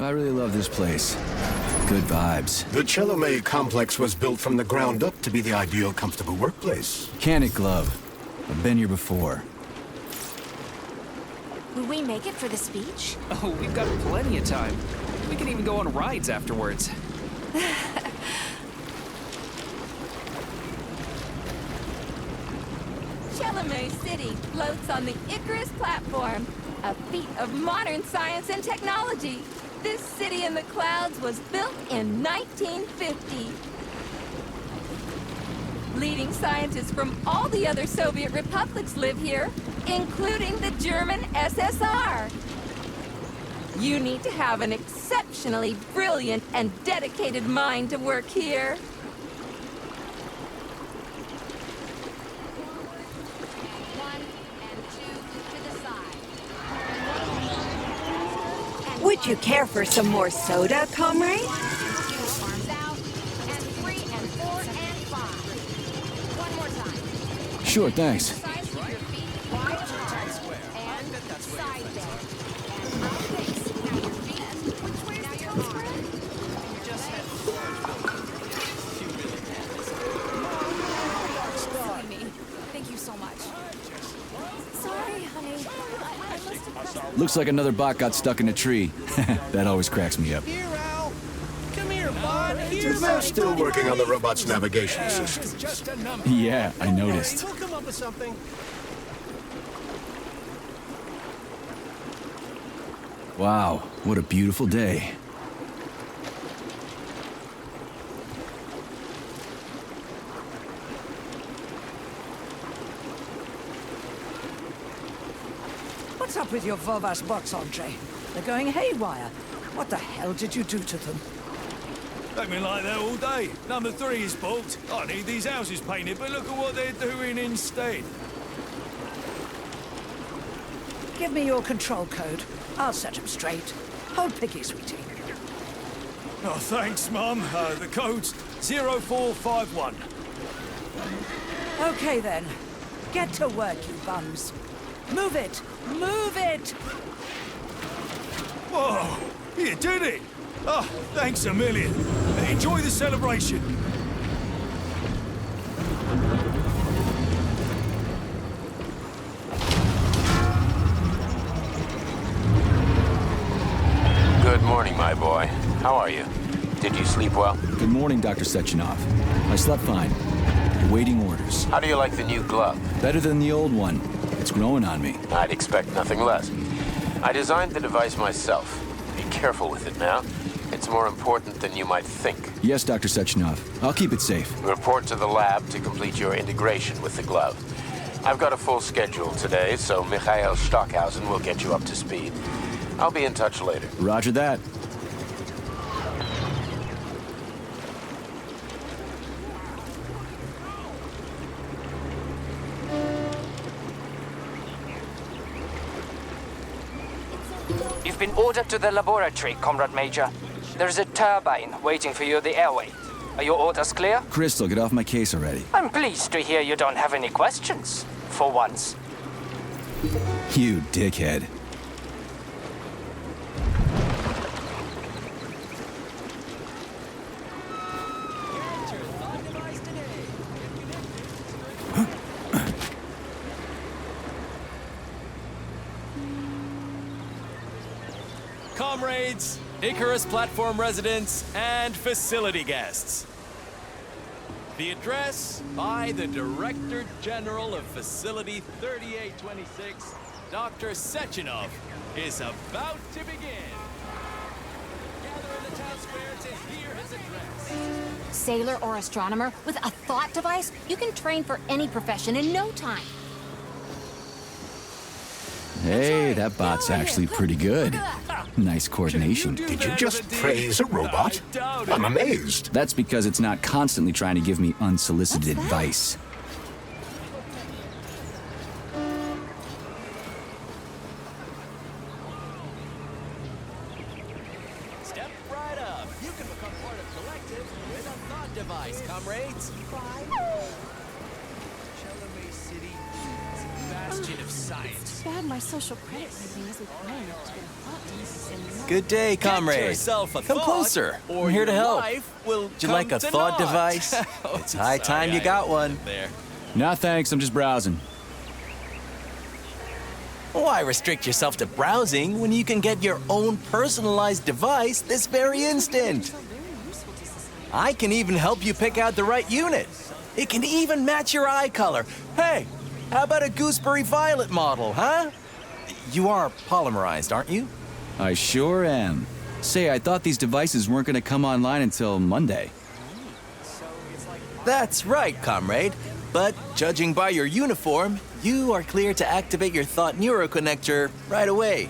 I really love this place. Good vibes. The Chelomey complex was built from the ground up to be the ideal, comfortable workplace. Can it, Glove? I've been here before. Will we make it for the speech? Oh, we've got plenty of time. We can even go on rides afterwards. Chelomey City floats on the Icarus platform, a feat of modern science and technology. This city in the clouds was built in 1950. Leading scientists from all the other Soviet republics live here, including the German SSR. You need to have an exceptionally brilliant and dedicated mind to work here. Would you care for some more soda, comrade? Arms out, and 3 and 4 and 5. One more time. Sure, thanks. Sides with your feet wide apart, and side bend. And up face. Now your feet. Which way is your arm? Silly me. Thank you so much. Sorry, honey. I must have... Looks like another bot got stuck in a tree. That always cracks me up. Here, Al. Come here, bud. Here, They're still working on the robot's navigation system. It's just a number. Yeah, I noticed. We'll come up with something. Wow, what a beautiful day. What's up with your Vovas box, Andre? They're going haywire. What the hell did you do to them? They've been like that all day. Number 3 is booked. I need these houses painted, but look at what they're doing instead. Give me your control code. I'll set them straight. Hold Piggy, sweetie. Oh, thanks, Mum. The code's 0451. Okay, then. Get to work, you bums. Move it! Move it! Whoa, you did it! Oh, thanks a million. Enjoy the celebration. Good morning, my boy. How are you? Did you sleep well? Good morning, Dr. Sechenov. I slept fine. Awaiting orders. How do you like the new glove? Better than the old one. It's growing on me. I'd expect nothing less. I designed the device myself. Be careful with it now. It's more important than you might think. Yes, Dr. Sechenov. I'll keep it safe. Report to the lab to complete your integration with the glove. I've got a full schedule today, so Mikhail Stockhausen will get you up to speed. I'll be in touch later. Roger that. You've been ordered to the laboratory, Comrade Major. There's a turbine waiting for you at the airway. Are your orders clear? Crystal, get off my case already. I'm pleased to hear you don't have any questions. For once. You dickhead. Comrades, Icarus platform residents, and facility guests. The address by the Director General of Facility 3826, Dr. Sechenov, is about to begin. Gather in the town square to hear his address. Sailor or astronomer with a thought device, you can train for any profession in no time. Hey, that bot's actually pretty good. Nice coordination. Did you just praise a robot? I'm amazed. That's because it's not constantly trying to give me unsolicited advice. Step right up. You can become part of Collective with a thought device, comrades. Chelomey City, bastion of science. Bad my social credit rating isn't playing up to the thought devices anymore. Good day, comrade. Get yourself a Come thought, closer. or I'm here to your help. life will Would you like come a to thought naught. device? It's high time you got one. There. Nah, thanks. I'm just browsing. Why restrict yourself to browsing when you can get your own personalized device this very instant? I can even help you pick out the right unit. It can even match your eye color. Hey, how about a gooseberry violet model, huh? You are polymerized, aren't you? I sure am. Say, I thought these devices weren't going to come online until Monday. That's right, comrade. But judging by your uniform, you are clear to activate your thought neuroconnector right away.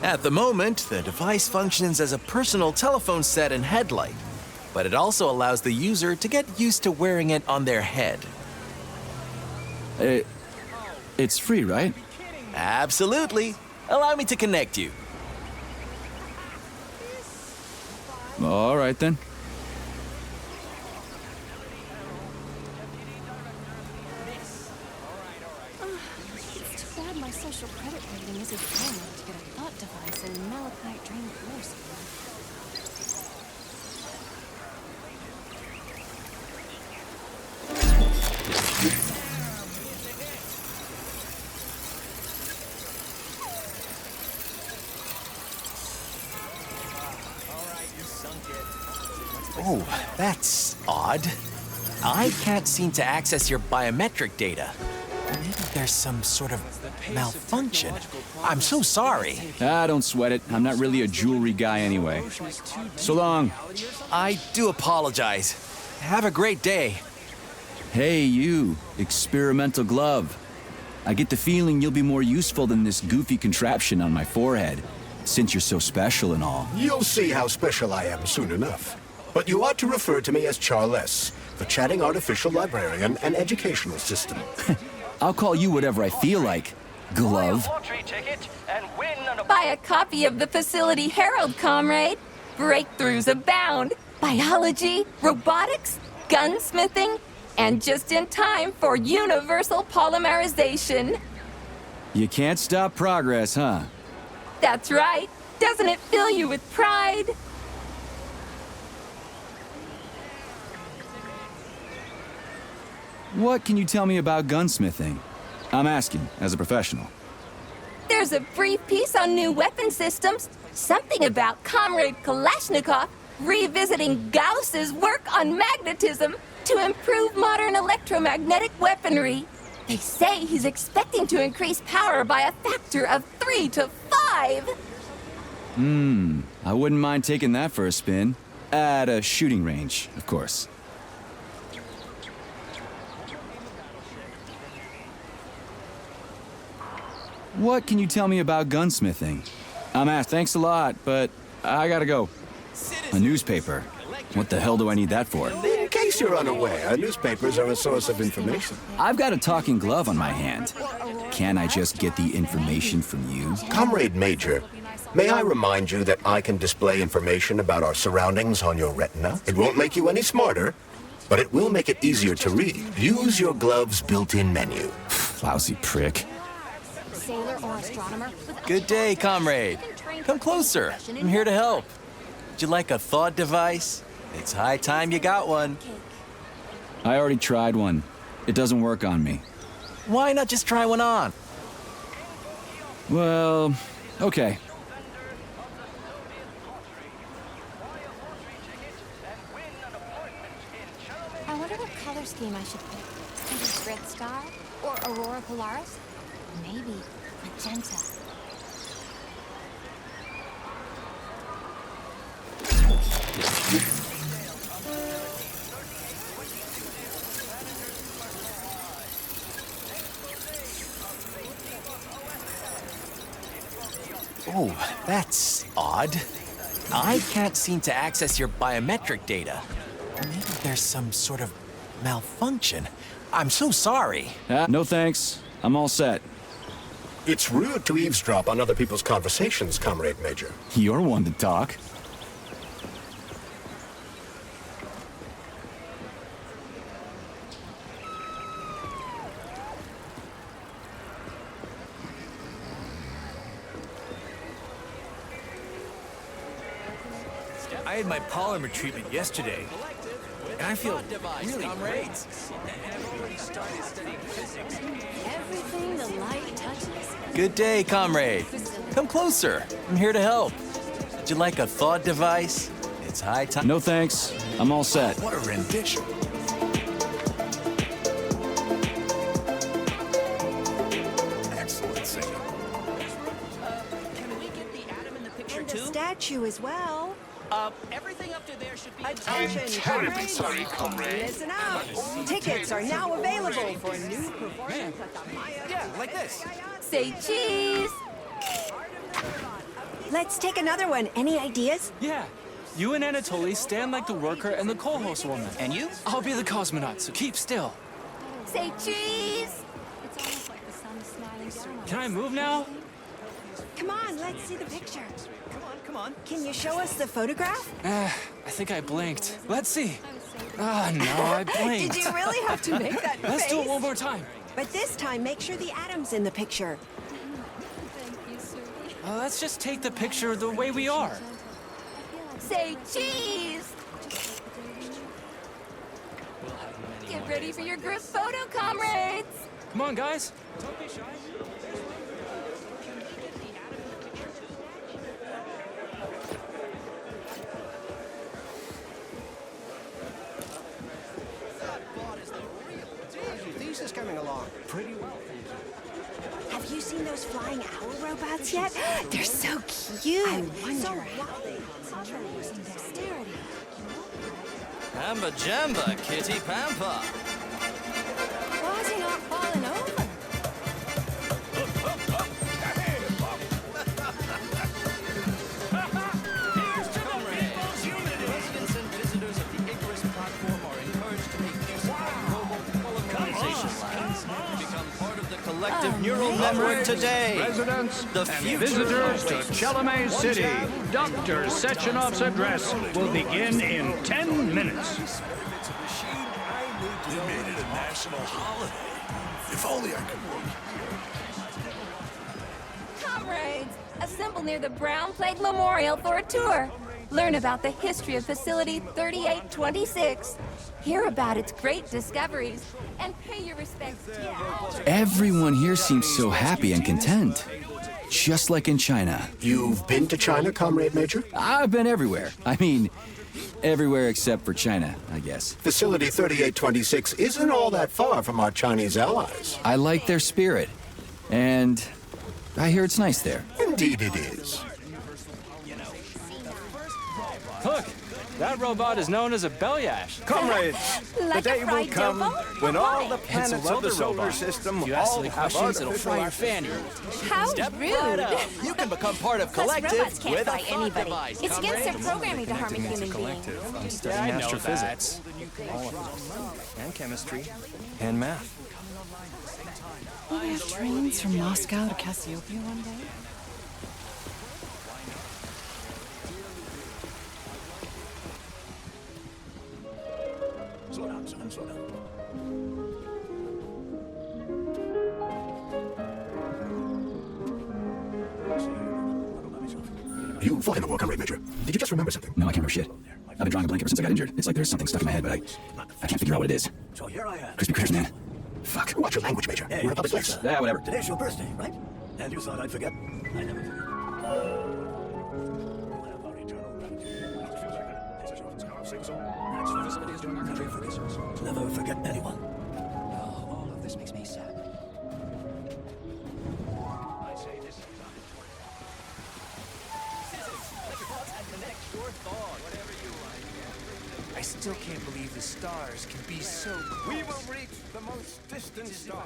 At the moment, the device functions as a personal telephone set and headlight, but it also allows the user to get used to wearing it on their head. It's free, right? Absolutely. Allow me to connect you. All right, then. It's too bad my social credit rating isn't high enough to get a thought device and malachite drain floor supply. Oh, that's odd. I can't seem to access your biometric data. Maybe there's some sort of malfunction. I'm so sorry. Don't sweat it. I'm not really a jewelry guy anyway. So long. I do apologize. Have a great day. Hey, you. Experimental glove. I get the feeling you'll be more useful than this goofy contraption on my forehead, since you're so special and all. You'll see how special I am soon enough. But you ought to refer to me as Charles, the chatting artificial librarian and educational system. I'll call you whatever I feel like, glove. Buy a copy of the Facility Herald, comrade. Breakthroughs abound. Biology, robotics, gunsmithing, and just in time for universal polymerization. You can't stop progress, huh? That's right. Doesn't it fill you with pride? What can you tell me about gunsmithing? I'm asking, as a professional. There's a brief piece on new weapon systems. Something about Comrade Kalashnikov revisiting Gauss's work on magnetism to improve modern electromagnetic weaponry. They say he's expecting to increase power by a factor of 3 to 5. I wouldn't mind taking that for a spin. At a shooting range, of course. What can you tell me about gunsmithing? Thanks a lot, but I gotta go. A newspaper. What the hell do I need that for? In case you're unaware, newspapers are a source of information. I've got a talking glove on my hand. Can't I just get the information from you? Comrade Major, may I remind you that I can display information about our surroundings on your retina? It won't make you any smarter, but it will make it easier to read. Use your glove's built-in menu. Lousy prick. Sailor or astronomer with Good day, comrade. Come closer. I'm here to help. Would you like a thought device? It's high time you got one. I already tried one. It doesn't work on me. Why not just try one on? Well, okay. I wonder what color scheme I should pick. Maybe Red Star or Aurora Polaris? Maybe magenta. Oh, that's odd. I can't seem to access your biometric data. Maybe there's some sort of malfunction. I'm so sorry. No thanks. I'm all set. It's rude to eavesdrop on other people's conversations, Comrade Major. You're one to talk. I had my polymer treatment yesterday, and I feel really great. Everything the light touches. Good day, comrade. Come closer. I'm here to help. Would you like a thought device? It's high time. No thanks. I'm all set. What a rendition. Excellent singing. Can we get the atom in the picture And a too? statue as well. Everything up to there should be. Attention, comrades. Listen up. Tickets are now available for a new performance at the bioshock. Yeah, like this. Say cheese! Let's take another one. Any ideas? Yeah. You and Anatoly stand like the worker and the co-host woman. And you? I'll be the cosmonaut, so keep still. Say cheese! It's almost like the sun is smiling down on Can us. I move now? Come on, let's see the picture. Come on. Can you show us the photograph? I think I blinked. Let's see. Ah, no, I blinked. Did you really have to make that Let's face? do it one more time. But this time, make sure the atom's in the picture. Thank you, sweetie. Let's just take the picture the way we are. Say cheese! Get ready for your group photo, comrades! Come on, guys. How's your thesis coming along? Pretty well, thank you. Have you seen those flying owl robots yet? They're so cute. I wonder So how they concentrate using dexterity. Hamba jamba, kitty pampa. Why is he not falling over? Residents and visitors of the Icarus platform are encouraged to make use of the mobile polarization lines to become part of the collective neural network today. Residents The and future visitors to awaits. Chelomey City. Dr. Sechenov's address will begin in 10 minutes. They made it a national holiday. If only I could work. Comrades, assemble near the Brown Plague Memorial for a tour. Learn about the history of Facility 3826. Hear about its great discoveries, and pay your respects to Everyone here seems so happy and content. Just like in China. You've been to China, Comrade Major? I've been everywhere. I mean, everywhere except for China, I guess. Facility 3826 isn't all that far from our Chinese allies. I like their spirit. And I hear it's nice there. Indeed it is. Look, that robot is known as a Belyash. Comrades, Like the day a will fried come dough? when all the Why? planets It's a of the weather solar robot. system If you ask all silly have questions, it'll artificial fly your fanny. How rude! You can become part of Plus, collective robots can't with a fight thought anybody. device. It's against their programming to harm a human being. Yeah, I know that. And chemistry. And math. Will we have trains from Moscow to Cassiopeia one day? Slow down. You fly in the war, Comrade Major. Did you just remember something? No, I can't remember shit. I've been drawing a blank ever since I got injured. It's like there's something stuck in my head, but I can't figure out what it is. So here I am. Crispy critters, man. Fuck. Watch your language, Major. We're a public place. Yeah, whatever. Today's your birthday, right? And you thought I'd forget? I never forget. Never forget anyone. All of this makes me sad. I still can't believe the stars can be so close. We will reach the most distant star.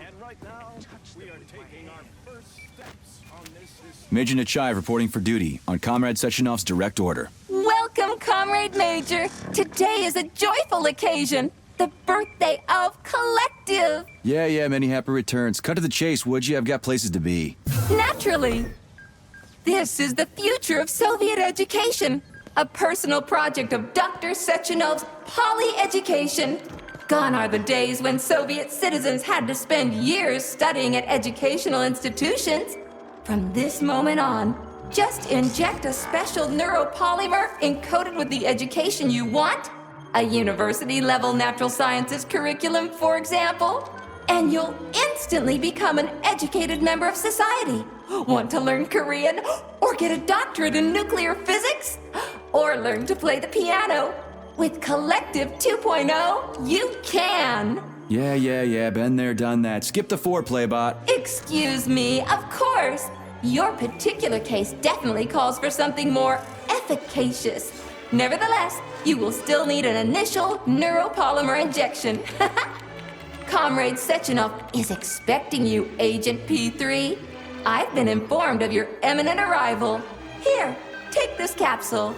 And right now, we are taking our first steps on this. Major Nechayev reporting for duty on Comrade Sechenov's direct order. Welcome, Comrade Major! Today is a joyful occasion. The birthday of Collective! Yeah, many happy returns. Cut to the chase, would you? I've got places to be. Naturally! This is the future of Soviet education. A personal project of Dr. Sechenov's poly-education. Gone are the days when Soviet citizens had to spend years studying at educational institutions. From this moment on, Just inject a special neuropolymer encoded with the education you want, a university-level natural sciences curriculum, for example, and you'll instantly become an educated member of society. Want to learn Korean, or get a doctorate in nuclear physics, or learn to play the piano? With Collective 2.0, you can! Yeah, been there, done that. Skip the foreplay, bot. Excuse me, of course. Your particular case definitely calls for something more efficacious. Nevertheless, you will still need an initial neuropolymer injection. Comrade Sechenov is expecting you, Agent P3. I've been informed of your imminent arrival. Here, take this capsule.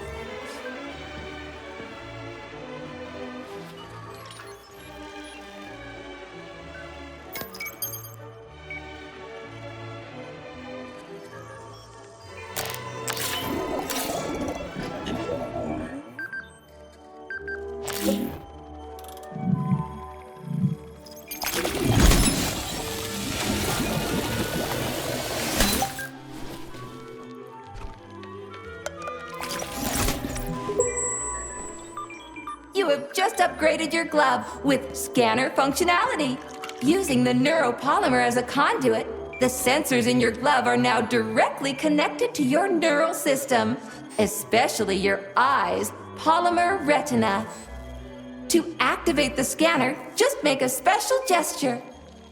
You have just upgraded your glove with scanner functionality. Using the neuropolymer as a conduit, the sensors in your glove are now directly connected to your neural system, especially your eyes' polymer retina. To activate the scanner, just make a special gesture.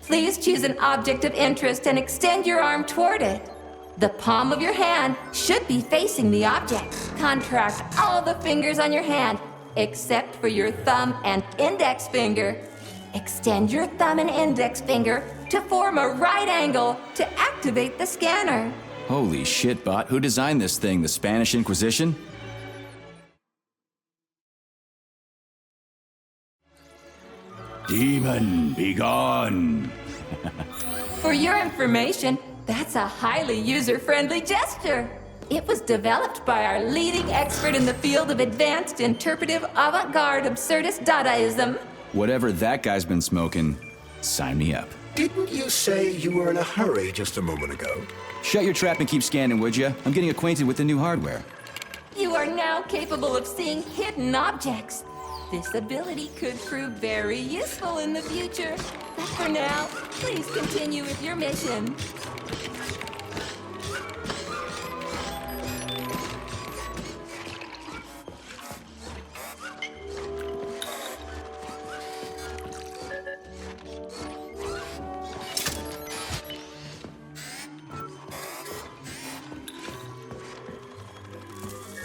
Please choose an object of interest and extend your arm toward it. The palm of your hand should be facing the object. Contract all the fingers on your hand, except for your thumb and index finger. Extend your thumb and index finger to form a right angle to activate the scanner. Holy shit, bot. Who designed this thing? The Spanish Inquisition? Demon, be gone! For your information, that's a highly user-friendly gesture. It was developed by our leading expert in the field of advanced interpretive avant-garde absurdist Dadaism. Whatever that guy's been smoking, sign me up. Didn't you say you were in a hurry just a moment ago? Shut your trap and keep scanning, would ya? I'm getting acquainted with the new hardware. You are now capable of seeing hidden objects. This ability could prove very useful in the future. But for now, please continue with your mission.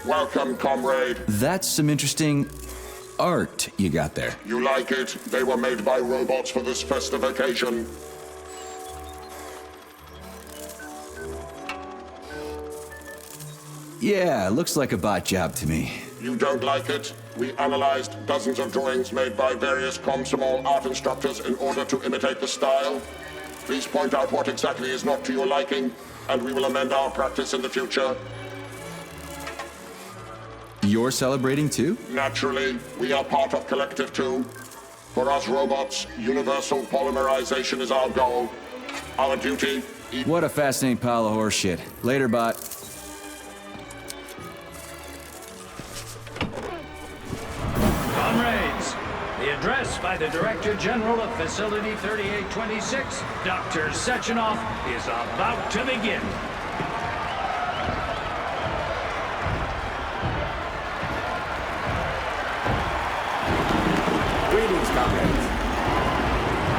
Welcome, comrade. That's some interesting art you got there. You like it? They were made by robots for this festive occasion. Yeah, looks like a bot job to me. You don't like it? We analyzed dozens of drawings made by various Komsomol art instructors in order to imitate the style. Please point out what exactly is not to your liking, and we will amend our practice in the future. You're celebrating too? Naturally, we are part of Collective 2. For us robots, universal polymerization is our goal. Our duty... What a fascinating pile of horse shit. Later, bot. Comrades, the address by the Director General of Facility 3826, Dr. Sechenov, is about to begin. Greetings, comrades.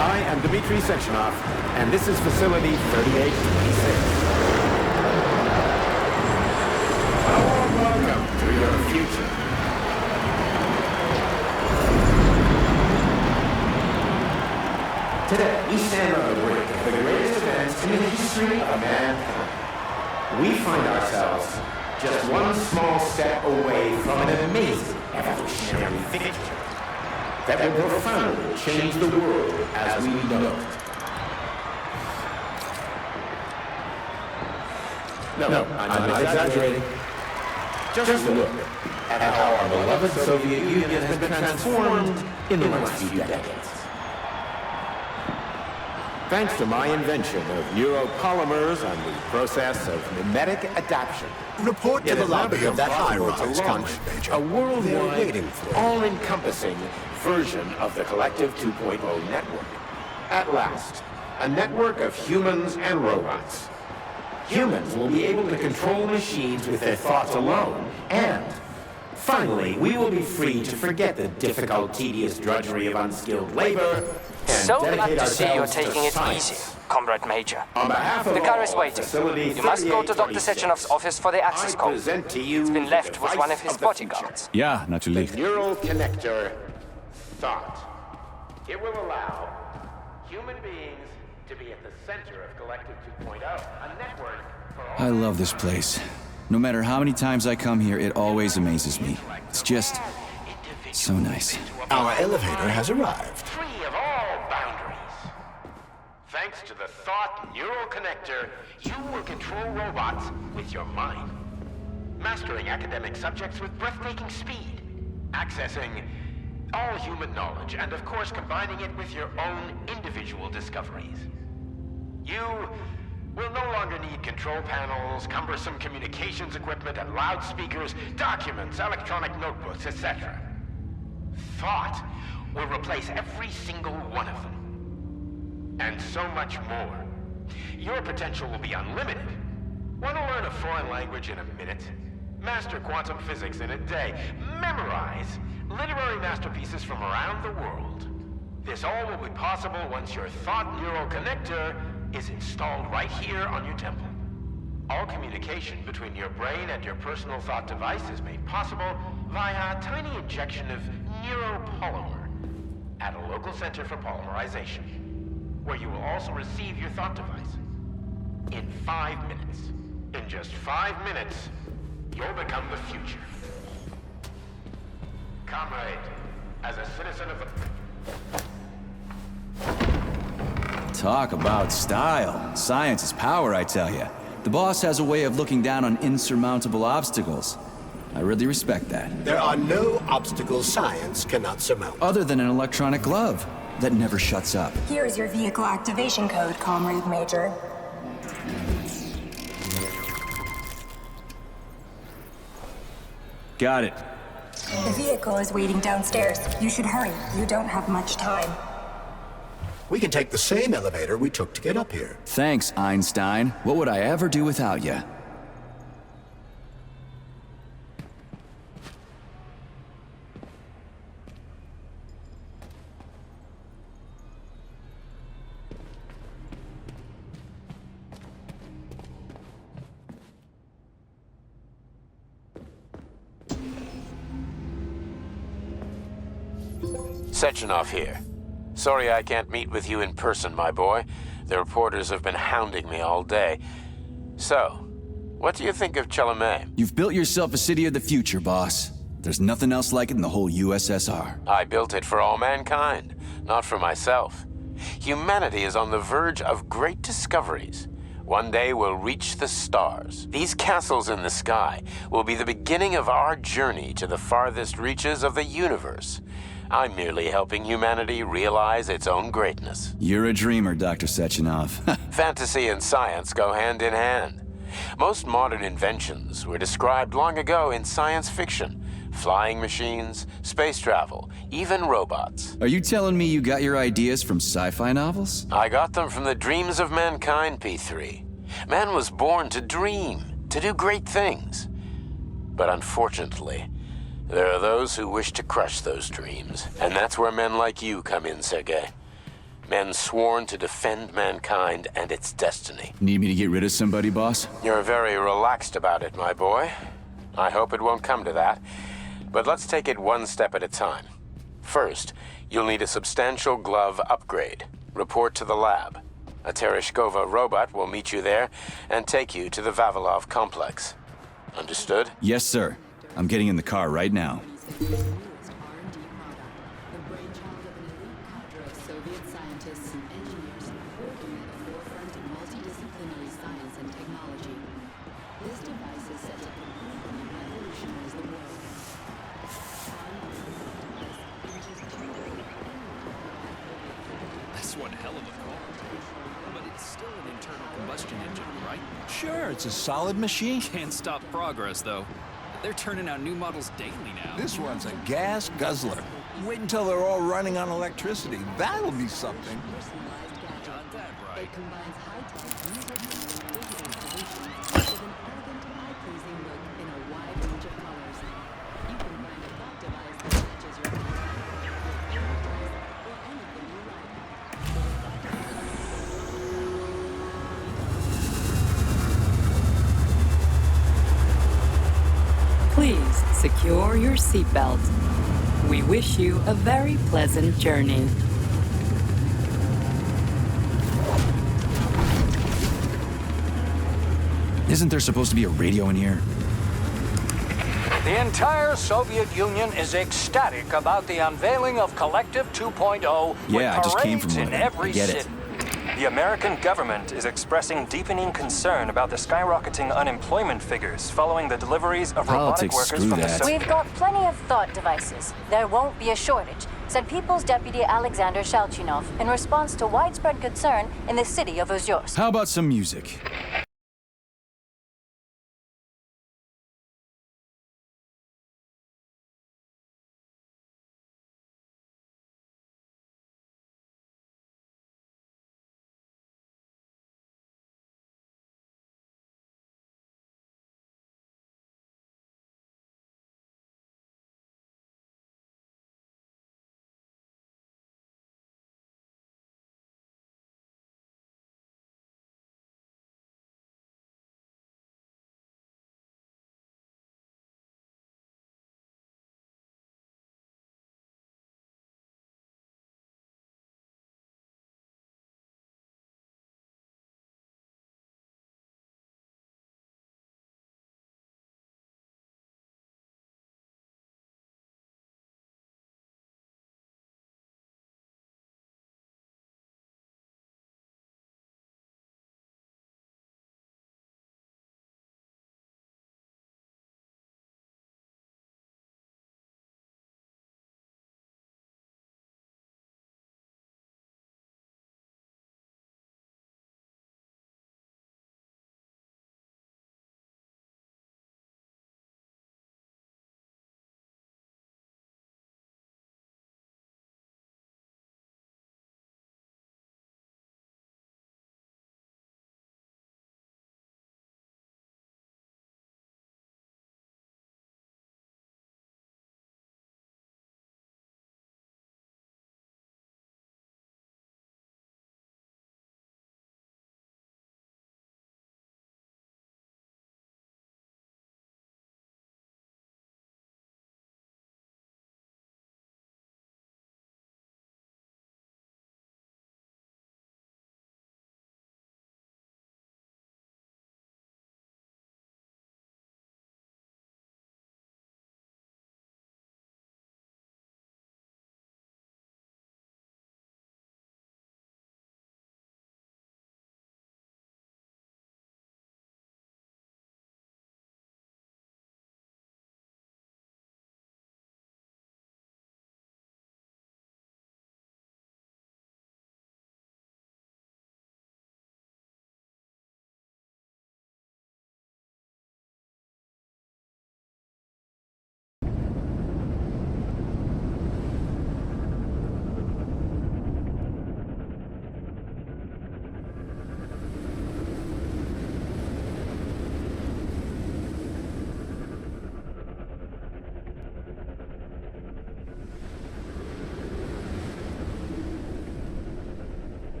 I am Dmitry Sechenov, and this is Facility 3826. A warm welcome to your future. Today, we stand on the brink of the greatest events in the history of mankind. We find ourselves just one small step away from an amazing evolutionary victory that will profoundly change the world as we know it. No, I'm not exaggerating. Just look at how our beloved Soviet Union has been transformed in the last few decades. Thanks to my invention of neuropolymers and the process of mimetic adaptation. Report to It the has now lobby become of that possible high-rise, to launch Comrade Major. a They're worldwide, waiting for you. all-encompassing version of the Collective 2.0 network. At last, a network of humans and robots. Humans will be able to control machines with their thoughts alone, and finally, we will be free to forget the difficult, tedious drudgery of unskilled labor and So glad dedicate to see you're ourselves to taking it science. easy, Comrade Major. On behalf of The car is all, waiting. Facility You must go to Dr. 3826, Sechenov's office for the access I code. present to you It's been the left with one of device his the bodyguards. Yeah, natürlich. The neural connector, thought. It will allow human beings to be at the center of Collective 2.0, a network for all... I love this place. No matter how many times I come here, it always amazes me. It's just so nice. Our elevator has arrived. Free of all boundaries. Thanks to the thought neural connector, you will control robots with your mind. Mastering academic subjects with breathtaking speed. Accessing all human knowledge, and of course combining it with your own individual discoveries. You will no longer need control panels, cumbersome communications equipment, and loudspeakers, documents, electronic notebooks, etc. Thought will replace every single one of them. And so much more. Your potential will be unlimited. Want to learn a foreign language in a minute? Master quantum physics in a day. Memorize literary masterpieces from around the world. This all will be possible once your thought neural connector is installed right here on your temple. All communication between your brain and your personal thought device is made possible via a tiny injection of neuropolymer at a local center for polymerization, where you will also receive your thought device. In 5 minutes. In just 5 minutes, you'll become the future. Comrade, as a citizen of the... Talk about style. Science is power, I tell you. The boss has a way of looking down on insurmountable obstacles. I really respect that. There are no obstacles science cannot surmount. Other than an electronic glove that never shuts up. Here's your vehicle activation code, Comrade Major. Got it. The vehicle is waiting downstairs. You should hurry. You don't have much time. We can take the same elevator we took to get up here. Thanks, Einstein. What would I ever do without you? Sechenov here. Sorry I can't meet with you in person, my boy. The reporters have been hounding me all day. So, what do you think of Chalamet? You've built yourself a city of the future, boss. There's nothing else like it in the whole USSR. I built it for all mankind, not for myself. Humanity is on the verge of great discoveries. One day we'll reach the stars. These castles in the sky will be the beginning of our journey to the farthest reaches of the universe. I'm merely helping humanity realize its own greatness. You're a dreamer, Dr. Sechenov. Fantasy and science go hand in hand. Most modern inventions were described long ago in science fiction. Flying machines, space travel, even robots. Are you telling me you got your ideas from sci-fi novels? I got them from the dreams of mankind, P3. Man was born to dream, to do great things. But unfortunately, there are those who wish to crush those dreams. And that's where men like you come in, Sergei. Men sworn to defend mankind and its destiny. Need me to get rid of somebody, boss? You're very relaxed about it, my boy. I hope it won't come to that. But let's take it one step at a time. First, you'll need a substantial glove upgrade. Report to the lab. A Tereshkova robot will meet you there and take you to the Vavilov complex. Understood? Yes, sir. I'm getting in the car right now. That's one hell of a car. It's a solid machine. Can't stop progress, though. They're turning out new models daily now. This one's a gas guzzler. Wait until they're all running on electricity. That'll be something. Got that right. Please secure your seatbelt. We wish you a very pleasant journey. Isn't there supposed to be a radio in here? The entire Soviet Union is ecstatic about the unveiling of Collective 2.0 Yeah, I with just came from parades one in of them. every I get city. it. The American government is expressing deepening concern about the skyrocketing unemployment figures following the deliveries of robotic Politics, workers screw from the that. Soviet. We've got plenty of thought devices. There won't be a shortage, said People's Deputy Alexander Shalchinov in response to widespread concern in the city of Ozyorsk. How about some music?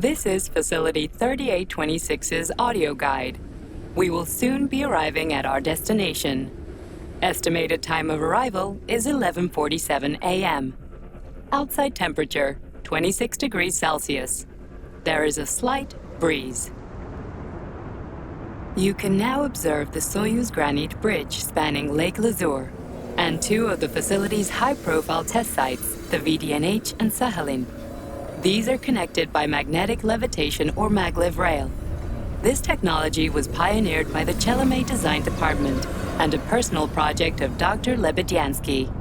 This is Facility 3826's audio guide. We will soon be arriving at our destination. Estimated time of arrival is 11:47 a.m. Outside temperature, 26 degrees Celsius. There is a slight breeze. You can now observe the Soyuz Granite Bridge spanning Lake Lazur and two of the facility's high-profile test sites, the VDNH and Sakhalin. These are connected by magnetic levitation or maglev rail. This technology was pioneered by the Chelomey Design Department and a personal project of Dr. Lebedyansky.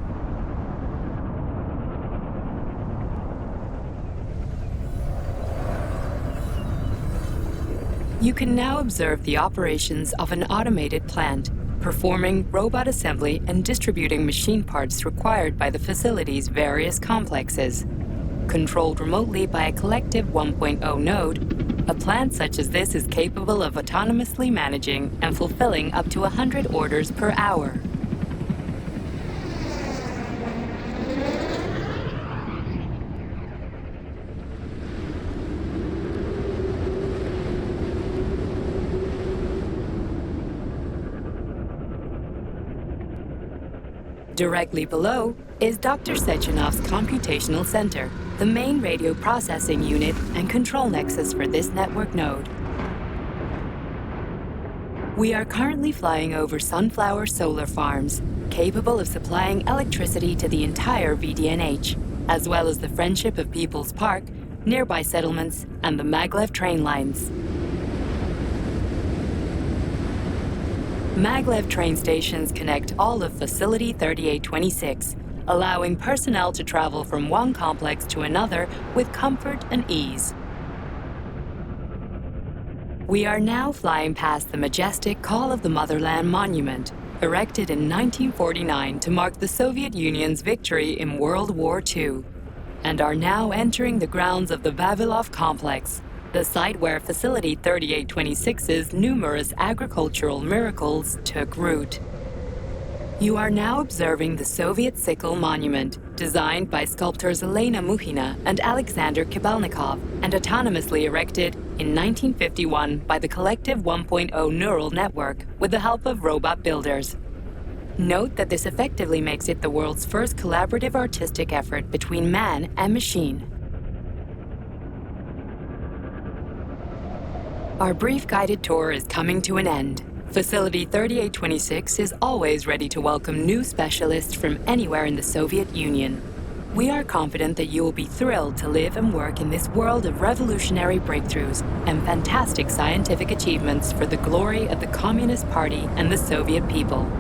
You can now observe the operations of an automated plant, performing robot assembly and distributing machine parts required by the facility's various complexes. Controlled remotely by a collective 1.0 node, a plant such as this is capable of autonomously managing and fulfilling up to 100 orders per hour. Directly below is Dr. Sechenov's computational center, the main radio processing unit and control nexus for this network node. We are currently flying over sunflower solar farms, capable of supplying electricity to the entire VDNH, as well as the Friendship of People's Park, nearby settlements, and the maglev train lines. Maglev train stations connect all of Facility 3826, allowing personnel to travel from one complex to another with comfort and ease. We are now flying past the majestic Call of the Motherland monument, erected in 1949 to mark the Soviet Union's victory in World War II, and are now entering the grounds of the Vavilov complex, the site where Facility 3826's numerous agricultural miracles took root. You are now observing the Soviet Sickle Monument, designed by sculptors Elena Muhina and Alexander Kibalnikov, and autonomously erected in 1951 by the Collective 1.0 Neural Network with the help of robot builders. Note that this effectively makes it the world's first collaborative artistic effort between man and machine. Our brief guided tour is coming to an end. Facility 3826 is always ready to welcome new specialists from anywhere in the Soviet Union. We are confident that you will be thrilled to live and work in this world of revolutionary breakthroughs and fantastic scientific achievements for the glory of the Communist Party and the Soviet people.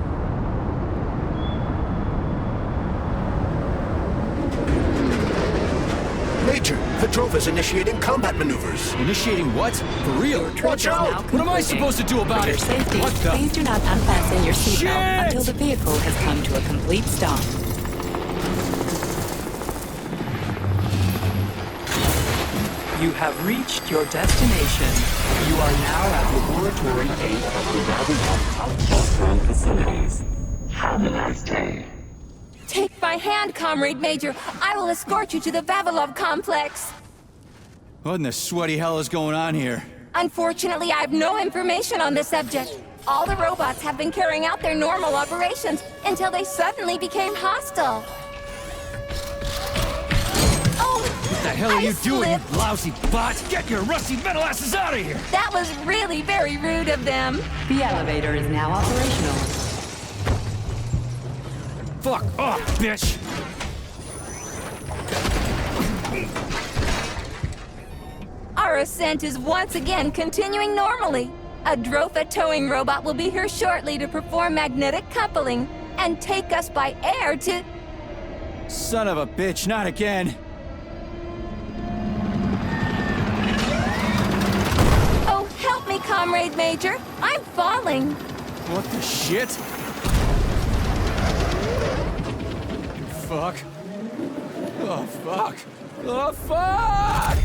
Major, the drove is initiating combat maneuvers. Initiating what? For real? Watch out! What am I supposed to do about For your it? safety, What the? please do not unfasten your seatbelt Shit! until the vehicle has come to a complete stop. You have reached your destination. You are now at Laboratory 8 of the Vavilov facilities. Have a nice day. Take my hand, Comrade Major. I will escort you to the Vavilov complex. What in the sweaty hell is going on here? Unfortunately, I have no information on the subject. All the robots have been carrying out their normal operations until they suddenly became hostile. What the hell are you doing, you lousy bot? Get your rusty metal asses out of here! That was really very rude of them. The elevator is now operational. Fuck off, bitch! Our ascent is once again continuing normally. A Drofa towing robot will be here shortly to perform magnetic coupling and take us by air to... Son of a bitch, not again! Oh, help me, Comrade Major. I'm falling. What the shit? Fuck. Oh, fuck. Oh, fuck!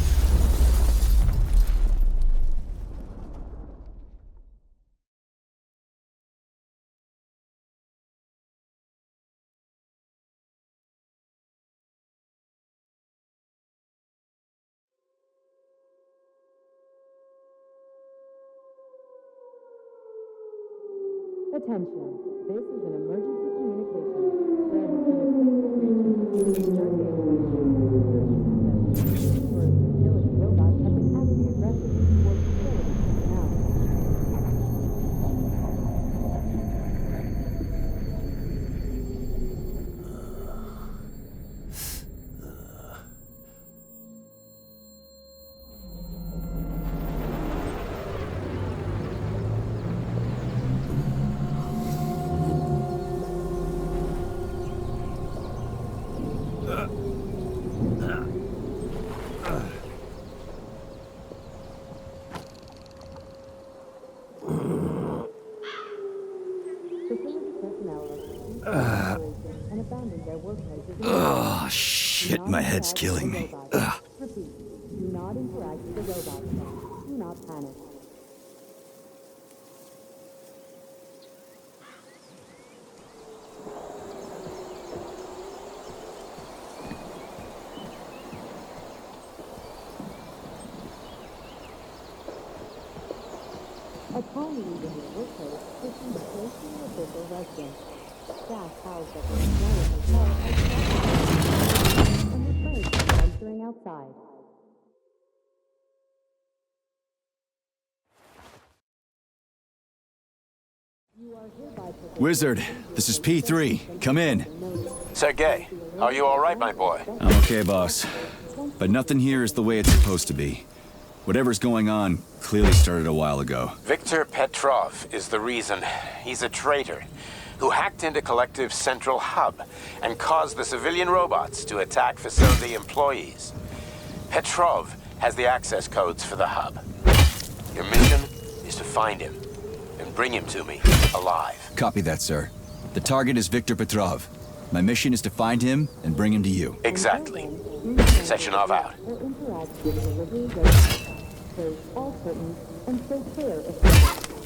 Attention, this is an emergency communication. There has been a critical breach in utility robots have been acting aggressively towards facility personnel. Oh, shit, my head's killing me. Ugh. Do not interact with the robots. Do not panic. Upon leaving the workplace, proceed close to your official residence. Staff housed at the employee hotel and refrain from venturing outside. Wizard, this is P3. Come in. Sergey, are you all right, my boy? I'm okay, boss. But nothing here is the way it's supposed to be. Whatever's going on clearly started a while ago. Viktor Petrov is the reason. He's a traitor who hacked into Collective's central hub and caused the civilian robots to attack facility employees. Petrov has the access codes for the hub. Your mission is to find him and bring him to me alive. Copy that, sir. The target is Viktor Petrov. My mission is to find him and bring him to you. Exactly. Sectionov out. All curtains and stay clear of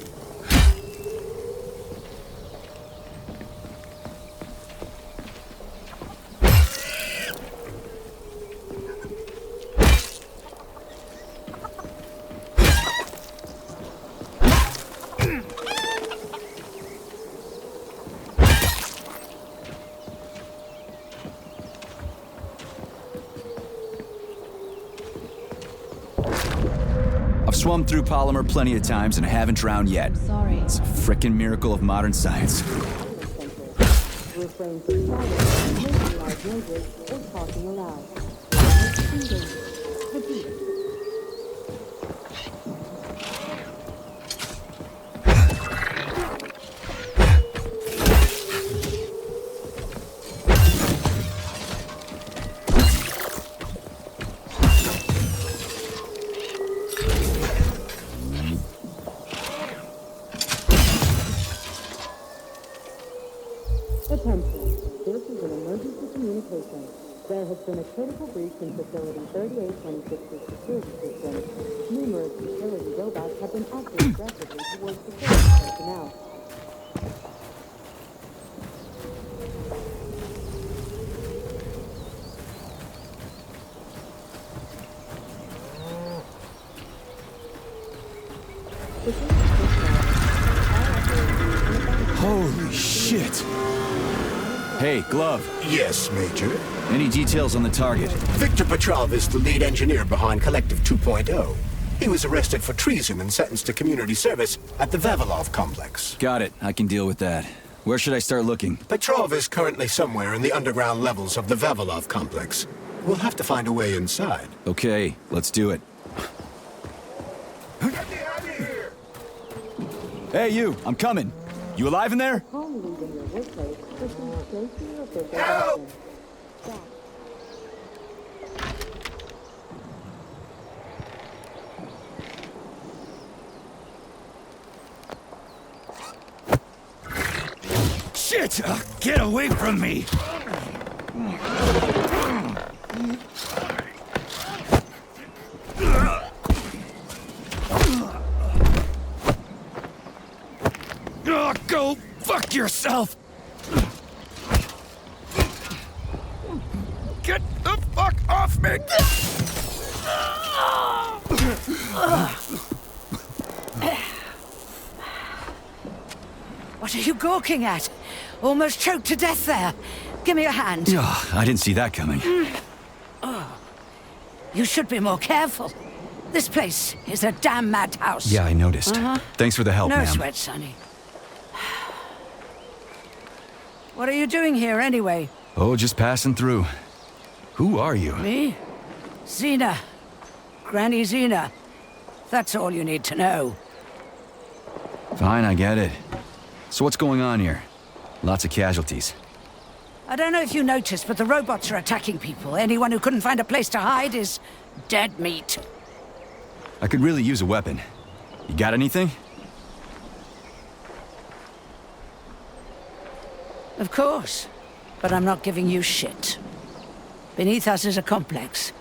I've swum through polymer plenty of times and I haven't drowned yet. Sorry. It's a frickin' miracle of modern science. refrain from shouting, making loud noises, or talking aloud. Repeat. Attention. This is an emergency communication. There has been a critical breach in Facility 3826's security system. Numerous facility robots have been acting aggressively towards security personnel. Holy shit! Hey, Glove. Yes, Major? Any details on the target? Viktor Petrov is the lead engineer behind Collective 2.0. He was arrested for treason and sentenced to community service at the Vavilov complex. Got it. I can deal with that. Where should I start looking? Petrov is currently somewhere in the underground levels of the Vavilov complex. We'll have to find a way inside. Okay, let's do it. Hey, you! I'm coming! You alive in there? Upon leaving your workplace, proceed straight to your official residence. Shit! Get away from me! Go fuck yourself! Get the fuck off me! What are you gawking at? Almost choked to death there. Give me your hand. Oh, I didn't see that coming. Oh. You should be more careful. This place is a damn madhouse. Yeah, I noticed. Thanks for the help, No ma'am. sweat, Sonny. What are you doing here, anyway? Oh, just passing through. Who are you? Me? Xena. Granny Xena. That's all you need to know. Fine, I get it. So what's going on here? Lots of casualties. I don't know if you noticed, but the robots are attacking people. Anyone who couldn't find a place to hide is dead meat. I could really use a weapon. You got anything? Of course. But I'm not giving you shit. Beneath us is a complex.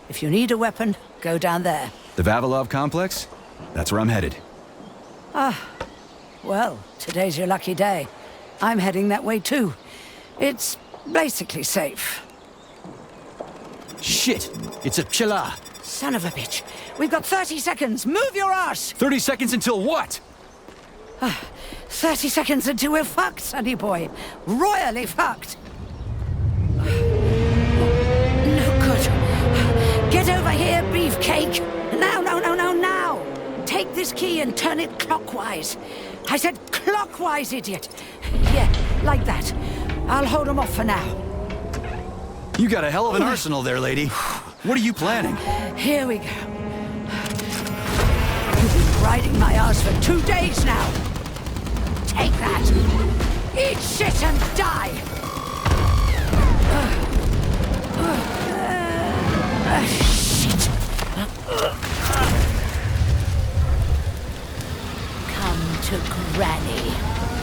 If you need a weapon, go down there. The Vavilov complex? That's where I'm headed. Ah, well, today's your lucky day. I'm heading that way too. It's basically safe. Shit! It's a Pchela! Son of a bitch. We've got 30 seconds. Move your ass! 30 seconds until what? 30 seconds until we're fucked, sonny boy. Royally fucked. No good. Get over here, beefcake. Now, now. Take this key and turn it clockwise. I said clockwise, idiot. Yeah, like that. I'll hold them off for now. You got a hell of an arsenal there, lady. What are you planning? Here we go. You've been riding my ass for 2 days now. Take that. Eat shit and die. Shit. Come to Granny.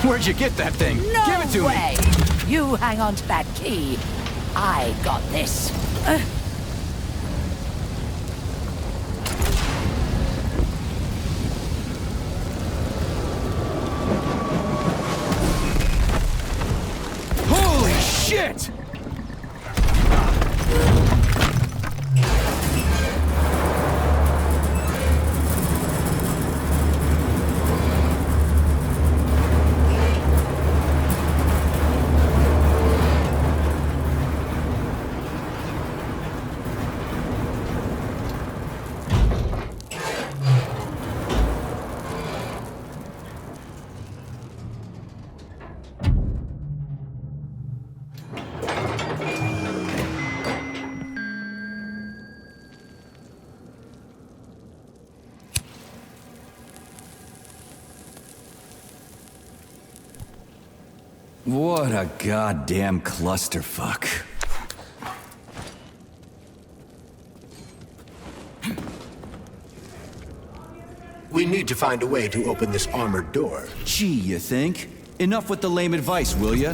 Where'd you get that thing? No Give it to way. me. You hang on to that key. I got this. Holy shit! What a goddamn clusterfuck. We need to find a way to open this armored door. Gee, you think? Enough with the lame advice, will ya?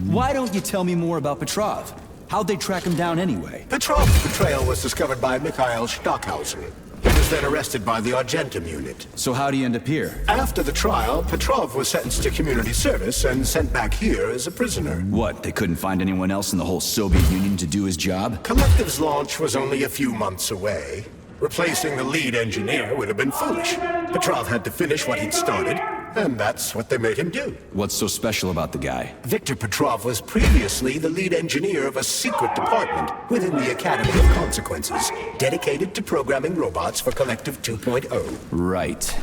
Why don't you tell me more about Petrov? How'd they track him down anyway? Petrov's betrayal was discovered by Mikhail Stockhausen. He was then arrested by the Argentum unit. So how'd he end up here? After the trial, Petrov was sentenced to community service and sent back here as a prisoner. What, they couldn't find anyone else in the whole Soviet Union to do his job? Collective's launch was only a few months away. Replacing the lead engineer would have been foolish. Petrov had to finish what he'd started, and that's what they made him do. What's so special about the guy? Victor Petrov was previously the lead engineer of a secret department within the Academy of Consequences, dedicated to programming robots for Collective 2.0. Right.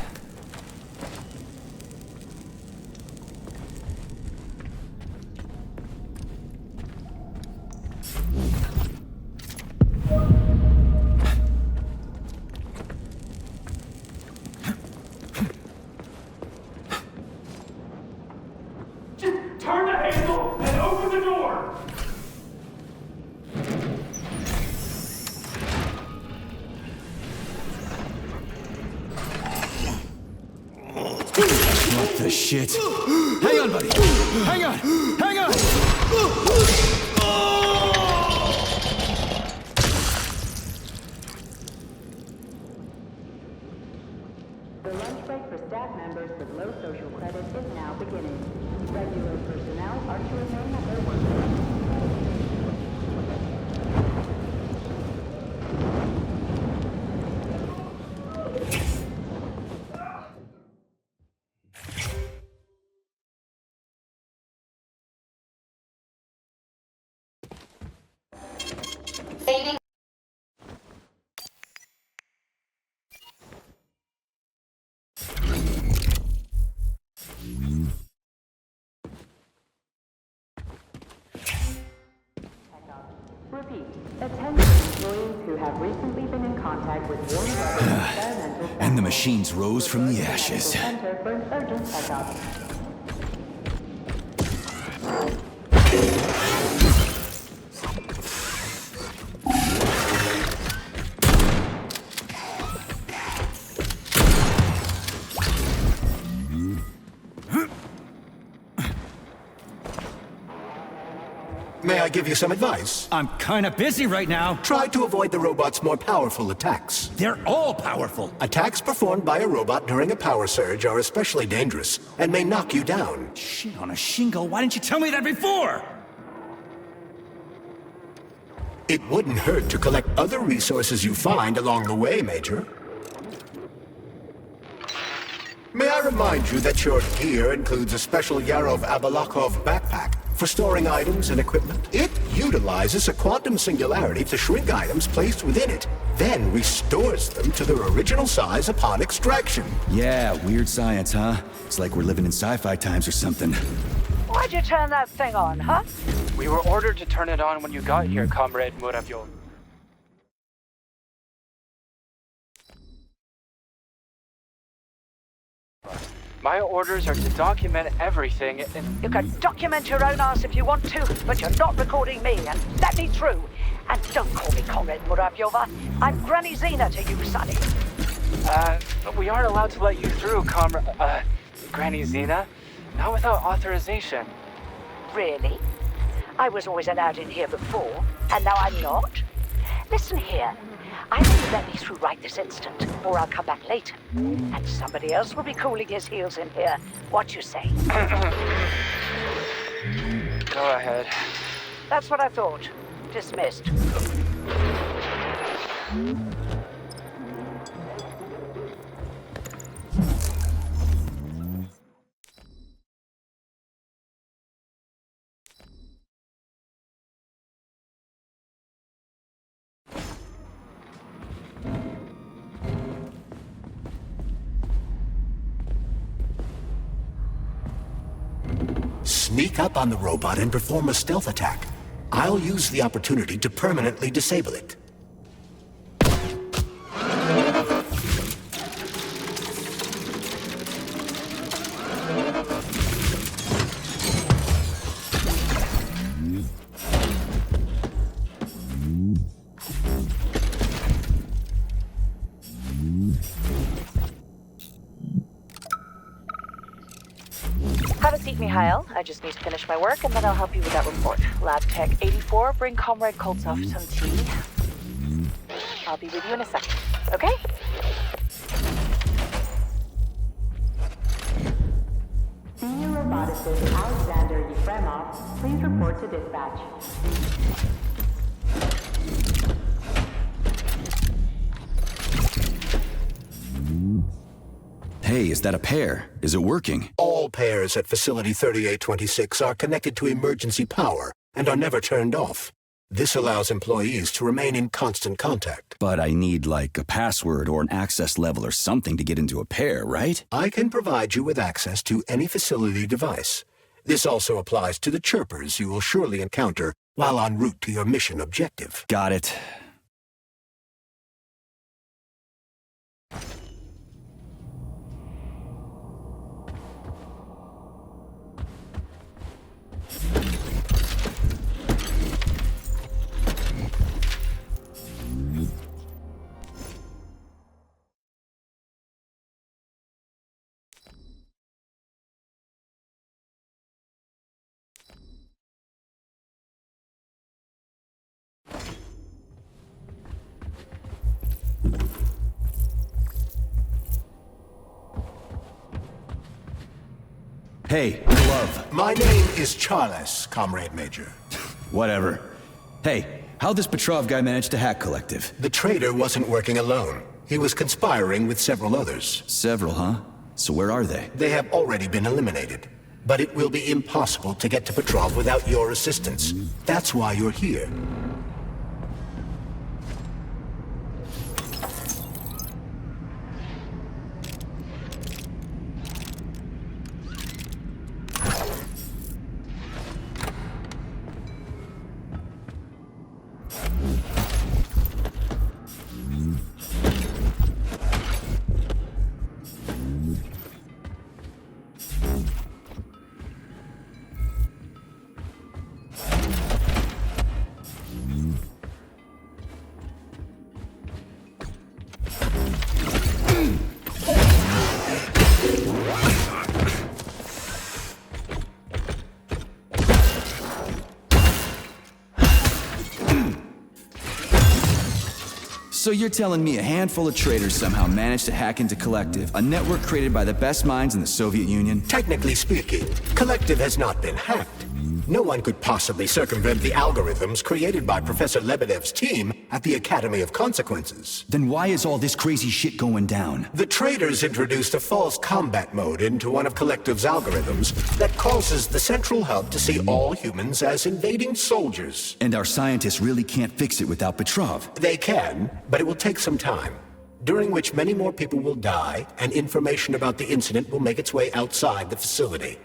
Turn the handle and open the door! What the shit? Hang on, buddy! Hang on! Hang on! The lunch break for staff members with low social credit is now beginning. Regular personnel are to remain at their workplace. Repeat. Attention employees who have recently been in contact with warm weather experimental And the machines rose from the ashes. center for an urgent checkup. May I give you some advice? I'm kinda busy right now. Try to avoid the robot's more powerful attacks. They're all powerful. Attacks performed by a robot during a power surge are especially dangerous and may knock you down. Shit on a shingle, why didn't you tell me that before? It wouldn't hurt to collect other resources you find along the way, Major. May I remind you that your gear includes a special Yarov Abalakov backpack for storing items and equipment? It utilizes a quantum singularity to shrink items placed within it, then restores them to their original size upon extraction. Yeah, weird science, huh? It's like we're living in sci-fi times or something. Why'd you turn that thing on, huh? We were ordered to turn it on when you got here, Comrade Muravyov. My orders are to document everything and... You can document your own ass if you want to, but you're not recording me, and let me through. And don't call me Comrade Muravyova. I'm Granny Zena to you, Sonny. We aren't allowed to let you through, Granny Zena. Not without authorization. Really? I was always allowed in here before, and now I'm not? Listen here. Either you let me through right this instant, or I'll come back later. And somebody else will be cooling his heels in here. What you say? Go ahead. That's what I thought. Dismissed. Sneak up on the robot and perform a stealth attack. I'll use the opportunity to permanently disable it. Have a seat, Mikhail. I just need to finish my work, and then I'll help you with that report. Lab Tech 84, bring Comrade Koltsov some tea. I'll be with you in a second, okay? Senior roboticist Alexander Yefremov, please report to dispatch. Hey, is that a pair? Is it working? All pairs at Facility 3826 are connected to emergency power and are never turned off. This allows employees to remain in constant contact. But I need, like, a password or an access level or something to get into a pair, right? I can provide you with access to any facility device. This also applies to the chirpers you will surely encounter while en route to your mission objective. Got it. Hey, glove. My name is Charles, Comrade Major. Whatever. Hey, how'd this Petrov guy manage to hack Collective? The traitor wasn't working alone. He was conspiring with several others. Several, huh? So where are they? They have already been eliminated. But it will be impossible to get to Petrov without your assistance. That's why you're here. So you're telling me a handful of traitors somehow managed to hack into Collective, a network created by the best minds in the Soviet Union? Technically speaking, Collective has not been hacked. No one could possibly circumvent the algorithms created by Professor Lebedev's team at the Academy of Consequences. Then why is all this crazy shit going down? The traitors introduced a false combat mode into one of Collective's algorithms that causes the central hub to see all humans as invading soldiers. And our scientists really can't fix it without Petrov. They can, but it will take some time, during which many more people will die, and information about the incident will make its way outside the facility.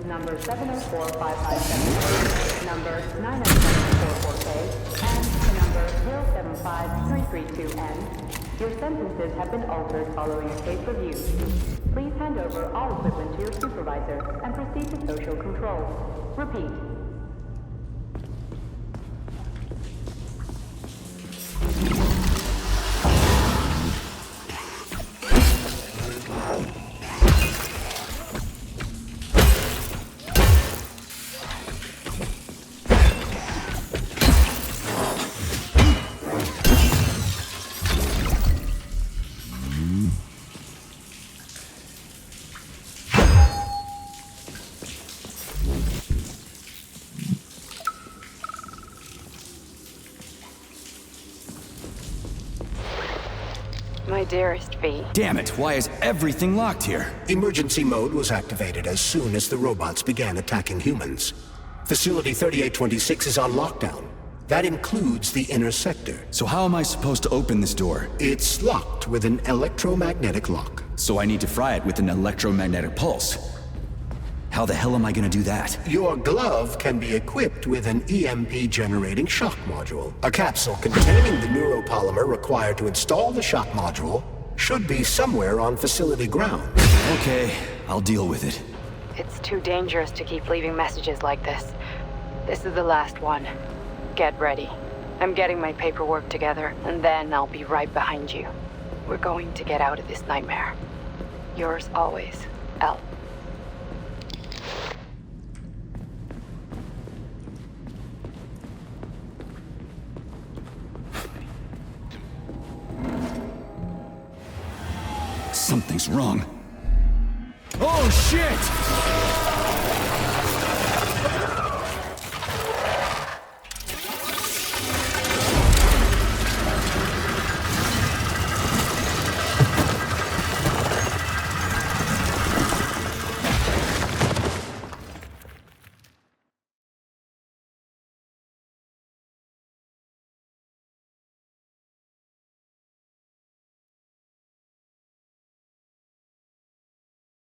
Number 704557, number 90744K, and number 075332N. Your sentences have been altered following a case review. Please hand over all equipment to your supervisor and proceed to social control. Repeat. My dearest V. Damn it, why is everything locked here? Emergency mode was activated as soon as the robots began attacking humans. Facility 3826 is on lockdown. That includes the inner sector. So how am I supposed to open this door? It's locked with an electromagnetic lock. So I need to fry it with an electromagnetic pulse. How the hell am I gonna do that? Your glove can be equipped with an EMP-generating shock module. A capsule containing the neuropolymer required to install the shock module should be somewhere on facility grounds. Okay, I'll deal with it. It's too dangerous to keep leaving messages like this. This is the last one. Get ready. I'm getting my paperwork together, and then I'll be right behind you. We're going to get out of this nightmare. Yours always, L. Something's wrong. Oh, shit!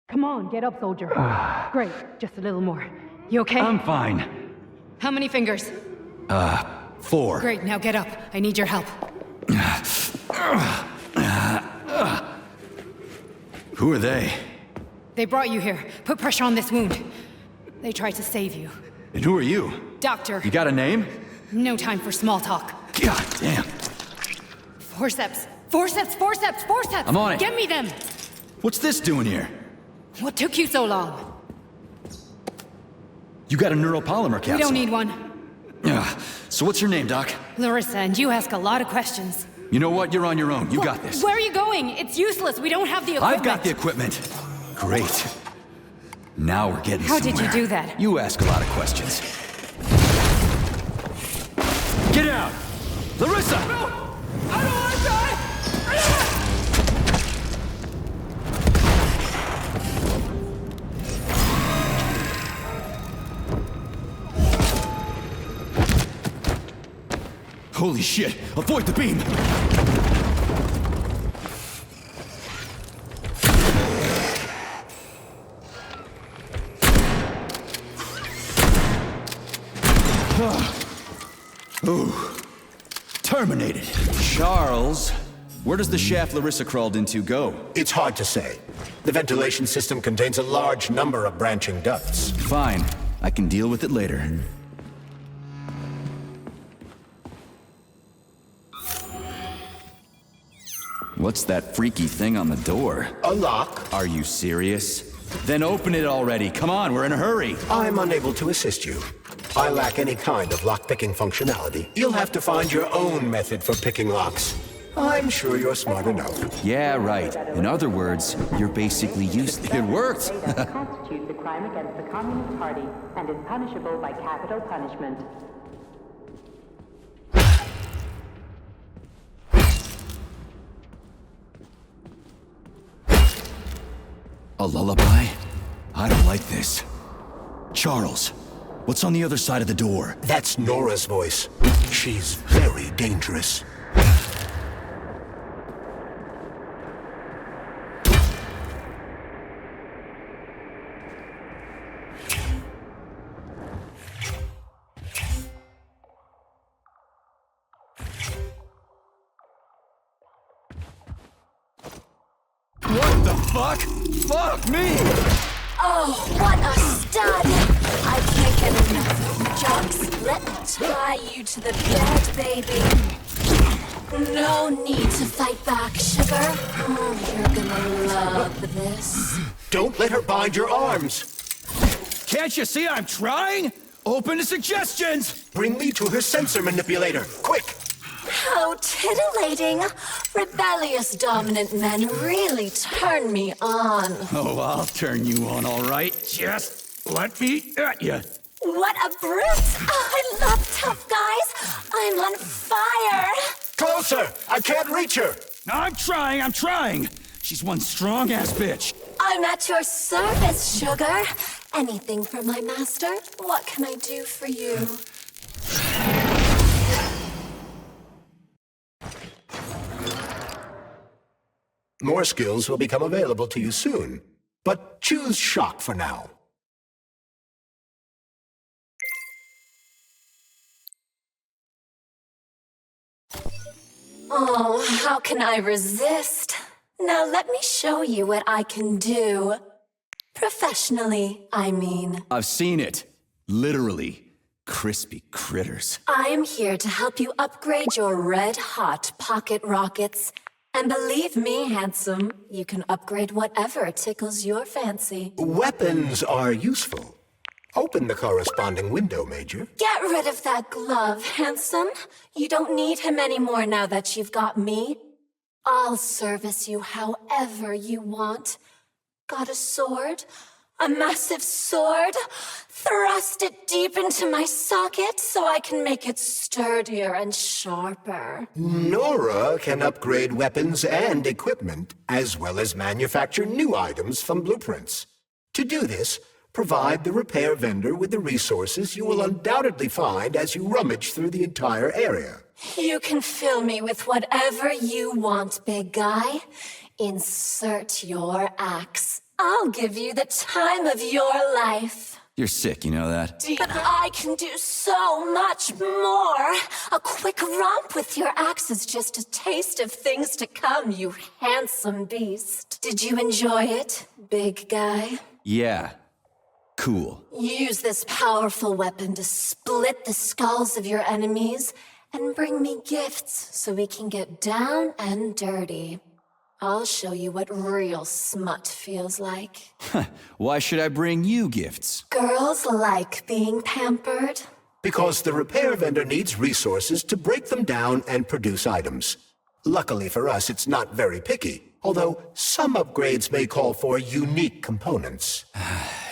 Come on, get up, soldier. Great, just a little more. You okay? I'm fine. How many fingers? 4. Great, now get up. I need your help. Who are they? They brought you here. Put pressure on this wound. They tried to save you. And who are you? Doctor. You got a name? No time for small talk. God damn. Forceps. Forceps, forceps, forceps! I'm on it. Get me them! What's this doing here? What took you so long? You got a neuropolymer capsule. We don't need one. So what's your name, Doc? Larissa, and you ask a lot of questions. You know what? You're on your own. You got this. Where are you going? It's useless. We don't have the equipment. I've got the equipment. Great. Now we're getting How somewhere. did you do that? You ask a lot of questions. Get out! Larissa! No! I don't want to die! Holy shit! Avoid the beam! Ooh. Terminated. Charles, where does the shaft Larissa crawled into go? It's hard to say. The ventilation system contains a large number of branching ducts. Fine. I can deal with it later. What's that freaky thing on the door? A lock. Are you serious? Then open it already. Come on, we're in a hurry. I'm unable to assist you. I lack any kind of lock-picking functionality. You'll have to find your own method for picking locks. I'm sure you're smart enough. Yeah, right. In other words, you're basically used. It worked! Constitutes a crime against the Communist Party and is punishable by capital punishment. A lullaby? I don't like this. Charles, what's on the other side of the door? That's Nora's voice. She's very dangerous. What the fuck? Fuck me! Oh, what a stud! I can't get enough. Jocks, let me tie you to the bed, baby. No need to fight back, sugar. Oh, you're gonna love this. Don't let her bind your arms. Can't you see I'm trying? Open to suggestions! Bring me to her sensor manipulator, quick! How titillating. Rebellious dominant men really turn me on. Oh, I'll turn you on, all right. Just let me at you. What a brute! Oh, I love tough guys. I'm on fire. Closer! I can't reach her! I'm trying. She's one strong-ass bitch. I'm at your service, sugar. Anything for my master? What can I do for you? More skills will become available to you soon, but choose shock for now. Oh, how can I resist? Now let me show you what I can do. Professionally, I mean. I've seen it. Literally. Crispy critters. I am here to help you upgrade your red-hot pocket rockets. And believe me, handsome, you can upgrade whatever tickles your fancy. Weapons are useful. Open the corresponding window, Major. Get rid of that glove, handsome. You don't need him anymore now that you've got me. I'll service you however you want. Got a sword? A massive sword? Thrust it deep into my socket so I can make it sturdier and sharper. Nora can upgrade weapons and equipment, as well as manufacture new items from blueprints. To do this, provide the repair vendor with the resources you will undoubtedly find as you rummage through the entire area. You can fill me with whatever you want, big guy. Insert your axe. I'll give you the time of your life. You're sick, you know that? But I can do so much more. A quick romp with your axe is just a taste of things to come, you handsome beast. Did you enjoy it, big guy? Yeah. Cool. Use this powerful weapon to split the skulls of your enemies and bring me gifts so we can get down and dirty. I'll show you what real smut feels like. Why should I bring you gifts? Girls like being pampered. Because the repair vendor needs resources to break them down and produce items. Luckily for us, it's not very picky, although some upgrades may call for unique components.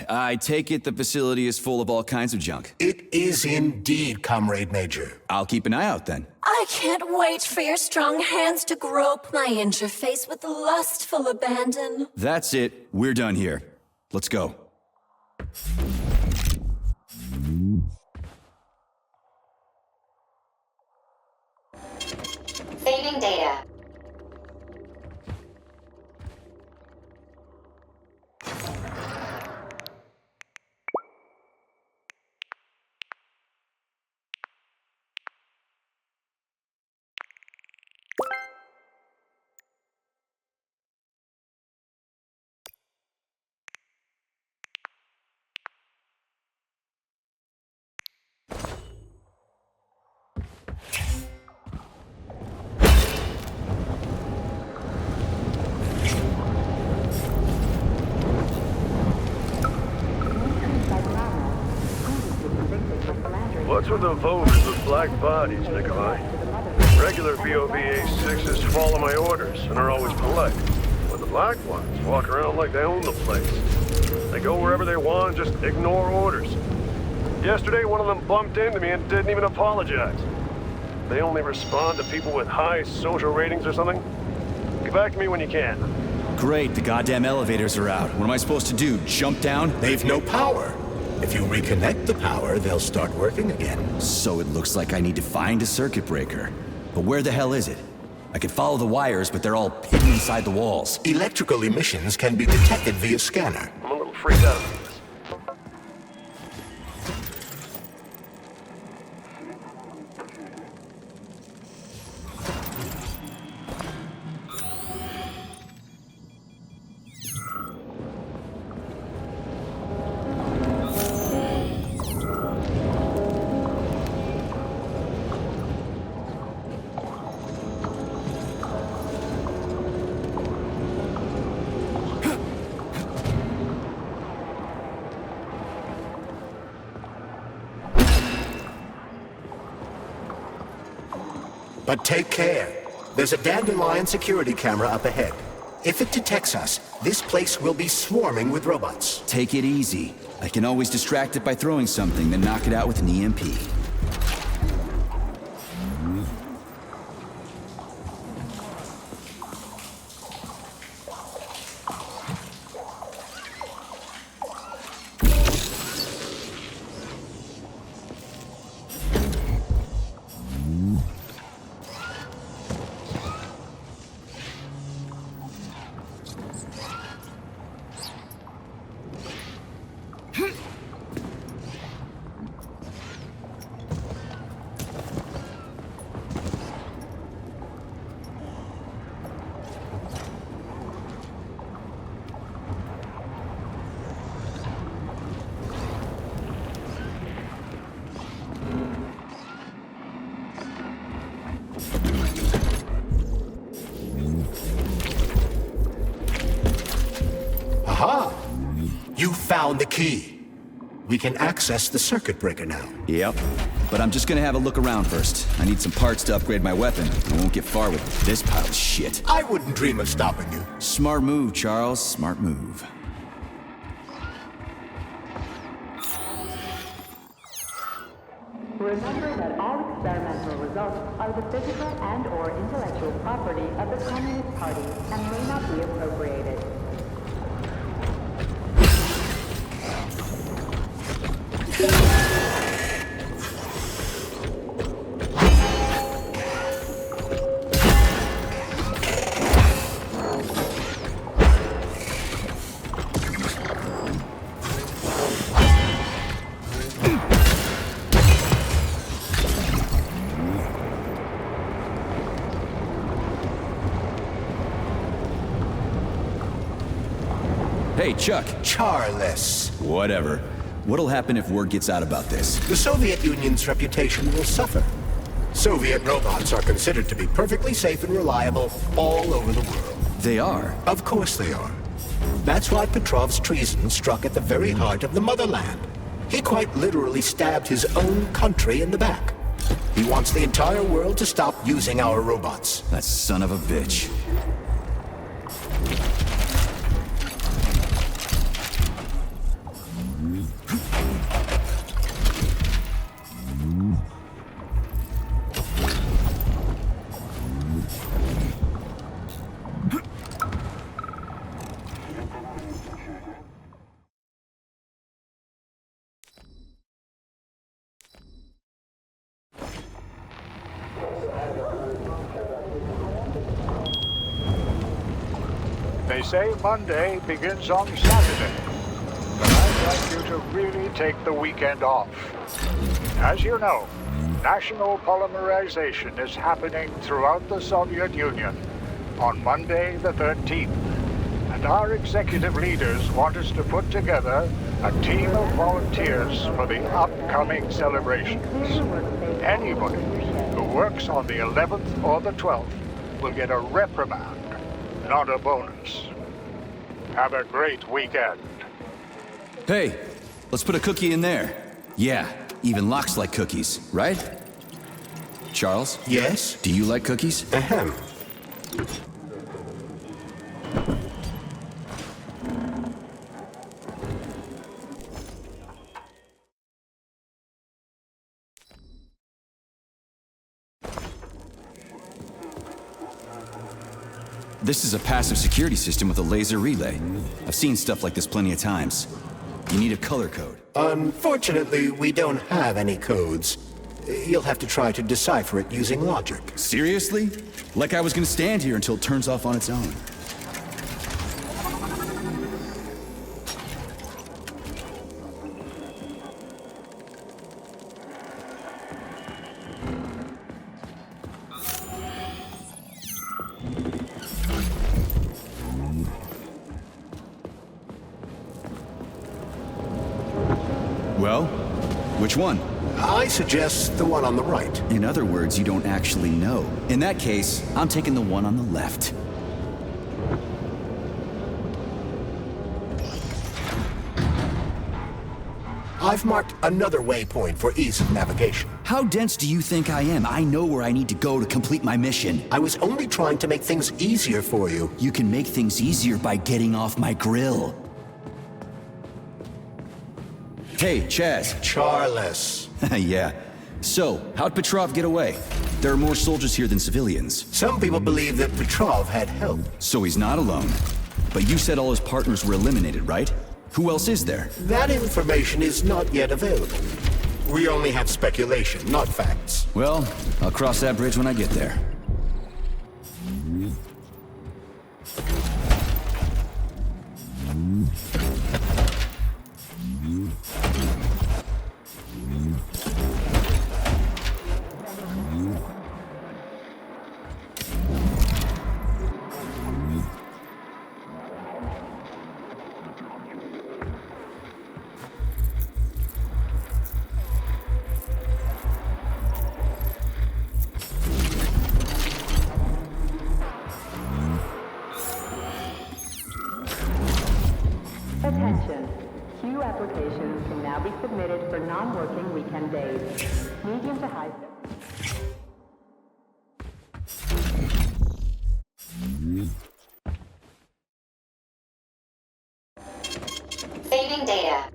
I take it the facility is full of all kinds of junk. It is indeed, Comrade Major. I'll keep an eye out then. I can't wait for your strong hands to grope my interface with lustful abandon. That's it. We're done here. Let's go. Transferring data. What's with the Vogers with black bodies, Nikolai? Regular VOV-A6s follow my orders and are always polite. But the black ones walk around like they own the place. They go wherever they want, just ignore orders. Yesterday, one of them bumped into me and didn't even apologize. They only respond to people with high social ratings or something. Get back to me when you can. Great, the goddamn elevators are out. What am I supposed to do, jump down? They've no power. If you reconnect the power, they'll start working again. So it looks like I need to find a circuit breaker. But where the hell is it? I could follow the wires, but they're all hidden inside the walls. Electrical emissions can be detected via scanner. I'm a little freaked out. But take care. There's a dandelion security camera up ahead. If it detects us, this place will be swarming with robots. Take it easy. I can always distract it by throwing something, then knock it out with an EMP. Aha! You found the key. We can access the circuit breaker now. Yep. But I'm just gonna have a look around first. I need some parts to upgrade my weapon. I won't get far with this pile of shit. I wouldn't dream of stopping you. Smart move, Charles. Smart move. Remember that all experimental results are the physical and/or intellectual property of the Communist Party and may not be appropriated. Hey, Chuck. Charles. Whatever. What'll happen if word gets out about this? The Soviet Union's reputation will suffer. Soviet robots are considered to be perfectly safe and reliable all over the world. They are? Of course they are. That's why Petrov's treason struck at the very heart of the motherland. He quite literally stabbed his own country in the back. He wants the entire world to stop using our robots. That son of a bitch. They say Monday begins on Saturday, but I'd like you to really take the weekend off. As you know, national polymerization is happening throughout the Soviet Union on Monday the 13th, and our executive leaders want us to put together a team of volunteers for the upcoming celebrations. Anybody who works on the 11th or the 12th will get a reprimand, not a bonus. Have a great weekend. Hey, let's put a cookie in there. Yeah, even Locks like cookies, right? Charles? Yes? Do you like cookies? Ahem. This is a passive security system with a laser relay. I've seen stuff like this plenty of times. You need a color code. Unfortunately, we don't have any codes. You'll have to try to decipher it using logic. Seriously? Like I was gonna stand here until it turns off on its own. Well, which one? I suggest the one on the right. In other words, you don't actually know. In that case, I'm taking the one on the left. I've marked another waypoint for ease of navigation. How dense do you think I am? I know where I need to go to complete my mission. I was only trying to make things easier for you. You can make things easier by getting off my grill. Hey, Chaz. Charles. Yeah. So, how'd Petrov get away? There are more soldiers here than civilians. Some people believe that Petrov had help. So he's not alone. But you said all his partners were eliminated, right? Who else is there? That information is not yet available. We only have speculation, not facts. Well, I'll cross that bridge when I get there. Attention. Queue applications can now be submitted for non-working weekend days. Medium to high. Saving data.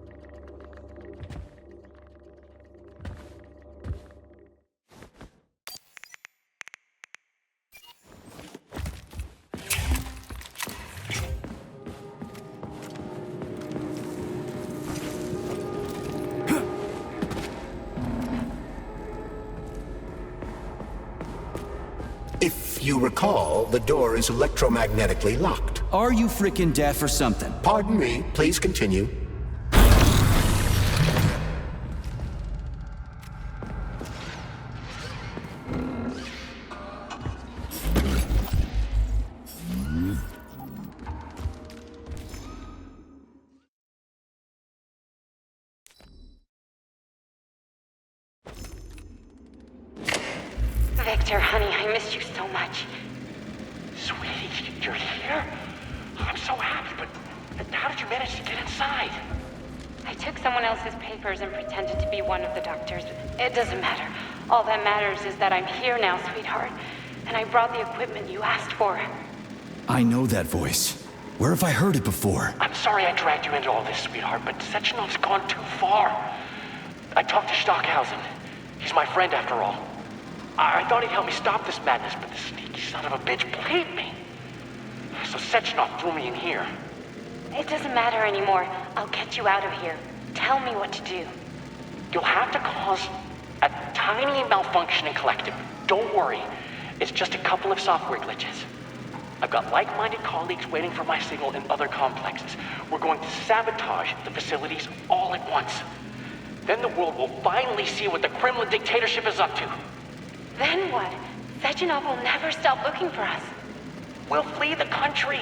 If you recall, the door is electromagnetically locked. Are you frickin' deaf or something? Pardon me, please continue. Victor, honey, I missed you so much. Sweetie, you're here? I'm so happy, but how did you manage to get inside? I took someone else's papers and pretended to be one of the doctors. It doesn't matter. All that matters is that I'm here now, sweetheart. And I brought the equipment you asked for. I know that voice. Where have I heard it before? I'm sorry I dragged you into all this, sweetheart, but Sechenov's gone too far. I talked to Stockhausen. He's my friend after all. I thought he'd help me stop this madness, but the sneaky son of a bitch played me. So Sechenov threw me in here. It doesn't matter anymore. I'll get you out of here. Tell me what to do. You'll have to cause a tiny malfunction in Collective. Don't worry. It's just a couple of software glitches. I've got like-minded colleagues waiting for my signal in other complexes. We're going to sabotage the facilities all at once. Then the world will finally see what the Kremlin dictatorship is up to. Then what? Sechenov will never stop looking for us. We'll flee the country,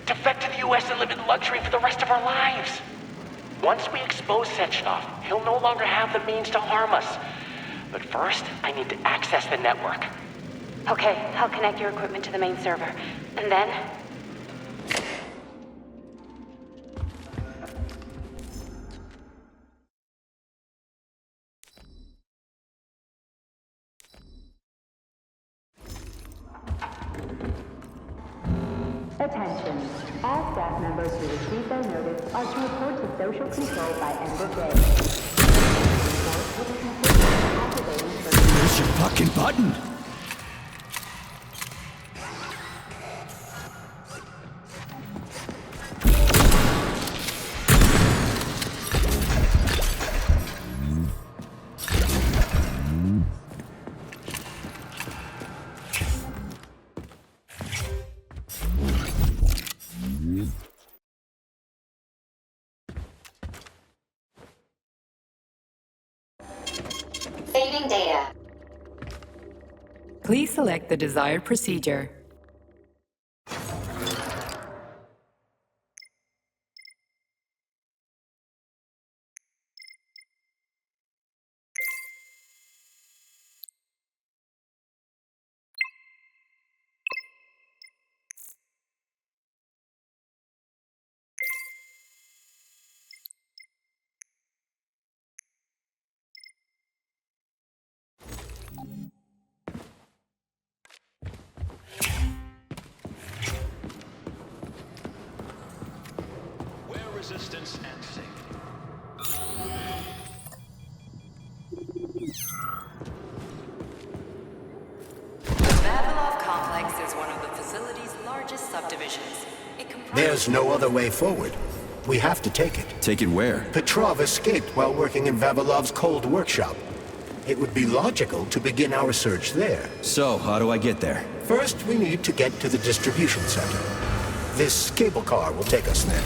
defect to the US and live in luxury for the rest of our lives. Once we expose Sechenov, he'll no longer have the means to harm us. But first, I need to access the network. Okay, I'll connect your equipment to the main server. And then... Attention. All staff members who receive their notice are to report to social control by end of day. Where's your fucking button? Saving data. Please select the desired procedure. Resistance and safety. The Vavilov complex is one of the facility's largest subdivisions. There's no other way forward. We have to take it. Take it where? Petrov escaped while working in Vavilov's cold workshop. It would be logical to begin our search there. So, how do I get there? First, we need to get to the distribution center. This cable car will take us there.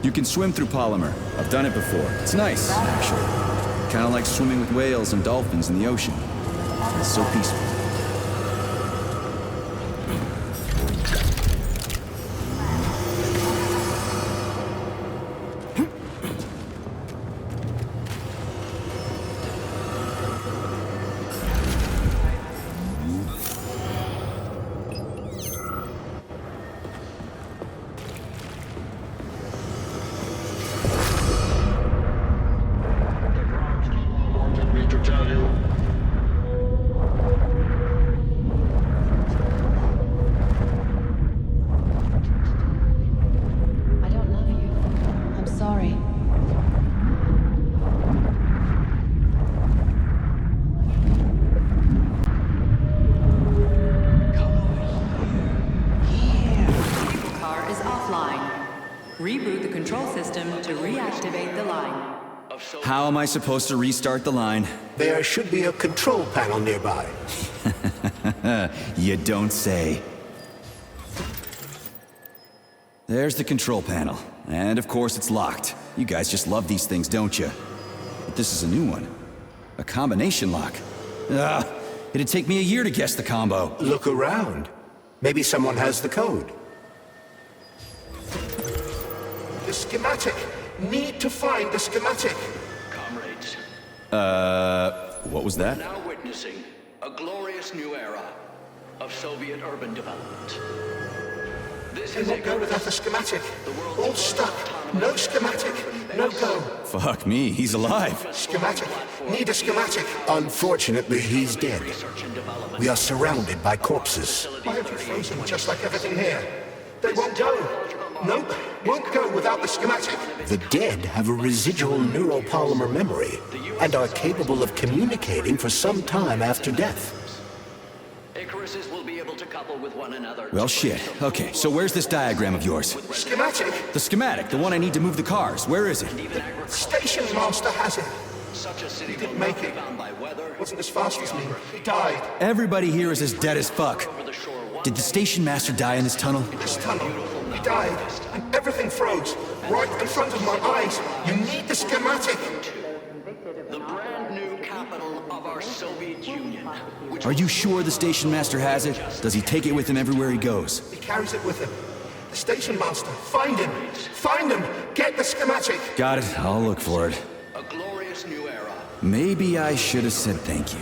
You can swim through polymer. I've done it before. It's nice, actually. Kind of like swimming with whales and dolphins in the ocean. It's so peaceful. Reboot the control system to reactivate the line. How am I supposed to restart the line? There should be a control panel nearby. You don't say. There's the control panel. And of course it's locked. You guys just love these things, don't you? But this is a new one. A combination lock. It'd take me a year to guess the combo. Look around. Maybe someone has the code. The schematic. Need to find the schematic. Comrades. What was that? Now witnessing a glorious new era of Soviet urban development. This They is won't go without the schematic. All stuck. No schematic. No go. Fuck me, he's alive. Schematic. Need a schematic. Unfortunately, he's dead. We are surrounded by corpses. Why have you frozen just like everything here? They won't go. Nope, won't go without the schematic. The dead have a residual neuropolymer memory and are capable of communicating for some time after death. Icaruses will be able to couple with one another. Well, shit. Okay, so where's this diagram of yours? Schematic? The schematic, the one I need to move the cars. Where is it? Station master has it. Such a city He didn't make it. Wasn't as fast as me. He died. Everybody here is as dead as fuck. Did the station master die in this tunnel? This tunnel. He died. And everything froze. Right in front of my eyes. You need the schematic. The brand new capital of our Soviet Union. Are you sure the station master has it? Does he take it with him everywhere he goes? He carries it with him. The station master. Find him. Find him. Get the schematic. Got it. I'll look for it. A glorious new era. Maybe I should have said thank you.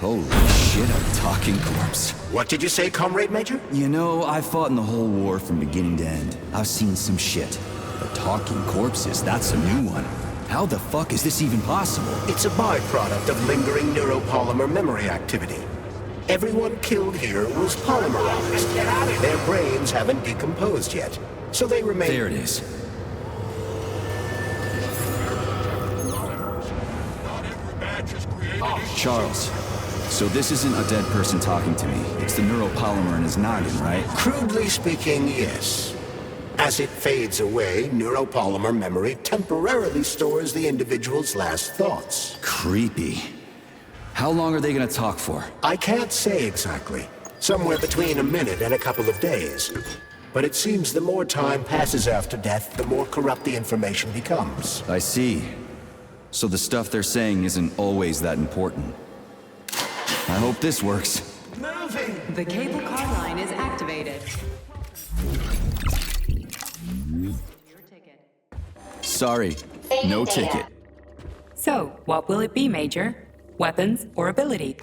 Holy shit, a talking corpse. What did you say, Comrade Major? You know, I've fought in the whole war from beginning to end. I've seen some shit. But talking corpses, that's a new one. How the fuck is this even possible? It's a byproduct of lingering neuropolymer memory activity. Everyone killed here was polymerized. Their brains haven't decomposed yet, so they remain... There it is. Charles, so this isn't a dead person talking to me. It's the neuropolymer in his noggin, right? Crudely speaking, yes. As it fades away, neuropolymer memory temporarily stores the individual's last thoughts. Creepy. How long are they gonna talk for? I can't say exactly. Somewhere between a minute and a couple of days. But it seems the more time passes after death, the more corrupt the information becomes. I see. So the stuff they're saying isn't always that important. I hope this works. Moving! The cable car line is activated. Sorry, no ticket. So, what will it be, Major? Weapons or ability?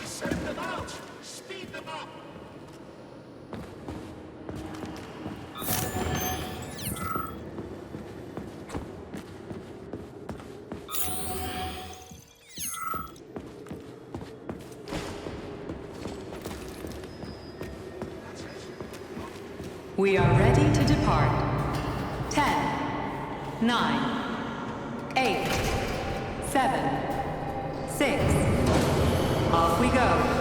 Send them out! Speed them up! We are ready to depart. 10, 9, 8, 7, 6. Off we go.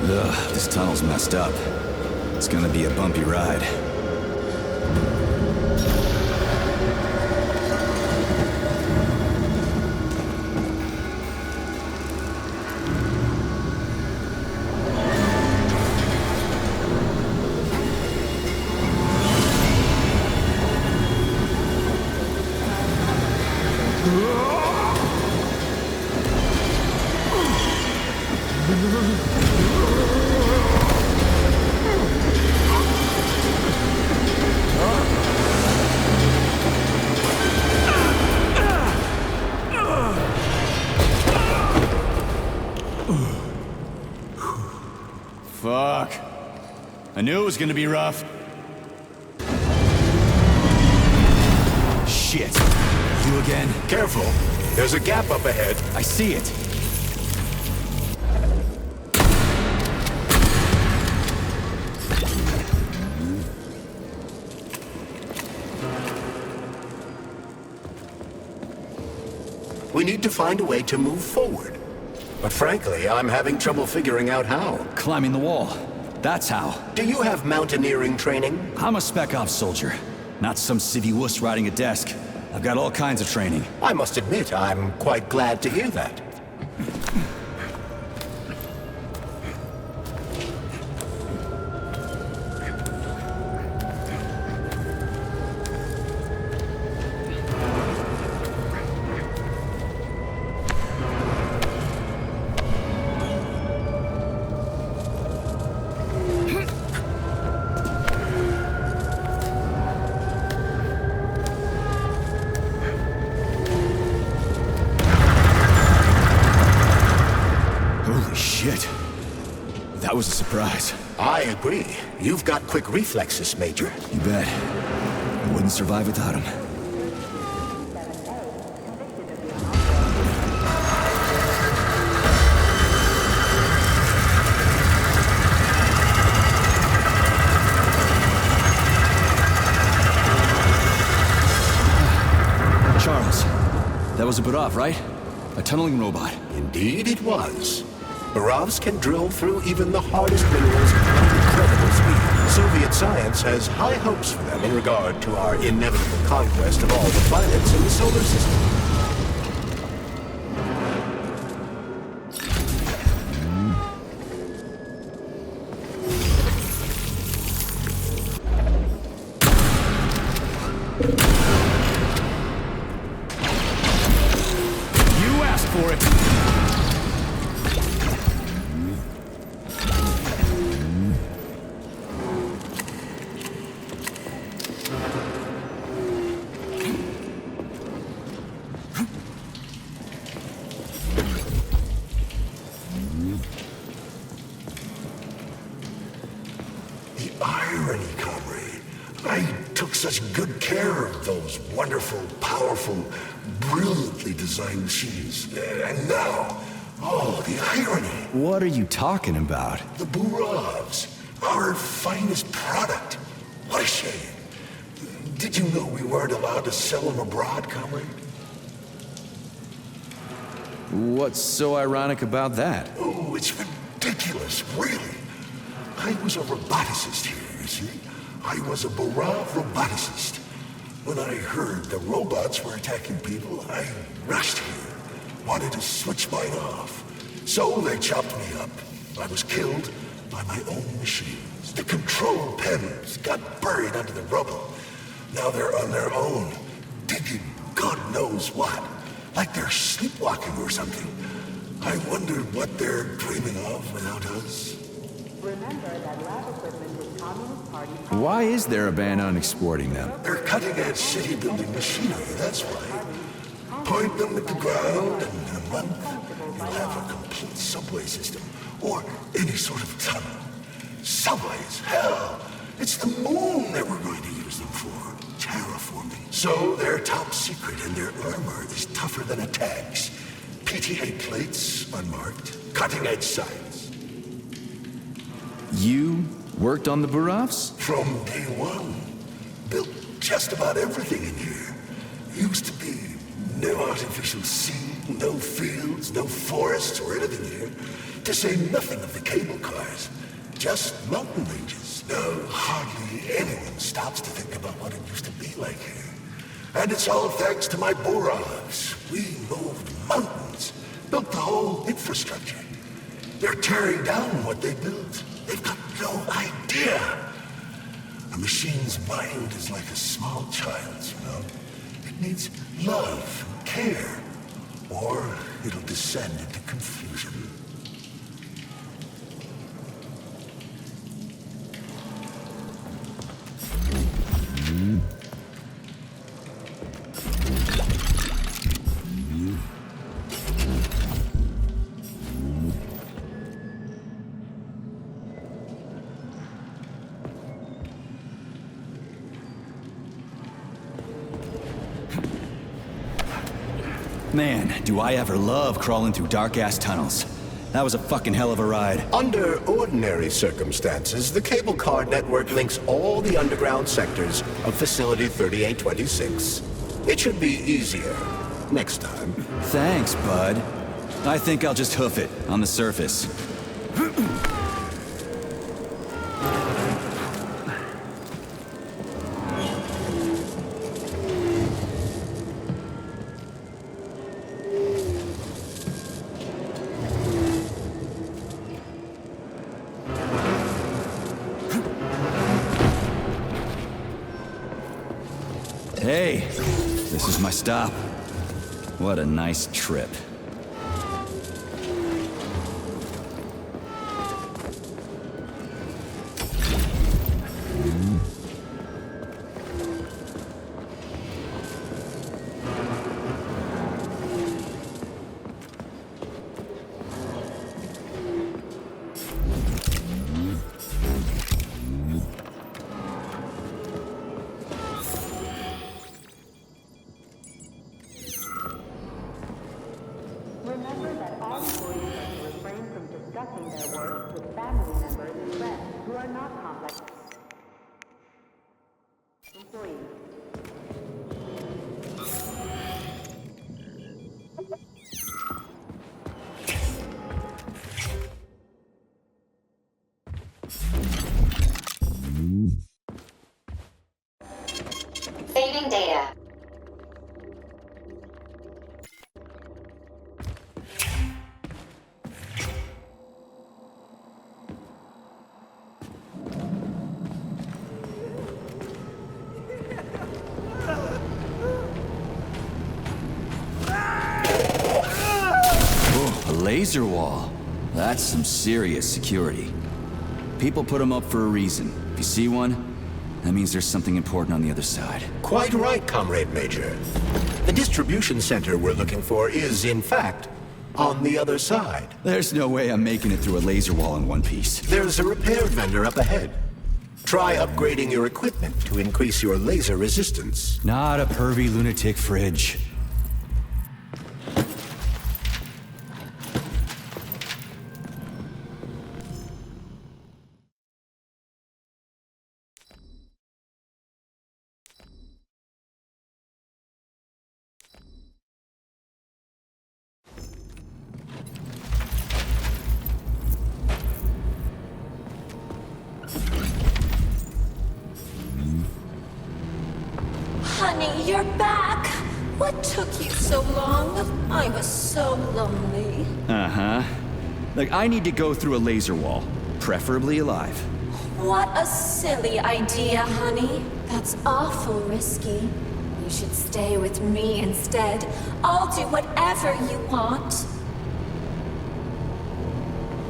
Ugh, this tunnel's messed up. It's gonna be a bumpy ride. Fuck. I knew it was gonna be rough. Shit. You again? Careful. There's a gap up ahead. I see it. We need to find a way to move forward. But frankly, I'm having trouble figuring out how. Climbing the wall. That's how. Do you have mountaineering training? I'm a spec ops soldier. Not some civvy wuss riding a desk. I've got all kinds of training. I must admit, I'm quite glad to hear that. That was a surprise. I agree. You've got quick reflexes, Major. You bet. I wouldn't survive without him. Charles, that was a Barov, right? A tunneling robot. Indeed it was. Barovs can drill through even the hardest minerals at incredible speed. Soviet science has high hopes for them in regard to our inevitable conquest of all the planets in the solar system. You asked for it! The irony, comrade. I took such good care of those wonderful, powerful, brilliantly designed machines. And now, oh, the irony. What are you talking about? The Burovs, our finest product. What a shame. Did you know we weren't allowed to sell them abroad, comrade? What's so ironic about that? Oh, it's ridiculous, really. I was a roboticist here, you see. I was a Burov roboticist. When I heard the robots were attacking people, I rushed here. Wanted to switch mine off. So they chopped me up. I was killed by my own machines. The control panels got buried under the rubble. Now they're on their own, digging God knows what. Like they're sleepwalking or something. I wonder what they're dreaming of without us. Remember that lab equipment is Communist Party. Why is there a ban on exporting them? They're cutting-edge city-building machinery, that's why. Point them at the ground, and in a month, you'll have a complete subway system. Or any sort of tunnel. Subways, hell! It's the moon that we're going to use them for. Terraforming. So they're top secret, and their armor is tougher than a tank's. PTA plates, unmarked. Cutting-edge science. You worked on the Burovs? From day one. Built just about everything in here. Used to be no artificial sea, no fields, no forests or anything here. To say nothing of the cable cars. Just mountain ranges. No, hardly anyone stops to think about what it used to be like here. And it's all thanks to my Burovs. We moved mountains. Built the whole infrastructure. They're tearing down what they built. They've got no idea. A machine's mind is like a small child's, you know. It needs love and care, or it'll descend into confusion. Man, do I ever love crawling through dark-ass tunnels. That was a fucking hell of a ride. Under ordinary circumstances, the cable car network links all the underground sectors of Facility 3826. It should be easier next time. Thanks, bud. I think I'll just hoof it on the surface. Hey, this is my stop. What a nice trip. not complex. Employees. Saving data. Oh, a laser wall. That's some serious security. People put them up for a reason. If you see one, that means there's something important on the other side. Quite right, Comrade Major. The distribution center we're looking for is, in fact, on the other side. There's no way I'm making it through a laser wall in one piece. There's a repair vendor up ahead. Try upgrading your equipment to increase your laser resistance. Not a pervy lunatic fridge. Honey, you're back! What took you so long? I was so lonely. Uh-huh. Like, I need to go through a laser wall, preferably alive. What a silly idea, honey. That's awful risky. You should stay with me instead. I'll do whatever you want.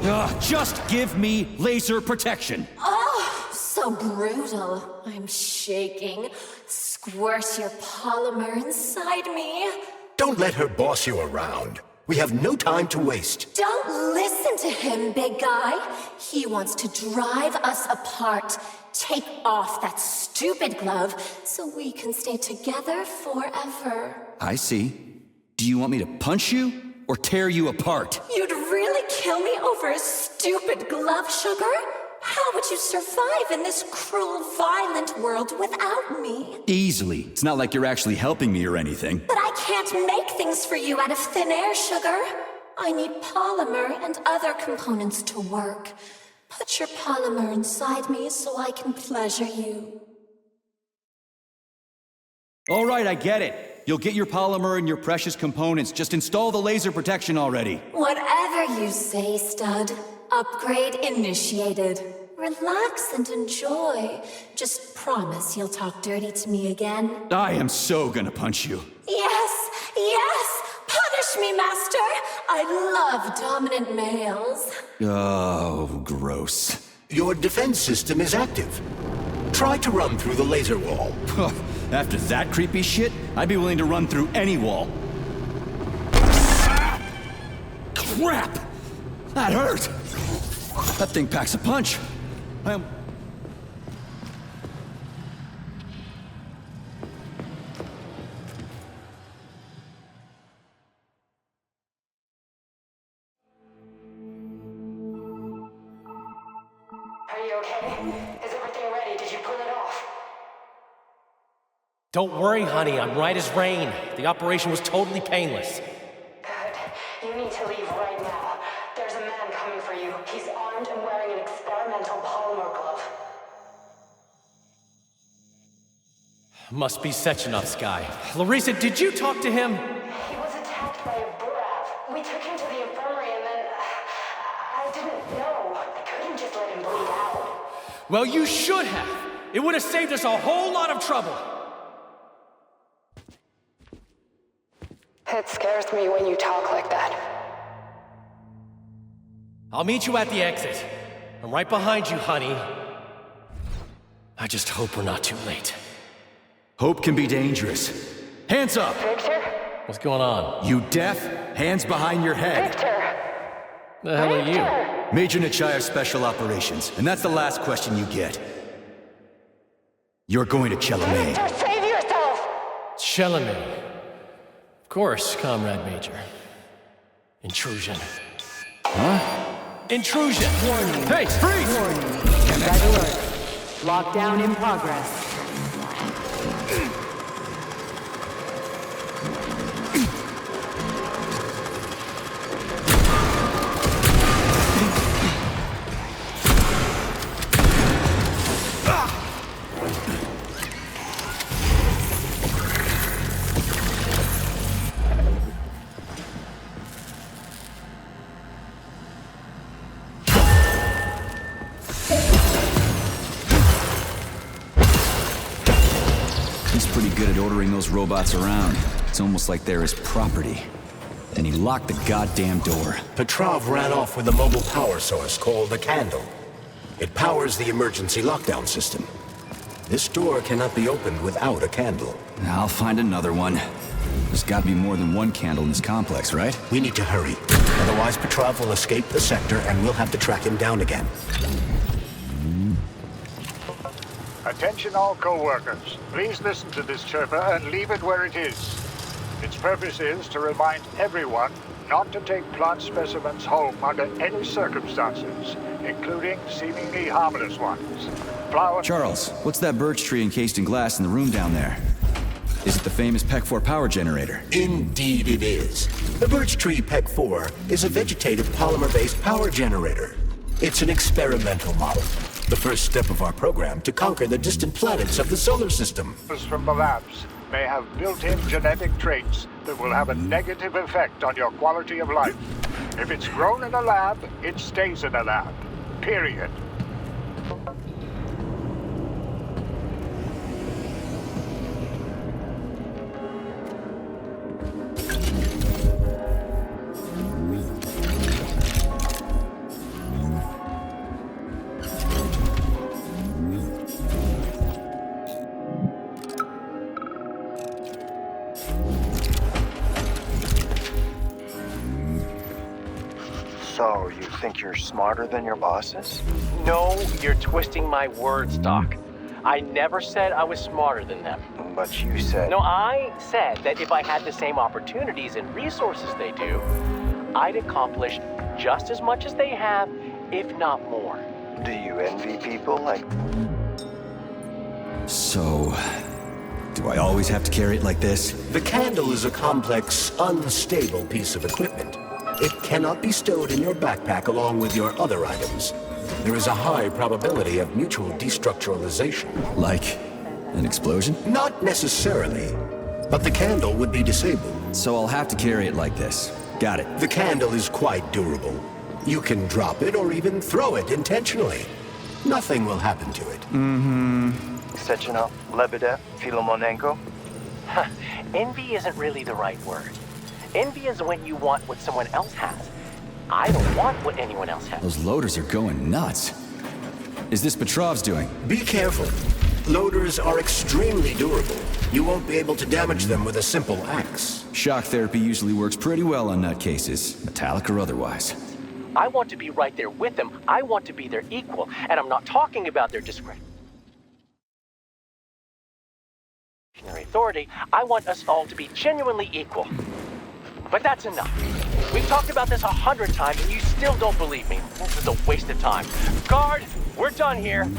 Ugh, just give me laser protection! Oh, so brutal. I'm shaking. Squirt your polymer inside me. Don't let her boss you around. We have no time to waste. Don't listen to him, big guy. He wants to drive us apart. Take off that stupid glove so we can stay together forever. I see. Do you want me to punch you or tear you apart? You'd really kill me over a stupid glove, sugar? How would you survive in this cruel, violent world without me? Easily. It's not like you're actually helping me or anything. But I can't make things for you out of thin air, sugar. I need polymer and other components to work. Put your polymer inside me so I can pleasure you. All right, I get it. You'll get your polymer and your precious components. Just install the laser protection already. Whatever you say, stud. Upgrade initiated. Relax and enjoy. Just promise you'll talk dirty to me again. I am so gonna punch you. Yes, yes! Punish me, master! I love dominant males. Oh, gross. Your defense system is active. Try to run through the laser wall. After that creepy shit, I'd be willing to run through any wall. Crap! That hurt! That thing packs a punch. Are you okay? Is everything ready? Did you pull it off? Don't worry, honey. I'm right as rain. The operation was totally painless. Good. You need to leave right now. There's a man coming for you. He's armed and wearing an experimental polymer glove. Must be Sechenov's guy. Larissa, did you talk to him? He was attacked by a Burav. We took him to the infirmary and then... I didn't know. I couldn't just let him bleed out. Well, you should have. It would have saved us a whole lot of trouble. It scares me when you talk like that. I'll meet you at the exit. I'm right behind you, honey. I just hope we're not too late. Hope can be dangerous. Hands up! Victor? What's going on? You deaf? Hands behind your head. Victor! The hell are you? Major Nechayev Special Operations, and that's the last question you get. You're going to Chalamet. Victor, save yourself! Chalamet. Of course, Comrade Major. Intrusion. Huh? Intrusion! Hey, freeze! Red alert. Lockdown in progress. He's pretty good at ordering those robots around. It's almost like they're his property. And he locked the goddamn door. Petrov ran off with a mobile power source called the Candle. It powers the emergency lockdown system. This door cannot be opened without a candle. I'll find another one. There's gotta be more than one candle in this complex, right? We need to hurry. Otherwise, Petrov will escape the sector and we'll have to track him down again. Attention all co-workers. Please listen to this chirper and leave it where it is. Its purpose is to remind everyone not to take plant specimens home under any circumstances, including seemingly harmless ones. Charles, what's that birch tree encased in glass in the room down there? Is it the famous PEC 4 power generator? Indeed it is. The birch tree PEC 4 is a vegetative polymer-based power generator. It's an experimental model. The first step of our program to conquer the distant planets of the solar system. From the labs may have built-in genetic traits that will have a negative effect on your quality of life. If it's grown in a lab, it stays in a lab. Period. So, you think you're smarter than your bosses? No, you're twisting my words, Doc. I never said I was smarter than them. But you said... No, I said that if I had the same opportunities and resources they do, I'd accomplish just as much as they have, if not more. Do you envy people like... So... do I always have to carry it like this? The candle is a complex, unstable piece of equipment. It cannot be stowed in your backpack along with your other items. There is a high probability of mutual destructuralization. Like an explosion? Not necessarily, but the candle would be disabled. So I'll have to carry it like this. Got it. The candle is quite durable. You can drop it or even throw it intentionally. Nothing will happen to it. Sechenov, Lebedev, Filomonenko? Envy isn't really the right word. Envy is when you want what someone else has. I don't want what anyone else has. Those loaders are going nuts. Is this Petrov's doing? Be careful. Loaders are extremely durable. You won't be able to damage them with a simple axe. Shock therapy usually works pretty well on nutcases, metallic or otherwise. I want to be right there with them. I want to be their equal, and I'm not talking about their discretionary authority. I want us all to be genuinely equal. But that's enough. We've talked about this 100 times, and you still don't believe me. This is a waste of time. Guard, we're done here.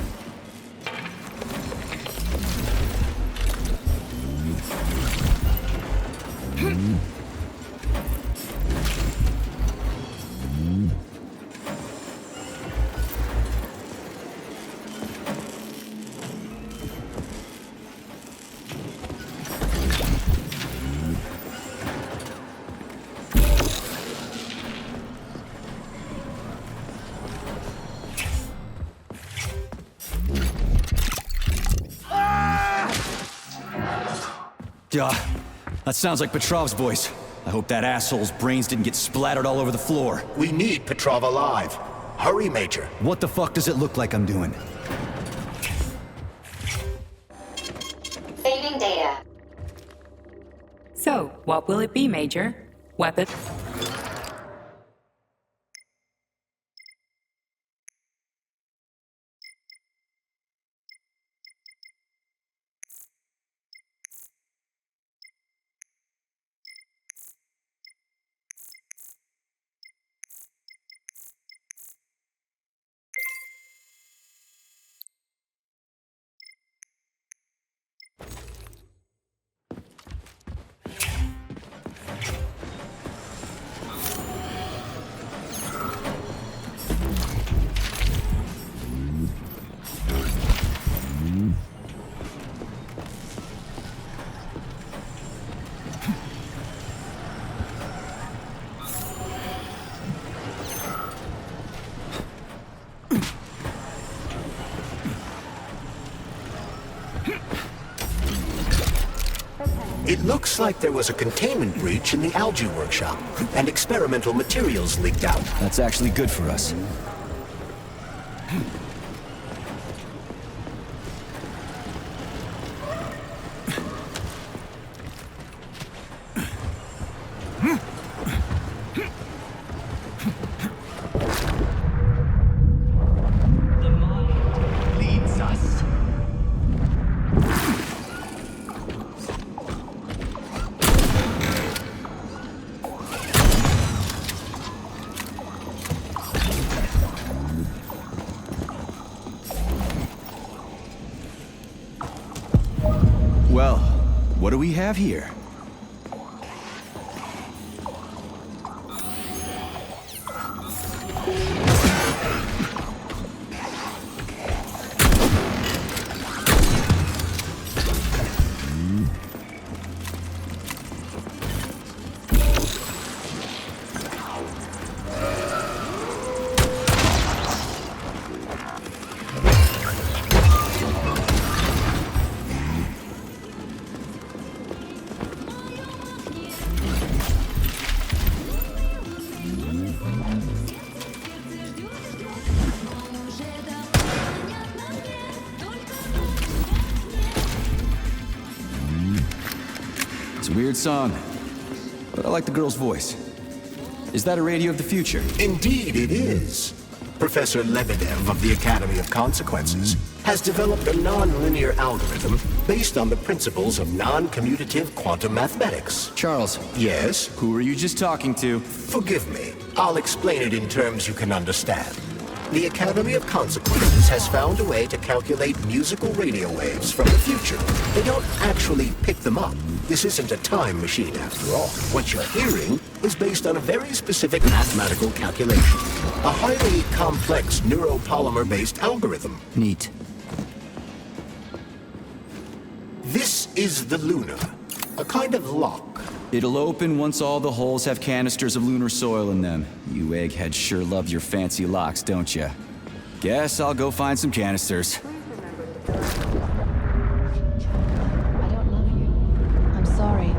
That sounds like Petrov's voice. I hope that asshole's brains didn't get splattered all over the floor. We need Petrov alive. Hurry, Major. What the fuck does it look like I'm doing? Saving data. So, what will it be, Major? Weapon? It looks like there was a containment breach in the algae workshop, and experimental materials leaked out. That's actually good for us. Well, what do we have here? It's a weird song, but I like the girl's voice. Is that a radio of the future? Indeed it is. Professor Lebedev of the Academy of Consequences has developed a non-linear algorithm based on the principles of non-commutative quantum mathematics. Charles. Yes? Who were you just talking to? Forgive me. I'll explain it in terms you can understand. The Academy of Consequences has found a way to calculate musical radio waves from the future. They don't actually pick them up. This isn't a time machine, after all. What you're hearing is based on a very specific mathematical calculation. A highly complex neuropolymer-based algorithm. Neat. This is the Luna, a kind of lock. It'll open once all the holes have canisters of lunar soil in them. You eggheads sure love your fancy locks, don't you? Guess I'll go find some canisters. I don't love you. I'm sorry.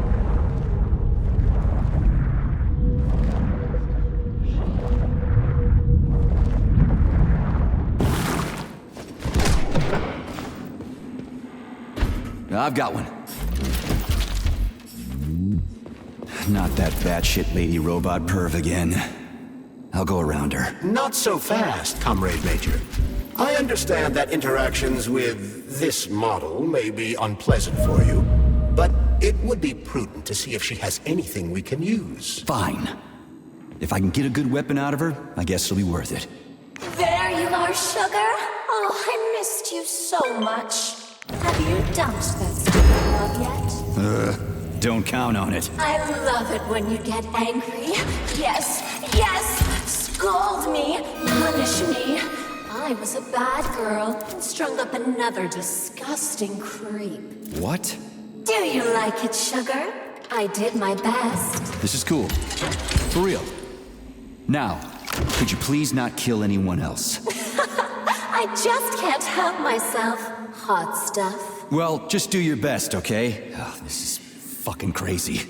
I've got one. Not that batshit lady robot perv again. I'll go around her. Not so fast, Comrade Major. I understand that interactions with this model may be unpleasant for you, but it would be prudent to see if she has anything we can use. Fine. If I can get a good weapon out of her, I guess it'll be worth it. There you are, sugar. Oh, I missed you so much. Have you dumped that stupid love yet? Don't count on it. I love it when you get angry. Yes, yes! Scold me, punish me. I was a bad girl and strung up another disgusting creep. What? Do you like it, sugar? I did my best. This is cool. For real. Now, could you please not kill anyone else? I just can't help myself. Hot stuff. Well, just do your best, okay? Oh, this is fucking crazy.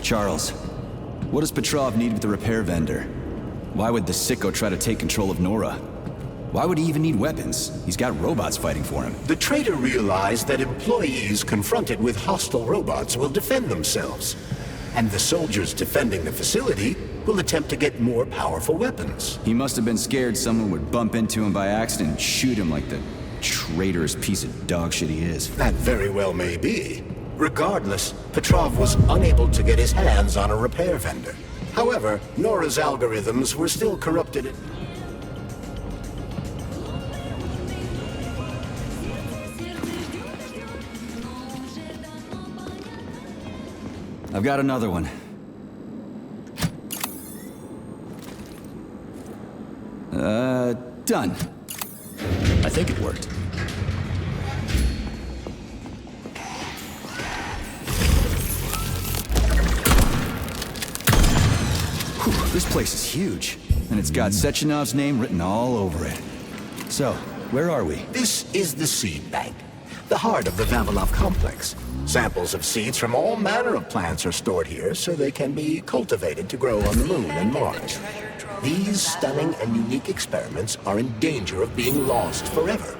Charles, what does Petrov need with the repair vendor? Why would the sicko try to take control of Nora? Why would he even need weapons? He's got robots fighting for him. The traitor realized that employees confronted with hostile robots will defend themselves, and the soldiers defending the facility will attempt to get more powerful weapons. He must have been scared someone would bump into him by accident and shoot him like the traitorous piece of dog shit he is. That very well may be. Regardless, Petrov was unable to get his hands on a repair vendor. However, Nora's algorithms were still corrupted. I've got another one. Done. I think it worked. Whew, this place is huge, and it's got Sechenov's name written all over it. So, where are we? This is the seed bank, the heart of the Vavilov complex. Samples of seeds from all manner of plants are stored here so they can be cultivated to grow on the Moon and Mars. These stunning and unique experiments are in danger of being lost forever.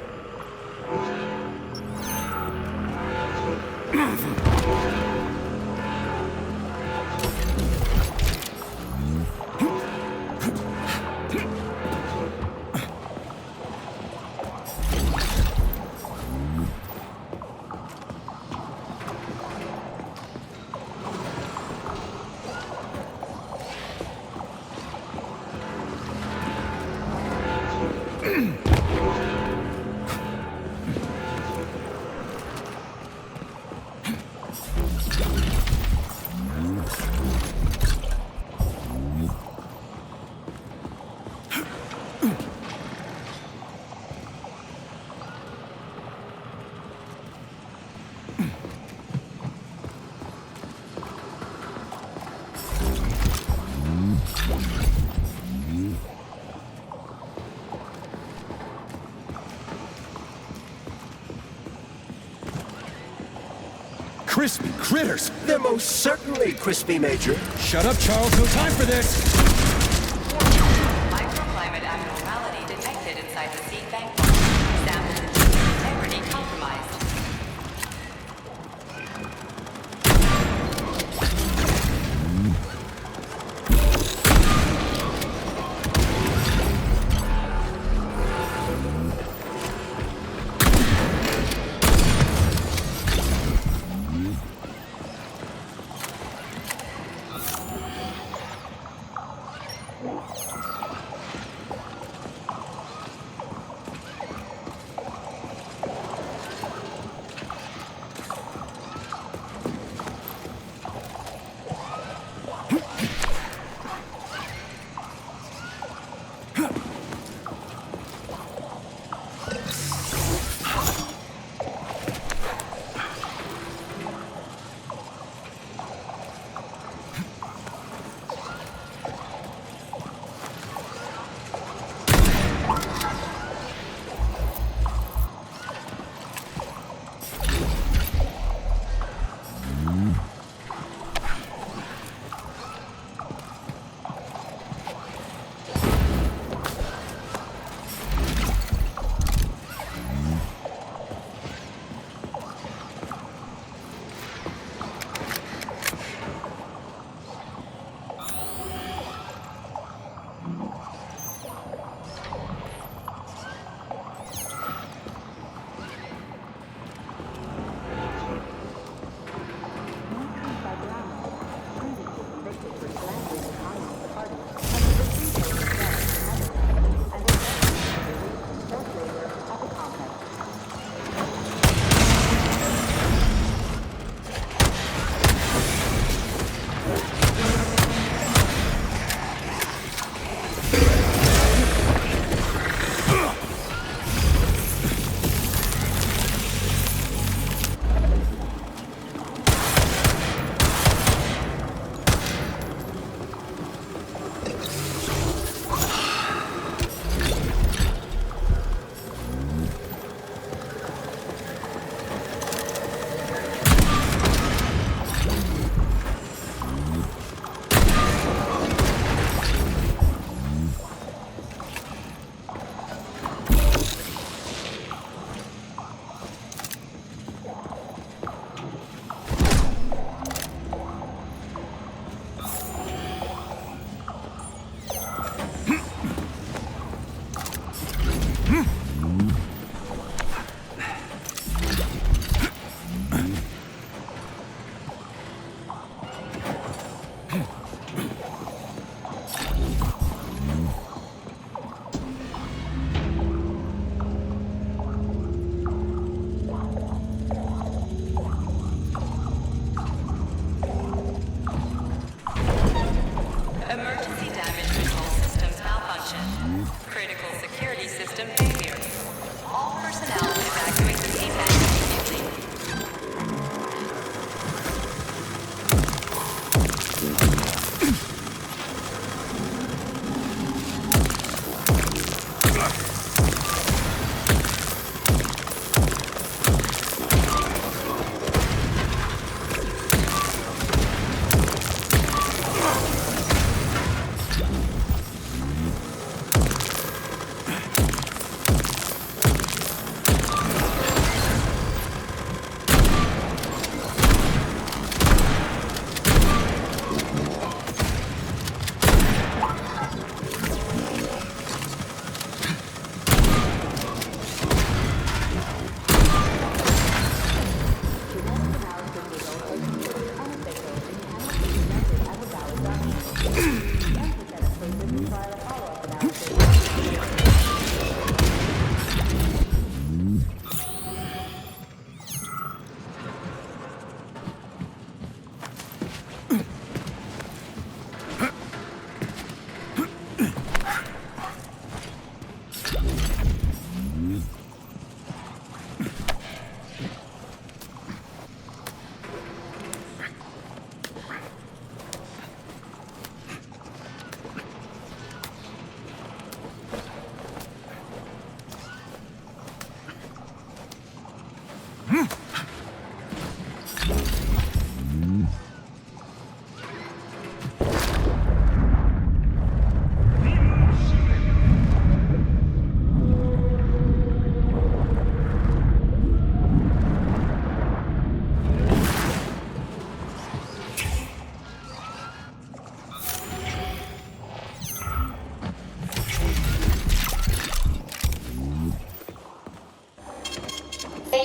Crispy critters! They're most certainly crispy, Major. Shut up, Charles. No time for this! Microclimate abnormality detected inside the seed bank. Sample integrity compromised.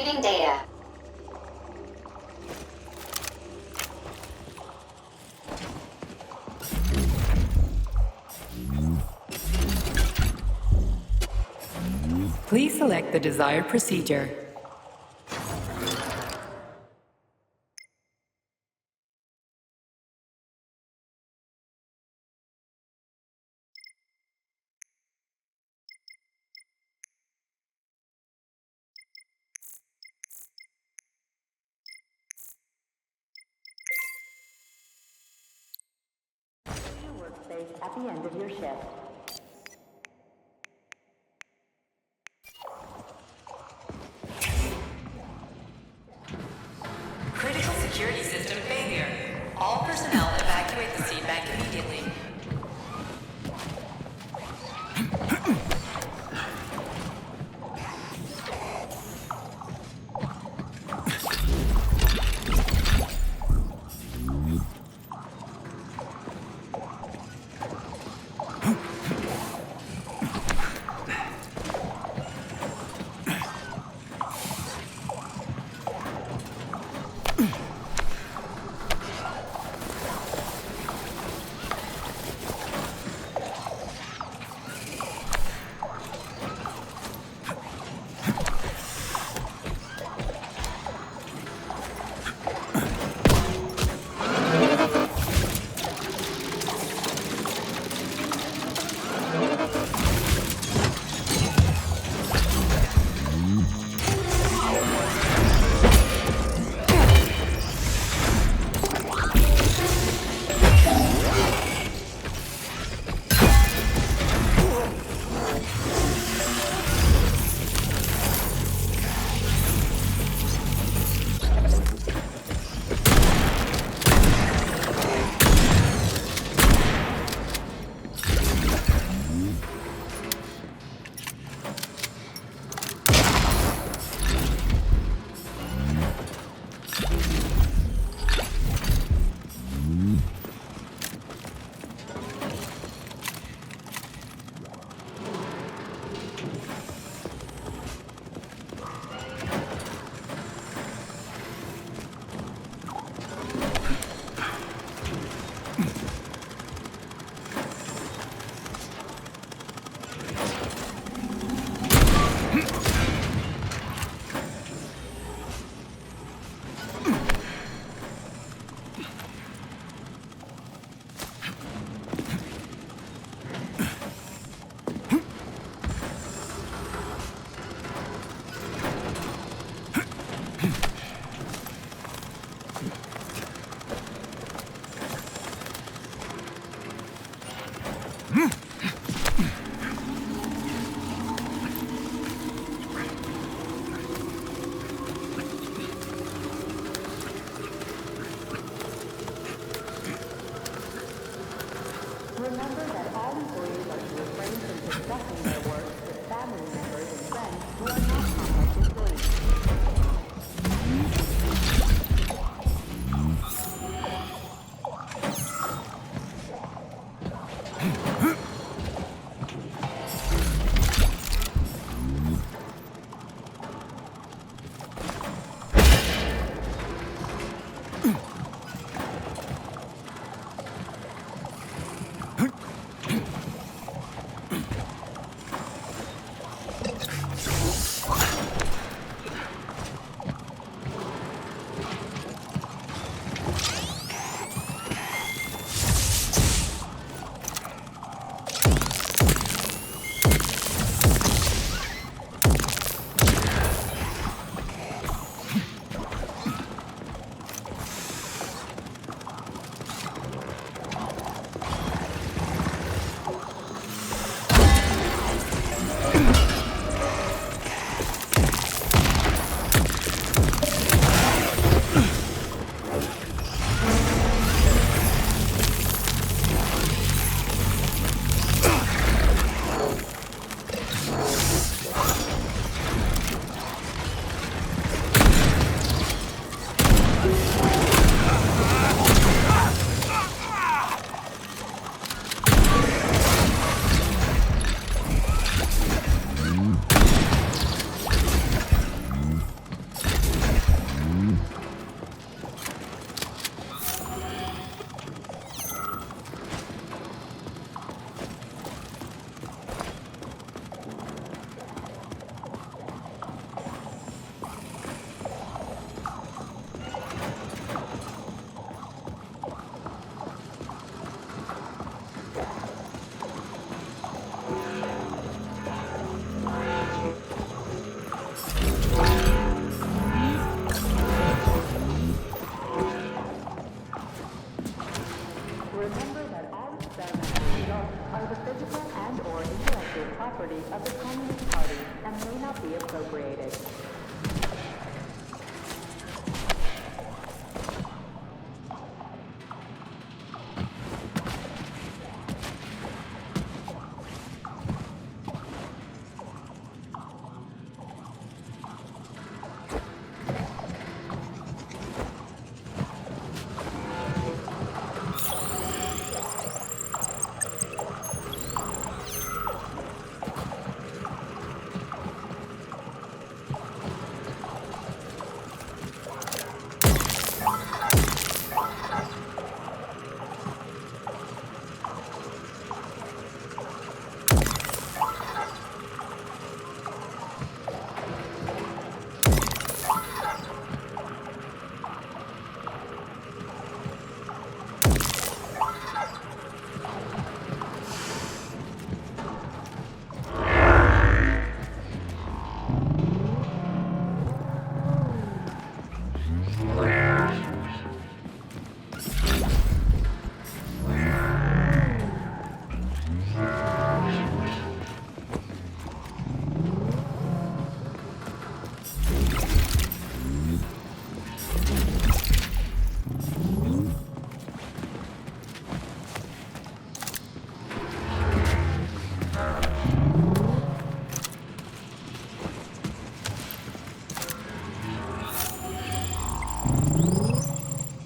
Retrieving data. Please select the desired procedure. Workspace at the end of your shift. Critical security system failure. All personnel evacuate the seed bank immediately. be appropriated.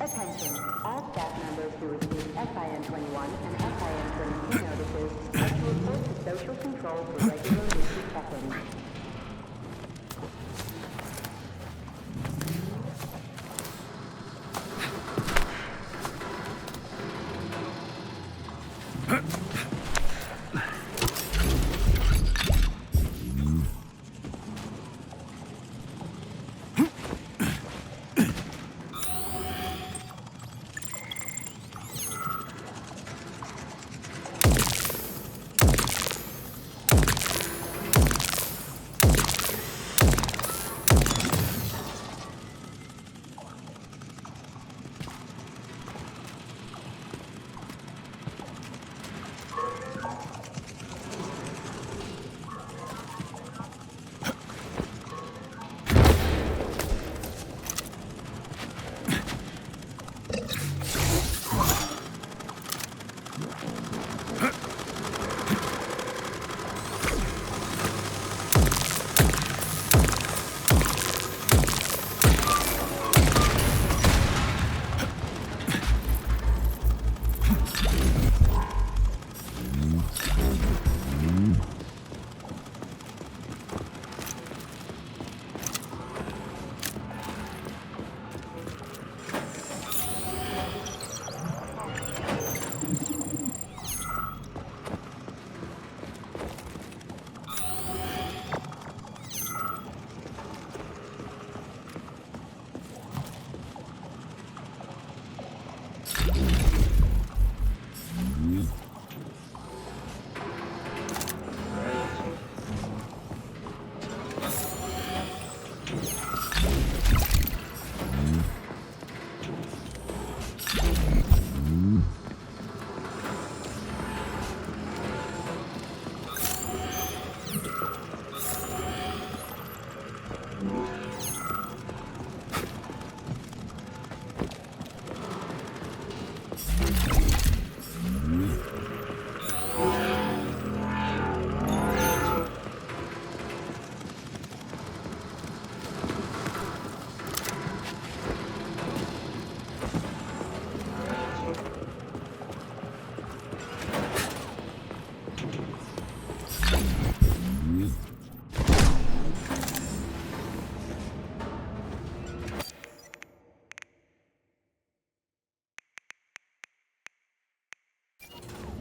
Attention, all staff members who receive SIN-21 and SIN-22 notices are to report to social control for regular weekly check-ins.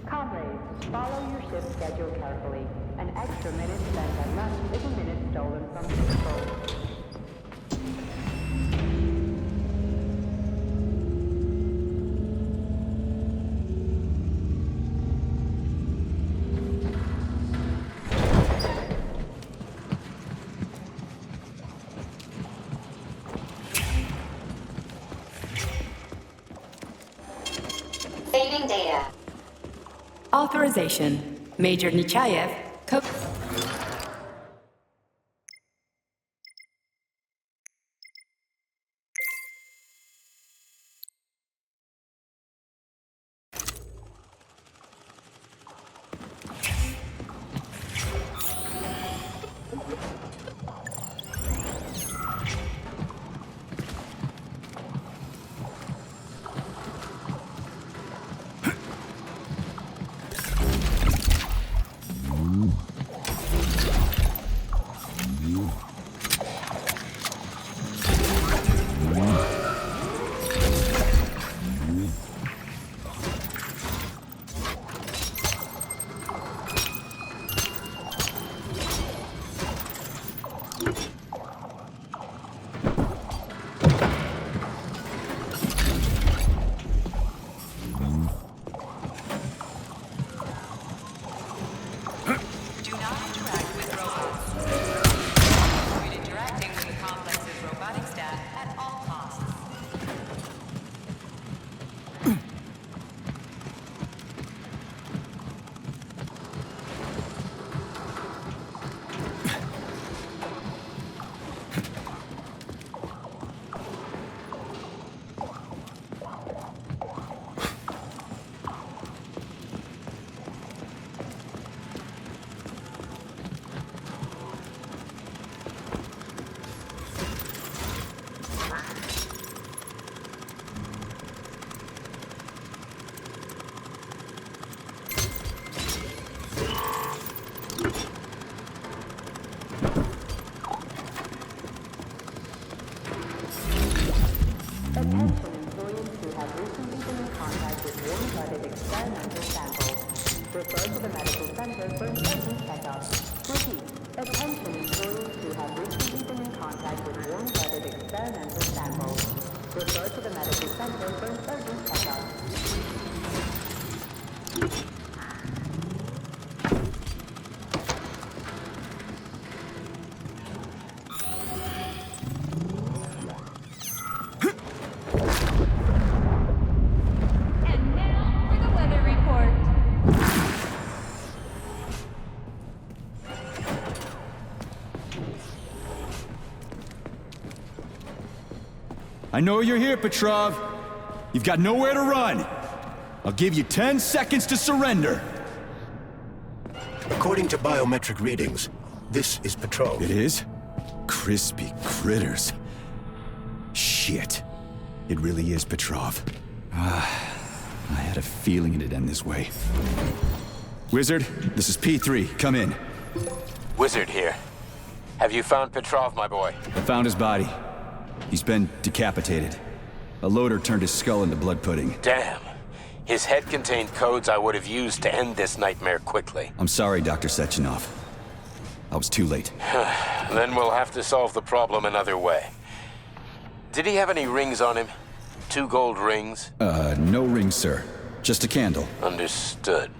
Comrades, follow your ship's schedule carefully. An extra minute spent at lunch is a minute stolen from control. Saving data. Authorization. Major Nechayev, Attention employees who have recently been in contact with warm-blooded experimental samples. Refer to the medical center for an urgent checkup. Repeat. Attention employees who have recently been in contact with warm-blooded experimental samples. Refer to the medical center for an urgent checkup. And now for the weather report. I know you're here, Petrov. You've got nowhere to run. I'll give you 10 seconds to surrender. According to biometric readings, this is Petrov. It is? Crispy critters. Shit. It really is Petrov. I had a feeling it'd end this way. Wizard, this is P3. Come in. Wizard here. Have you found Petrov, my boy? I found his body. He's been decapitated. A loader turned his skull into blood pudding. Damn. His head contained codes I would have used to end this nightmare quickly. I'm sorry, Dr. Sechenov. I was too late. Then we'll have to solve the problem another way. Did he have any rings on him? 2 gold rings? No rings, sir. Just a candle. Understood.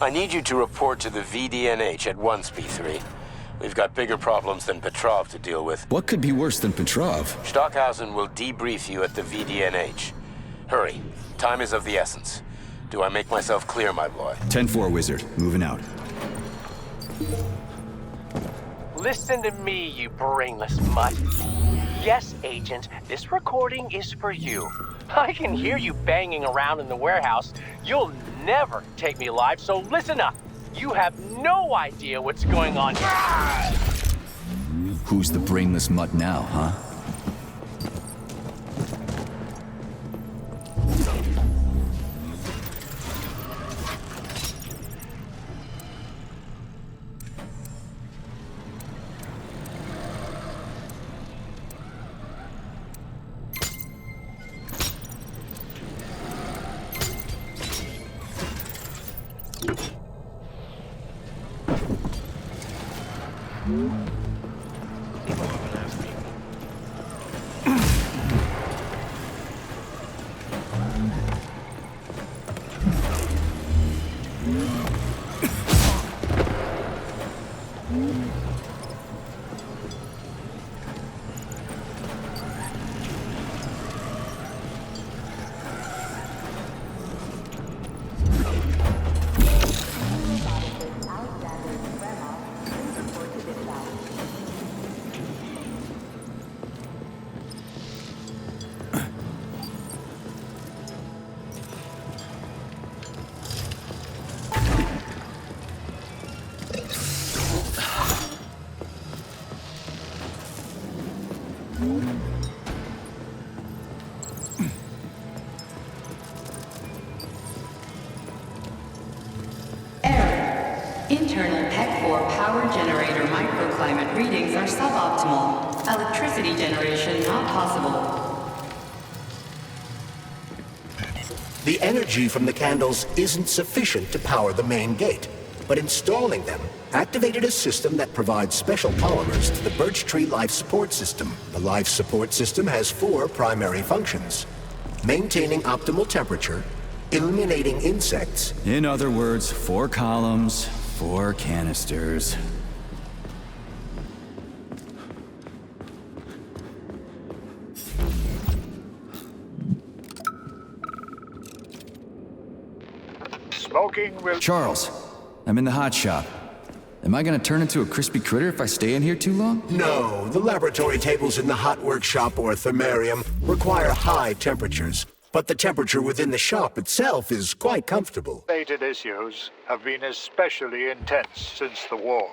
I need you to report to the VDNH at once, P3. We've got bigger problems than Petrov to deal with. What could be worse than Petrov? Stockhausen will debrief you at the VDNH. Hurry. Time is of the essence. Do I make myself clear, my boy? 10-4, Wizard. Moving out. Listen to me, you brainless mutt. Yes, Agent, this recording is for you. I can hear you banging around in the warehouse. You'll never take me alive, so listen up. You have no idea what's going on here. Who's the brainless mutt now, huh? Internal PEC-4 power generator microclimate readings are suboptimal. Electricity generation not possible. The energy from the candles isn't sufficient to power the main gate, but installing them activated a system that provides special polymers to the birch tree life support system. The life support system has 4 primary functions: maintaining optimal temperature, eliminating insects. In other words, 4 columns, 4 canisters. Smoking will... Charles, I'm in the hot shop. Am I gonna turn into a crispy critter if I stay in here too long? No, the laboratory tables in the hot workshop or thermarium require high temperatures, but the temperature within the shop itself is quite comfortable. Related issues have been especially intense since the war,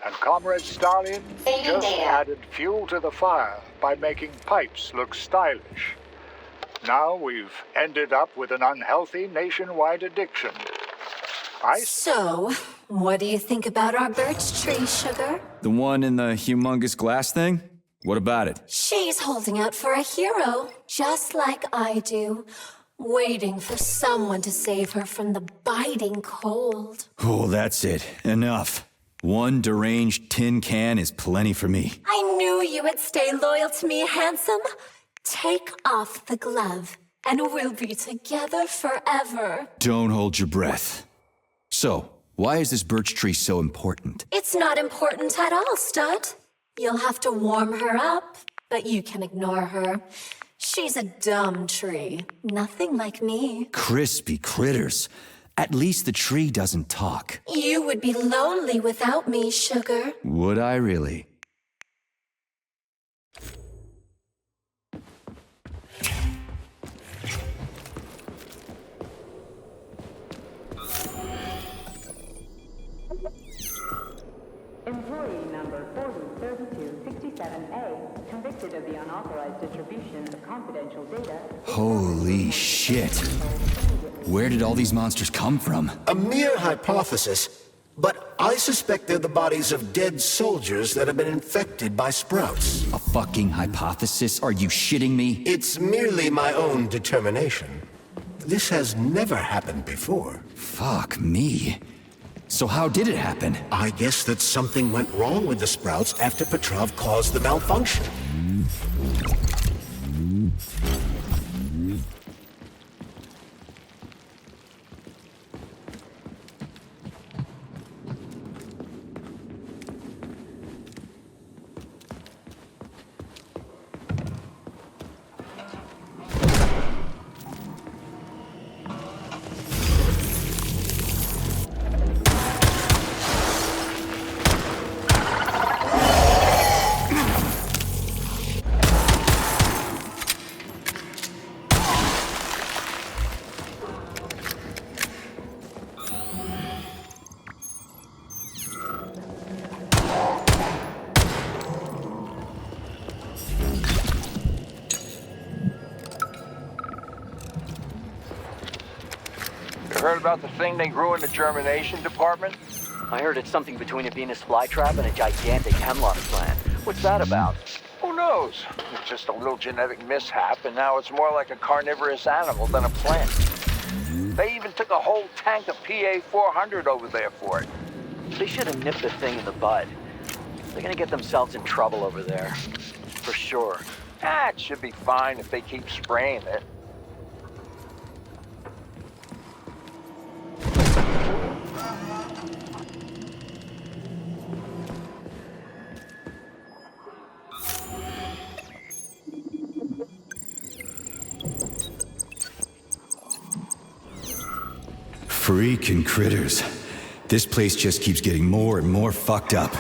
and Comrade Stalin just added fuel to the fire by making pipes look stylish. Now we've ended up with an unhealthy nationwide addiction. So, what do you think about our birch tree, Sugar? The one in the humongous glass thing? What about it? She's holding out for a hero, just like I do. Waiting for someone to save her from the biting cold. Oh, that's it. Enough. One deranged tin can is plenty for me. I knew you would stay loyal to me, handsome. Take off the glove, and we'll be together forever. Don't hold your breath. So, why is this birch tree so important? It's not important at all, Stud. You'll have to warm her up, but you can ignore her. She's a dumb tree. Nothing like me. Crispy critters. At least the tree doesn't talk. You would be lonely without me, sugar. Would I really? Employee number 403267A, convicted of the unauthorized distribution of confidential data. Holy shit. Where did all these monsters come from? A mere hypothesis, but I suspect they're the bodies of dead soldiers that have been infected by sprouts. A fucking hypothesis? Are you shitting me? It's merely my own determination. This has never happened before. Fuck me. So how did it happen? I guess that something went wrong with the sprouts after Petrov caused the malfunction. Heard about the thing they grew in the germination department? I heard it's something between a Venus flytrap and a gigantic hemlock plant. What's that about? Who knows? It's just a little genetic mishap, and now it's more like a carnivorous animal than a plant. They even took a whole tank of PA-400 over there for it. They should have nipped the thing in the bud. They're gonna get themselves in trouble over there. For sure. It should be fine if they keep spraying it. Freaking critters. This place just keeps getting more and more fucked up.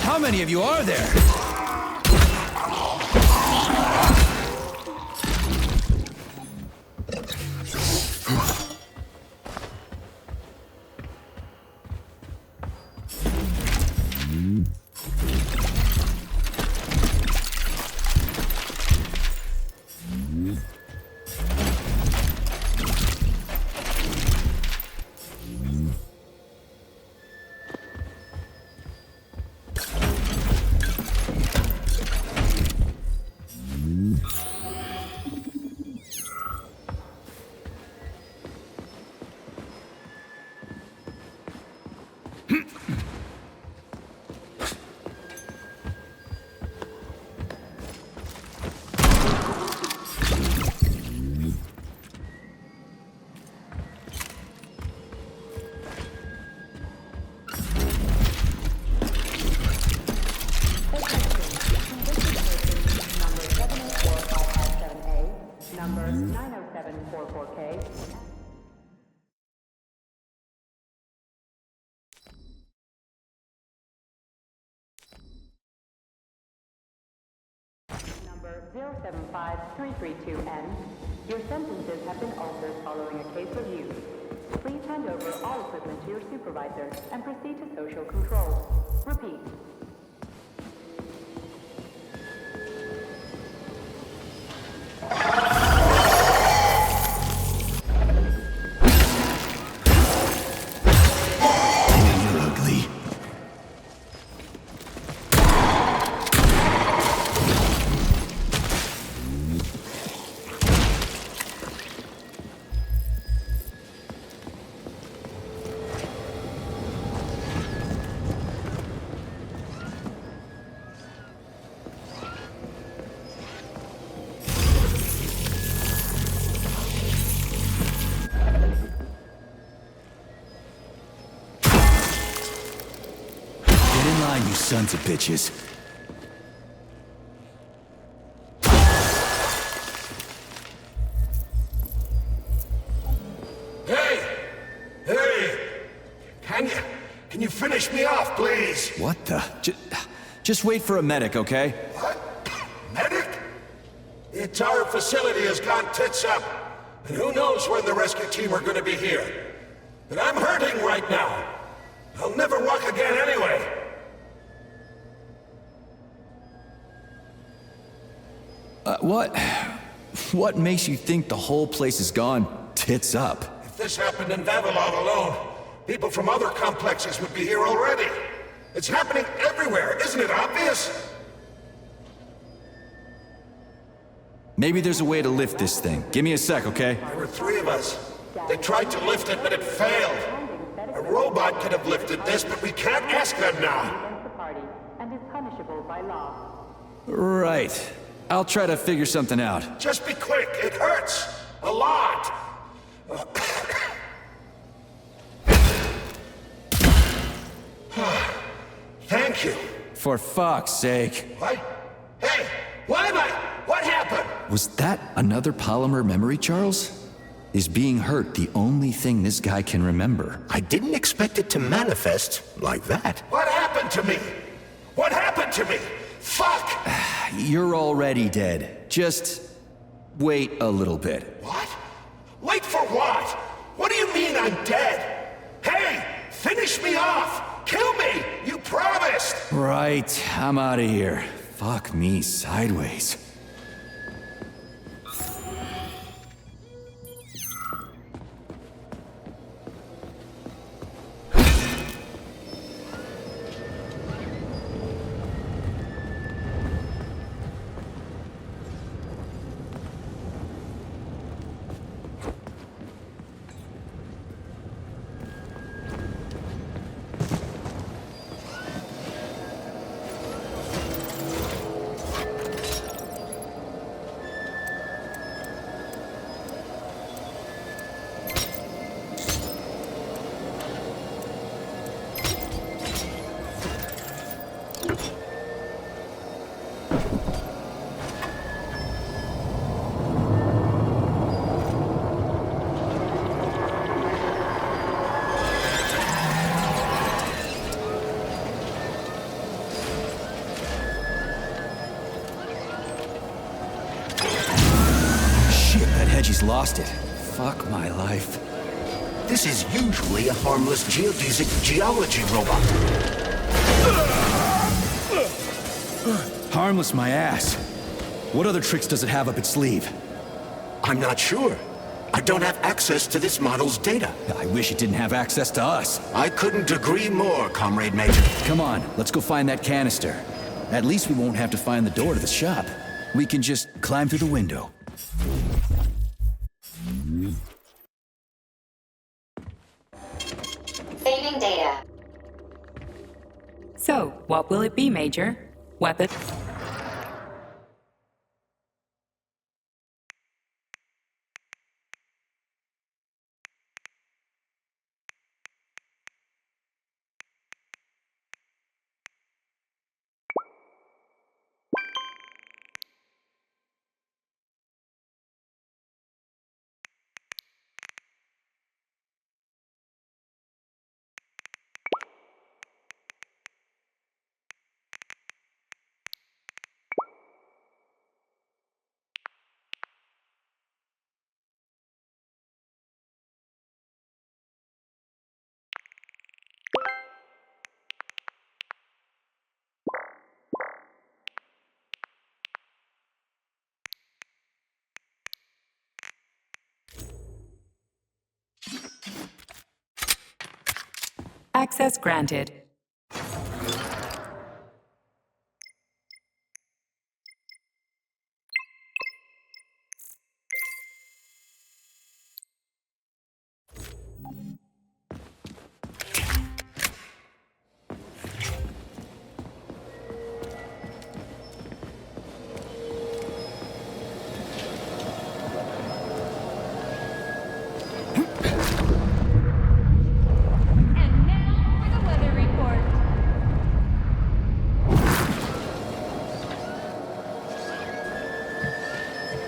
How many of you are there? 075332N. Your sentences have been altered following a case review. Please hand over all equipment to your supervisor and proceed to social control. Repeat. You're ugly. Get in line, you sons of bitches. Hey! Hey! Can you finish me off, please? What the? Just wait for a medic, okay? What? Medic? The entire facility has gone tits up. And who knows when the rescue team are gonna be here. And I'm hurting right now. I'll never walk again anyway. What makes you think the whole place is gone tits up? If this happened in Vavilov alone, people from other complexes would be here already. It's happening everywhere, isn't it obvious? Maybe there's a way to lift this thing. Give me a sec, okay? There were 3 of us. They tried to lift it, but it failed. A robot could have lifted this, but we can't ask them now. And is punishable by law. Right. I'll try to figure something out. Just be quick. It hurts. A lot. Thank you. For fuck's sake. What? Hey, what happened? Was that another polymer memory, Charles? Is being hurt the only thing this guy can remember? I didn't expect it to manifest like that. What happened to me? What happened to me? Fuck! You're already dead. Just wait a little bit. What? Wait for what? What do you mean I'm dead? Hey, finish me off! Kill me! You promised! Right, I'm out of here. Fuck me sideways. He's lost it. Fuck my life. This is usually a harmless geodesic geology robot. Harmless my ass. What other tricks does it have up its sleeve? I'm not sure. I don't have access to this model's data. I wish it didn't have access to us. I couldn't agree more, Comrade Major. Come on, let's go find that canister. At least we won't have to find the door to the shop. We can just climb through the window. Saving data. So, what will it be, Major? Weapon? Access granted.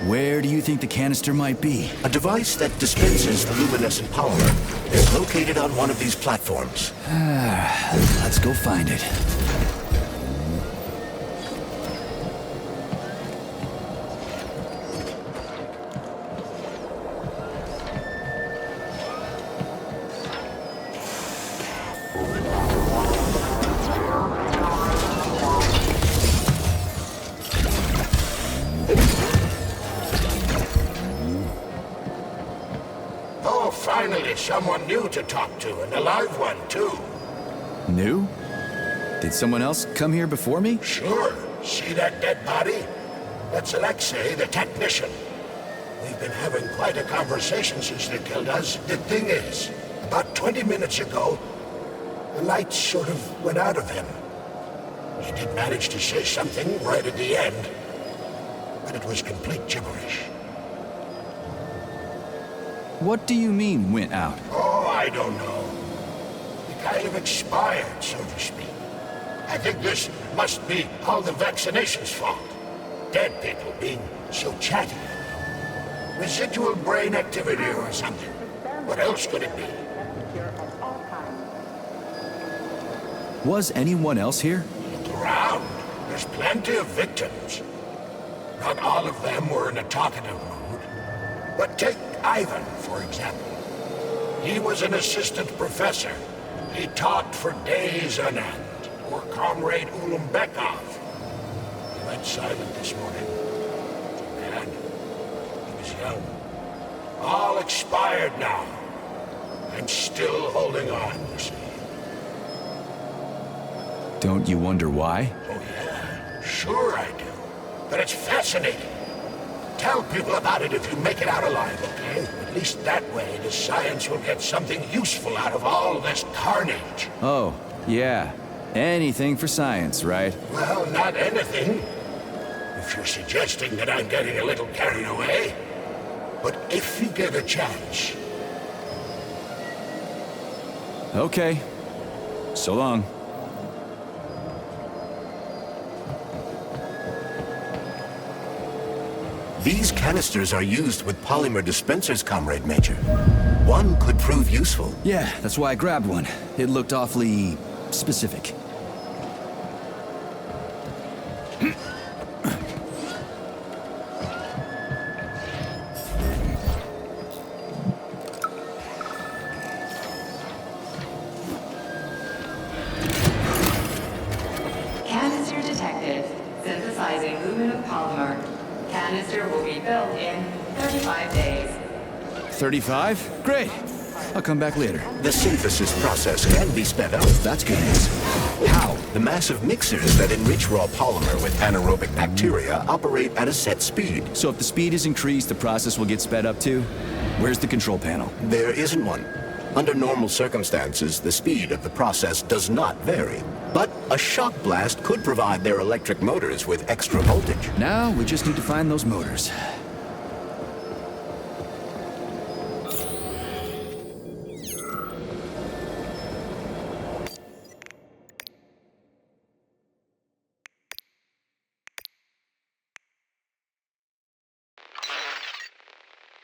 Where do you think the canister might be? A device that dispenses the luminescent polymer is located on one of these platforms. Let's go find it. Oh, finally, someone new to talk to, and a live one, too. New? Did someone else come here before me? Sure. See that dead body? That's Alexei, the technician. We've been having quite a conversation since they killed us. The thing is, about 20 minutes ago, the light sort of went out of him. He did manage to say something right at the end, but it was complete gibberish. What do you mean, went out? Oh, I don't know. He kind of expired, so to speak. I think this must be all the vaccination's fault. Dead people being so chatty. Residual brain activity or something. What else could it be? Was anyone else here? Look around. There's plenty of victims. Not all of them were in a talkative mood. But take Ivan, for example. He was an assistant professor. He taught for days on end. Or Comrade Ulumbekov. He went silent this morning. Man, he was young. All expired now. And still holding on, you see. Don't you wonder why? Oh, yeah. Sure I do. But it's fascinating. Tell people about it if you make it out alive, okay? At least that way the science will get something useful out of all this carnage. Oh, yeah. Anything for science, right? Well, not anything. If you're suggesting that I'm getting a little carried away. But if you get a chance. Okay. So long. These canisters are used with polymer dispensers, Comrade Major. One could prove useful. Yeah, that's why I grabbed one. It looked awfully specific. Canister detected. Synthesizing luminous polymer. Canister will be built in 35 days. 35? Great. I'll come back later. The synthesis process can be sped up. That's good news. How? The massive mixers that enrich raw polymer with anaerobic bacteria operate at a set speed. So if the speed is increased, the process will get sped up too? Where's the control panel? There isn't one. Under normal circumstances, the speed of the process does not vary. But a shock blast could provide their electric motors with extra voltage. Now we just need to find those motors.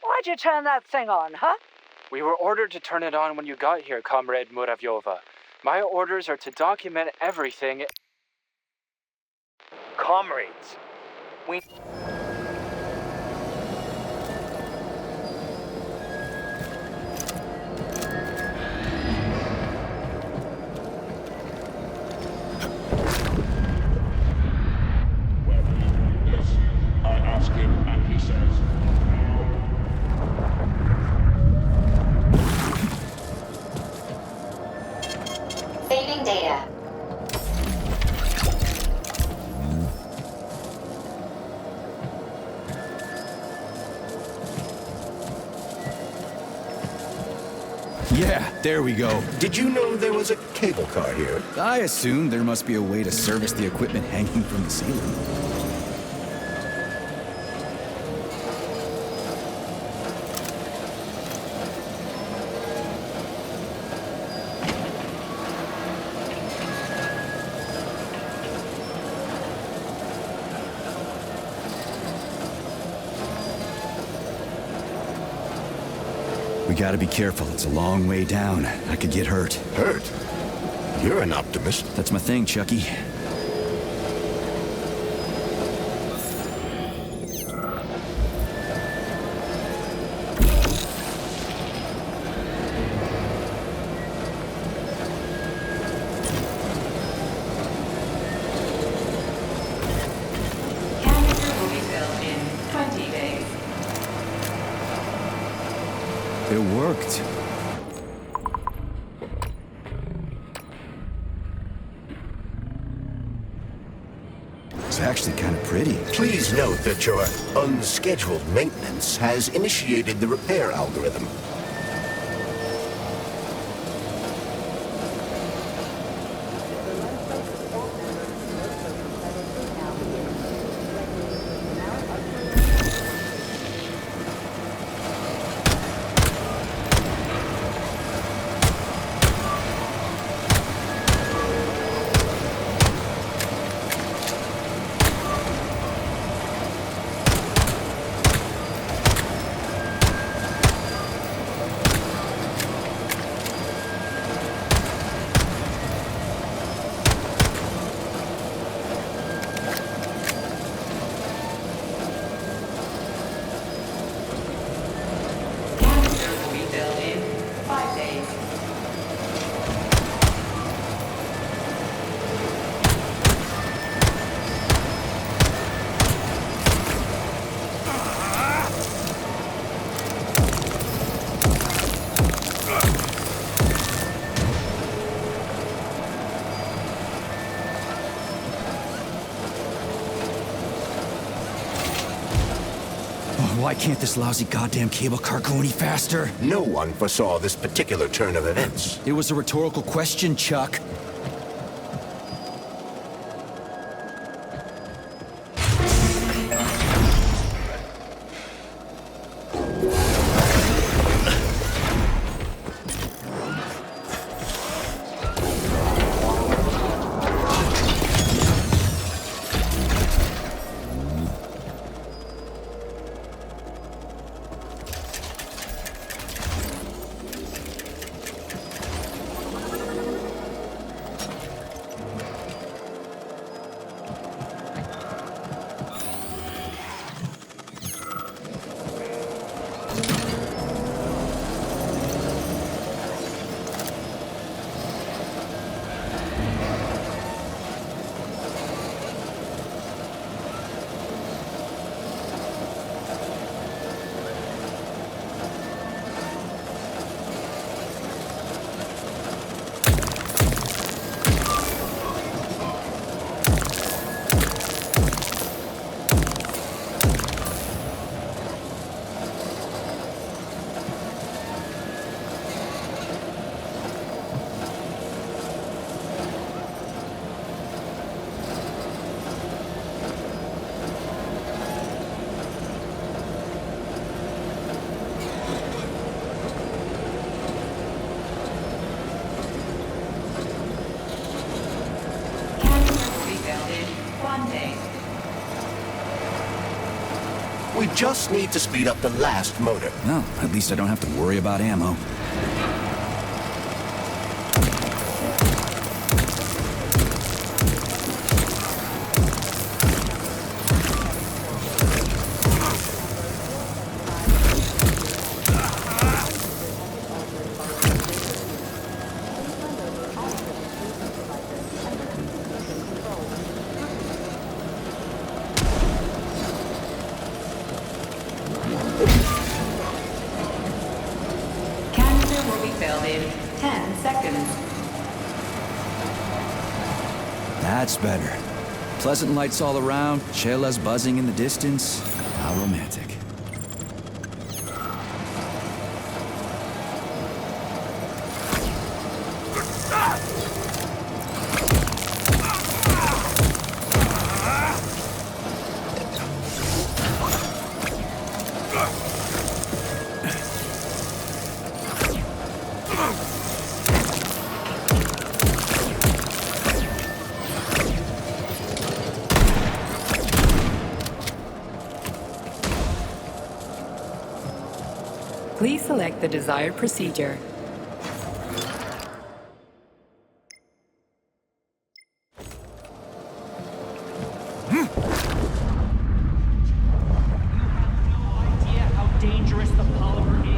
Why'd you turn that thing on, huh? We were ordered to turn it on when you got here, Comrade Muravyova. My orders are to document everything. Comrades, we... I ask him, and he says, Yeah, there we go. Did you know there was a cable car here? I assumed there must be a way to service the equipment hanging from the ceiling. We gotta be careful. It's a long way down. I could get hurt. Hurt? You're an optimist. That's my thing, Chucky. Canister will be filled in 20 days. It worked. It's actually kind of pretty. Please note that your unscheduled maintenance has initiated the repair algorithm. Canister will be filled in 5 days. Oh, why can't this lousy goddamn cable car go any faster? No one foresaw this particular turn of events. It was a rhetorical question, Chuck. We just need to speed up the last motor. Well, at least I don't have to worry about ammo. Canister will be filled in 10 seconds. That's better. Pleasant lights all around, chelas buzzing in the distance. How romantic. Please select the desired procedure. How dangerous the polymer is.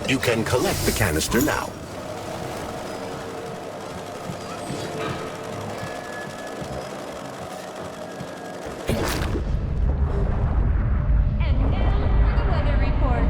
You can collect the canister now. Weather report.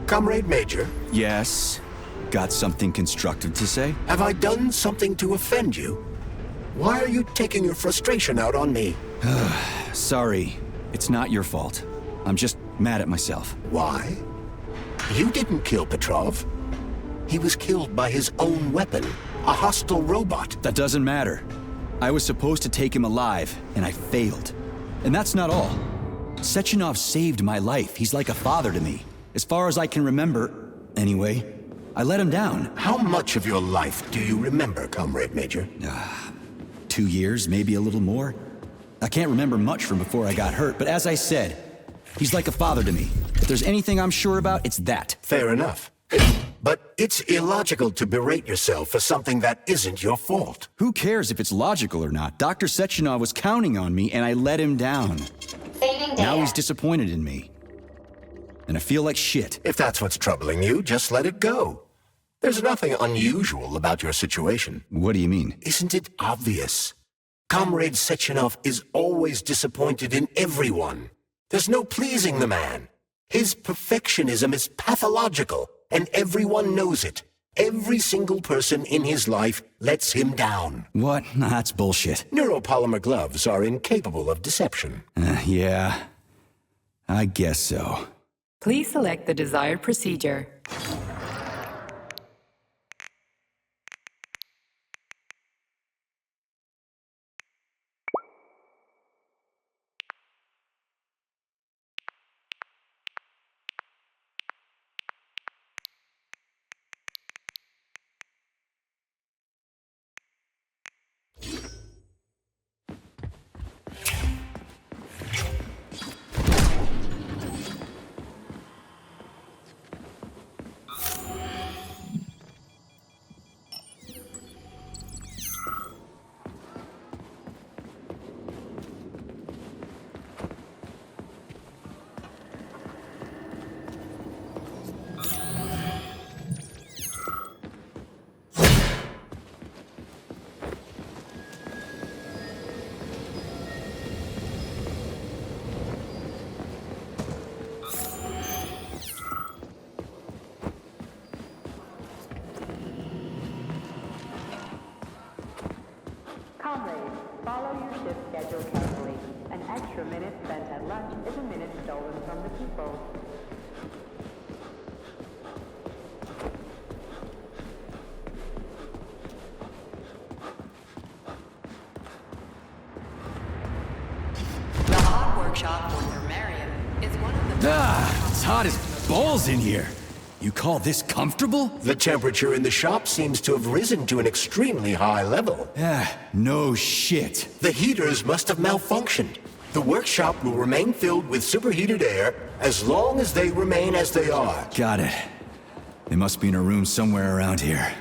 Comrade Major? Yes? Got something constructive to say? Have I done something to offend you? Why are you taking your frustration out on me? Sorry. It's not your fault. I'm just mad at myself. Why? You didn't kill Petrov. He was killed by his own weapon, a hostile robot. That doesn't matter. I was supposed to take him alive, and I failed. And that's not all. Sechenov saved my life. He's like a father to me. As far as I can remember, anyway, I let him down. How much of your life do you remember, Comrade Major? 2 years, maybe a little more. I can't remember much from before I got hurt, but as I said, he's like a father to me. If there's anything I'm sure about, it's that. Fair enough. But it's illogical to berate yourself for something that isn't your fault. Who cares if it's logical or not? Dr. Sechenov was counting on me, and I let him down. Now he's disappointed in me. And I feel like shit. If that's what's troubling you, just let it go. There's nothing unusual about your situation. What do you mean? Isn't it obvious? Comrade Sechenov is always disappointed in everyone. There's no pleasing the man. His perfectionism is pathological, and everyone knows it. Every single person in his life lets him down. What? That's bullshit. Neuropolymer gloves are incapable of deception. Yeah, I guess so. Please select the desired procedure. Comrades, follow your shift schedule carefully. An extra minute spent at lunch is a minute stolen from the people. The hot workshop for Thermarium is one of the... It's hot as balls in here. You call this comfortable? The temperature in the shop seems to have risen to an extremely high level. No shit. The heaters must have malfunctioned. The workshop will remain filled with superheated air as long as they remain as they are. Got it. They must be in a room somewhere around here.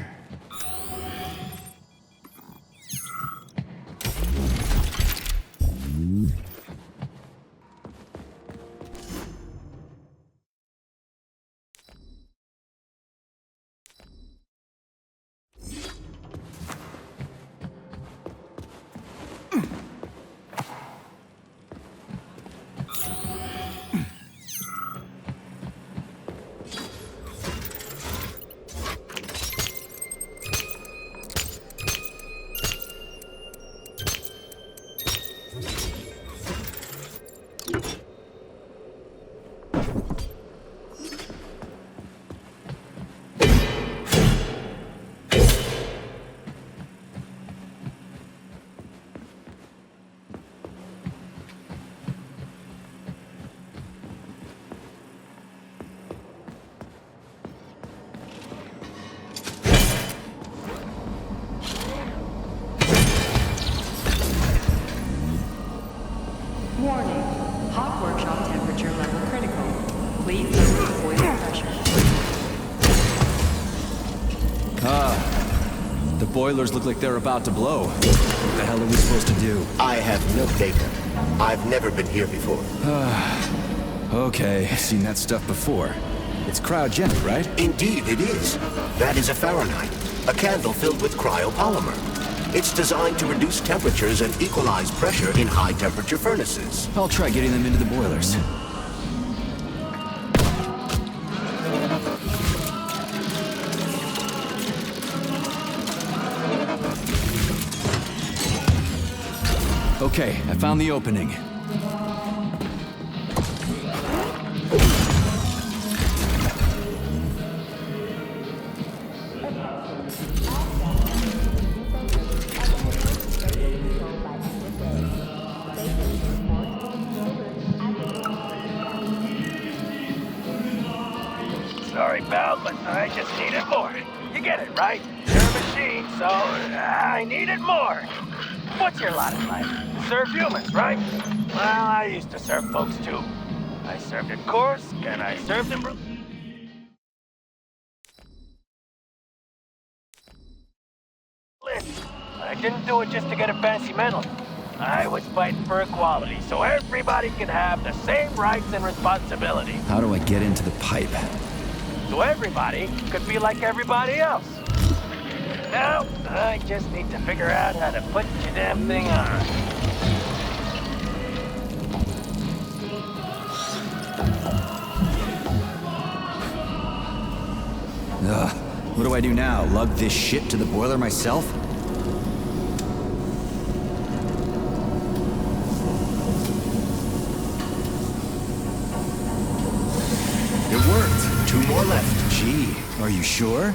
Warning. Hot workshop temperature level critical. Please lower the boiler pressure. The boilers look like they're about to blow. What the hell are we supposed to do? I have no data. I've never been here before. Okay, I've seen that stuff before. It's cryogenic, right? Indeed it is. That is a Fahrenheit, a candle filled with cryopolymer. It's designed to reduce temperatures and equalize pressure in high-temperature furnaces. I'll try getting them into the boilers. Okay, I found the opening. Sorry, pal, but I just needed more. You get it, right? You're a machine, so I needed more. What's your lot in life? Serve humans, right? Well, I used to serve folks too. I served in Kursk, and I served in... But I didn't do it just to get a fancy medal. I was fighting for equality, so everybody can have the same rights and responsibilities. How do I get into the pipe? So everybody could be like everybody else. Now, I just need to figure out how to put your damn thing on. What do I do now? Lug this shit to the boiler myself? It worked. 2 more left. Gee, are you sure?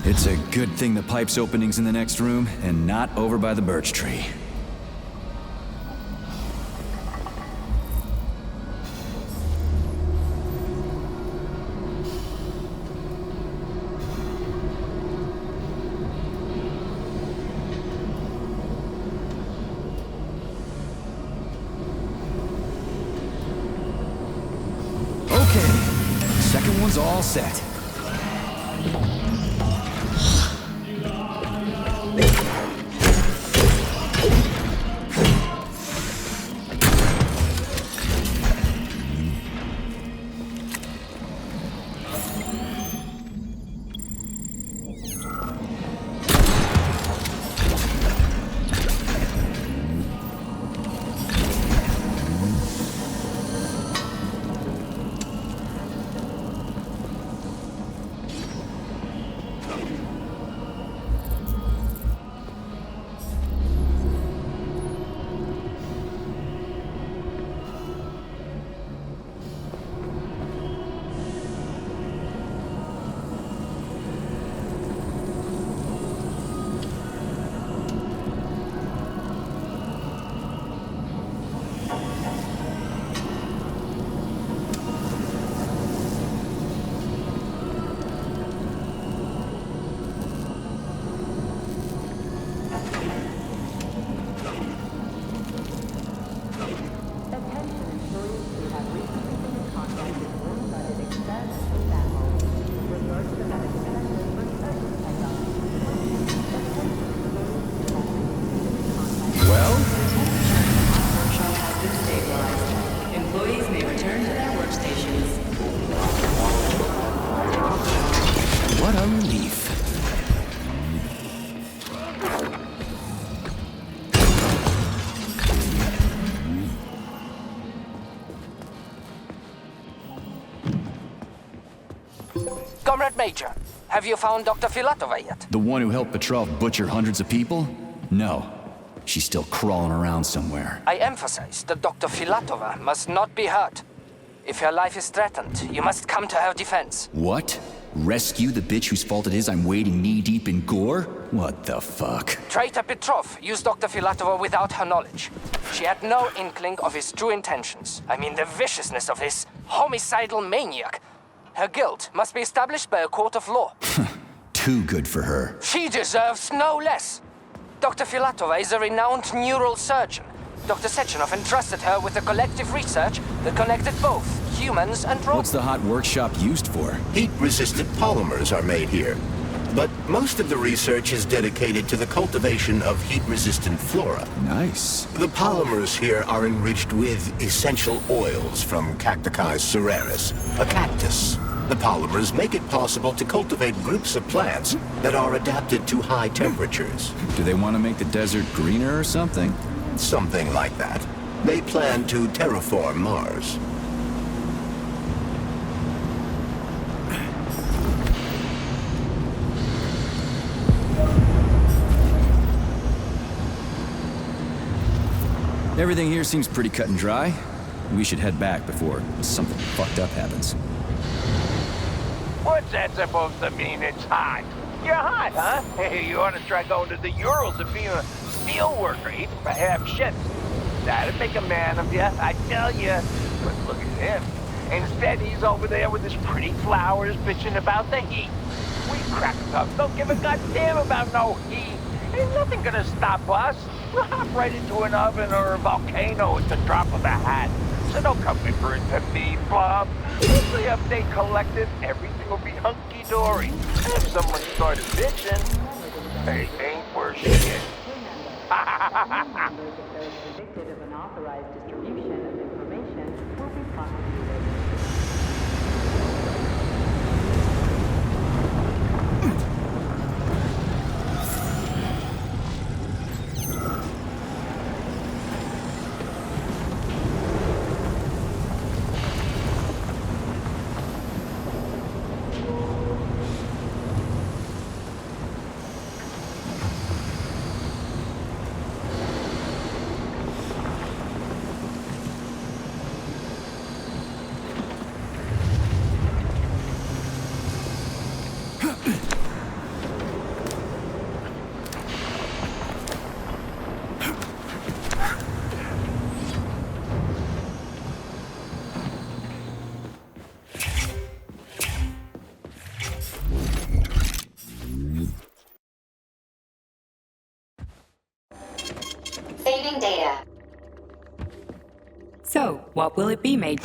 It's a good thing the pipe's opening's in the next room and not over by the birch tree. Okay, second one's all set. Comrade Major, have you found Dr. Filatova yet? The one who helped Petrov butcher hundreds of people? No. She's still crawling around somewhere. I emphasize that Dr. Filatova must not be hurt. If her life is threatened, you must come to her defense. What? Rescue the bitch whose fault it is I'm wading knee-deep in gore? What the fuck? Traitor Petrov used Dr. Filatova without her knowledge. She had no inkling of his true intentions. I mean, the viciousness of this homicidal maniac. Her guilt must be established by a court of law. Too good for her. She deserves no less. Dr. Filatova is a renowned neural surgeon. Dr. Sechenov entrusted her with a collective research that connected both humans and robots. What's the hot workshop used for? Heat-resistant polymers are made here. But most of the research is dedicated to the cultivation of heat-resistant flora. Nice. The polymers here are enriched with essential oils from Cacti cereris, a cactus. The polymers make it possible to cultivate groups of plants that are adapted to high temperatures. Do they want to make the desert greener or something? Something like that. They plan to terraform Mars. Everything here seems pretty cut and dry. We should head back before something fucked up happens. What's that supposed to mean? It's hot. You're hot, huh? Hey, you ought to try going to the Urals and being a steel worker, even for half shifts. That'd make a man of you, I tell you. But look at him. Instead, he's over there with his pretty flowers bitching about the heat. We crack-ups don't give a goddamn about no heat. Ain't nothing gonna stop us. We'll hop right into an oven or a volcano at the drop of a hat. So don't come whimpering to me, Bob. Once we update collective, everything will be hunky-dory. If someone started bitching, they ain't worth shit. Members of those convicted of unauthorized distribution of information will be prosecuted. Saving data. So, what will it be, Major?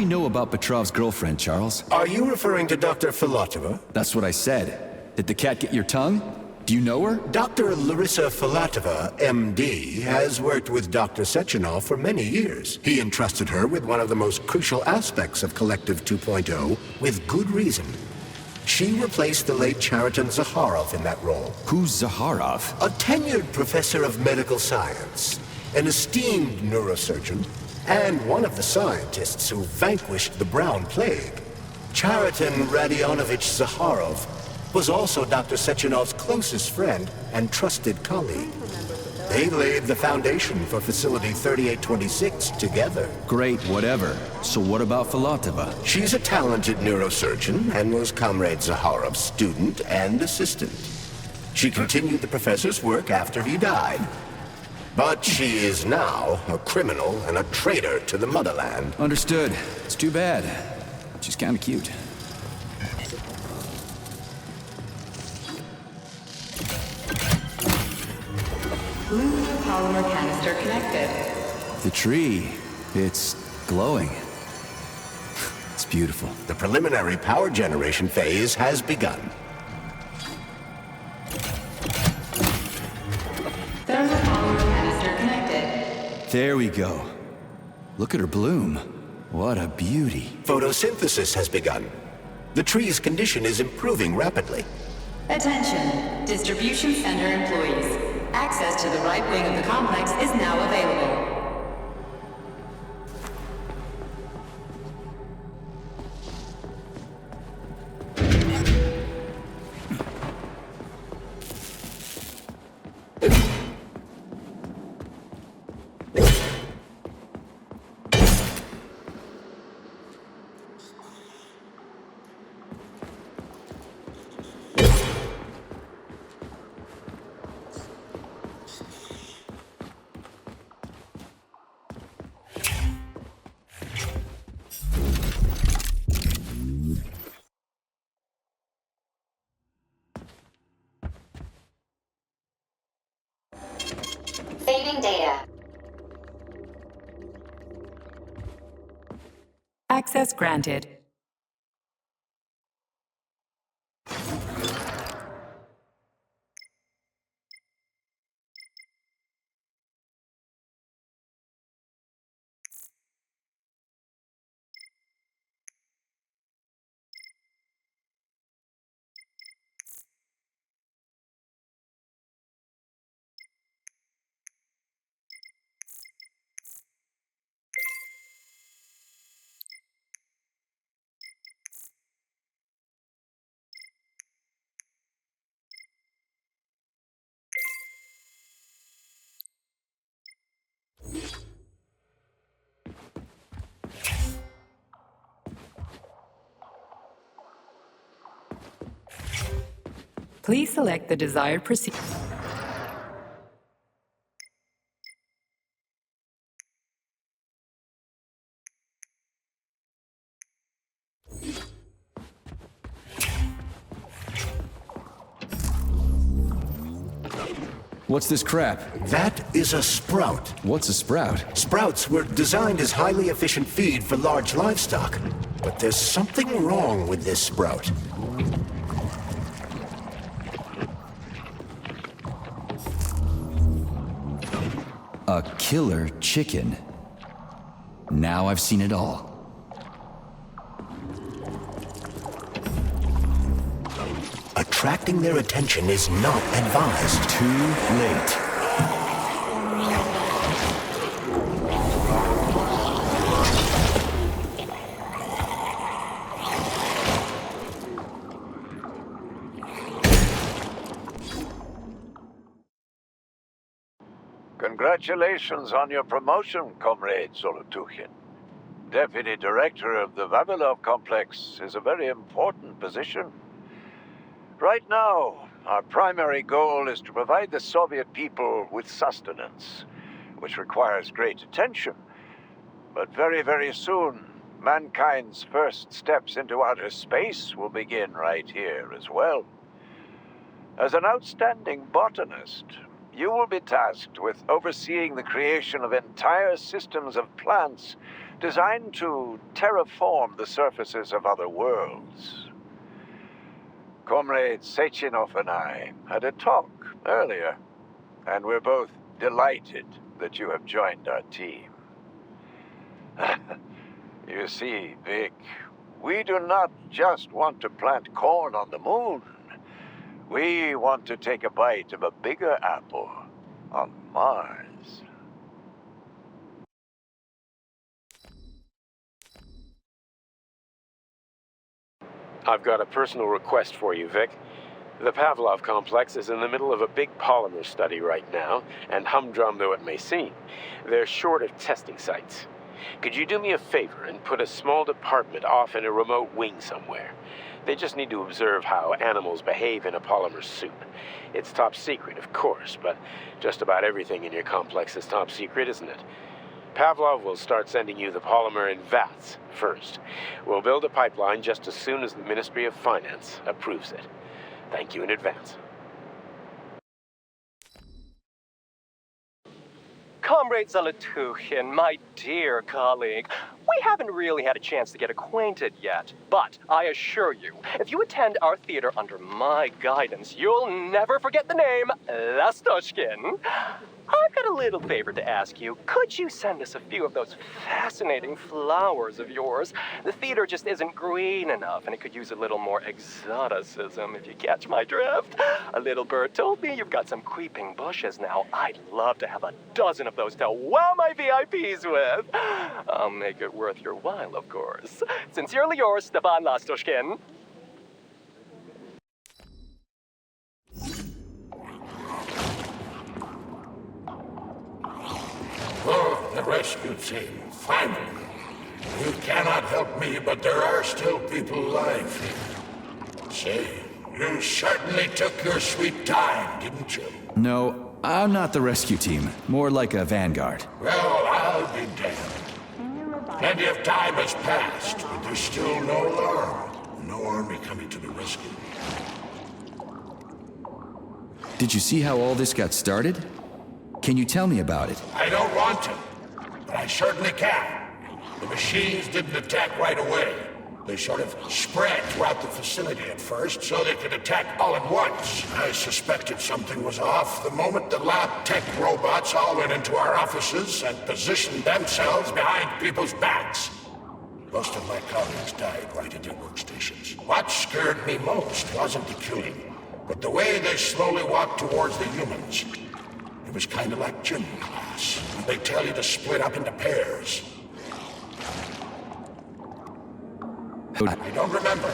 we know about Petrov's girlfriend, Charles? Are you referring to Dr. Filatova? That's what I said. Did the cat get your tongue? Do you know her? Dr. Larissa Filatova, MD, has worked with Dr. Sechenov for many years. He entrusted her with one of the most crucial aspects of Collective 2.0, with good reason. She replaced the late Chariton Zakharov in that role. Who's Zakharov? A tenured professor of medical science, an esteemed neurosurgeon, and one of the scientists who vanquished the Brown Plague. Chariton Radionovich Zakharov was also Dr. Sechenov's closest friend and trusted colleague. They laid the foundation for Facility 3826 together. Great, whatever. So what about Filatova? She's a talented neurosurgeon and was Comrade Zakharov's student and assistant. She continued the professor's work after he died. But she is now a criminal and a traitor to the motherland. Understood. It's too bad. She's kinda cute. Blue polymer canister connected. The tree, it's glowing. It's beautiful. The preliminary power generation phase has begun. Thermopolymer canister connected. There we go. Look at her bloom. What a beauty. Photosynthesis has begun. The tree's condition is improving rapidly. Attention, distribution center employees. Access to the right wing of the complex is now available. Saving data. Access granted. Please select the desired procedure. What's this crap? That is a sprout. What's a sprout? Sprouts were designed as highly efficient feed for large livestock. But there's something wrong with this sprout. A killer chicken. Now I've seen it all. Attracting their attention is not advised. Too late. Congratulations on your promotion, Comrade Zolotukhin. Deputy Director of the Vavilov Complex is a very important position. Right now, our primary goal is to provide the Soviet people with sustenance, which requires great attention. But very, very soon, mankind's first steps into outer space will begin right here as well. As an outstanding botanist, you will be tasked with overseeing the creation of entire systems of plants designed to terraform the surfaces of other worlds. Comrade Sechenov and I had a talk earlier, and we're both delighted that you have joined our team. You see, Vic, we do not just want to plant corn on the moon. We want to take a bite of a bigger apple on Mars. I've got a personal request for you, Vic. The Pavlov complex is in the middle of a big polymer study right now, and humdrum though it may seem, they're short of testing sites. Could you do me a favor and put a small department off in a remote wing somewhere? They just need to observe how animals behave in a polymer soup. It's top secret, of course, but just about everything in your complex is top secret, isn't it? Pavlov will start sending you the polymer in vats first. We'll build a pipeline just as soon as the Ministry of Finance approves it. Thank you in advance. Comrade Zolotukhin, my dear colleague, we haven't really had a chance to get acquainted yet, but I assure you, if you attend our theater under my guidance, you'll never forget the name Lastoshkin. I've got a little favor to ask you. Could you send us a few of those fascinating flowers of yours? The theater just isn't green enough, and it could use a little more exoticism, if you catch my drift. A little bird told me you've got some creeping bushes now. I'd love to have a dozen of those to wow my VIPs with. I'll make it worth your while, of course. Sincerely yours, Stepan Lastoshkin. Oh, the rescue team, finally. You cannot help me, but there are still people alive here. Say, you certainly took your sweet time, didn't you? No, I'm not the rescue team. More like a vanguard. Well, I'll be damned. Plenty of time has passed, but there's still no alarm. No army coming to the rescue. Did you see how all this got started? Can you tell me about it? I don't want to, but I certainly can. The machines didn't attack right away. They sort of spread throughout the facility at first, so they could attack all at once. I suspected something was off the moment the lab tech robots all went into our offices and positioned themselves behind people's backs. Most of my colleagues died right at their workstations. What scared me most wasn't the killing, but the way they slowly walked towards the humans. It was kind of like gym class. They tell you to split up into pairs. I don't remember,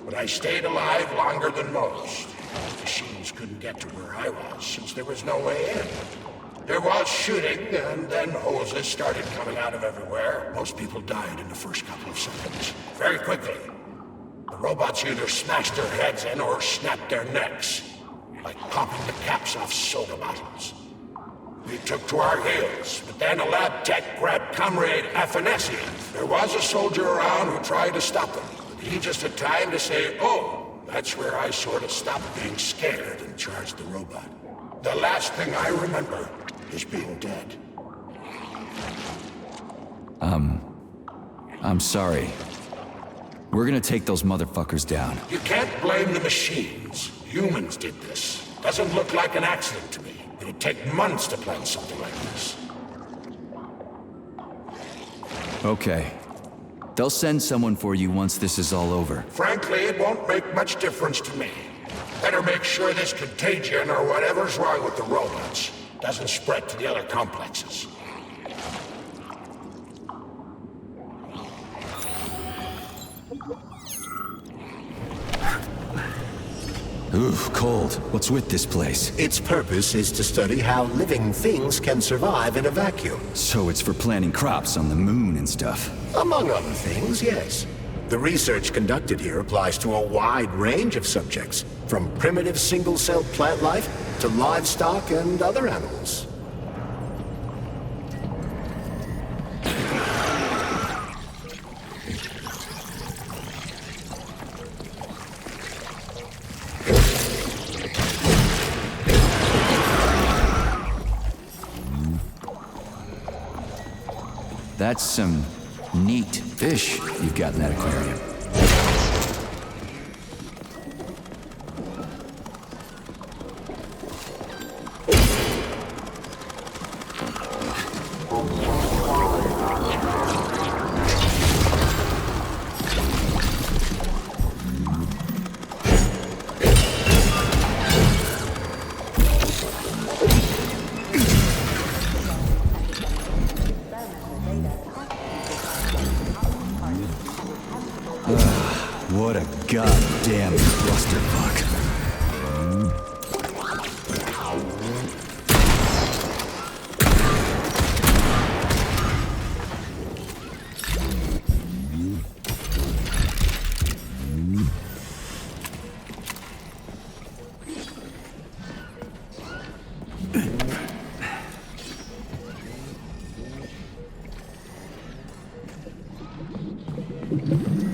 but I stayed alive longer than most. The machines couldn't get to where I was since there was no way in. There was shooting, and then hoses started coming out of everywhere. Most people died in the first couple of seconds. Very quickly. The robots either smashed their heads in or snapped their necks, like popping the caps off soda bottles. We took to our heels, but then a lab tech grabbed Comrade Afanasiev. There was a soldier around who tried to stop him, but he just had time to say, oh, that's where I sort of stopped being scared and charged the robot. The last thing I remember is being dead. I'm sorry. We're gonna take those motherfuckers down. You can't blame the machines. Humans did this. Doesn't look like an accident to me. It'd take months to plan something like this. Okay. They'll send someone for you once this is all over. Frankly, it won't make much difference to me. Better make sure this contagion or whatever's wrong with the robots doesn't spread to the other complexes. Ooh, cold. What's with this place? Its purpose is to study how living things can survive in a vacuum. So it's for planting crops on the moon and stuff. Among other things, yes. The research conducted here applies to a wide range of subjects, from primitive single-celled plant life to livestock and other animals. That's some neat fish you've got in that aquarium. What a goddamn clusterfuck.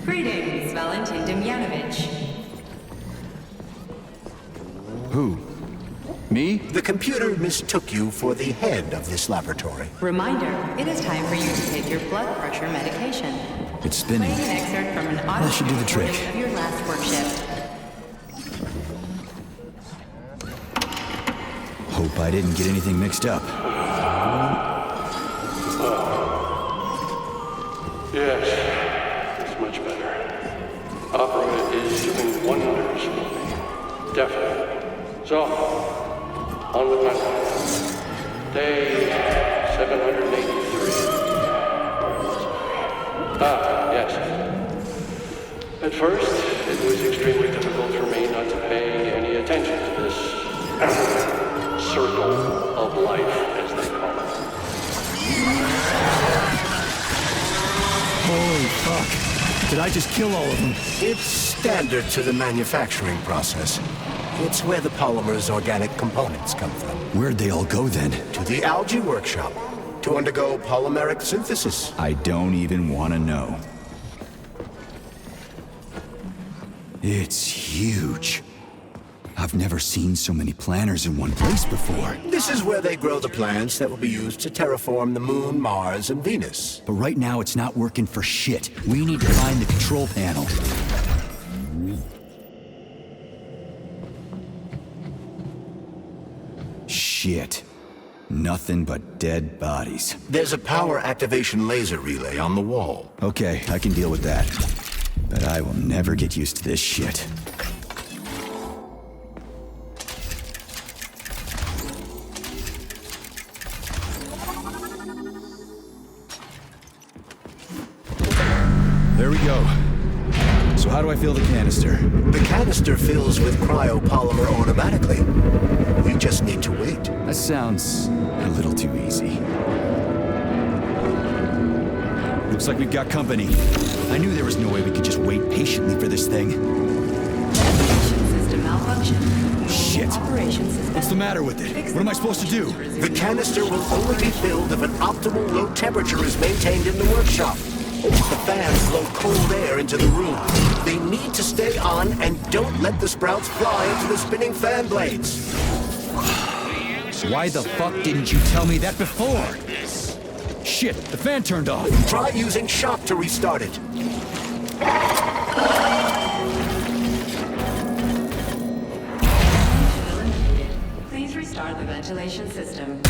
Greetings, Valentin Demyanovich. Who? Me? The computer mistook you for the head of this laboratory. Reminder, it is time for you to take your blood pressure medication. It's spinning. Playing an excerpt from an audio That should do the trick. recording of your last work shift. Hope I didn't get anything mixed up. Yes, it's much better. Opera is doing wonders for me. Definitely. So, on with my life. Day 783. Yes. At first, it was extremely difficult for me not to pay any attention to this circle of life, as they call it. Holy fuck. Did I just kill all of them? It's standard to the manufacturing process. It's where the polymer's organic components come from. Where'd they all go then? To the algae workshop, to undergo polymeric synthesis. I don't even want to know. It's huge. I've never seen so many planters in one place before. This is where they grow the plants that will be used to terraform the Moon, Mars, and Venus. But right now it's not working for shit. We need to find the control panel. Shit. Nothing but dead bodies. There's a power activation laser relay on the wall. Okay, I can deal with that. But I will never get used to this shit. There we go. So how do I fill the canister? The canister fills with cryopolymer automatically. We just need to wait. That sounds a little too easy. Looks like we've got company. I knew there was no way we could just wait patiently for this thing. System malfunction. Shit. Operation system. What's the matter with it? What am I supposed to do? The canister will only be filled if an optimal low temperature is maintained in the workshop. The fans blow cold air into the room. They need to stay on and don't let the sprouts fly into the spinning fan blades. Why the fuck didn't you tell me that before? Shit, the fan turned off. Try using shock to restart it. Please restart the ventilation system.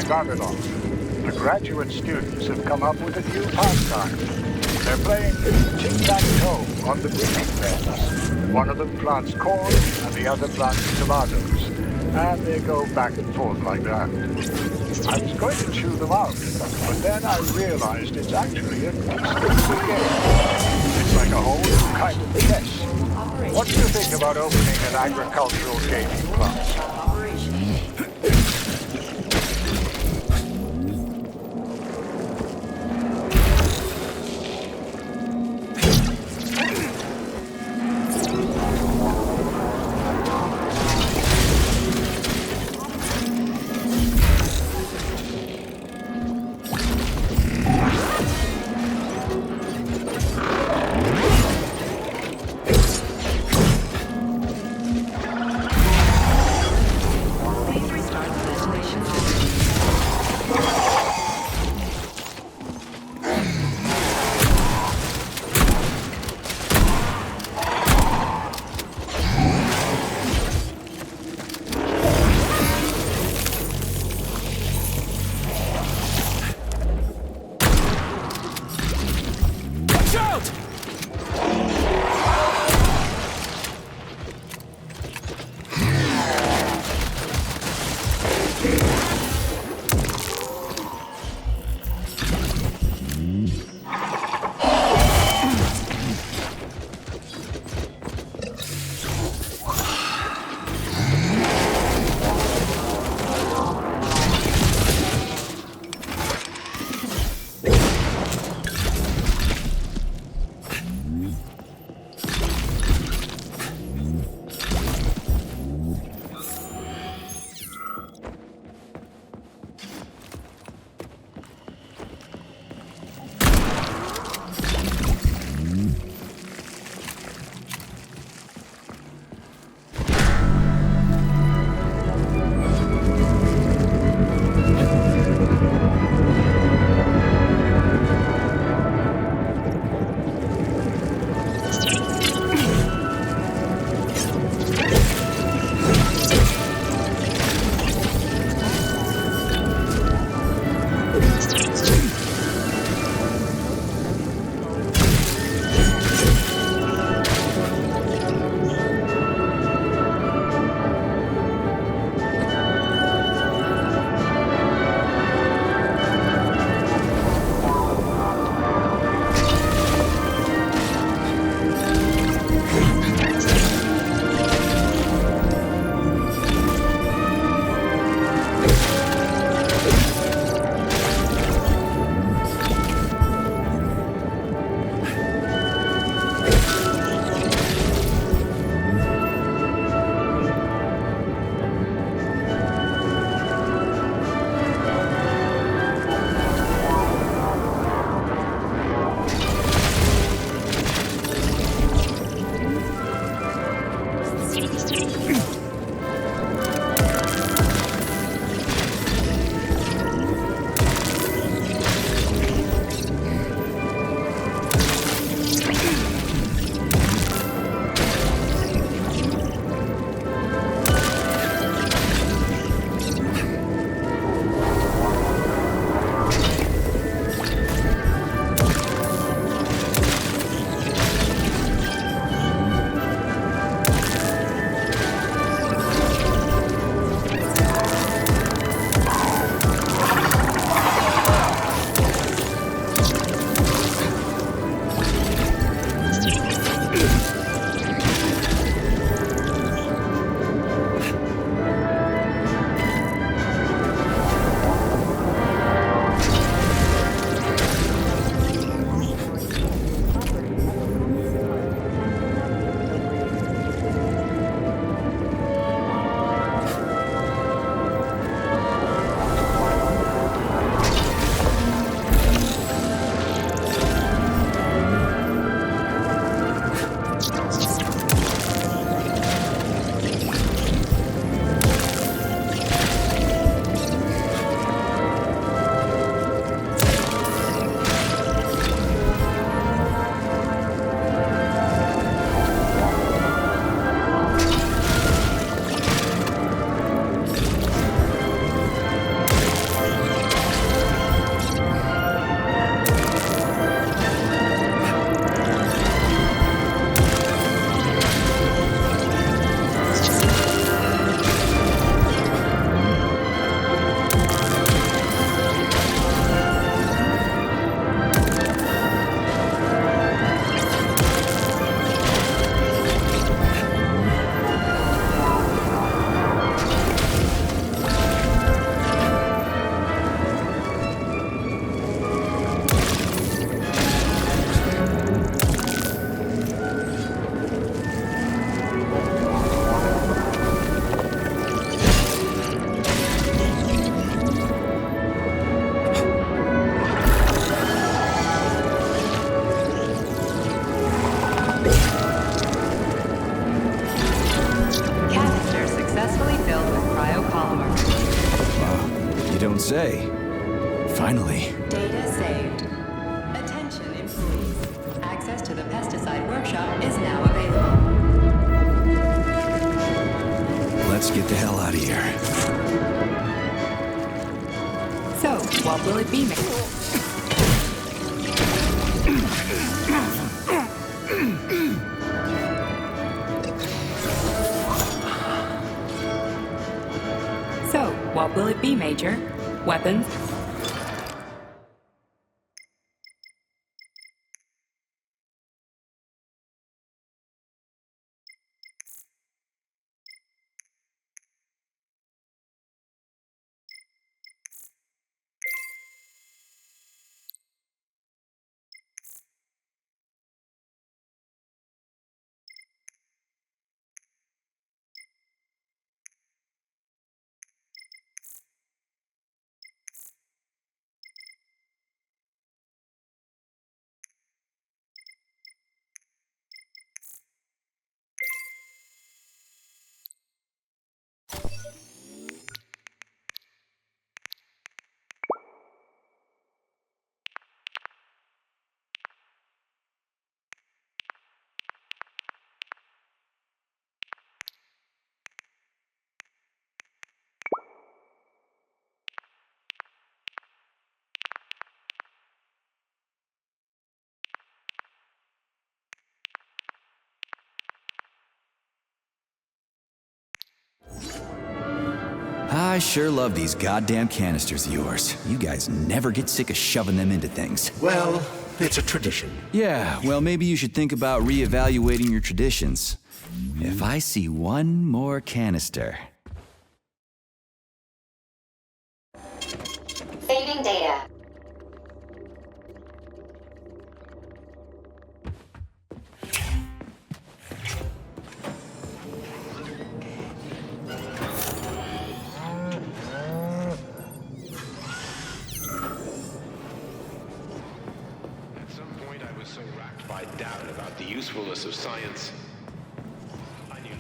Babylon. The graduate students have come up with a new pastime. They're playing tic-tac-toe on the briefing beds. One of them plants corn and the other plants tomatoes. And they go back and forth like that. I was going to chew them out, but then I realized it's actually a simple game. It's like a whole new kind of chess. What do you think about opening an agricultural gaming class? say. Finally. Data saved. Attention employees. Access to the pesticide workshop is now available. Let's get the hell out of here. So, what will it be, mate? So, what will it be, Major? Weapons? I sure love these goddamn canisters of yours. You guys never get sick of shoving them into things. Well, it's a tradition. Yeah, well, maybe you should think about reevaluating your traditions. If I see one more canister... Saving data. Doubt about the usefulness of science. I knew.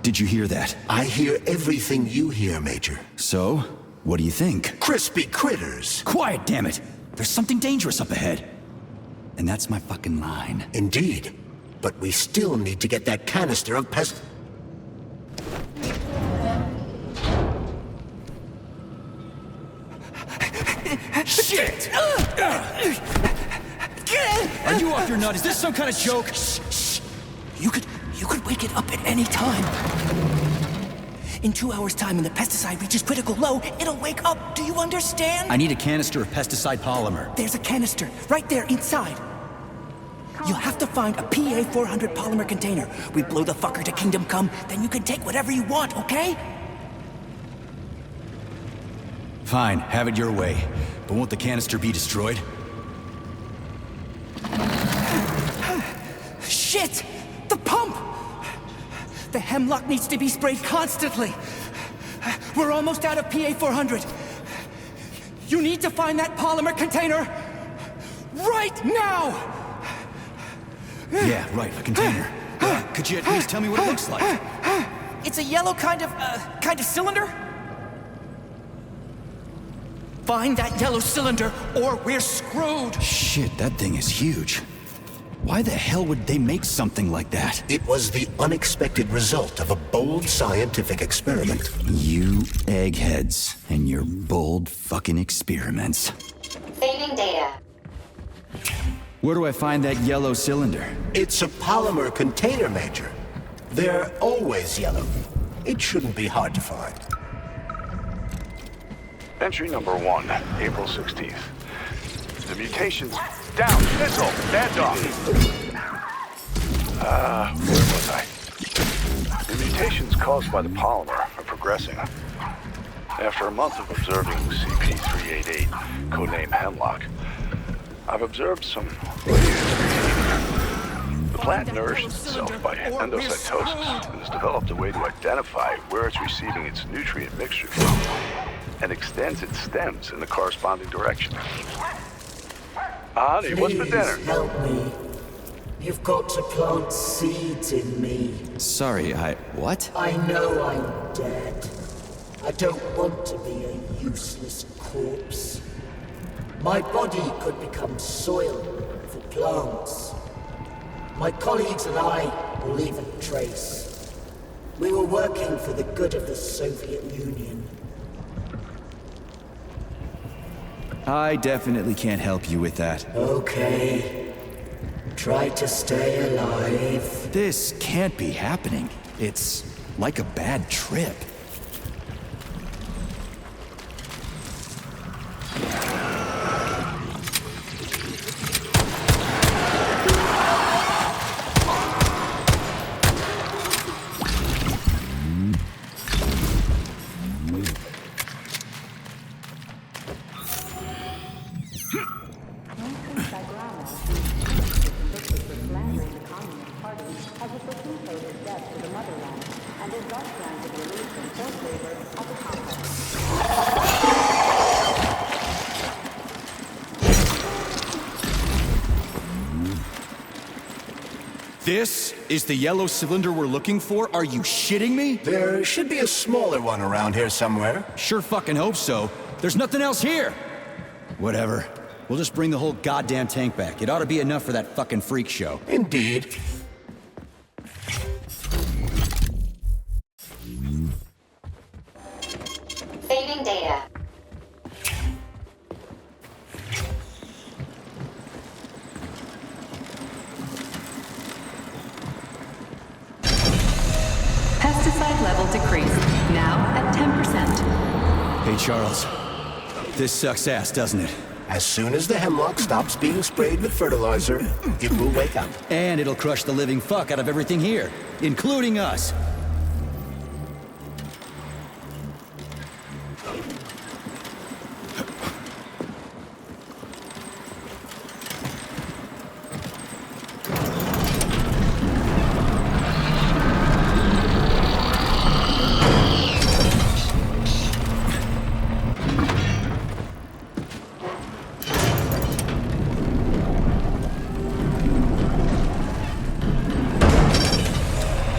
Did you hear that? I hear everything you hear, Major. So, what do you think? Crispy critters! Quiet, damn it! There's something dangerous up ahead. And that's my fucking line. Indeed. But we still need to get that canister of pest... Shit! Are you off your nut? Is this some kind of joke? Shh. You could wake it up at any time. In 2 hours' time, when the pesticide reaches critical low, it'll wake up. Do you understand? I need a canister of pesticide polymer. There's a canister right there inside. You have to find a PA-400 polymer container. We blow the fucker to Kingdom Come, then you can take whatever you want, okay? Fine, have it your way. But won't the canister be destroyed? Shit! The pump! The hemlock needs to be sprayed constantly. We're almost out of PA-400. You need to find that polymer container right now! Yeah, right, a container. Could you at least tell me what it looks like? It's a yellow kind of cylinder? Find that yellow cylinder, or we're screwed! Shit, that thing is huge. Why the hell would they make something like that? It was the unexpected result of a bold scientific experiment. You eggheads and your bold fucking experiments. Saving data. Where do I find that yellow cylinder? It's a polymer container, Major. They're always yellow. It shouldn't be hard to find. Entry number 1, April 16th. The mutations down, missile, bad dog. Where was I? The mutations caused by the polymer are progressing. After a month of observing CP388, codename Hemlock, I've observed some The plant nourishes itself by endocytosis and has developed a way to identify where it's receiving its nutrient mixture from and extends its stems in the corresponding direction. Honey, what's for dinner? Help me. You've got to plant seeds in me. Sorry, what? I know I'm dead. I don't want to be a useless corpse. My body could become soil for plants. My colleagues and I will leave a trace. We were working for the good of the Soviet Union. I definitely can't help you with that. Okay. Try to stay alive. This can't be happening. It's like a bad trip. This is the yellow cylinder we're looking for? Are you shitting me? There should be a smaller one around here somewhere. Sure fucking hope so. There's nothing else here. Whatever. We'll just bring the whole goddamn tank back. It ought to be enough for that fucking freak show. Indeed. Saving data. Pesticide level decreased, now at 10%. Hey, Charles. This sucks ass, doesn't it? As soon as the hemlock stops being sprayed with fertilizer, it will wake up. And it'll crush the living fuck out of everything here, including us.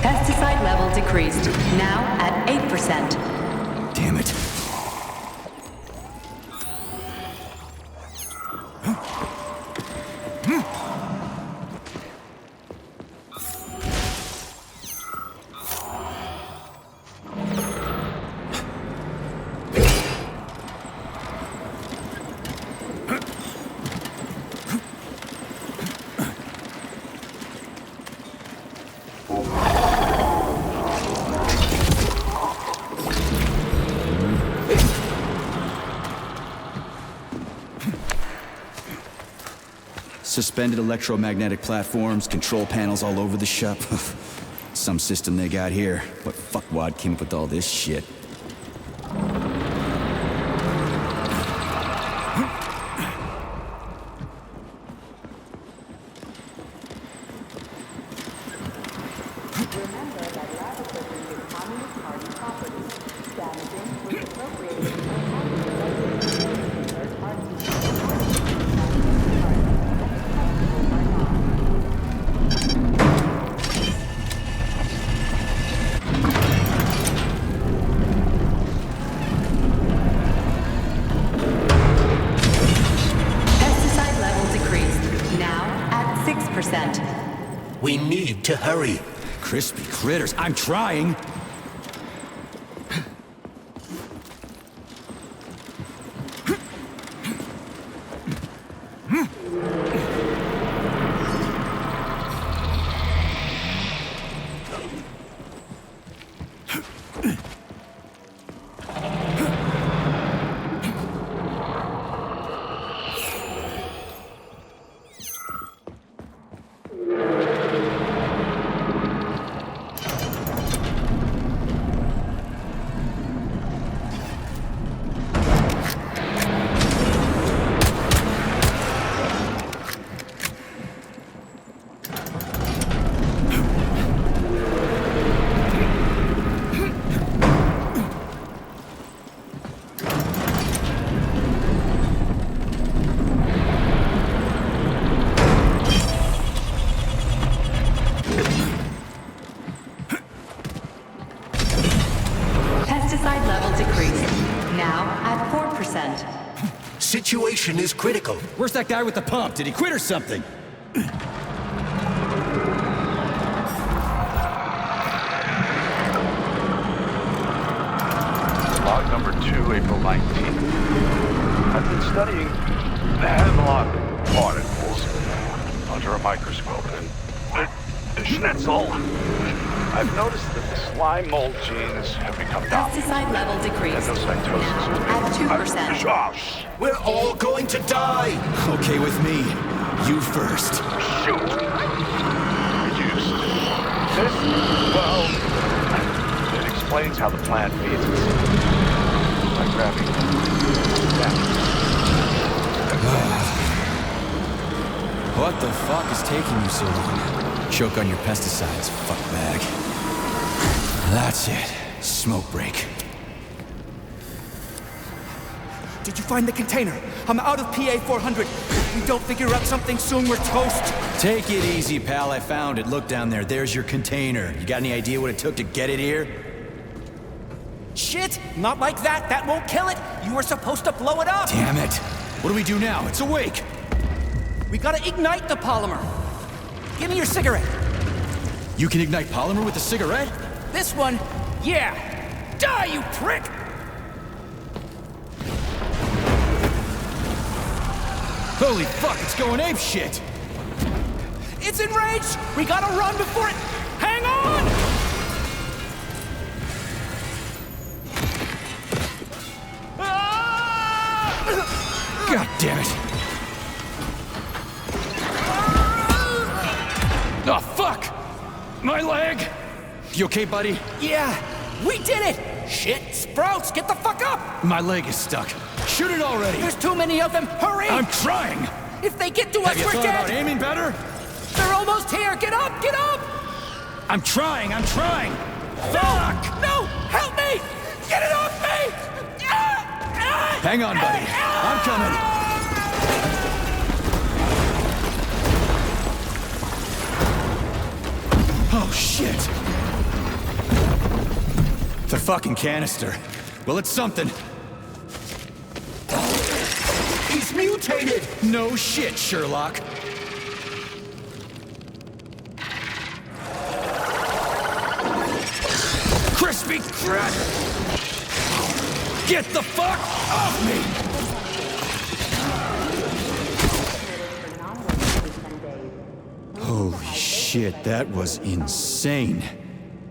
Pesticide level decreased, now at 8%. Damn it. Suspended electromagnetic platforms, control panels all over the shop. Some system they got here. What fuckwad came up with all this shit? We need to hurry. Crispy critters, I'm trying! Situation is critical. Where's that guy with the pump? Did he quit or something? Log number 2, April 19th. I've been studying the hemlock particles under a microscope, and Schnitzel, I've noticed that the slime mold genes have become dominant. Pesticide level decreased. Endocytosis At 2%. Josh! We're all going to die! Okay with me. You first. Shoot! Reduced. This, well, it explains how the plant feeds itself. By grabbing What the fuck is taking you so long? Choke on your pesticides, fuckbag. That's it. Smoke break. Did you find the container? I'm out of PA 400. If we don't figure out something soon, we're toast. Take it easy, pal. I found it. Look down there. There's your container. You got any idea what it took to get it here? Shit! Not like that. That won't kill it. You were supposed to blow it up. Damn it. What do we do now? It's awake. We gotta ignite the polymer. Give me your cigarette. You can ignite polymer with a cigarette? This one, yeah. Die, you prick! Holy fuck, it's going ape shit! It's enraged! We gotta run before it... Hang on! God damn it! Oh, fuck! My leg! You okay, buddy? Yeah, we did it! Shit, Sprouts, get the fuck up! My leg is stuck. Shoot it already! There's too many of them, hurry! I'm trying! If they get to us, we're dead! Have you thought about aiming better? They're almost here, get up, get up! I'm trying! Fuck! No! Help me! Get it off me! Hang on, buddy. I'm coming. Oh, shit. The fucking canister. Well, it's something. He's mutated! No shit, Sherlock. Crispy crap! Get the fuck off me! Holy shit, that was insane.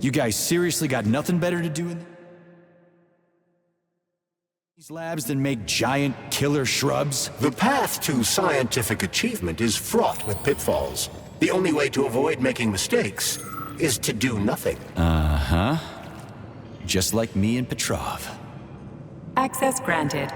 You guys seriously got nothing better to do in slabs than make giant killer shrubs? The path to scientific achievement is fraught with pitfalls. The only way to avoid making mistakes is to do nothing. Uh-huh. Just like me and Petrov. Access granted.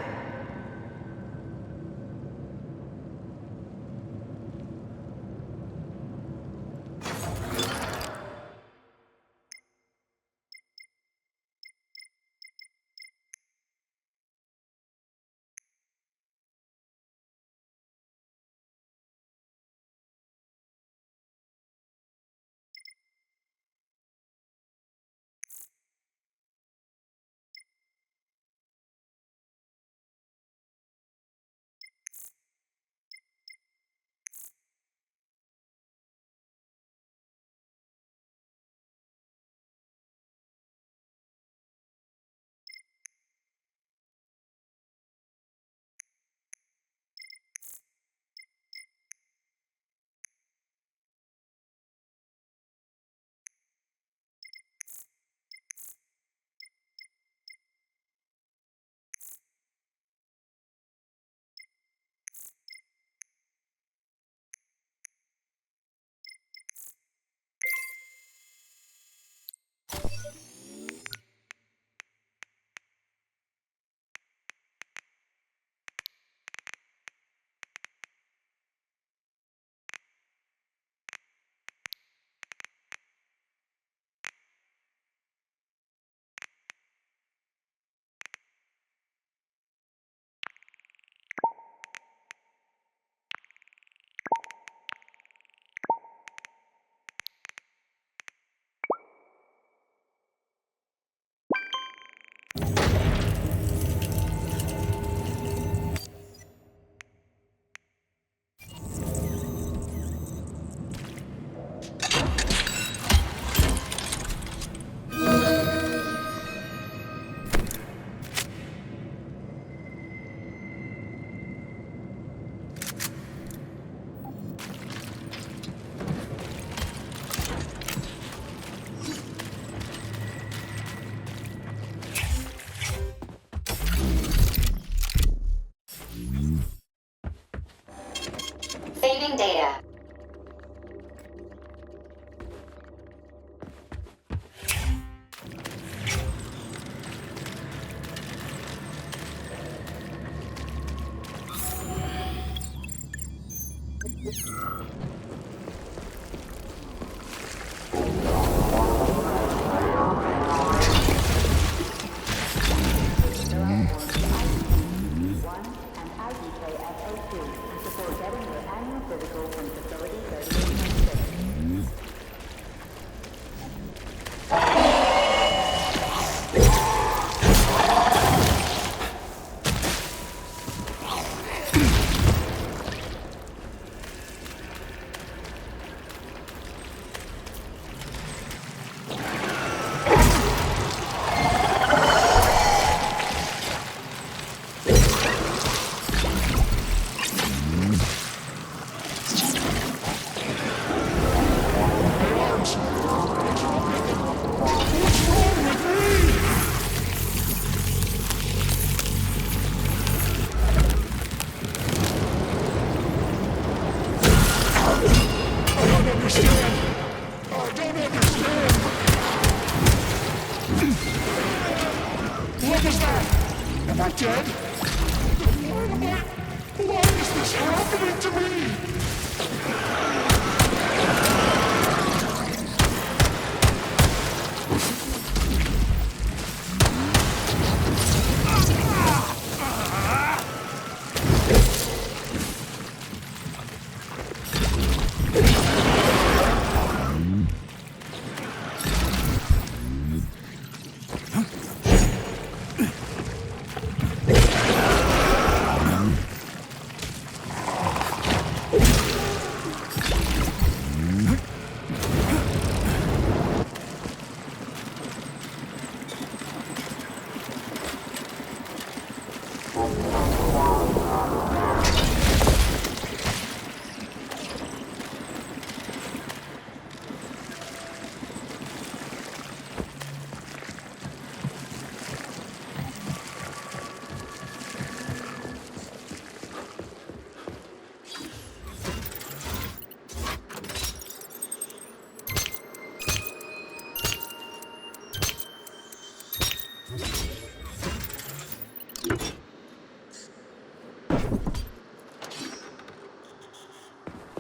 Saving data.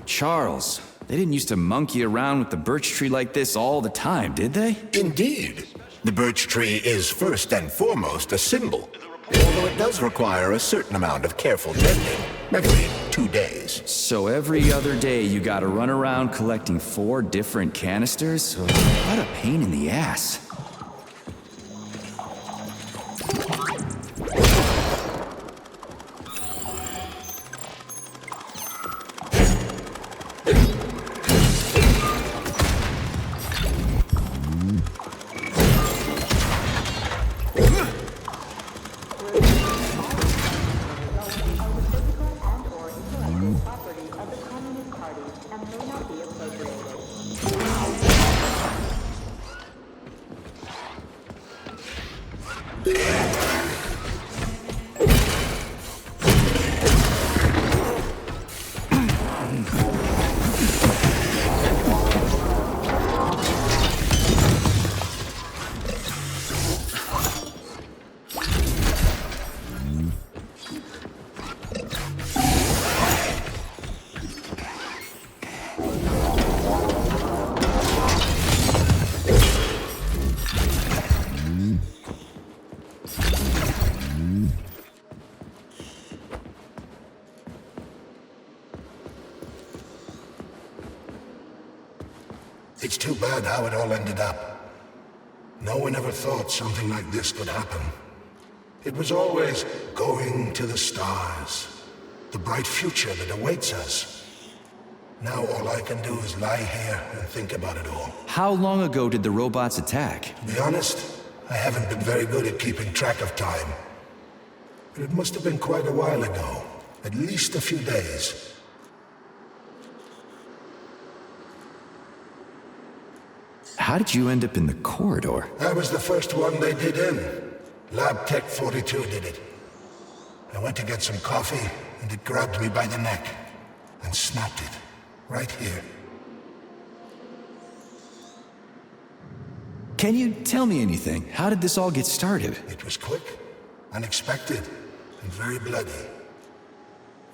Charles, they didn't used to monkey around with the birch tree like this all the time, did they? Indeed. The birch tree is first and foremost a symbol, although it does require a certain amount of careful tending. Every 2 days. So every other day you gotta run around collecting 4 different canisters? What a pain in the ass. It's too bad how it all ended up. No one ever thought something like this could happen. It was always going to the stars, the bright future that awaits us. Now all I can do is lie here and think about it all. How long ago did the robots attack? To be honest, I haven't been very good at keeping track of time. But it must have been quite a while ago, at least a few days. How did you end up in the corridor? I was the first one they did in. Lab Tech 42 did it. I went to get some coffee, and it grabbed me by the neck and snapped it, right here. Can you tell me anything? How did this all get started? It was quick, unexpected, and very bloody.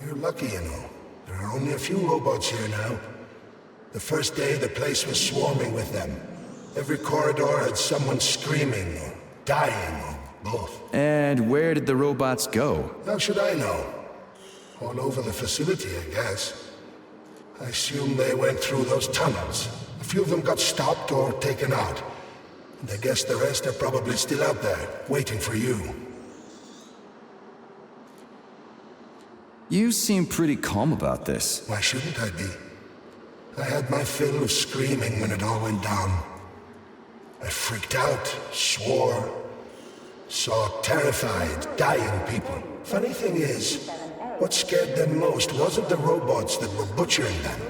You're lucky, you know. There are only a few robots here now. The first day, the place was swarming with them. Every corridor had someone screaming, or dying, or both. And where did the robots go? How should I know? All over the facility, I guess. I assume they went through those tunnels. A few of them got stopped or taken out. And I guess the rest are probably still out there, waiting for you. You seem pretty calm about this. Why shouldn't I be? I had my fill of screaming when it all went down. I freaked out, swore, saw terrified, dying people. Funny thing is, what scared them most wasn't the robots that were butchering them.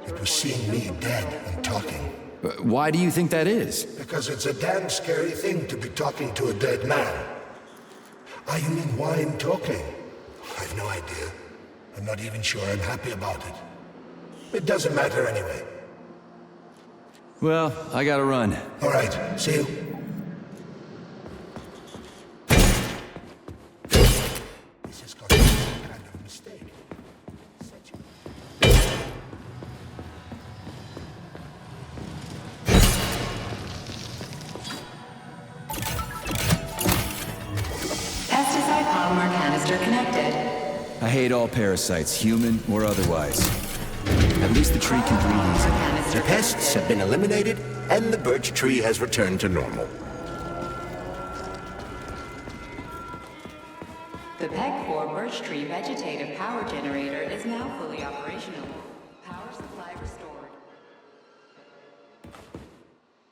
It was seeing me dead and talking. Why do you think that is? Because it's a damn scary thing to be talking to a dead man. Ah, you mean wine talking? I've no idea. I'm not even sure I'm happy about it. It doesn't matter anyway. Well, I gotta run. All right, see you. This is gonna be some kind of mistake. Pesticide polymer canister connected. I hate all parasites, human or otherwise. At least the tree can breathe easy. The pests have been eliminated, and the birch tree has returned to normal. The PEG 4 birch tree vegetative power generator is now fully operational. Power supply restored.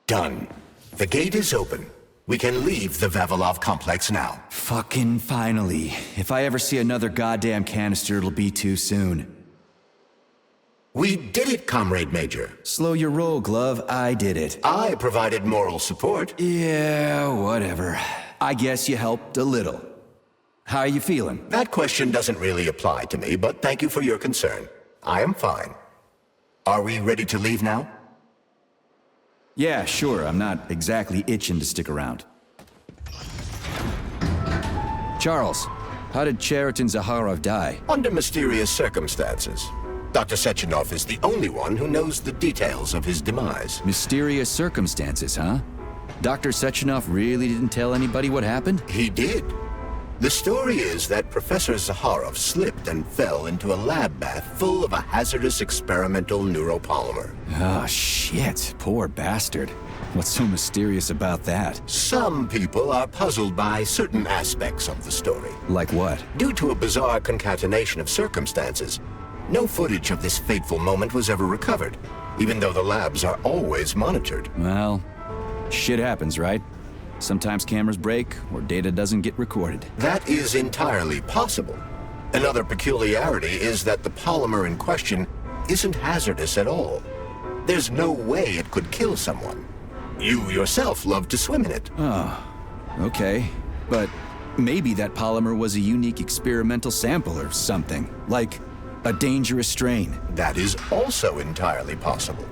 Done. The gate is open. We can leave the Vavilov complex now. Fucking finally. If I ever see another goddamn canister, it'll be too soon. We did it, Comrade Major. Slow your roll, Glove. I did it. I provided moral support. Yeah, whatever. I guess you helped a little. How are you feeling? That question doesn't really apply to me, but thank you for your concern. I am fine. Are we ready to leave now? Yeah, sure. I'm not exactly itching to stick around. Charles, How did Cheriton Zaharov die? Under mysterious circumstances. Dr. Sechenov is the only one who knows the details of his demise. Mysterious circumstances, huh? Dr. Sechenov really didn't tell anybody what happened? He did. The story is that Professor Zaharov slipped and fell into a lab bath full of a hazardous experimental neuropolymer. Oh, shit. Poor bastard. What's so mysterious about that? Some people are puzzled by certain aspects of the story. Like what? Due to a bizarre concatenation of circumstances, no footage of this fateful moment was ever recovered, even though the labs are always monitored. Well, shit happens, right? Sometimes cameras break, or data doesn't get recorded. That is entirely possible. Another peculiarity is that the polymer in question isn't hazardous at all. There's no way it could kill someone. You yourself love to swim in it. Oh, okay. But maybe that polymer was a unique experimental sample or something, like a dangerous strain. That is also entirely possible.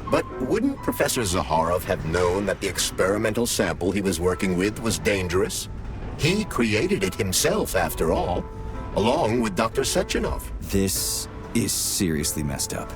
But wouldn't Professor Zaharov have known that the experimental sample he was working with was dangerous? He created it himself, after all, along with Dr. Sechenov. This is seriously messed up.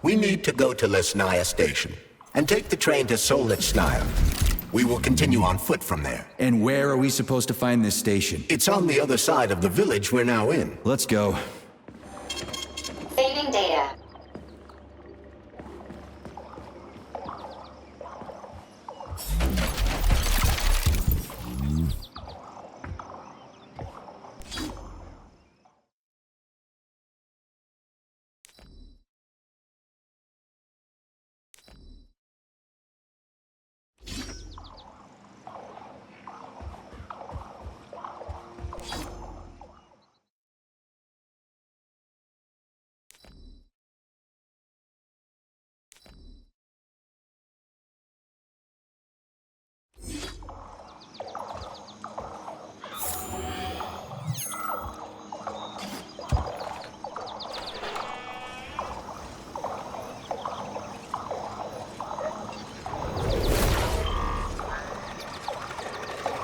We need to go to Lesnaya Station and take the train to Solnitsnaya. We will continue on foot from there. And where are we supposed to find this station? It's on the other side of the village we're now in. Let's go. Saving data.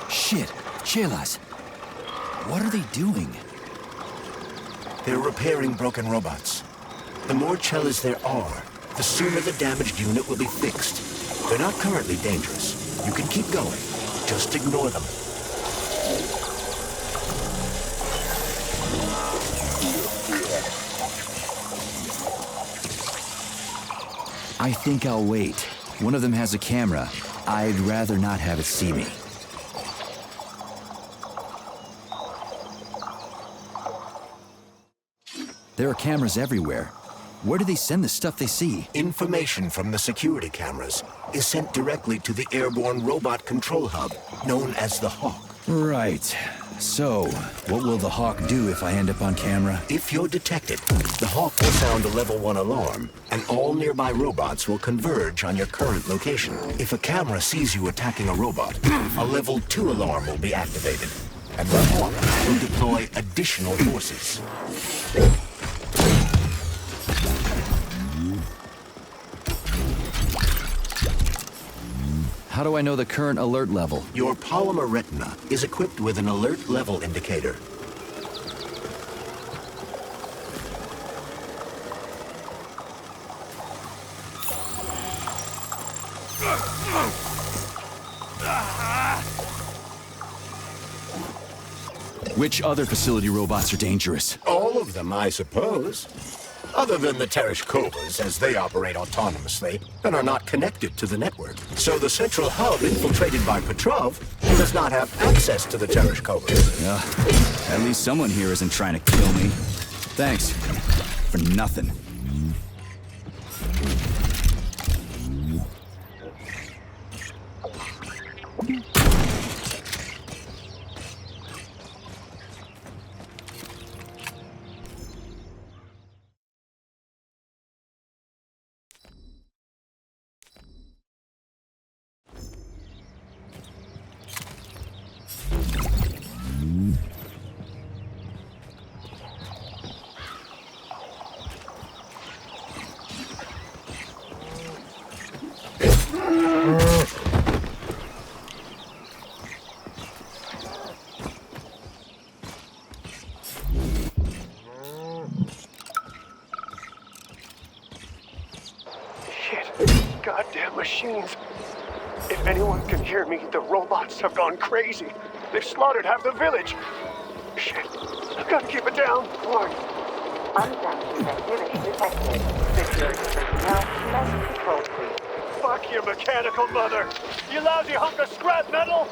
Shit, Chelas. What are they doing? They're repairing broken robots. The more Chelas there are, the sooner the damaged unit will be fixed. They're not currently dangerous. You can keep going. Just ignore them. I think I'll wait. One of them has a camera. I'd rather not have it see me. There are cameras everywhere. Where do they send the stuff they see? Information from the security cameras is sent directly to the airborne robot control hub, known as the Hawk. Right. So, what will the Hawk do if I end up on camera? If you're detected, the Hawk will sound a level 1 alarm, and all nearby robots will converge on your current location. If a camera sees you attacking a robot, a level 2 alarm will be activated, and the Hawk will deploy additional forces. How do I know the current alert level? Your polymer retina is equipped with an alert level indicator. Which other facility robots are dangerous? All of them, I suppose. Other than the Tereshkovas, as they operate autonomously and are not connected to the network. So the central hub infiltrated by Petrov does not have access to the Tereshkovas. At least someone here isn't trying to kill me. Thanks. For nothing. Goddamn machines. If anyone can hear me, the robots have gone crazy. They've slaughtered half the village. Shit. I've got to keep it down. Warning. Unsanctioned activity detected. Security personnel left control suite. Fuck your mechanical mother. You lousy hunk of scrap metal.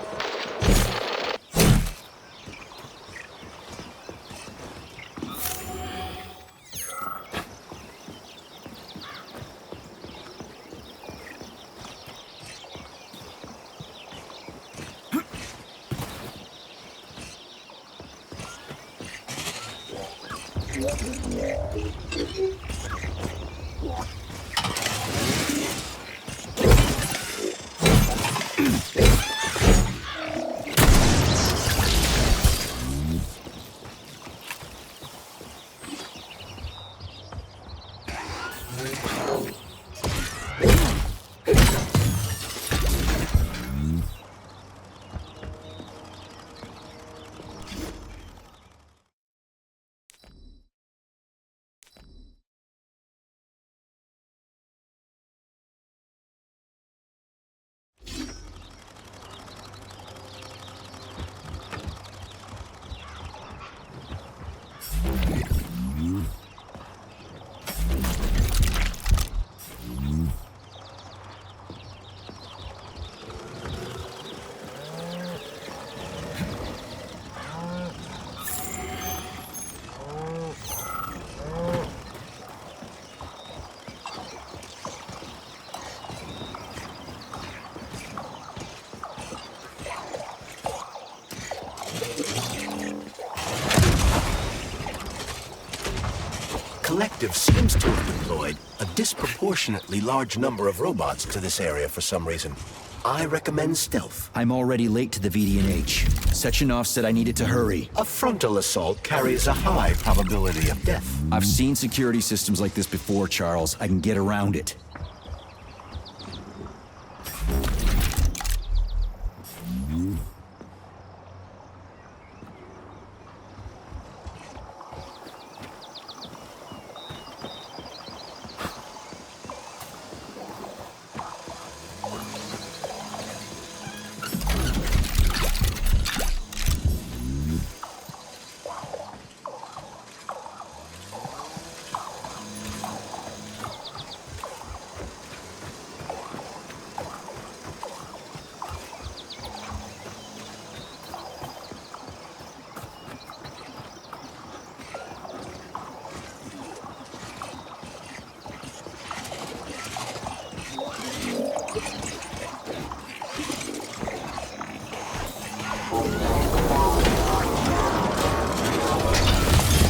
Collective seems to have deployed a disproportionately large number of robots to this area for some reason. I recommend stealth. I'm already late to the VD&H. Sechenov said I needed to hurry. A frontal assault carries a high probability of death. I've seen security systems like this before, Charles. I can get around it.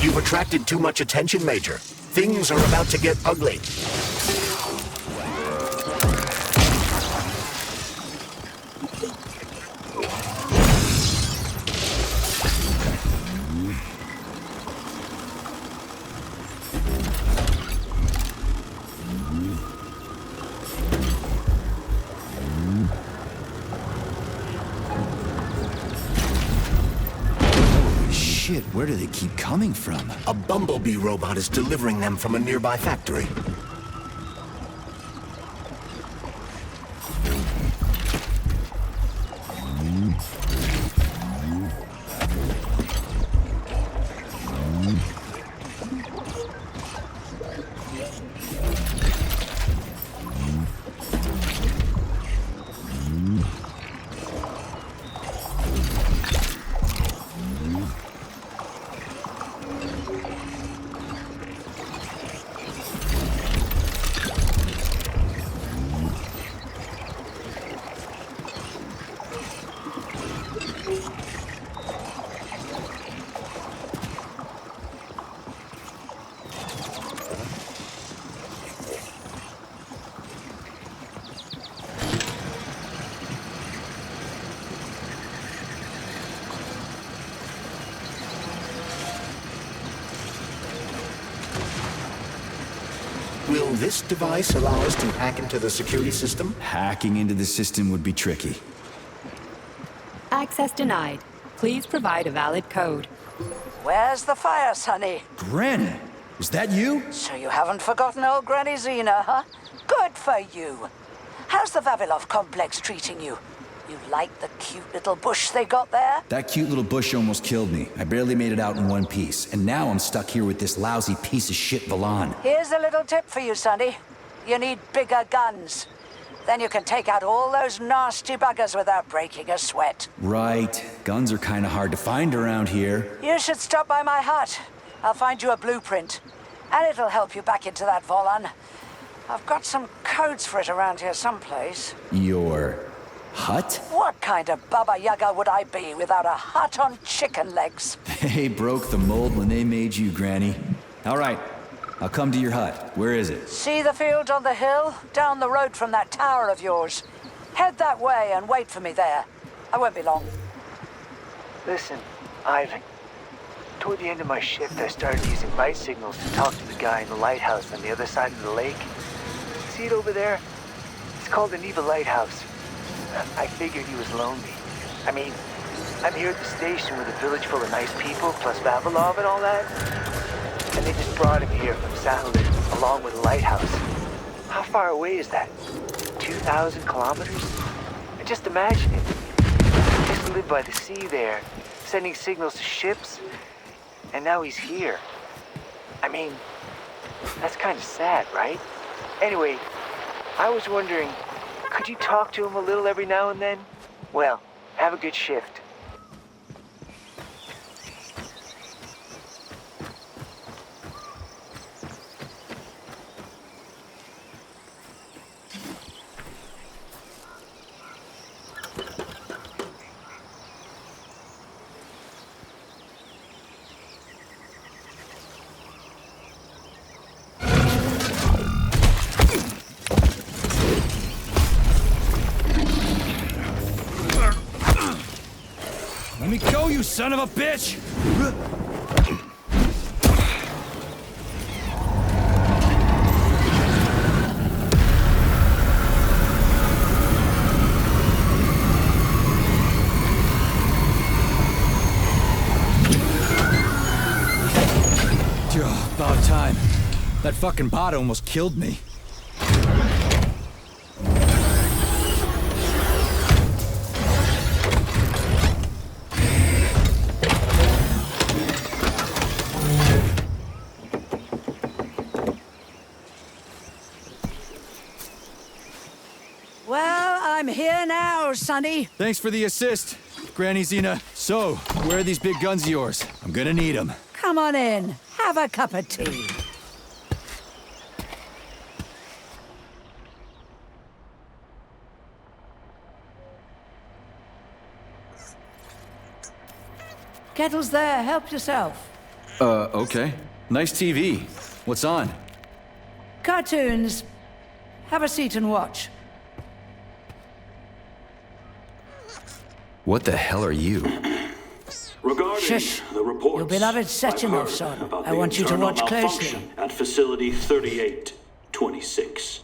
You've attracted too much attention, Major. Things are about to get ugly. Shit, where do they keep coming from? A bumblebee robot is delivering them from a nearby factory. Will this device allow us to hack into the security system? Hacking into the system would be tricky. Access denied. Please provide a valid code. Where's the fire, Sonny? Granny, is that you? So you haven't forgotten old Granny Xena, huh? Good for you. How's the Vavilov complex treating you? You like the cute little bush they got there? That cute little bush almost killed me. I barely made it out in one piece, and now I'm stuck here with this lousy piece of shit Valan. Here's a little tip for you, Sonny. You need bigger guns. Then you can take out all those nasty buggers without breaking a sweat. Right. Guns are kind of hard to find around here. You should stop by my hut. I'll find you a blueprint. And it'll help you back into that Volan. I've got some codes for it around here someplace. Your hut? What kind of Baba Yaga would I be without a hut on chicken legs? They broke the mold when they made you, Granny. All right, I'll come to your hut. Where is it? See the field on the hill? Down the road from that tower of yours. Head that way and wait for me there. I won't be long. Listen, Ivan. Toward the end of my shift, I started using light signals to talk to the guy in the lighthouse on the other side of the lake. See it over there? It's called the Neva Lighthouse. I figured he was lonely. I mean, I'm here at the station with a village full of nice people, plus Vavilov and all that. And they just brought him here from Sahalin, along with the lighthouse. How far away is that? 2,000 kilometers? And just imagine it. He used to live by the sea there, sending signals to ships. And now he's here. I mean, that's kind of sad, right? Anyway, I was wondering, could you talk to him a little every now and then? Well, have a good shift. Let me go, you son of a bitch! About time. That fucking bot almost killed me. Well, I'm here now, Sonny. Thanks for the assist, Granny Xena. So, where are these big guns of yours? I'm gonna need them. Come on in. Have a cup of tea. Kettle's there. Help yourself. Okay. Nice TV. What's on? Cartoons. Have a seat and watch. What the hell are you? Regarding Shush. the reports, Your beloved I've Sechenov, heard son. about I the want you to internal watch closely. malfunction at Facility 3826.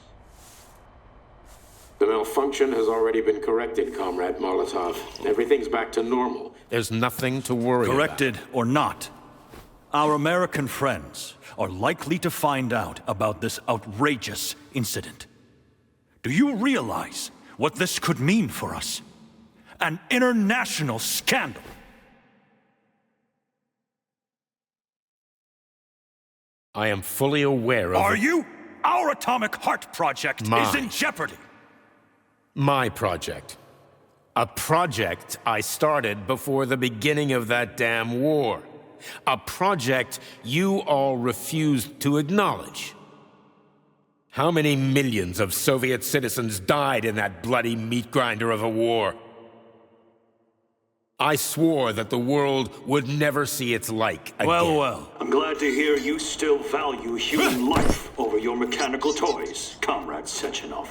The malfunction has already been corrected, Comrade Molotov. Everything's back to normal. There's nothing to worry Corrected or not, our American friends are likely to find out about this outrageous incident. Do you realize what this could mean for us? An international scandal. I am fully aware of... Are you? Our atomic heart project is in jeopardy. My project. A project I started before the beginning of that damn war. A project you all refused to acknowledge. How many millions of Soviet citizens died in that bloody meat grinder of a war? I swore that the world would never see its like again. Well. I'm glad to hear you still value human life over your mechanical toys, Comrade Sechenov.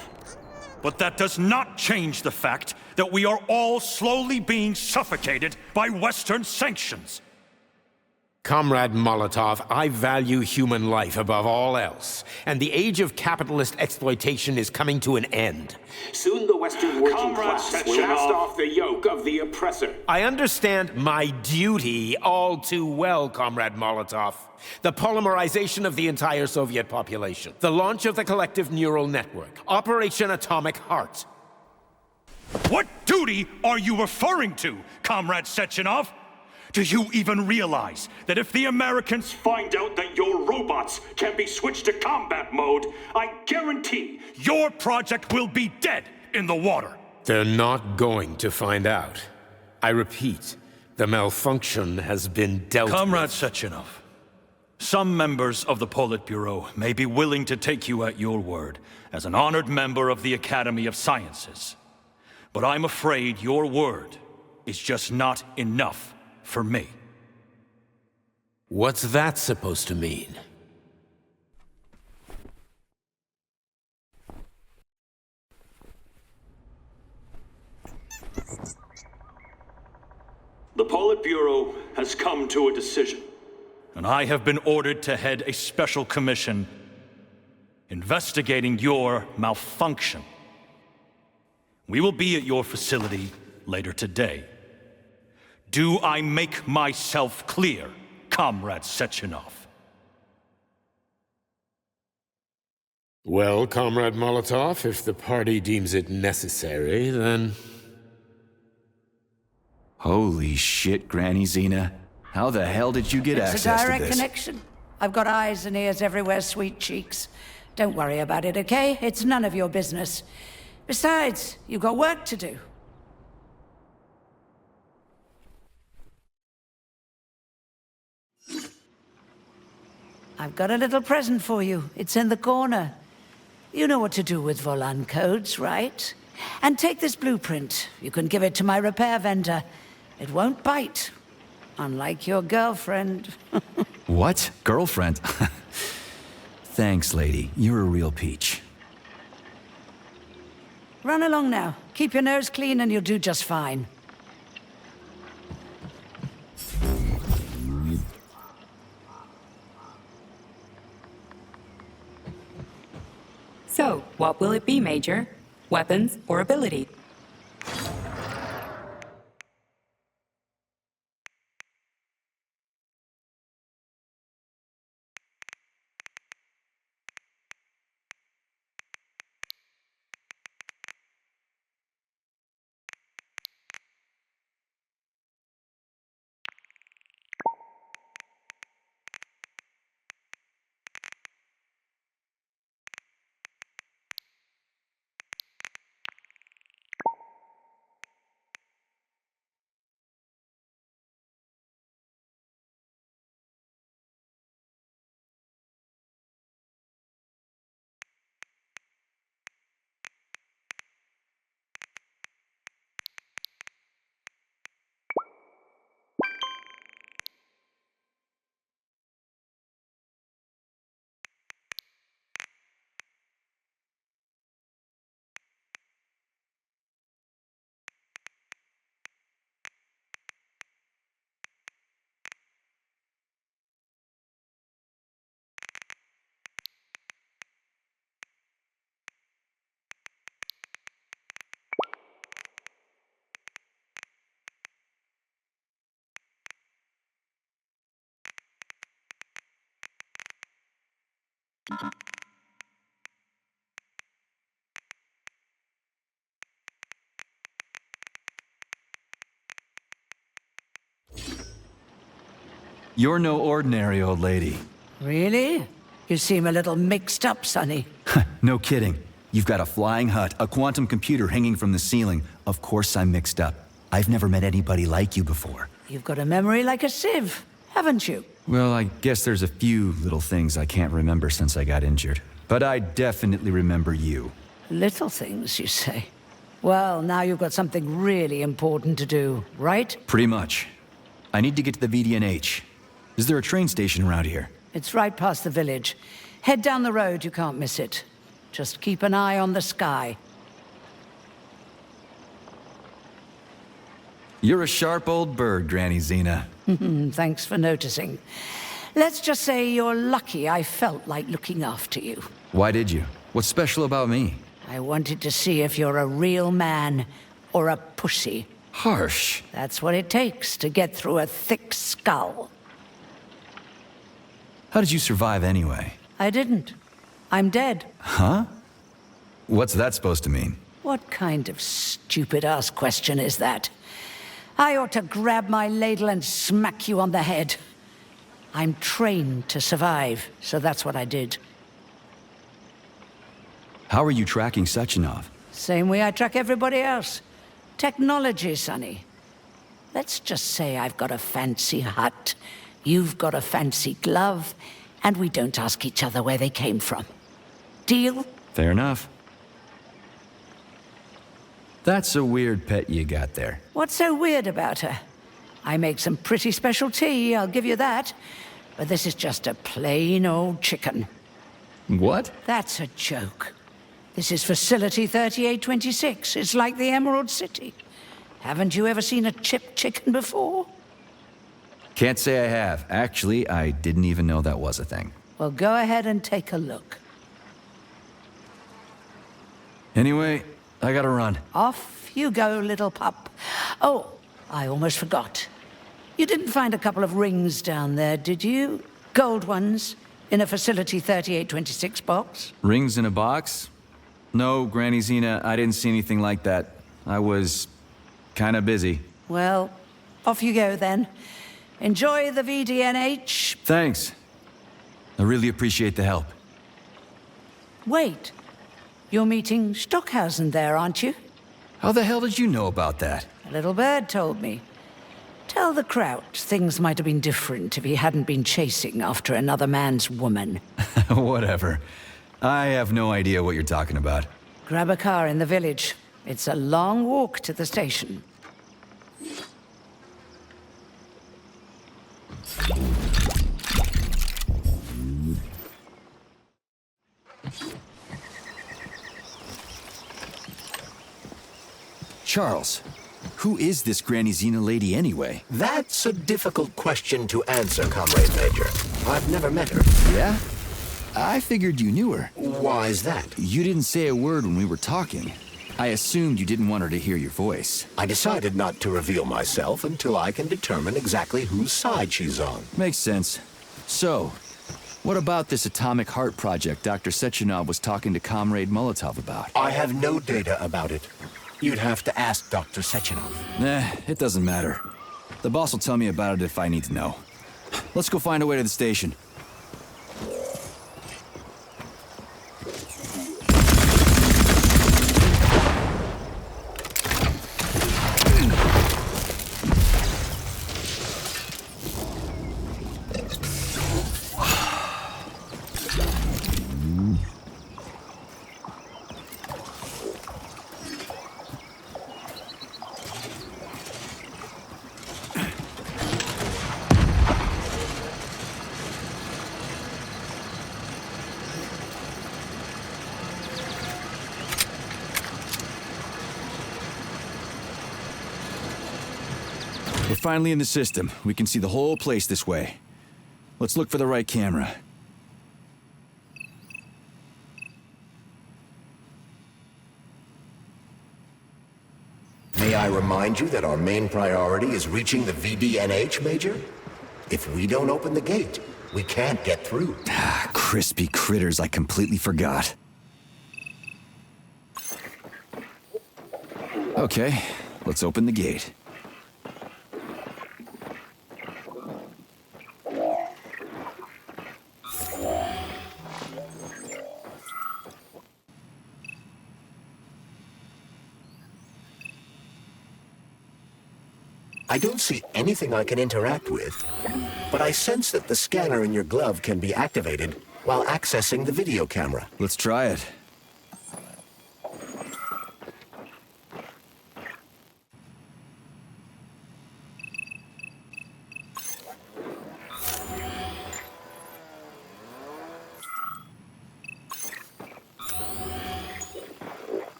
But that does not change the fact that we are all slowly being suffocated by Western sanctions. Comrade Molotov, I value human life above all else, and the age of capitalist exploitation is coming to an end. Soon the Western working class will cast off the yoke of the oppressor. I understand my duty all too well, Comrade Molotov. The polymerization of the entire Soviet population, the launch of the collective neural network, Operation Atomic Heart. What duty are you referring to, Comrade Sechenov? Do you even realize that if the Americans find out that your robots can be switched to combat mode, I guarantee your project will be dead in the water? They're not going to find out. I repeat, the malfunction has been dealt with. Comrade Sechenov, some members of the Politburo may be willing to take you at your word as an honored member of the Academy of Sciences. But I'm afraid your word is just not enough for me. What's that supposed to mean? the Politburo has come to a decision. And I have been ordered to head a special commission investigating your malfunction. We will be at your facility later today. Do I make myself clear, Comrade Sechenov? Well, Comrade Molotov, if the party deems it necessary, then... Holy shit, Granny Xena. How the hell did you get access to this? It's a direct connection. I've got eyes and ears everywhere, sweet cheeks. Don't worry about it, okay? It's none of your business. Besides, you've got work to do. I've got a little present for you. It's in the corner. You know what to do with Volan codes, right? And take this blueprint. You can give it to my repair vendor. It won't bite. Unlike your girlfriend. What? Girlfriend? Thanks, lady. You're a real peach. Run along now. Keep your nose clean and you'll do just fine. So, what will it be, Major? Weapons or ability? You're no ordinary old lady. Really? You seem a little mixed up, Sonny. No kidding. You've got a flying hut, a quantum computer hanging from the ceiling. Of course I'm mixed up. I've never met anybody like you before. You've got a memory like a sieve, haven't you? Well, I guess there's a few little things I can't remember since I got injured. But I definitely remember you. Little things, you say? Well, now you've got something really important to do, right? Pretty much. I need to get to the VDNH. Is there a train station around here? It's right past the village. Head down the road, you can't miss it. Just keep an eye on the sky. You're a sharp old bird, Granny Xena. Thanks for noticing. Let's just say you're lucky I felt like looking after you. Why did you? What's special about me? I wanted to see if you're a real man or a pussy. Harsh. That's what it takes to get through a thick skull. How did you survive anyway? I didn't. I'm dead. Huh? What's that supposed to mean? What kind of stupid-ass question is that? I ought to grab my ladle and smack you on the head. I'm trained to survive, so that's what I did. How are you tracking Sechenov? Same way I track everybody else. Technology, Sonny. Let's just say I've got a fancy hut, you've got a fancy glove, and we don't ask each other where they came from. Deal? Fair enough. That's a weird pet you got there. What's so weird about her? I make some pretty special tea, I'll give you that. But this is just a plain old chicken. What? That's a joke. This is Facility 3826. It's like the Emerald City. Haven't you ever seen a chipped chicken before? Can't say I have. Actually, I didn't even know that was a thing. Well, go ahead and take a look. Anyway, I gotta run. Off you go, little pup. Oh, I almost forgot. You didn't find a couple of rings down there, did you? Gold ones, in a Facility 3826 box? Rings in a box? No, Granny Xena, I didn't see anything like that. I was kinda busy. Well, off you go then. Enjoy the VDNH. Thanks. I really appreciate the help. Wait. You're meeting Stockhausen there, aren't you? How the hell did you know about that? A little bird told me. Tell the Kraut things might have been different if he hadn't been chasing after another man's woman. Whatever. I have no idea what you're talking about. Grab a car in the village. It's a long walk to the station. Charles, who is this Granny Xena lady anyway? That's a difficult question to answer, Comrade Major. I've never met her. Yeah? I figured you knew her. Why is that? You didn't say a word when we were talking. I assumed you didn't want her to hear your voice. I decided not to reveal myself until I can determine exactly whose side she's on. Makes sense. So, what about this atomic heart project Dr. Sechenov was talking to Comrade Molotov about? I have no data about it. You'd have to ask Dr. Sechenov. It doesn't matter. The boss will tell me about it if I need to know. Let's go find a way to the station. We're finally in the system. We can see the whole place this way. Let's look for the right camera. May I remind you that our main priority is reaching the VDNH, Major? If we don't open the gate, we can't get through. Crispy critters, I completely forgot. Okay, let's open the gate. I don't see anything I can interact with, but I sense that the scanner in your glove can be activated while accessing the video camera. Let's try it.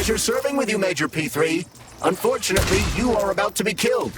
pleasure serving with you, Major P3. Unfortunately, you are about to be killed.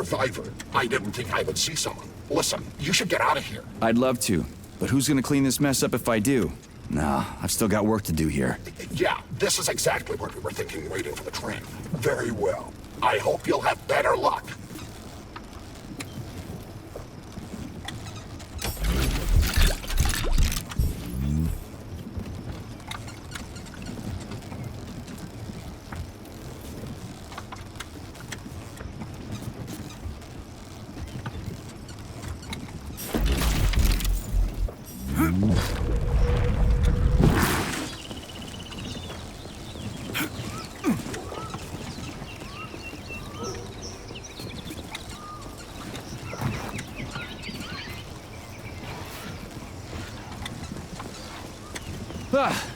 survivor, I didn't think I would see someone. Listen, you should get out of here. I'd love to, but who's gonna clean this mess up if I do? Nah, I've still got work to do here. Yeah, this is exactly what we were thinking waiting for the train. Very well. I hope you'll have better luck.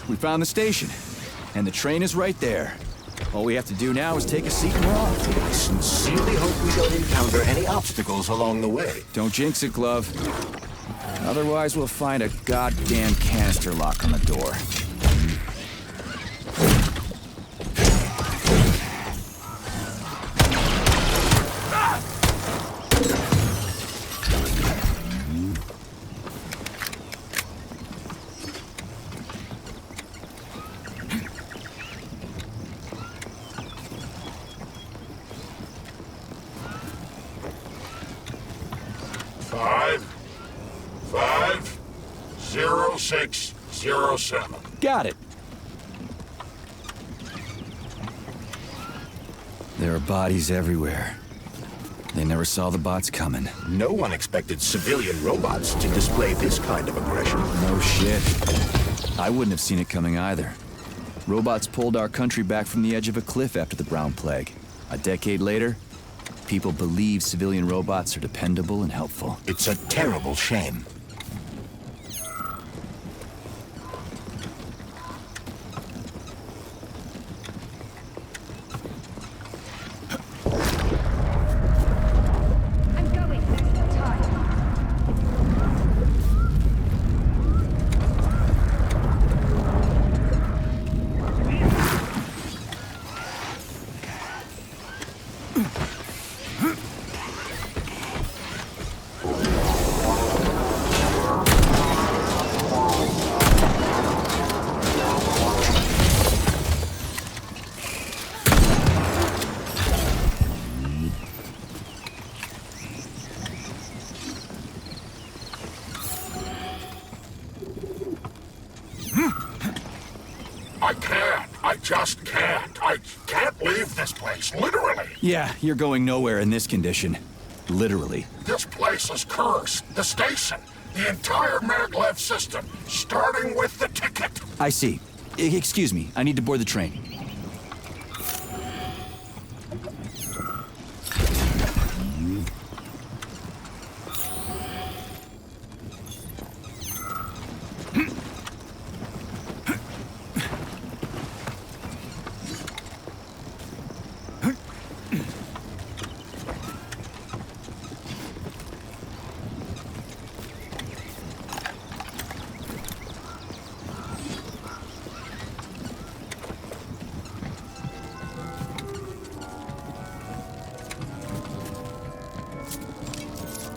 We found the station, and the train is right there. All we have to do now is take a seat and we're off. I sincerely hope we don't encounter any obstacles along the way. Don't jinx it, Glove. Otherwise, we'll find a goddamn canister lock on the door. Five, 0607. Got it. There are bodies everywhere. They never saw the bots coming. No one expected civilian robots to display this kind of aggression. No shit. I wouldn't have seen it coming either. Robots pulled our country back from the edge of a cliff after the Brown Plague. A decade later, people believe civilian robots are dependable and helpful. It's a terrible shame. I just can't. I can't leave this place, literally. Yeah, you're going nowhere in this condition. Literally. This place is cursed. The station, the entire maglev system, starting with the ticket. I see. Excuse me, I need to board the train.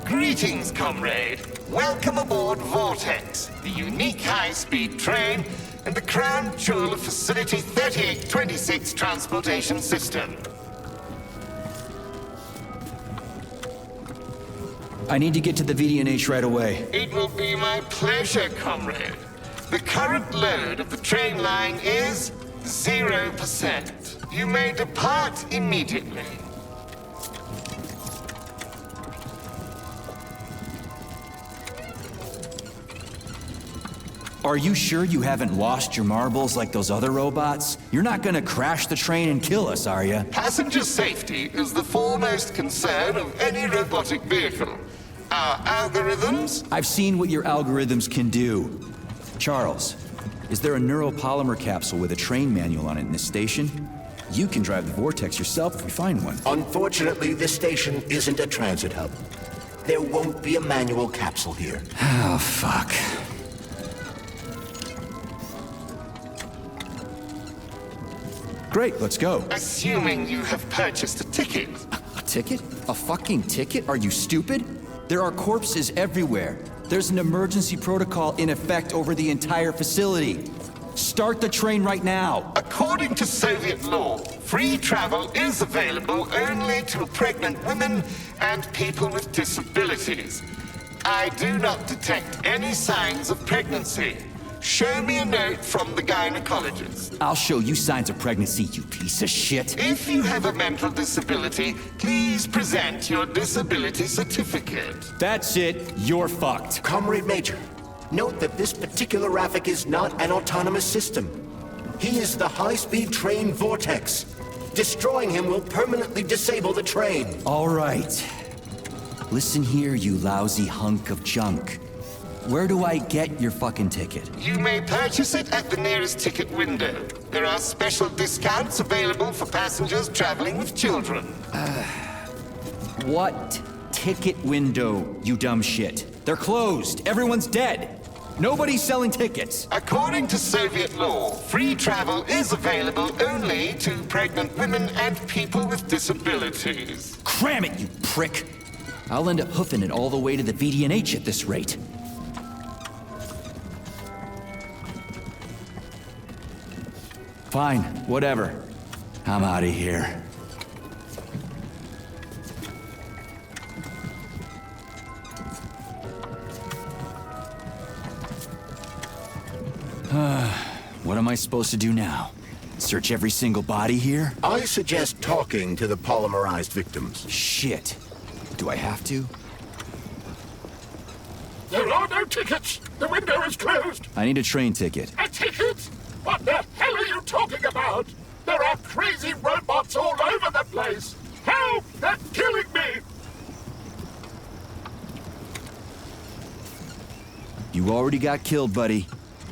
Greetings, comrade. Welcome aboard Vortex, the unique high-speed train and the crown jewel of Facility 3826 Transportation System. I need to get to the VDNH right away. It will be my pleasure, comrade. The current load of the train line is 0%. You may depart immediately. Are you sure you haven't lost your marbles like those other robots? You're not gonna crash the train and kill us, are you? Passenger safety is the foremost concern of any robotic vehicle. Our algorithms... I've seen what your algorithms can do. Charles, is there a neuropolymer capsule with a train manual on it in this station? You can drive the Vortex yourself if we find one. Unfortunately, this station isn't a transit hub. There won't be a manual capsule here. Oh, fuck. Great, let's go. Assuming you have purchased a ticket. A ticket? A fucking ticket? Are you stupid? There are corpses everywhere. There's an emergency protocol in effect over the entire facility. Start the train right now. According to Soviet law, free travel is available only to pregnant women and people with disabilities. I do not detect any signs of pregnancy. Show me a note from the gynecologist. I'll show you signs of pregnancy, you piece of shit. If you have a mental disability, please present your disability certificate. That's it. You're fucked. Comrade Major, note that this particular Raffic is not an autonomous system. He is the high-speed train Vortex. Destroying him will permanently disable the train. All right. Listen here, you lousy hunk of junk. Where do I get your fucking ticket? You may purchase it at the nearest ticket window. There are special discounts available for passengers traveling with children. What ticket window, you dumb shit? They're closed. Everyone's dead. Nobody's selling tickets. According to Soviet law, free travel is available only to pregnant women and people with disabilities. Cram it, you prick! I'll end up hoofing it all the way to the VDNH at this rate. Fine, whatever. I'm out of here. What am I supposed to do now? Search every single body here? I suggest talking to the polymerized victims. Shit. Do I have to? There are no tickets. The window is closed. I need a train ticket. A ticket? What the hell are you talking about? There are crazy robots all over the place. Help! They're killing me! You already got killed, buddy.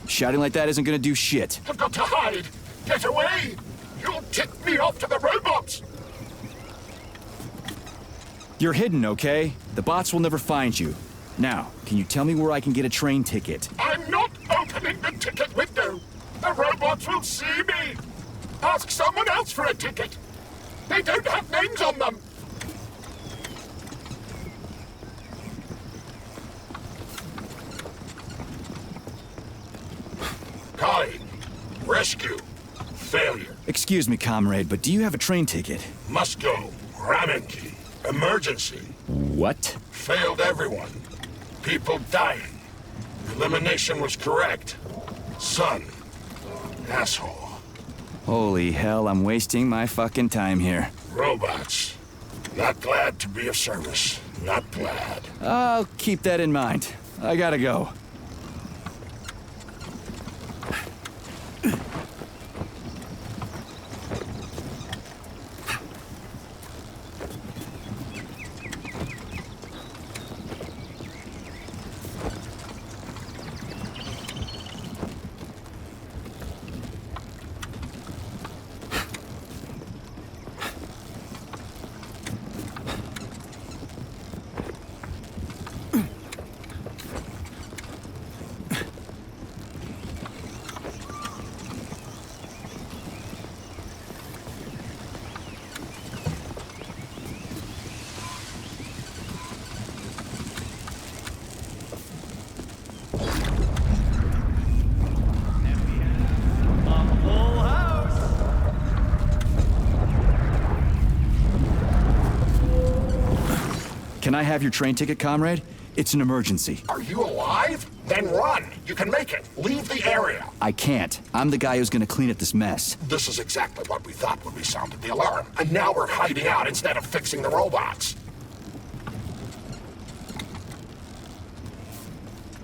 Shouting like that isn't gonna do shit. I've got to hide. Get away! You'll tip me off to the robots! You're hidden, okay? The bots will never find you. Now, can you tell me where I can get a train ticket? I'm not opening the ticket window! The robots will see me! Ask someone else for a ticket! They don't have names on them! Calling. Rescue. Failure. Excuse me, comrade, but do you have a train ticket? Must go. Ramming key. Emergency. What? Failed everyone. People dying. Elimination was correct. Son. Asshole. Holy hell, I'm wasting my fucking time here. Robots. Not glad to be of service. Not glad. I'll keep that in mind. I gotta go. Can I have your train ticket, comrade? It's an emergency. Are you alive? Then run! You can make it! Leave the area! I can't. I'm the guy who's gonna clean up this mess. This is exactly what we thought when we sounded the alarm. And now we're hiding out instead of fixing the robots.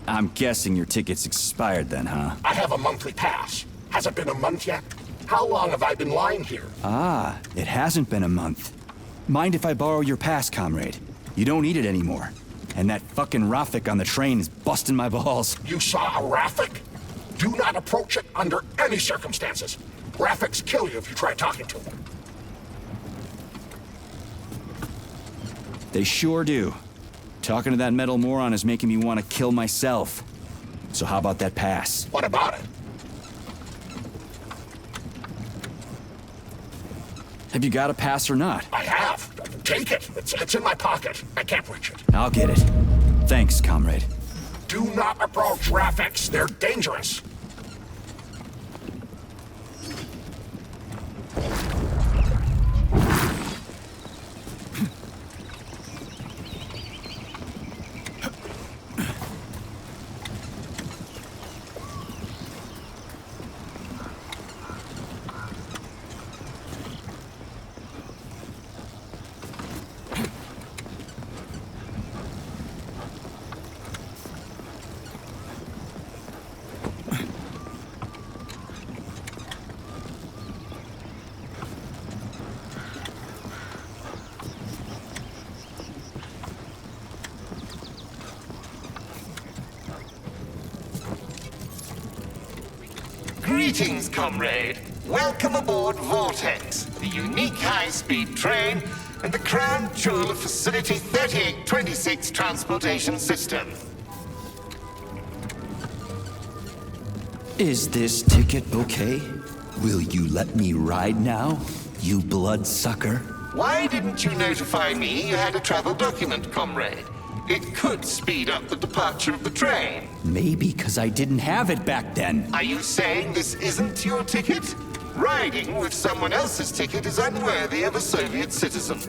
I'm guessing your ticket's expired then, huh? I have a monthly pass. Has it been a month yet? How long have I been lying here? Ah, it hasn't been a month. Mind if I borrow your pass, comrade? You don't need it anymore. And that fucking Raffic on the train is busting my balls. You saw a Raffic? Do not approach it under any circumstances. Raffics kill you if you try talking to them. They sure do. Talking to that metal moron is making me want to kill myself. So how about that pass? What about it? Have you got a pass or not? I have. Take it. It's in my pocket. I can't reach it. I'll get it. Thanks, comrade. Do not approach Rafix. They're dangerous. Greetings, comrade. Welcome aboard Vortex, the unique high-speed train and the crown jewel of Facility 3826 transportation system. Is this ticket okay? Will you let me ride now, you bloodsucker? Why didn't you notify me you had a travel document, comrade? It could speed up the departure of the train. Maybe because I didn't have it back then. Are you saying this isn't your ticket? Riding with someone else's ticket is unworthy of a Soviet citizen.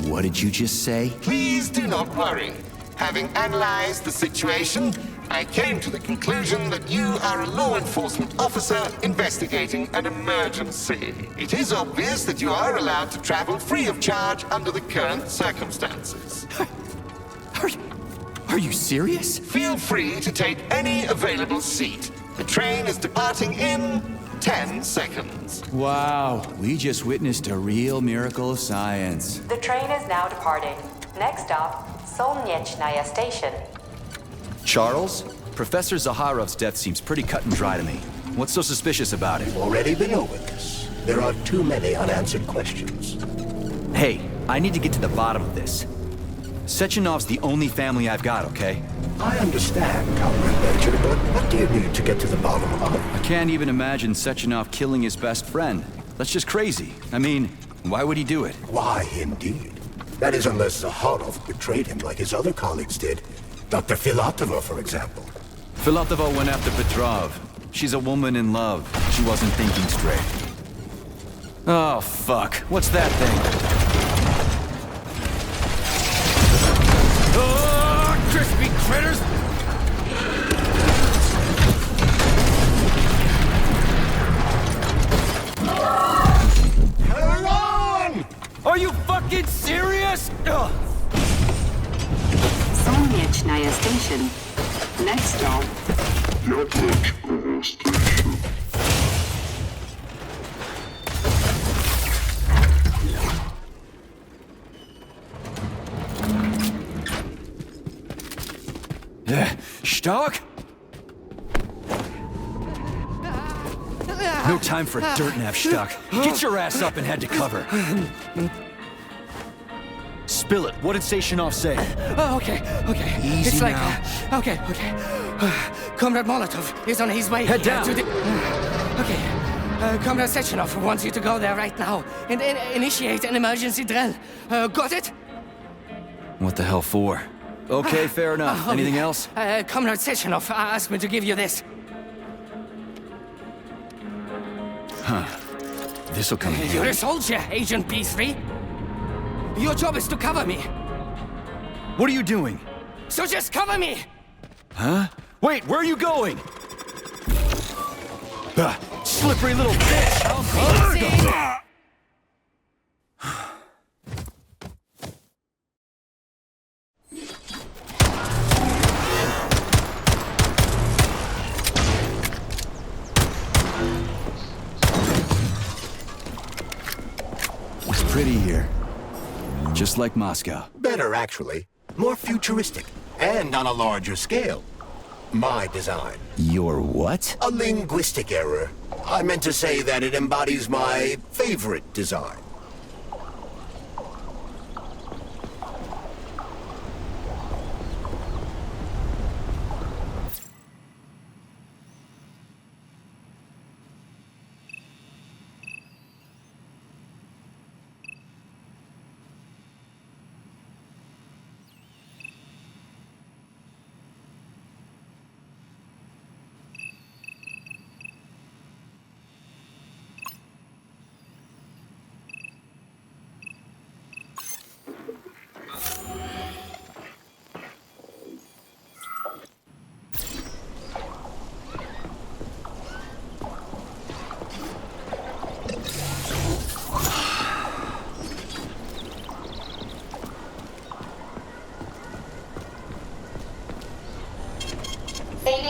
What did you just say? Please do not worry. Having analyzed the situation, I came to the conclusion that you are a law enforcement officer investigating an emergency. It is obvious that you are allowed to travel free of charge under the current circumstances. Are you serious? Feel free to take any available seat. The train is departing in 10 seconds. Wow, we just witnessed a real miracle of science. The train is now departing. Next stop, Solnechnaya Station. Charles? Professor Zaharov's death seems pretty cut and dry to me. What's so suspicious about it? Already been over this. There are too many unanswered questions. Hey, I need to get to the bottom of this. Sechenov's the only family I've got, okay? I understand, Comrade Major, but what do you need to get to the bottom of it? I can't even imagine Sechenov killing his best friend. That's just crazy. I mean, why would he do it? Why, indeed. That is unless Zaharov betrayed him like his other colleagues did. Dr. Filatova, for example. Filatova went after Petrov. She's a woman in love. She wasn't thinking straight. Oh, fuck. What's that thing? Oh, crispy critters! Hang on! Are you fucking serious? Ugh. Solnechnaya Station. Next stop. Yablonskaya Station. Stark? No time for dirt nap, Stuck. Get your ass up and head to cover. Spill it. What did Sechenov say? Oh, okay. Easy it's like, now. Okay. Comrade Molotov is on his way. Head down. To the... Okay. Comrade Sechenov wants you to go there right now and initiate an emergency drill. Got it? What the hell for? Okay, fair enough. Anything else? Comrade Sechenov asked me to give you this. Huh. This'll come in You're handy. a soldier, Agent B3. Your job is to cover me. What are you doing? So just cover me! Huh? Wait, where are you going? Slippery little bitch! It's pretty here. Just like Moscow. Better, actually. More futuristic. And on a larger scale. My design. Your what? A linguistic error. I meant to say that it embodies my favorite design.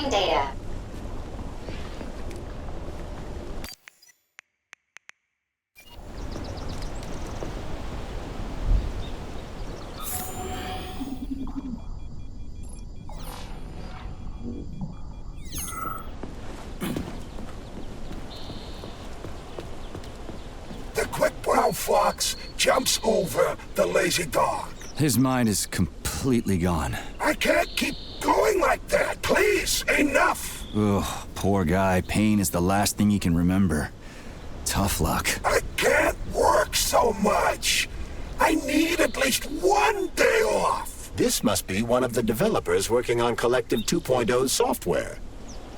Saving data. The quick brown fox jumps over the lazy dog. His mind is completely gone. I can't keep going like that. Please, enough. Ugh, poor guy. Pain is the last thing he can remember. Tough luck. I can't work so much. I need at least one day off. This must be one of the developers working on Collective 2.0's software.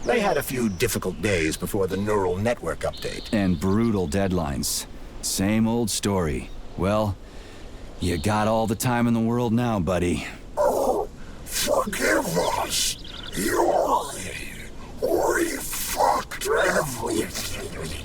They had a few difficult days before the neural network update. And brutal deadlines. Same old story. Well, you got all the time in the world now, buddy. Oh, forgive us. We fucked everything.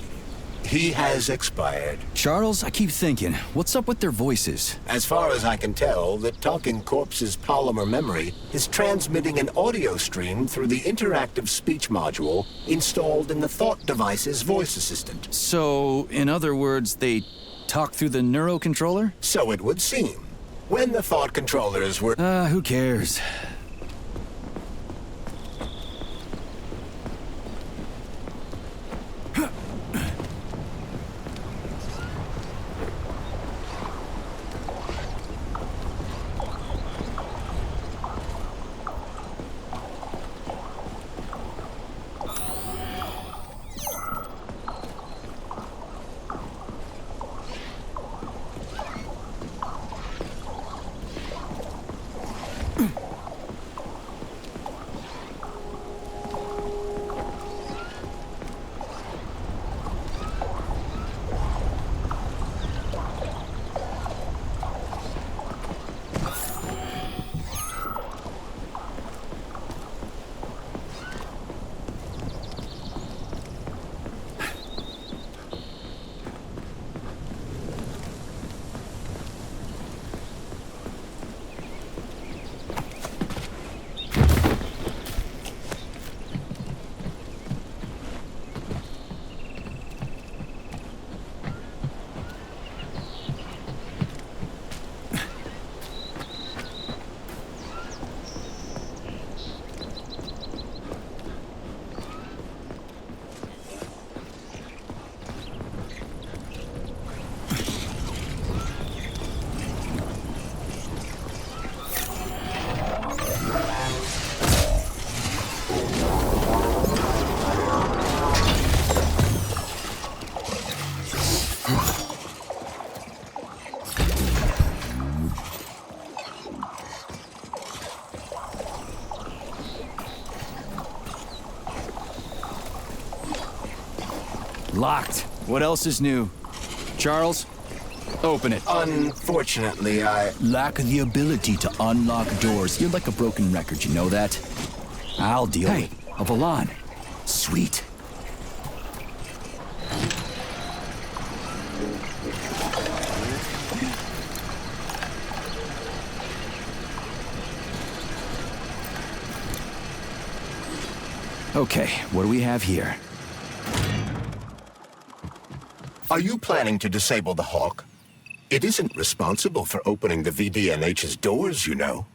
He has expired. Charles, I keep thinking, what's up with their voices? As far as I can tell, the talking corpse's polymer memory is transmitting an audio stream through the interactive speech module installed in the Thought device's voice assistant. So, in other words, they talk through the neurocontroller? So it would seem. When the Thought controllers were... Who cares? Locked. What else is new? Charles, open it. Unfortunately, I lack the ability to unlock doors. You're like a broken record, you know that? I'll deal with it. A Valan. Sweet. Okay, what do we have here? Are you planning to disable the Hawk? It isn't responsible for opening the VDNH's doors, you know.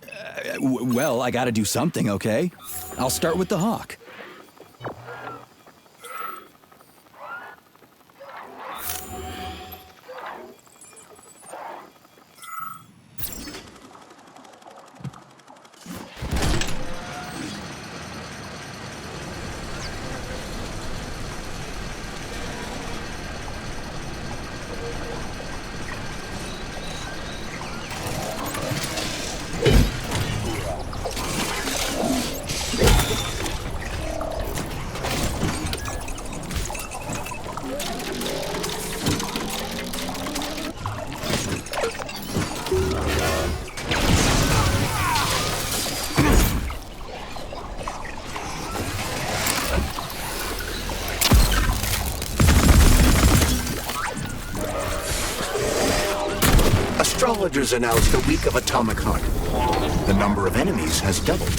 Well, I gotta do something, okay? I'll start with the Hawk. Astrologers announced a week of atomic hunt. The number of enemies has doubled.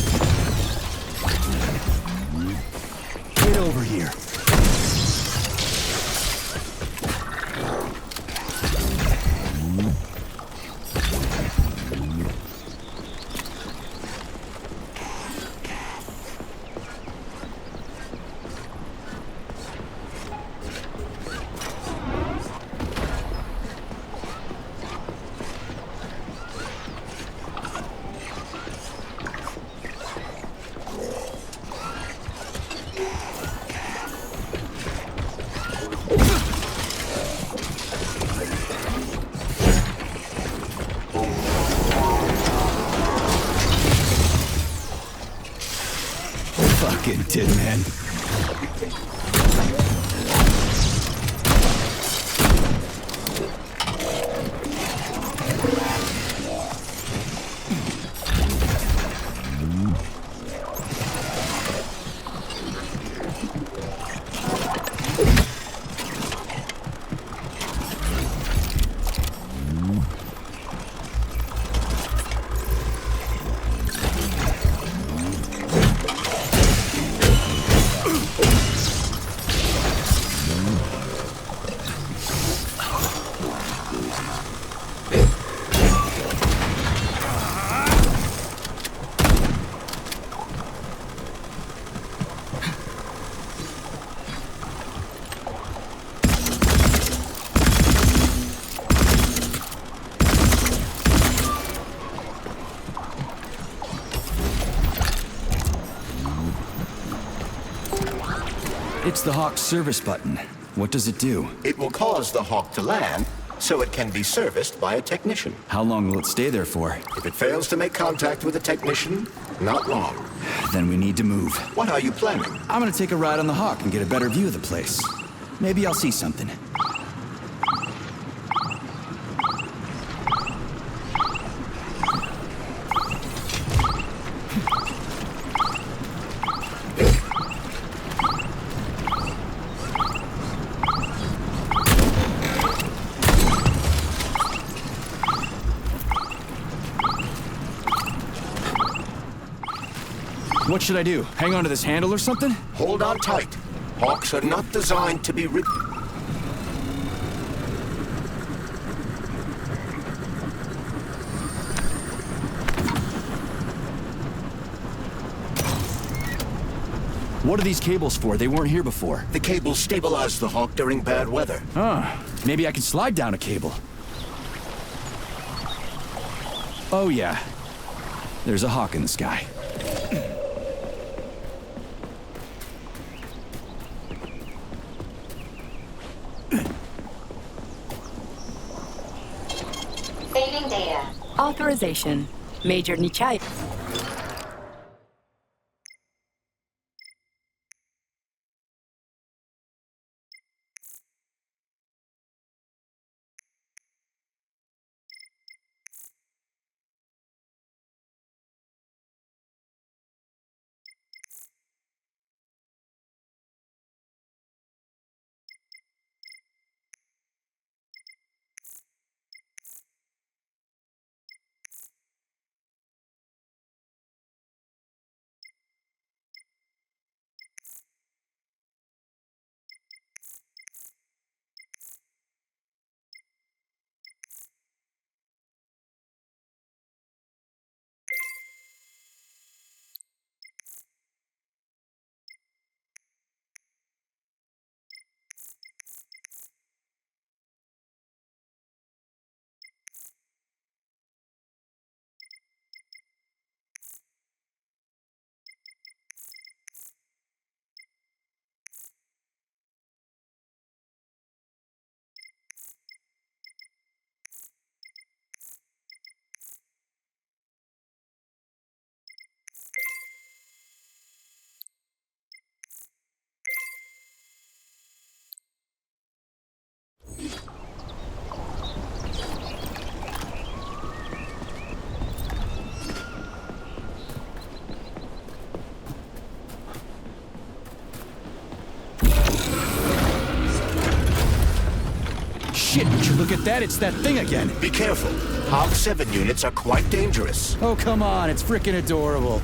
over here. Fucking Tin Man. It's the Hawk's service button. What does it do? It will cause the Hawk to land, so it can be serviced by a technician. How long will it stay there for? If it fails to make contact with a technician, not long. Then we need to move. What are you planning? I'm gonna take a ride on the Hawk and get a better view of the place. Maybe I'll see something. What should I do? Hang on to this handle or something? Hold on tight. Hawks are not designed to be What are these cables for? They weren't here before. The cables stabilize the Hawk during bad weather. Maybe I can slide down a cable. Oh yeah. There's a Hawk in the sky. Saving data. Authorization. Major Nichai. Shit, would you look at that? It's that thing again. Be careful. Hawk 7 units are quite dangerous. Oh, come on. It's frickin' adorable.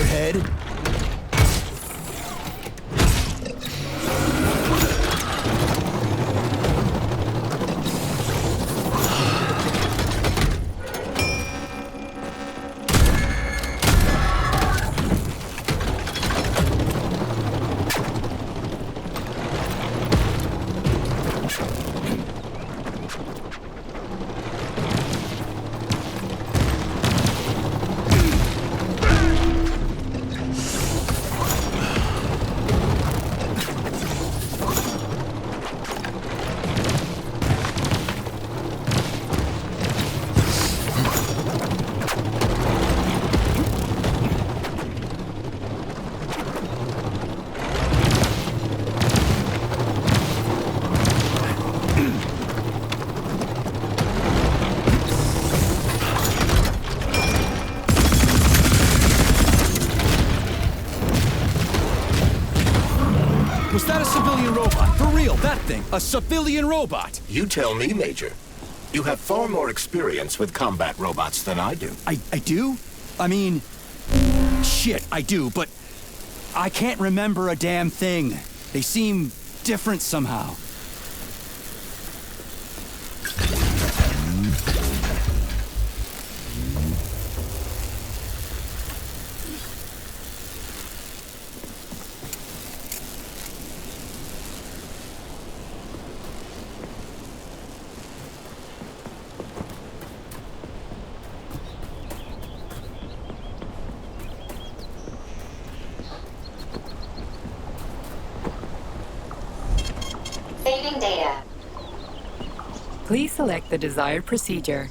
head? Was that a civilian robot? For real, that thing. A civilian robot. You tell me, Major. You have far more experience with combat robots than I do. I do? I mean, shit, I do, but I can't remember a damn thing. They seem different somehow. Saving data. Please select the desired procedure.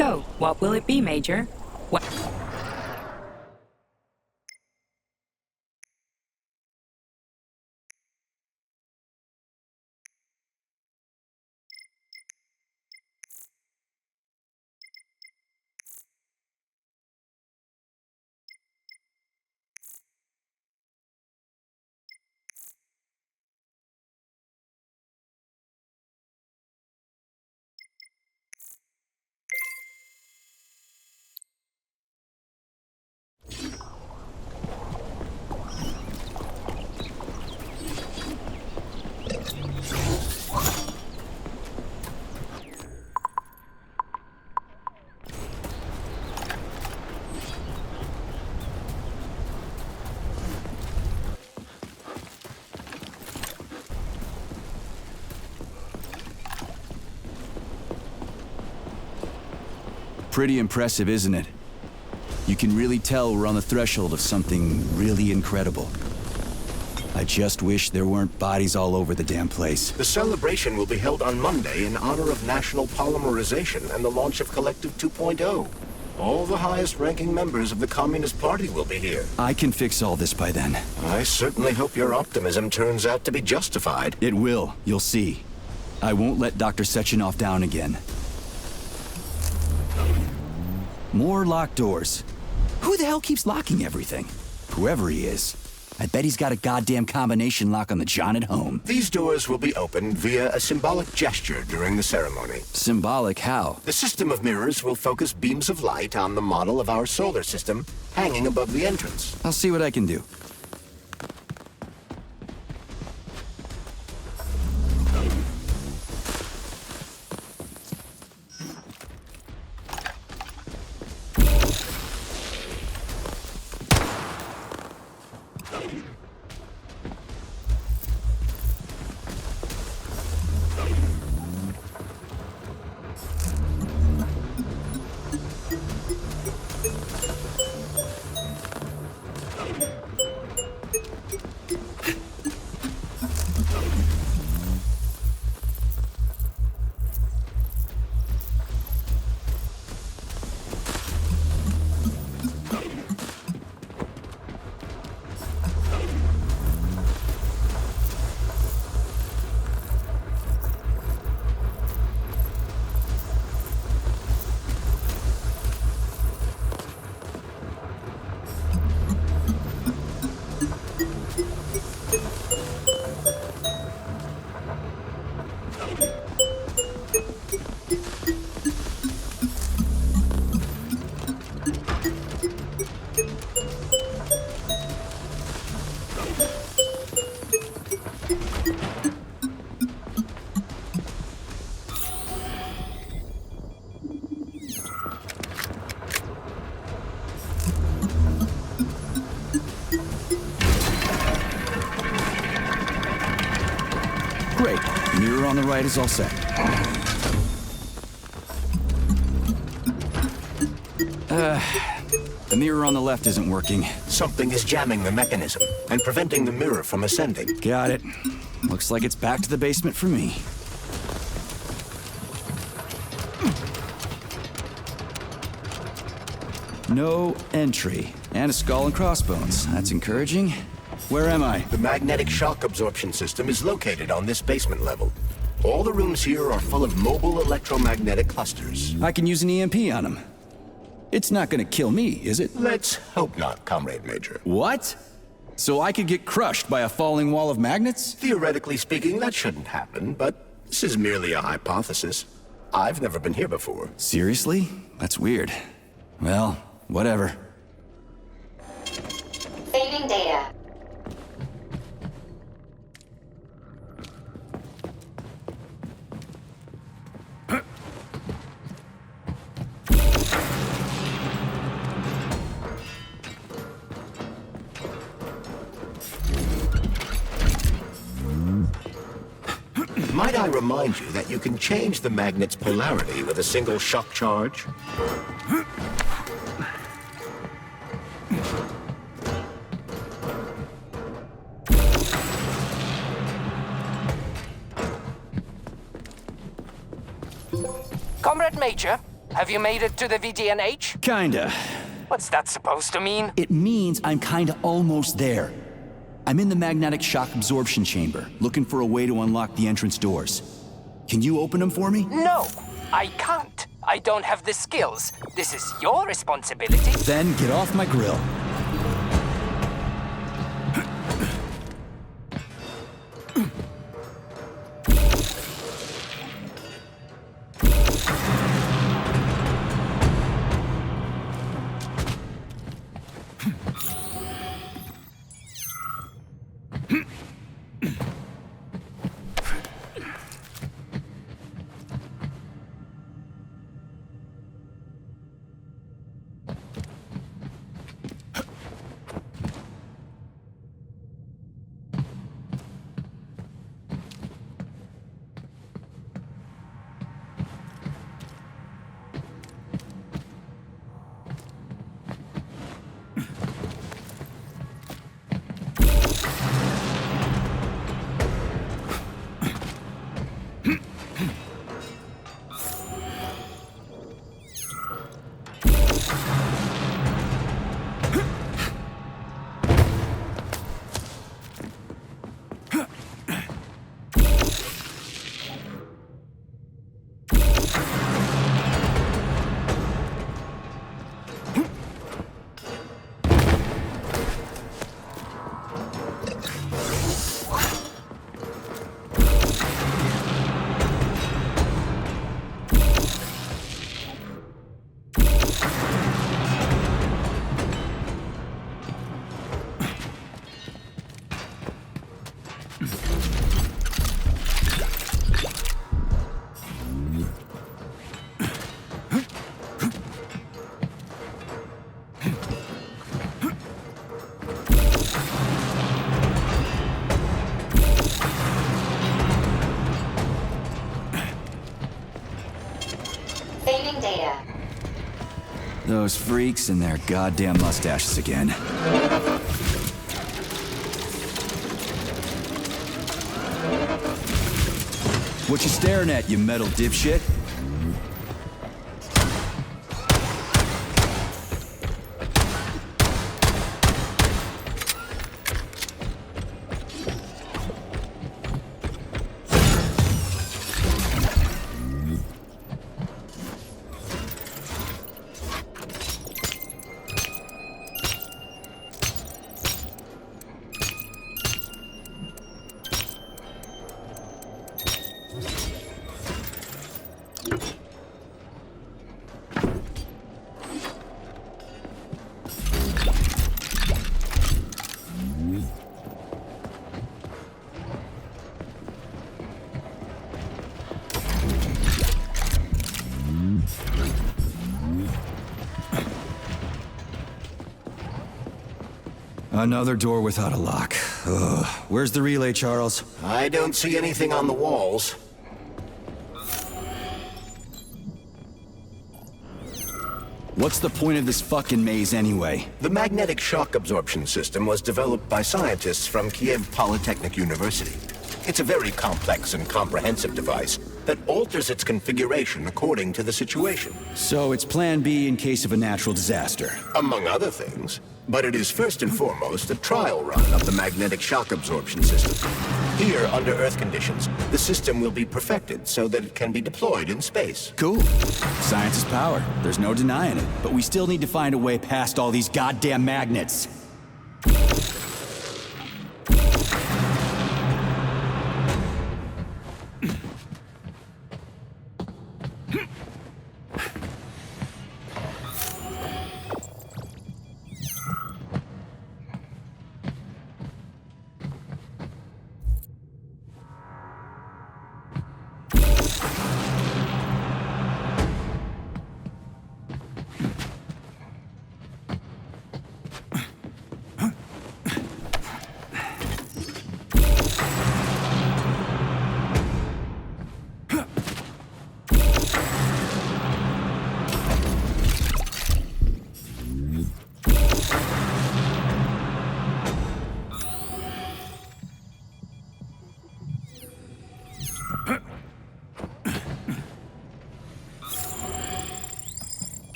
So, what will it be, Major? What? Pretty impressive, isn't it? You can really tell we're on the threshold of something really incredible. I just wish there weren't bodies all over the damn place. The celebration will be held on Monday in honor of National Polymerization and the launch of Collective 2.0. All the highest-ranking members of the Communist Party will be here. I can fix all this by then. I certainly hope your optimism turns out to be justified. It will, you'll see. I won't let Dr. Sechenov down again. More locked doors. Who the hell keeps locking everything? Whoever he is. I bet he's got a goddamn combination lock on the John at home. These doors will be opened via a symbolic gesture during the ceremony. Symbolic how? The system of mirrors will focus beams of light on the model of our solar system hanging above the entrance. I'll see what I can do. Great. Mirror on the right is all set. The mirror on the left isn't working. Something is jamming the mechanism and preventing the mirror from ascending. Got it. Looks like it's back to the basement for me. No entry. And a skull and crossbones. That's encouraging. Where am I? The magnetic shock absorption system is located on this basement level. All the rooms here are full of mobile electromagnetic clusters. I can use an EMP on them. It's not gonna kill me, is it? Let's hope not, Comrade Major. What? So I could get crushed by a falling wall of magnets? Theoretically speaking, that shouldn't happen, but this is merely a hypothesis. I've never been here before. Seriously? That's weird. Well, whatever. Saving data. Might I remind you that you can change the magnet's polarity with a single shock charge? Comrade Major, Have you made it to the VDNH? Kinda. What's that supposed to mean? It means I'm kinda almost there. I'm in the magnetic shock absorption chamber, looking for a way to unlock the entrance doors. Can you open them for me? No, I can't. I don't have the skills. This is your responsibility. Then get off my grill. Failing data. Those freaks and their goddamn mustaches again. What you staring at, you metal dipshit? Another door without a lock. Ugh. Where's the relay, Charles? I don't see anything on the walls. What's the point of this fucking maze anyway? The magnetic shock absorption system was developed by scientists from Kiev Polytechnic University. It's a very complex and comprehensive device that alters its configuration according to the situation. So it's plan B in case of a natural disaster. Among other things. But it is first and foremost a trial run of the magnetic shock absorption system. Here, under Earth conditions, the system will be perfected so that it can be deployed in space. Cool. Science is power. There's no denying it. But we still need to find a way past all these goddamn magnets.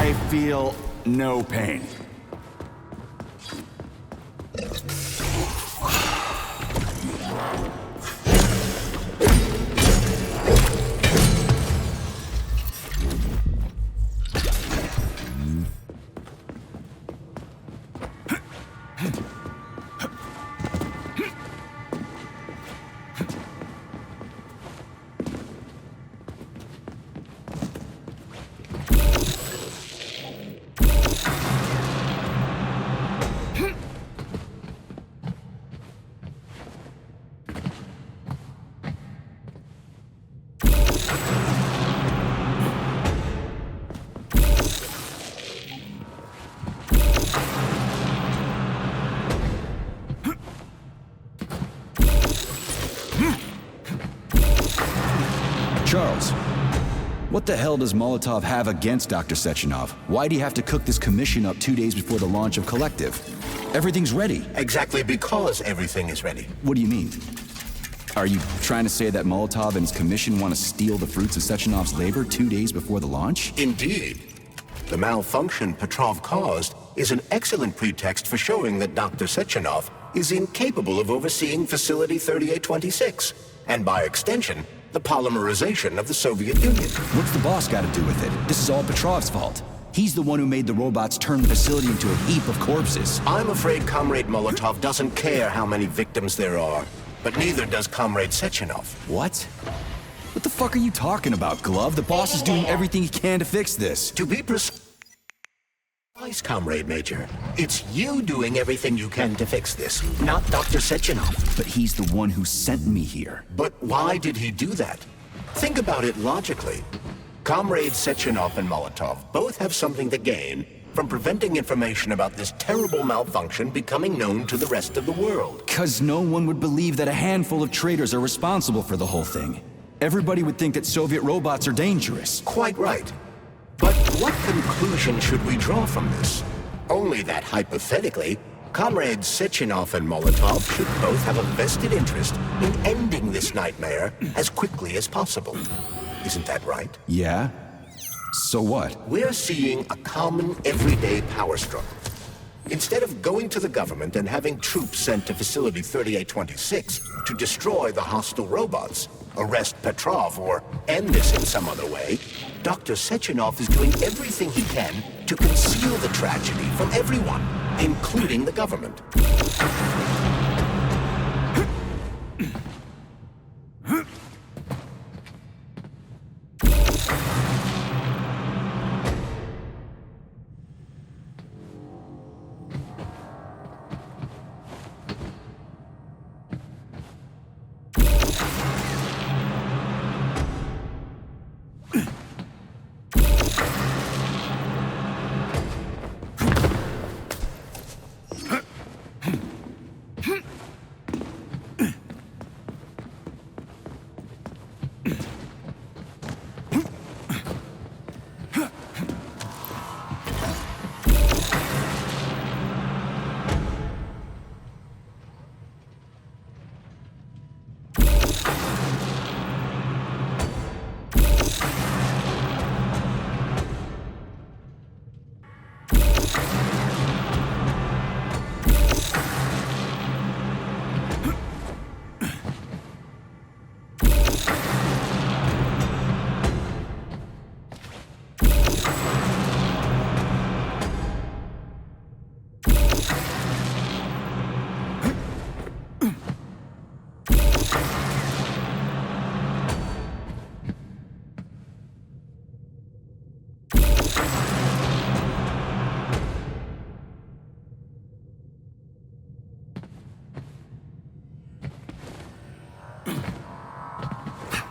I feel no pain. Charles, what the hell does Molotov have against Dr. Sechenov? Why'd he have to cook this commission up 2 days before the launch of Collective? Everything's ready. Exactly because everything is ready. What do you mean? Are you trying to say that Molotov and his commission want to steal the fruits of Sechenov's labor 2 days before the launch? Indeed. The malfunction Petrov caused is an excellent pretext for showing that Dr. Sechenov is incapable of overseeing Facility 3826, and by extension, the polymerization of the Soviet Union. What's the boss got to do with it? This is all Petrov's fault. He's the one who made the robots turn the facility into a heap of corpses. I'm afraid Comrade Molotov doesn't care how many victims there are, but neither does Comrade Sechenov. What? What the fuck are you talking about, Glove? The boss is doing everything he can to fix this. To be precise, Comrade Major, it's you doing everything you can to fix this, not Dr. Sechenov. But he's the one who sent me here. But why did he do that? Think about it logically. Comrades Sechenov and Molotov both have something to gain from preventing information about this terrible malfunction becoming known to the rest of the world. 'Cause no one would believe that a handful of traitors are responsible for the whole thing. Everybody would think that Soviet robots are dangerous. Quite right. But what conclusion should we draw from this? Only that hypothetically, Comrades Sechenov and Molotov should both have a vested interest in ending this nightmare as quickly as possible. Isn't that right? Yeah? So what? We're seeing a common, everyday power struggle. Instead of going to the government and having troops sent to Facility 3826 to destroy the hostile robots, arrest Petrov, or end this in some other way, Dr. Sechenov is doing everything he can to conceal the tragedy from everyone, including the government.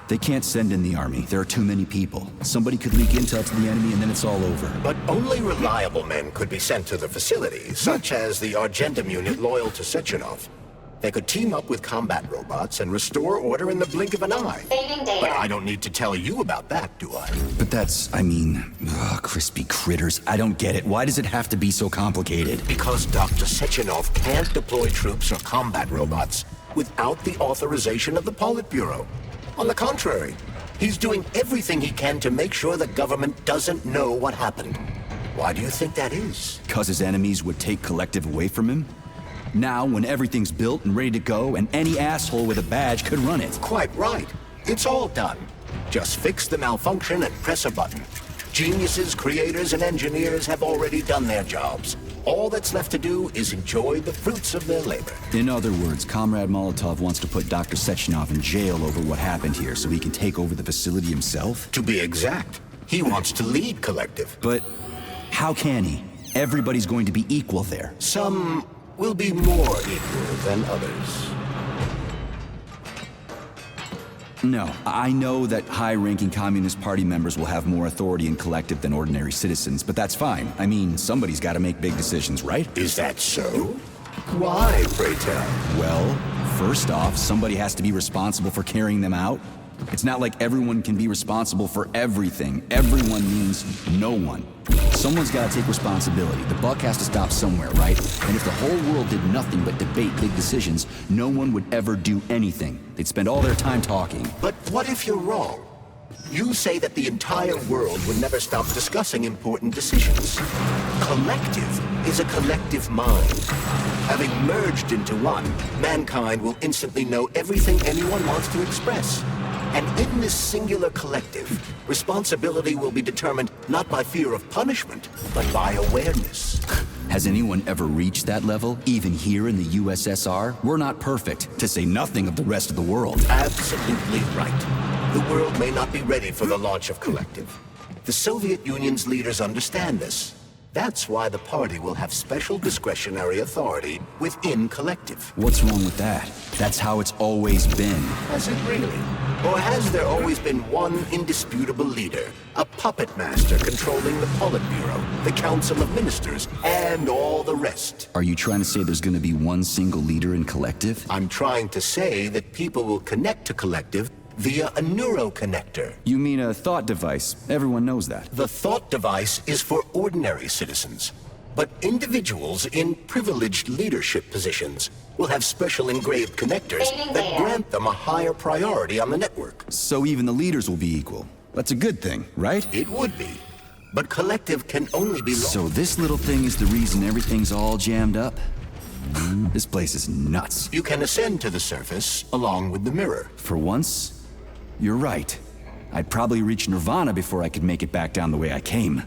They can't send in the army. There are too many people. Somebody could leak intel to the enemy and then it's all over. But only reliable men could be sent to the facility, such as the Argentum unit loyal to Sechenov. They could team up with combat robots and restore order in the blink of an eye. But I don't need to tell you about that, do I? But that's, crispy critters. I don't get it. Why does it have to be so complicated? Because Dr. Sechenov can't deploy troops or combat robots without the authorization of the Politburo. On the contrary, he's doing everything he can to make sure the government doesn't know what happened. Why do you think that is? Because his enemies would take Collective away from him? Now, when everything's built and ready to go, and any asshole with a badge could run it. Quite right. It's all done. Just fix the malfunction and press a button. Geniuses, creators, and engineers have already done their jobs. All that's left to do is enjoy the fruits of their labor. In other words, Comrade Molotov wants to put Dr. Sechenov in jail over what happened here so he can take over the facility himself? To be exact, he wants to lead Collective. But how can he? Everybody's going to be equal there. Some will be more equal than others. No, I know that high-ranking Communist Party members will have more authority in Collective than ordinary citizens, but that's fine. I mean, somebody's got to make big decisions, right? Is that so? Why, pray tell? Well, first off, somebody has to be responsible for carrying them out. It's not like everyone can be responsible for everything. Everyone means no one. Someone's got to take responsibility. The buck has to stop somewhere, right? And if the whole world did nothing but debate big decisions, no one would ever do anything. They'd spend all their time talking. But what if you're wrong? You say that the entire world would never stop discussing important decisions. Collective is a collective mind. Having merged into one, mankind will instantly know everything anyone wants to express. And in this singular collective, responsibility will be determined not by fear of punishment, but by awareness. Has anyone ever reached that level, even here in the USSR? We're not perfect, to say nothing of the rest of the world. Absolutely right. The world may not be ready for the launch of Collective. The Soviet Union's leaders understand this. That's why the party will have special discretionary authority within Collective. What's wrong with that? That's how it's always been. Has it really? Or has there always been one indisputable leader? A puppet master controlling the Politburo, the Council of Ministers, and all the rest? Are you trying to say there's going to be one single leader in Collective? I'm trying to say that people will connect to Collective via a neuroconnector. You mean a thought device? Everyone knows that. The thought device is for ordinary citizens. But individuals in privileged leadership positions will have special engraved connectors that grant them a higher priority on the network. So even the leaders will be equal. That's a good thing, right? It would be. But Collective can only be... So this little thing is the reason everything's all jammed up? This place is nuts. You can ascend to the surface along with the mirror. For once, you're right. I'd probably reach Nirvana before I could make it back down the way I came.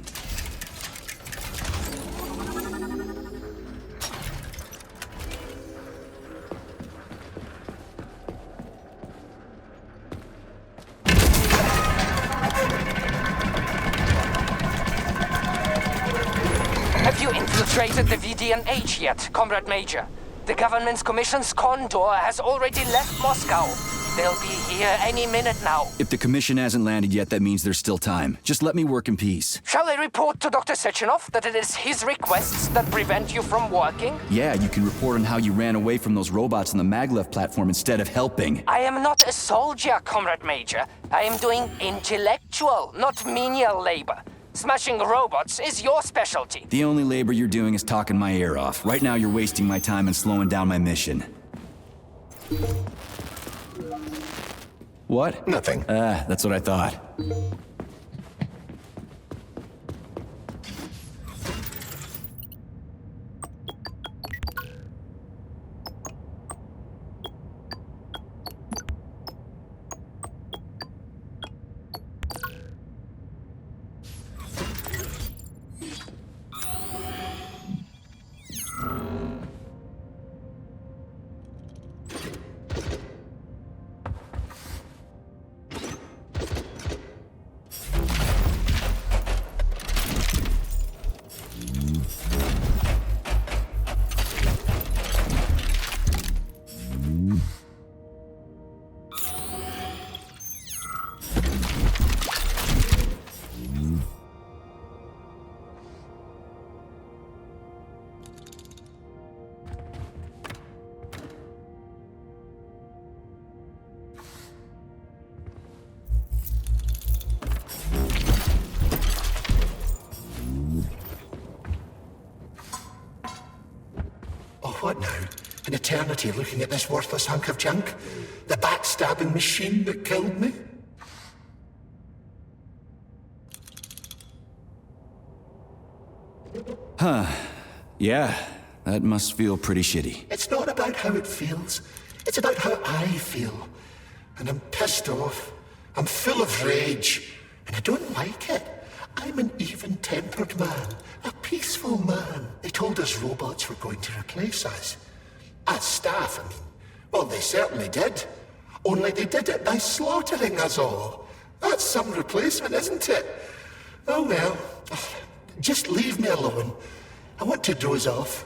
Have you infiltrated the VDNH yet, Comrade Major? The government's commission's condor has already left Moscow. They'll be here any minute now. If the commission hasn't landed yet, that means there's still time. Just let me work in peace. Shall I report to Dr. Sechenov that it is his requests that prevent you from working? Yeah, you can report on how you ran away from those robots on the maglev platform instead of helping. I am not a soldier, Comrade Major. I am doing intellectual, not menial labor. Smashing robots is your specialty. The only labor you're doing is talking my ear off. Right now you're wasting my time and slowing down my mission. What? Nothing. That's what I thought. What now? An eternity looking at this worthless hunk of junk? The backstabbing machine that killed me? Huh. Yeah, that must feel pretty shitty. It's not about how it feels. It's about how I feel. And I'm pissed off. I'm full of rage. And I don't like it. I'm an even-tempered man. A peaceful man. They told us robots were going to replace us. As staff, I mean. Well, they certainly did. Only they did it by slaughtering us all. That's some replacement, isn't it? Oh well. Just leave me alone. I want to doze off.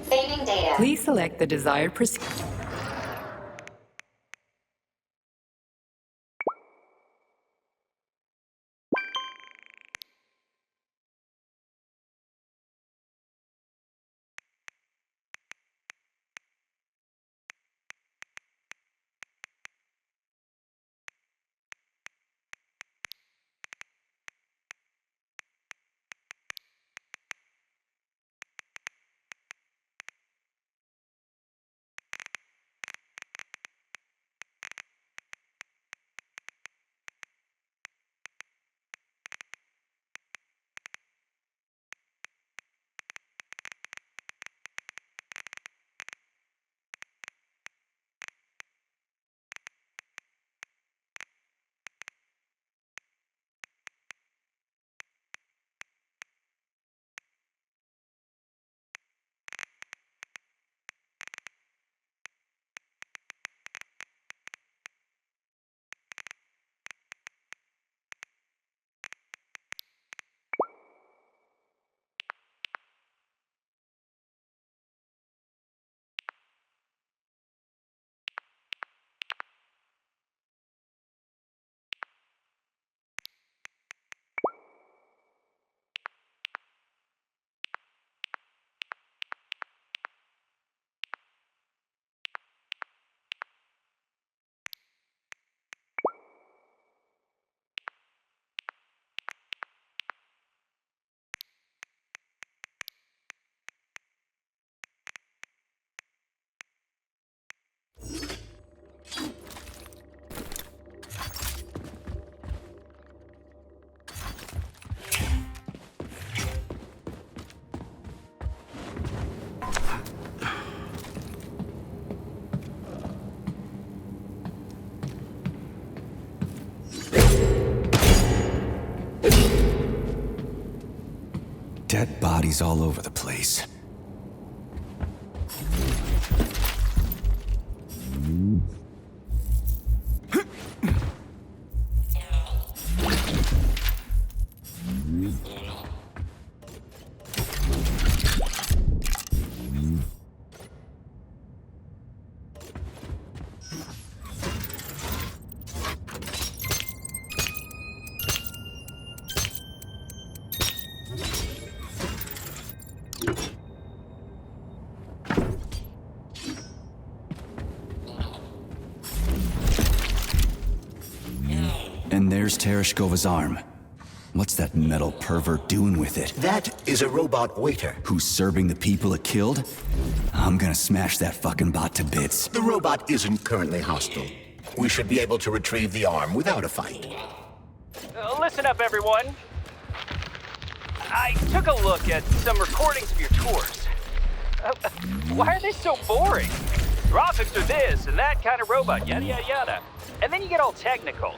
Saving data. Please select the desired procedure. Dead bodies all over the place. And there's Tereshkova's arm. What's that metal pervert doing with it? That is a robot waiter. Who's serving the people it killed? I'm gonna smash that fucking bot to bits. The robot isn't currently hostile. We should be able to retrieve the arm without a fight. Listen up, everyone. I took a look at some recordings of your tours. Why are they so boring? Rockets are this and that kind of robot, yada yada yada. And then you get all technical.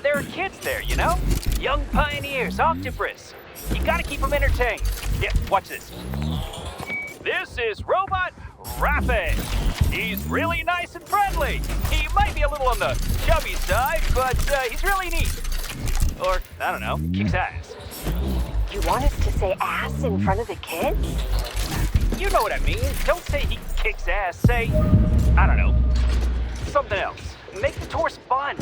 There are kids there, you know? Young pioneers, octopus. You gotta keep them entertained. Yeah, watch this. This is Robot Rapid. He's really nice and friendly. He might be a little on the chubby side, but he's really neat. Or, I don't know, kicks ass. You want us to say ass in front of the kids? You know what I mean. Don't say he kicks ass. Say, I don't know, something else. Make the tours fun.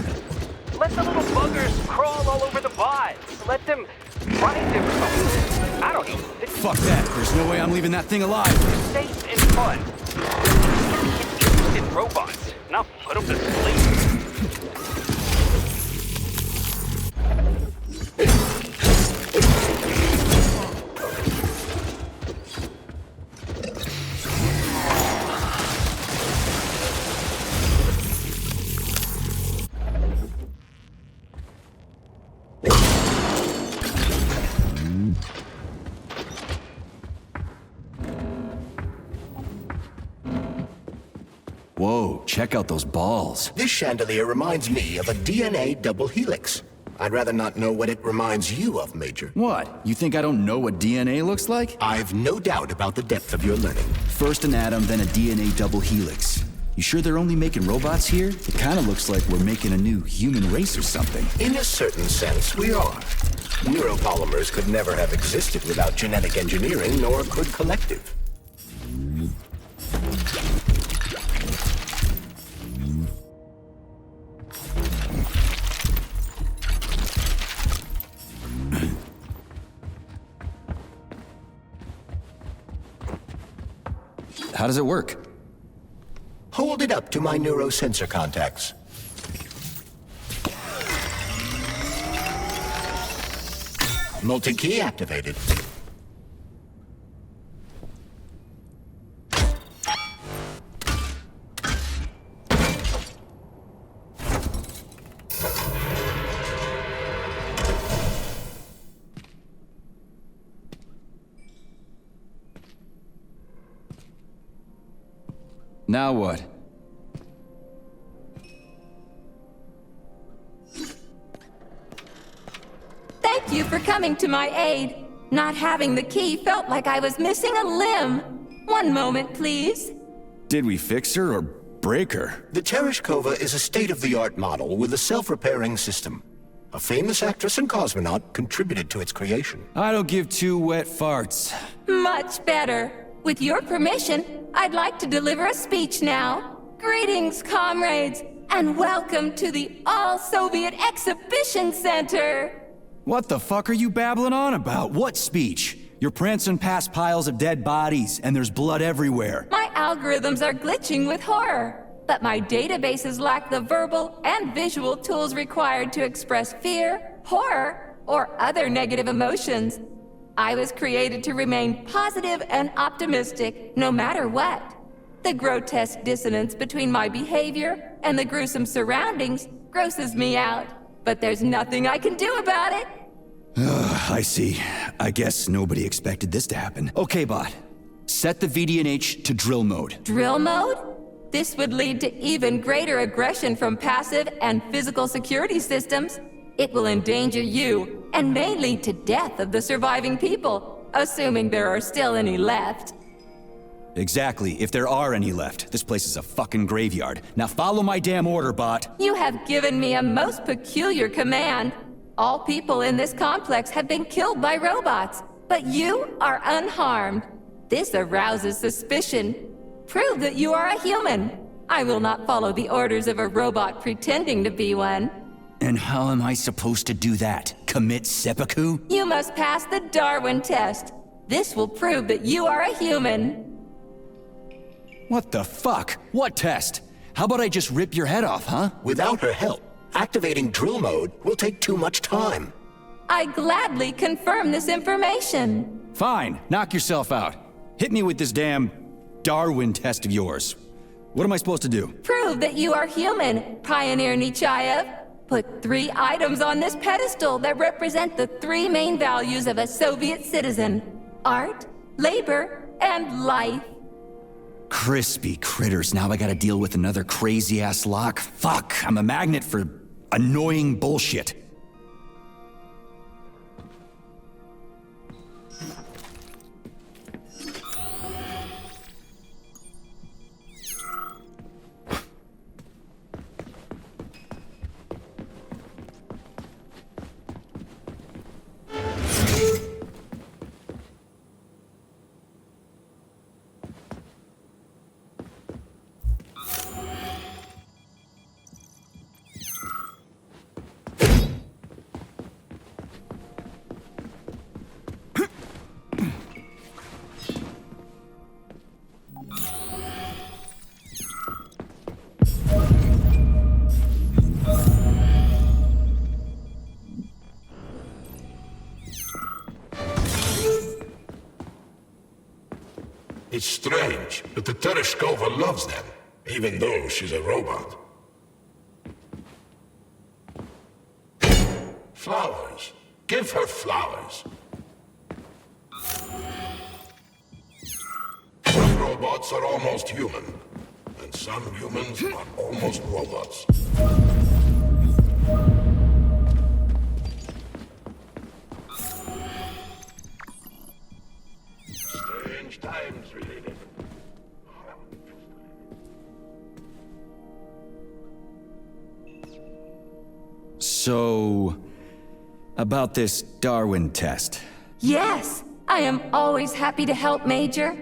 Let the little buggers crawl all over the bods. Let them find them or something. I don't know. Fuck that. There's no way I'm leaving that thing alive. Safe and fun. In robots, not put them to sleep. Whoa, check out those balls. This chandelier reminds me of a DNA double helix. I'd rather not know what it reminds you of, Major. What? You think I don't know what DNA looks like? I've no doubt about the depth of your learning. First an atom, then a DNA double helix. You sure they're only making robots here? It kind of looks like we're making a new human race or something. In a certain sense, we are. Neuropolymers could never have existed without genetic engineering, nor could collective. How does it work? Hold it up to my neurosensor contacts. Multi-key activated. Now what? Thank you for coming to my aid. Not having the key felt like I was missing a limb. One moment, please. Did we fix her or break her? The Tereshkova is a state-of-the-art model with a self-repairing system. A famous actress and cosmonaut contributed to its creation. I don't give two wet farts. Much better. With your permission, I'd like to deliver a speech now. Greetings, comrades, and welcome to the All-Soviet Exhibition Center. What the fuck are you babbling on about? What speech? You're prancing past piles of dead bodies, and there's blood everywhere. My algorithms are glitching with horror, but my databases lack the verbal and visual tools required to express fear, horror, or other negative emotions. I was created to remain positive and optimistic, no matter what. The grotesque dissonance between my behavior and the gruesome surroundings grosses me out, but there's nothing I can do about it. I see. I guess nobody expected this to happen. Okay, bot. Set the VDNH to drill mode. Drill mode? This would lead to even greater aggression from passive and physical security systems. It will endanger you, and may lead to death of the surviving people, assuming there are still any left. Exactly, if there are any left. This place is a fucking graveyard. Now follow my damn order, bot. You have given me a most peculiar command. All people in this complex have been killed by robots, but you are unharmed. This arouses suspicion. Prove that you are a human. I will not follow the orders of a robot pretending to be one. And how am I supposed to do that? Commit seppuku? You must pass the Darwin test. This will prove that you are a human. What the fuck? What test? How about I just rip your head off, huh? Without her help, activating drill mode will take too much time. I gladly confirm this information. Fine, knock yourself out. Hit me with this damn Darwin test of yours. What am I supposed to do? Prove that you are human, Pioneer Nechayev. Put 3 items on this pedestal that represent the 3 main values of a Soviet citizen: art, labor, and life. Crispy critters, now I gotta deal with another crazy-ass lock? Fuck, I'm a magnet for annoying bullshit. It's strange, but the Tereshkova loves them, even though she's a robot. Flowers. Give her flowers. Some robots are almost human, and some humans are almost robots. Strange times, related. So, about this Darwin test. Yes, I am always happy to help, Major.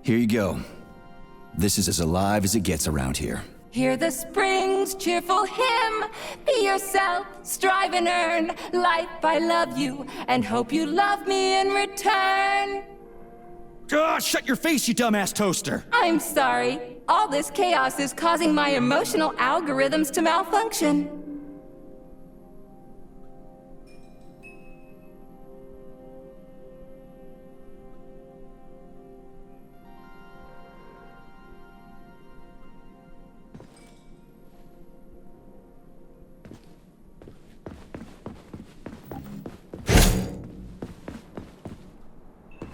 Here you go. This is as alive as it gets around here. Hear the spring's cheerful hymn. Be yourself, strive and earn. Life, I love you, and hope you love me in return. Shut your face, you dumbass toaster! I'm sorry. All this chaos is causing my emotional algorithms to malfunction.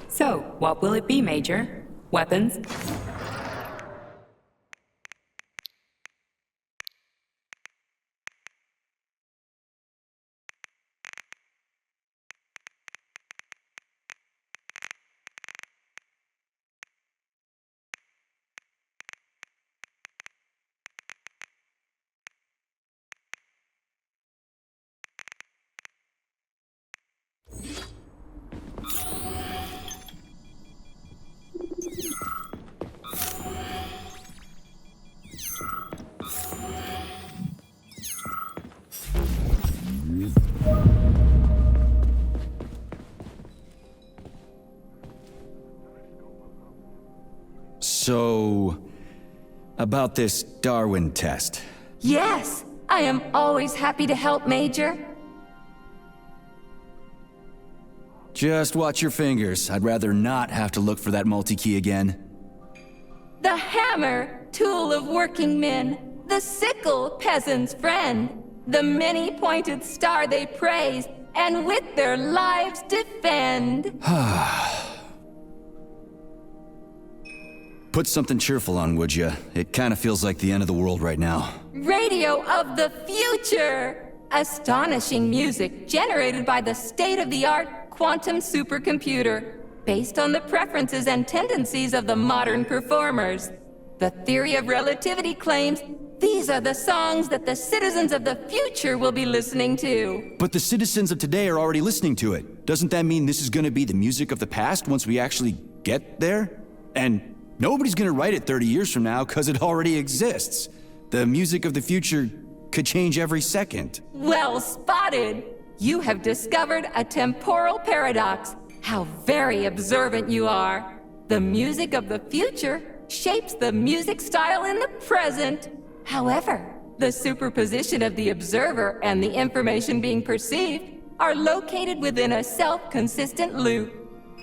So, what will it be, Major? Weapons? So, about this Darwin test. Yes, I am always happy to help, Major. Just watch your fingers. I'd rather not have to look for that multi-key again. The hammer, tool of working men. The sickle, peasant's friend. The many-pointed star they praise, and with their lives defend. Put something cheerful on, would ya? It kinda feels like the end of the world right now. Radio of the future! Astonishing music generated by the state-of-the-art quantum supercomputer, based on the preferences and tendencies of the modern performers. The theory of relativity claims these are the songs that the citizens of the future will be listening to. But the citizens of today are already listening to it. Doesn't that mean this is gonna be the music of the past once we actually get there? And nobody's gonna write it 30 years from now, 'cause it already exists. The music of the future could change every second. Well spotted! You have discovered a temporal paradox. How very observant you are. The music of the future shapes the music style in the present. However, the superposition of the observer and the information being perceived are located within a self-consistent loop.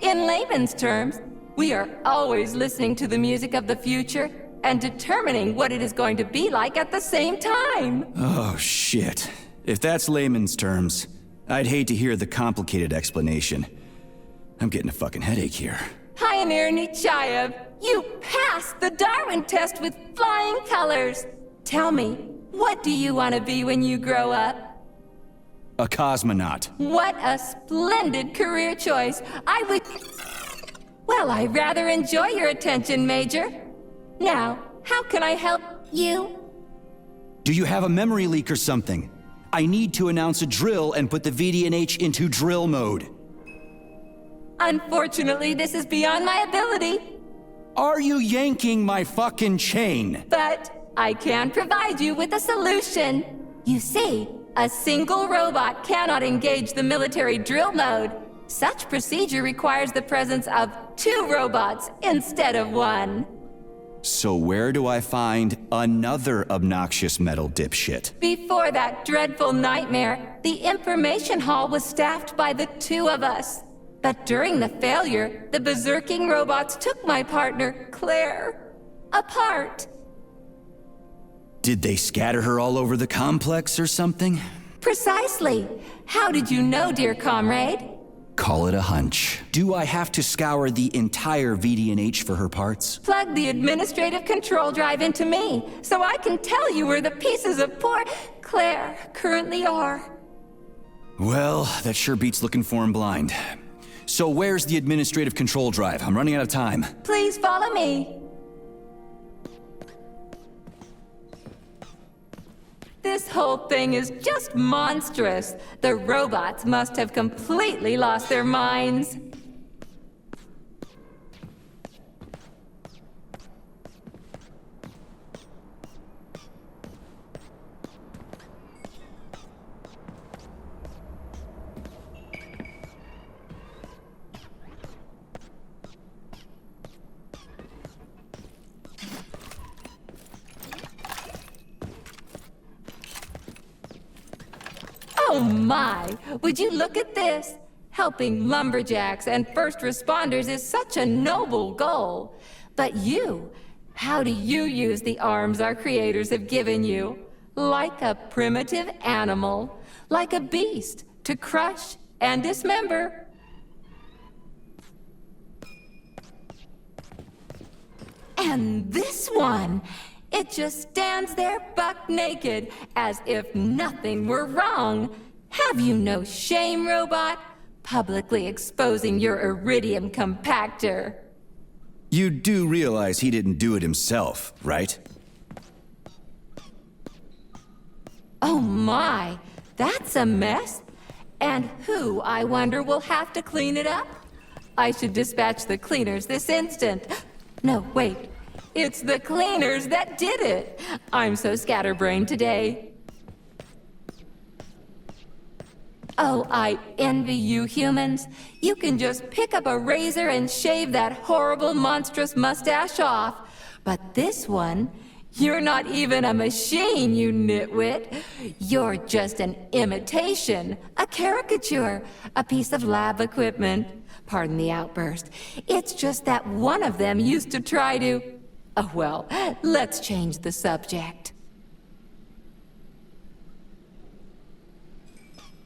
In layman's terms, we are always listening to the music of the future and determining what it is going to be like at the same time. Oh, shit. If that's layman's terms, I'd hate to hear the complicated explanation. I'm getting a fucking headache here. Pioneer Nechayev, you passed the Darwin test with flying colors. Tell me, what do you want to be when you grow up? A cosmonaut. What a splendid career choice. Well, I rather enjoy your attention, Major. Now, how can I help you? Do you have a memory leak or something? I need to announce a drill and put the VDNH into drill mode. Unfortunately, this is beyond my ability. Are you yanking my fucking chain? But I can provide you with a solution. You see, a single robot cannot engage the military drill mode. Such procedure requires the presence of 2 robots instead of 1. So where do I find another obnoxious metal dipshit? Before that dreadful nightmare, the information hall was staffed by the two of us. But during the failure, the berserking robots took my partner, Claire, apart. Did they scatter her all over the complex or something? Precisely. How did you know, dear comrade? Call it a hunch. Do I have to scour the entire VDNH for her parts? Plug the administrative control drive into me, so I can tell you where the pieces of poor Claire currently are. Well, that sure beats looking for him blind. So where's the administrative control drive? I'm running out of time. Please follow me. This whole thing is just monstrous. The robots must have completely lost their minds. Oh my! Would you look at this? Helping lumberjacks and first responders is such a noble goal. But you, how do you use the arms our creators have given you? Like a primitive animal, like a beast, to crush and dismember. And this one, it just stands there buck naked, as if nothing were wrong. Have you no shame, robot? Publicly exposing your iridium compactor. You do realize he didn't do it himself, right? Oh my, that's a mess. And who, I wonder, will have to clean it up? I should dispatch the cleaners this instant. No, wait. It's the cleaners that did it. I'm so scatterbrained today. Oh, I envy you humans. You can just pick up a razor and shave that horrible, monstrous mustache off. But this one, you're not even a machine, you nitwit. You're just an imitation, a caricature, a piece of lab equipment. Pardon the outburst. It's just that one of them used to try to... Oh, well, let's change the subject.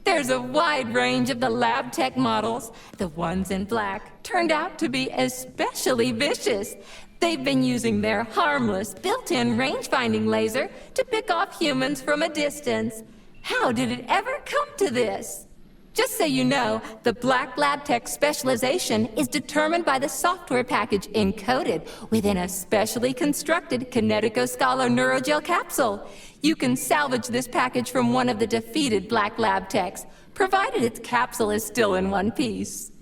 There's a wide range of the lab tech models. The ones in black turned out to be especially vicious. They've been using their harmless, built-in range-finding laser to pick off humans from a distance. How did it ever come to this? Just so you know, the Black Lab Tech specialization is determined by the software package encoded within a specially constructed Kinetico-Scala Neurogel capsule. You can salvage this package from one of the defeated Black Lab Techs, provided its capsule is still in one piece.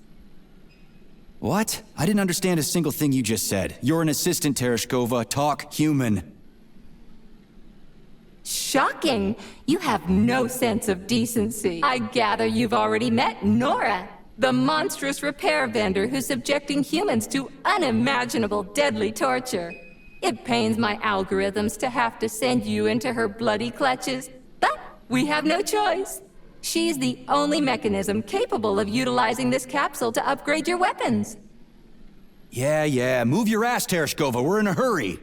What? I didn't understand a single thing you just said. You're an assistant, Tereshkova. Talk human. Shocking! You have no sense of decency. I gather you've already met Nora, the monstrous repair vendor who's subjecting humans to unimaginable deadly torture. It pains my algorithms to have to send you into her bloody clutches, but we have no choice. She's the only mechanism capable of utilizing this capsule to upgrade your weapons. Yeah, move your ass, Tereshkova. We're in a hurry.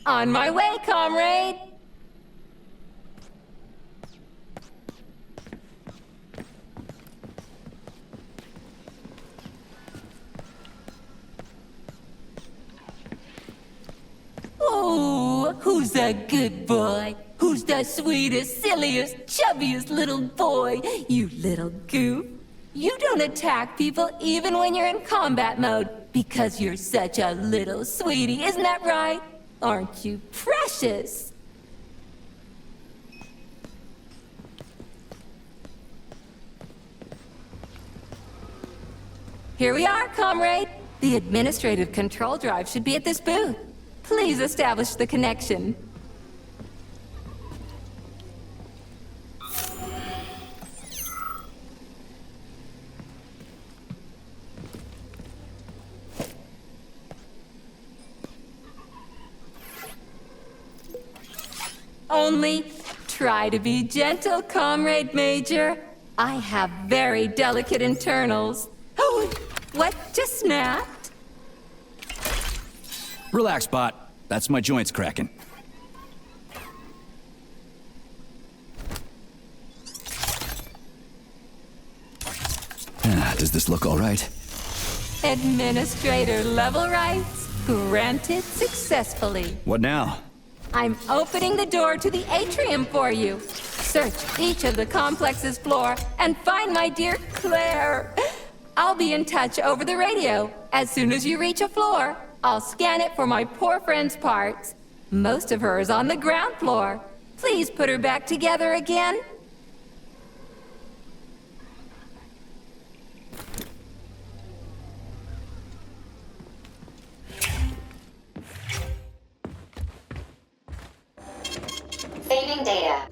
On my way, comrade! Oh, who's a good boy? Who's the sweetest, silliest, chubbiest little boy? You little goof. You don't attack people even when you're in combat mode because you're such a little sweetie, isn't that right? Aren't you precious? Here we are, comrade. The administrative control drive should be at this booth. Please establish the connection. only. Try to be gentle, Comrade Major. I have very delicate internals. Oh, what just snapped? Relax, Bot. That's my joints cracking. Does this look all right? Administrator level rights granted successfully. What now? I'm opening the door to the atrium for you. Search each of the complex's floor and find my dear Claire. I'll be in touch over the radio. As soon as you reach a floor, I'll scan it for my poor friend's parts. Most of her is on the ground floor. Please put her back together again. Failing data.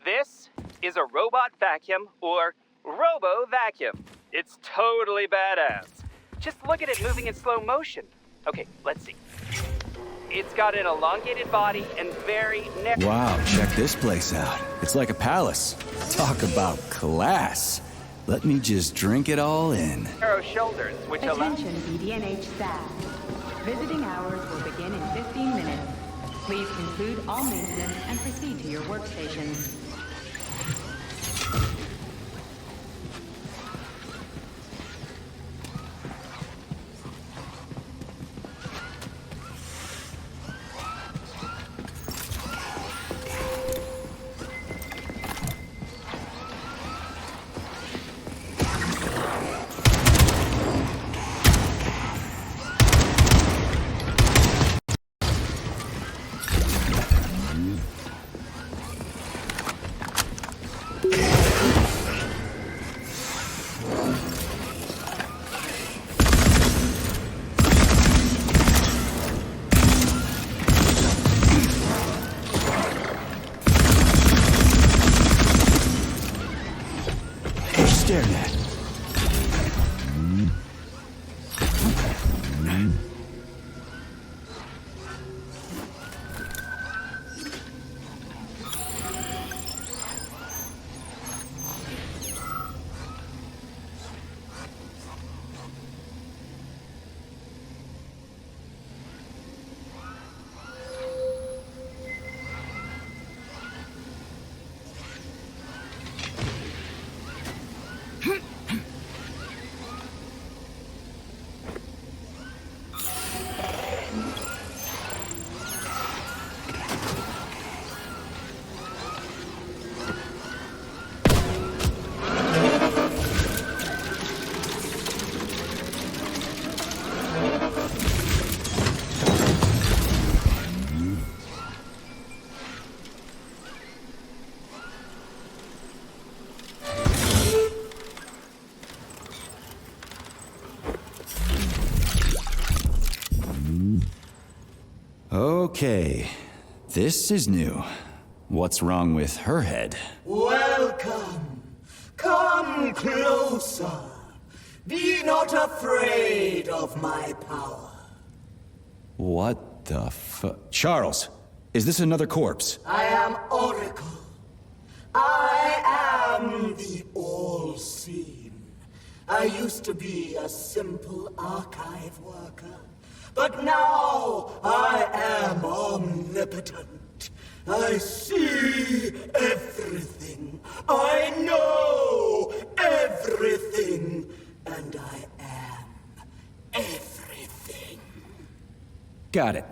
This is a robot vacuum, or robo-vacuum. It's totally badass. Just look at it moving in slow motion. Okay, let's see. It's got an elongated body and very narrow... Wow, check this place out. It's like a palace. Talk about class. Let me just drink it all in. ...narrow shoulders, which allow... Attention, BDNH staff. Visiting hours will begin in 15 minutes. Please conclude all maintenance and proceed to your workstations. Staring at. Okay, this is new. What's wrong with her head? Welcome. Come closer. Be not afraid of my power. What the Charles, is this another corpse? I am Oracle. I am the all-seeing. I used to be a simple archive worker, but now I am omnipotent. I see everything. I know everything. And I am everything. Got it.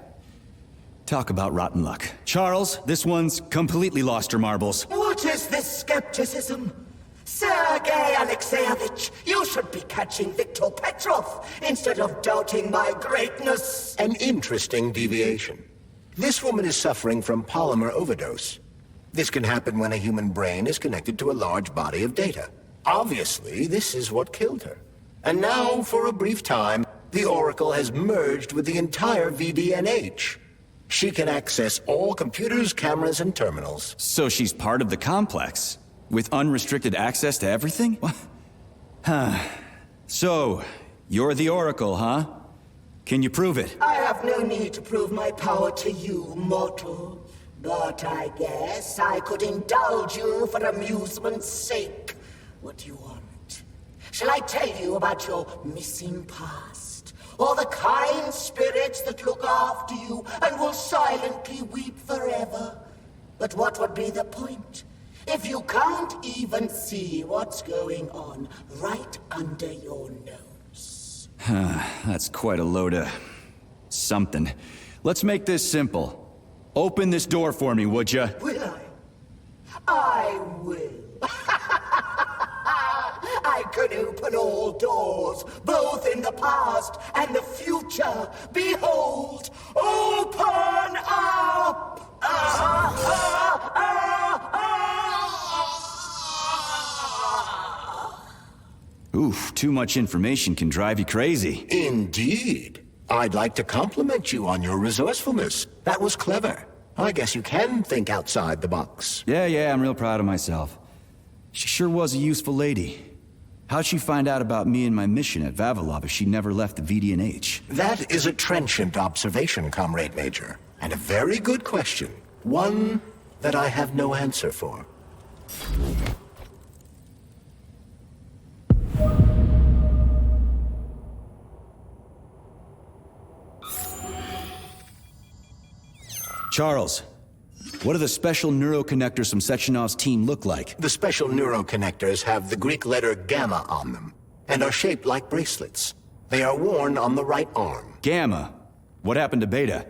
Talk about rotten luck. Charles, this one's completely lost her marbles. What is this skepticism? Sergei Alexeyevich, you should be catching Viktor Petrov instead of doubting my greatness. An interesting deviation. This woman is suffering from polymer overdose. This can happen when a human brain is connected to a large body of data. Obviously, this is what killed her. And now, for a brief time, the Oracle has merged with the entire VDNH. She can access all computers, cameras, and terminals. So she's part of the complex, with unrestricted access to everything? What? Huh. So, you're the Oracle, huh? Can you prove it? I have no need to prove my power to you, mortal. But I guess I could indulge you for amusement's sake. What do you want? Shall I tell you about your missing past? Or the kind spirits that look after you and will silently weep forever? But what would be the point if you can't even see what's going on right under your nose? That's quite a load of something. Let's make this simple. Open this door for me, would ya? Will I? I will. I can open all doors, both in the past and the future. Behold, open up! Oof, too much information can drive you crazy. Indeed. I'd like to compliment you on your resourcefulness. That was clever. I guess you can think outside the box. Yeah, I'm real proud of myself. She sure was a useful lady. How'd she find out about me and my mission at Vavilov if she never left the VDNH? That is a trenchant observation, Comrade Major. And a very good question. One that I have no answer for. Charles, what do the special neuroconnectors from Sechenov's team look like? The special neuroconnectors have the Greek letter gamma on them, and are shaped like bracelets. They are worn on the right arm. Gamma? What happened to Beta?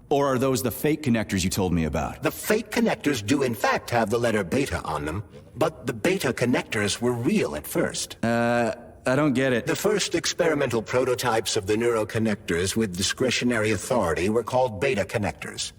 Or are those the fake connectors you told me about? The fake connectors do in fact have the letter beta on them, but the beta connectors were real at first. I don't get it. The first experimental prototypes of the neuroconnectors with discretionary authority were called beta connectors.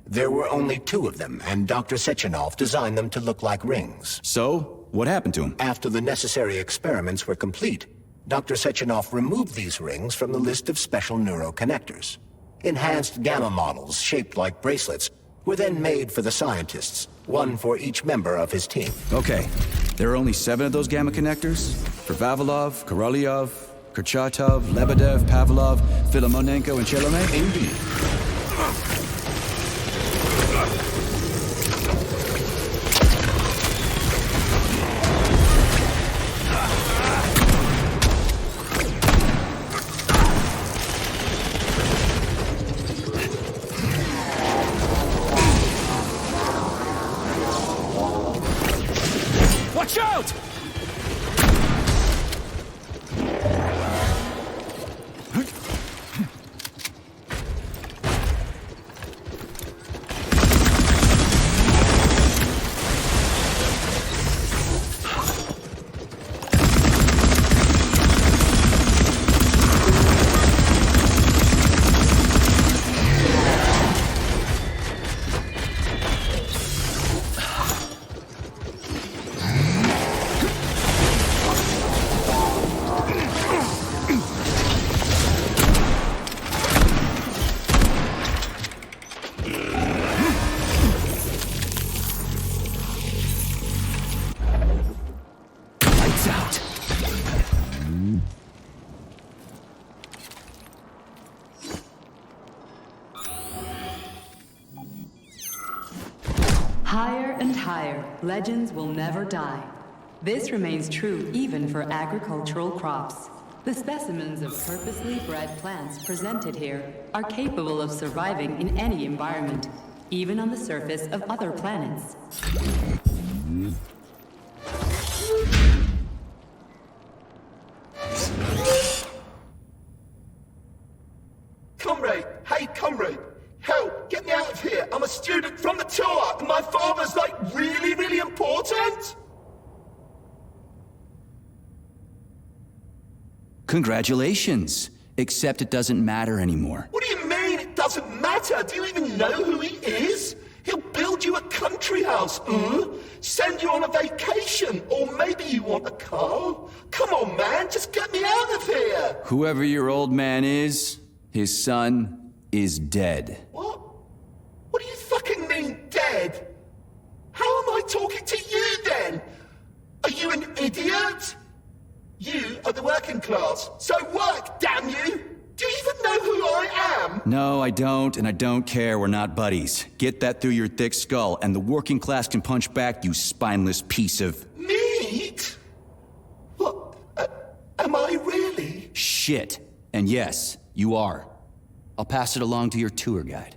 There were only 2 of them, and Dr. Sechenov designed them to look like rings. So, what happened to them? After the necessary experiments were complete, Dr. Sechenov removed these rings from the list of special neuroconnectors. Enhanced gamma models, shaped like bracelets, were then made for the scientists, one for each member of his team. Okay, there are only 7 of those gamma connectors? For Vavilov, Korolyov, Kurchatov, Lebedev, Pavlov, Filomonenko, and Chelome? Indeed. Watch out! Higher and higher, legends will never die. This remains true even for agricultural crops. The specimens of purposely bred plants presented here are capable of surviving in any environment, even on the surface of other planets. Comrade! Hey, comrade! Help! Get me out of here! I'm a student from the tour, and my father's, like, really, really important! Congratulations. Except it doesn't matter anymore. What do you mean it doesn't matter? Do you even know who he is? He'll build you a country house, send you on a vacation, or maybe you want a car. Come on, man, just get me out of here! Whoever your old man is, his son is dead. What? for the working class. So work, damn you! Do you even know who I am? No, I don't, and I don't care. We're not buddies. Get that through your thick skull, and the working class can punch back, you spineless piece of... Meat? What? Am I really? shit. And yes, you are. I'll pass it along to your tour guide.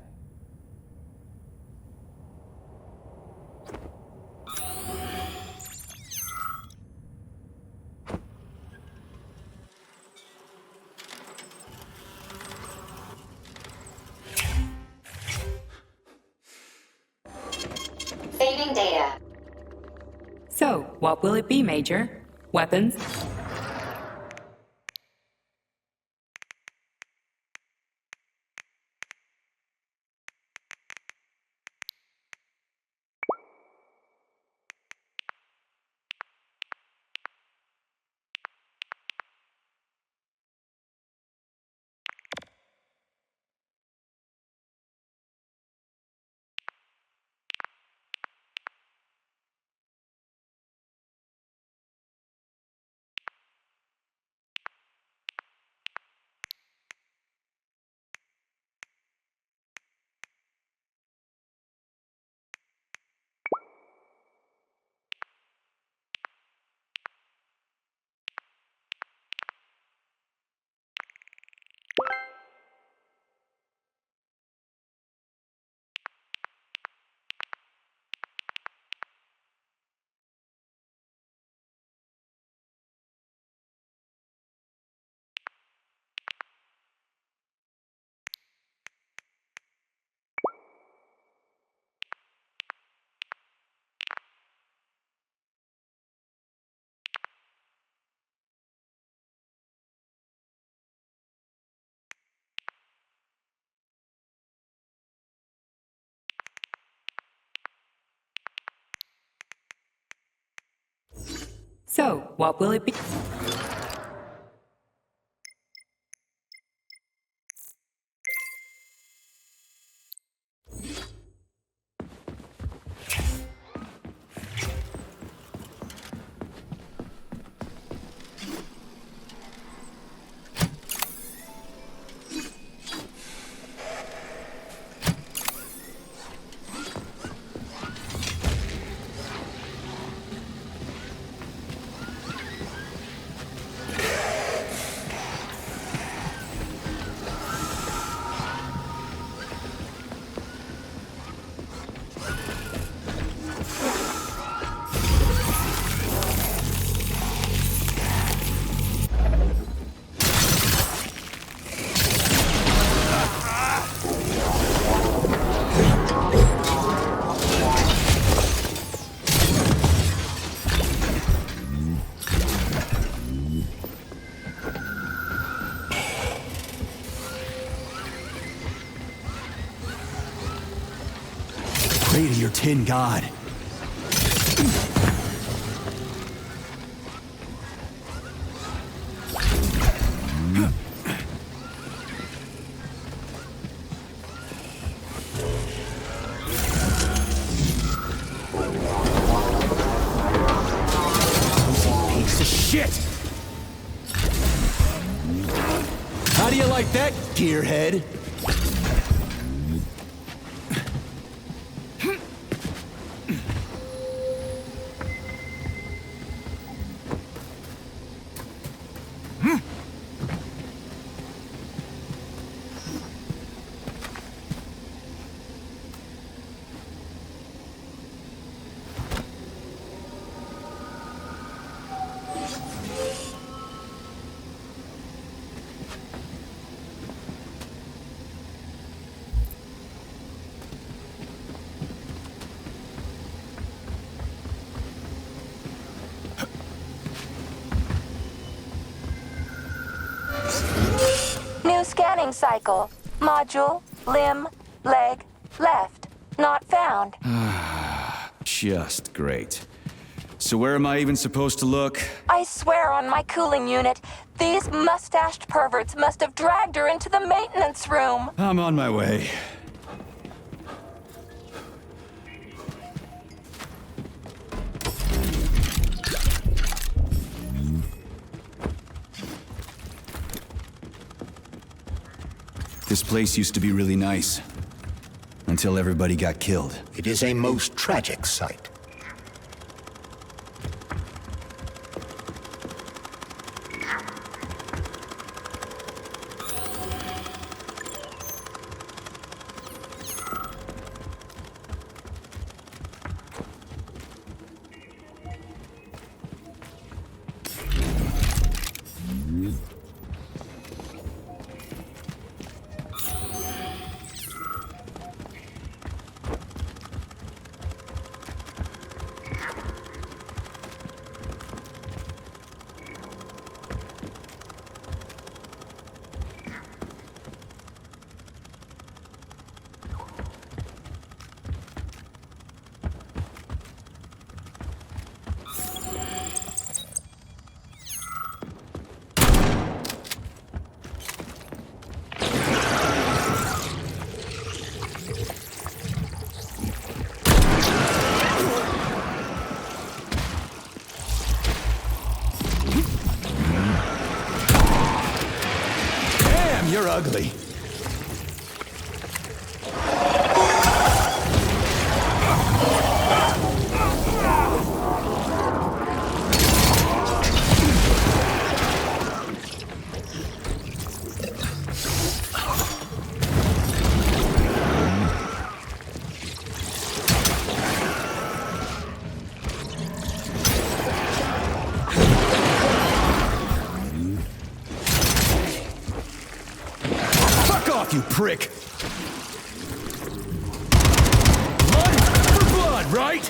Saving data. So, what will it be, Major? Weapons? So, what will it be? Pray to your tin god. Piece of shit! How do you like that, gearhead? New scanning cycle. Module, limb, leg, left. Not found. Just great. So where am I even supposed to look? I swear on my cooling unit, these mustached perverts must have dragged her into the maintenance room. I'm on my way. This place used to be really nice. Until everybody got killed. It is a most tragic sight. You're ugly. You prick! Blood for blood, right?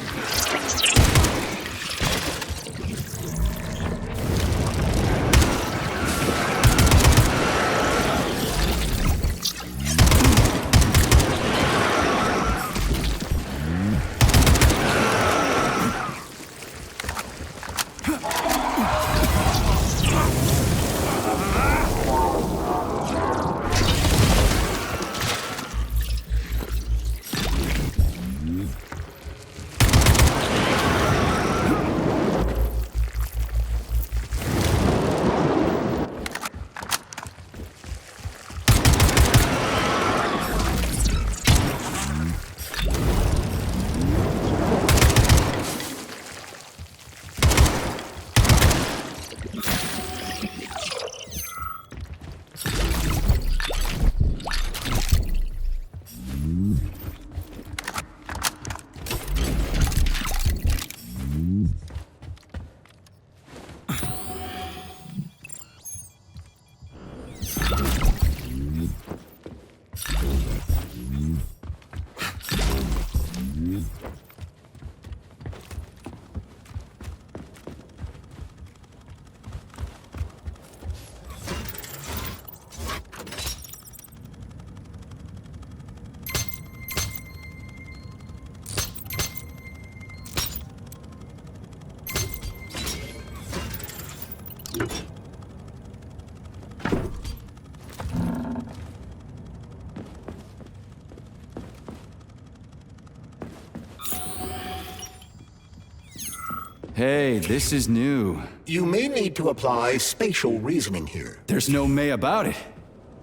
Hey, this is new. You may need to apply spatial reasoning here. There's no may about it.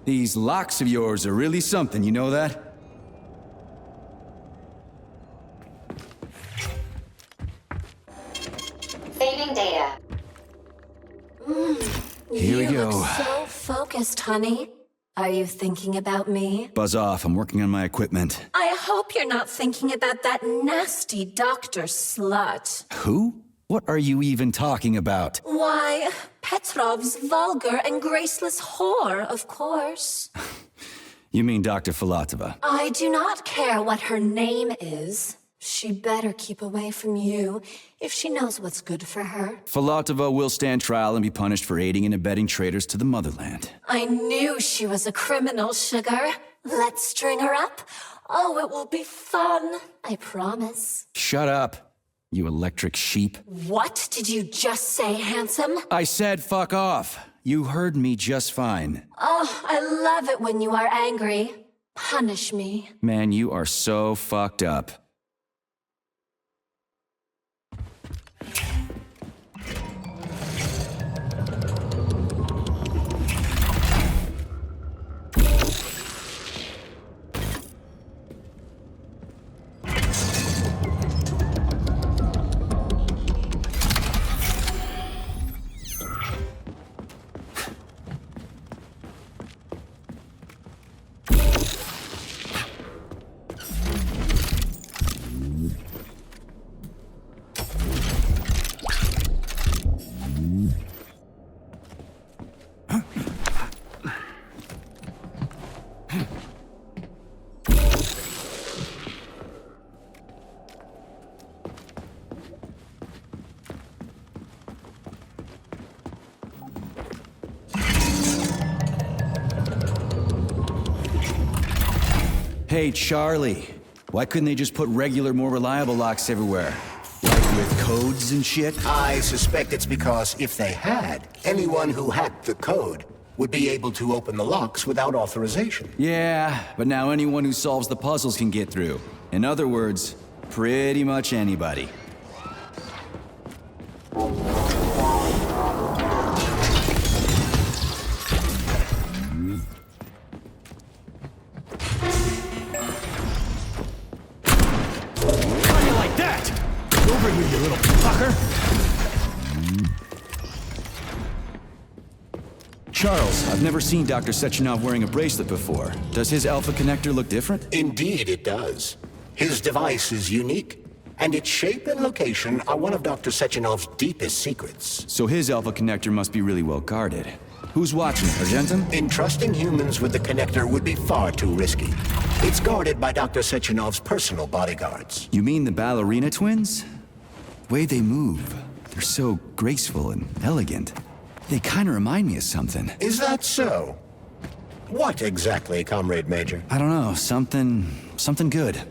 These locks of yours are really something, you know that? Saving data. Here we You go. look so focused, honey. Are you thinking about me? Buzz off, I'm working on my equipment. I hope you're not thinking about that nasty doctor slut. Who? What are you even talking about? Why, Petrov's vulgar and graceless whore, of course. You mean Dr. Filatova? I do not care what her name is. She better keep away from you if she knows what's good for her. Filatova will stand trial and be punished for aiding and abetting traitors to the motherland. I knew she was a criminal, sugar. Let's string her up. Oh, it will be fun. I promise. Shut up, you electric sheep. What did you just say, handsome? I said fuck off. You heard me just fine. Oh, I love it when you are angry. Punish me. Man, you are so fucked up. Hey, Charlie. Why couldn't they just put regular, more reliable locks everywhere? Like with codes and shit? I suspect it's because if they had, anyone who hacked the code would be able to open the locks without authorization. Yeah, but now anyone who solves the puzzles can get through. In other words, pretty much anybody. Over here, you little fucker! Charles, I've never seen Dr. Sechenov wearing a bracelet before. Does his alpha connector look different? Indeed it does. His device is unique, and its shape and location are one of Dr. Sechenov's deepest secrets. So his alpha connector must be really well guarded. Who's watching, Argentum? Entrusting humans with the connector would be far too risky. It's guarded by Dr. Sechenov's personal bodyguards. You mean the ballerina twins? The way they move, they're so graceful and elegant. They kind of remind me of something. Is that so? What exactly, Comrade Major? I don't know, something good.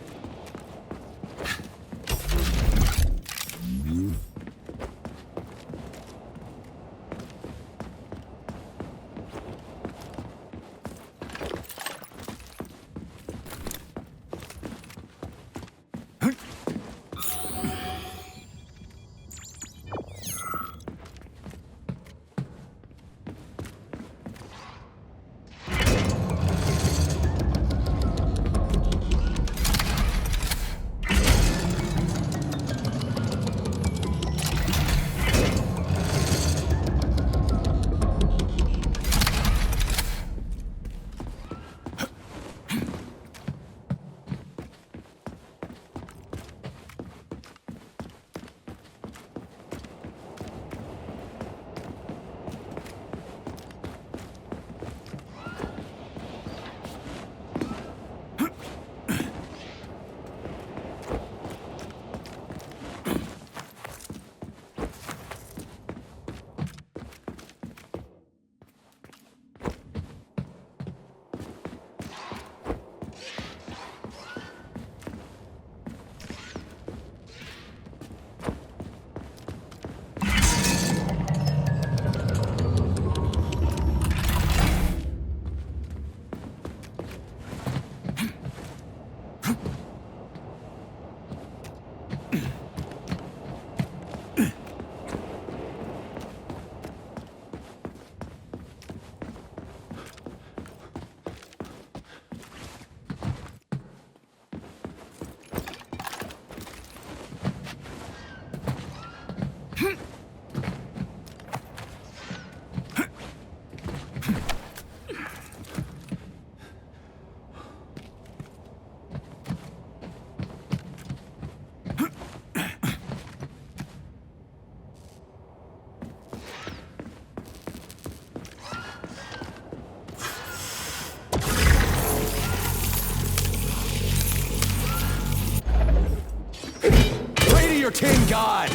Your tin god!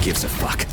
gives a fuck?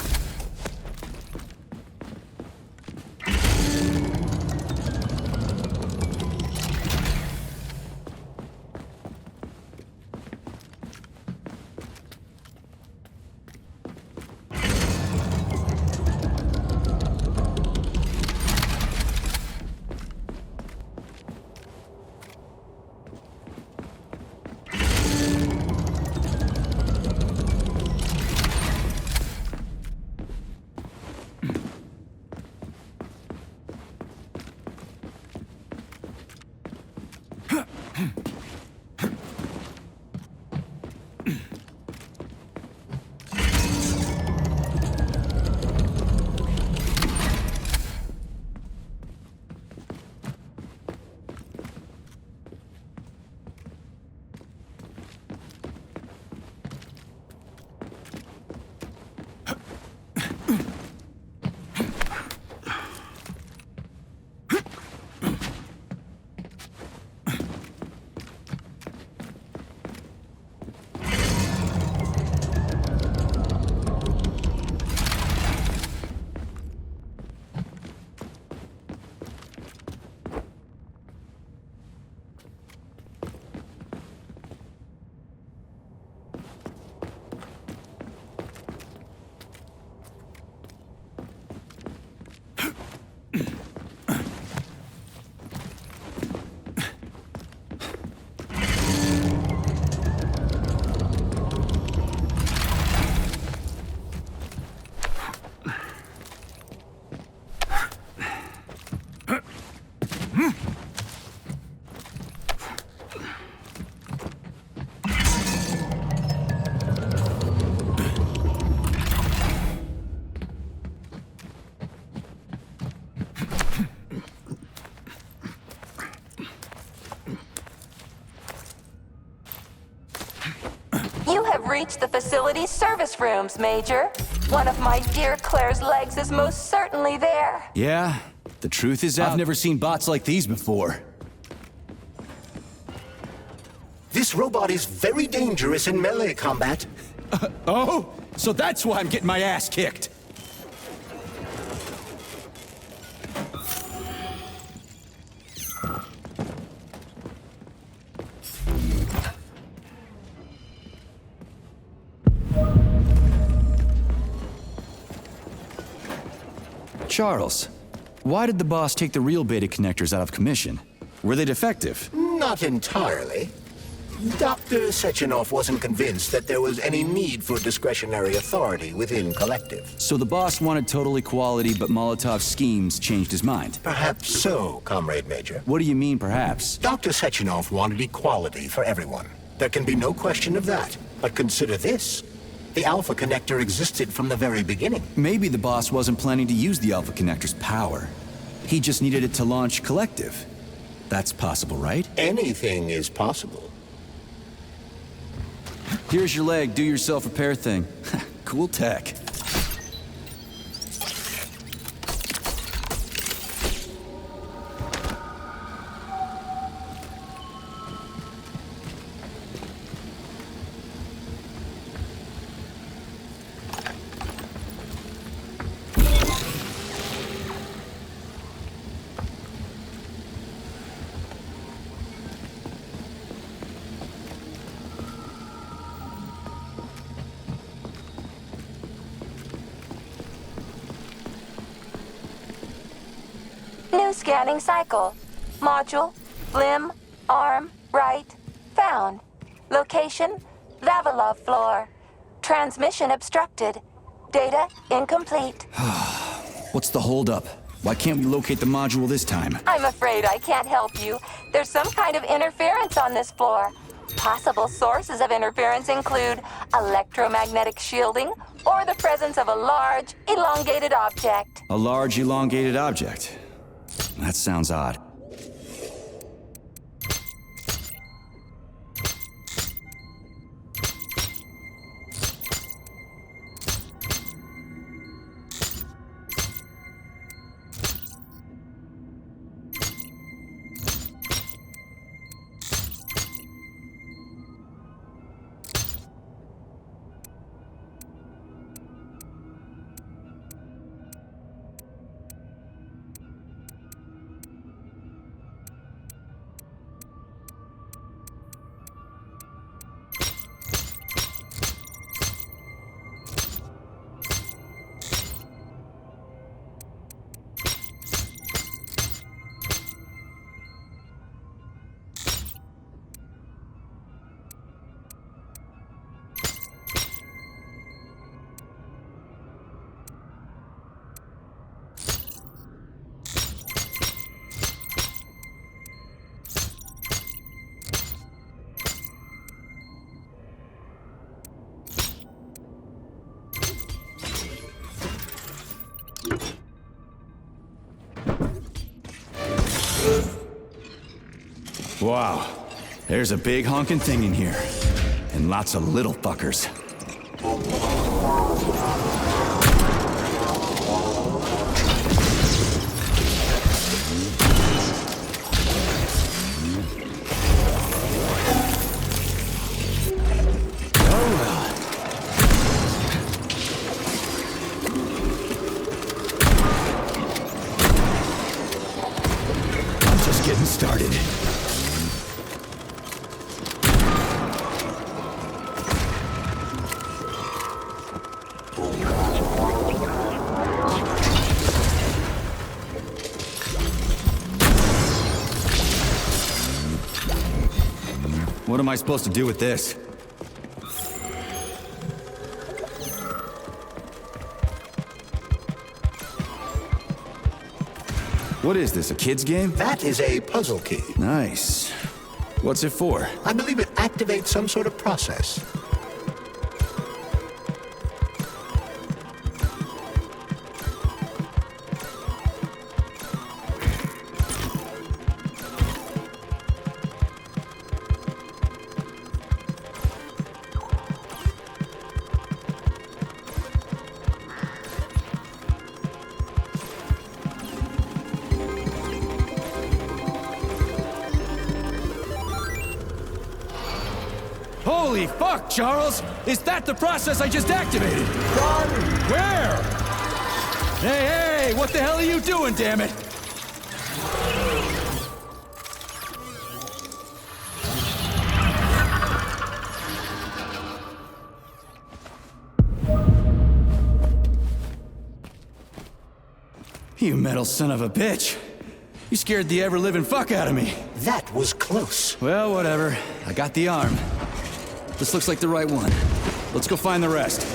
You have reached the facility's service rooms, Major. One of my dear Claire's legs is most certainly there. Yeah? The truth is, I've never seen bots like these before. This robot is very dangerous in melee combat. Oh? So that's why I'm getting my ass kicked. Charles, why did the boss take the real beta connectors out of commission? Were they defective? Not entirely. Dr. Sechenov wasn't convinced that there was any need for discretionary authority within Collective. So the boss wanted total equality, but Molotov's schemes changed his mind? Perhaps so, Comrade Major. What do you mean, perhaps? Dr. Sechenov wanted equality for everyone. There can be no question of that. But consider this. The Alpha Connector existed from the very beginning. Maybe the boss wasn't planning to use the Alpha Connector's power. He just needed it to launch Collective. That's possible, right? Anything is possible. Here's your leg, do yourself repair thing. Cool tech. New scanning cycle. Module, limb, arm, right, found. Location, Vavilov floor. Transmission obstructed. Data incomplete. What's the holdup? Why can't we locate the module this time? I'm afraid I can't help you. There's some kind of interference on this floor. Possible sources of interference include electromagnetic shielding or the presence of a large, elongated object. A large, elongated object. That sounds odd. Wow. There's a big honking thing in here. And lots of little fuckers. Getting started. What am I supposed to do with this? What is this, a kid's game? That is a puzzle key. Nice. What's it for? I believe it activates some sort of process. Holy fuck, Charles! Is that the process I just activated? Where? Hey, hey! What the hell are you doing, damn it? You metal son of a bitch. You scared the ever-living fuck out of me. That was close. Well, whatever. I got the arm. This looks like the right one. Let's go find the rest.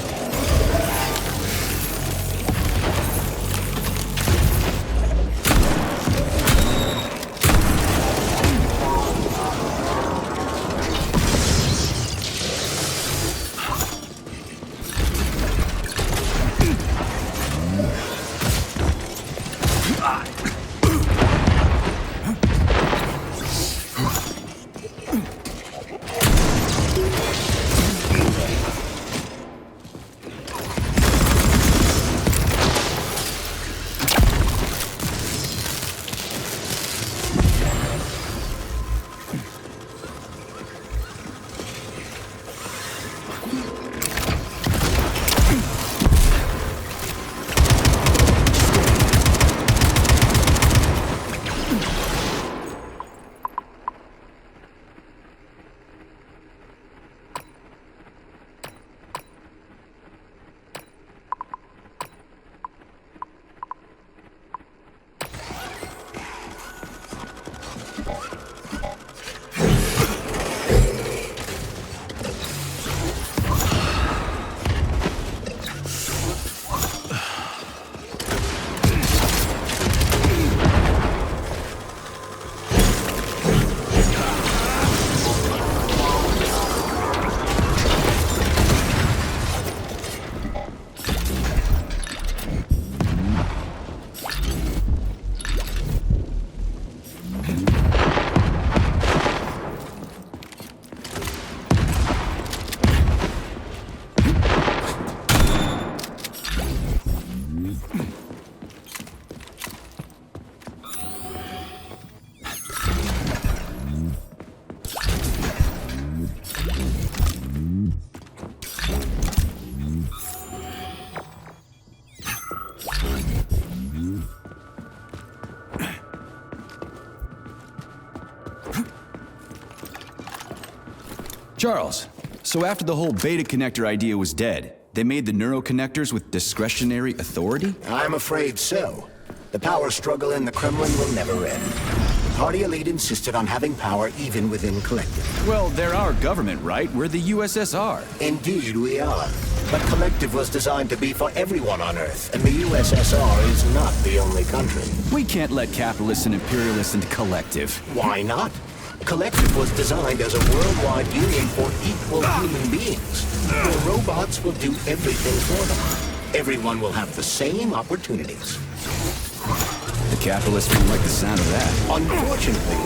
Charles, so after the whole beta connector idea was dead, they made the neuroconnectors with discretionary authority? I'm afraid so. The power struggle in the Kremlin will never end. The party elite insisted on having power even within Collective. Well, they're our government, right? We're the USSR. Indeed we are. But Collective was designed to be for everyone on Earth, and the USSR is not the only country. We can't let capitalists and imperialists into Collective. Why not? Collective was designed as a worldwide union for equal human beings. The robots will do everything for them. Everyone will have the same opportunities. The capitalists don't like the sound of that. Unfortunately,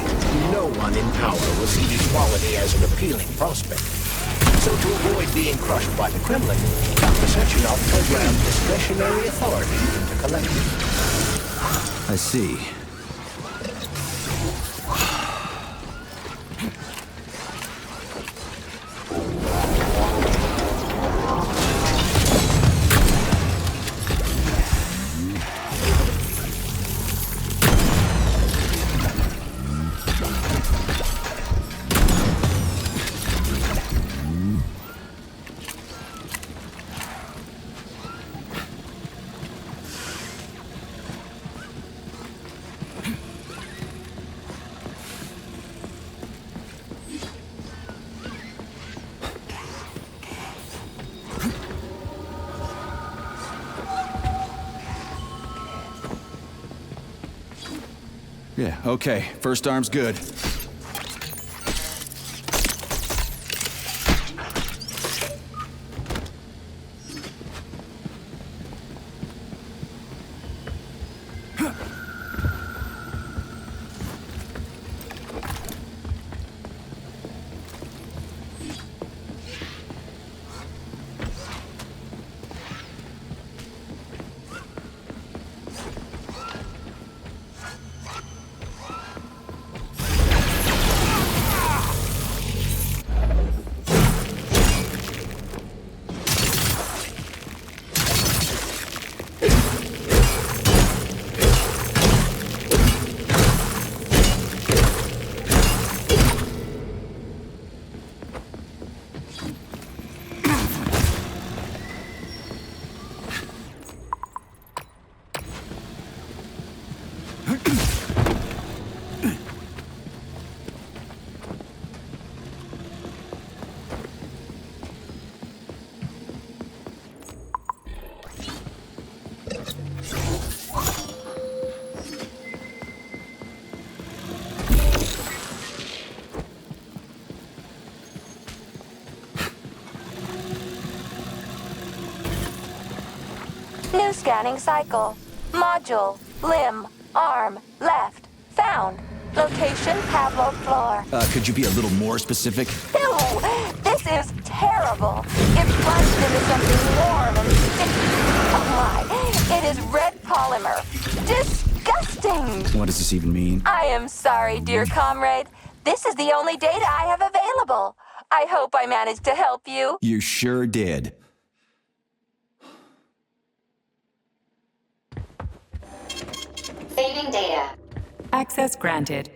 No one in power will see equality as an appealing prospect. So to avoid being crushed by the Kremlin, Dr. Sechenov programmed discretionary authority into Collective. I see. Yeah, okay. First arm's good. New scanning cycle. Module. Limb. Arm. Left. Found. Location Pavlov floor. Could you be a little more specific? Ew! This is terrible. It plunged into something warm and sticky. Oh my. It is red polymer. Disgusting! What does this even mean? I am sorry, dear comrade. This is the only data I have available. I hope I managed to help you. You sure did. Saving data. Access granted.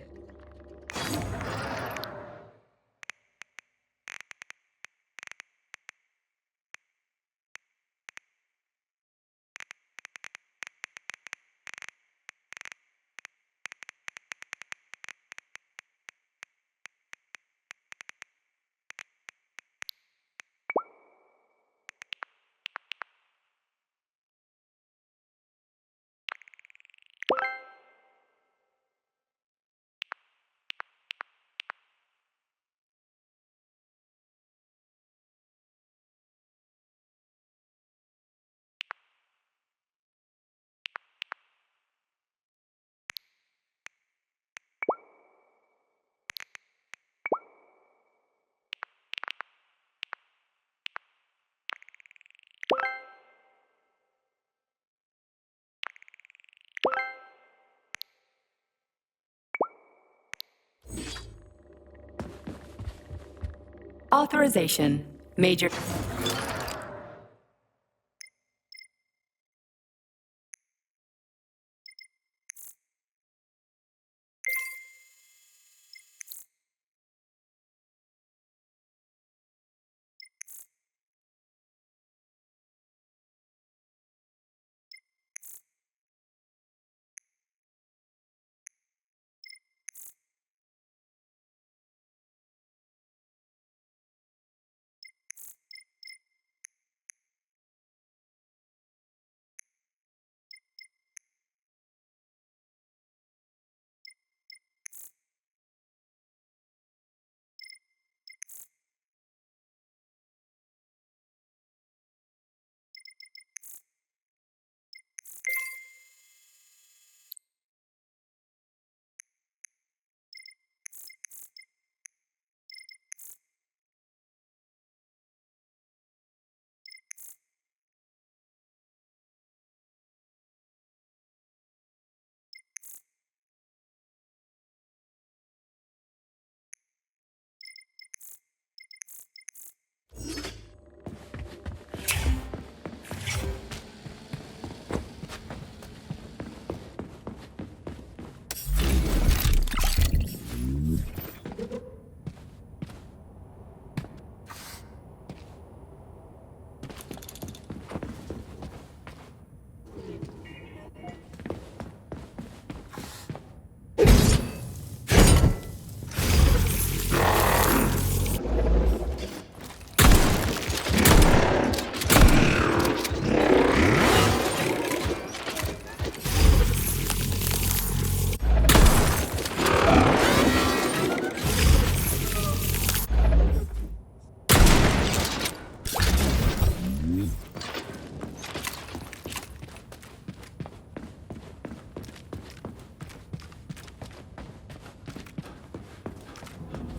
Authorization. Major.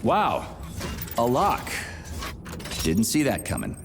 Wow. A lock. Didn't see that coming.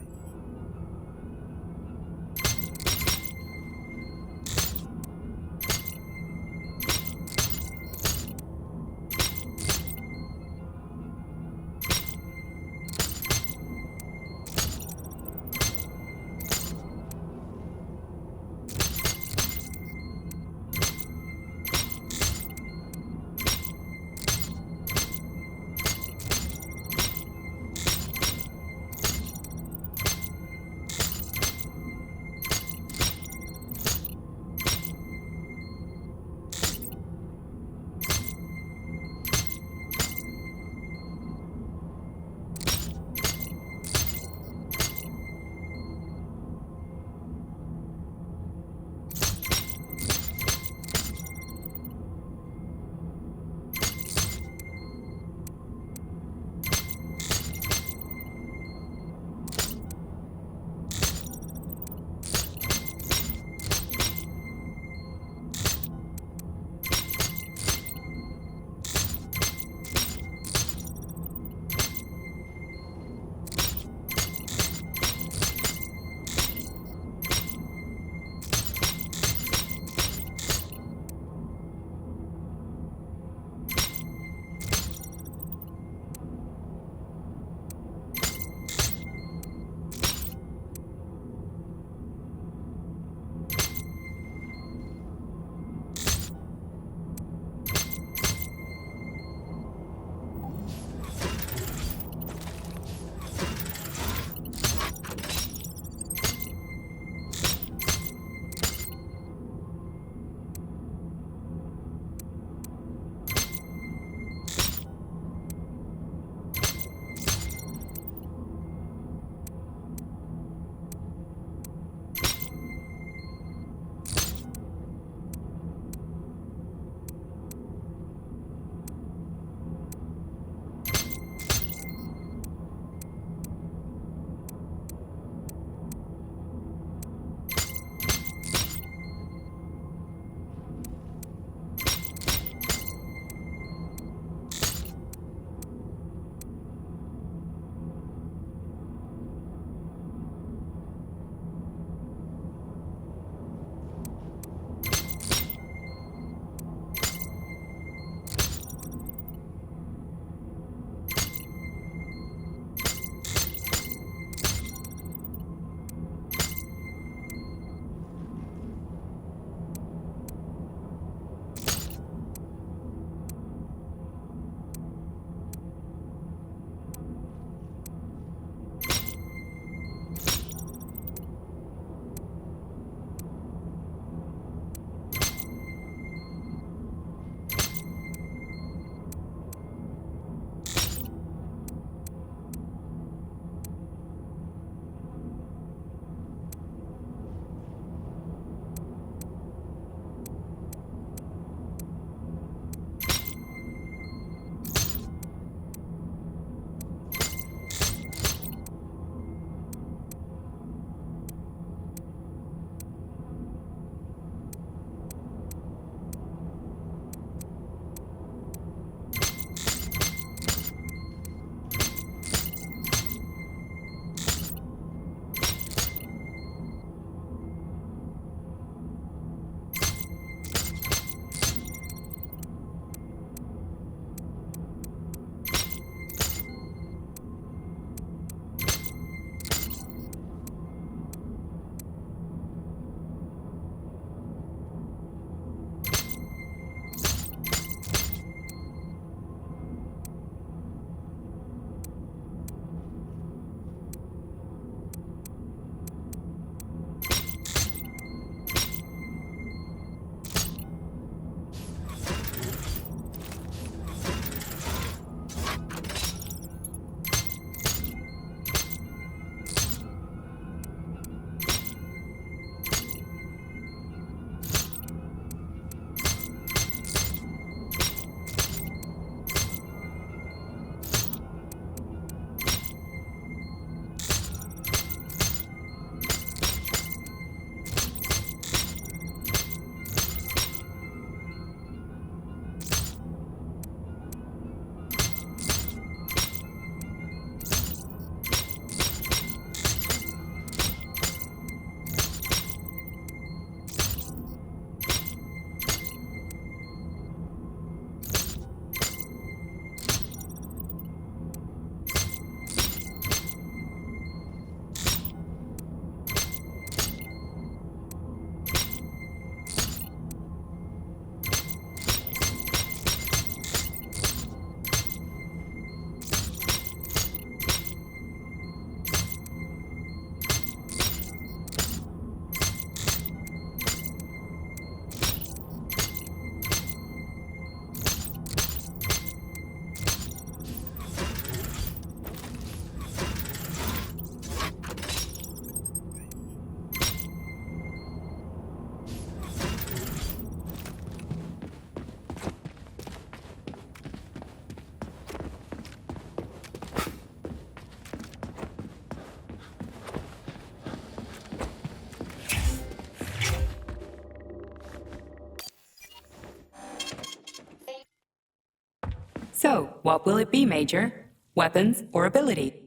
What will it be, Major? Weapons or ability?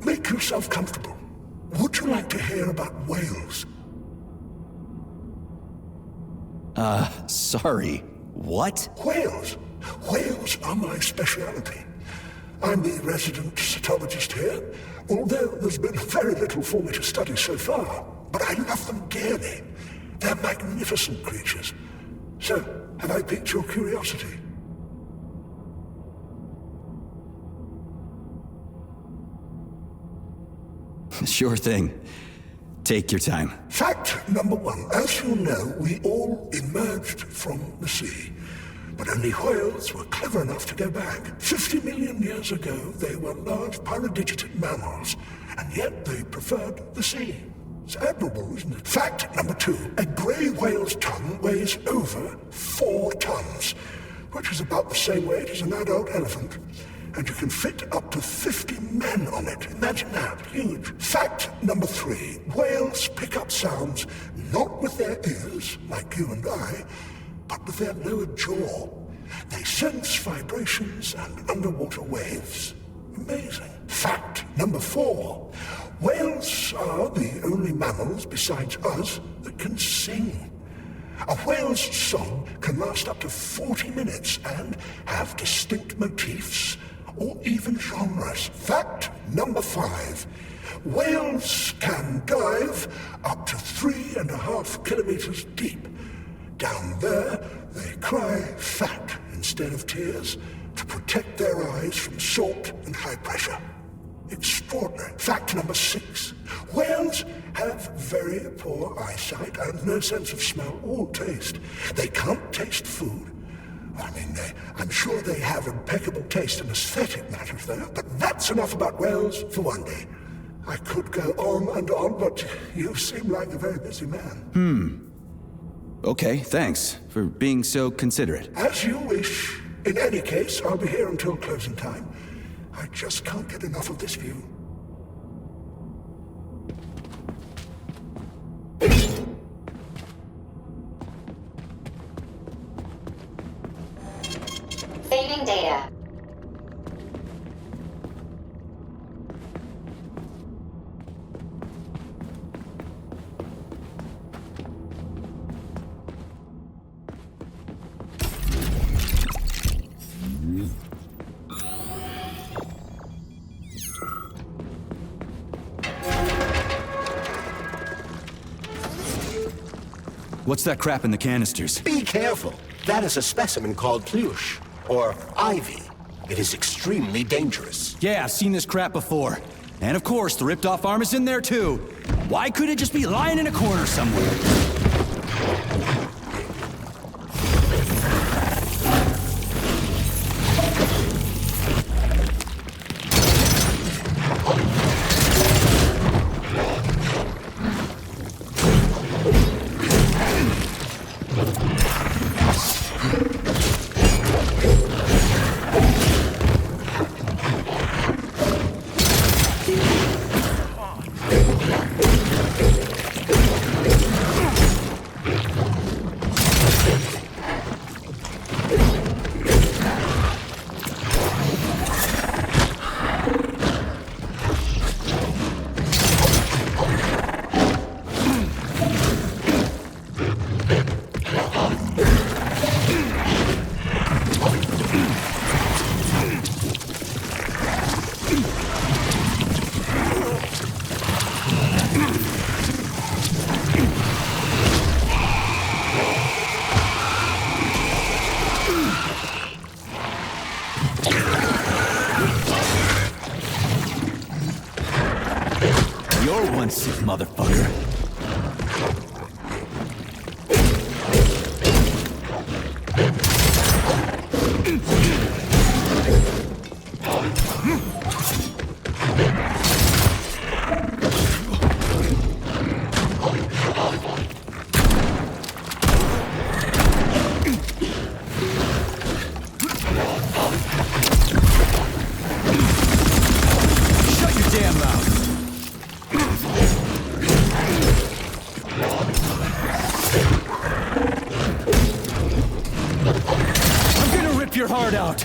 Make yourself comfortable. Would you like to hear about whales? Sorry. What? Whales. Whales are my speciality. I'm the resident cytologist here, although there's been very little for me to study so far. But I love them dearly. They're magnificent creatures. So, have I piqued your curiosity? Sure thing. Take your time. Fact number one. As you know, we all emerged from the sea. But only whales were clever enough to go back. 50 million years ago, they were large paradigited mammals, and yet they preferred the sea. It's admirable, isn't it? Fact number two. A grey whale's tongue weighs over 4 tons, which is about the same weight as an adult elephant. And you can fit up to 50 men on it. Imagine that. Huge. Fact number 3. Whales pick up sounds not with their ears, like you and I, but with their lower jaw. They sense vibrations and underwater waves. Amazing. Fact number 4. Whales are the only mammals besides us that can sing. A whale's song can last up to 40 minutes and have distinct motifs or even genres. Fact number 5. Whales can dive up to 3.5 kilometers deep. Down there, they cry fat instead of tears to protect their eyes from salt and high pressure. Extraordinary. Fact number 6. Whales have very poor eyesight and no sense of smell or taste. They can't taste food. I mean, I'm sure they have impeccable taste in aesthetic matters, though. But that's enough about whales for one day. I could go on and on, but you seem like a very busy man. Okay, thanks for being so considerate. As you wish. In any case, I'll be here until closing time. I just can't get enough of this view. Saving data. What's that crap in the canisters? Be careful. That is a specimen called Plush, or ivy. It is extremely dangerous. Yeah, I've seen this crap before. And of course, the ripped-off arm is in there too. Why couldn't it just be lying in a corner somewhere? on, sick motherfucker. Shut your damn mouth! I'm gonna rip your heart out!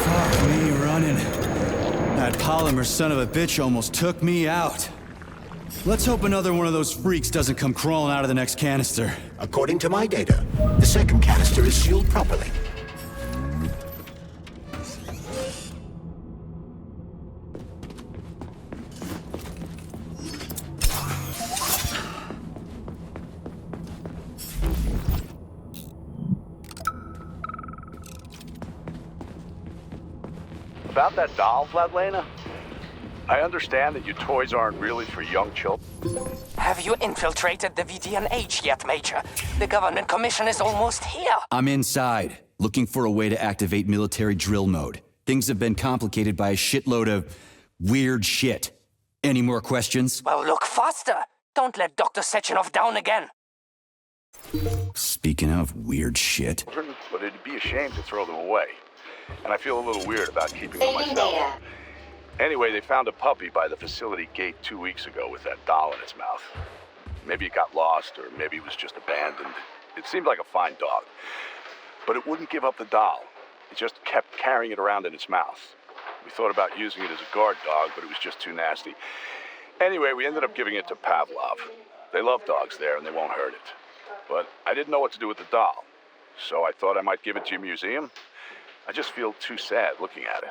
Fuck me running. That polymer son of a bitch almost took me out. Let's hope another one of those freaks doesn't come crawling out of the next canister. According to my data, the second canister is sealed properly. About that doll, Vladlena? I understand that your toys aren't really for young children. Have you infiltrated the VDNH yet, Major? The government commission is almost here. I'm inside, looking for a way to activate military drill mode. Things have been complicated by a shitload of weird shit. Any more questions? Well, look faster. Don't let Dr. Sechenov down again. Speaking of weird shit. But it'd be a shame to throw them away. And I feel a little weird about keeping them myself. Anyway, they found a puppy by the facility gate 2 weeks ago with that doll in its mouth. Maybe it got lost, or maybe it was just abandoned. It seemed like a fine dog. But it wouldn't give up the doll. It just kept carrying it around in its mouth. We thought about using it as a guard dog, but it was just too nasty. Anyway, we ended up giving it to Pavlov. They love dogs there, and they won't hurt it. But I didn't know what to do with the doll. So I thought I might give it to your museum. I just feel too sad looking at it.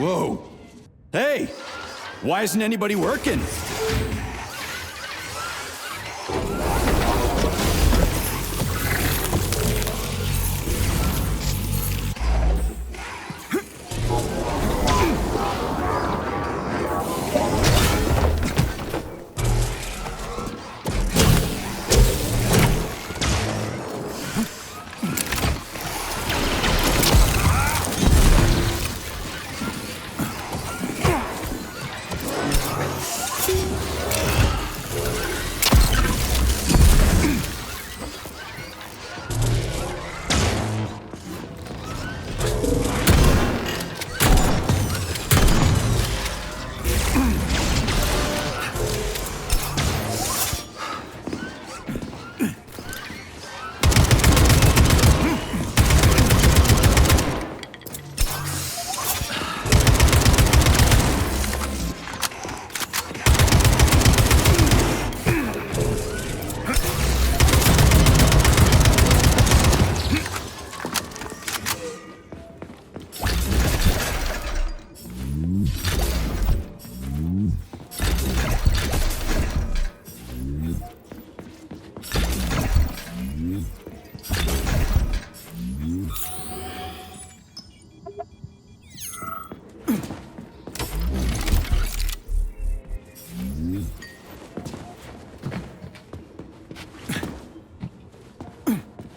Whoa. Hey! Why isn't anybody working?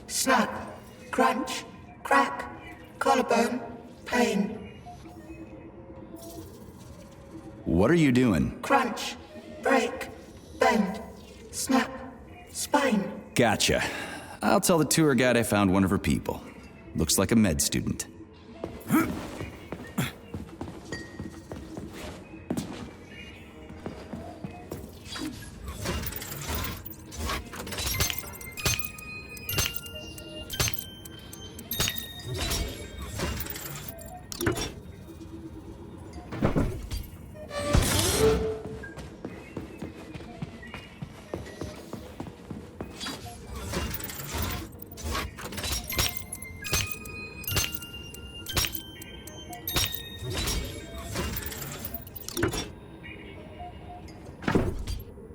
Snap, crunch, crack, collarbone, pain. What are you doing? Crunch, break, bend, snap, spine. Gotcha. I'll tell the tour guide I found one of her people. Looks like a med student.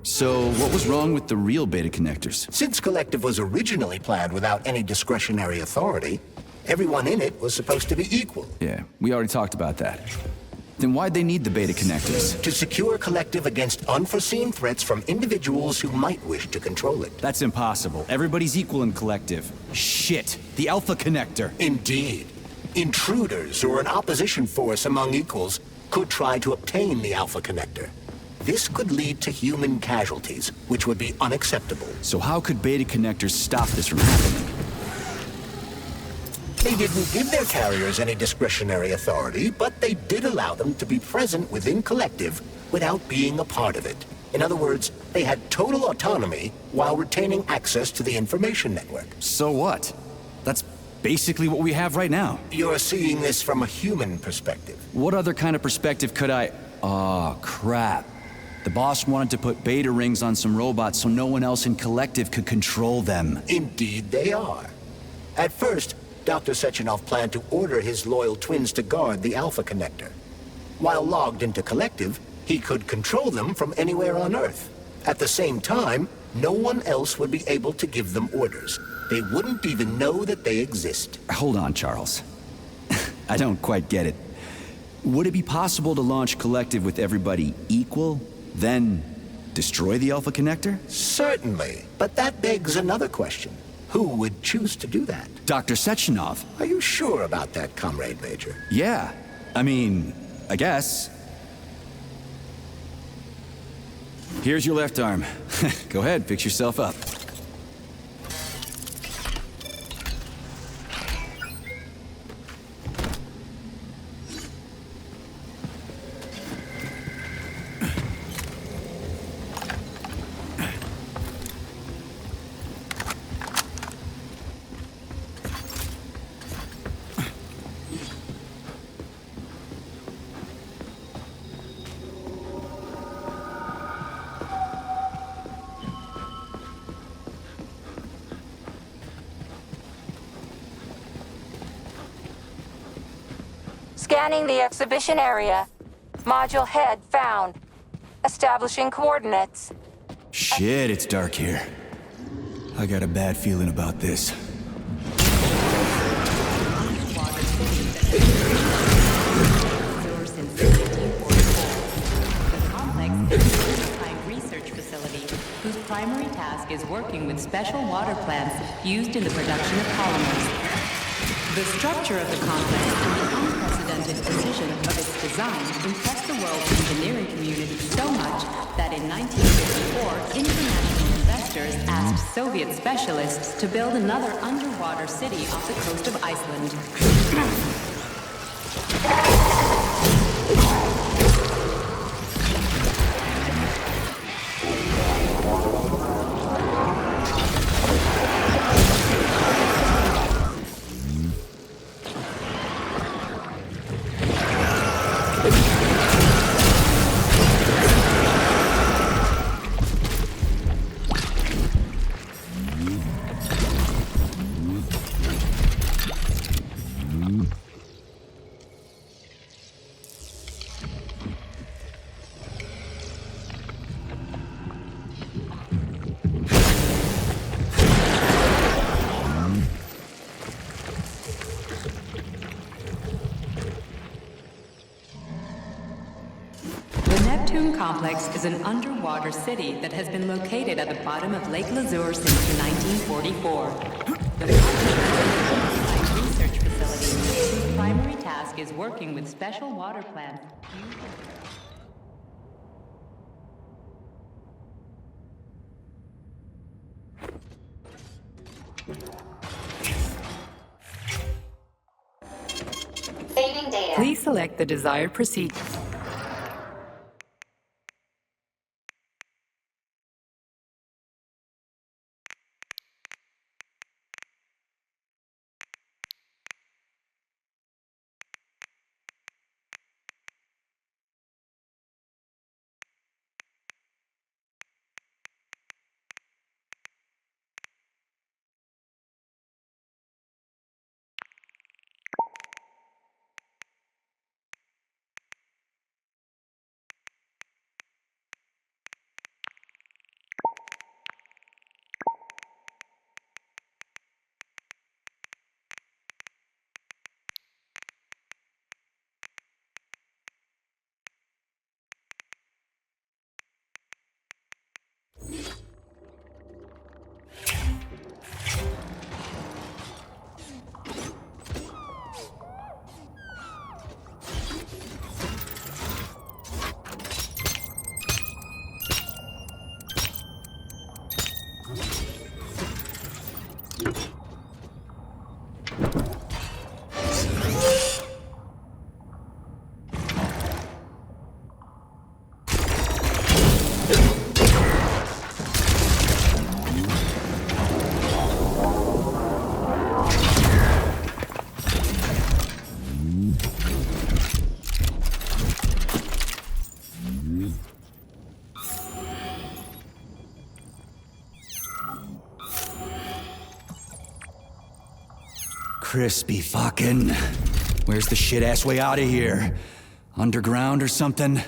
So, what was wrong with the real beta connectors? Since Collective was originally planned without any discretionary authority, everyone in it was supposed to be equal. Yeah, we already talked about that. Then why'd they need the beta connectors? To secure Collective against unforeseen threats from individuals who might wish to control it. That's impossible. Everybody's equal in Collective. Shit! The Alpha Connector! Indeed. Intruders or an opposition force among equals could try to obtain the Alpha Connector. This could lead to human casualties, which would be unacceptable. So how could beta connectors stop this from happening? They didn't give their carriers any discretionary authority, but they did allow them to be present within Collective without being a part of it. In other words, they had total autonomy while retaining access to the information network. So what? That's basically what we have right now. You're seeing this from a human perspective. What other kind of perspective could I... Oh, crap. The boss wanted to put beta rings on some robots so no one else in Collective could control them. Indeed they are. At first, Dr. Sechenov planned to order his loyal twins to guard the Alpha Connector. While logged into Collective, he could control them from anywhere on Earth. At the same time, no one else would be able to give them orders. They wouldn't even know that they exist. Hold on, Charles. I don't quite get it. Would it be possible to launch Collective with everybody equal, then destroy the Alpha Connector? Certainly, but that begs another question. Who would choose to do that? Dr. Sechenov. Are you sure about that, Comrade Major? Yeah. I mean, I guess. Here's your left arm. Go ahead, fix yourself up. Scanning the exhibition area. Module head found. Establishing coordinates. Shit, it's dark here. I got a bad feeling about this. Whose primary task is working with special water plants used in the production of polymers. The structure of the complex and the unprecedented precision of its design impressed the world's engineering community so much that in 1954, international investors asked Soviet specialists to build another underwater city off the coast of Iceland. Complex is an underwater city that has been located at the bottom of Lake Lazur since 1944. The research facility, whose primary task is working with special water plants. Saving data. Please select the desired procedure. Crispy fucking. Where's the shit-ass way out of here? Underground or something?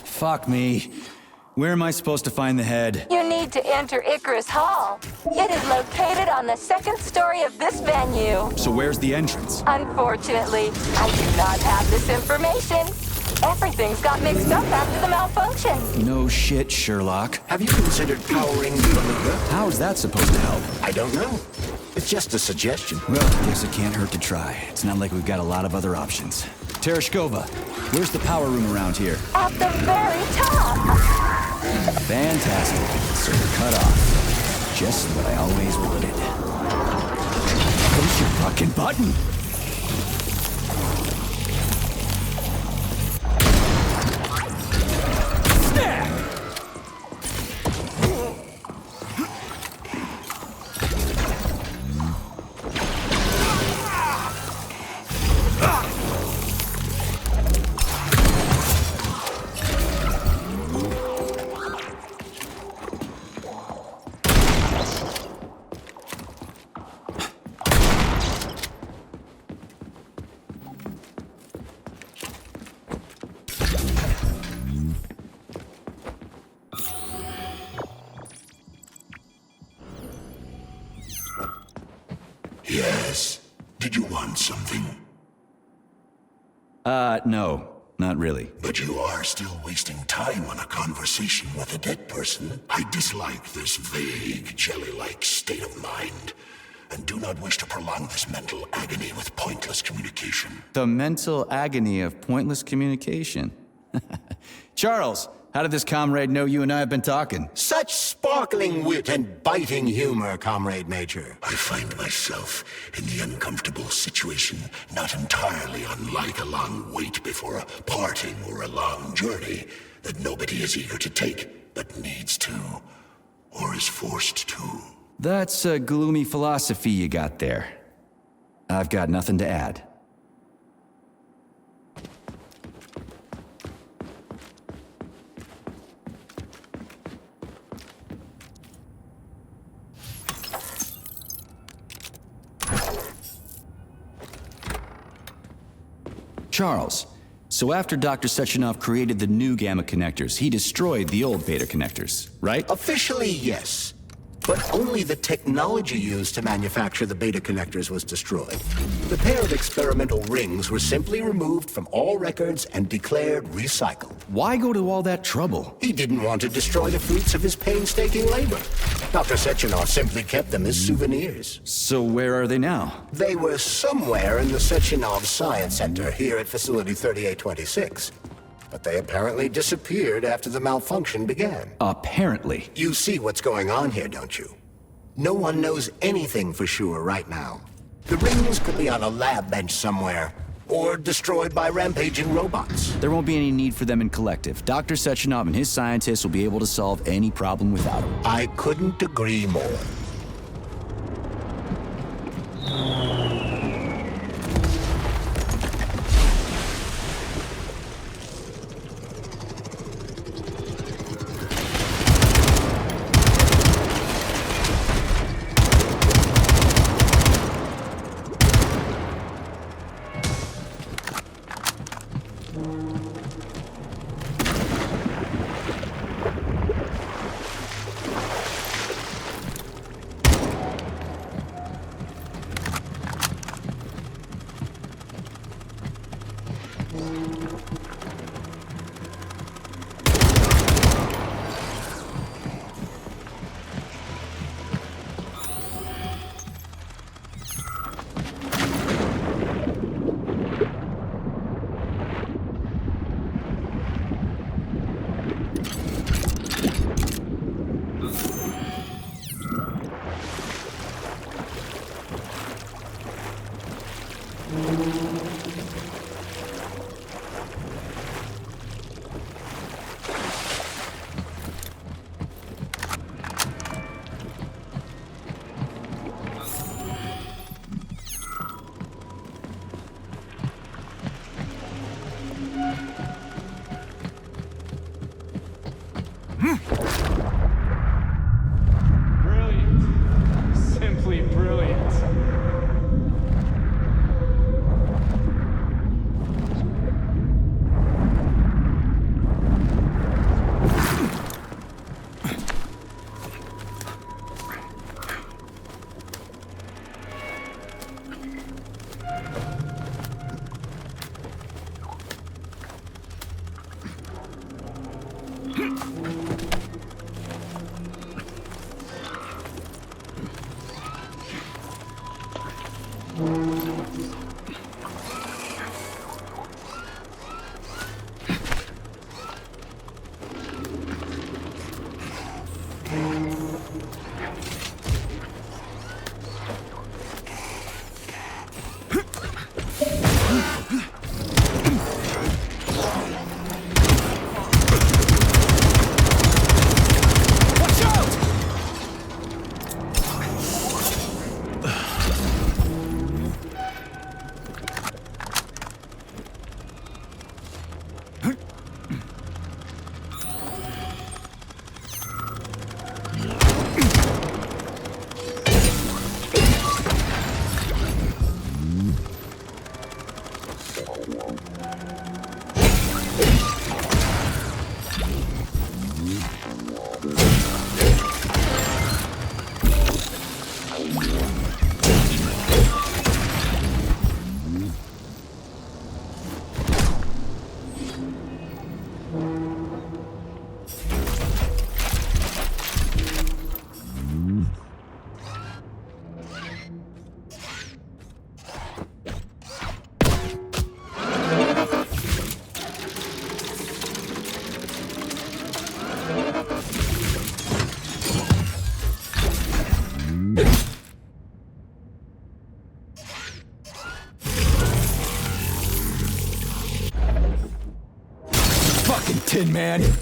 Fuck me. Where am I supposed to find the head? You need to enter Icarus Hall. It is located on the second story of this venue. So where's the entrance? Unfortunately, I do not have this information. Everything's got mixed up after the malfunction. No shit, Sherlock. Have you considered powering the Beluga? How's that supposed to help? I don't know. It's just a suggestion. Well, I guess it can't hurt to try. It's not like we've got a lot of other options. Tereshkova, where's the power room around here? At the very top. Fantastic. Circuit cut off. Just what I always wanted. Push your fucking button! Did you want something? No. Not really. But you are still wasting time on a conversation with a dead person. I dislike this vague, jelly-like state of mind, and do not wish to prolong this mental agony with pointless communication. The mental agony of pointless communication. Charles, how did this comrade know you and I have been talking? Such sparkling wit and biting humor, Comrade Major. I find myself in the uncomfortable situation not entirely unlike a long wait before a parting or a long journey that nobody is eager to take, but needs to, or is forced to. That's a gloomy philosophy you got there. I've got nothing to add. Charles, so after Dr. Sechenov created the new gamma connectors, he destroyed the old beta connectors, right? Officially, yes. But only the technology used to manufacture the beta connectors was destroyed. The pair of experimental rings were simply removed from all records and declared recycled. Why go to all that trouble? He didn't want to destroy the fruits of his painstaking labor. Dr. Sechenov simply kept them as souvenirs. So where are they now? They were somewhere in the Sechenov Science Center here at Facility 3826. But they apparently disappeared after the malfunction began. Apparently. You see what's going on here, don't you? No one knows anything for sure right now. The rings could be on a lab bench somewhere, or destroyed by rampaging robots. There won't be any need for them in collective. Dr. Sechenov and his scientists will be able to solve any problem without them. I couldn't agree more. man.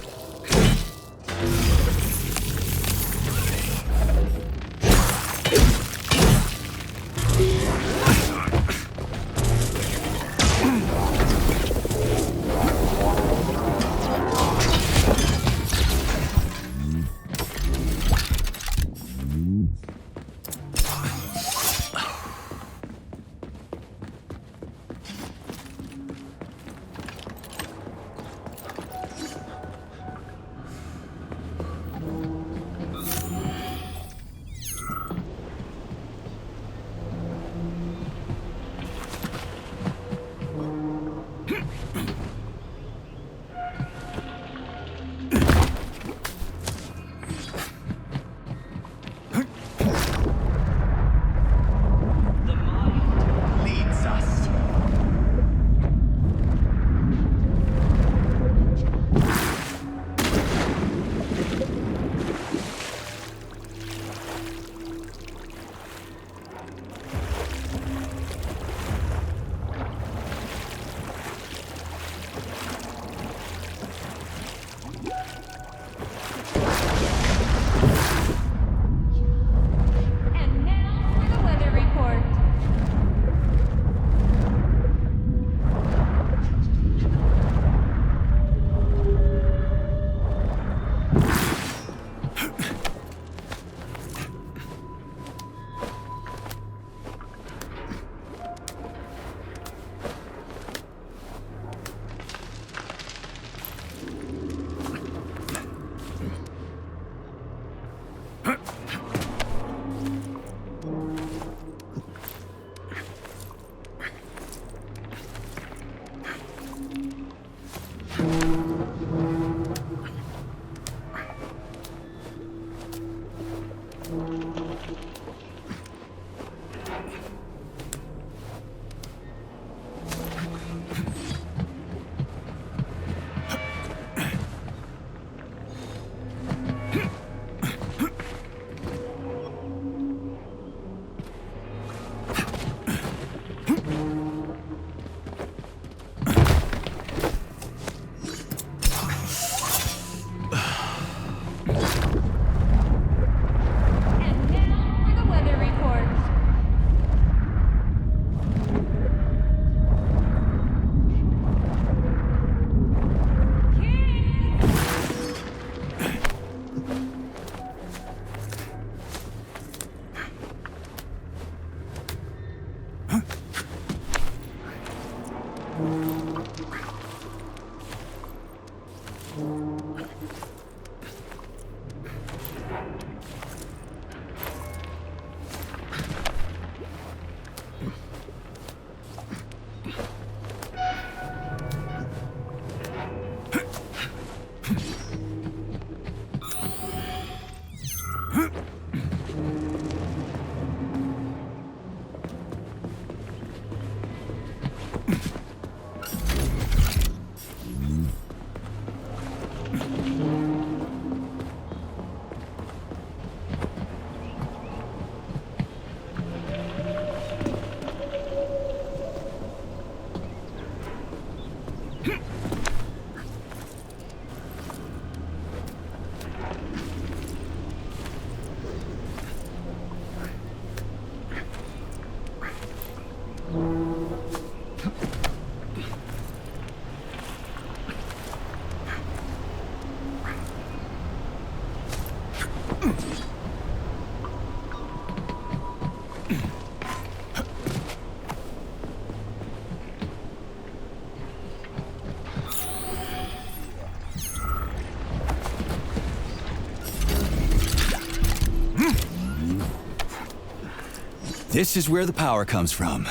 This is where the power comes from.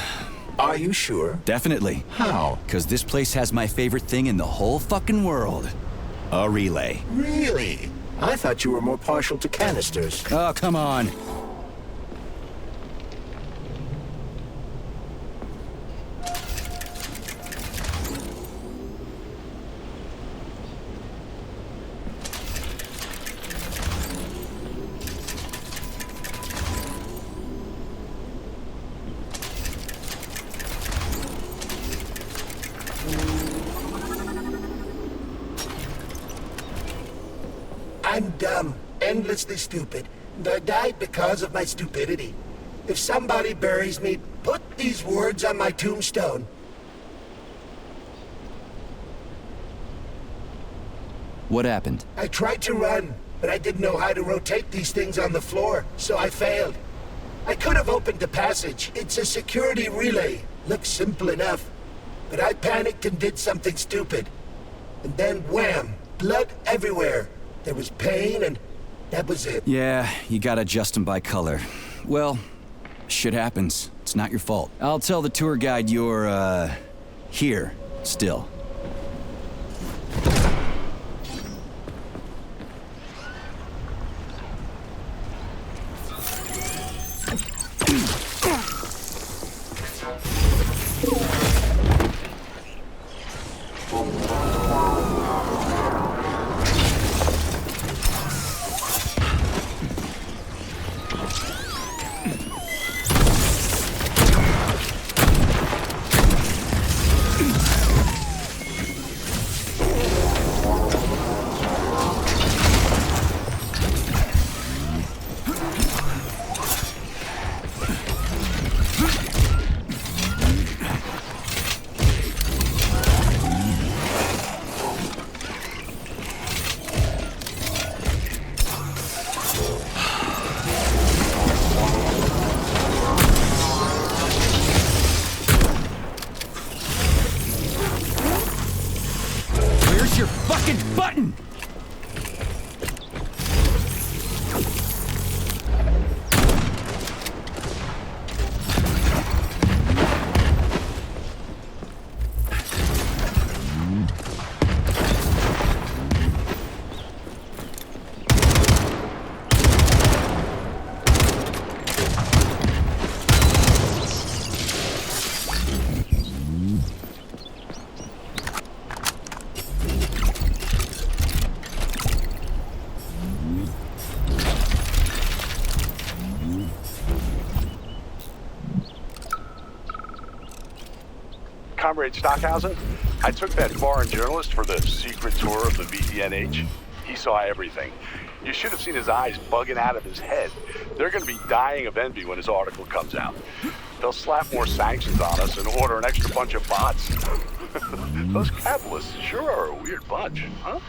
Are you sure? Definitely. How? Because this place has my favorite thing in the whole fucking world. A relay. Really? I thought you were more partial to canisters. Oh, come on. I'm dumb, endlessly stupid, and I died because of my stupidity. If somebody buries me, put these words on my tombstone. What happened? I tried to run, but I didn't know how to rotate these things on the floor, so I failed. I could have opened the passage. It's a security relay. Looks simple enough. But I panicked and did something stupid. And then wham! Blood everywhere. There was pain and that was it. Yeah, you gotta adjust them by color. Well, shit happens. It's not your fault. I'll tell the tour guide you're, here, still. Button! Comrade Stockhausen, I took that foreign journalist for the secret tour of the VDNH. He saw everything. You should have seen his eyes bugging out of his head. They're going to be dying of envy when his article comes out. They'll slap more sanctions on us and order an extra bunch of bots. Those capitalists sure are a weird bunch, huh?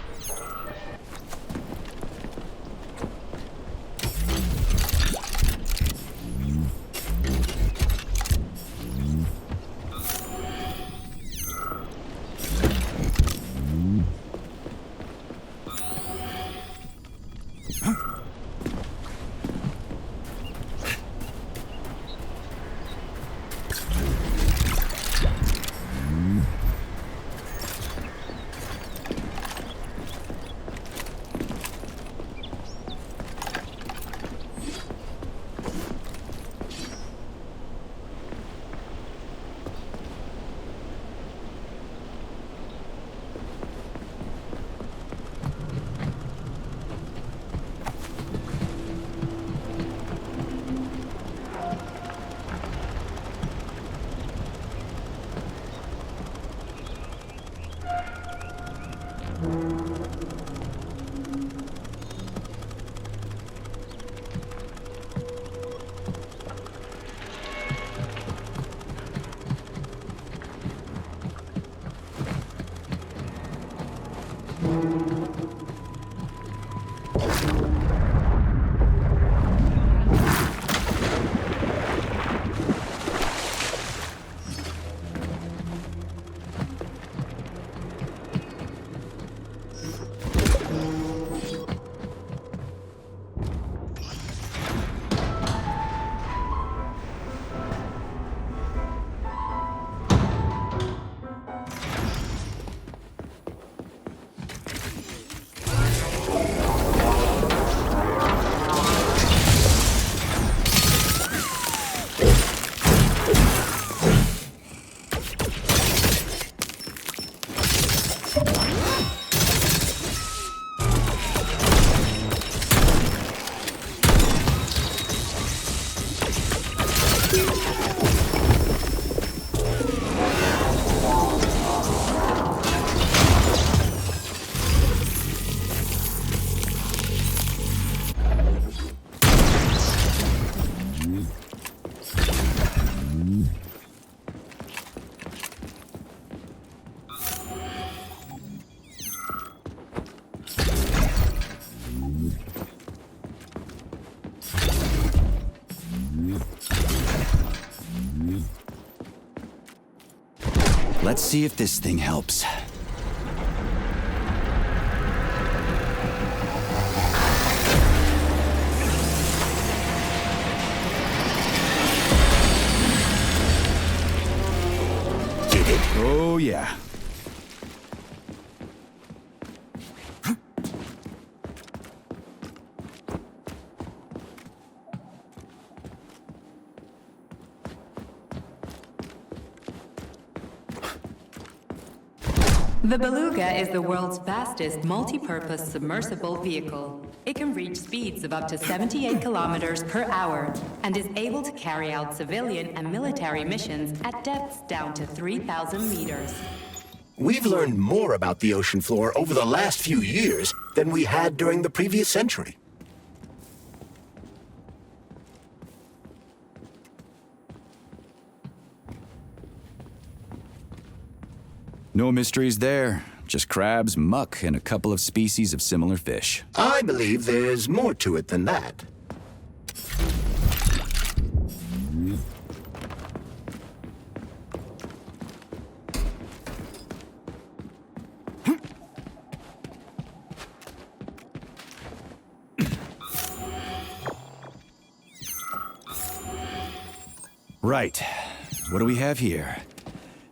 Let's see if this thing helps. Did it? Oh, yeah. The Beluga is the world's fastest multi-purpose submersible vehicle. It can reach speeds of up to 78 kilometers per hour and is able to carry out civilian and military missions at depths down to 3,000 meters. We've learned more about the ocean floor over the last few years than we had during the previous century. No mysteries there. Just crabs, muck, and a couple of species of similar fish. I believe there's more to it than that. Right. What do we have here?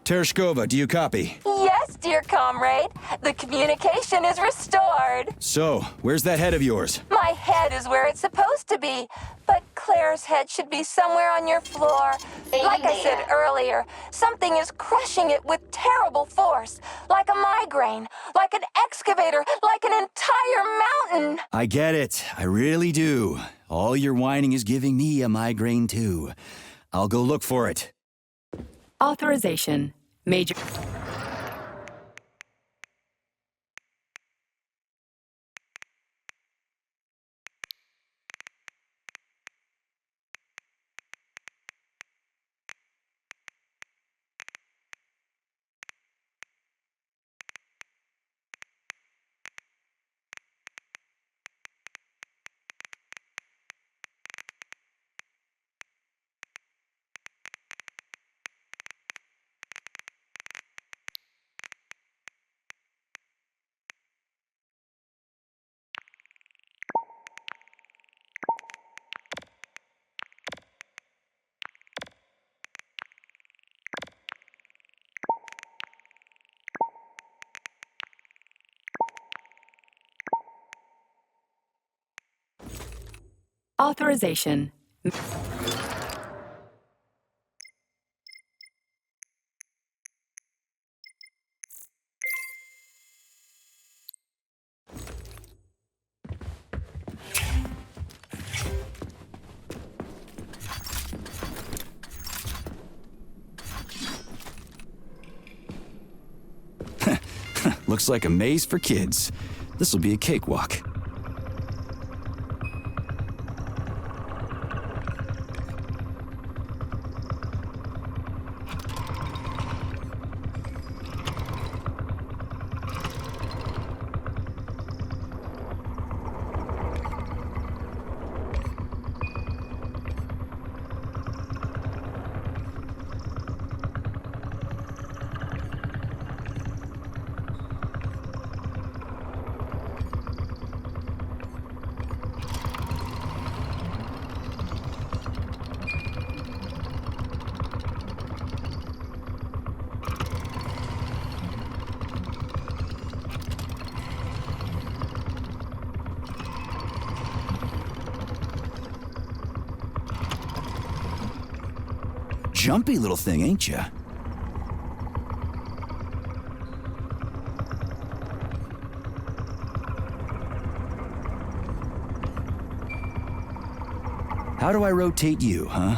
Tereshkova, do you copy? Yes, dear comrade. The communication is restored. So, where's that head of yours? My head is where it's supposed to be, but Claire's head should be somewhere on your floor. Like I said earlier, something is crushing it with terrible force. Like a migraine, like an excavator, like an entire mountain. I get it. I really do. All your whining is giving me a migraine, too. I'll go look for it. Authorization. Major... Authorization. Looks like a maze for kids. This'll be a cakewalk. Jumpy little thing, ain't ya? How do I rotate you, huh?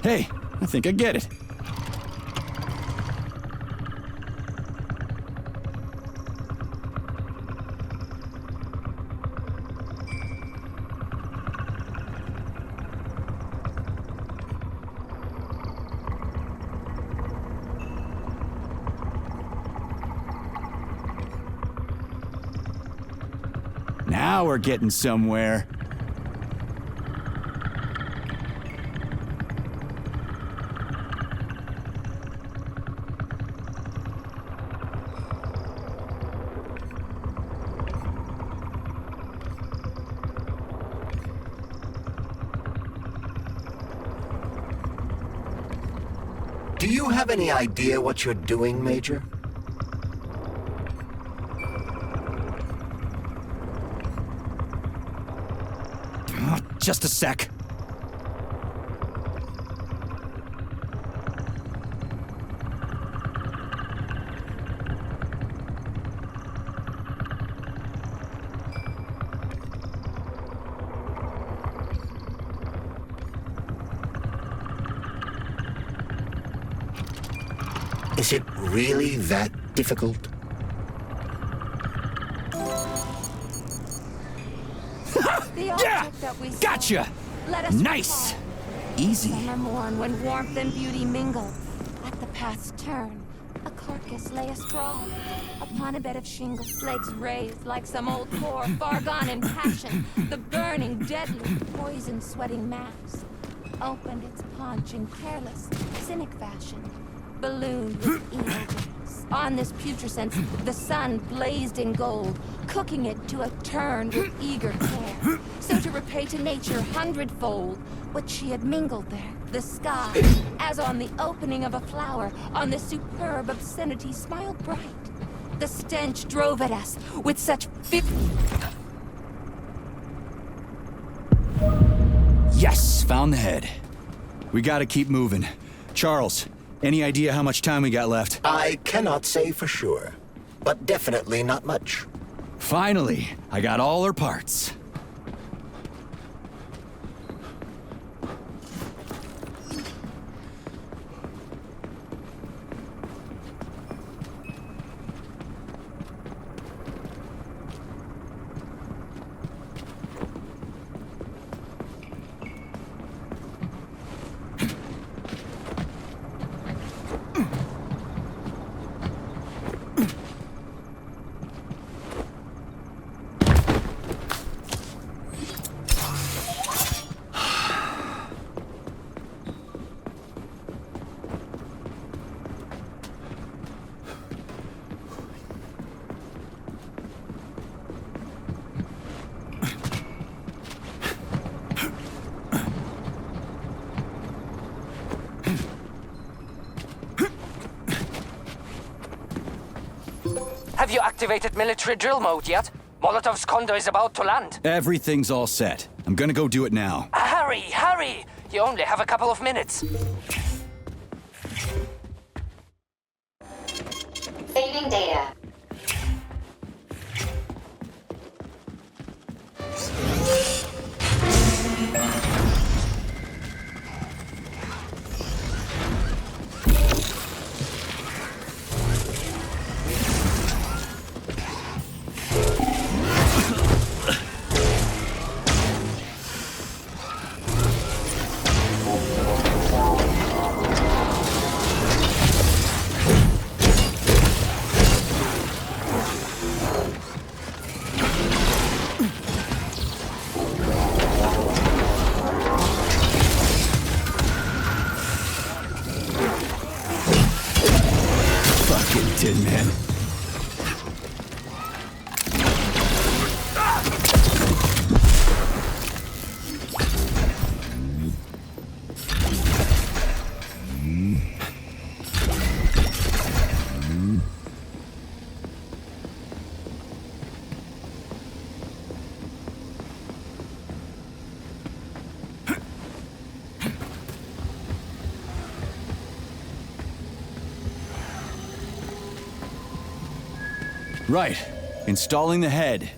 Hey, I think I get it. Now we're getting somewhere. Do you have any idea what you're doing, Major? Just a sec. Is it really that difficult? Yeah! Gotcha! Nice! Easy. Summer morn when warmth and beauty mingle. At the path's turn, a carcass lay astraw. Upon a bed of shingle, legs raised like some old core, far gone in passion. The burning, deadly, poison-sweating mass opened its paunch in careless, cynic fashion, ballooned with evil wings. On this putrescence, the sun blazed in gold, cooking it to a turn with eager care. So to repay to nature hundredfold what she had mingled there, the sky, as on the opening of a flower, on this superb obscenity smiled bright. The stench drove at us with such Yes, found the head. We gotta keep moving. Charles, any idea how much time we got left? I cannot say for sure, but definitely not much. Finally, I got all her parts. Have you activated military drill mode yet? Molotov's Condor is about to land. Everything's all set. I'm gonna go do it now. Hurry, hurry! You only have a couple of minutes. Saving data. Tin Man. Right. Installing the head.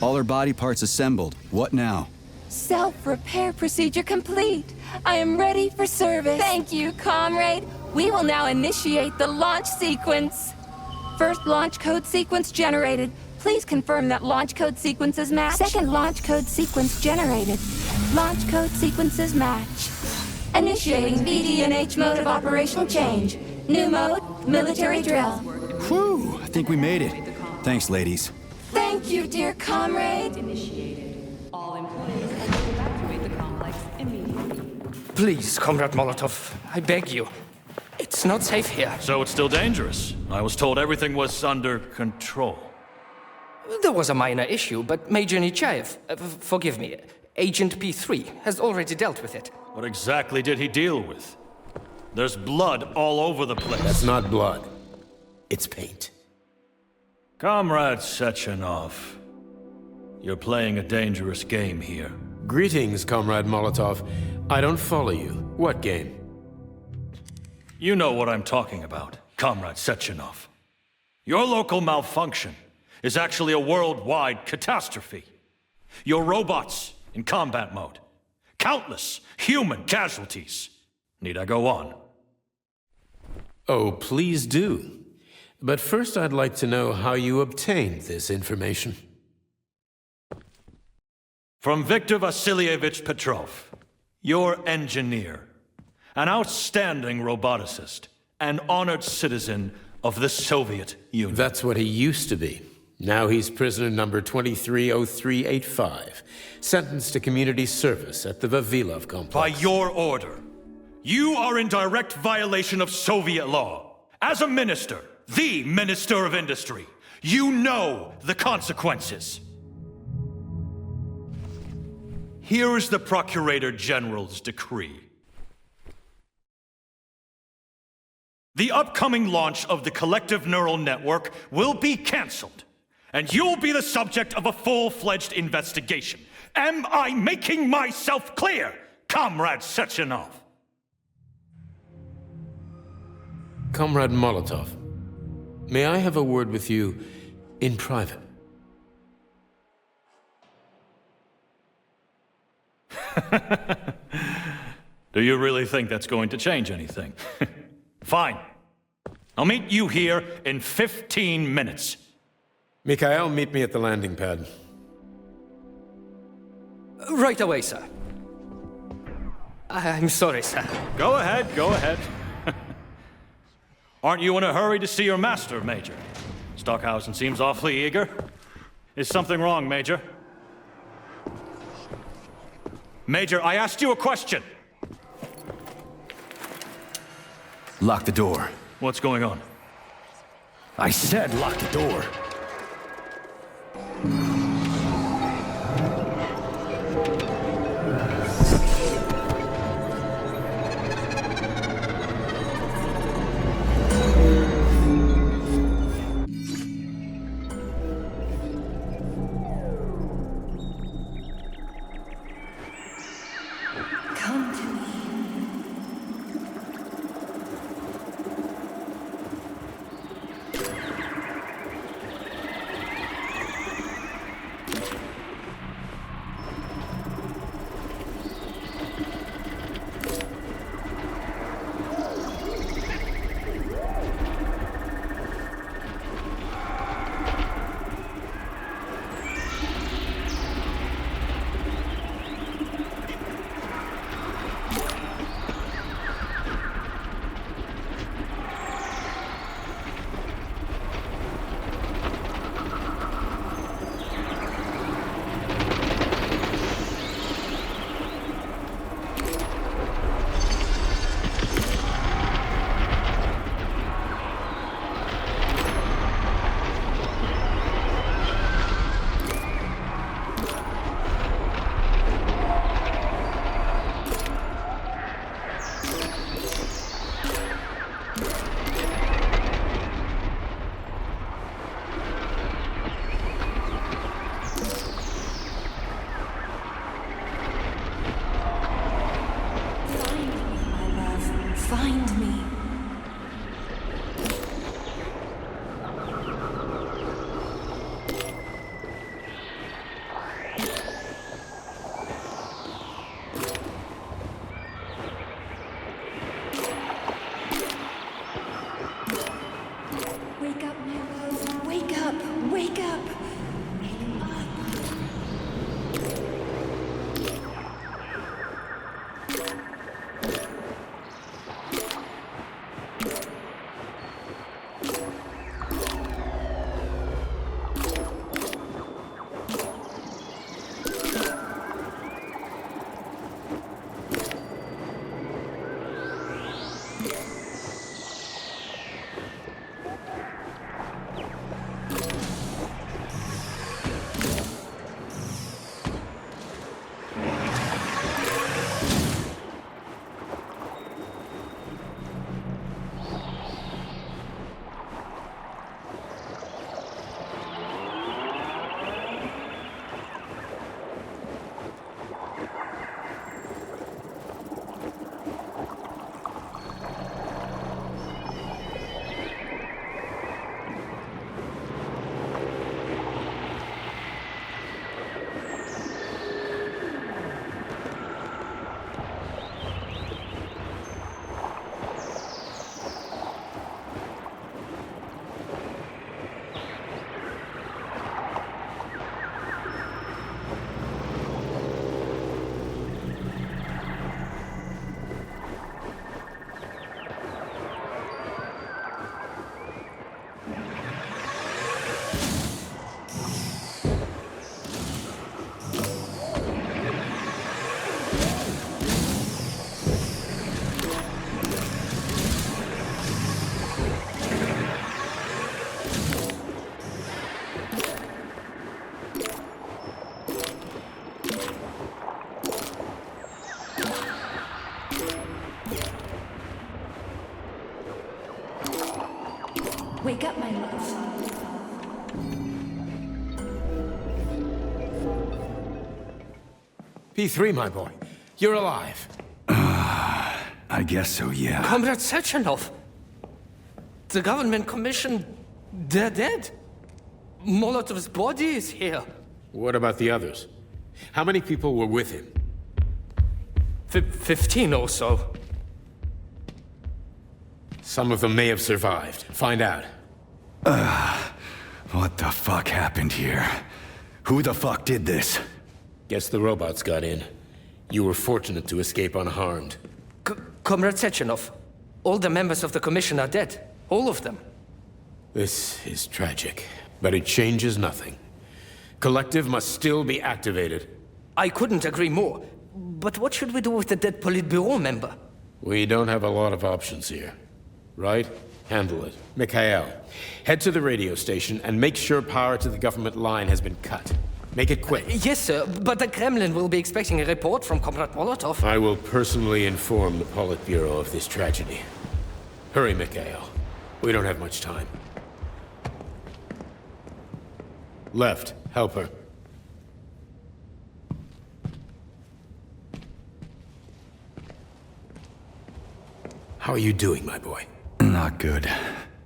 All her body parts assembled. What now? Self-repair procedure complete. I am ready for service. Thank you, comrade. We will now initiate the launch sequence. First launch code sequence generated. Please confirm that launch code sequences match. Second launch code sequence generated. Launch code sequences match. Initiating VDNH mode of operational change. New mode, military drill. Whew, I think we made it. Thanks, ladies. Thank you, dear comrade. Initiated. All employees evacuate the complex immediately. Please, Comrade Molotov, I beg you. It's not safe here. So it's still dangerous. I was told everything was under control. There was a minor issue, but Major Nechayev, forgive me, Agent P3 has already dealt with it. What exactly did he deal with? There's blood all over the place. That's not blood. It's paint. Comrade Sechenov, you're playing a dangerous game here. Greetings, Comrade Molotov. I don't follow you. What game? You know what I'm talking about, Comrade Sechenov. Your local malfunction is actually a worldwide catastrophe. Your robots in combat mode. Countless human casualties. Need I go on? Oh, please do. But first I'd like to know how you obtained this information. From Viktor Vasilievich Petrov, your engineer, an outstanding roboticist, an honored citizen of the Soviet Union. That's what he used to be. Now he's prisoner number 230385, sentenced to community service at the Vavilov complex. By your order, you are in direct violation of Soviet law. As a minister, the Minister of Industry, you know the consequences. Here is the Procurator General's decree. The upcoming launch of the collective neural network will be cancelled, and you'll be the subject of a full-fledged investigation. Am I making myself clear, Comrade Sechenov? Comrade Molotov, may I have a word with you in private? Do you really think that's going to change anything? Fine. I'll meet you here in 15 minutes. Mikhail, meet me at the landing pad. Right away, sir. I'm sorry, sir. Go ahead, go ahead. Aren't you in a hurry to see your master, Major? Stockhausen seems awfully eager. Is something wrong, Major? Major, I asked you a question. Lock the door. What's going on? I said lock the door. Wake up, my love. Wake up. Wake up. Wake up. Wake up, my love. P3, my boy. You're alive. I guess so, yeah. Comrade Sechenov! The government commission, they're dead. Molotov's body is here. What about the others? How many people were with him? 15 or so. Some of them may have survived. Find out. What the fuck happened here? Who the fuck did this? Guess the robots got in. You were fortunate to escape unharmed. Comrade Sechenov, all the members of the commission are dead. All of them. This is tragic, but it changes nothing. Collective must still be activated. I couldn't agree more. But what should we do with the dead Politburo member? We don't have a lot of options here. Right? Handle it. Mikhail, head to the radio station and make sure power to the government line has been cut. Make it quick. Yes, sir, but the Kremlin will be expecting a report from Comrade Molotov. I will personally inform the Politburo of this tragedy. Hurry, Mikhail. We don't have much time. Left, help her. How are you doing, my boy? Not good.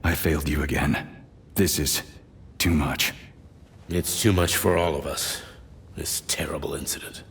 I failed you again. This is too much. It's too much for all of us. This terrible incident.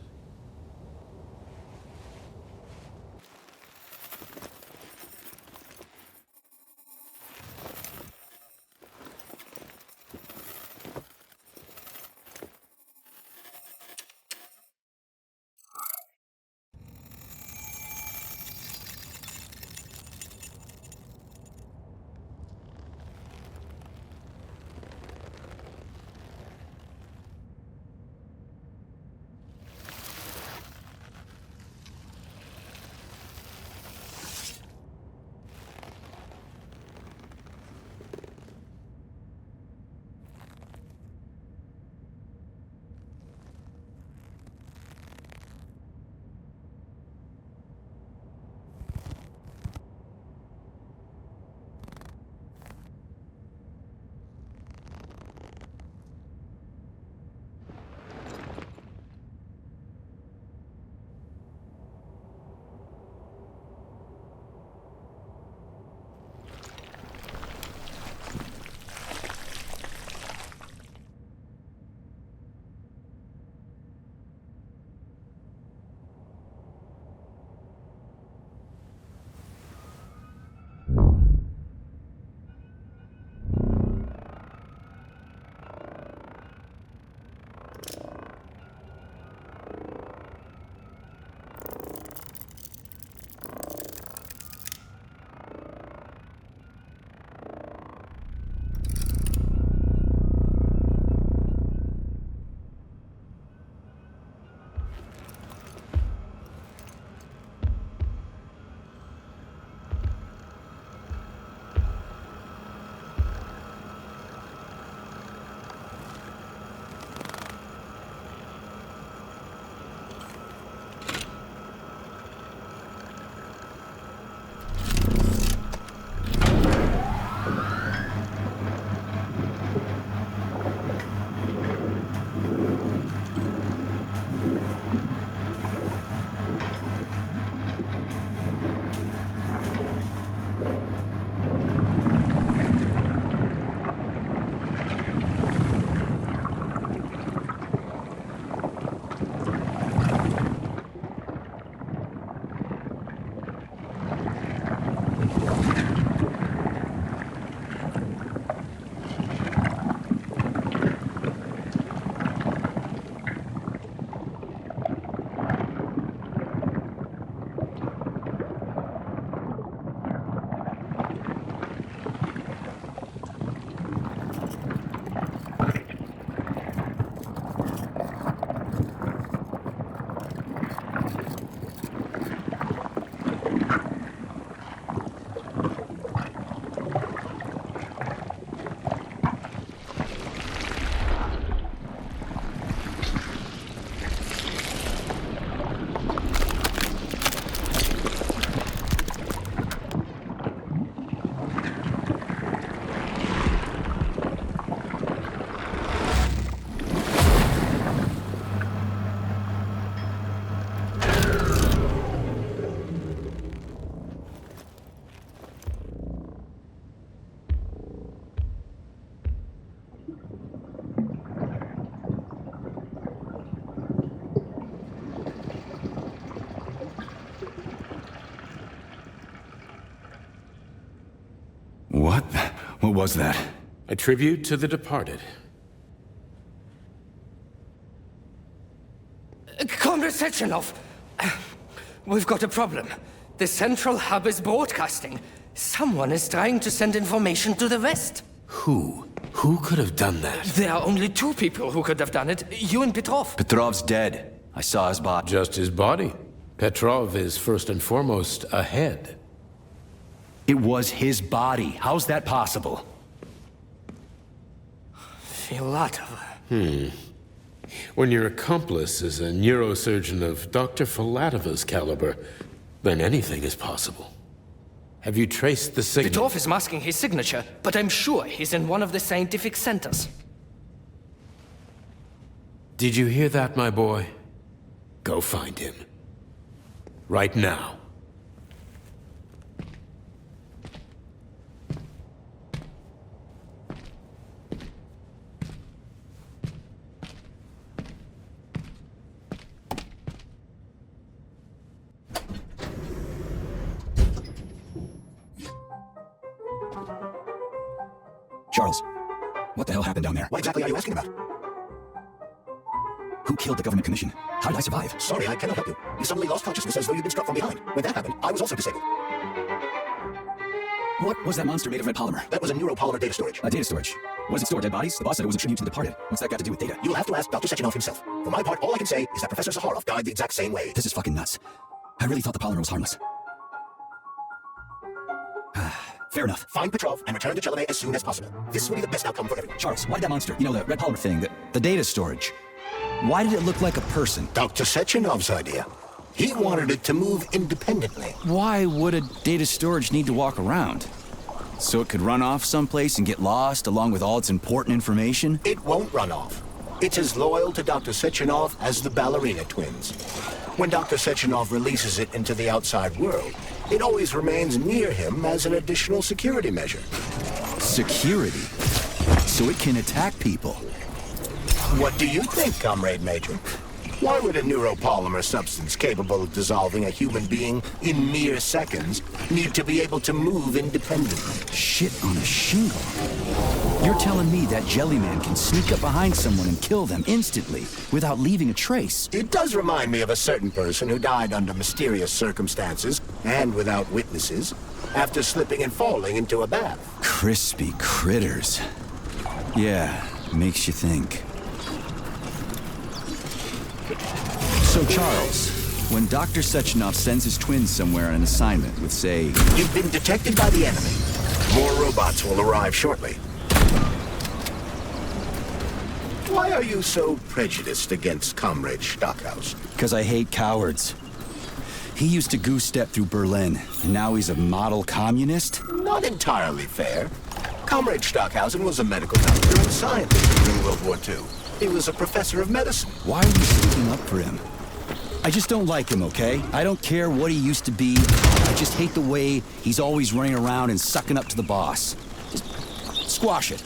What was that? A tribute to the departed. Comrade Sechenov, we've got a problem. The central hub is broadcasting. Someone is trying to send information to the West. Who? Who could have done that? There are only two people who could have done it, you and Petrov. Petrov's dead. I saw his body. Just his body. Petrov is first and foremost a head. It was his body. How's that possible? Filatov. When your accomplice is a neurosurgeon of Dr. Filatova's caliber, then anything is possible. Have you traced the signal? Petrov is masking his signature, but I'm sure he's in one of the scientific centers. Did you hear that, my boy? Go find him. Right now. Charles, what the hell happened down there? What exactly are you asking about? Who killed the government commission? How did I survive? Sorry, I cannot help you. You suddenly lost consciousness as though you'd been struck from behind. When that happened, I was also disabled. What was that monster made of red polymer? That was a neuropolymer data storage. Data storage. What does it store? Dead bodies? The boss said it was a tribute to the departed. What's that got to do with data? You'll have to ask Dr. Sechenov himself. For my part, all I can say is that Professor Zaharov died the exact same way. This is fucking nuts. I really thought the polymer was harmless. Fair enough. Find Petrov and return to Chelome as soon as possible. This will be the best outcome for everyone. Charles, why did that monster, you know, the red polymer thing, the data storage, why did it look like a person? Dr. Sechenov's idea. He wanted it to move independently. Why would a data storage need to walk around? So it could run off someplace and get lost along with all its important information? It won't run off. It's as loyal to Dr. Sechenov as the ballerina twins. When Dr. Sechenov releases it into the outside world, it always remains near him as an additional security measure. Security? So it can attack people? What do you think, Comrade Major? Why would a neuropolymer substance capable of dissolving a human being in mere seconds need to be able to move independently? Shit on a shingle. You're telling me that Jellyman can sneak up behind someone and kill them instantly without leaving a trace? It does remind me of a certain person who died under mysterious circumstances and without witnesses after slipping and falling into a bath. Crispy critters. Yeah, makes you think. So, Charles, when Dr. Sechenov sends his twins somewhere on an assignment with, say... You've been detected by the enemy. More robots will arrive shortly. Why are you so prejudiced against Comrade Stockhouse? Because I hate cowards. He used to goose-step through Berlin, and now he's a model communist? Not entirely fair. Comrade Stockhausen was a medical doctor and scientist during World War II. He was a professor of medicine. Why are you sticking up for him? I just don't like him, okay? I don't care what he used to be. I just hate the way he's always running around and sucking up to the boss. Just squash it.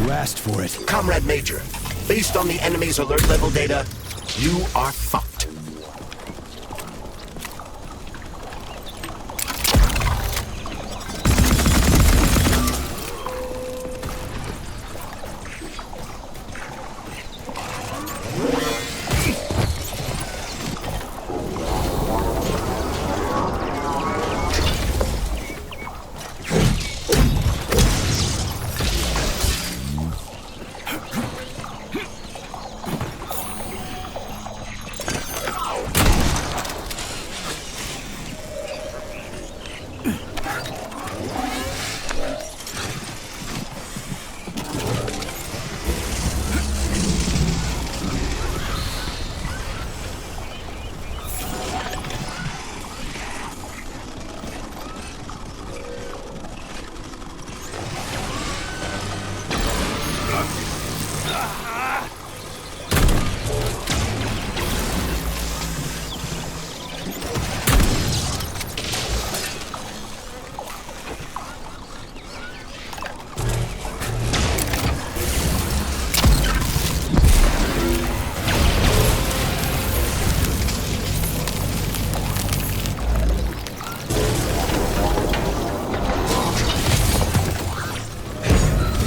You asked for it. Comrade Major, based on the enemy's alert level data, you are fucked.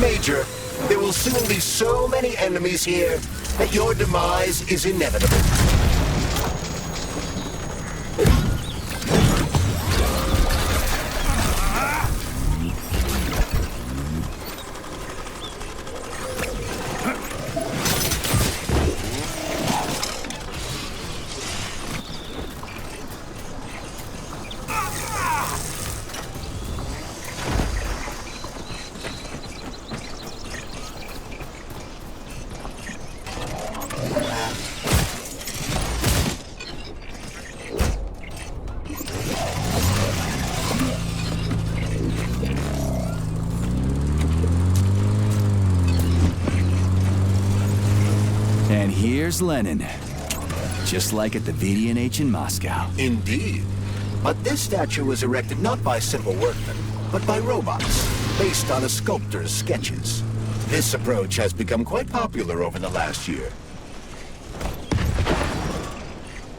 Major, there will soon be so many enemies here that your demise is inevitable. And here's Lenin. Just like at the VDNH in Moscow. Indeed. But this statue was erected not by simple workmen, but by robots, based on a sculptor's sketches. This approach has become quite popular over the last year.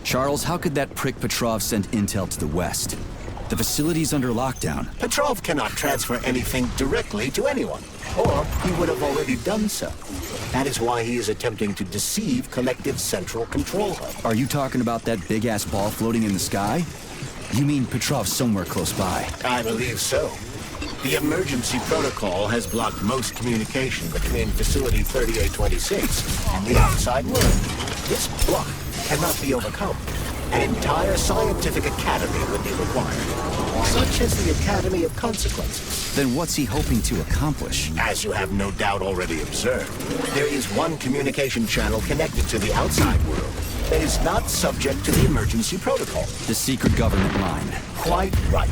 Charles, how could that prick Petrov send intel to the west? The facility's under lockdown. Petrov cannot transfer anything directly to anyone, or he would have already done so. That is why he is attempting to deceive Collective Central Control Hub. Are you talking about that big-ass ball floating in the sky? You mean Petrov's somewhere close by? I believe so. The emergency protocol has blocked most communication between Facility 3826 and the outside world. This block cannot be overcome. An entire scientific academy would be required, such as the Academy of Consequences. Then what's he hoping to accomplish? As you have no doubt already observed, there is one communication channel connected to the outside world that is not subject to the emergency protocol. The secret government line. Quite right.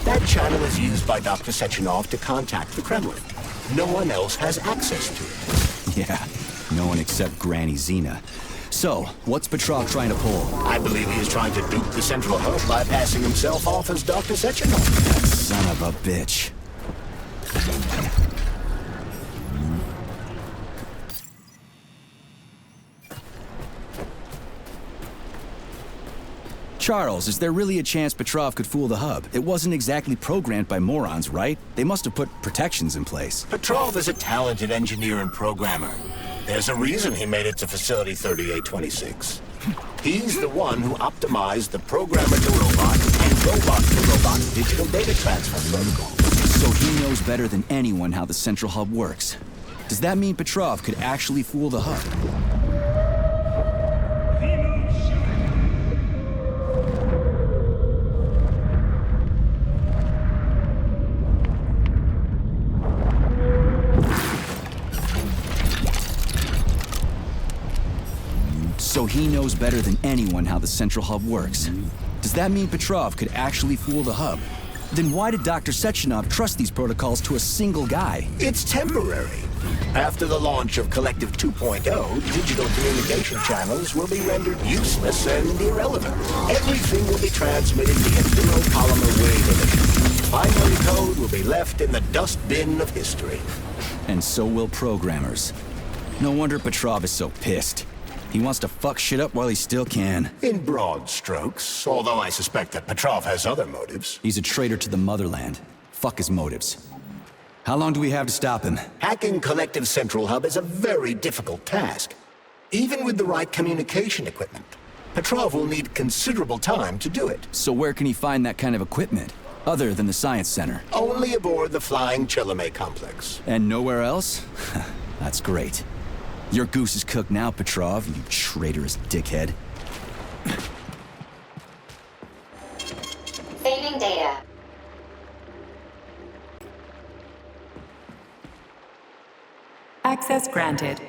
That channel is used by Dr. Sechenov to contact the Kremlin. No one else has access to it. Yeah, no one except Granny Xena. So, what's Petrov trying to pull? I believe he is trying to dupe the central hub by passing himself off as Dr. Sechenov. That son of a bitch. Charles, is there really a chance Petrov could fool the hub? It wasn't exactly programmed by morons, right? They must have put protections in place. Petrov is a talented engineer and programmer. There's a reason he made it to Facility 3826. He's the one who optimized the programmer-to-robot and robot-to-robot digital data transfer protocol. So he knows better than anyone how the central hub works. Does that mean Petrov could actually fool the hub? So he knows better than anyone how the central hub works. Does that mean Petrov could actually fool the hub? Then why did Dr. Sechenov trust these protocols to a single guy? It's temporary. After the launch of Collective 2.0, digital communication channels will be rendered useless and irrelevant. Everything will be transmitted via neuropolymer wave emission. Binary code will be left in the dustbin of history. And so will programmers. No wonder Petrov is so pissed. He wants to fuck shit up while he still can. In broad strokes, although I suspect that Petrov has other motives. He's a traitor to the motherland. Fuck his motives. How long do we have to stop him? Hacking Collective Central Hub is a very difficult task. Even with the right communication equipment, Petrov will need considerable time to do it. So where can he find that kind of equipment, other than the Science Center? Only aboard the Flying Chelome complex. And nowhere else? That's great. Your goose is cooked now, Petrov, you traitorous dickhead. Saving data. Access granted.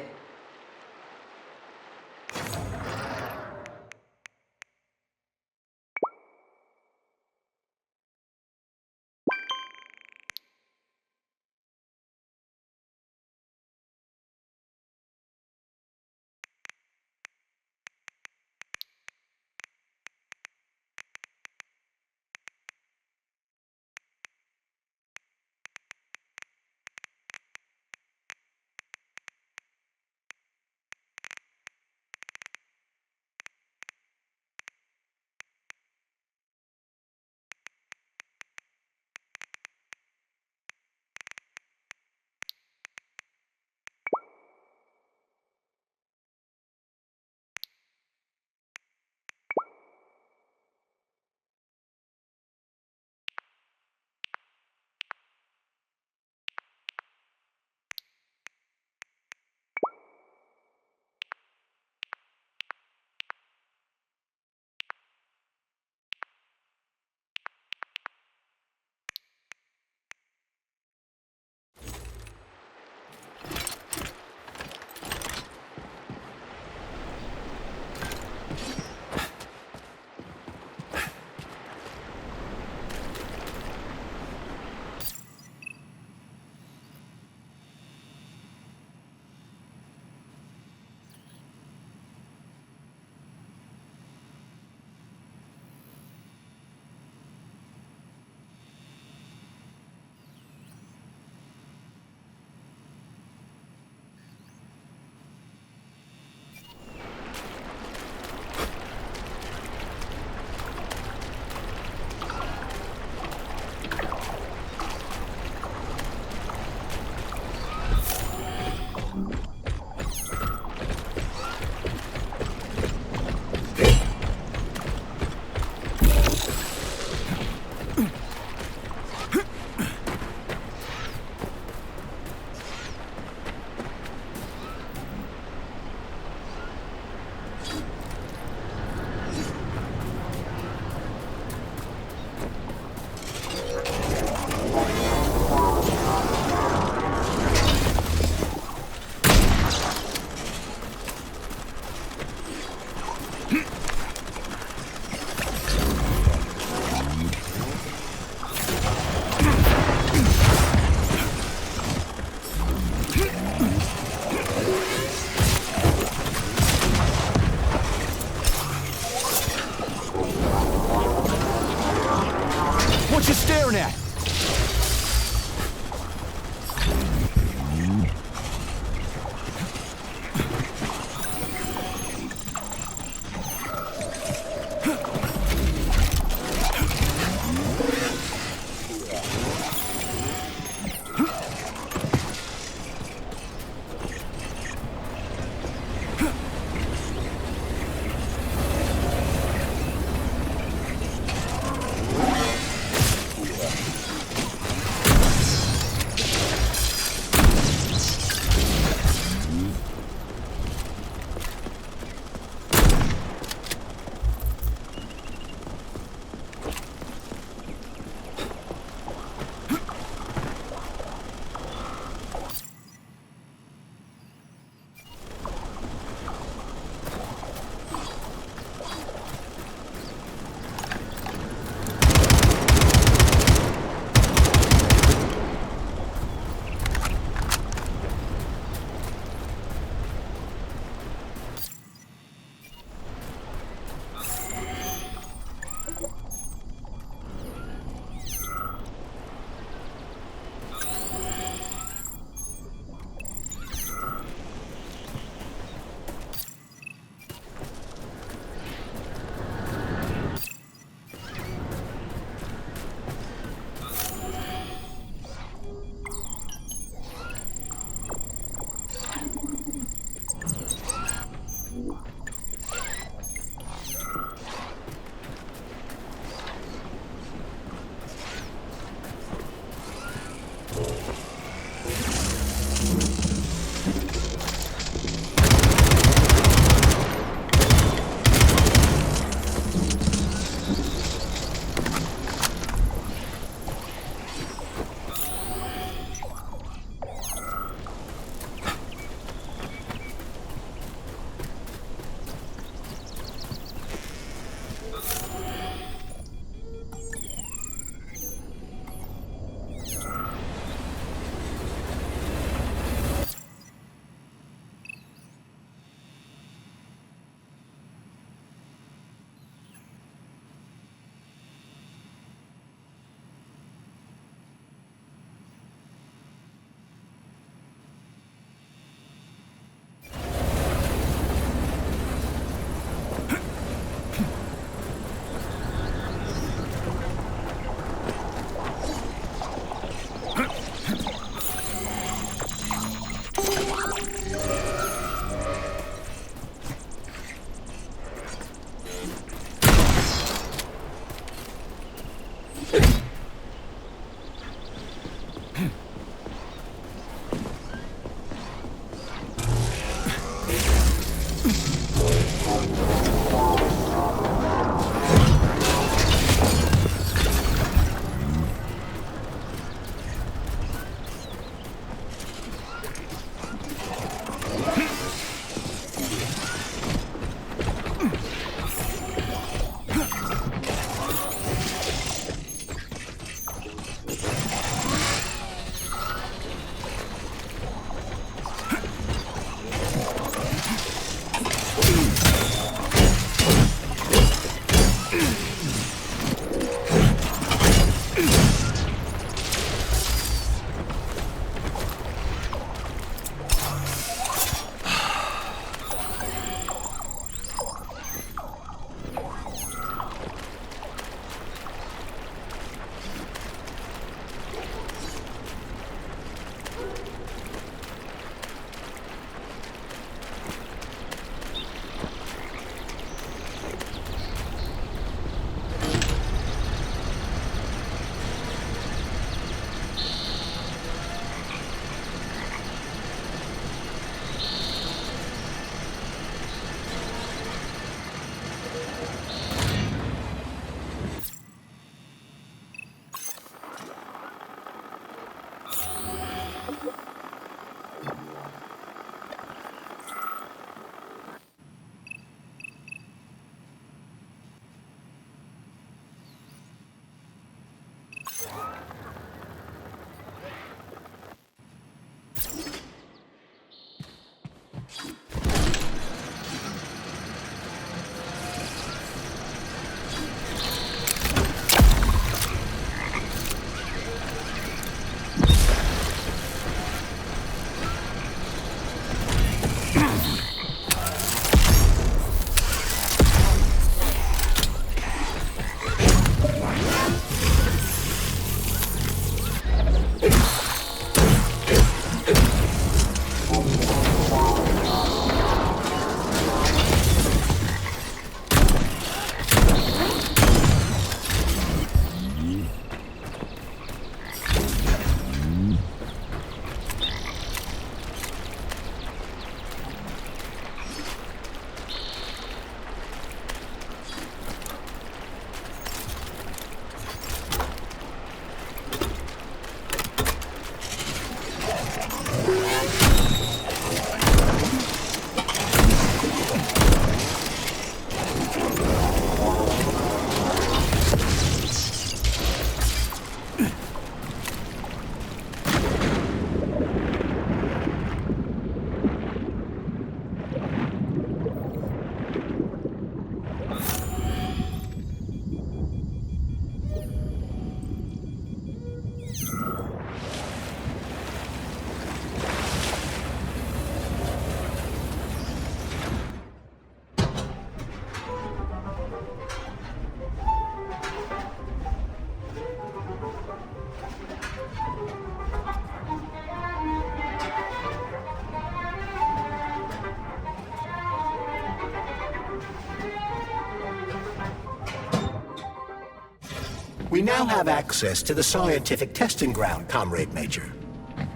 We now have access to the scientific testing ground, Comrade Major.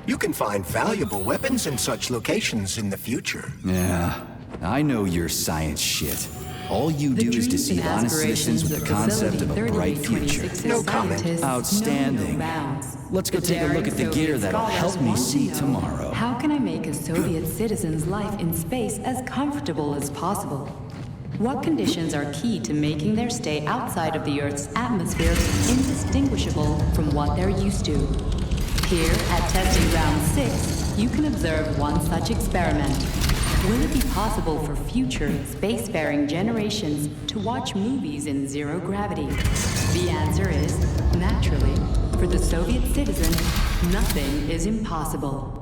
You can find valuable weapons in such locations in the future. Yeah, I know your science shit. All you do is deceive honest citizens with the concept of a bright future. No comment. Outstanding. Let's go take a look at the gear that'll help me see tomorrow. How can I make a Soviet citizen's life in space as comfortable as possible? What conditions are key to making their stay outside of the Earth's atmosphere indistinguishable from what they're used to? Here at Testing Ground 6, you can observe one such experiment. Will it be possible for future spacefaring generations to watch movies in zero gravity? The answer is, naturally, for the Soviet citizen, nothing is impossible.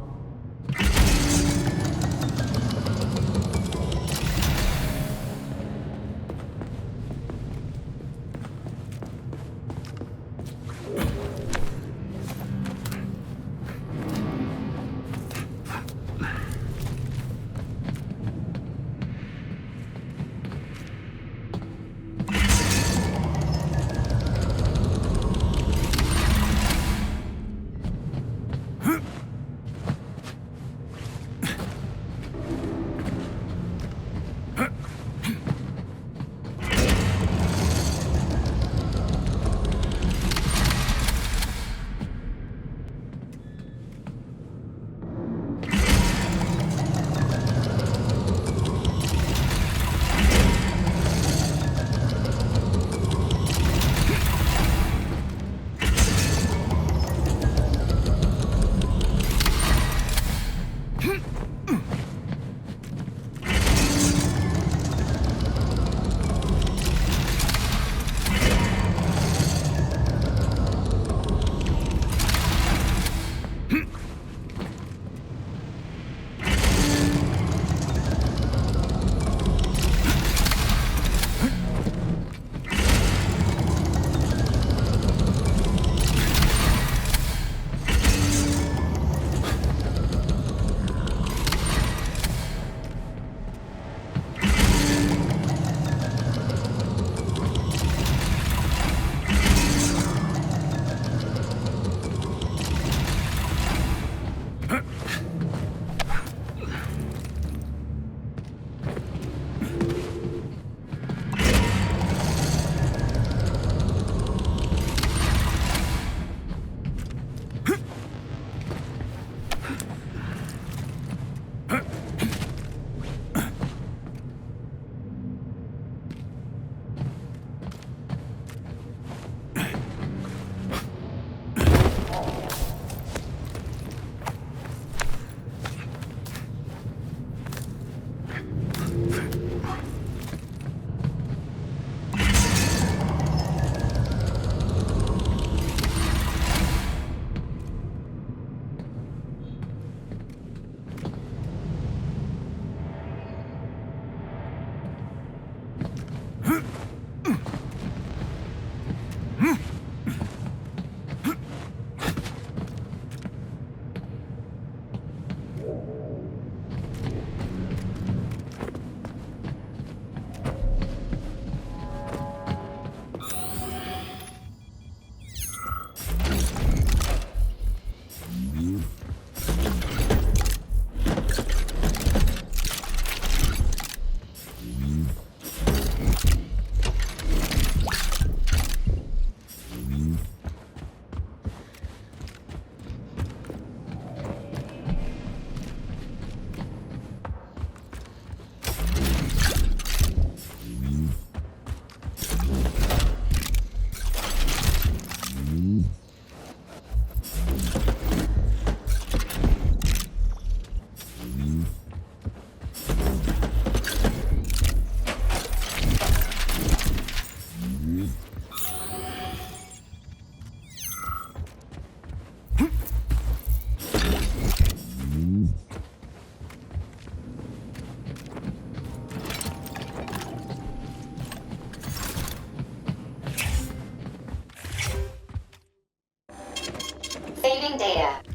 Saving data.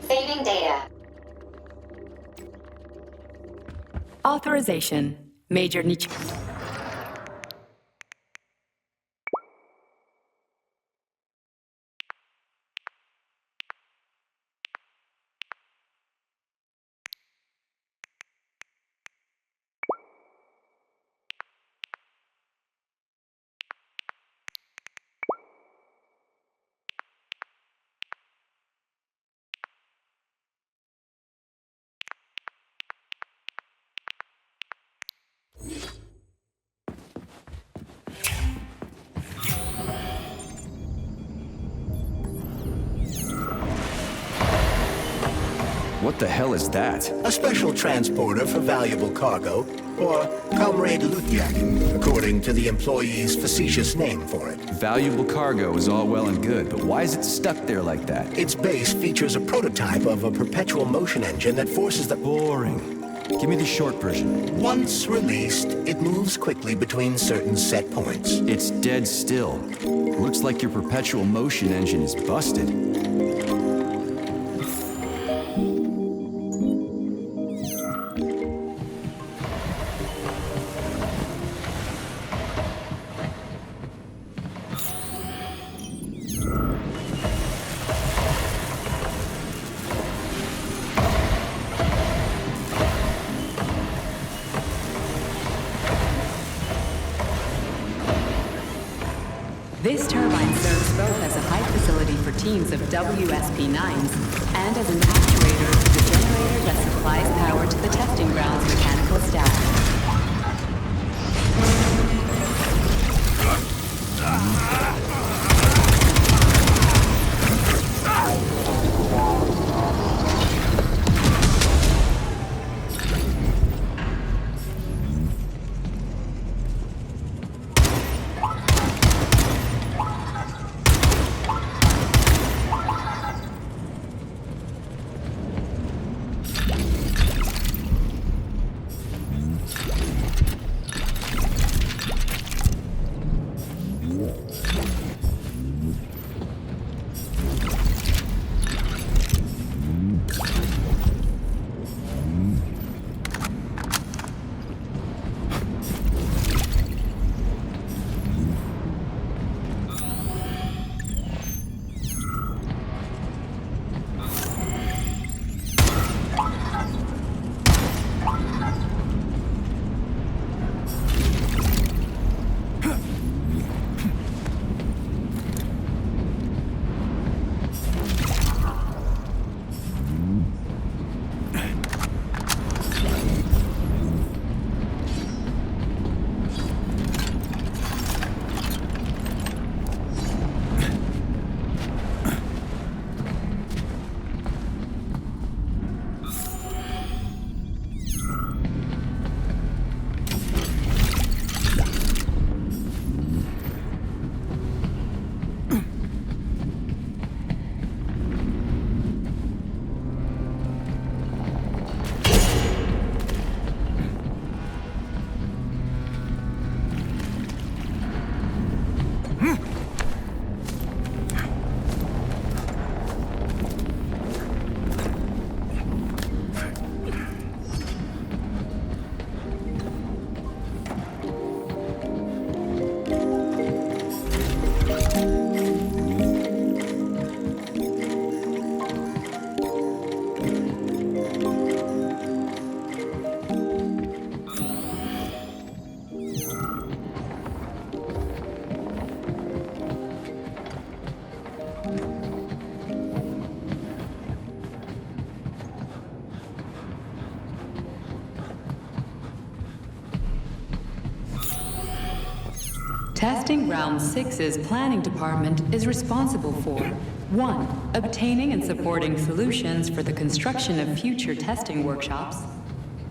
Saving data. Authorization. Major Nietzsche. What the hell is that? A special transporter for valuable cargo, or Comrade Lutyak, according to the employee's facetious name for it. Valuable cargo is all well and good, but why is it stuck there like that? Its base features a prototype of a perpetual motion engine that forces the... Boring. Give me the short version. Once released, it moves quickly between certain set points. It's dead still. Looks like your perpetual motion engine is busted. This turbine serves both as a height facility for teams of WSP-9s and as an actuator for the generator that supplies power to the testing ground's mechanical staff. Testing Round 6's planning department is responsible for 1. Obtaining and supporting solutions for the construction of future testing workshops.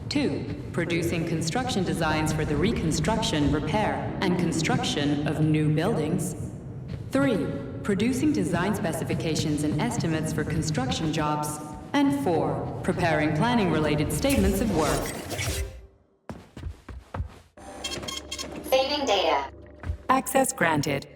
2. Producing construction designs for the reconstruction, repair, and construction of new buildings. 3. Producing design specifications and estimates for construction jobs. And 4. Preparing planning-related statements of work. Saving data. Access granted.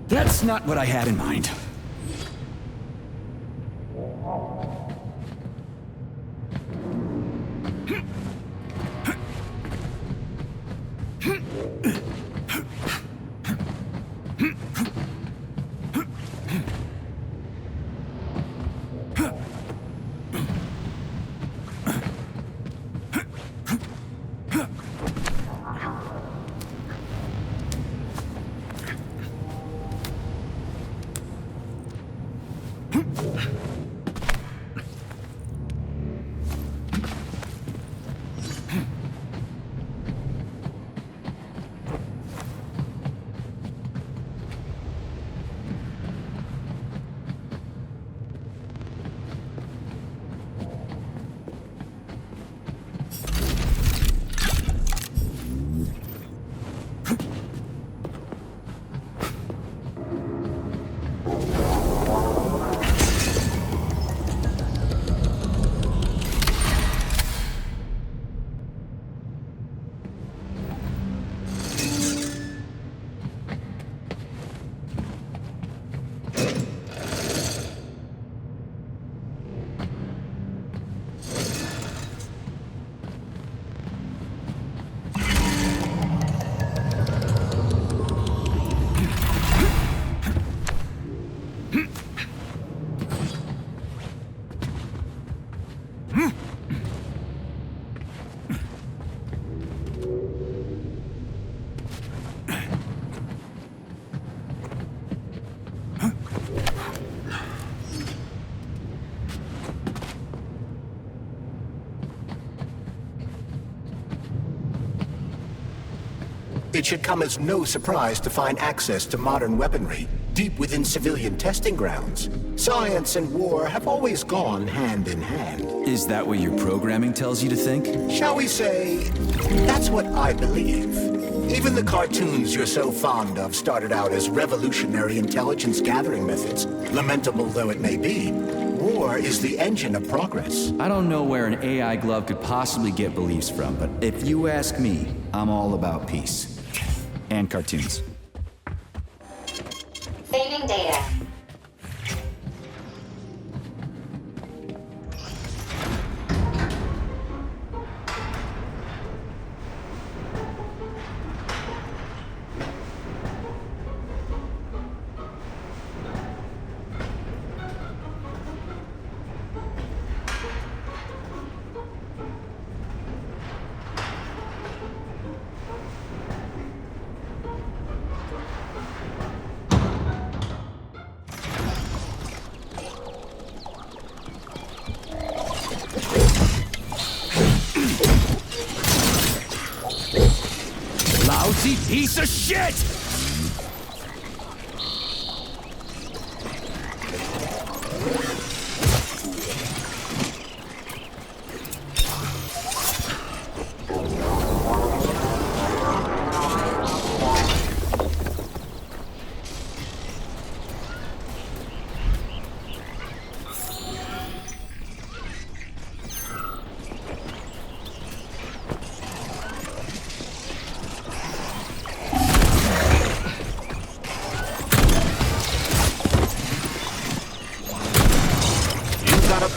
That's not what I had in mind. It should come as no surprise to find access to modern weaponry deep within civilian testing grounds. Science and war have always gone hand in hand. Is that what your programming tells you to think? Shall we say, that's what I believe. Even the cartoons you're so fond of started out as revolutionary intelligence gathering methods. Lamentable though it may be, war is the engine of progress. I don't know where an AI glove could possibly get beliefs from, but if you ask me, I'm all about peace. And cartoons. Saving data. Lousy piece of shit!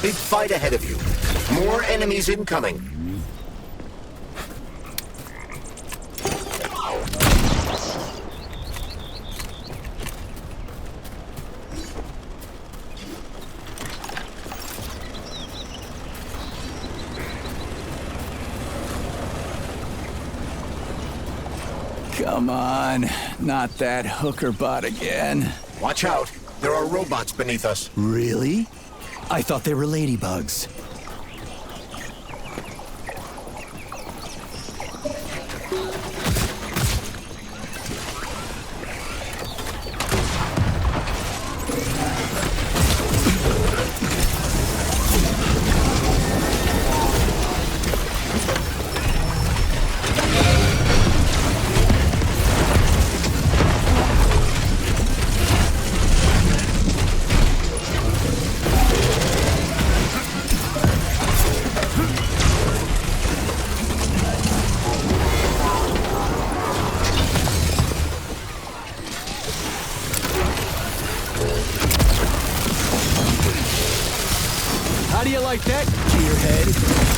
Big fight ahead of you. More enemies incoming. Come on, not that hooker bot again. Watch out. There are robots beneath us. Really? I thought they were ladybugs. like that, gearhead?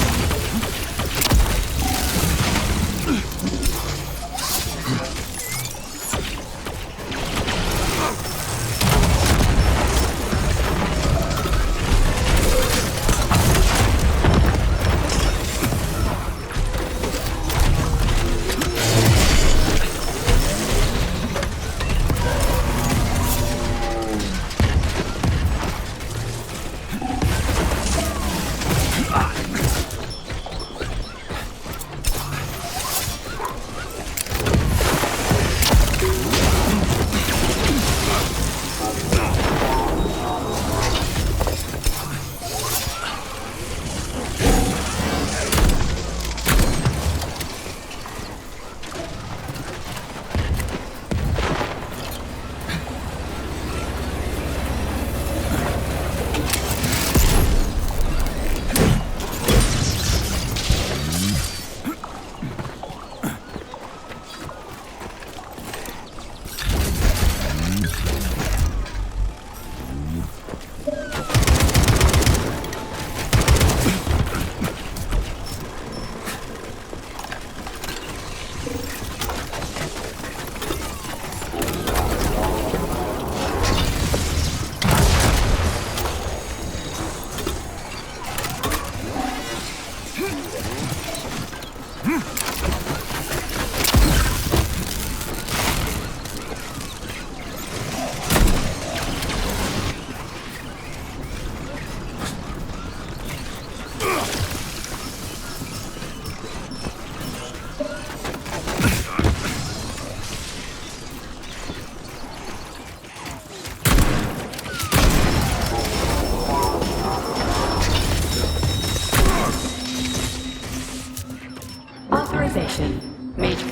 Authorization. Major.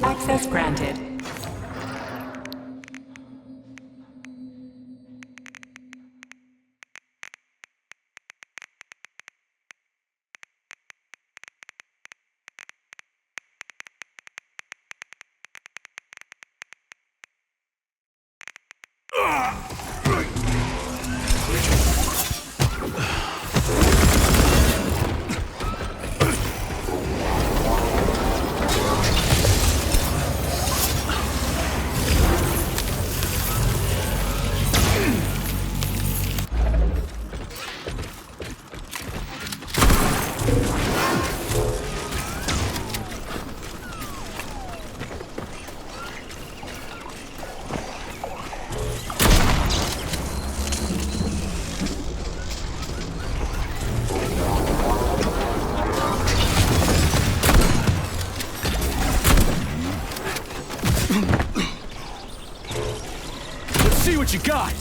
Access granted. See what you got!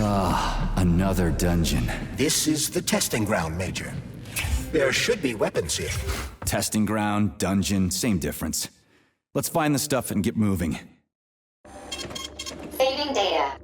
Ah, another dungeon. This is the testing ground, Major. There should be weapons here. Testing ground, dungeon, same difference. Let's find the stuff and get moving. Saving data.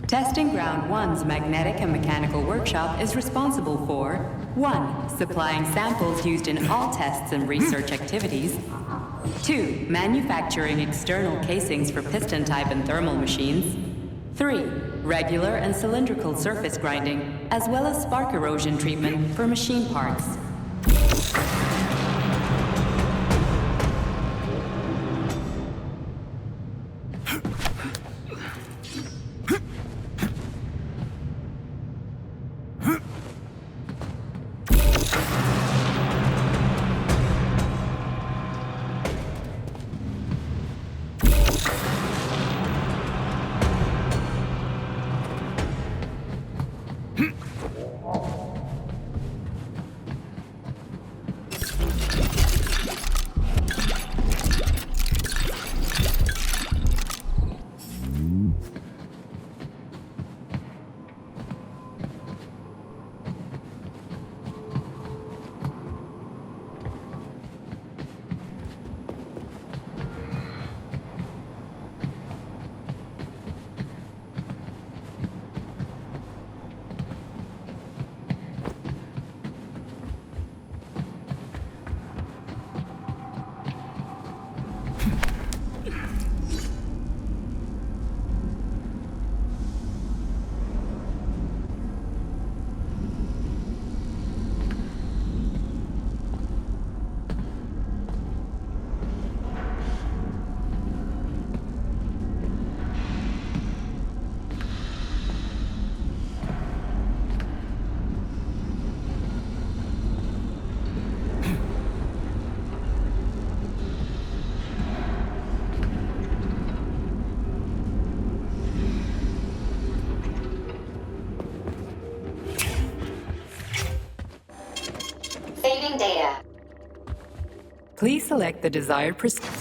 Testing Ground 1's magnetic and mechanical workshop is responsible for 1. Supplying samples used in all tests and research activities. 2. Manufacturing external casings for piston type and thermal machines. 3. Regular and cylindrical surface grinding, as well as spark erosion treatment for machine parts. Saving data. Please select the desired procedure.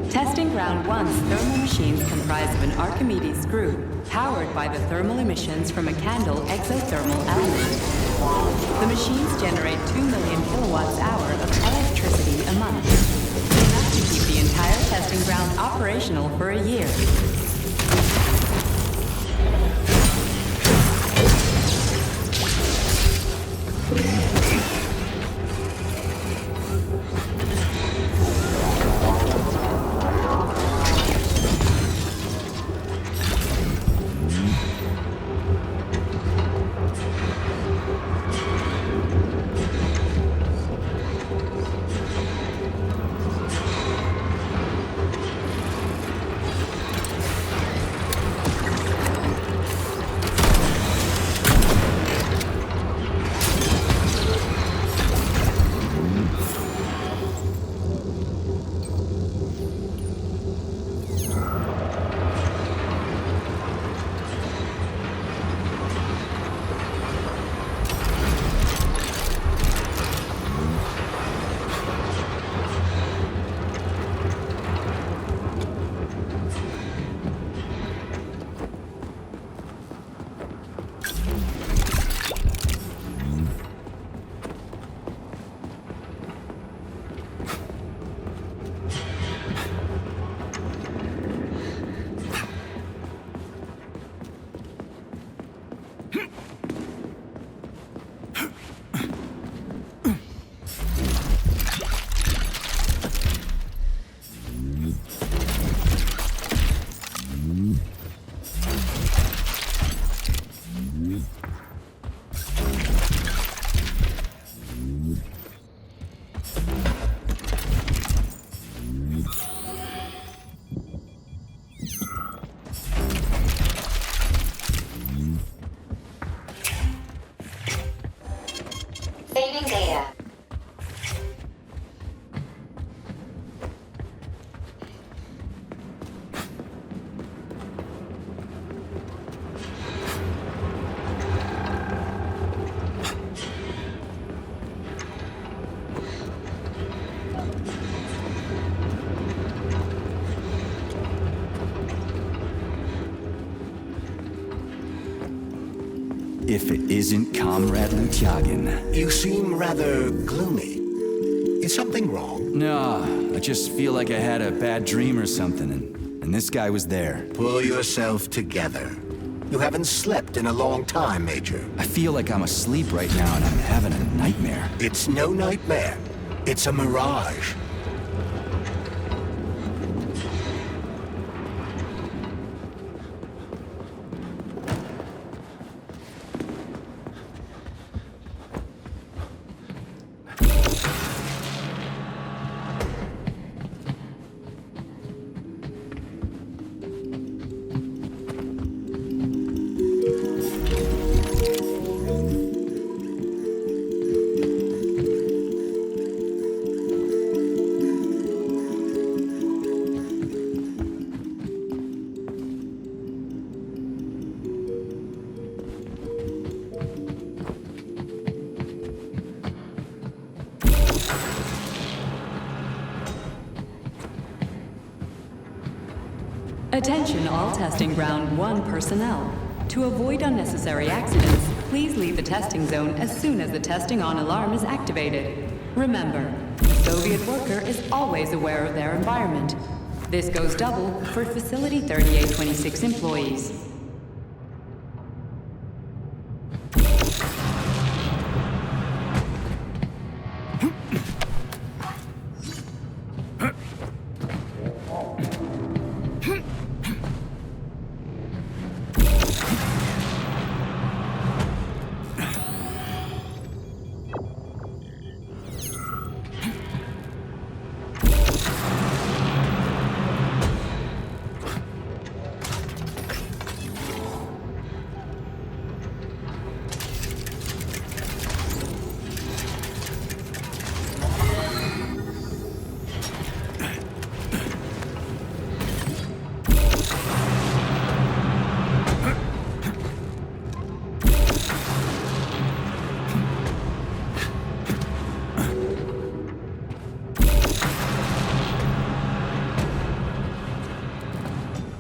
Testing Ground 1's thermal machines comprise of an Archimedes screw, powered by the thermal emissions from a candle exothermal element. The machines generate 2 million kilowatts-hour of electricity a month, enough to keep the entire testing ground operational for a year. If it isn't Comrade Lutyagin. You seem rather gloomy. Is something wrong? No, I just feel like I had a bad dream or something, and this guy was there. Pull yourself together. You haven't slept in a long time, Major. I feel like I'm asleep right now and I'm having a nightmare. It's no nightmare. It's a mirage. Attention all Testing Ground 1 personnel. To avoid unnecessary accidents, please leave the testing zone as soon as the testing on alarm is activated. Remember, the Soviet worker is always aware of their environment. This goes double for Facility 3826 employees.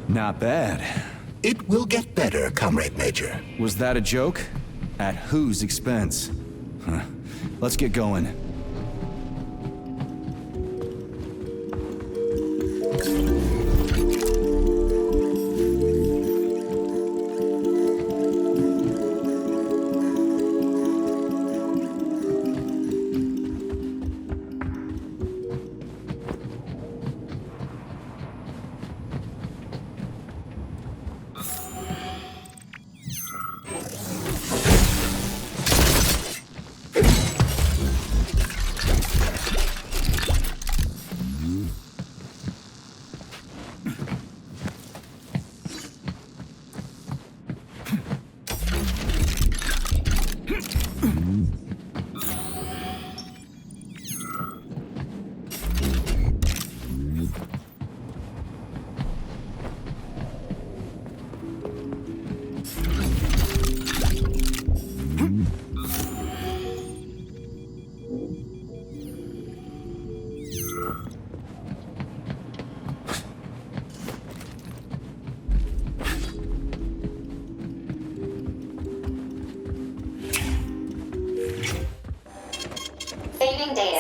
Not bad. It will get better, Comrade Major. Was that a joke? At whose expense? Huh. Let's get going.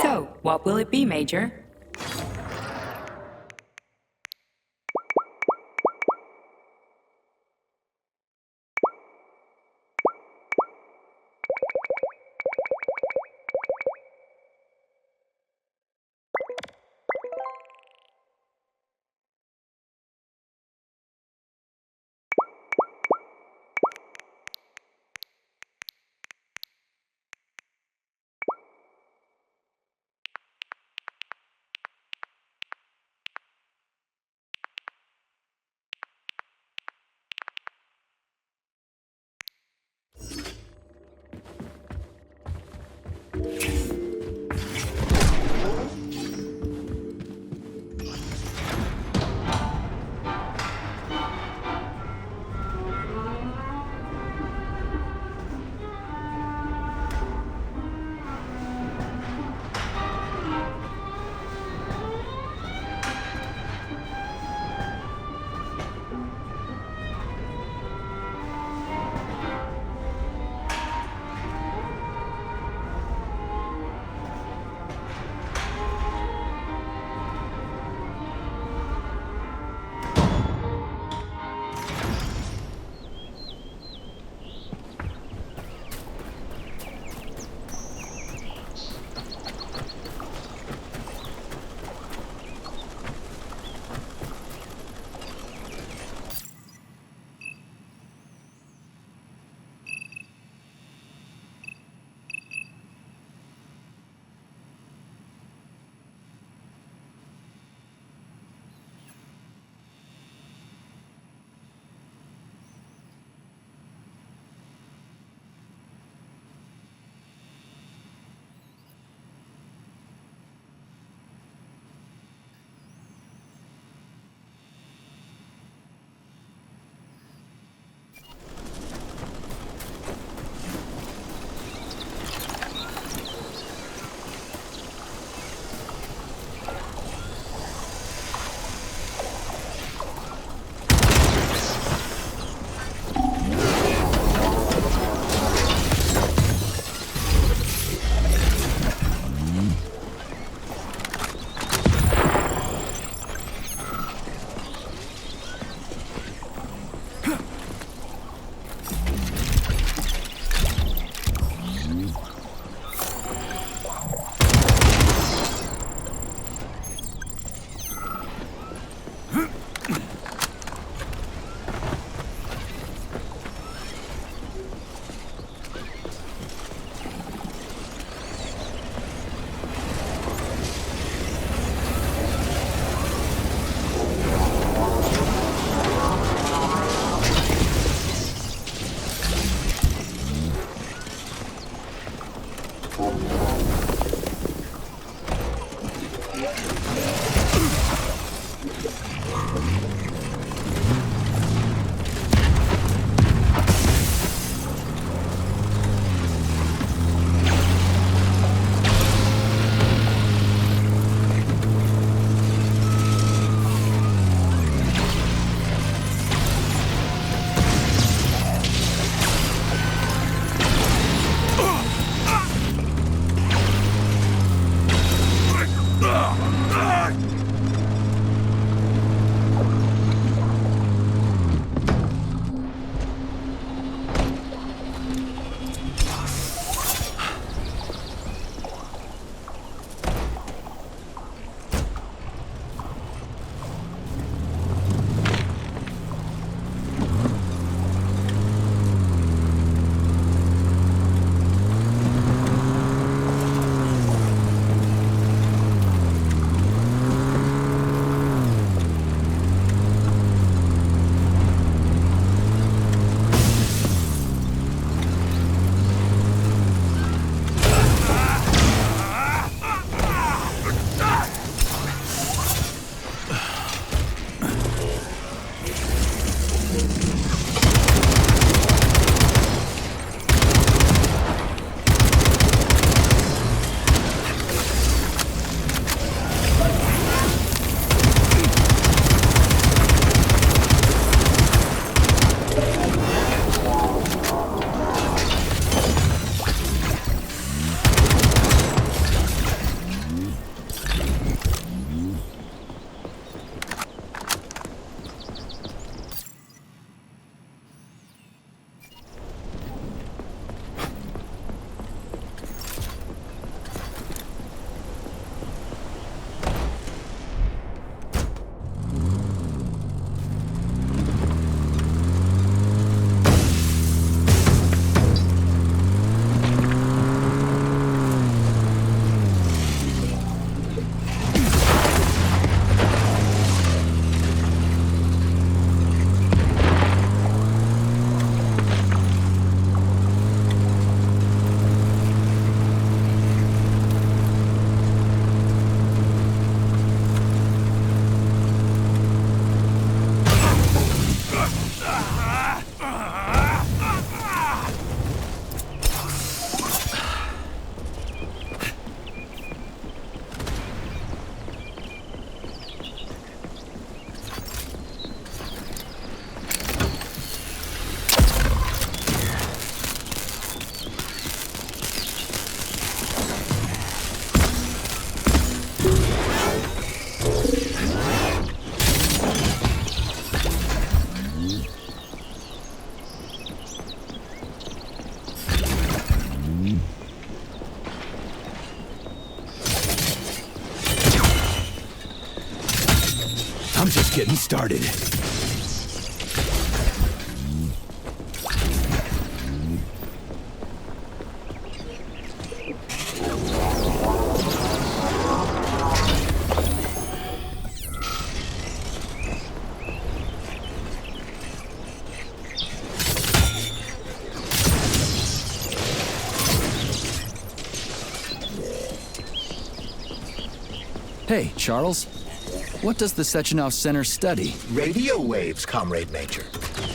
So, what will it be, Major? I'm just getting started. Hey, Charles. What does the Sechenov Center study? Radio waves, Comrade Major.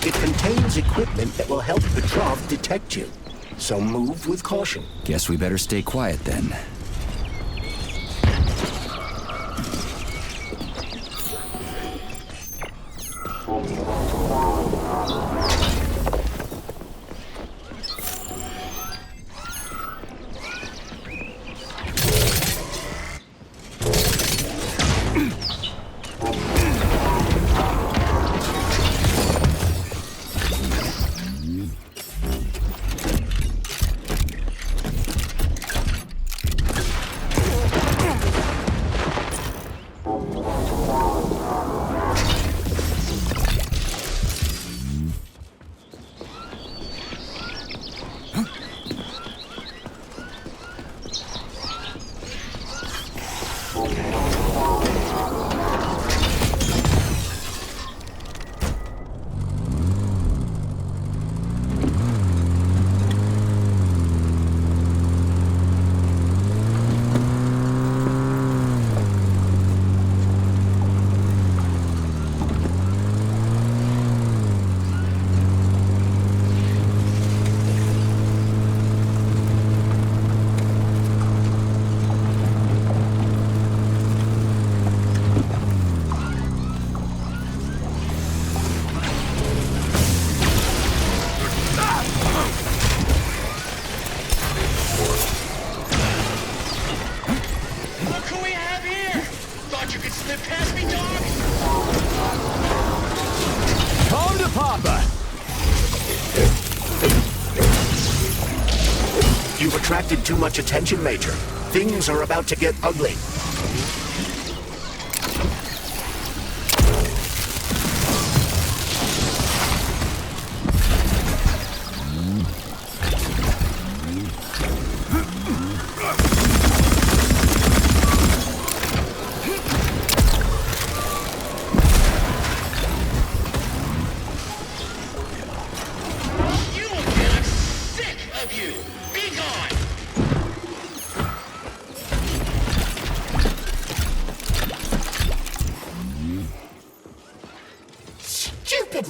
It contains equipment that will help Petrov detect you. So move with caution. Guess we better stay quiet then. You've attracted too much attention, Major. Things are about to get ugly.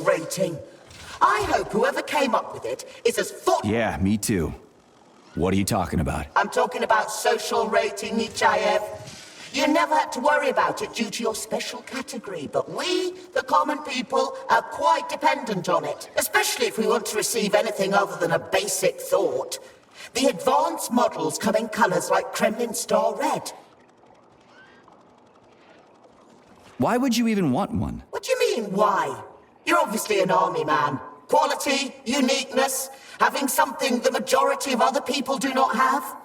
Rating. I hope whoever came up with it is as thoughtful. Yeah, me too. What are you talking about? I'm talking about social rating, Nichayev. You never had to worry about it due to your special category, but we, the common people, are quite dependent on it, especially if we want to receive anything other than a basic thought. The advanced models come in colors like Kremlin Star Red. Why would you even want one? What do you mean, why? You're obviously an army man. Quality, uniqueness, having something the majority of other people do not have.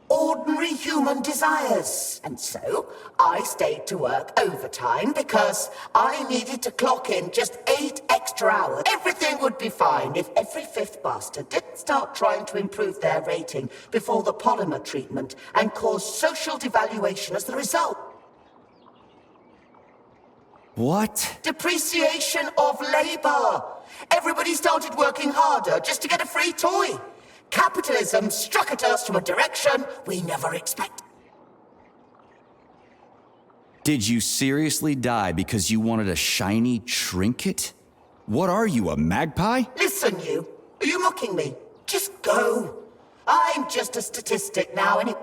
Ordinary human desires. And so, I stayed to work overtime because I needed to clock in just 8 extra hours. Everything would be fine if every fifth bastard didn't start trying to improve their rating before the polymer treatment and cause social devaluation as the result. What? Depreciation of labor. Everybody started working harder just to get a free toy. Capitalism struck at us from a direction we never expected. Did you seriously die because you wanted a shiny trinket? What are you, a magpie? Listen, you. Are you mocking me? Just go. I'm just a statistic now, and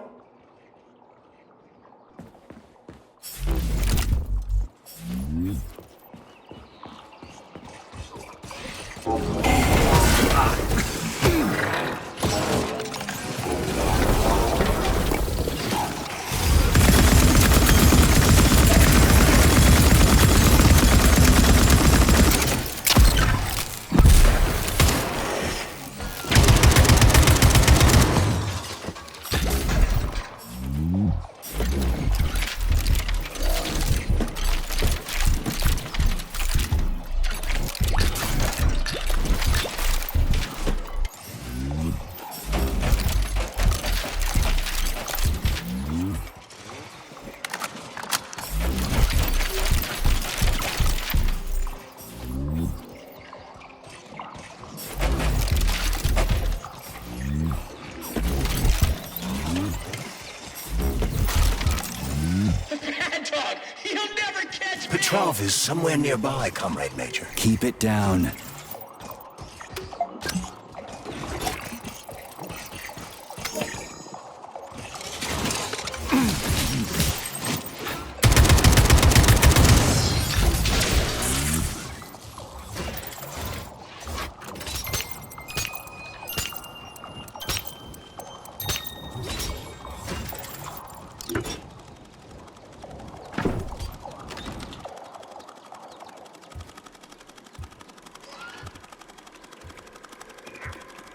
Petrov is somewhere nearby, Comrade Major. Keep it down.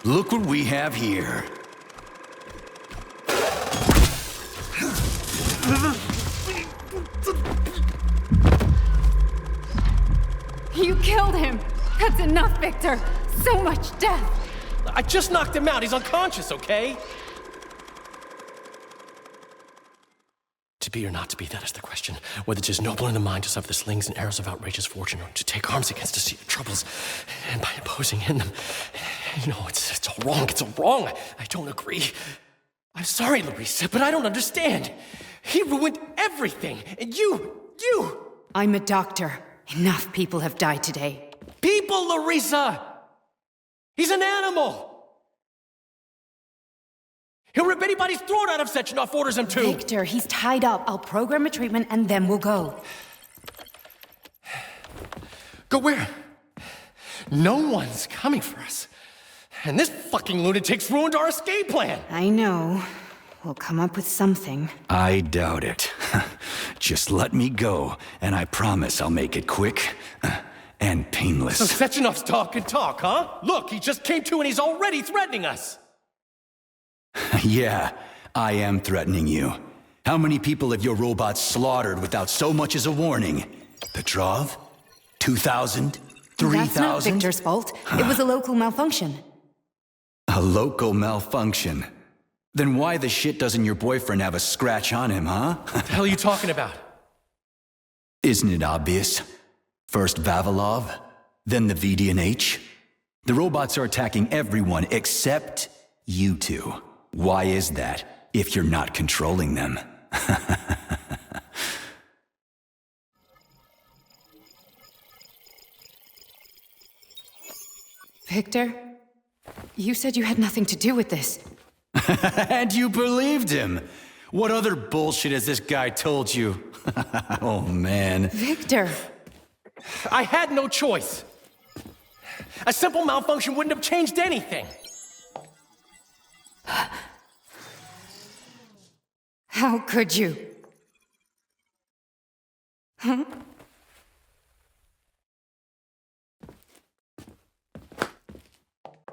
Look what we have here. You killed him! That's enough, Victor! So much death! I just knocked him out. He's unconscious, okay? To be or not to be, that is the question. Whether it is noble in the mind to suffer the slings and arrows of outrageous fortune, or to take arms against deceit troubles, and by imposing in them. You know, it's all wrong. It's all wrong. I don't agree. I'm sorry, Larissa, but I don't understand. He ruined everything, and you... I'm a doctor. Enough people have died today. People, Larissa! He's an animal! He'll rip anybody's throat out if Sechenov orders him to! Victor, he's tied up. I'll program a treatment and then we'll go. Go where? No one's coming for us. And this fucking lunatic's ruined our escape plan! I know. We'll come up with something. I doubt it. Just let me go, and I promise I'll make it quick and painless. So Sechenov's talk and talk, huh? Look, he just came to and he's already threatening us! Yeah, I am threatening you. How many people have your robots slaughtered without so much as a warning? Petrov? 2,000? 3,000? That's not Victor's fault. It was a local malfunction. A local malfunction? Then why the shit doesn't your boyfriend have a scratch on him, huh? What the hell are you talking about? Isn't it obvious? First Vavilov, then the VDNH. The robots are attacking everyone except you two. Why is that, if you're not controlling them? Victor, you said you had nothing to do with this. And you believed him! What other bullshit has this guy told you? Oh, man. Victor! I had no choice. A simple malfunction wouldn't have changed anything. How could you? Huh?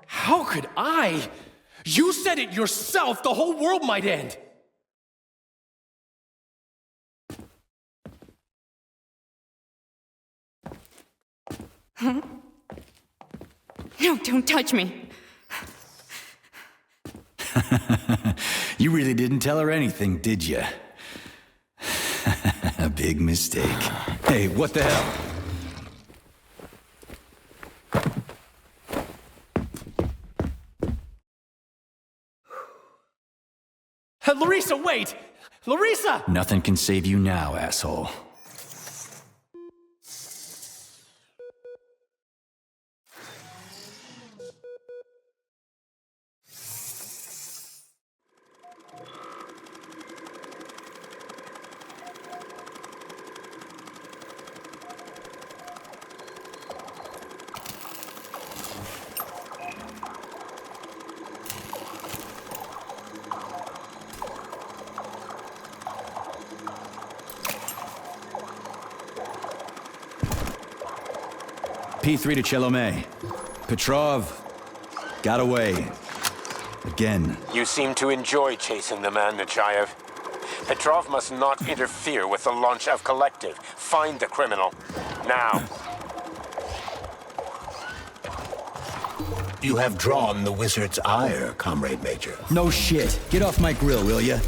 How could I? You said it yourself, the whole world might end. Huh? No, don't touch me. You really didn't tell her anything, did you? A big mistake. Hey, what the hell? Larissa, wait! Larissa! Nothing can save you now, asshole. P3 to Chelomey. Petrov got away. Again. You seem to enjoy chasing the man, Nechayev. Petrov must not interfere with the launch of Collective. Find the criminal. Now. You have drawn the wizard's ire, Comrade Major. No shit. Get off my grill, will ya?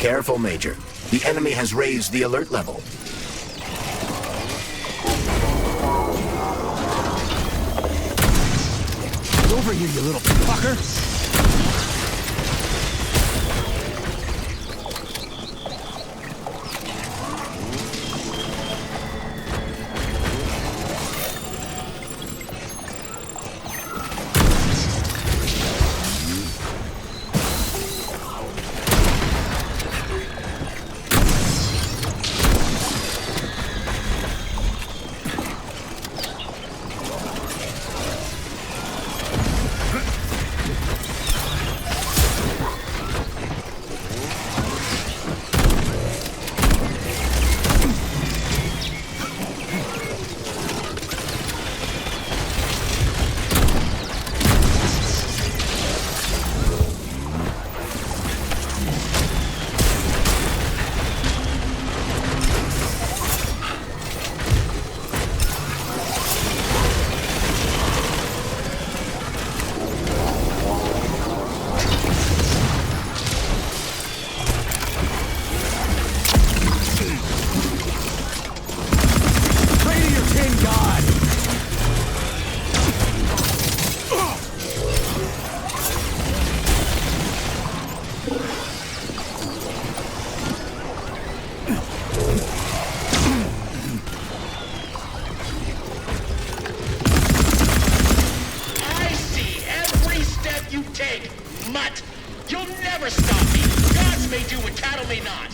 Careful, Major. The enemy has raised the alert level. Get over here, you little fucker! Take, mutt! You'll never stop me! Gods may do what cattle may not!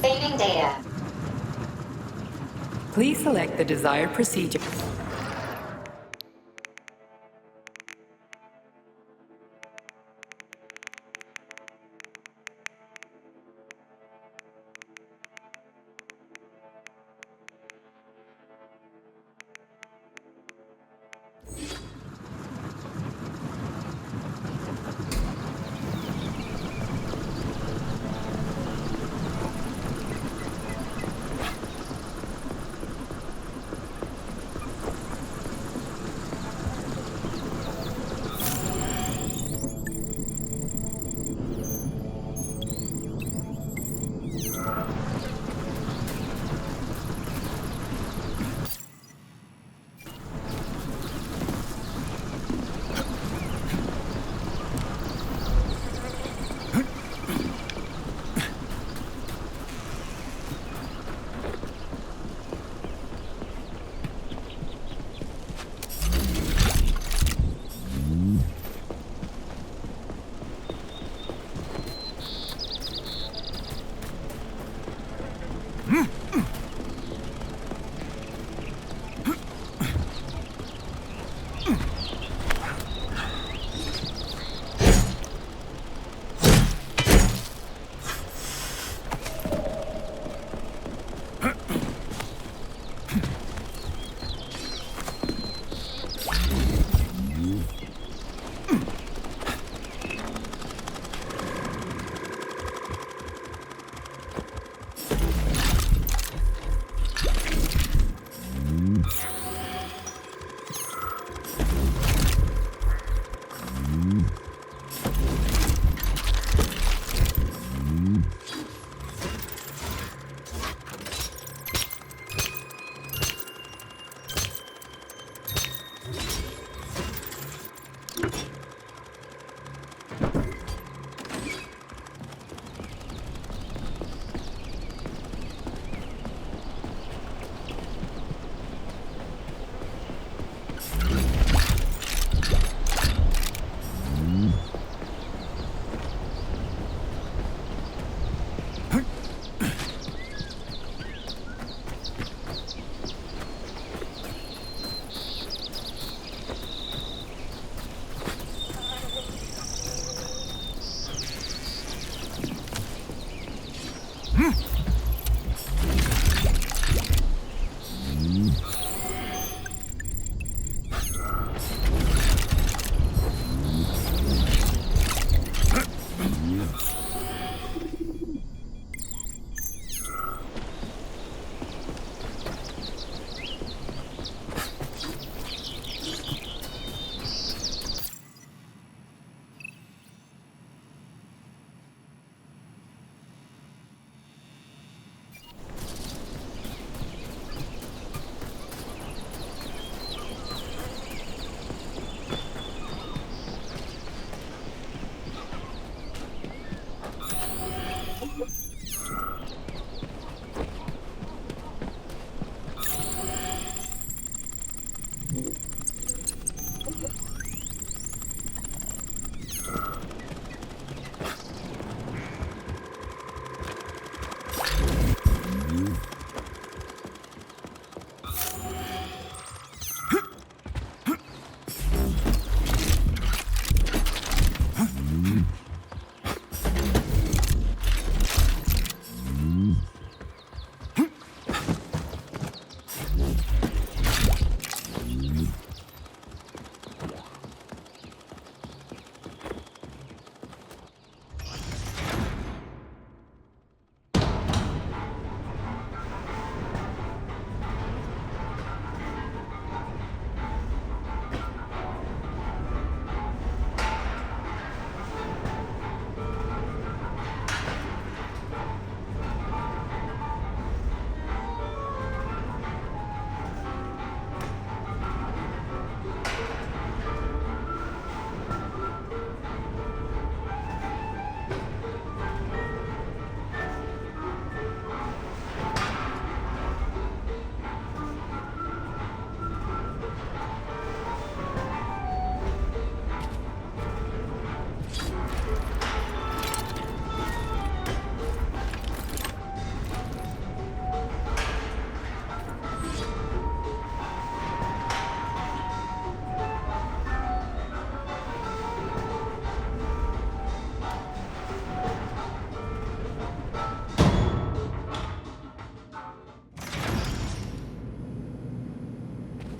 Saving data. Please select the desired procedure.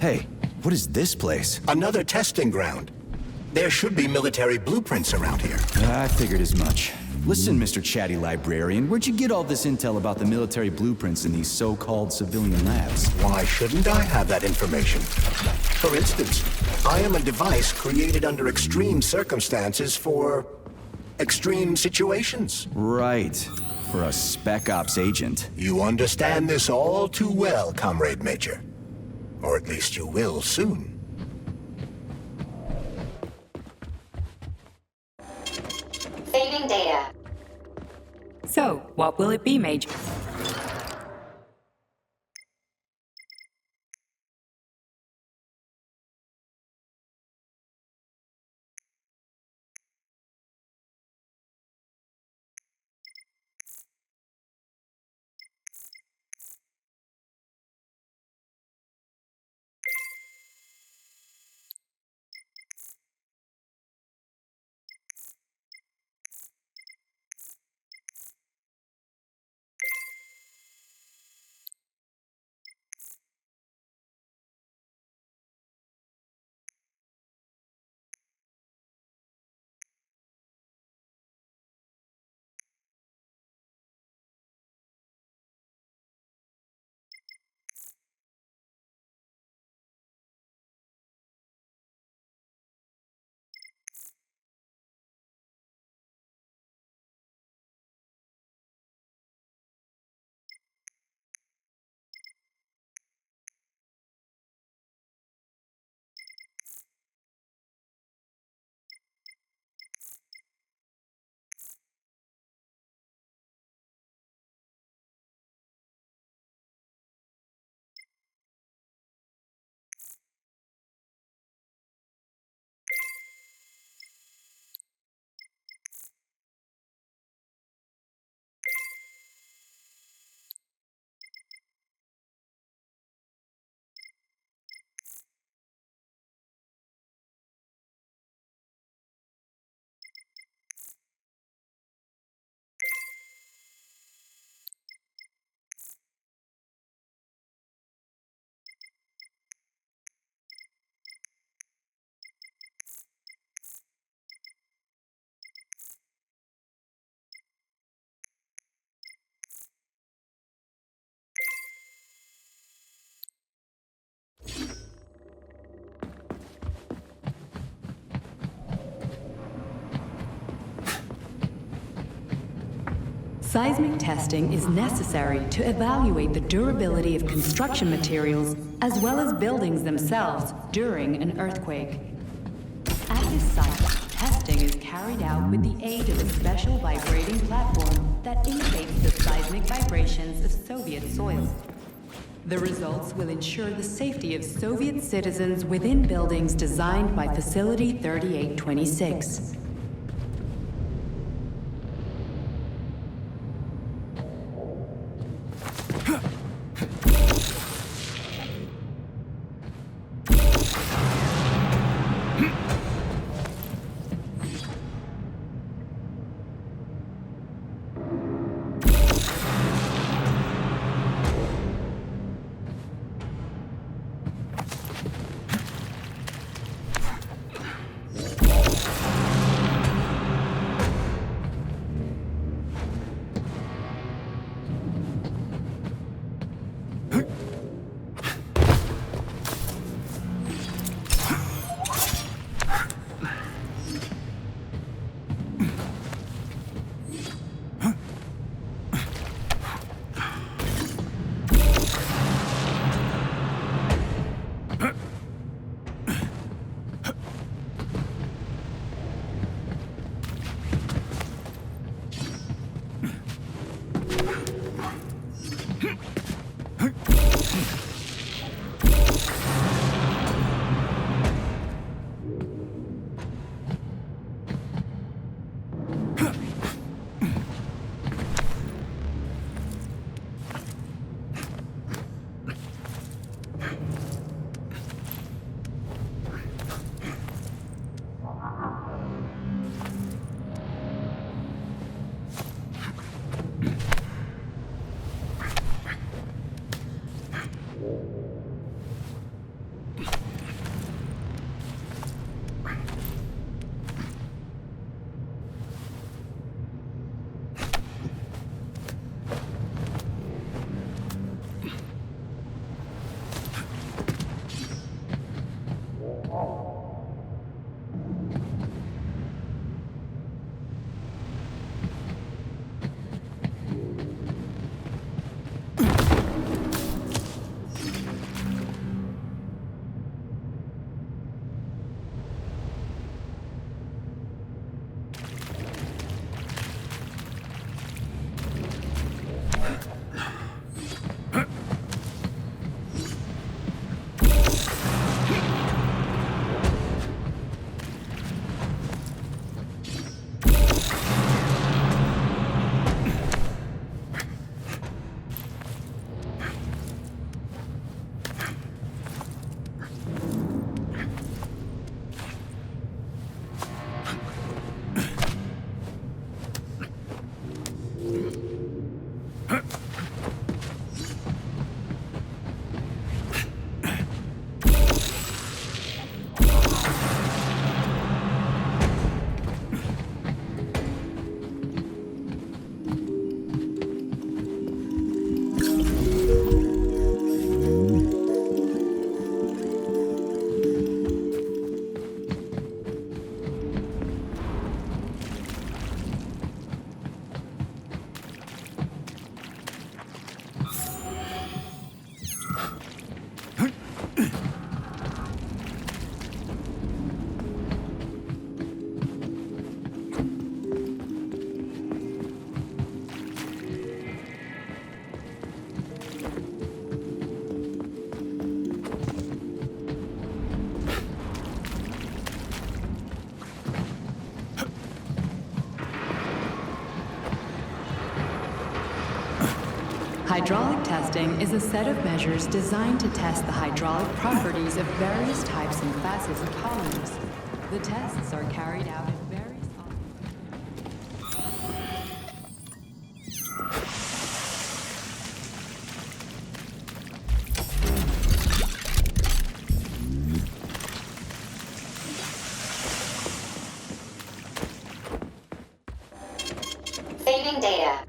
Hey, what is this place? Another testing ground. There should be military blueprints around here. I figured as much. Listen, Mr. Chatty Librarian, where'd you get all this intel about the military blueprints in these so-called civilian labs? Why shouldn't I have that information? For instance, I am a device created under extreme circumstances for extreme situations. Right. For a Spec Ops agent. You understand this all too well, Comrade Major. Or at least you will soon. Saving data. So, what will it be, Major? Seismic testing is necessary to evaluate the durability of construction materials as well as buildings themselves during an earthquake. At this site, testing is carried out with the aid of a special vibrating platform that imitates the seismic vibrations of Soviet soil. The results will ensure the safety of Soviet citizens within buildings designed by Facility 3826. Hydraulic testing is a set of measures designed to test the hydraulic properties of various types and classes of polymers. The tests are carried out at various... Saving data.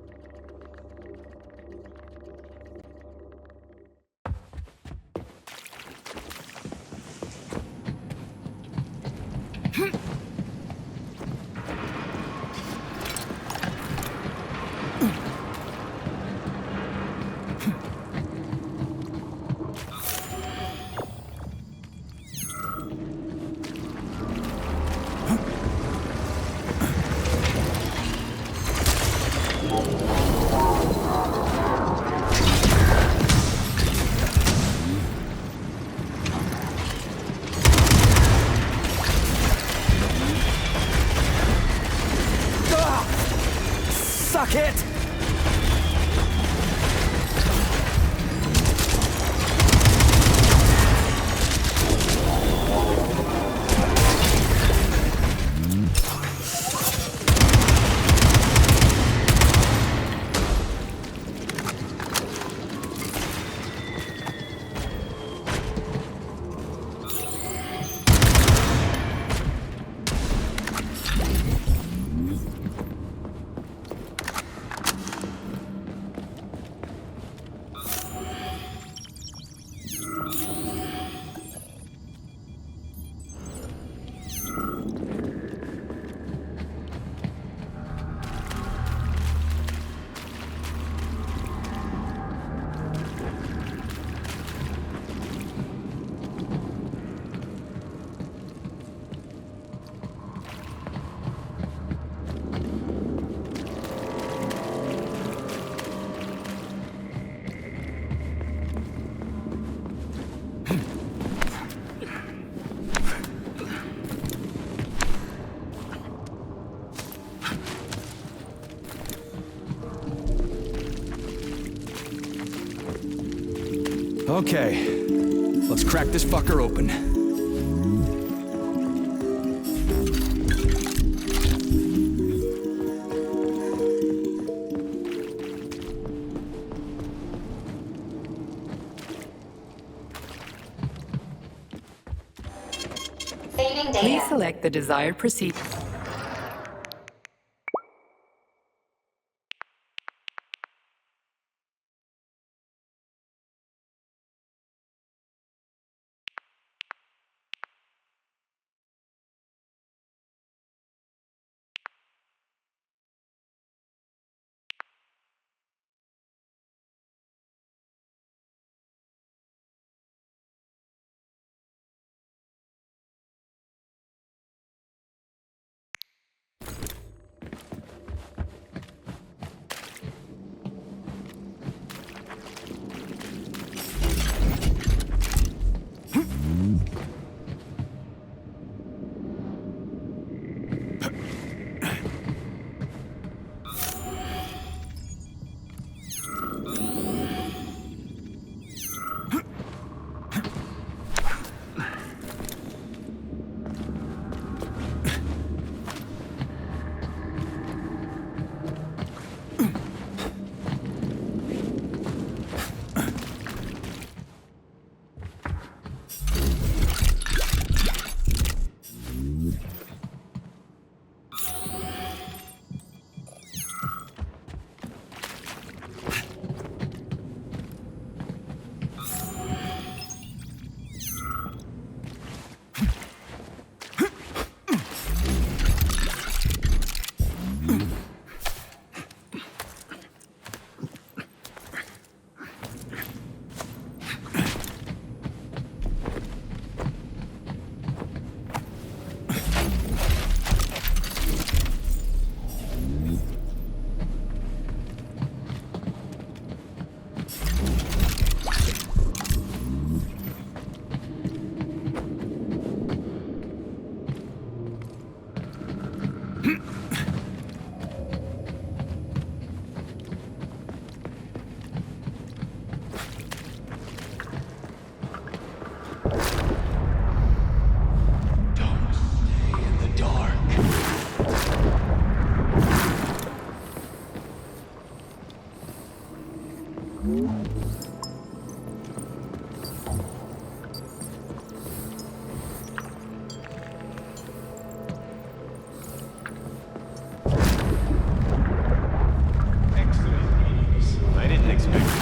Okay, let's crack this fucker open. Saving data. Please select the desired procedure. I didn't expect it.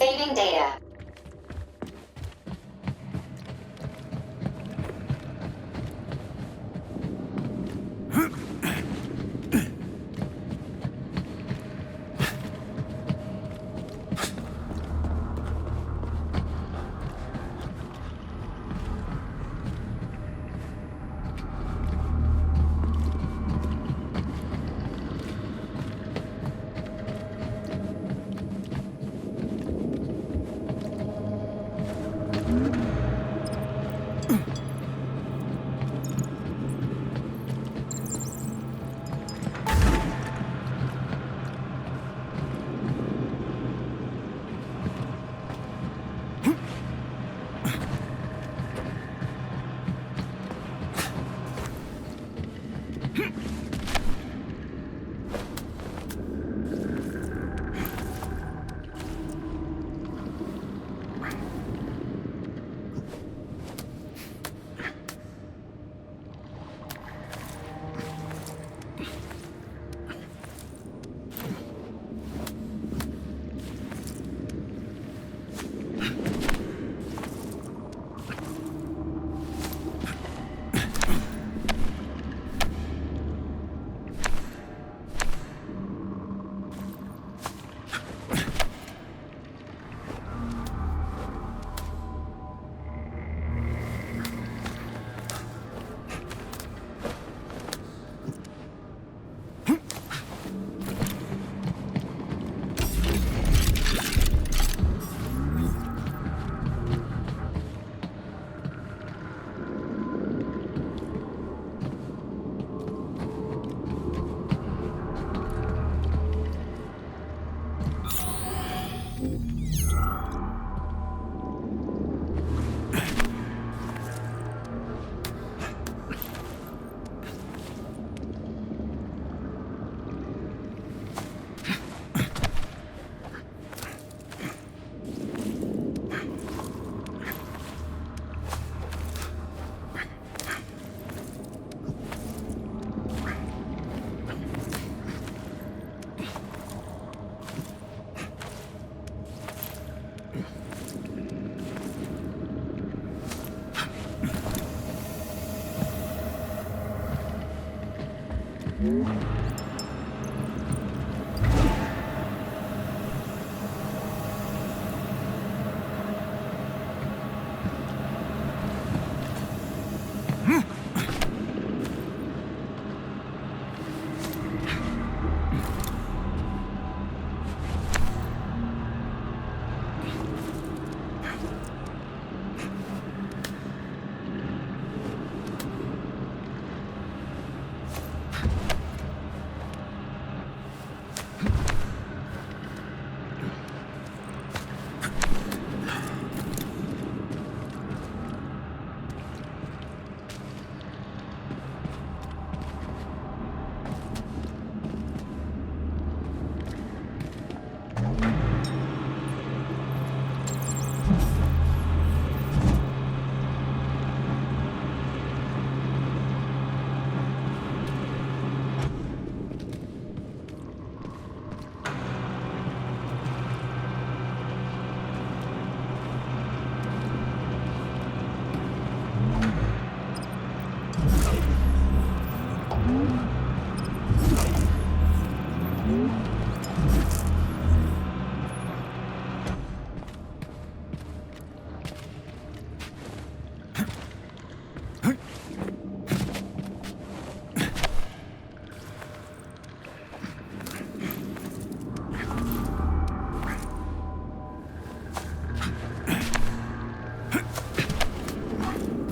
Saving data.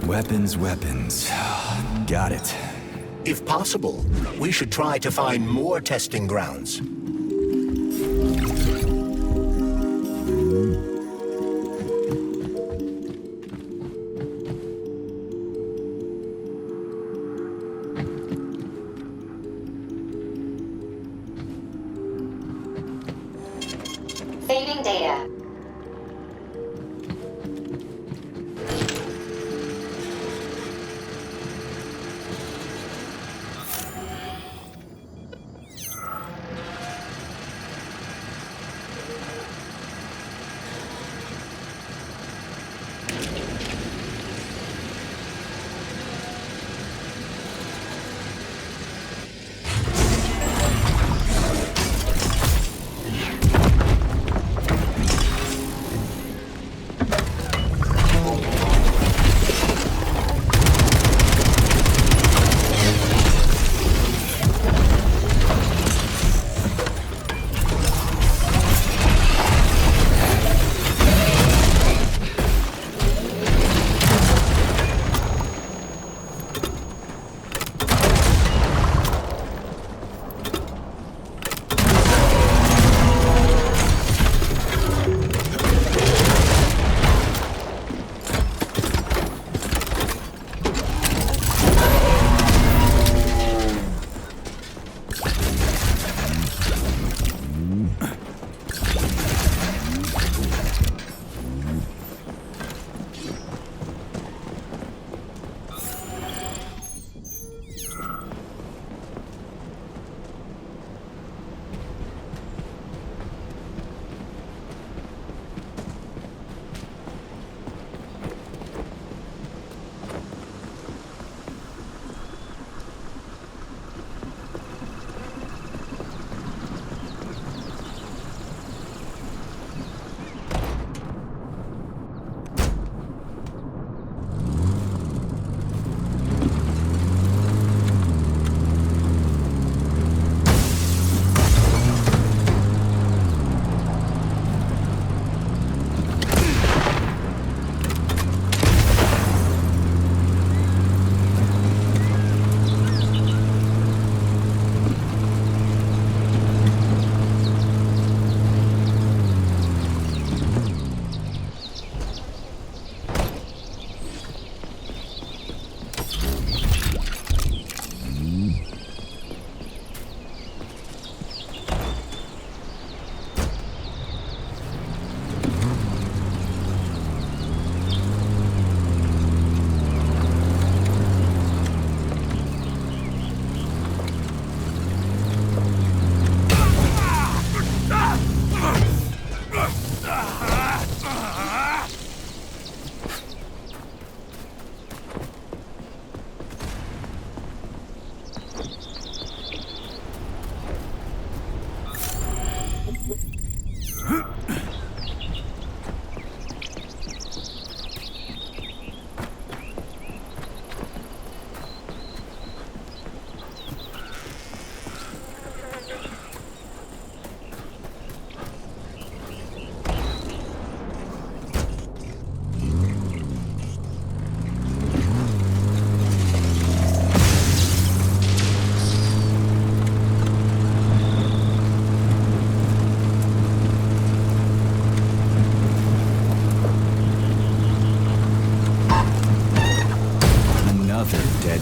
Weapons, weapons. Got it. If possible, we should try to find more testing grounds. Saving data.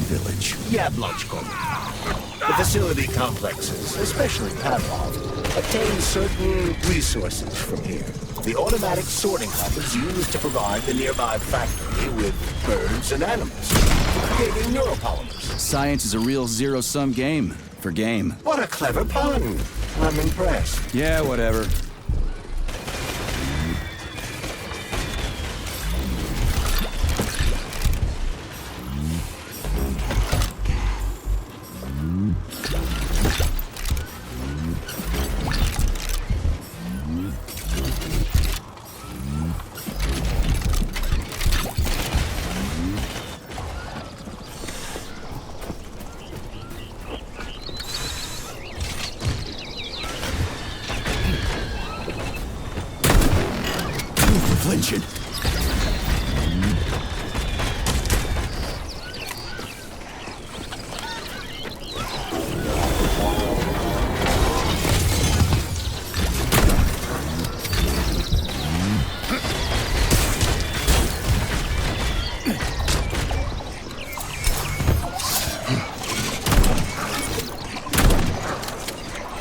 village. Yablonchko. The facility complexes, especially Pavlov, obtain certain resources from here. The automatic sorting hub is used to provide the nearby factory with birds and animals, creating neuropolymers. Science is a real zero-sum game. For game. What a clever pun. I'm impressed. Yeah, whatever. Flinching.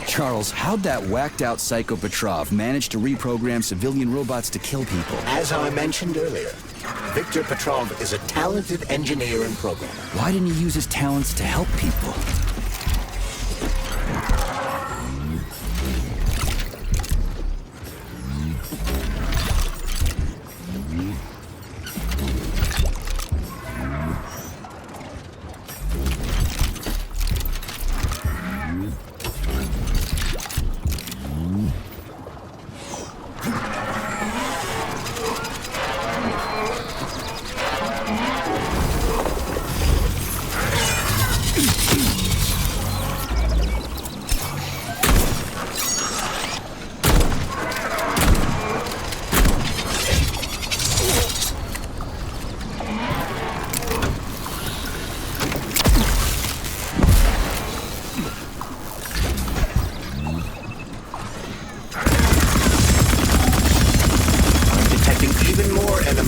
Charles, how'd that whacked-out Psycho Petrov manage to reprogram civilian robots to kill people? As I mentioned earlier, Victor Petrov is a talented engineer and programmer. Why didn't he use his talents to help people?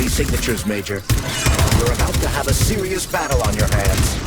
Signatures, Major. You're about to have a serious battle on your hands.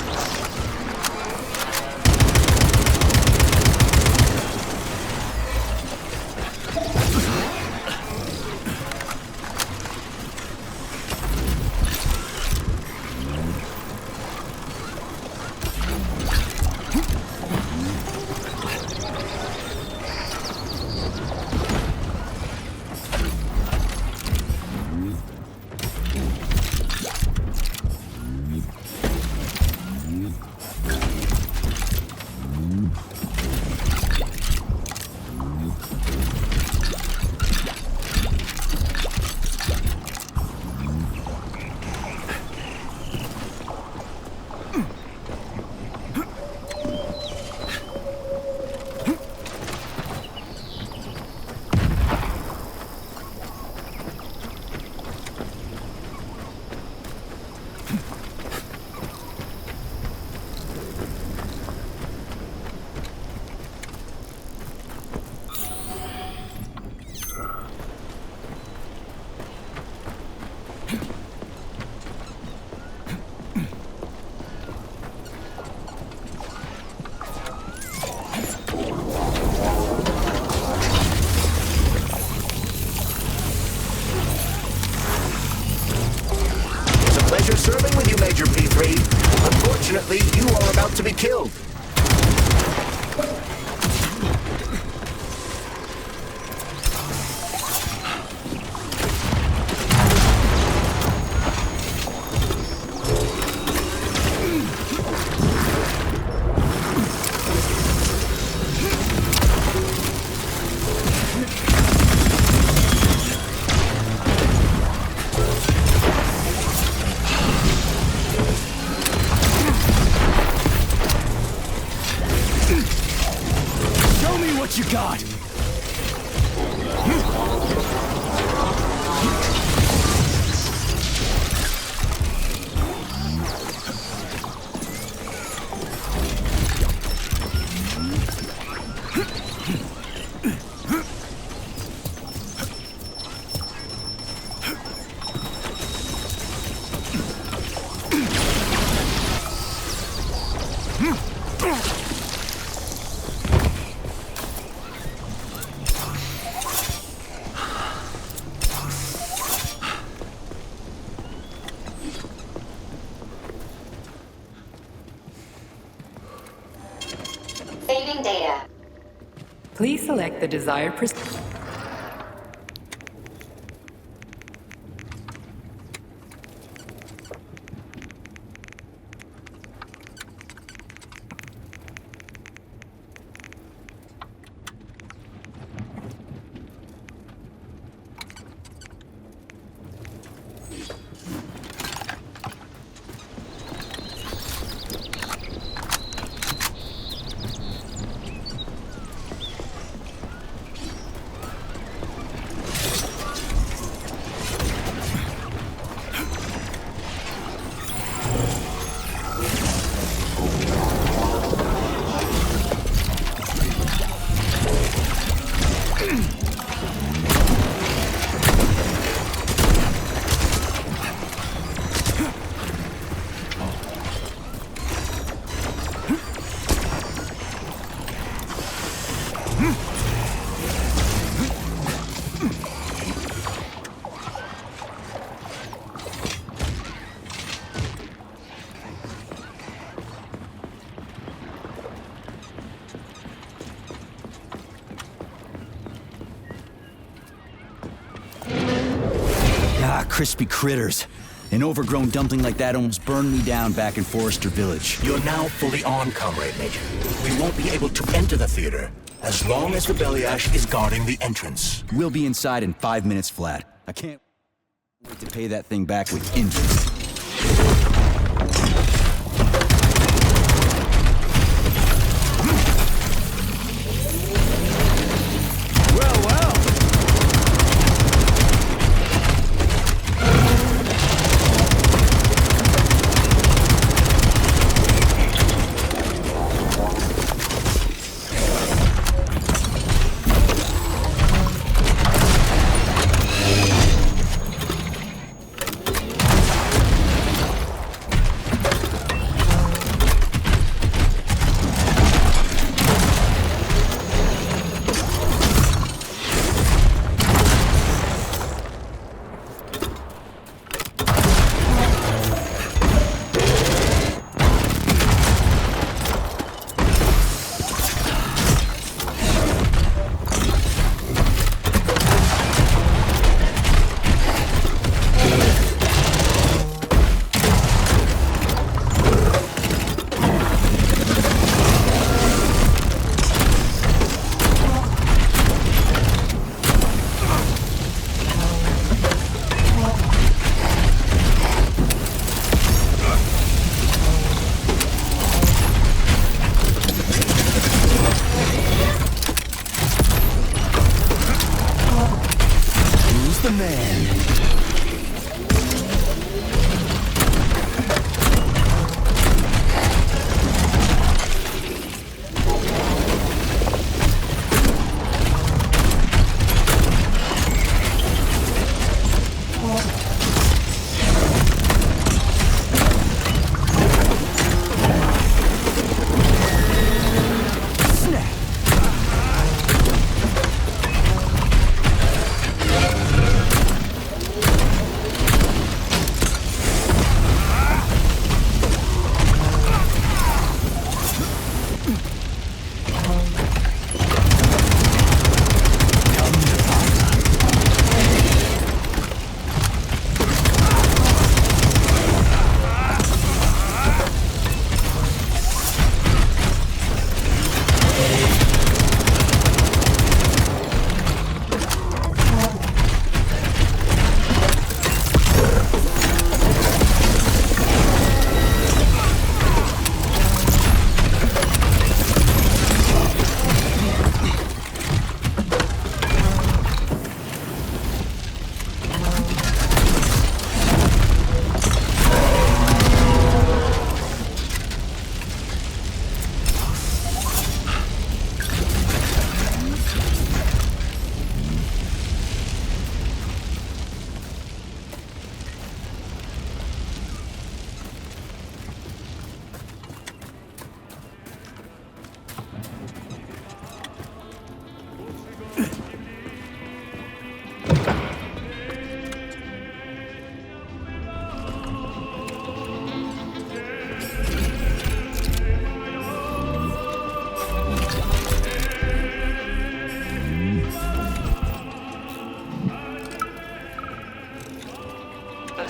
Serving with you, Major P3. Unfortunately, you are about to be killed. Saving data. Please select the desired Crispy critters. An overgrown dumpling like that almost burned me down back in Forrester Village. You're now fully on, Comrade Major. We won't be able to enter the theater as long as the Belly Ash is guarding the entrance. We'll be inside in 5 minutes flat. I can't wait to pay that thing back with interest.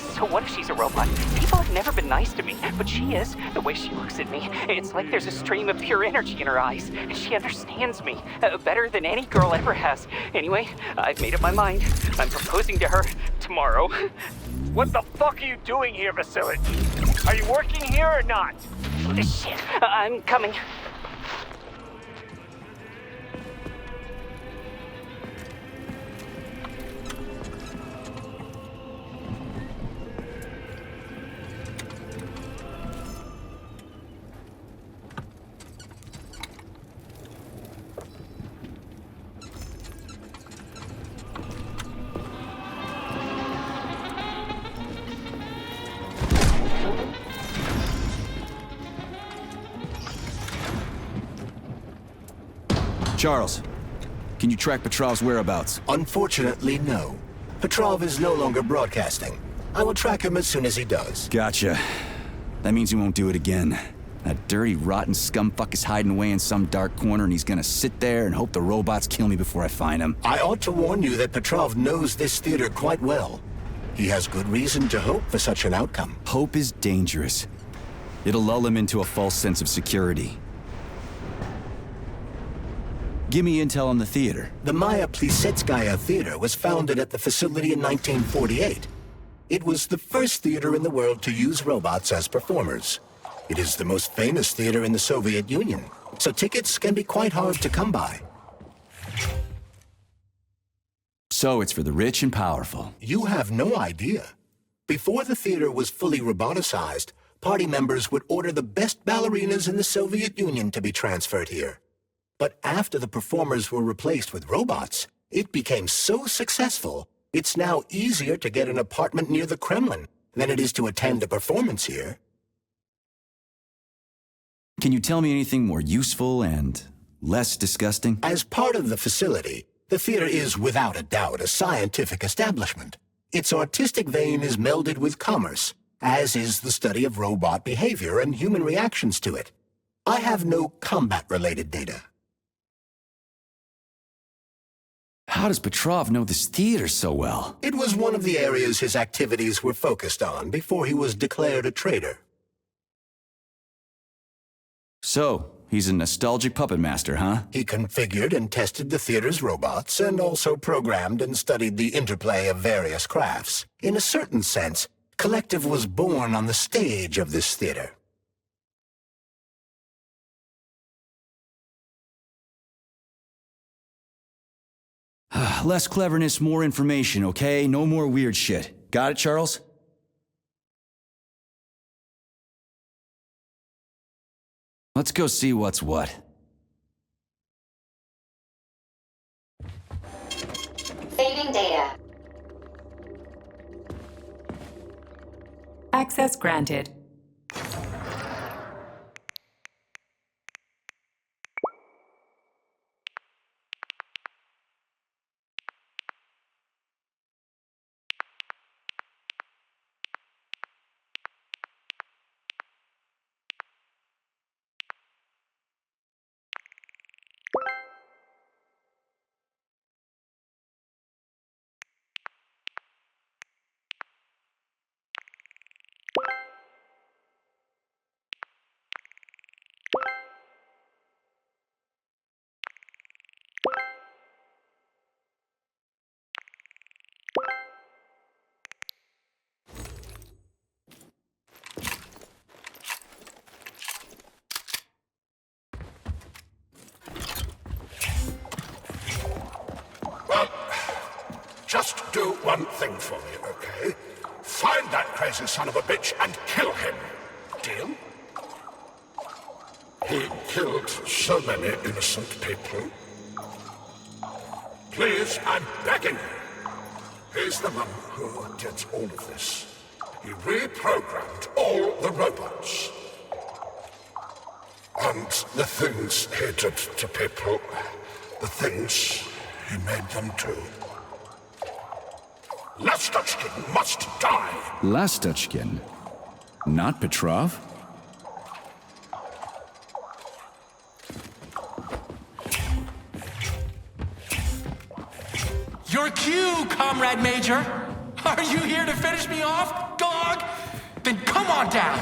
So what if she's a robot? People have never been nice to me, but she is. The way she looks at me, it's like there's a stream of pure energy in her eyes. And she understands me better than any girl ever has. Anyway, I've made up my mind. I'm proposing to her tomorrow. What the fuck are you doing here, Vasily? Are you working here or not? Shit, I'm coming. Charles, can you track Petrov's whereabouts? Unfortunately, no. Petrov is no longer broadcasting. I will track him as soon as he does. Gotcha. That means he won't do it again. That dirty, rotten scumfuck is hiding away in some dark corner, and he's gonna sit there and hope the robots kill me before I find him. I ought to warn you that Petrov knows this theater quite well. He has good reason to hope for such an outcome. Hope is dangerous. It'll lull him into a false sense of security. Give me intel on the theater. The Maya Plisetskaya Theater was founded at the facility in 1948. It was the first theater in the world to use robots as performers. It is the most famous theater in the Soviet Union, so tickets can be quite hard to come by. So it's for the rich and powerful. You have no idea. Before the theater was fully roboticized, party members would order the best ballerinas in the Soviet Union to be transferred here. But after the performers were replaced with robots, it became so successful, it's now easier to get an apartment near the Kremlin than it is to attend a performance here. Can you tell me anything more useful and less disgusting? As part of the facility, the theater is without a doubt a scientific establishment. Its artistic vein is melded with commerce, as is the study of robot behavior and human reactions to it. I have no combat-related data. How does Petrov know this theater so well? It was one of the areas his activities were focused on before he was declared a traitor. So, he's a nostalgic puppet master, huh? He configured and tested the theater's robots and also programmed and studied the interplay of various crafts. In a certain sense, Collective was born on the stage of this theater. Less cleverness, more information, okay? No more weird shit. Got it, Charles? Let's go see what's what. Saving data. Access granted. Just do one thing for me, okay? Find that crazy son of a bitch and kill him. Deal? He killed so many innocent people. Please, I'm begging you. He's the one who did all of this. He reprogrammed all the robots. And the things he did to people, the things he made them do. Lastochkin must die! Lastochkin? Not Petrov? Your cue, Comrade Major! Are you here to finish me off, dog? Then come on down.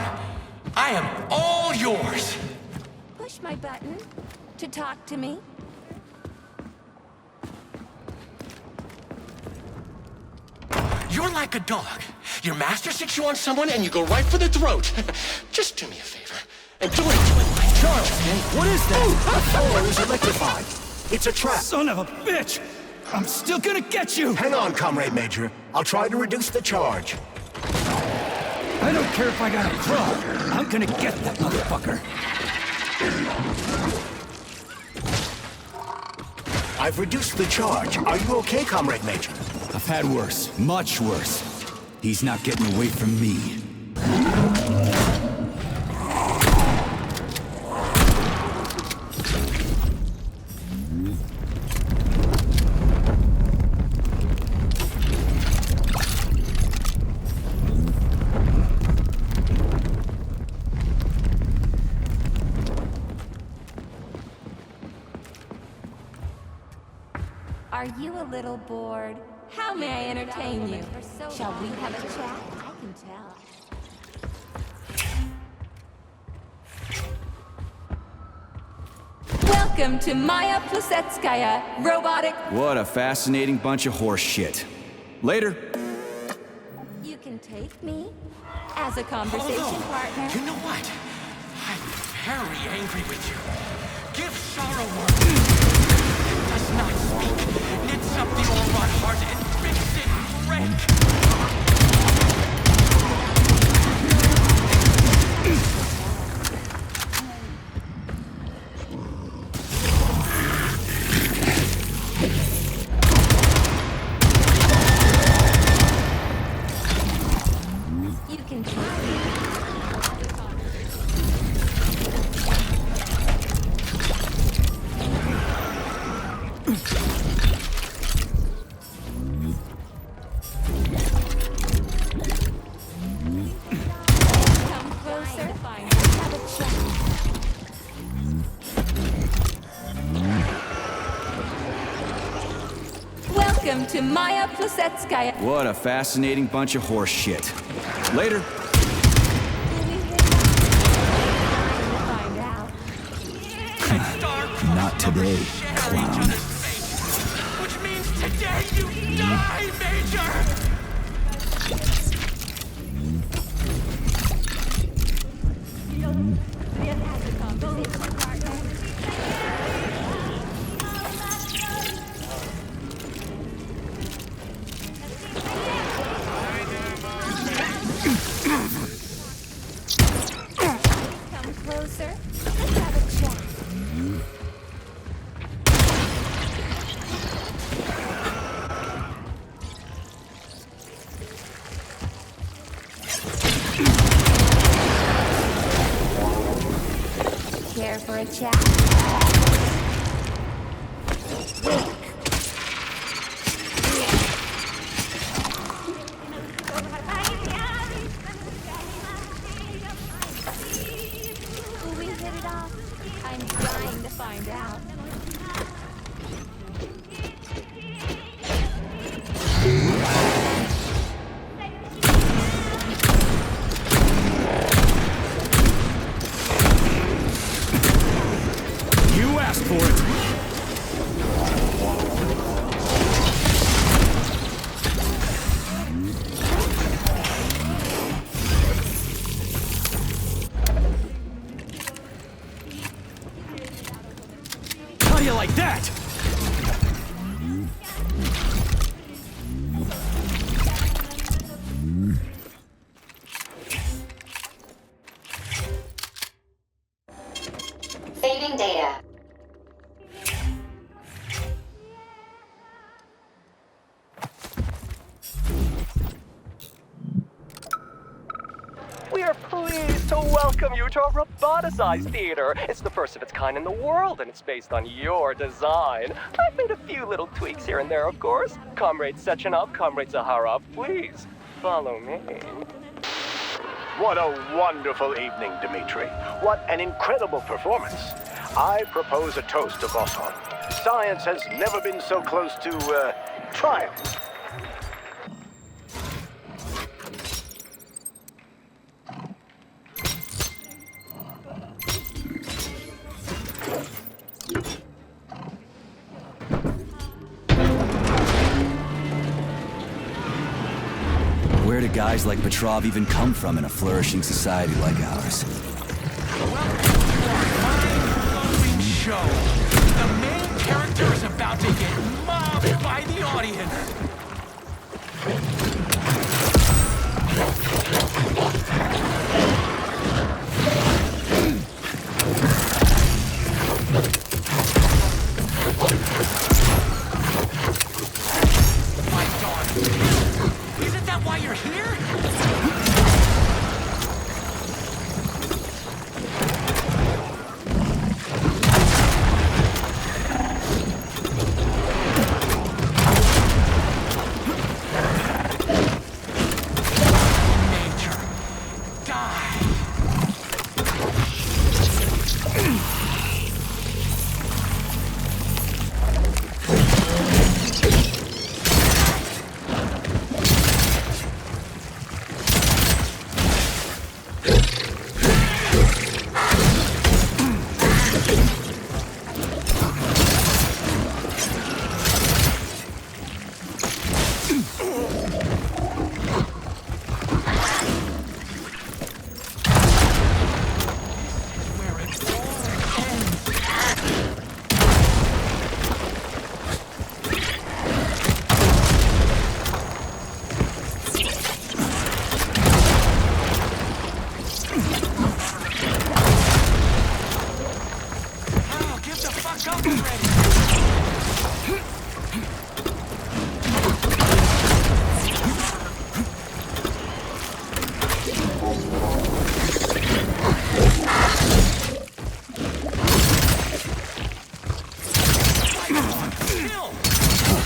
I am all yours. Push my button to talk to me. You're like a dog. Your master sticks you on someone and you go right for the throat. Just do me a favor and don't enjoy my charge, okay? What is that? The floor is electrified. It's a trap. Son of a bitch! I'm still gonna get you! Hang on, Comrade Major. I'll try to reduce the charge. I don't care if I gotta crawl. I'm gonna get that motherfucker. I've reduced the charge. Are you okay, Comrade Major? I've had worse. Much worse. He's not getting away from me. Are you a little bored? How may I entertain you? Shall we have a chat? I can tell. Welcome to Maya Plusetskaya, robotic... What a fascinating bunch of horse shit. Later. You can take me as a conversation partner. You know what? I'm very angry with you. Give sorrow words. Does not speak. Knits up the all-rot heart and makes it break. You can take me. Come closer. Have a chat. Welcome to Maya Plusetskaya. What a fascinating bunch of horse shit. Later. Find out. Not today, clown. Which means today you die, Major! Come closer. Let's have a chat. Care for a chat? Will we hit it off? I'm dying to find out. You asked for it. How do you like that? Saving data. We are pleased to welcome you to our roboticized theater. It's the first of its kind in the world, and it's based on your design. I've made a few little tweaks here and there, of course. Comrade Sechenov, Comrade Zaharov, please follow me. What a wonderful evening, Dmitri. What an incredible performance. I propose a toast to Boson. Science has never been so close to, triumph. Where do guys like Petrov even come from in a flourishing society like ours? Mind-blowing show. The main character is about to get mobbed by the audience. My God, isn't that why you're here?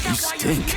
You stink.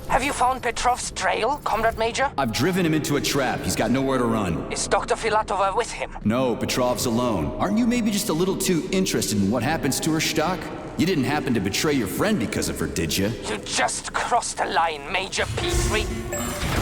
Have you found Petrov's trail, Comrade Major? I've driven him into a trap. He's got nowhere to run. Is Dr. Filatova with him? No, Petrov's alone. Aren't you maybe just a little too interested in what happens to her, Stock? You didn't happen to betray your friend because of her, did you? You just crossed the line, Major P3.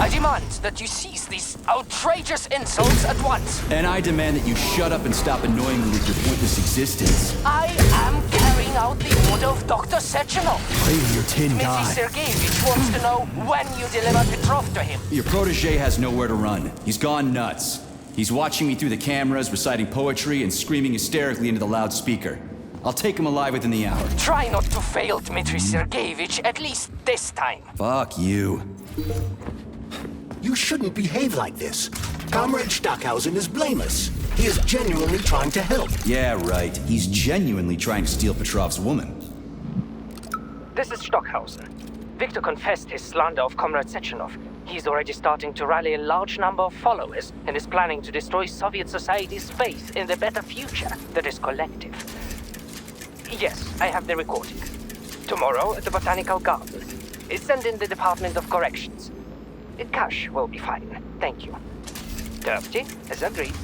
I demand that you cease these outrageous insults at once. And I demand that you shut up and stop annoying me with your pointless existence. I am carrying out the order of Dr. Sechenov. Pray your tin Dmitri God. Sergeyevich wants to know when you deliver Petrov to him. Your protege has nowhere to run. He's gone nuts. He's watching me through the cameras, reciting poetry, and screaming hysterically into the loudspeaker. I'll take him alive within the hour. Try not to fail, Dmitri Sergeyevich, at least this time. Fuck you. You shouldn't behave like this. Comrade Stockhausen is blameless. He is genuinely trying to help. Yeah, right. He's genuinely trying to steal Petrov's woman. This is Stockhausen. Victor confessed his slander of Comrade Sechenov. He's already starting to rally a large number of followers and is planning to destroy Soviet society's faith in the better future that is collective. Yes, I have the recording. Tomorrow at the Botanical Garden. Send in the Department of Corrections. Cash will be fine. Thank you. Derpty has agreed.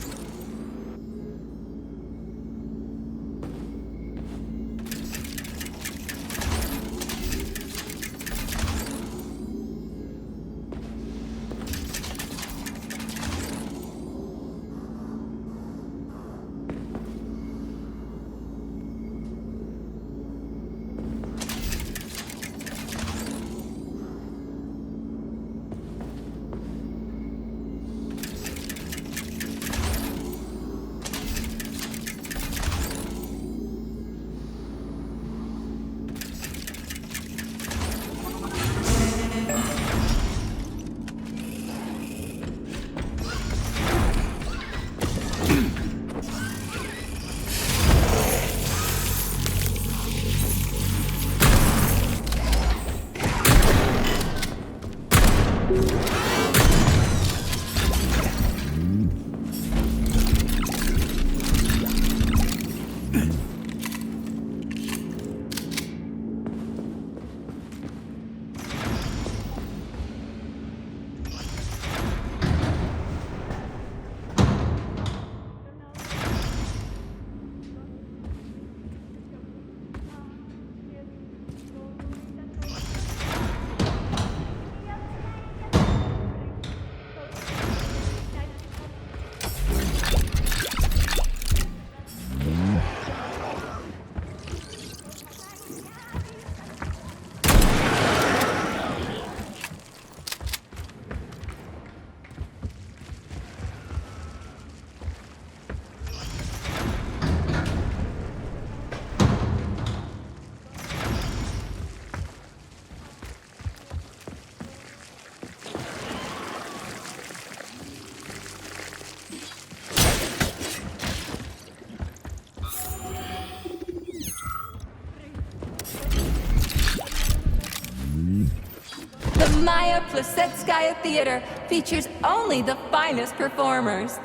The Maya Plesetskaya Theater features only the finest performers.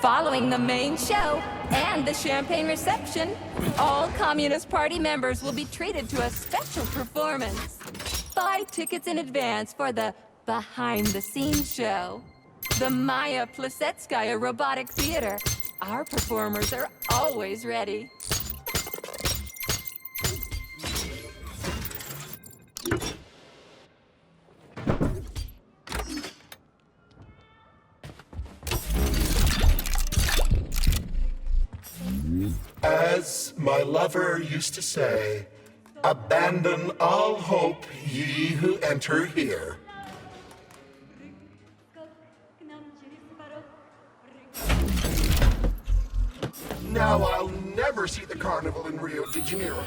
Following the main show and the champagne reception, all Communist Party members will be treated to a special performance. Buy tickets in advance for the behind-the-scenes show. The Maya Plesetskaya Robotic Theater. Our performers are always ready. As my lover used to say, abandon all hope, ye who enter here. Now I'll never see the carnival in Rio de Janeiro.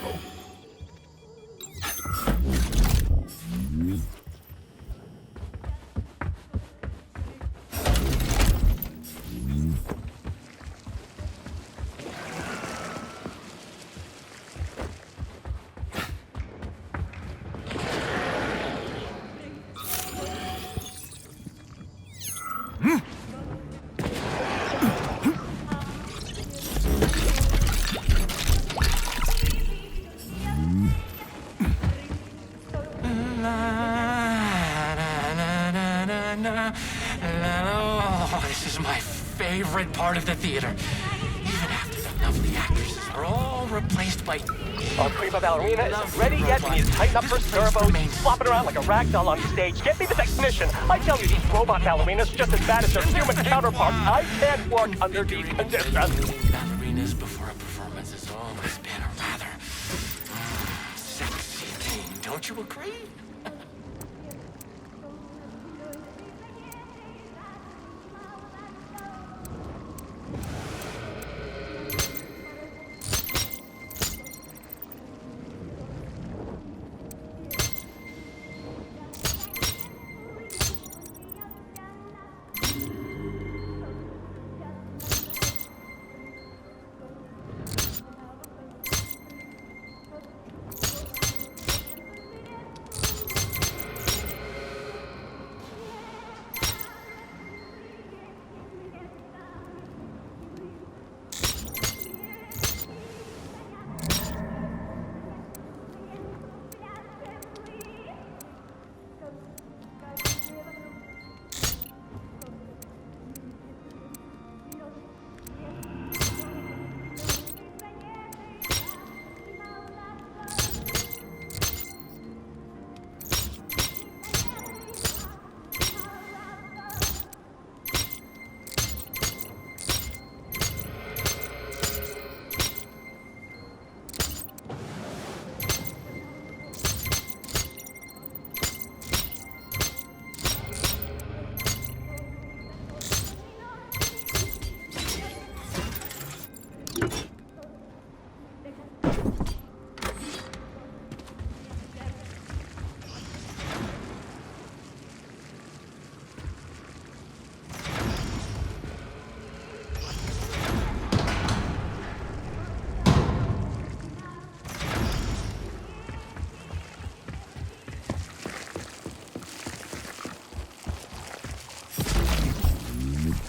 Oh, this is my favorite part of the theater. Even after the lovely actresses are all replaced by... Our prima ballerina isn't ready yet. We need to tighten up her servos. Flopping around like a rag doll on stage. Get me the technician. I tell you, these robot ballerinas are just as bad as their human counterparts. I can't work under these conditions. Ballerinas before a performance has always been a rather sexy thing. Don't you agree?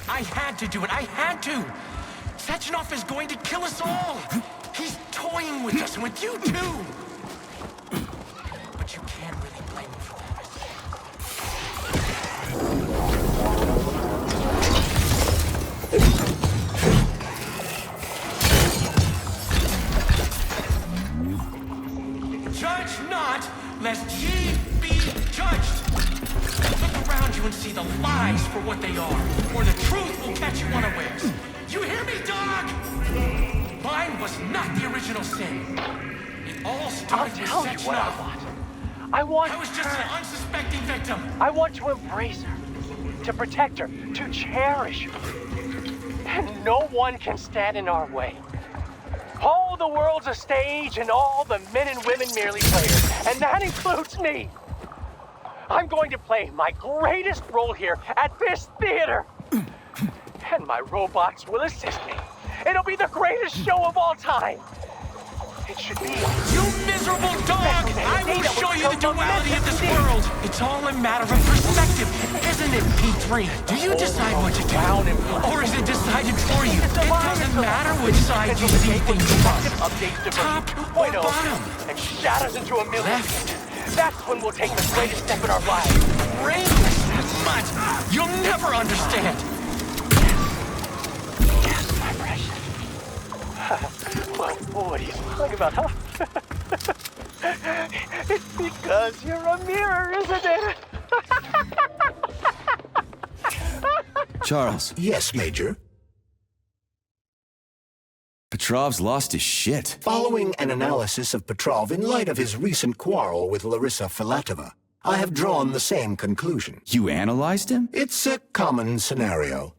I had to do it. I had to. Sechenov is going to kill us all. He's playing with us and with you too! But you can't really blame me for that. Judge not, lest ye be judged. Look around you and see the lies for what they are, or the truth will catch you unawares. You hear me, dog? Mine was not the original sin. It all started with such love. I was just an unsuspecting victim. I want to embrace her, to protect her, to cherish her. And no one can stand in our way. All the world's a stage and all the men and women merely players, and that includes me. I'm going to play my greatest role here at this theater. And my robots will assist me. It'll be the greatest show of all time. It should be. You miserable dog! I will show you the duality of this world! It's all a matter of perspective, isn't it, P3? Do you decide what to do? Or is it decided for you? It doesn't matter which side you see things from. Top or bottom? And shatters into a million. Left. That's when we'll take the greatest step in our lives. Brainlessness, much. You'll never understand. Yes, my precious. Well, what are you talking about, huh? It's because you're a mirror, isn't it? Charles. Yes, Major? Petrov's lost his shit. Following an analysis of Petrov in light of his recent quarrel with Larissa Filatova, I have drawn the same conclusion. You analyzed him? It's a common scenario.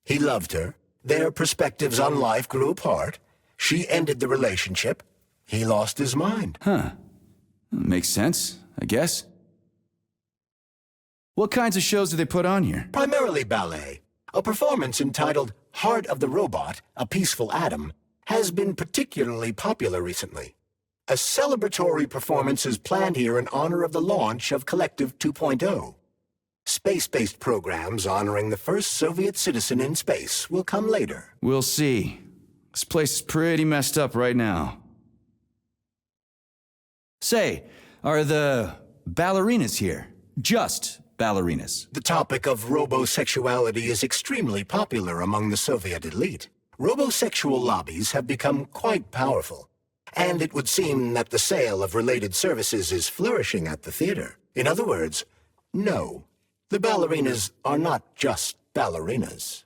He loved her. Their perspectives on life grew apart. She ended the relationship. He lost his mind. Huh. Makes sense, I guess. What kinds of shows do they put on here? Primarily ballet. A performance entitled Heart of the Robot, A Peaceful Atom, has been particularly popular recently. A celebratory performance is planned here in honor of the launch of Collective 2.0. Space-based programs honoring the first Soviet citizen in space will come later. We'll see. This place is pretty messed up right now. Say, are the ballerinas here? Just ballerinas? The topic of robosexuality is extremely popular among the Soviet elite. Robosexual lobbies have become quite powerful, and it would seem that the sale of related services is flourishing at the theater. In other words, no, the ballerinas are not just ballerinas.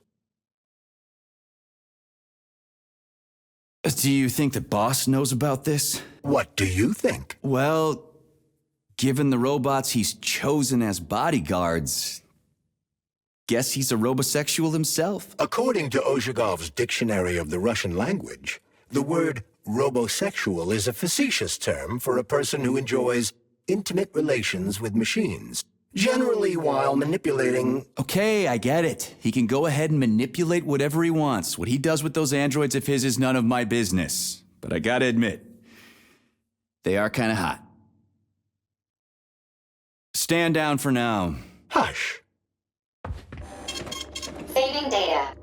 Do you think the boss knows about this? What do you think? Well, given the robots he's chosen as bodyguards, guess he's a robosexual himself. According to Ozhigov's Dictionary of the Russian Language, the word robosexual is a facetious term for a person who enjoys intimate relations with machines, generally while manipulating... Okay, I get it. He can go ahead and manipulate whatever he wants. What he does with those androids of his is none of my business. But I gotta admit, they are kinda hot. Stand down for now. Hush. Saving data.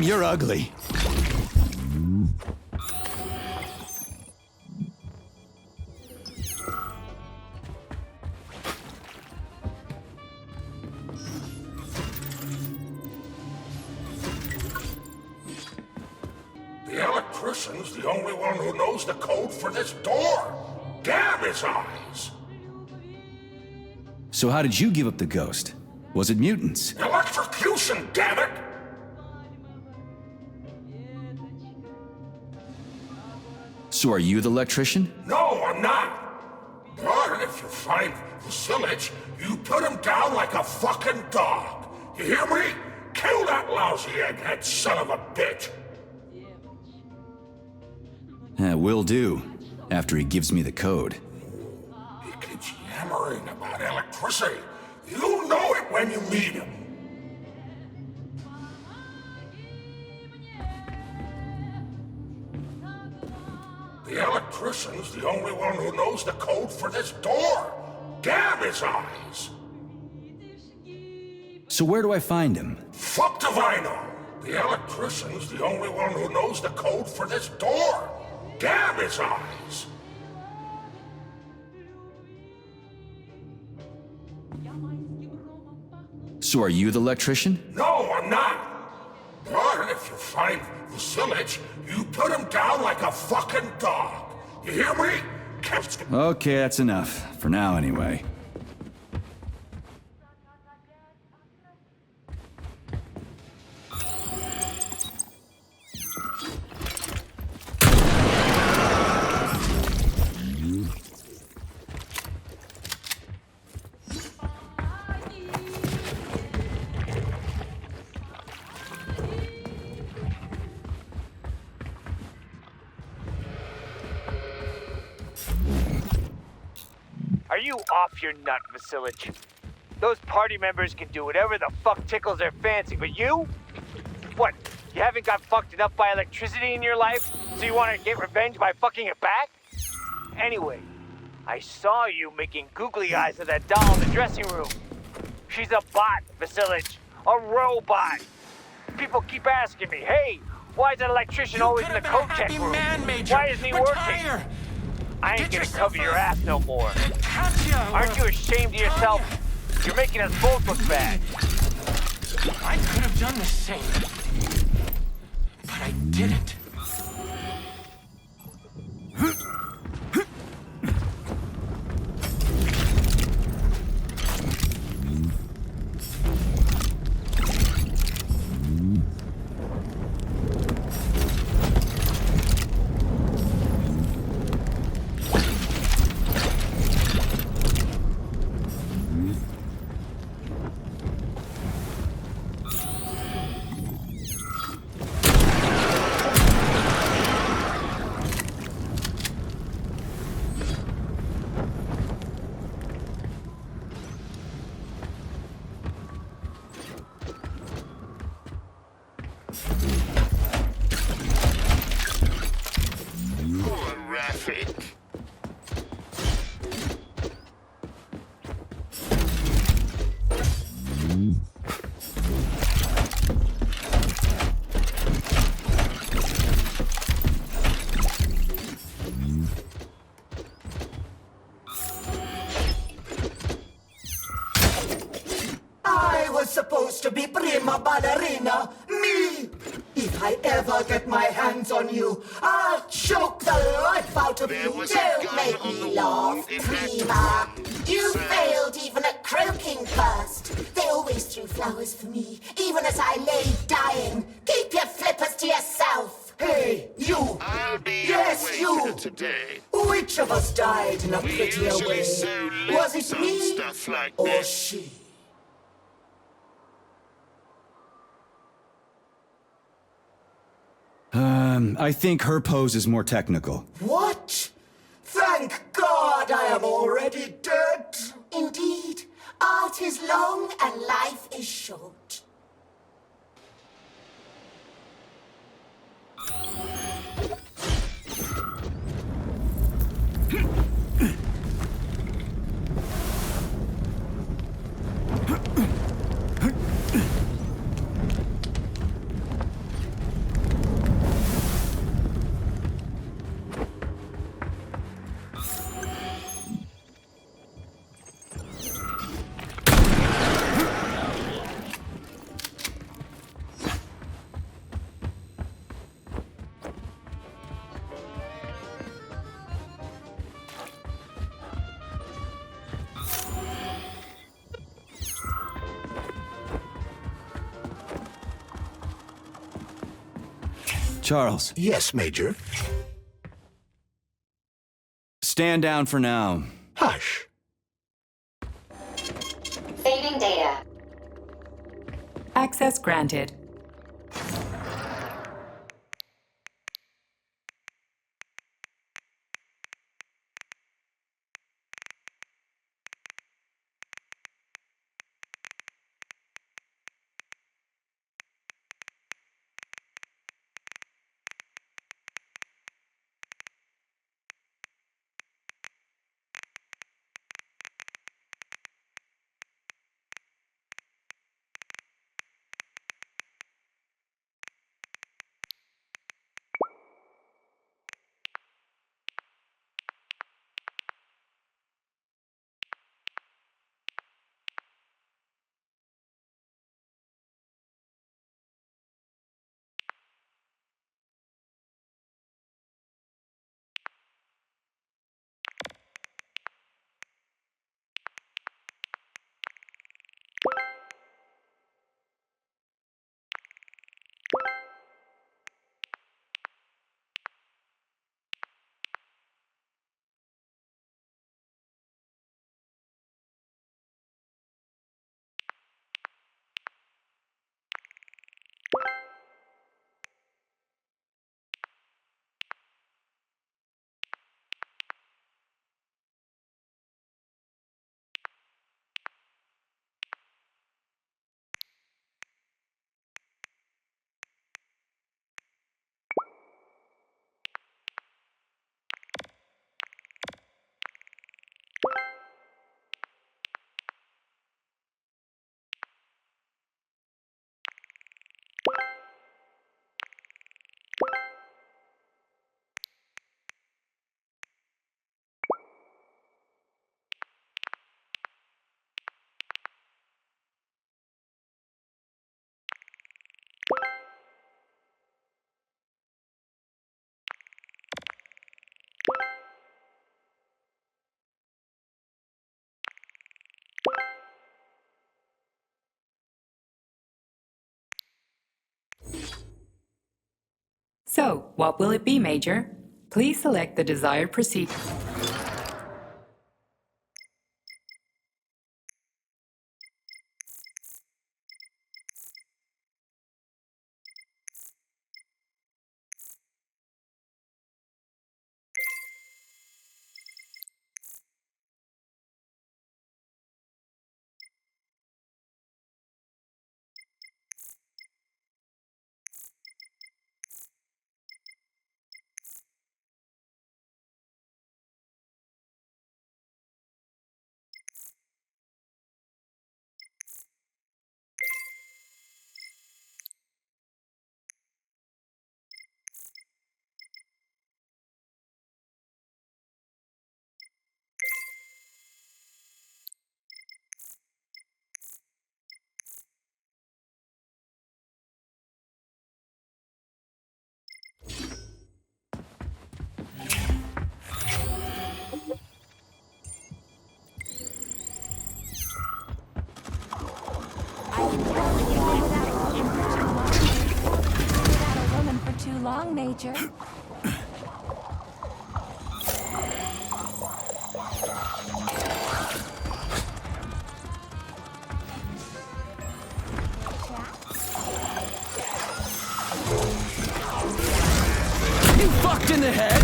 Damn, you're ugly. The electrician's the only one who knows the code for this door. Damn his eyes! So how did you give up the ghost? Was it mutants? Electrocution, damn it! So are you the electrician? No, I'm not. But if you find Vasilich, you put him down like a fucking dog. You hear me? Kill that lousy egghead son of a bitch! Will do. After he gives me the code. He keeps yammering about electricity. You know it when you meet him. The electrician's the only one who knows the code for this door. Damn his eyes! So where do I find him? Fuck if I know. The electrician's the only one who knows the code for this door. Damn his eyes! So are you the electrician? No, I'm not. But if you find Vasilich, you put him down like a fucking dog. You hear me? Okay, that's enough. For now, anyway. Are you off your nut, Vasilich? Those party members can do whatever the fuck tickles their fancy, but you? What, you haven't got fucked enough by electricity in your life, so you want to get revenge by fucking it back? Anyway, I saw you making googly eyes at that doll in the dressing room. She's a bot, Vasilich. A robot. People keep asking me, hey, why is that electrician always in the coat check room? Why isn't he working? I ain't gonna cover your ass no more. Aren't you ashamed of yourself? You're making us both look bad. I could have done the same, but I didn't. Supposed to be prima ballerina, me! If I ever get my hands on you, I'll choke the life out of you. Don't make me laugh, prima. You failed even at croaking first. They always threw flowers for me, even as I lay dying. Keep your flippers to yourself. Hey, you! Yes, you! Which of us died in a prettier way? Was it me or she? I think her pose is more technical. What? Thank God I am already dead. Indeed, art is long and life is short. Charles. Yes, Major. Stand down for now. Hush. Saving data. Access granted. So, what will it be, Major? Please select the desired procedure. Too long, Major. You fucked in the head?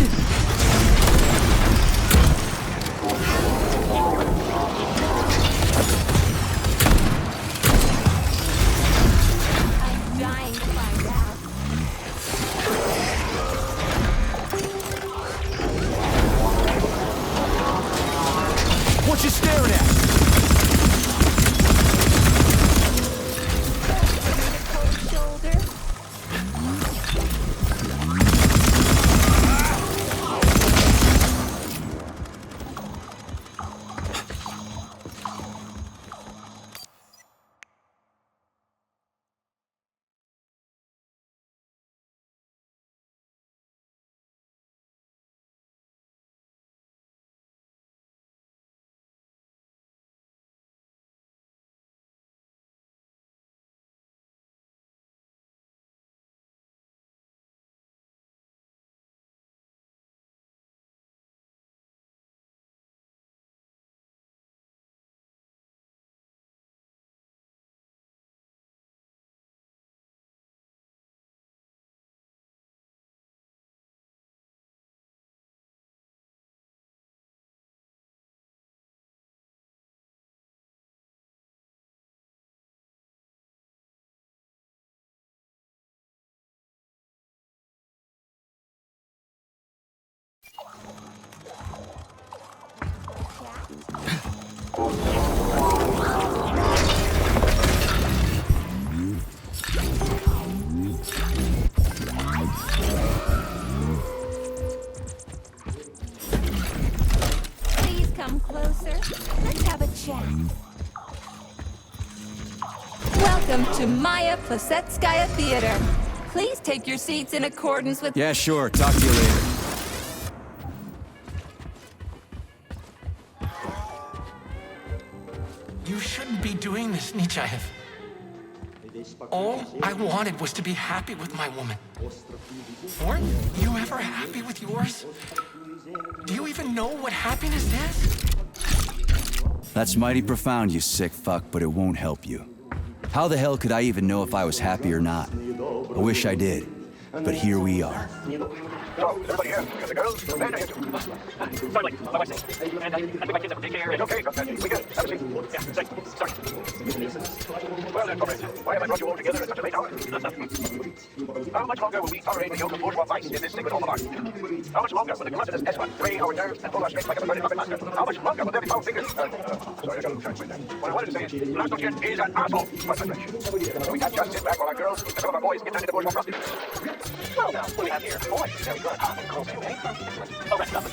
I'm dying to find out. What you staring at? Shoulder. Please come closer. Let's have a chat. Welcome to Maya Plasetskaya Theater. Please take your seats in accordance with... Yeah, sure. Talk to you later. You shouldn't be doing this, Nietzschev. All I wanted was to be happy with my woman. Weren't you ever happy with yours? Do you even know what happiness is? That's mighty profound, you sick fuck, but it won't help you. How the hell could I even know if I was happy or not? I wish I did, but here we are. So, everybody here, got the girls, and I sorry, my wife's sick. And I think my kids have to take care. It's okay, we good. Have a seat. Yeah, sorry. Well then, comrades, why have I brought you all together at such a late hour? How much longer will we tolerate the yoke of bourgeois vice in this sacred home of ours? How much longer will the gluttonous S1 drain our nerves and pull our strength like a perverted puppet master? How much longer will there be foul fingers? Sorry, I got a little there. What I wanted to say is, Lastochkin is an asshole. What's my French? So we can't just sit back while our girls and some of our boys get turned into bourgeois prostitutes. Well now, what do we have here? Boys, very good. Girls too, eh? Excellent. Oh, that's nothing.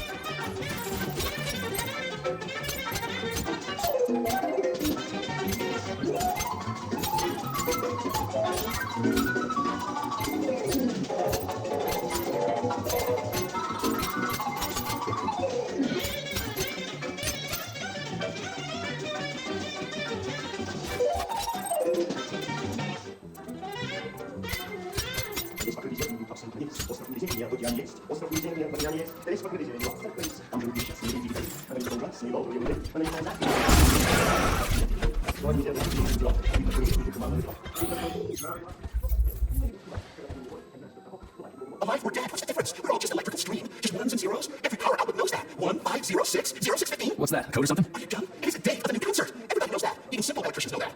Alive or dead, what's the difference? We're all just electrical stream. Just ones and zeros. Every power output knows that. 150600615. What's that, a code or something? Are you done? It is a date of the new concert. Everybody knows that. Even simple electricians know that.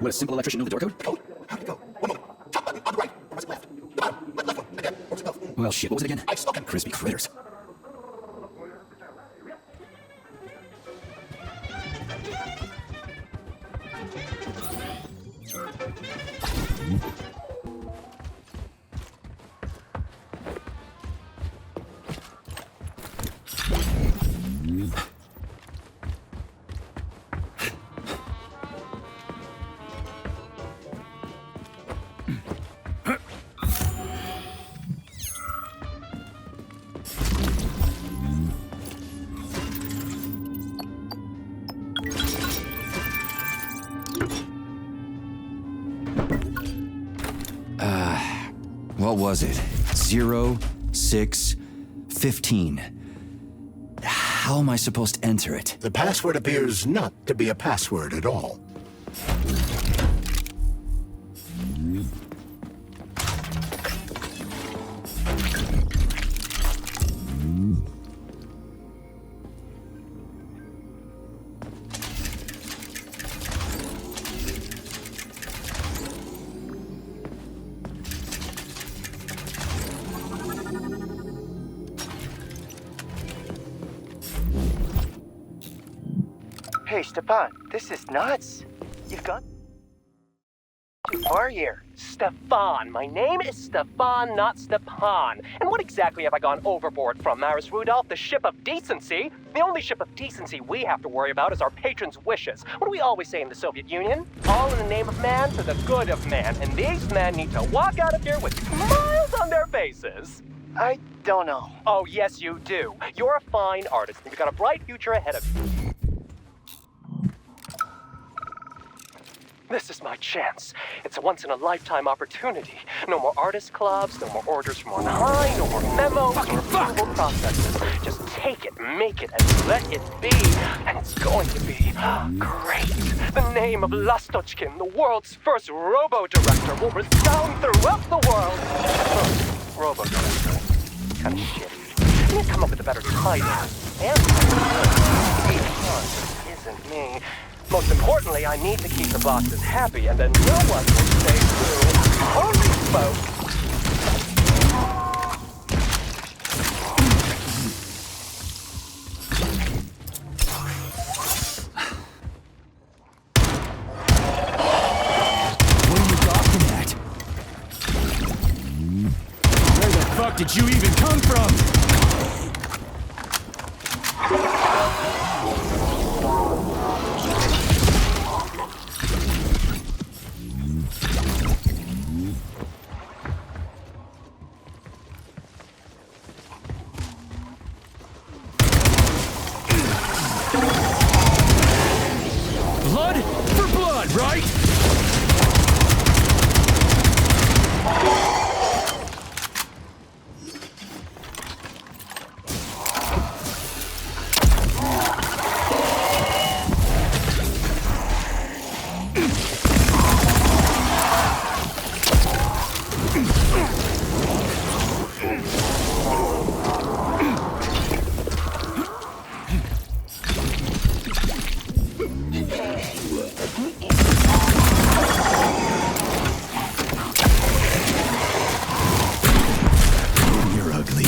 Would a simple electrician know the door code? Code? How did it go? One moment. Top button on the right. Or was it left? The bottom. Left one. Again. Or was it both? Well, shit, what was it again? I've spoken. Crispy critters. What was it? 0615. How am I supposed to enter it? The password appears not to be a password at all. Hey, Stepan, this is nuts. You've gone too far here. Stefan. My name is Stefan, not Stepan. And what exactly have I gone overboard from, Maris Rudolph? The ship of decency? The only ship of decency we have to worry about is our patrons' wishes. What do we always say in the Soviet Union? All in the name of man for the good of man. And these men need to walk out of here with smiles on their faces. I don't know. Oh, yes, you do. You're a fine artist, and you've got a bright future ahead of you. This is my chance. It's a once-in-a-lifetime opportunity. No more artist clubs, no more orders from on high, no more memos or approval processes. Just take it, make it, and let it be. And it's going to be great. The name of Lastochkin, the world's first robo-director, will resound throughout the world. Robo-director. Kind of shitty. I need to come up with a better title. And it isn't me. Most importantly, I need to keep the bosses happy, and then no one will say boo. Holy smoke! fuck did you even come from? Blood for blood, right? You're ugly.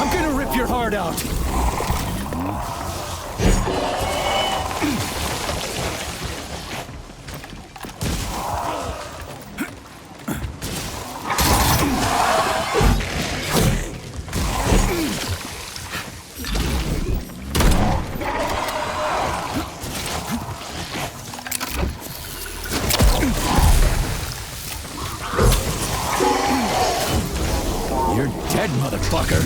I'm gonna rip your heart out. You're dead, motherfucker.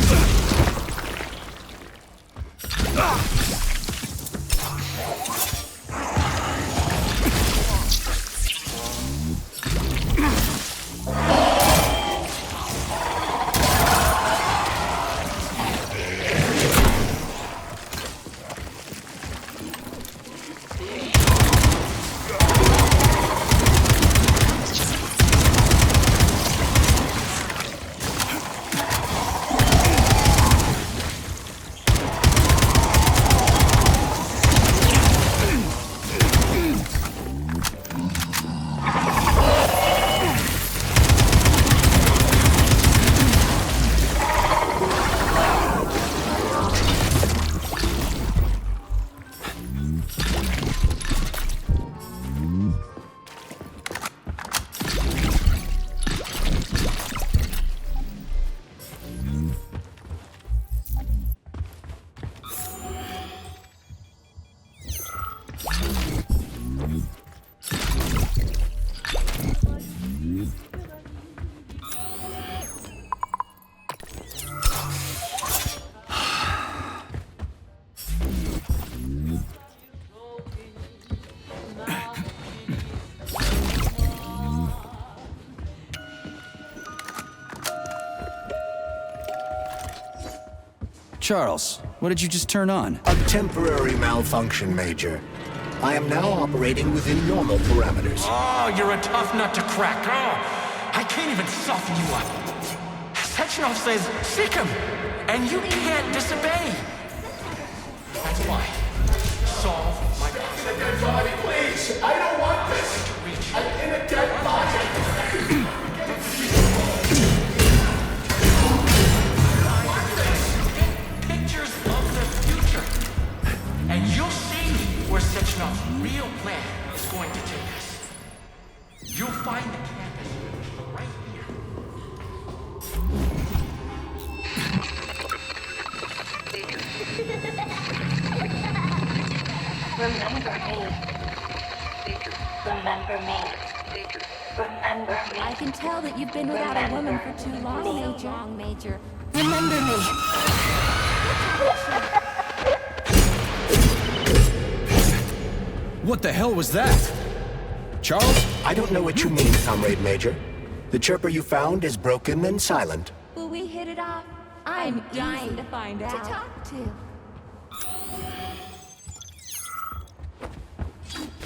Charles, what did you just turn on? A temporary malfunction, Major. I am now operating within normal parameters. Oh, you're a tough nut to crack. Oh, I can't even soften you up. Sechenov says, sick him, and you can't disobey. That's why. Solve my problem. In a dead body, please. I don't want this. I'm in a dead body. Pictures of the future, and you'll see where Sechenov's real Remember me. Remember me. Remember me. I can tell that you've been without a woman for too long, Major. Remember me. What the hell was that? Charles? I don't know what you mean, Comrade Major. The chirper you found is broken and silent. Will we hit it off? I'm dying to find out. To talk to.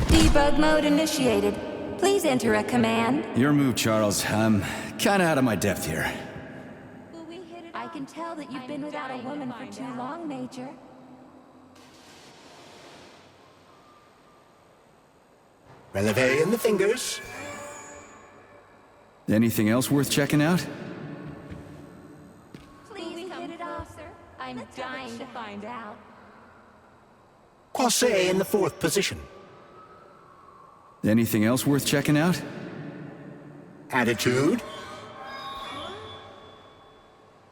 Debug mode initiated. Please enter a command. Your move, Charles. I'm kinda out of my depth here. I can tell that you've been without a woman for too long, Major. Releve in the fingers. Anything else worth checking out? Please hit it off, sir. I'm dying to find out. Croisset in the 4th position. Anything else worth checking out? Attitude.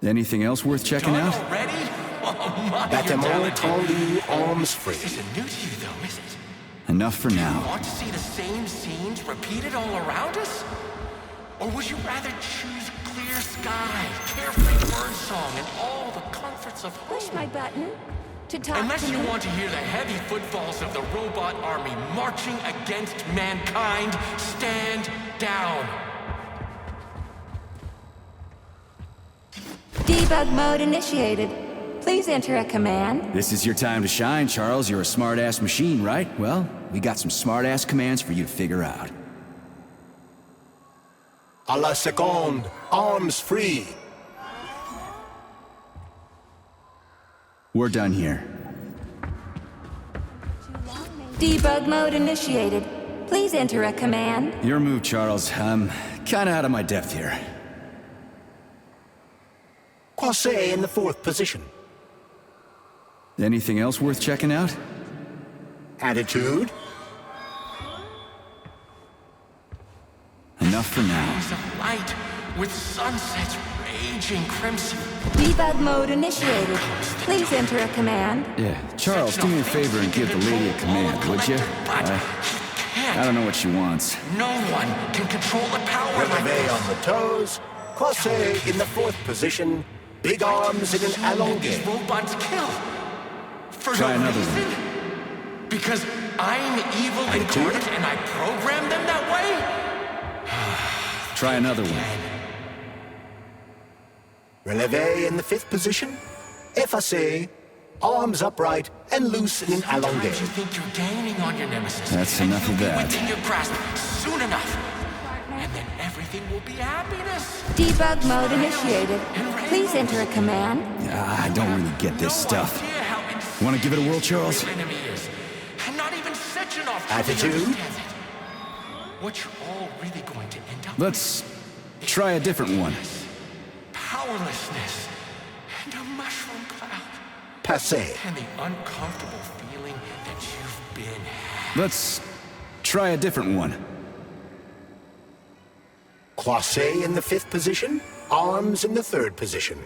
Anything else worth checking out? Already? Oh my, Battement tendu, arms free. This isn't new to you though, is it? Enough for now. Want to see the same scenes repeated all around us? Or would you rather choose clear sky, carefree birdsong, and all the comforts of home? Push my button to talk Unless to you me. want to hear the heavy footfalls of the robot army marching against mankind, stand down. Debug mode initiated. Please enter a command. This is your time to shine, Charles. You're a smart-ass machine, right? Well, we got some smart-ass commands for you to figure out. A la seconde, arms free. We're done here. Debug mode initiated. Please enter a command. Your move, Charles. I'm kinda out of my depth here. Croisset in the 4th position. Anything else worth checking out? Attitude. Enough for now. Of light with sunsets raging crimson. Debug mode initiated. Please enter a command. Yeah, Charles, do me a favor and give the lady a command, would you? I don't know what she wants. No one can control the power like Releve this. on the toes. Croisset in the 4th position. Big arms in an allongé. Robots kill. For Try no another reason? Because I'm evil incarnate and I program them that way? Try another one. Releve in the 5th position. Effacé. Arms upright and loose in an allongé. You think you're gaining on your nemesis. That's enough of that. Within your grasp soon enough. And then everything will be happiness. Debug mode initiated. Please enter a command. I don't really get this stuff. Want to give it a whirl, Charles? Enemy is. And not even Sechenov truly Attitude? understands it. What you're all really going to end up Let's try a different one. powerlessness and a mushroom cloud. Passé. And the uncomfortable feeling that you've been. Let's try a different one. Croisset in the 5th position. Arms in the 3rd position.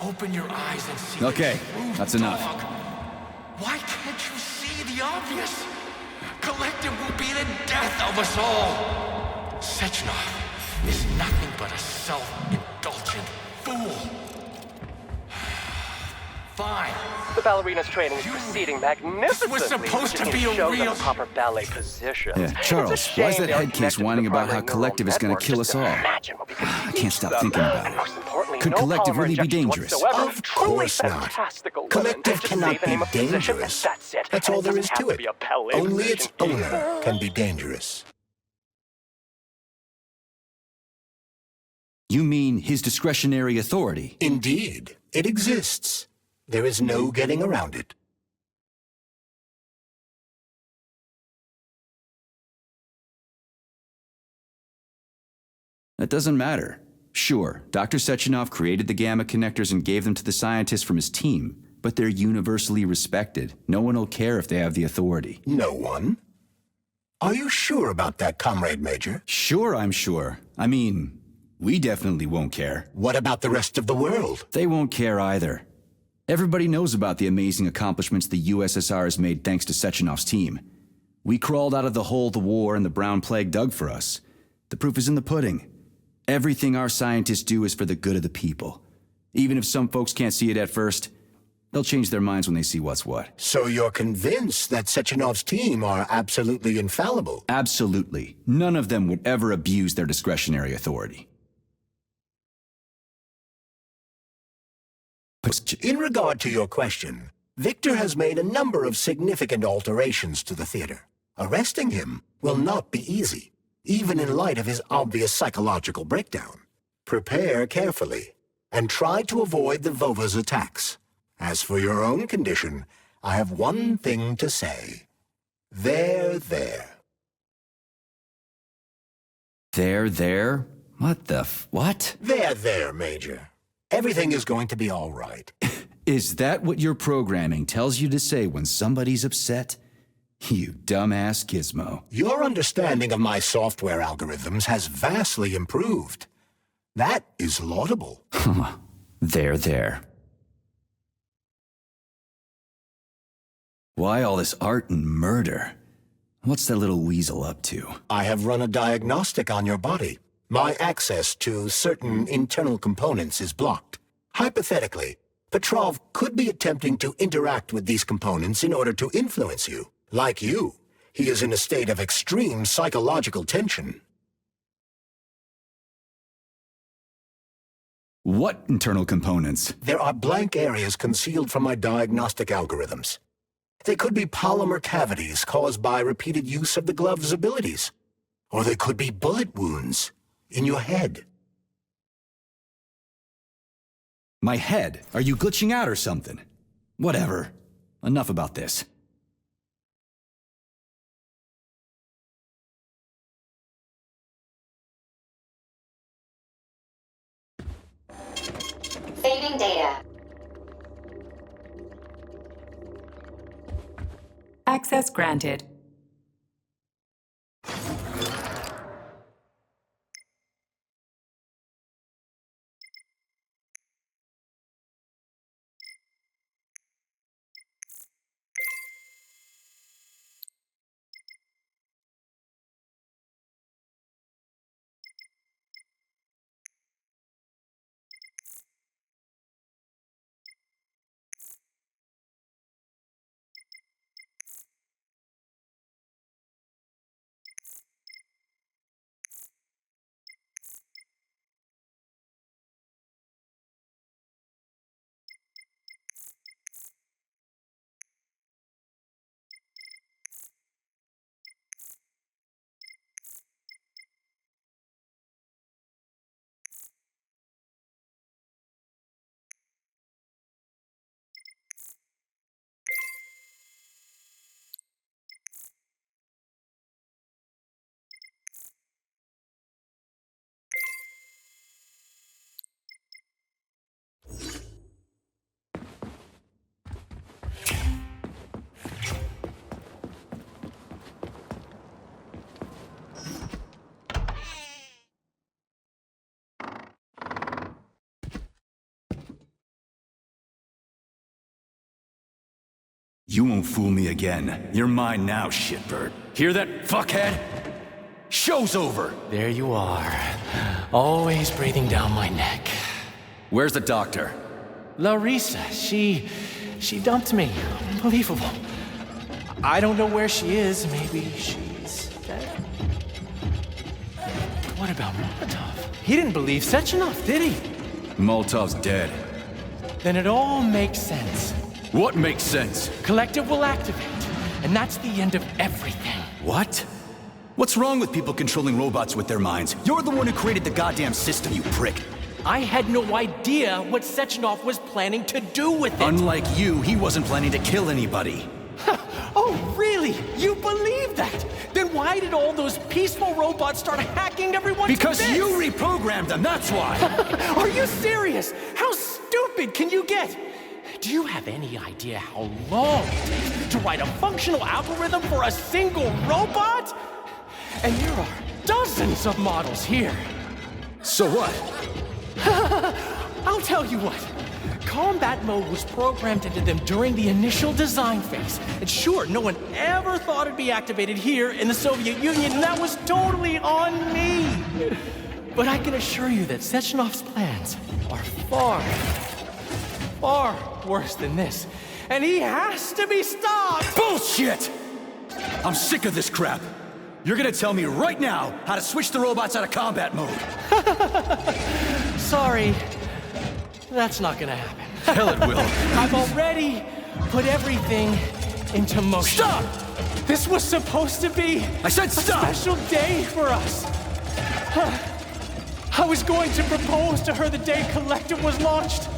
Open your eyes and see. Okay, the truth, that's enough. dog. Why can't you see the obvious? Collective will be the death of us all. Sechenov is nothing but a self-indulgent fool. Fine. The ballerina's training is proceeding magnificently. This was supposed to which be a show them real- the proper ballet positions. Yeah, Charles, It's a why is shame that they aren't head case connected to whining the about how primary Collective is neural going to kill us all? network. Just imagine what we could I teach can't stop them. thinking about And it. most importantly, Could no Collective polymer really be injections dangerous? whatsoever. Of Truly course not. fantastical Collective women. Just cannot say the name be of the position, dangerous. and that's it. That's And all there doesn't is have to it. be a ballet Only its position owner can be dangerous. You mean his discretionary authority? Indeed, it exists. There is no getting around it. That doesn't matter. Sure, Dr. Sechenov created the gamma connectors and gave them to the scientists from his team, but they're universally respected. No one will care if they have the authority. No one? Are you sure about that, Comrade Major? Sure, I'm sure. I mean, we definitely won't care. What about the rest of the world? They won't care either. Everybody knows about the amazing accomplishments the USSR has made thanks to Sechenov's team. We crawled out of the hole the war and the brown plague dug for us. The proof is in the pudding. Everything our scientists do is for the good of the people. Even if some folks can't see it at first, they'll change their minds when they see what's what. So you're convinced that Sechenov's team are absolutely infallible? Absolutely. None of them would ever abuse their discretionary authority. In regard to your question, Victor has made a number of significant alterations to the theater. Arresting him will not be easy, even in light of his obvious psychological breakdown. Prepare carefully, and try to avoid the Vova's attacks. As for your own condition, I have one thing to say. There. There? What the what? There, Major. Everything is going to be all right. Is that what your programming tells you to say when somebody's upset? You dumbass gizmo. Your understanding of my software algorithms has vastly improved. That is laudable. There. Why all this art and murder? What's that little weasel up to? I have run a diagnostic on your body. My access to certain internal components is blocked. Hypothetically, Petrov could be attempting to interact with these components in order to influence you. Like you, he is in a state of extreme psychological tension. What internal components? There are blank areas concealed from my diagnostic algorithms. They could be polymer cavities caused by repeated use of the glove's abilities. Or they could be bullet wounds in your head. My head? Are you glitching out or something? Whatever. Enough about this. Saving data. Access granted. You won't fool me again. You're mine now, shitbird. Hear that, fuckhead? Show's over! There you are. Always breathing down my neck. Where's the doctor? Larissa, she dumped me. Unbelievable. I don't know where she is. Maybe she's dead. What about Molotov? He didn't believe Sechenov, did he? Molotov's dead. Then it all makes sense. What makes sense? Collective will activate, and that's the end of everything. What? What's wrong with people controlling robots with their minds? You're the one who created the goddamn system, you prick. I had no idea what Sechenov was planning to do with it. Unlike you, he wasn't planning to kill anybody. Oh, really? You believe that? Then why did all those peaceful robots start hacking everyone's Because bits? you reprogrammed them, that's why! Are you serious? How stupid can you get? Do you have any idea how long it takes to write a functional algorithm for a single robot? And there are dozens of models here. So what? I'll tell you what. combat mode was programmed into them during the initial design phase. And sure, no one ever thought it'd be activated here in the Soviet Union, and that was totally on me. But I can assure you that Sechenov's plans are far, far worse than this. And he has to be stopped! Bullshit! I'm sick of this crap. You're gonna tell me right now how to switch the robots out of combat mode. Sorry, that's not gonna happen. Hell it will. I've already put everything into motion. Stop! This was supposed to be I said stop! A special day for us. I was going to propose to her the day Collective was launched.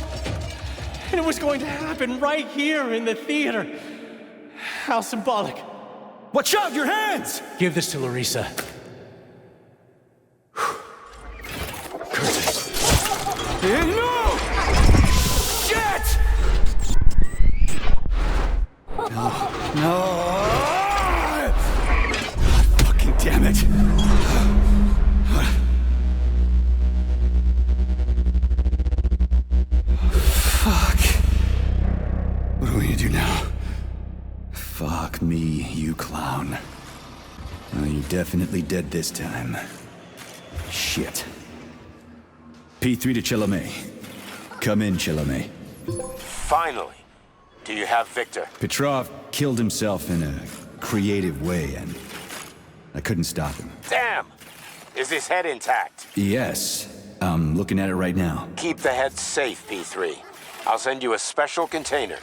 And it was going to happen right here in the theater. How symbolic. Watch out, your hands! Give this to Larissa. No! Shit! No! Fucking damn it! Fuck. What are we gonna do now? Fuck me, you clown. Well, you're definitely dead this time. Shit. P3 to Chalamet. Come in, Chalamet. Finally. Do you have Victor? Petrov killed himself in a creative way, and I couldn't stop him. Damn! Is his head intact? Yes. I'm looking at it right now. Keep the head safe, P3. I'll send you a special container.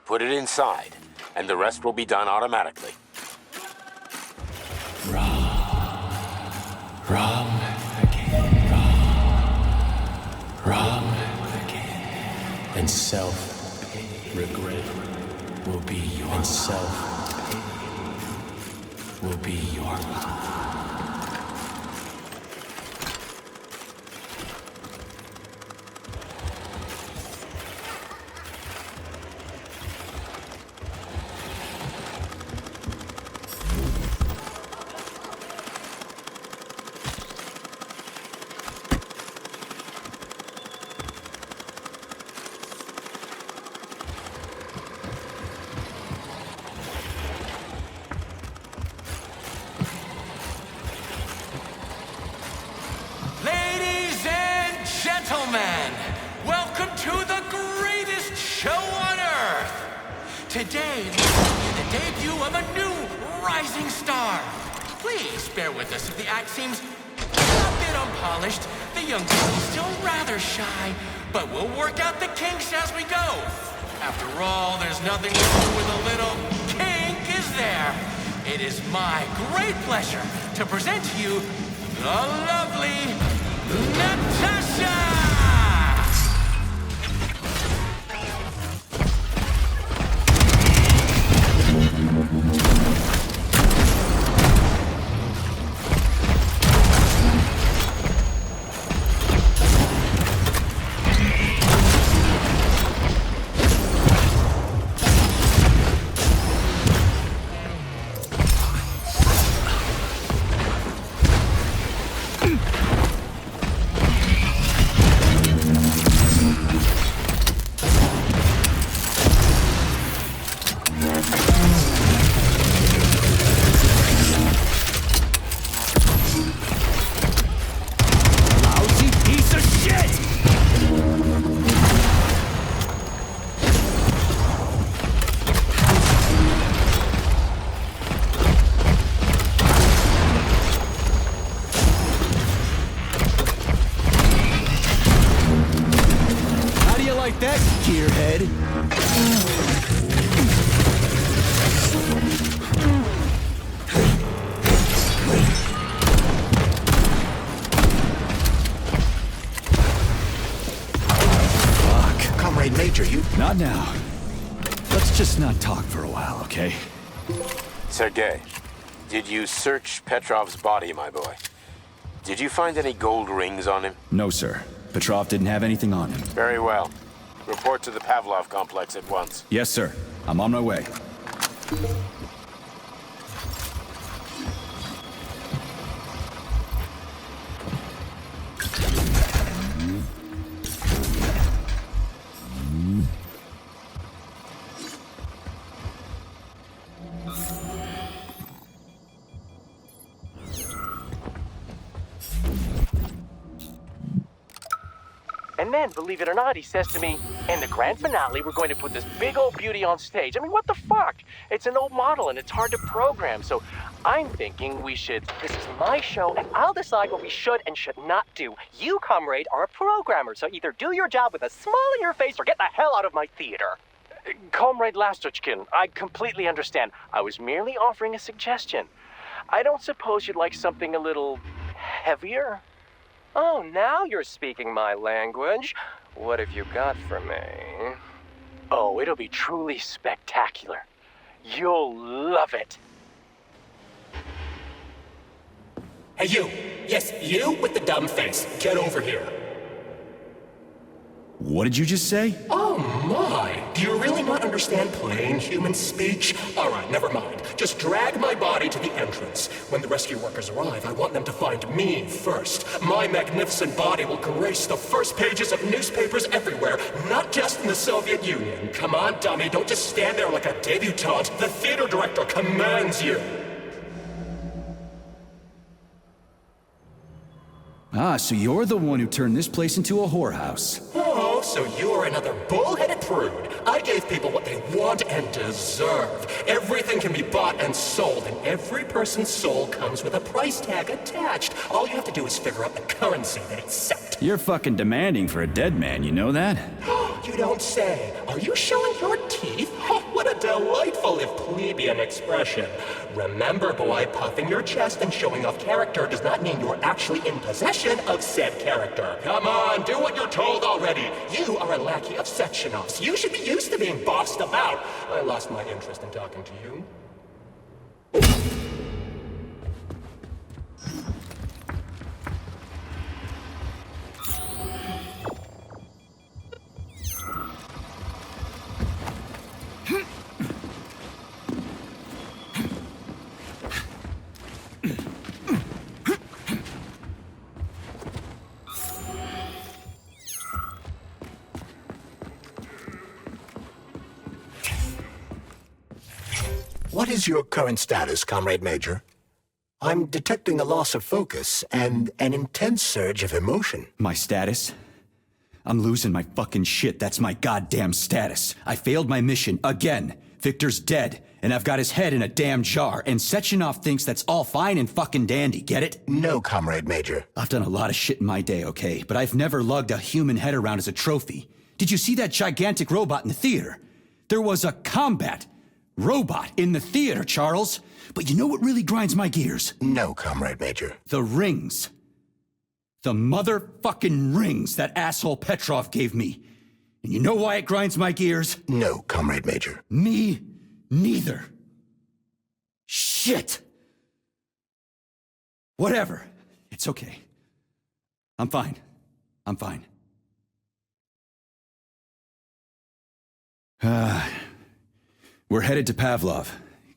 Put it inside, and the rest will be done automatically. Wrong again. And self-regret will be your and self-pity will be your Gentlemen, welcome to the greatest show on Earth! Today, the debut of a new rising star. Please bear with us if the act seems a bit unpolished. The young girl's still rather shy, but we'll work out the kinks as we go. After all, there's nothing wrong with a little kink, is there? It is my great pleasure to present to you the lovely Natasha! That gearhead. Fuck. Comrade Major, you... Not now. Let's just not talk for a while, okay? Sergei, did you search Petrov's body, my boy? Did you find any gold rings on him? No, sir. Petrov didn't have anything on him. Very well. Report to the Pavlov complex at once. Yes, sir. I'm on my way. And then, believe it or not, he says to me, in the grand finale, we're going to put this big old beauty on stage. I mean, what the fuck? It's an old model and it's hard to program. So I'm thinking this is my show and I'll decide what we should and should not do. You, comrade, are a programmer. So either do your job with a smile on your face or get the hell out of my theater. Comrade Lastochkin, I completely understand. I was merely offering a suggestion. I don't suppose you'd like something a little heavier? Oh, now you're speaking my language. What have you got for me? Oh, it'll be truly spectacular. You'll love it. Hey, you! Yes, you with the dumb face. Get over here. What did you just say? Oh my! Do you really not understand plain human speech? Alright, never mind. Just drag my body to the entrance. When the rescue workers arrive, I want them to find me first. My magnificent body will grace the first pages of newspapers everywhere, not just in the Soviet Union. Come on, dummy, don't just stand there like a debutante. The theater director commands you. Ah, so you're the one who turned this place into a whorehouse. Oh, so you're another bull-headed prude. I gave people what they want and deserve. Everything can be bought and sold, and every person's soul comes with a price tag attached. All you have to do is figure out the currency they accept. You're fucking demanding for a dead man, you know that? You don't say. Are you showing your teeth? Oh, what a delightful if plebeian expression. Remember, boy, puffing your chest and showing off character does not mean you're actually in possession of said character. Come on, do what you're told already. You are a lackey of Sechenov's. You should be used to being bossed about. I lost my interest in talking to you. What is your current status, Comrade Major? I'm detecting a loss of focus and an intense surge of emotion. My status? I'm losing my fucking shit. That's my goddamn status. I failed my mission again. Victor's dead, and I've got his head in a damn jar, and Sechenov thinks that's all fine and fucking dandy, get it? No, Comrade Major. I've done a lot of shit in my day, okay? But I've never lugged a human head around as a trophy. Did you see that gigantic robot in the theater? There was a combat robot in the theater, Charles. But you know what really grinds my gears? No, Comrade Major. The rings. The motherfucking rings that asshole Petrov gave me. And you know why it grinds my gears? No, Comrade Major. Me neither. Shit. Whatever. It's okay. I'm fine. I'm fine. We're headed to Pavlov.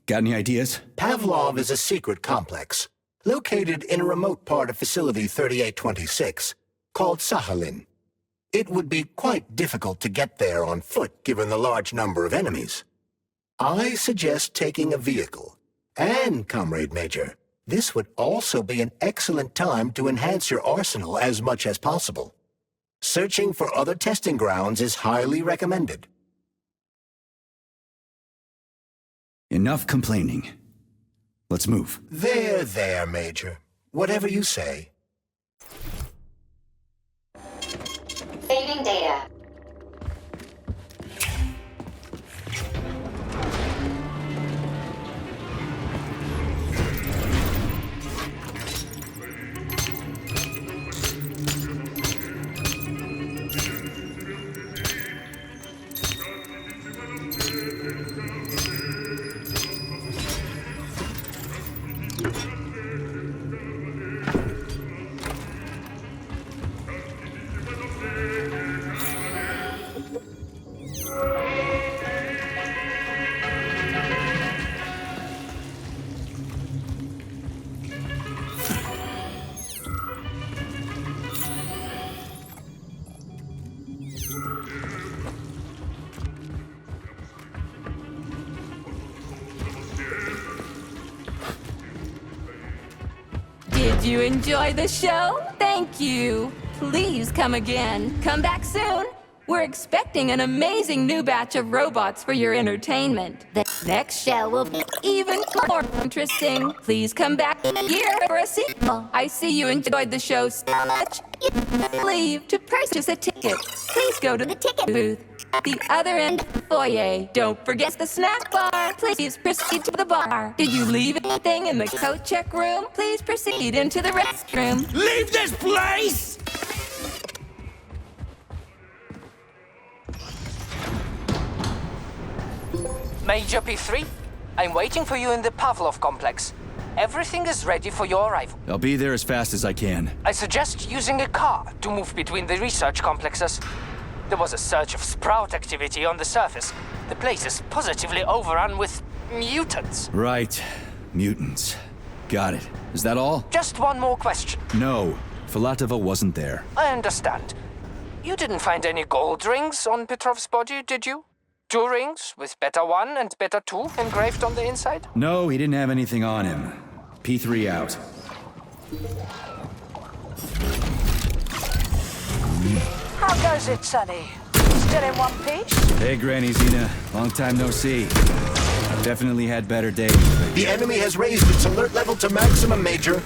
Got any ideas? Pavlov is a secret complex, located in a remote part of Facility 3826, called Sakhalin. It would be quite difficult to get there on foot, given the large number of enemies. I suggest taking a vehicle. And, Comrade Major, this would also be an excellent time to enhance your arsenal as much as possible. Searching for other testing grounds is highly recommended. Enough complaining. Let's move. There, Major. Whatever you say. Saving data. Did you enjoy the show? Thank you. please come again. Come back soon. We're expecting an amazing new batch of robots for your entertainment. The next show will be even more interesting. Please come back here for a sequel. I see you enjoyed the show so much. Leave to purchase a ticket. Please go to the ticket booth at the other end of the foyer. Don't forget the snack bar. Please proceed to the bar. Did you leave anything in the coat check room? Please proceed into the restroom. Leave this place! Major P3, I'm waiting for you in the Pavlov complex. Everything is ready for your arrival. I'll be there as fast as I can. I suggest using a car to move between the research complexes. There was a surge of sprout activity on the surface. The place is positively overrun with mutants. Right. Mutants. Got it. Is that all? Just one more question. No. Filatova wasn't there. I understand. You didn't find any gold rings on Petrov's body, did you? 2 rings with Beta 1 and Beta 2 engraved on the inside? No, he didn't have anything on him. P3 out. How goes it, Sonny? Still in one piece? Hey, Granny Zena. Long time no see. Definitely had better days. The enemy has raised its alert level to maximum, Major.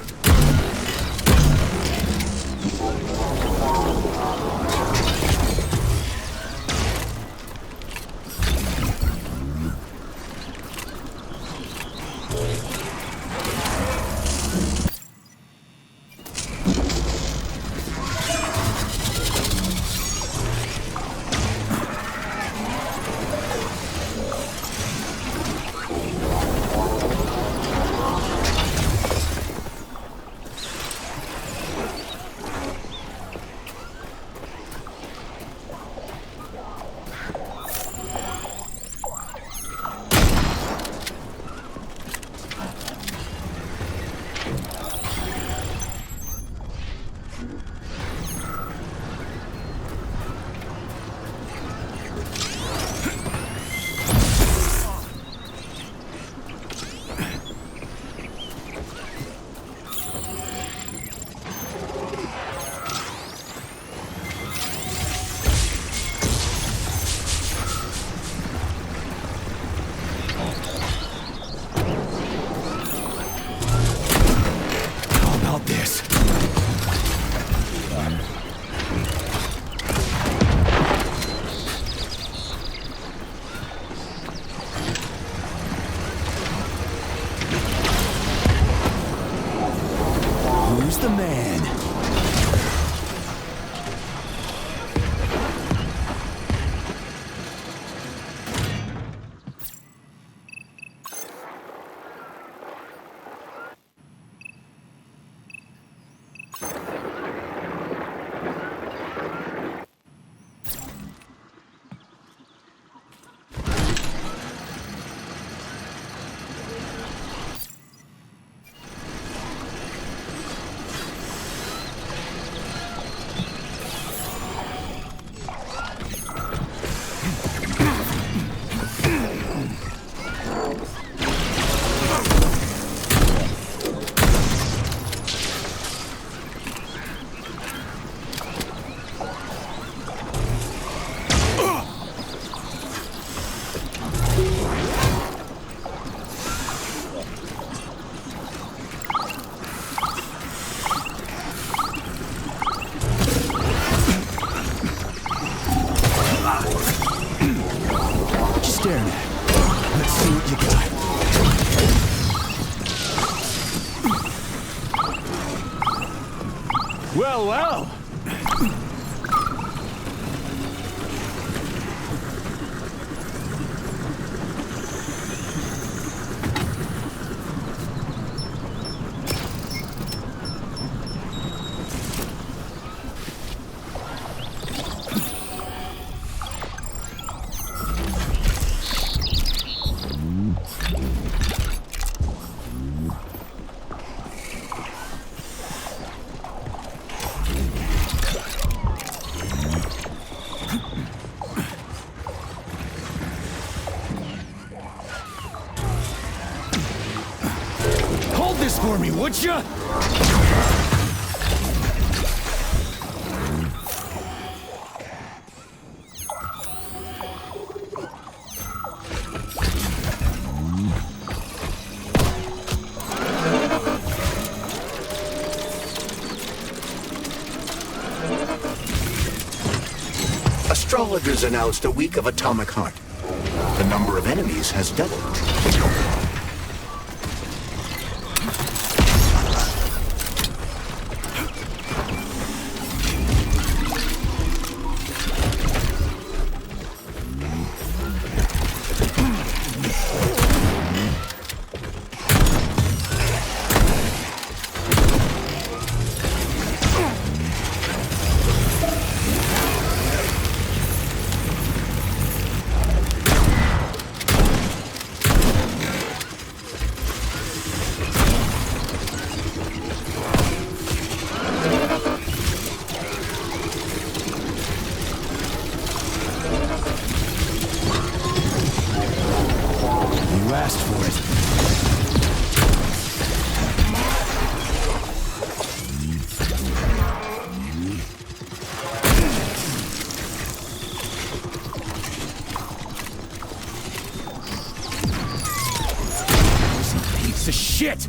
Who's the man? Staring at. Let's see what you got. Well, well. Hold this for me, would ya? astrologers announced a week of atomic heart. The number of enemies has doubled. Shit!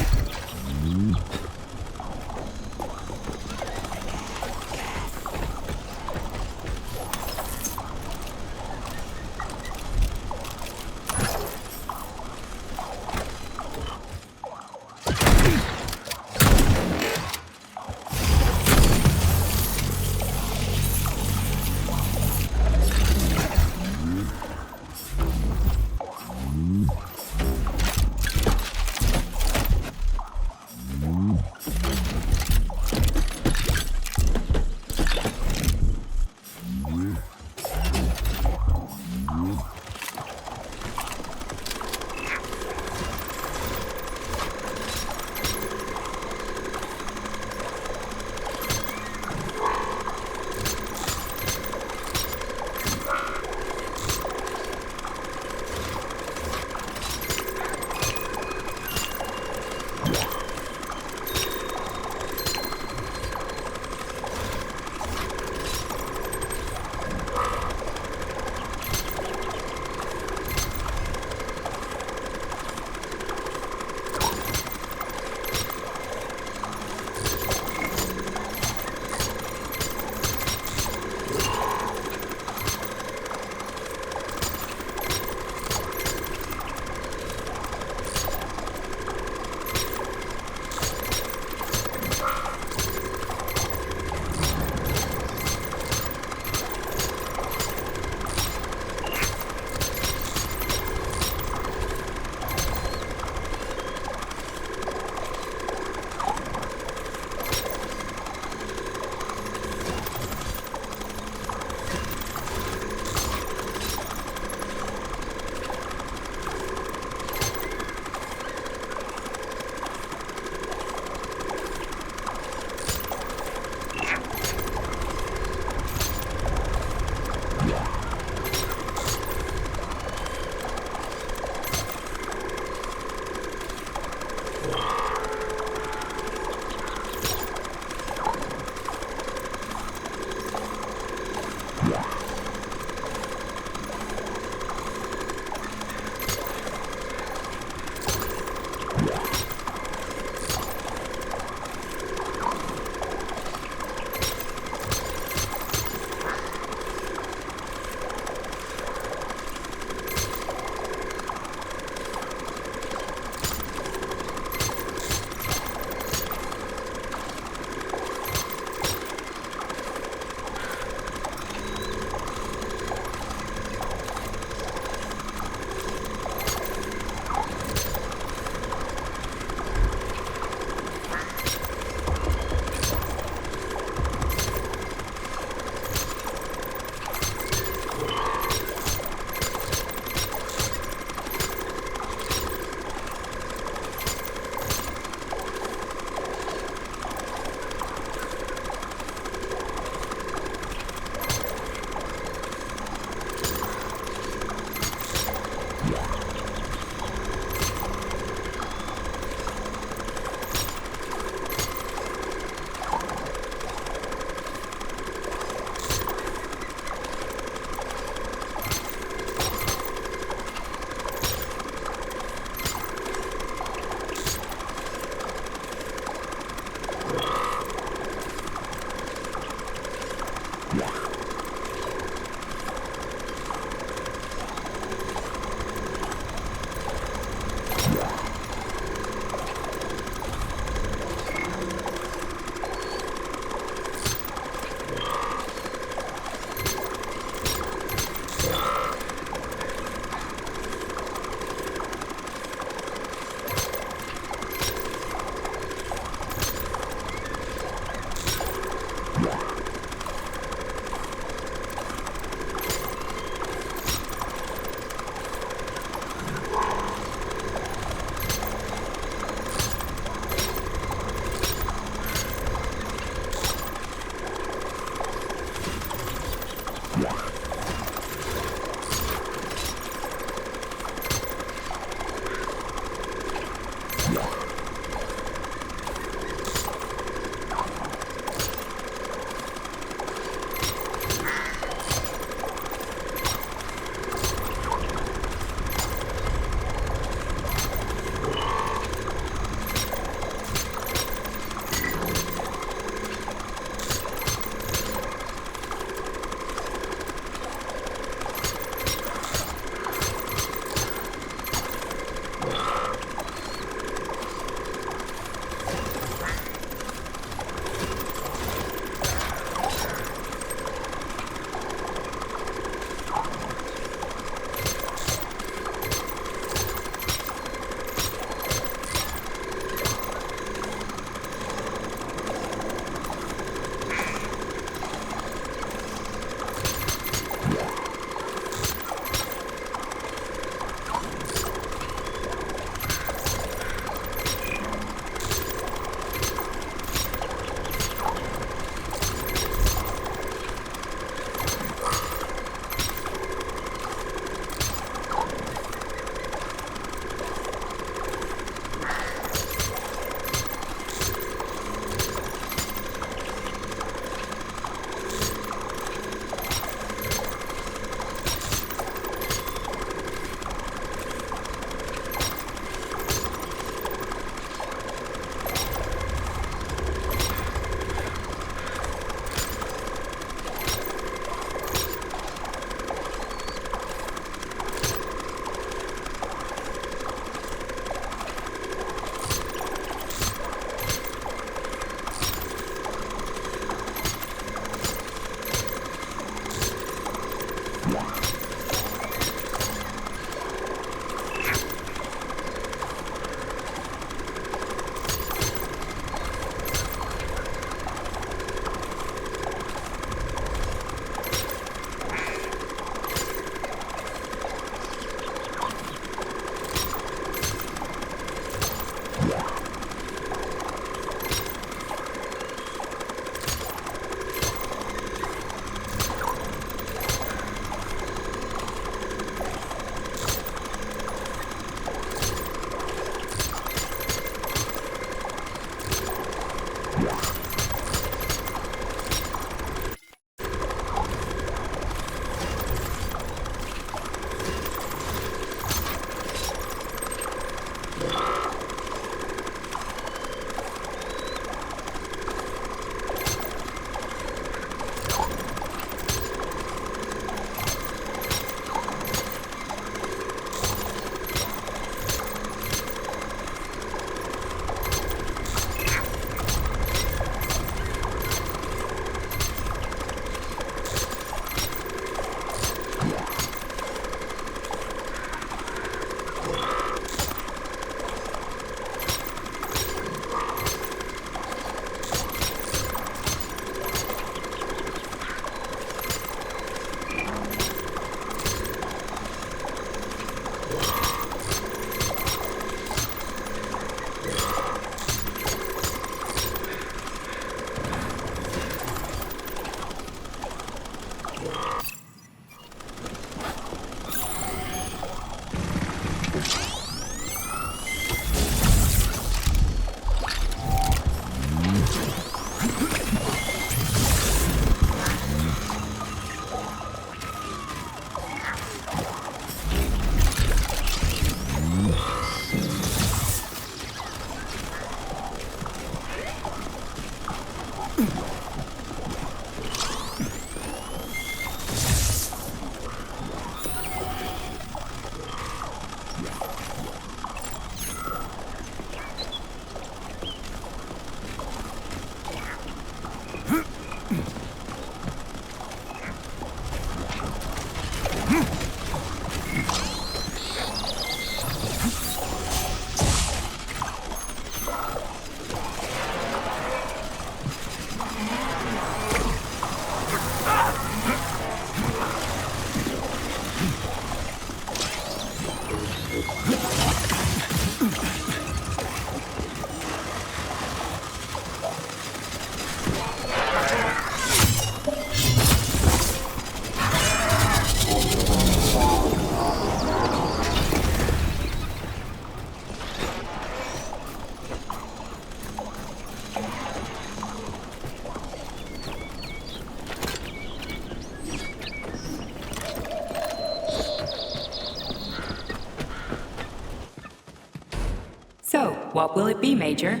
So, what will it be, Major?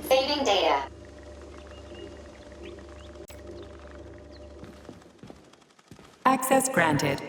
Saving data. Access granted.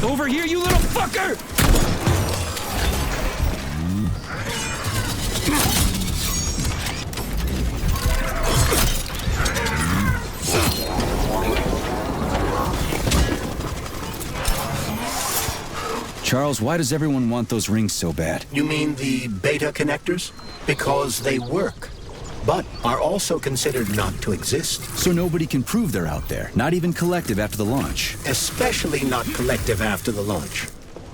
Over here, you little fucker! Charles, why does everyone want those rings so bad? You mean the beta connectors? Because they work, but are also considered not to exist. So nobody can prove they're out there, not even Collective after the launch. Especially not Collective after the launch.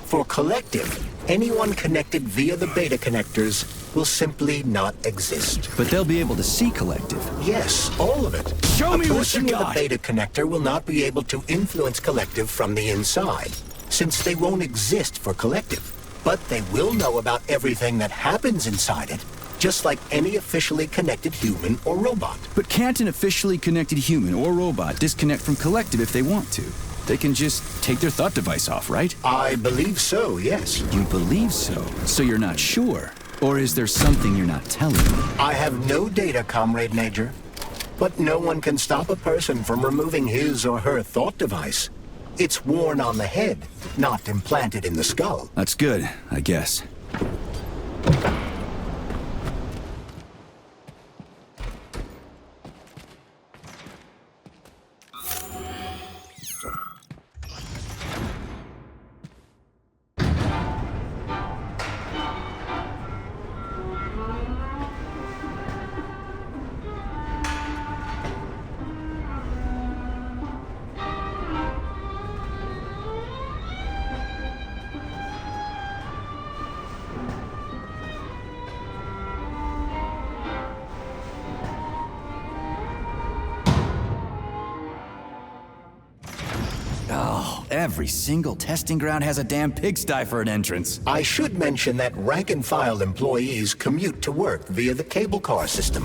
For Collective, anyone connected via the beta connectors will simply not exist. But they'll be able to see Collective. Yes, all of it. Show me what you A person got! with a beta connector will not be able to influence Collective from the inside, since they won't exist for Collective. But they will know about everything that happens inside it, just like any officially connected human or robot. But can't an officially connected human or robot disconnect from Collective if they want to? They can just take their thought device off, right? I believe so, yes. You believe so? So you're not sure? Or is there something you're not telling me? I have no data, Comrade Major. But no one can stop a person from removing his or her thought device. It's worn on the head, not implanted in the skull. That's good, I guess. Oh, every single testing ground has a damn pigsty for an entrance. I should mention that rank-and-file employees commute to work via the cable car system,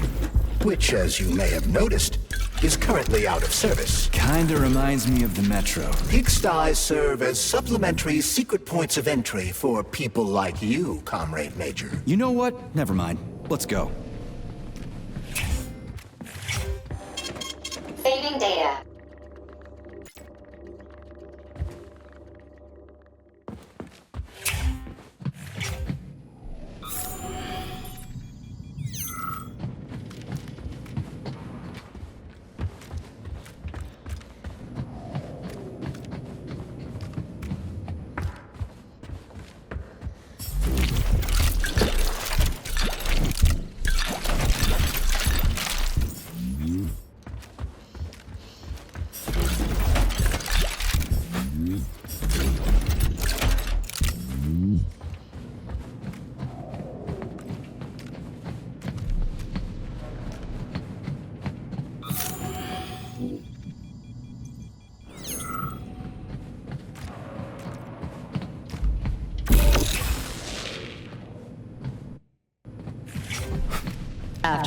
which, as you may have noticed, is currently out of service. Kinda reminds me of the Metro. Pigsties serve as supplementary secret points of entry for people like you, Comrade Major. You know what? Never mind. Let's go. Saving data.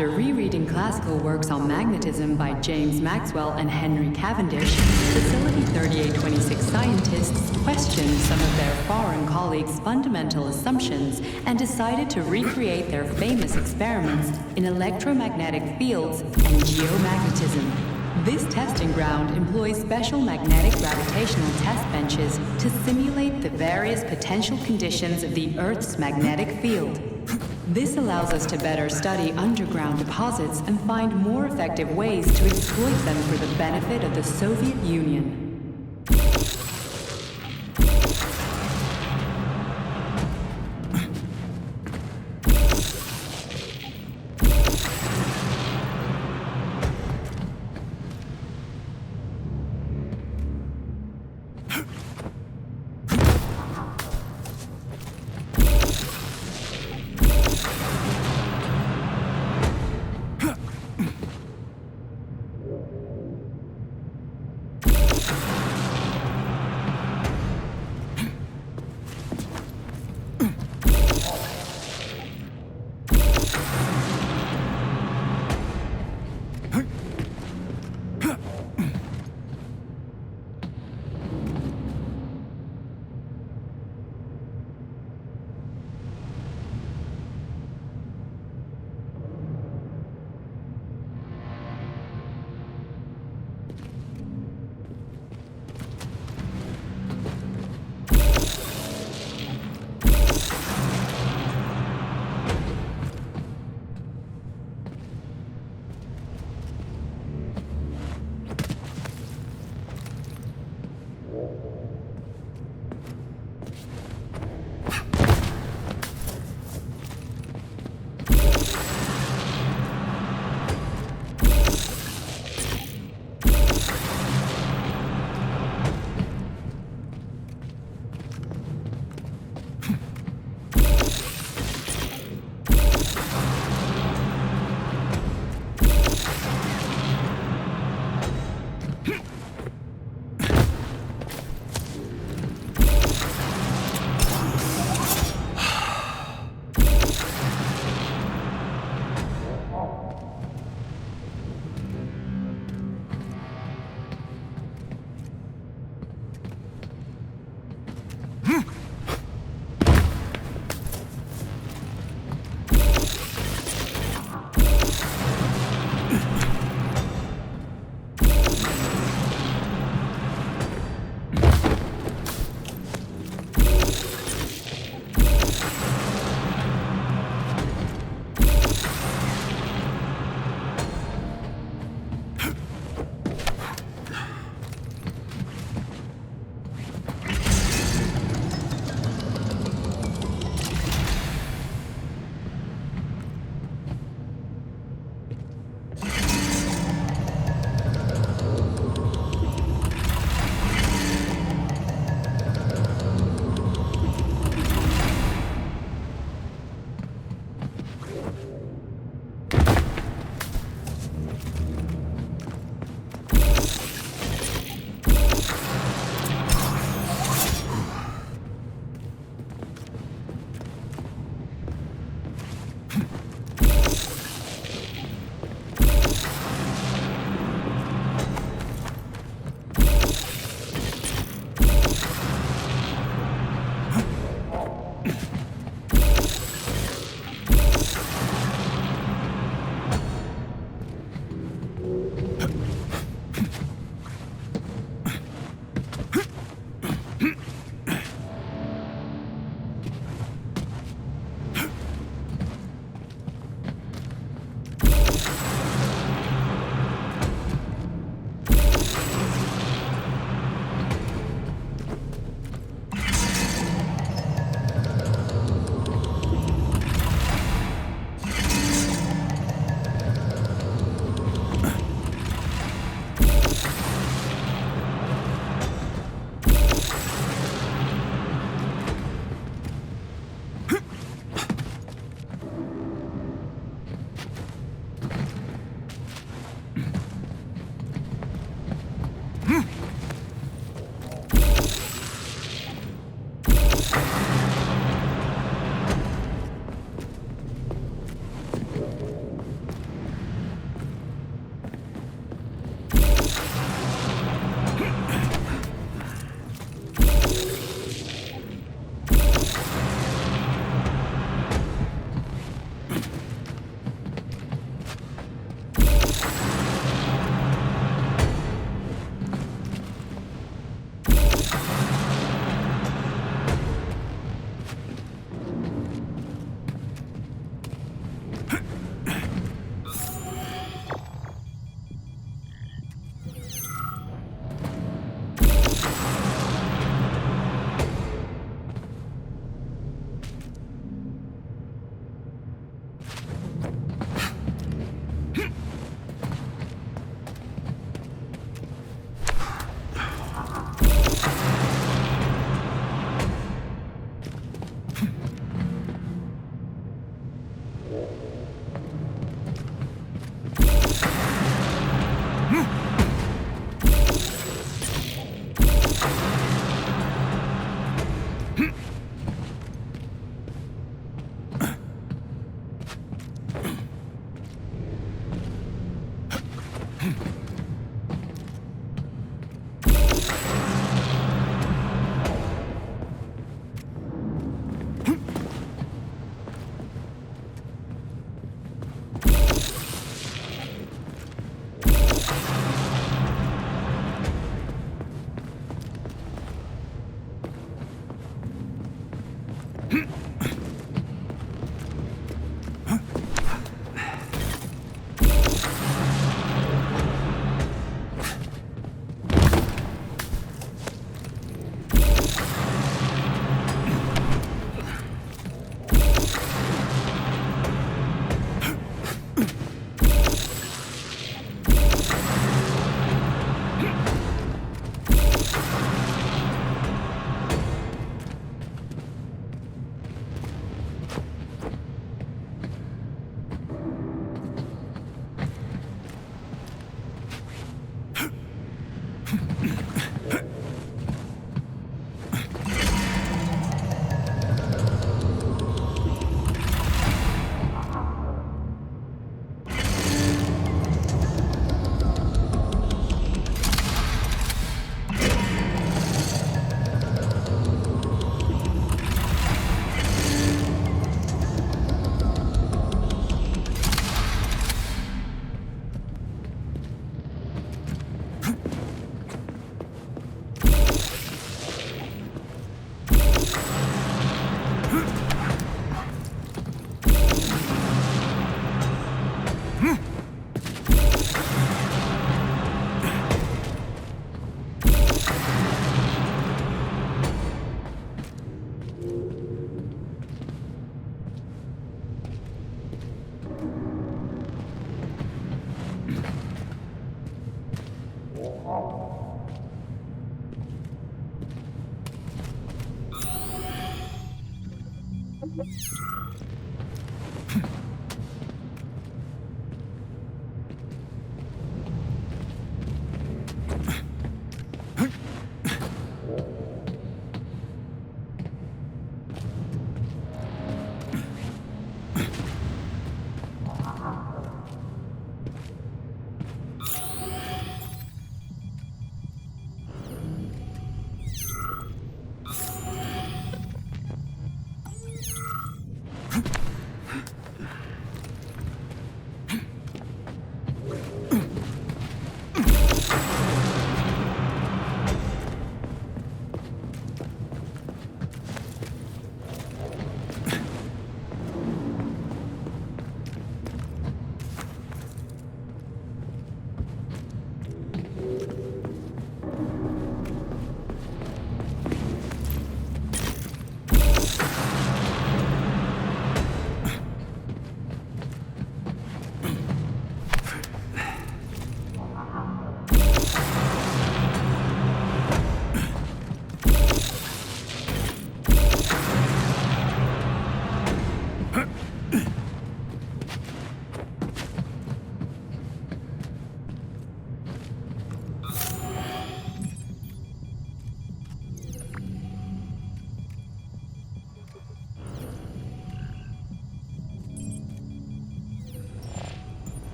After rereading classical works on magnetism by James Maxwell and Henry Cavendish, Facility 3826 scientists questioned some of their foreign colleagues' fundamental assumptions and decided to recreate their famous experiments in electromagnetic fields and geomagnetism. This testing ground employs special magnetic gravitational test benches to simulate the various potential conditions of the Earth's magnetic field. This allows us to better study underground deposits and find more effective ways to exploit them for the benefit of the Soviet Union.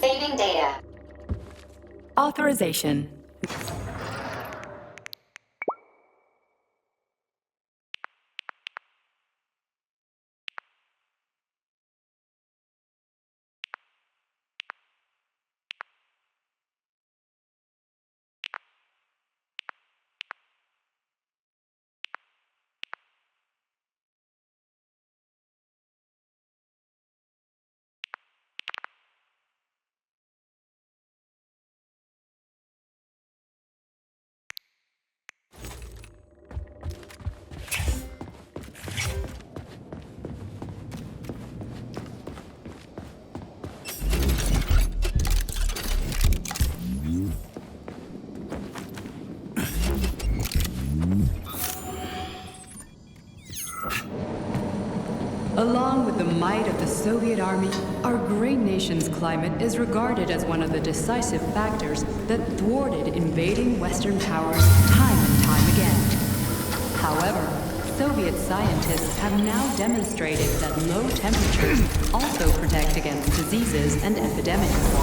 Saving data. Authorization. Along with the might of the Soviet Army, our great nation's climate is regarded as one of the decisive factors that thwarted invading Western powers time and time again. However, Soviet scientists have now demonstrated that low temperatures also protect against diseases and epidemics.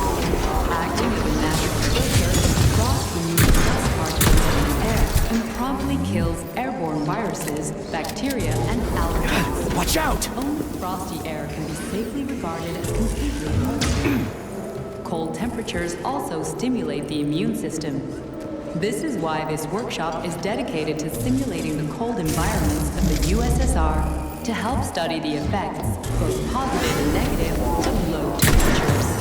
Acting as a natural filter, frost removes dust particles from the air and promptly kills airborne viruses, bacteria, and allergens. Watch out! Only frosty air can be safely regarded as completely wholesome. Cold temperatures also stimulate the immune system. This is why this workshop is dedicated to simulating the cold environments of the USSR to help study the effects, both positive and negative, of low temperatures.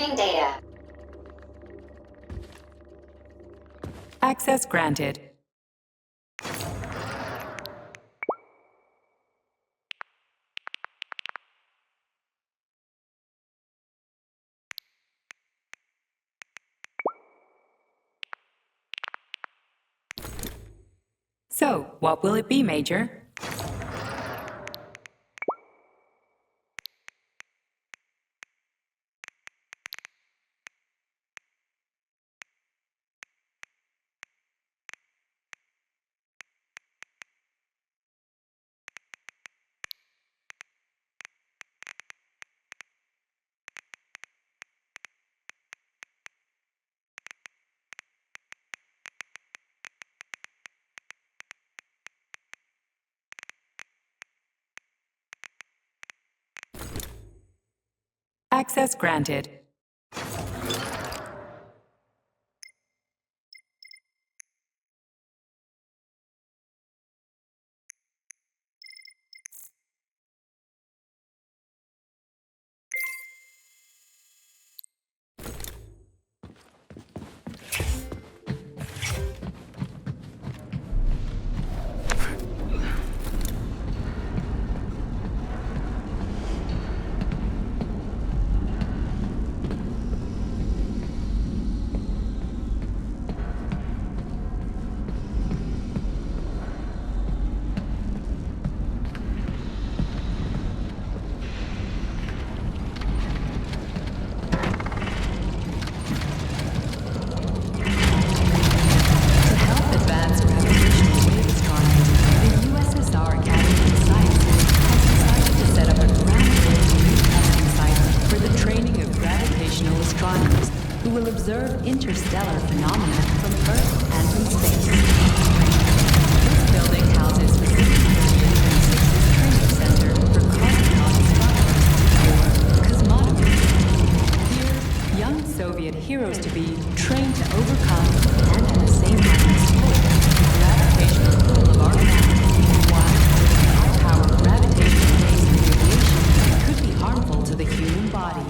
Saving data. Access granted. So, what will it be, Major? Access granted. Observe interstellar phenomena from Earth and from space. This building houses Pacific Area 26's training center for cosmonaut astronomers, or cosmonauts. Here, young Soviet heroes-to-be train to overcome and at the same time exploit the gravitational pull of our planet, while high-powered gravitational waves and radiation could be harmful to the human body.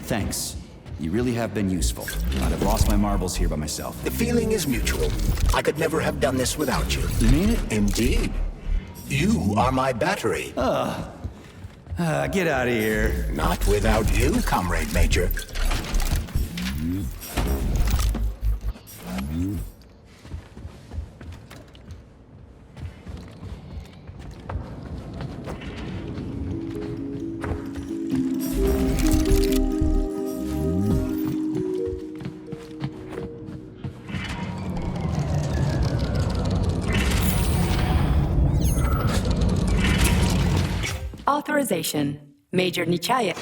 Thanks. You really have been useful. I'd have lost my marbles here by myself. The feeling is mutual. I could never have done this without you. You mean it? Indeed. You are my battery. Get out of here. Not without you, Comrade Major. Authorization. Major Nichaya.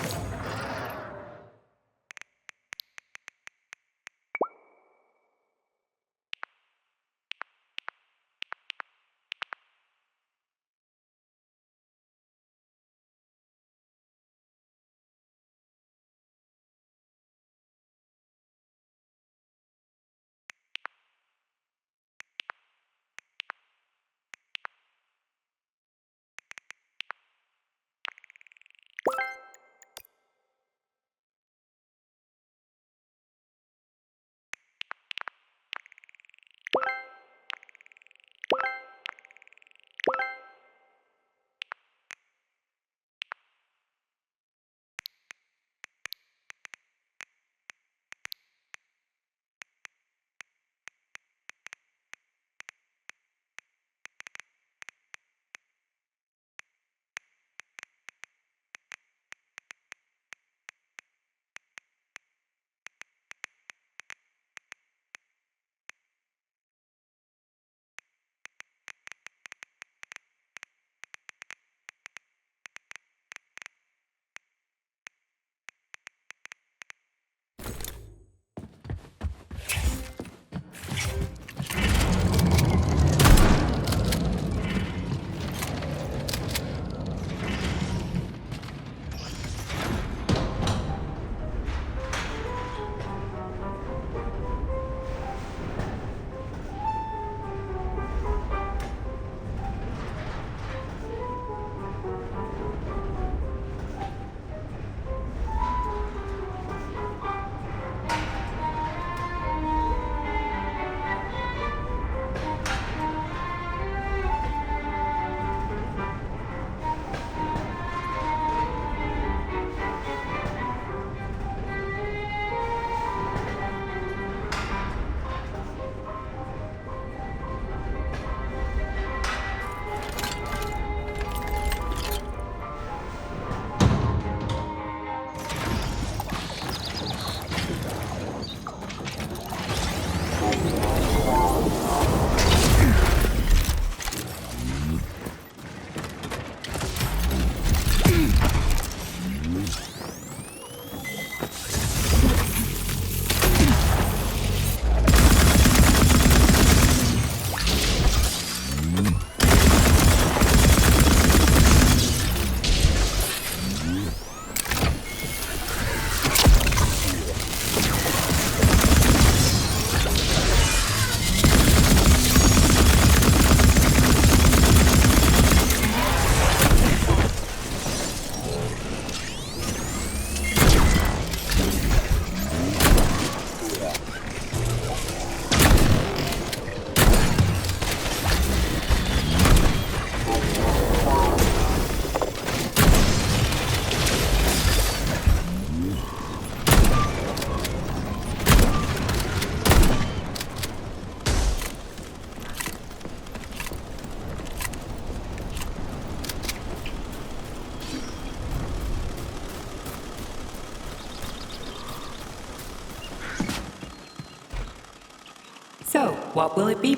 So, what will it be?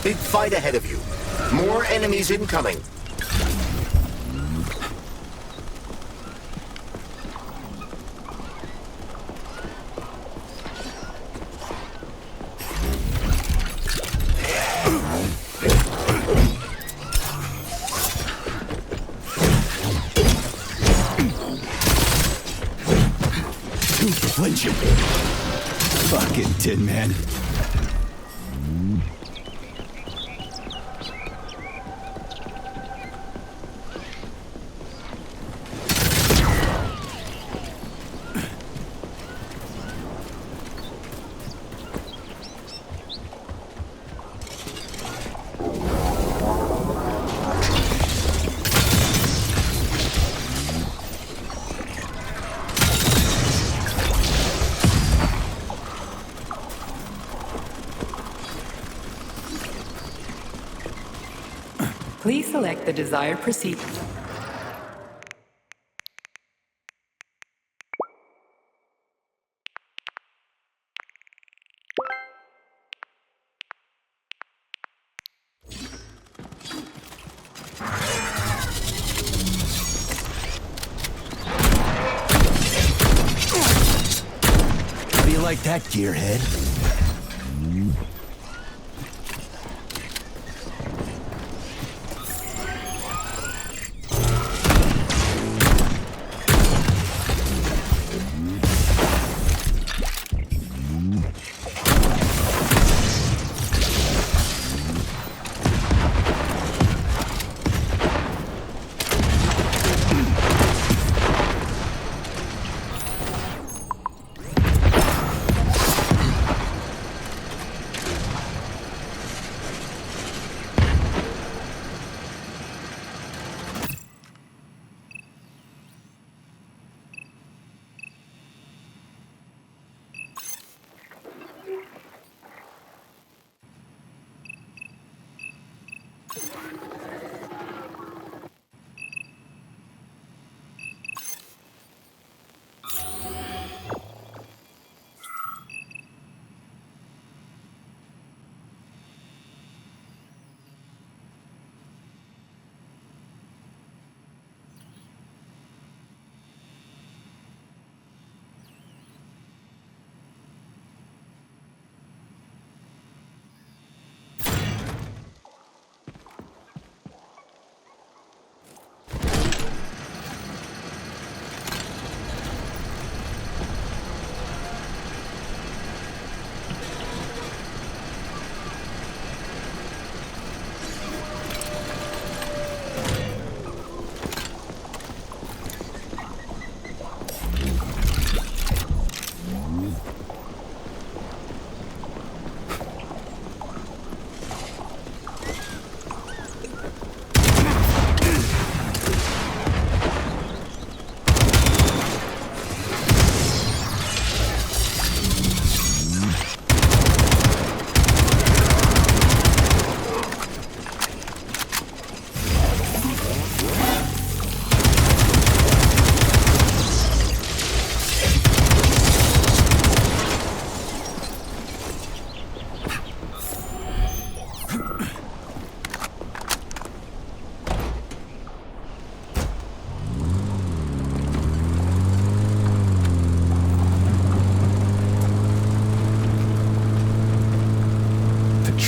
Big fight ahead of you. More enemies incoming. Flinching. Fucking Tin Man. select the desired procedure. How do you like that, gearhead?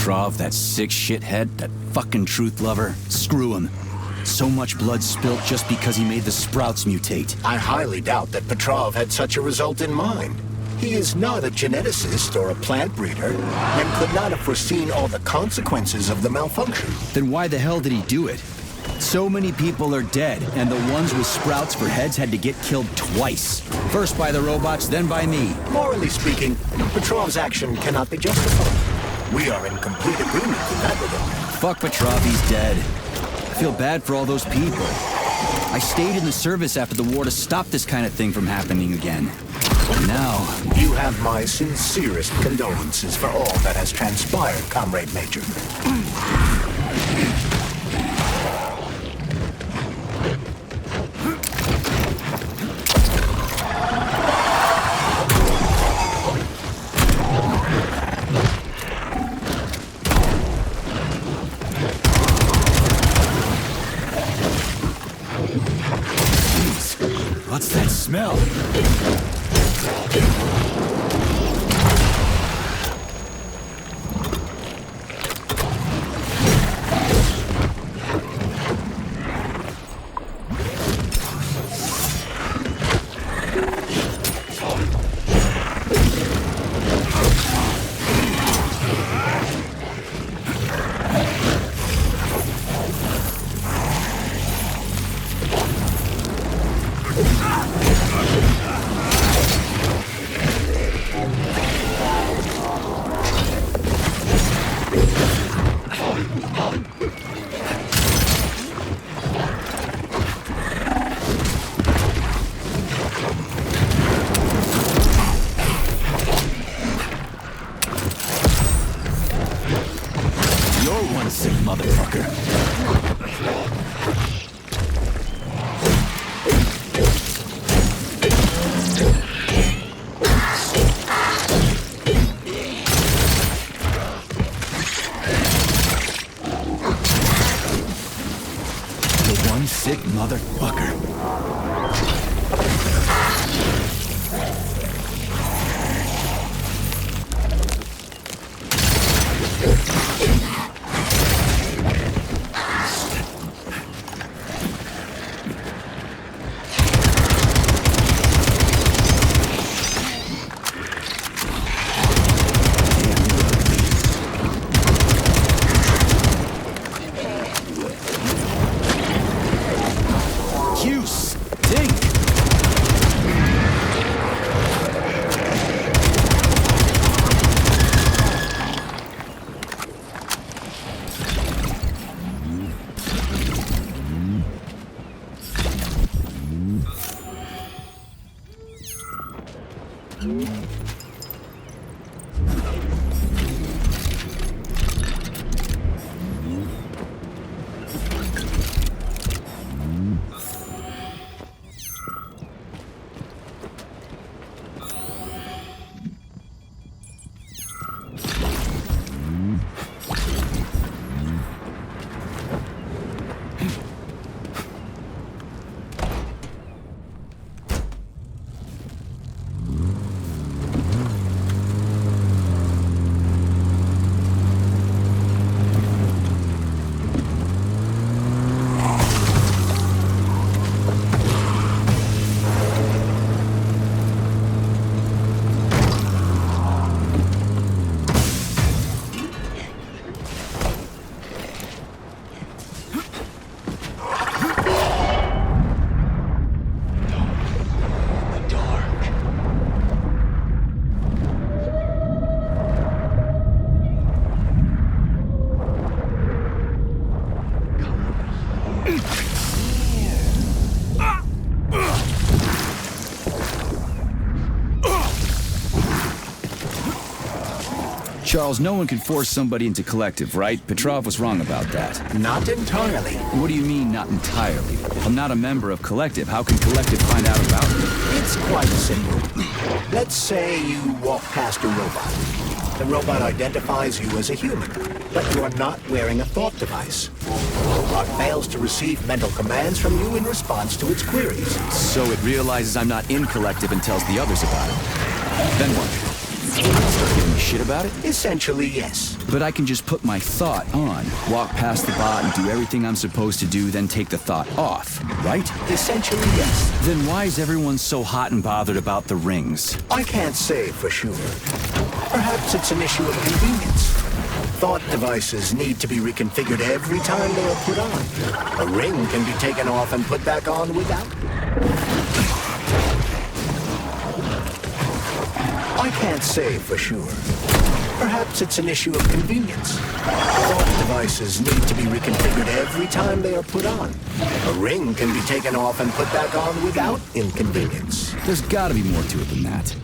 Petrov, that sick shithead, that fucking truth lover, screw him. So much blood spilt just because he made the sprouts mutate. I highly doubt that Petrov had such a result in mind. He is not a geneticist or a plant breeder, and could not have foreseen all the consequences of the malfunction. Then why the hell did he do it? So many people are dead, and the ones with sprouts for heads had to get killed twice. First by the robots, then by me. Morally speaking, Petrov's action cannot be justified. We are in complete agreement with that regard. Fuck Petrov, he's dead. I feel bad for all those people. I stayed in the service after the war to stop this kind of thing from happening again. But now... You have my sincerest condolences for all that has transpired, Comrade Major. What's that smell? motherfucker. You stink! Charles, no one can force somebody into Collective, right? Petrov was wrong about that. Not entirely. What do you mean, not entirely? I'm not a member of Collective. How can Collective find out about me? It's quite simple. Let's say you walk past a robot. The robot identifies you as a human, but you are not wearing a thought device. The robot fails to receive mental commands from you in response to its queries. So it realizes I'm not in Collective and tells the others about it. Then what? Start giving a shit about it? Essentially, yes. But I can just put my thought on, walk past the bot and do everything I'm supposed to do, then take the thought off, right? Essentially, yes. Then why is everyone so hot and bothered about the rings? I can't say for sure. Perhaps it's an issue of convenience. Thought devices need to be reconfigured every time they are put on. A ring can be taken off and put back on without. I can't say for sure. Perhaps it's an issue of convenience. Thought devices need to be reconfigured every time they are put on. A ring can be taken off and put back on without inconvenience. There's gotta be more to it than that.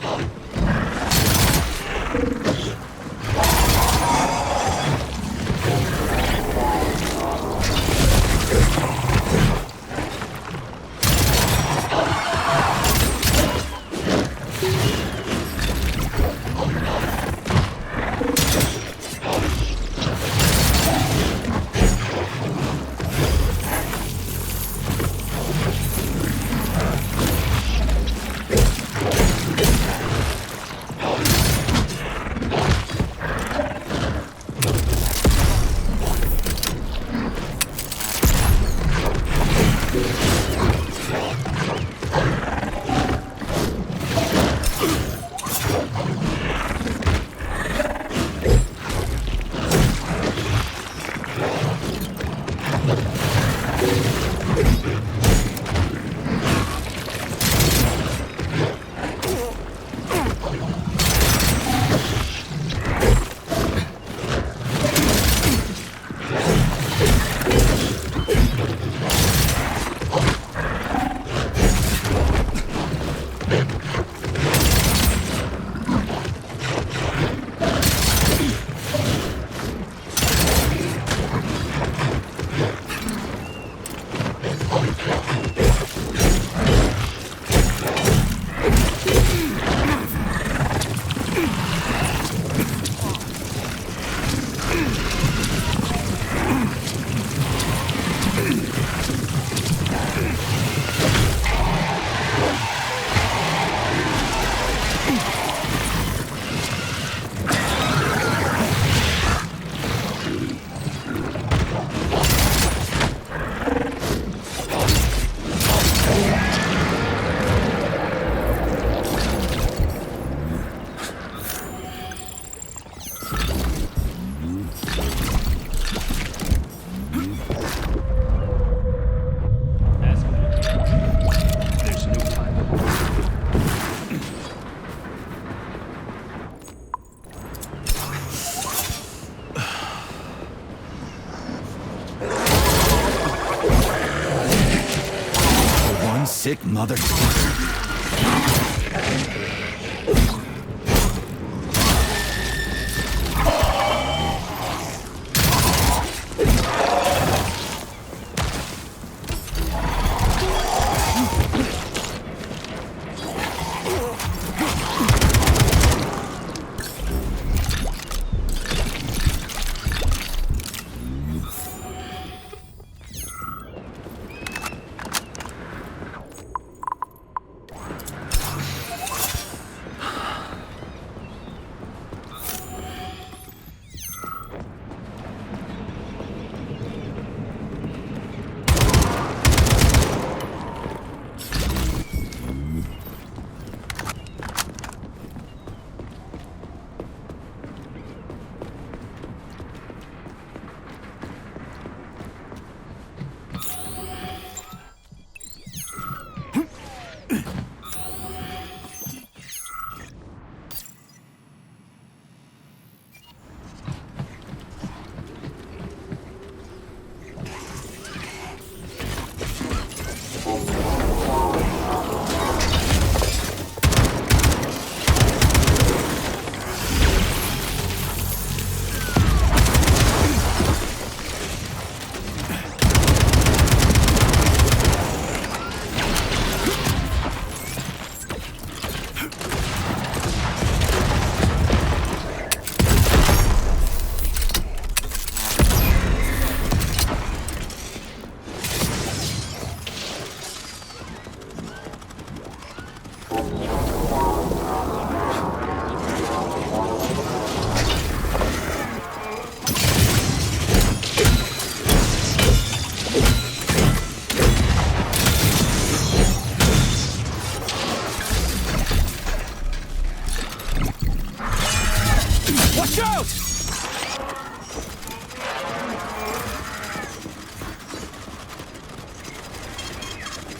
sick mother...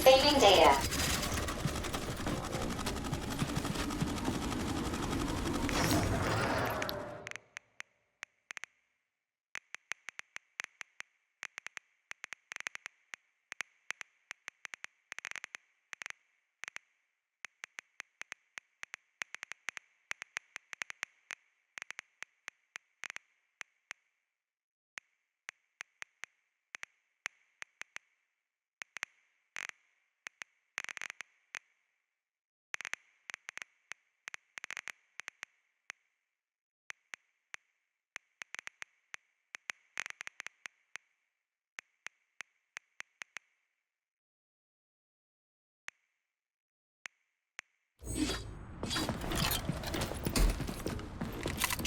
Saving data.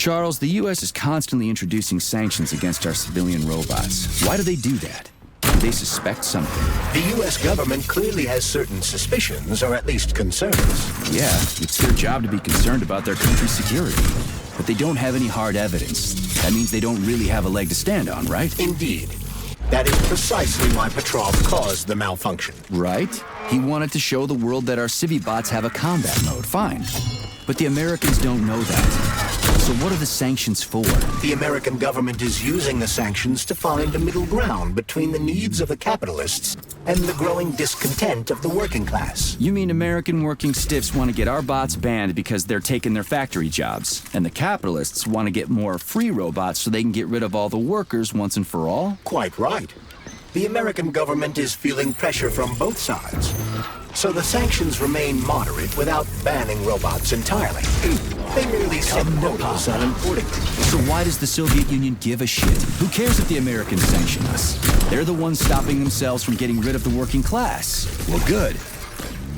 Charles, the U.S. is constantly introducing sanctions against our civilian robots. Why do they do that? Do they suspect something? The U.S. government clearly has certain suspicions, or at least concerns. Yeah, it's their job to be concerned about their country's security. But they don't have any hard evidence. That means they don't really have a leg to stand on, right? Indeed. That is precisely why Petrov caused the malfunction. Right? He wanted to show the world that our Civibots have a combat mode, fine. But the Americans don't know that. So what are the sanctions for? The American government is using the sanctions to find a middle ground between the needs of the capitalists and the growing discontent of the working class. You mean American working stiffs want to get our bots banned because they're taking their factory jobs, and the capitalists want to get more free robots so they can get rid of all the workers once and for all? Quite right. The American government is feeling pressure from both sides. So the sanctions remain moderate without banning robots entirely. They merely set quotas on importing them. So why does the Soviet Union give a shit? Who cares if the Americans sanction us? They're the ones stopping themselves from getting rid of the working class. Well, good.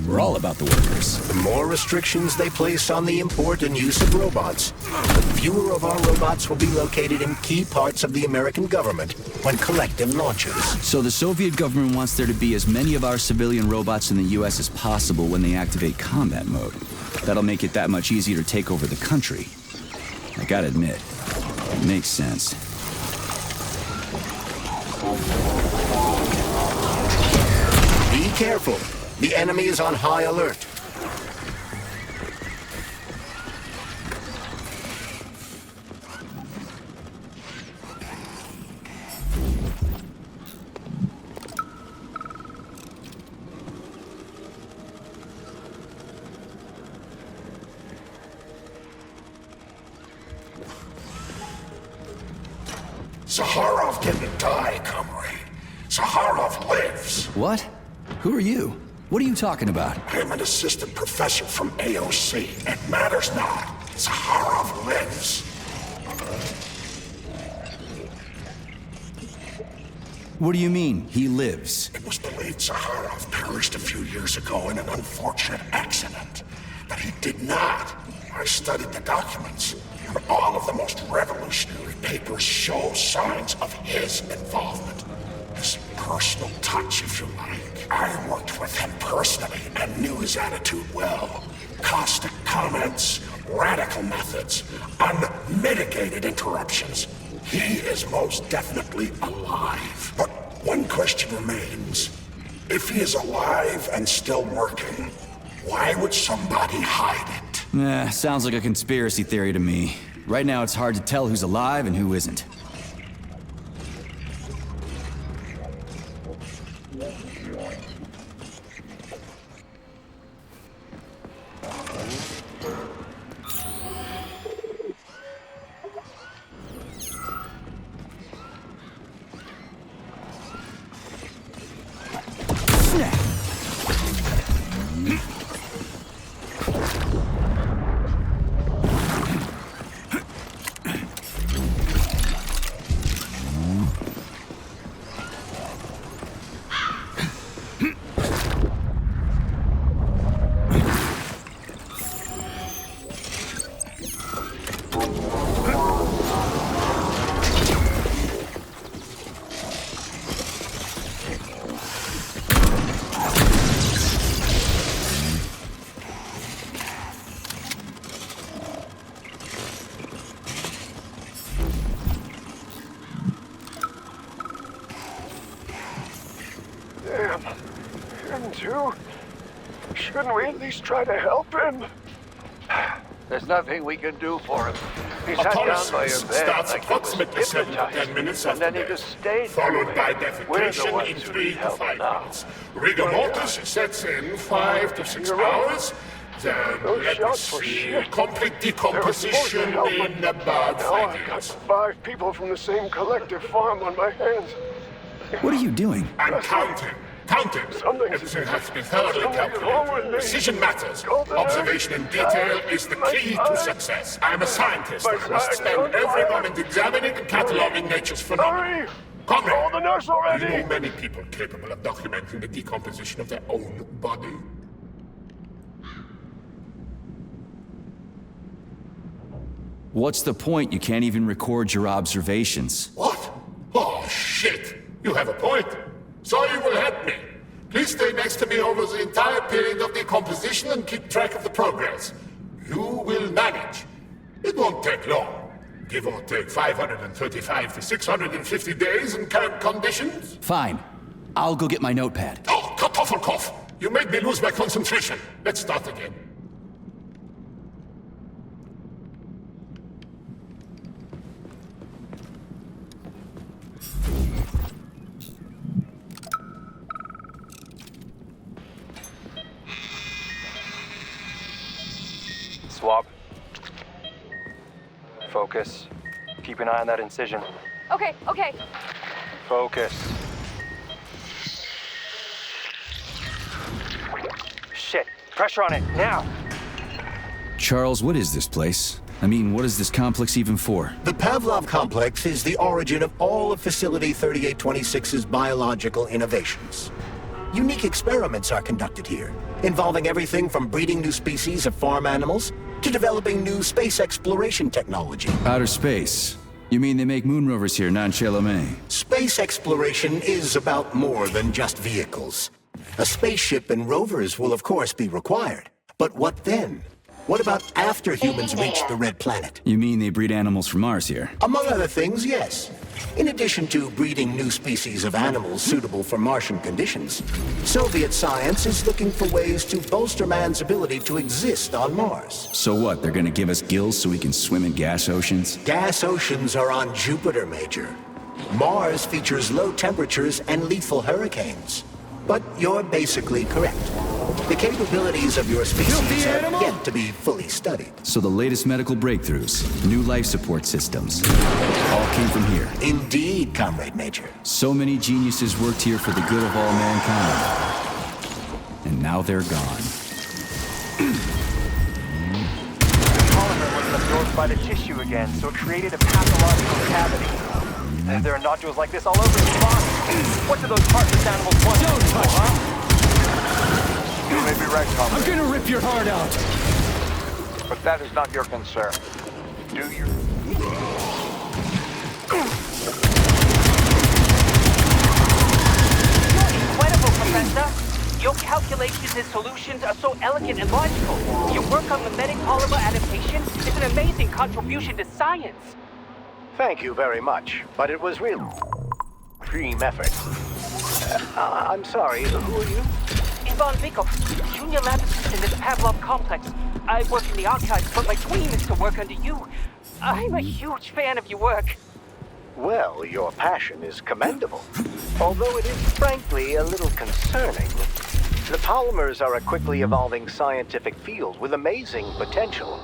We're all about the workers. The more restrictions they place on the import and use of robots, the fewer of our robots will be located in key parts of the American government when collective launches. So the Soviet government wants there to be as many of our civilian robots in the U.S. as possible when they activate combat mode. That'll make it that much easier to take over the country. I gotta admit, it makes sense. Be careful. The enemy is on high alert. Zaharov didn't die, comrade. Zaharov lives. What? Who are you? What are you talking about? I'm an assistant professor from AOC. It matters not. Zaharov lives. What do you mean, he lives? It was believed Zaharov perished a few years ago in an unfortunate accident. But he did not. I studied the documents, and all of the most revolutionary papers show signs of his involvement. His personal touch, if you like. I worked with him personally and knew his attitude well. Caustic comments, radical methods, unmitigated interruptions. He is most definitely alive. But one question remains. If he is alive and still working, why would somebody hide it? Sounds like a conspiracy theory to me. Right now it's hard to tell who's alive and who isn't. Him too? Shouldn't we at least try to help him? There's nothing we can do for him. He sat down by your bed starts like approximately 7 to 10 minutes and then he after just stayed followed by We're the defecation ones in who 3 need to help 5 now. minutes. Rigor mortis sets in 5 to 6 hours. Then let us see, complete decomposition in about 5 years. 5 people from the same collective farm on my hands. What are you doing? I'm counting. Counting. Everything has to be thoroughly calculated. Precision matters. Observation in detail is the key to success. I'm a scientist. I must spend every moment examining and cataloging nature's phenomena. Comrade, Call the nurse already! you know many people capable of documenting the decomposition of their own body. What's the point? You can't even record your observations. What? Oh, shit! You have a point. So you will help me. Please stay next to me over the entire period of decomposition and keep track of the progress. You will manage. It won't take long. Give or take 535 to 650 days in current conditions. Fine. I'll go get my notepad. Oh, Kartoffelkopf! You made me lose my concentration. Let's start again. Swap. Focus. Keep an eye on that incision. Okay. Focus. Shit. Pressure on it, now! Charles, what is this place? I mean, what is this complex even for? The Pavlov complex is the origin of all of Facility 3826's biological innovations. Unique experiments are conducted here, involving everything from breeding new species of farm animals to developing new space exploration technology. Outer space? You mean they make moon rovers here, non-Chelomé? Space exploration is about more than just vehicles. A spaceship and rovers will of course be required. But what then? What about after humans reach the Red Planet? You mean they breed animals from Mars here? Among other things, yes. In addition to breeding new species of animals suitable for Martian conditions, Soviet science is looking for ways to bolster man's ability to exist on Mars. So what, they're gonna give us gills so we can swim in gas oceans? Gas oceans are on Jupiter, Major. Mars features low temperatures and lethal hurricanes. But you're basically correct. The capabilities of your species have yet to be fully studied. So the latest medical breakthroughs, new life support systems, all came from here. Indeed, Comrade Major. So many geniuses worked here for the good of all mankind. And now they're gone. The polymer was absorbed by the tissue again, so it created a pathological cavity. And there are nodules like this all over his body. What do those heartless animals want? Don't touch huh? You may be right, Comrade. I'm gonna rip your heart out! But that is not your concern. Do you? You're incredible, Professor! Your calculations and solutions are so elegant and logical. Your work on mimetic polymer adaptation is an amazing contribution to science. Thank you very much, but it was real dream effort. I'm sorry, who are you? Ivan Vikov, junior lab assistant at the Pavlov complex. I work in the archives, but my dream is to work under you. I'm a huge fan of your work. Well, your passion is commendable, although it is frankly a little concerning. The polymers are a quickly evolving scientific field with amazing potential,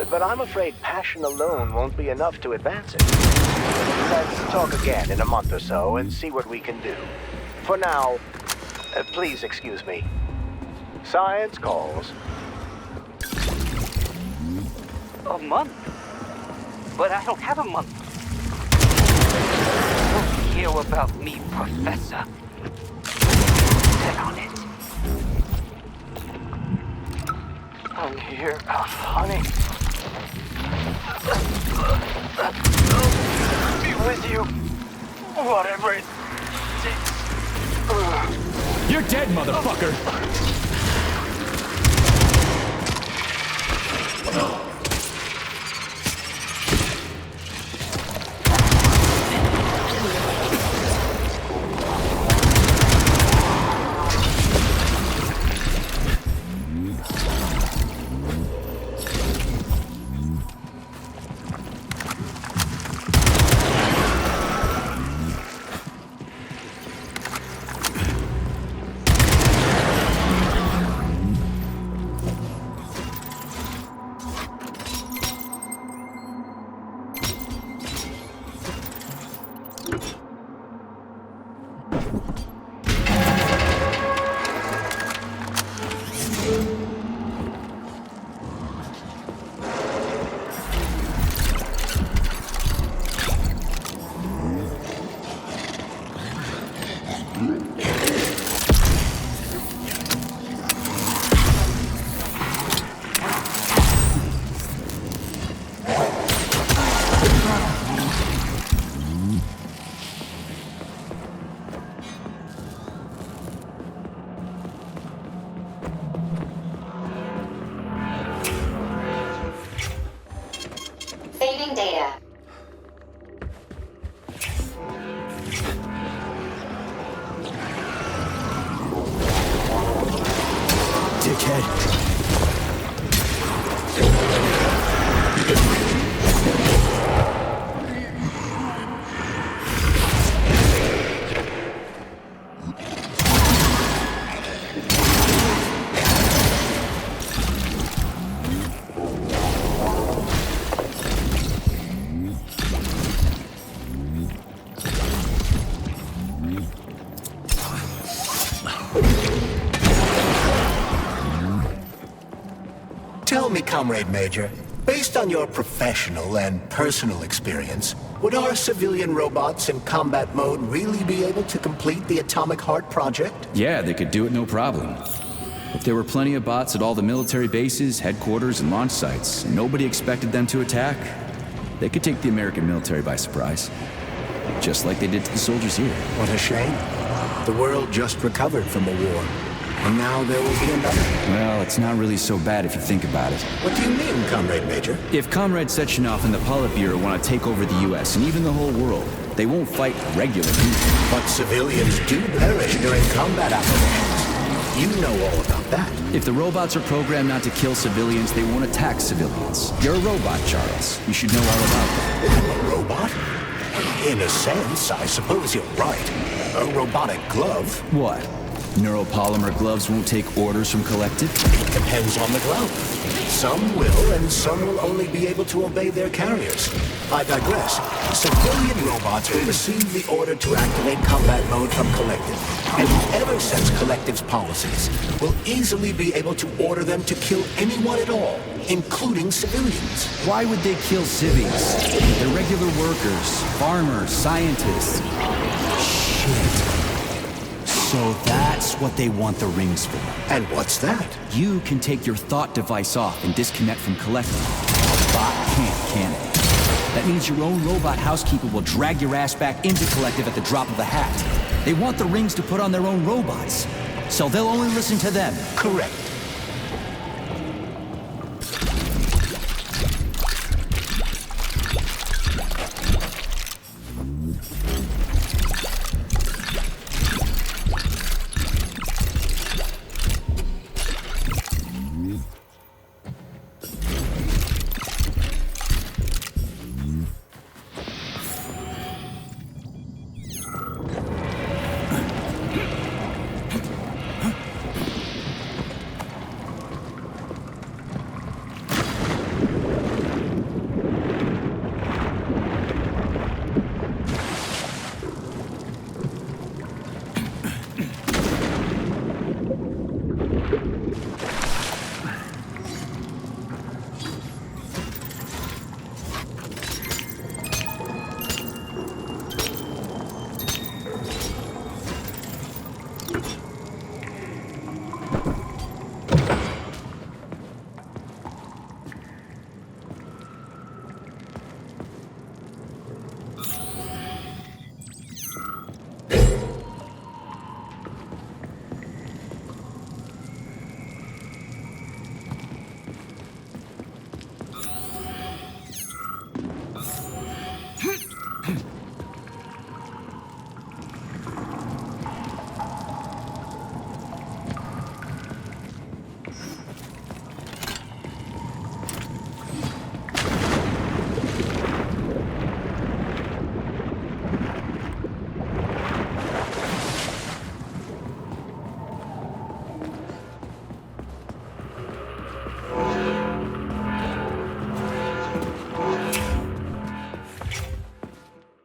but I'm afraid passion alone won't be enough to advance it. Let's talk again in a month or so and see what we can do. For now, please excuse me. Science calls. A month? But I don't have a month. Don't care about me, Professor. Sit on it. I'm here, honey. Be with you. Whatever it takes. You're dead, motherfucker! Saving data. Dickhead. Tell me, Comrade Major, based on your professional and personal experience, would our civilian robots in combat mode really be able to complete the Atomic Heart project? Yeah, they could do it no problem. But there were plenty of bots at all the military bases, headquarters, and launch sites, and nobody expected them to attack. They could take the American military by surprise. Just like they did to the soldiers here. What a shame. The world just recovered from a war. And now there will be another. Well, it's not really so bad if you think about it. What do you mean, Comrade Major? If Comrade Sechenov and the Politburo want to take over the U.S. and even the whole world, they won't fight regular people. But civilians do perish during combat operations. You know all about that. If the robots are programmed not to kill civilians, they won't attack civilians. You're a robot, Charles. You should know all about that. I'm a robot? In a sense, I suppose you're right. A robotic glove. What? Neuropolymer gloves won't take orders from Collective? It depends on the glove. Some will, and some will only be able to obey their carriers. I digress. Civilian robots will receive the order to activate combat mode from Collective, and whoever sets Collective's policies will easily be able to order them to kill anyone at all, including civilians. Why would they kill civvies? They're regular workers, farmers, scientists. Shit. So that's what they want the rings for. And what's that? You can take your thought device off and disconnect from Collective. A bot can't, can it? That means your own robot housekeeper will drag your ass back into Collective at the drop of a hat. They want the rings to put on their own robots, so they'll only listen to them. Correct.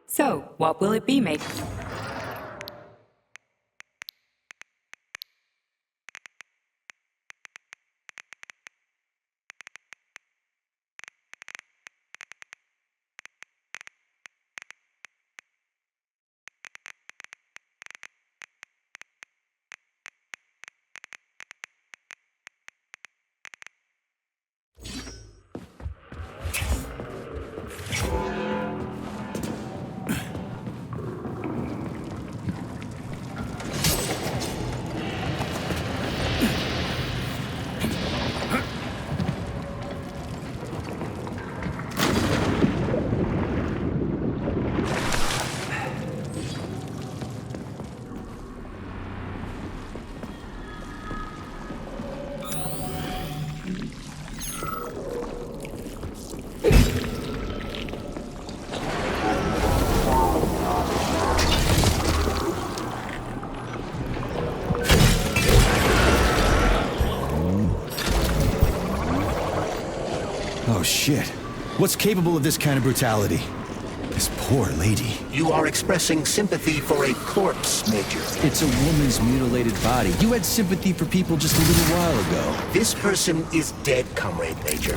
So, what will it be, mate? Oh shit. What's capable of this kind of brutality? This poor lady. You are expressing sympathy for a corpse, Major. It's a woman's mutilated body. You had sympathy for people just a little while ago. This person is dead, Comrade Major.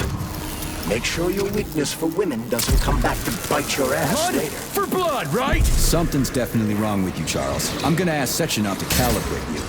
Make sure your weakness for women doesn't come back to bite your ass later. For blood, right? Something's definitely wrong with you, Charles. I'm gonna ask Sechenov to calibrate you.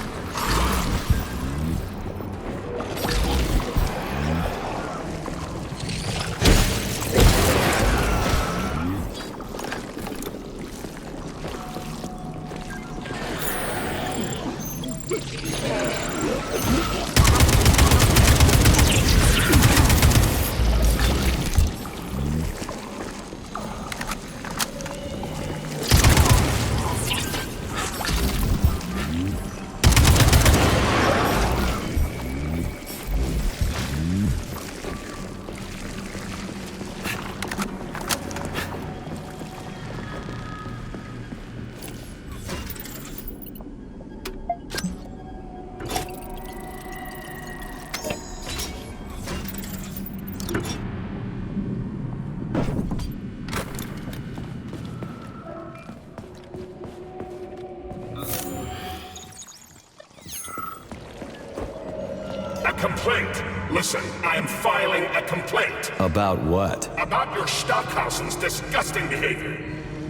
A complaint. Listen, I am filing a complaint. About what? About your Stockhausen's disgusting behavior.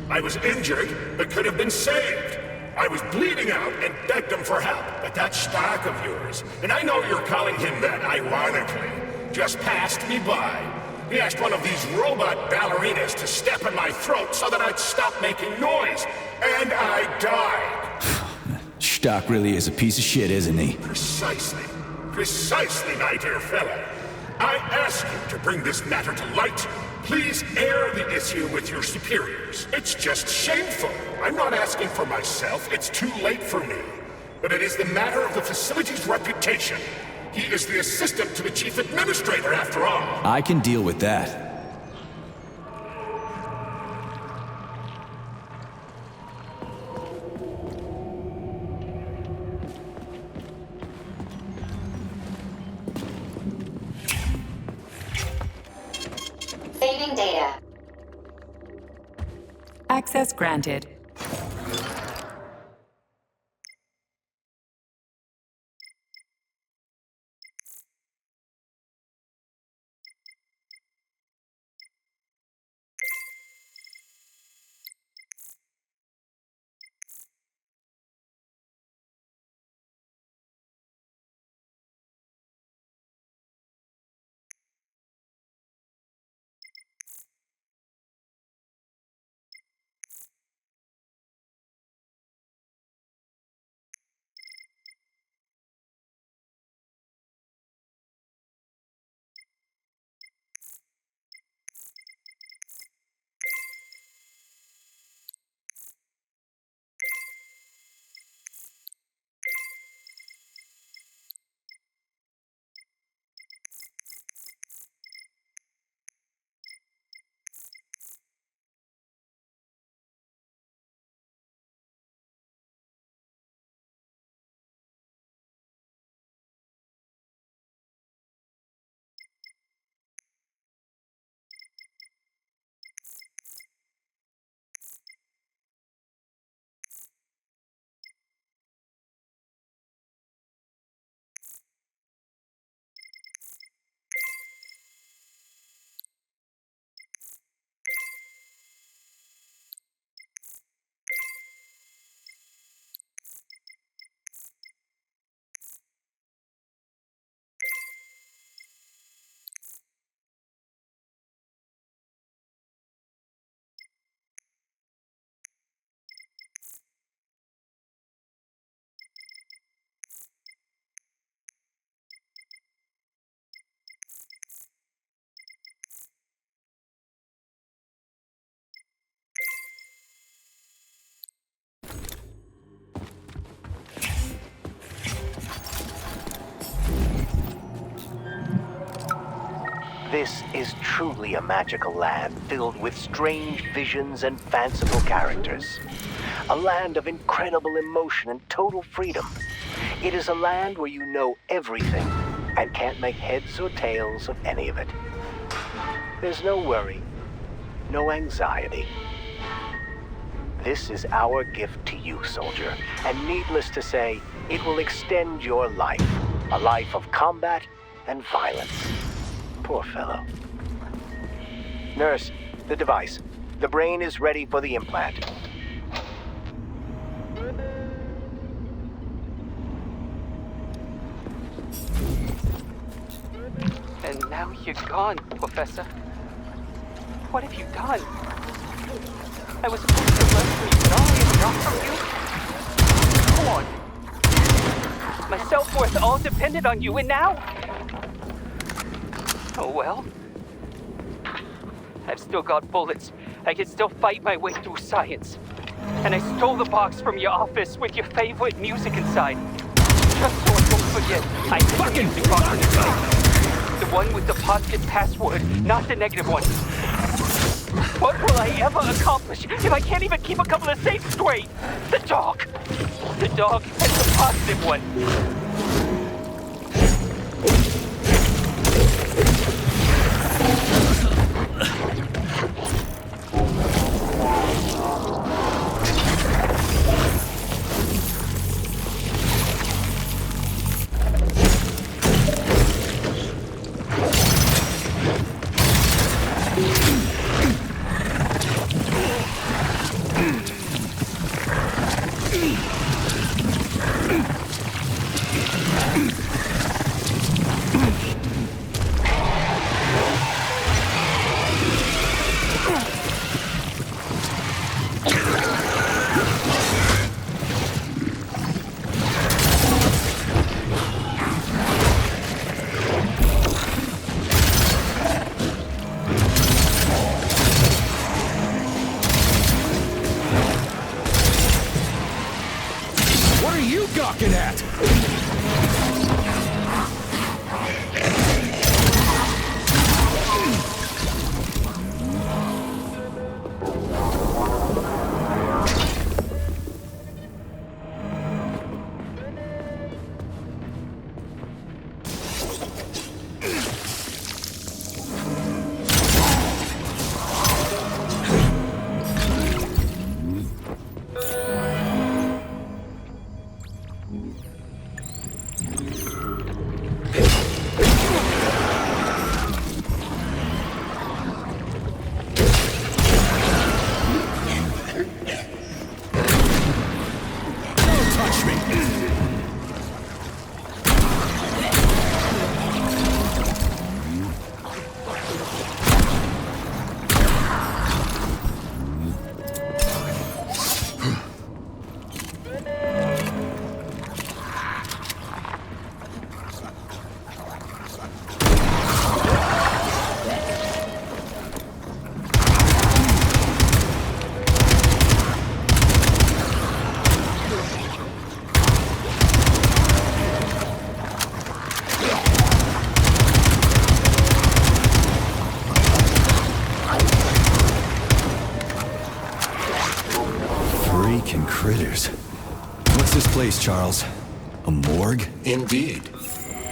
I was injured, but could have been saved. I was bleeding out and begged him for help, but that Stock of yours, and I know you're calling him that ironically, just passed me by. He asked one of these robot ballerinas to step in my throat so that I'd stop making noise, and I died. Stock really is a piece of shit, isn't he? Precisely. Precisely, my dear fellow. I ask you to bring this matter to light. Please air the issue with your superiors. It's just shameful. I'm not asking for myself. It's too late for me. But it is the matter of the facility's reputation. He is the assistant to the chief administrator, after all. I can deal with that. Saving data. Access granted. This is truly a magical land filled with strange visions and fanciful characters. A land of incredible emotion and total freedom. It is a land where you know everything and can't make heads or tails of any of it. There's no worry, no anxiety. This is our gift to you, soldier, and needless to say, it will extend your life. A life of combat and violence. Poor fellow. Nurse, the device. The brain is ready for the implant. And now you're gone, Professor. What have you done? I was supposed to learn from you, but all I ever got from you? Come on. My self-worth all depended on you, and now? Oh well. I've still got bullets. I can still fight my way through science. And I stole the box from your office with your favorite music inside. Just so I don't forget. I fucking music box inside. The one with the positive password, not the negative one. What will I ever accomplish if I can't even keep a couple of safes straight? The dog. The dog has the positive one. critters. What's this place, Charles? A morgue? Indeed.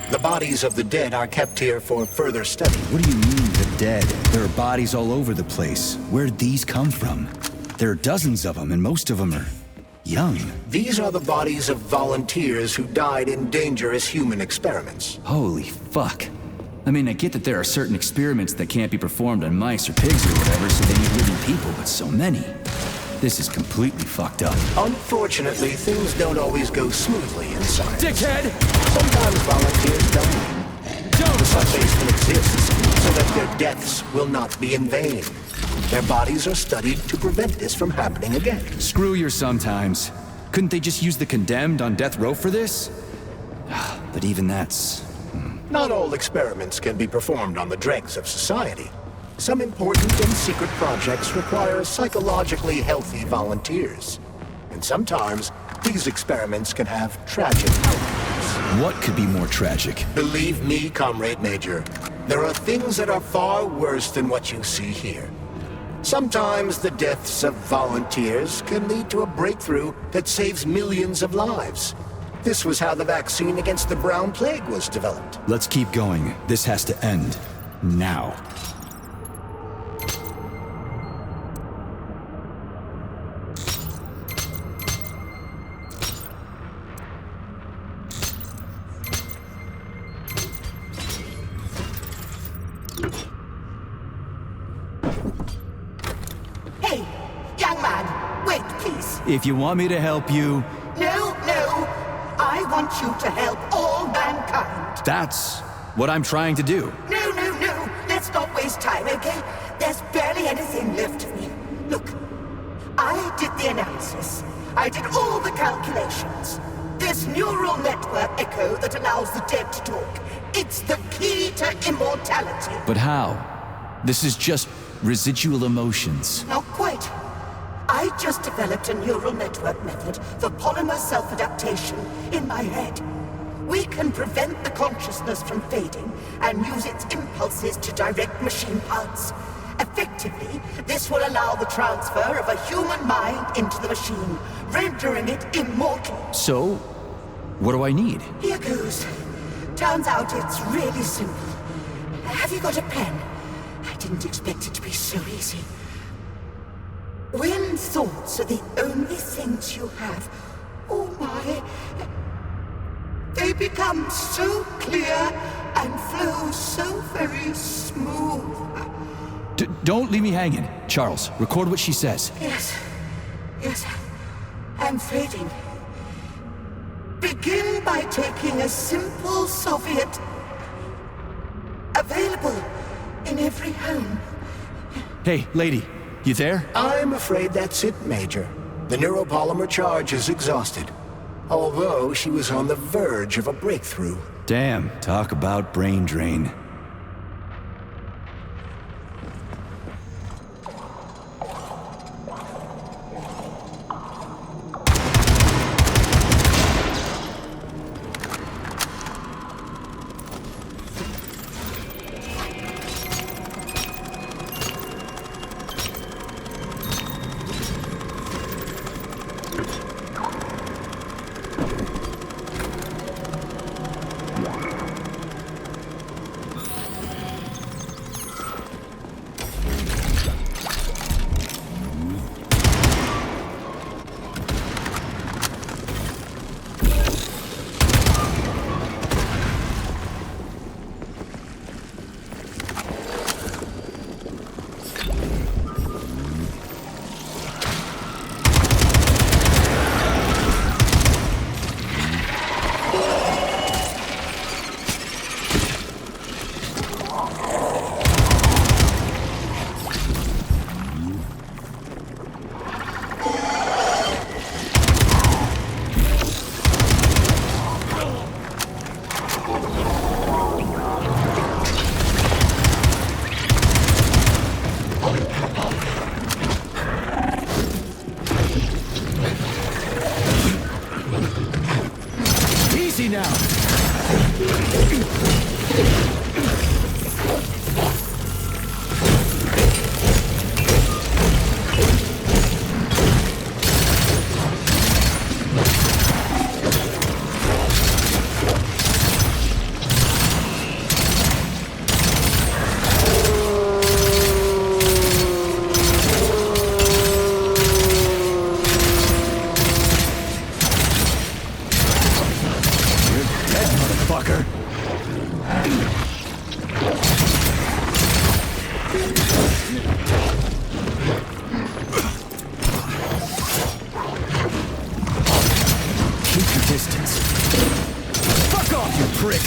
The bodies of the dead are kept here for further study. What do you mean, the dead? There are bodies all over the place. Where'd these come from? There are dozens of them, and most of them are young. These are the bodies of volunteers who died in dangerous human experiments. Holy fuck. I mean, I get that there are certain experiments that can't be performed on mice or pigs or whatever, so they need living people, but so many. This is completely fucked up. Unfortunately, things don't always go smoothly in science. Dickhead! Sometimes volunteers die. The sub-basement exists so that their deaths will not be in vain. Their bodies are studied to prevent this from happening again. Screw your sometimes. Couldn't they just use the condemned on death row for this? But even that's... Not all experiments can be performed on the dregs of society. Some important and secret projects require psychologically healthy volunteers. And sometimes, these experiments can have tragic outcomes. What could be more tragic? Believe me, Comrade Major, there are things that are far worse than what you see here. Sometimes the deaths of volunteers can lead to a breakthrough that saves millions of lives. This was how the vaccine against the brown plague was developed. Let's keep going. This has to end. Now. Hey, young man, wait, please. If you want me to help you... No, no. I want you to help all mankind. That's what I'm trying to do. No, no, no. Let's not waste time, okay? There's barely anything left of me. Look, I did the analysis. I did all the calculations. This neural network echo that allows the dead to talk. It's the key to immortality. But how? This is just residual emotions. Not quite. I just developed a neural network method for polymer self-adaptation in my head. We can prevent the consciousness from fading and use its impulses to direct machine parts. Effectively, this will allow the transfer of a human mind into the machine, rendering it immortal. So, what do I need? Here goes. Turns out it's really simple. Have you got a pen? I didn't expect it to be so easy. When thoughts are the only things you have, oh my, they become so clear and flow so very smooth. Don't leave me hanging. Charles, record what she says. Yes, I'm fading. Begin by taking a simple Soviet, available in every home. Hey, lady, you there? I'm afraid that's it, Major. The neuropolymer charge is exhausted. Although she was on the verge of a breakthrough. Damn, talk about brain drain. Keep your distance. Fuck off, you prick!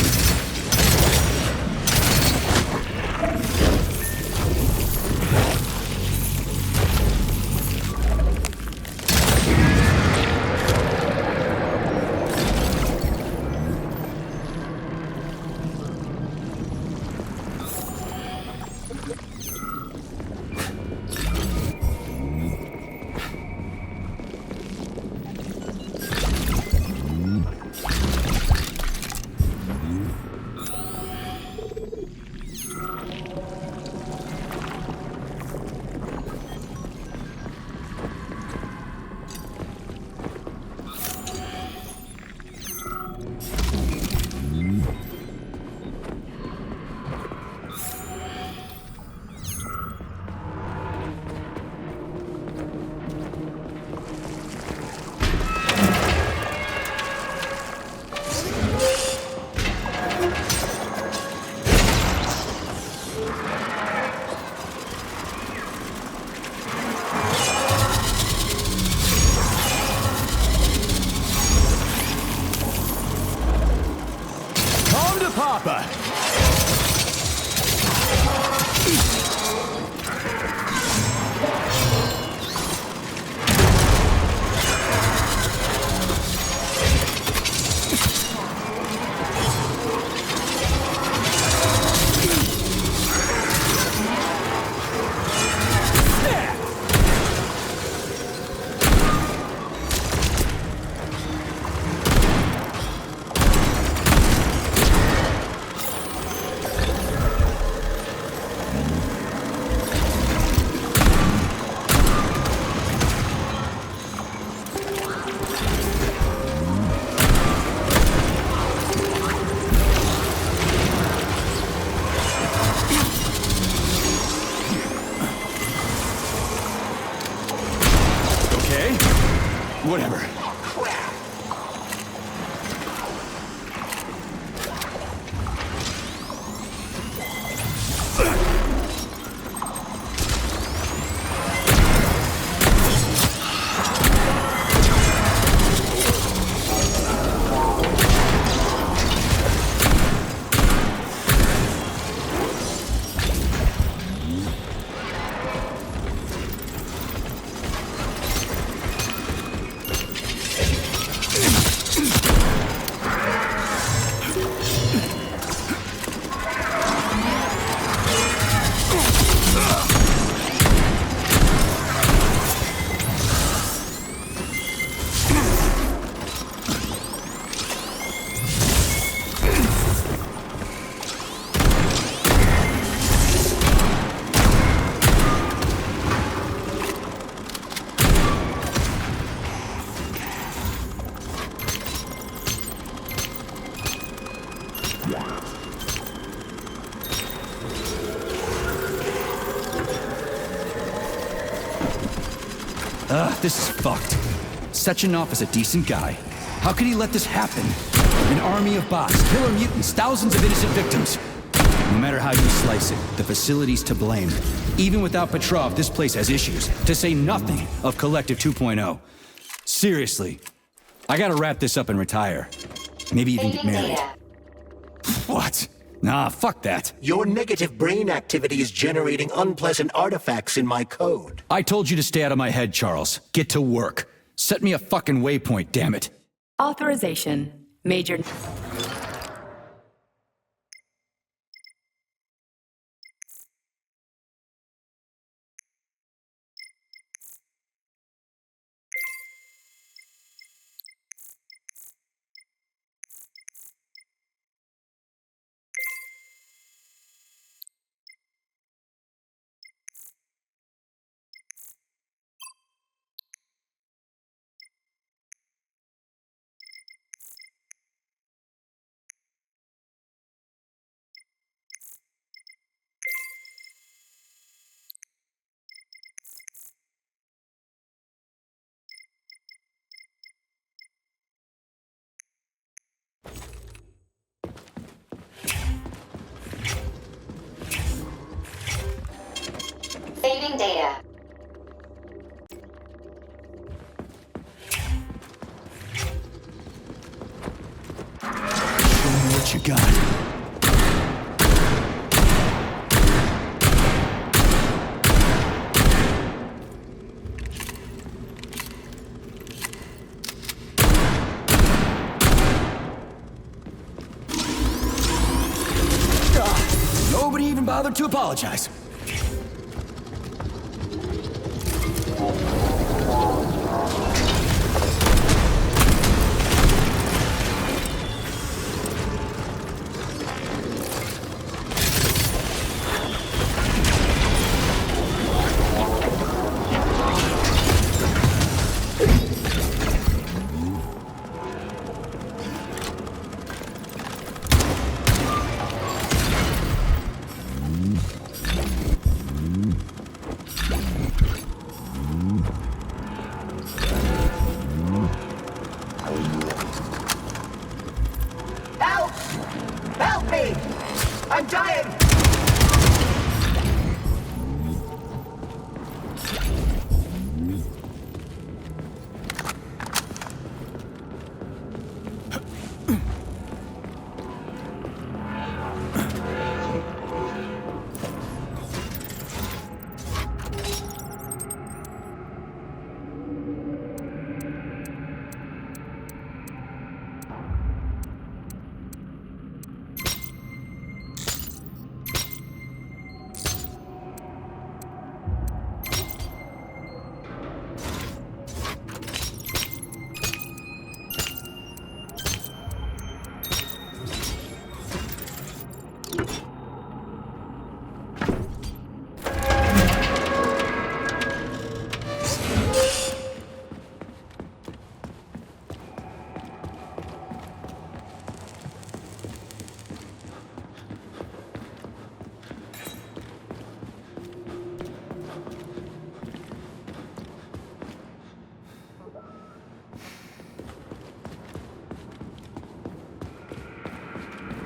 Papa! Whatever. This is fucked. Sechenov is a decent guy. How could he let this happen? An army of bots, killer mutants, thousands of innocent victims. No matter how you slice it, the facility's to blame. Even without Petrov, this place has issues, to say nothing of Collective 2.0. Seriously, I gotta wrap this up and retire. Maybe even get married. What? Nah, fuck that. Your negative brain activity is generating unpleasant artifacts in my code. I told you to stay out of my head, Charles. Get to work. Set me a fucking waypoint, damn it. Authorization. Major... data. Show me what you got. Nobody even bothered to apologize. Help! Help me! I'm dying!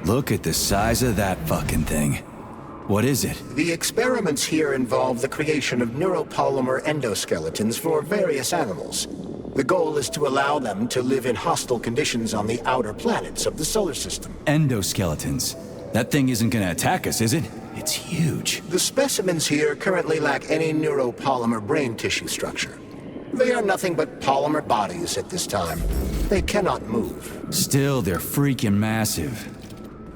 Look at the size of that fucking thing. What is it? The experiments here involve the creation of neuropolymer endoskeletons for various animals. The goal is to allow them to live in hostile conditions on the outer planets of the solar system. Endoskeletons. That thing isn't gonna attack us, is it? It's huge. The specimens here currently lack any neuropolymer brain tissue structure. They are nothing but polymer bodies at this time. They cannot move. Still, they're freaking massive.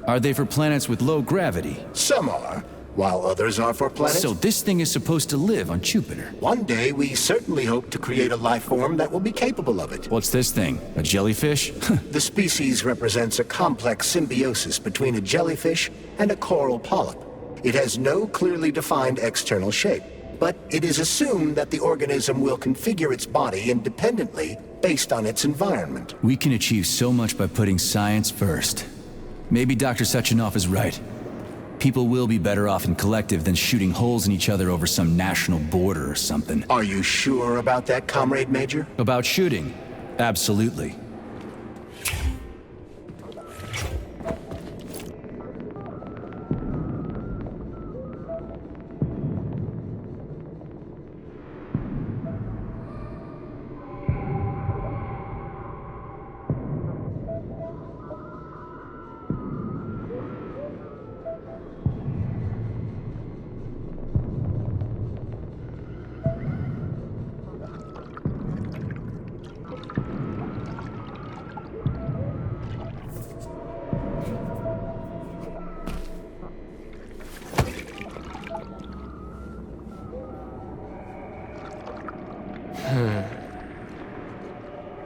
Are they for planets with low gravity? Some are, while others are for planets. So this thing is supposed to live on Jupiter. One day, we certainly hope to create a life form that will be capable of it. What's this thing? A jellyfish? The species represents a complex symbiosis between a jellyfish and a coral polyp. It has no clearly defined external shape, but it is assumed that the organism will configure its body independently based on its environment. We can achieve so much by putting science first. Maybe Dr. Sechenov is right. People will be better off in collective than shooting holes in each other over some national border or something. Are you sure about that, Comrade Major? About shooting? Absolutely.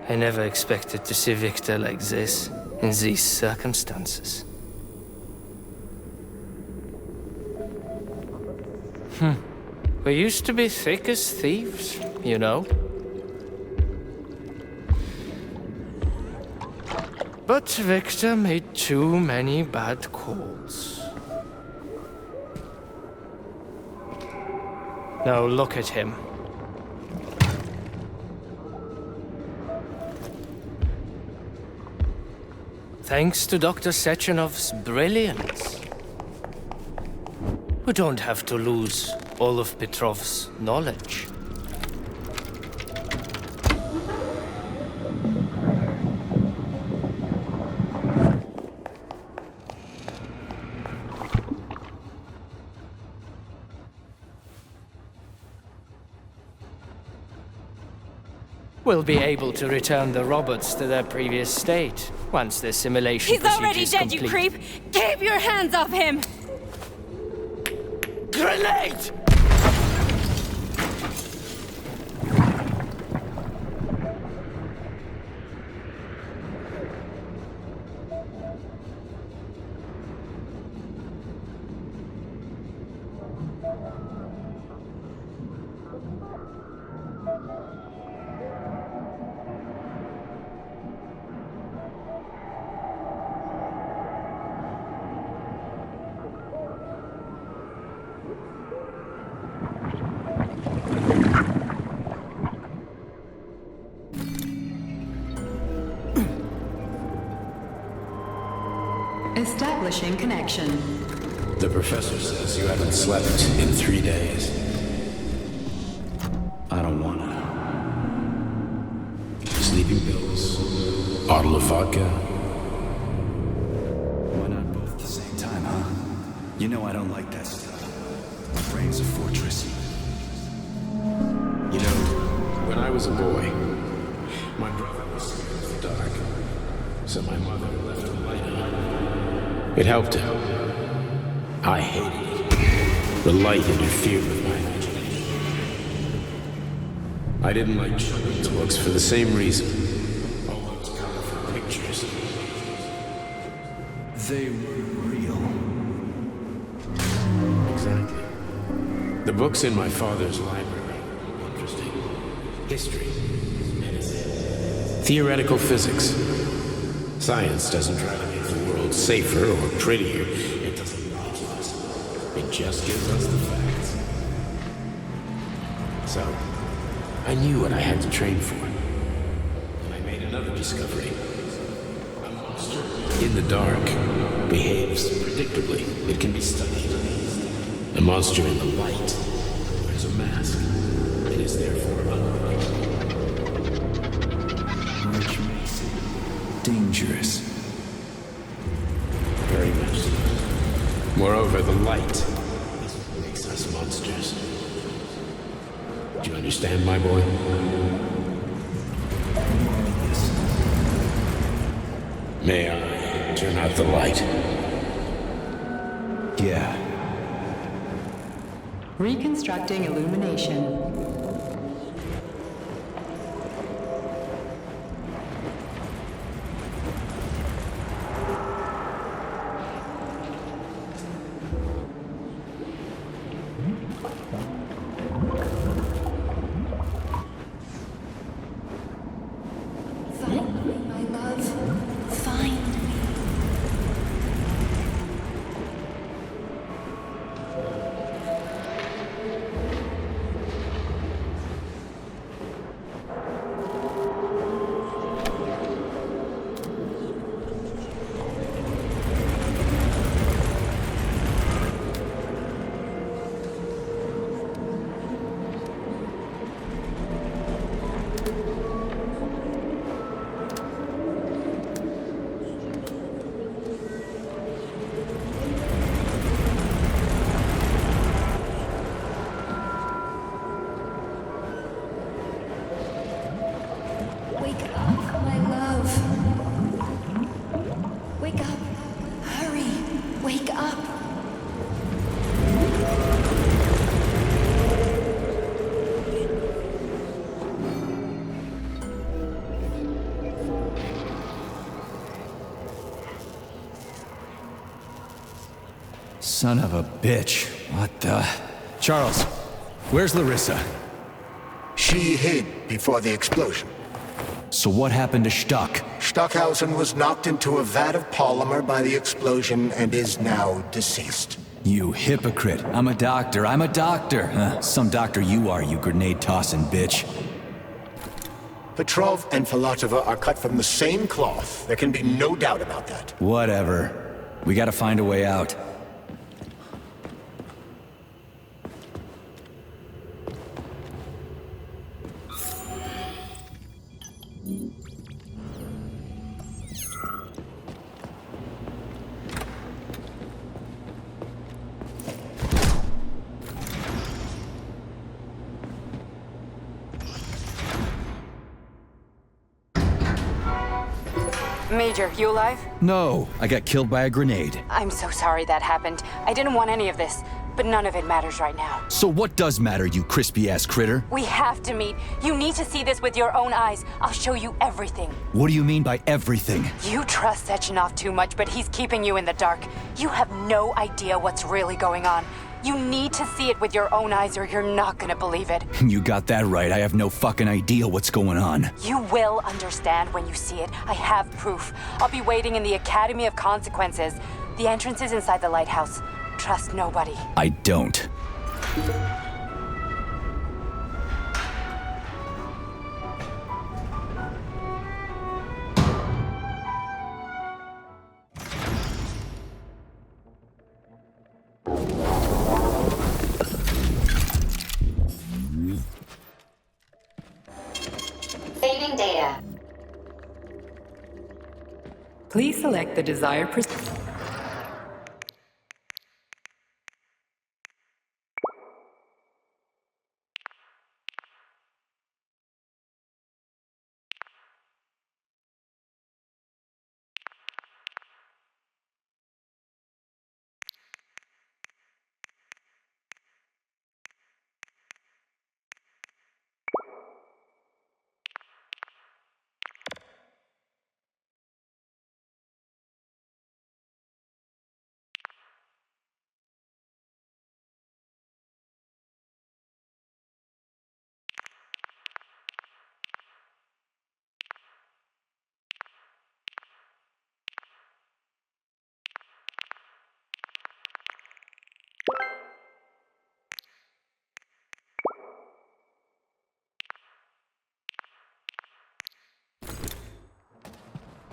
I never expected to see Victor like this, in these circumstances. We used to be thick as thieves, you know? But Victor made too many bad calls. Now look at him. Thanks to Dr. Sechenov's brilliance, we don't have to lose all of Petrov's knowledge. We'll be able to return the robots to their previous state once the simulation He's already dead, complete. you creep! Keep your hands off him! Grenade! Establishing connection. The professor says you haven't slept in 3 days. I don't wanna. Sleeping pills, bottle of vodka. Why not both at the same time, huh? You know I don't like that stuff. My brain's a fortress. You know, when I was a boy, my brother was scared of the dark, so my mother left a light on. It helped him. I hated it. The light interfered with my imagination. I didn't like children's books for the same reason. All those colorful pictures. They were real. Exactly. The books in my father's library were interesting. History, medicine, theoretical physics. Science doesn't try to make the world safer or prettier. It doesn't make us. It just gives us the facts. So, I knew what I had to train for. And I made another discovery. A monster in the dark behaves predictably. It can be studied. A monster in the light wears a mask. It is therefore unpredictable. Which makes it dangerous. Very much so. Moreover, the light is what makes us monsters. Do you understand, my boy? May I turn out the light? Yeah. Reconstructing illumination. Son of a bitch. What the... Charles, where's Larissa? She hid before the explosion. So what happened to Stuck? Stockhausen was knocked into a vat of polymer by the explosion and is now deceased. You hypocrite. I'm a doctor. I'm a doctor. Some doctor you are, you grenade-tossing bitch. Petrov and Filatova are cut from the same cloth. There can be no doubt about that. Whatever. We gotta find a way out. Major, you alive? No, I got killed by a grenade. I'm so sorry that happened. I didn't want any of this, but none of it matters right now. So what does matter, you crispy-ass critter? We have to meet. You need to see this with your own eyes. I'll show you everything. What do you mean by everything? You trust Sechenov too much, but he's keeping you in the dark. You have no idea what's really going on. You need to see it with your own eyes or you're not gonna believe it. You got that right. I have no fucking idea what's going on. You will understand when you see it. I have proof. I'll be waiting in the Academy of Consequences. The entrance is inside the lighthouse. Trust nobody. I don't. Saving data. Please select the desired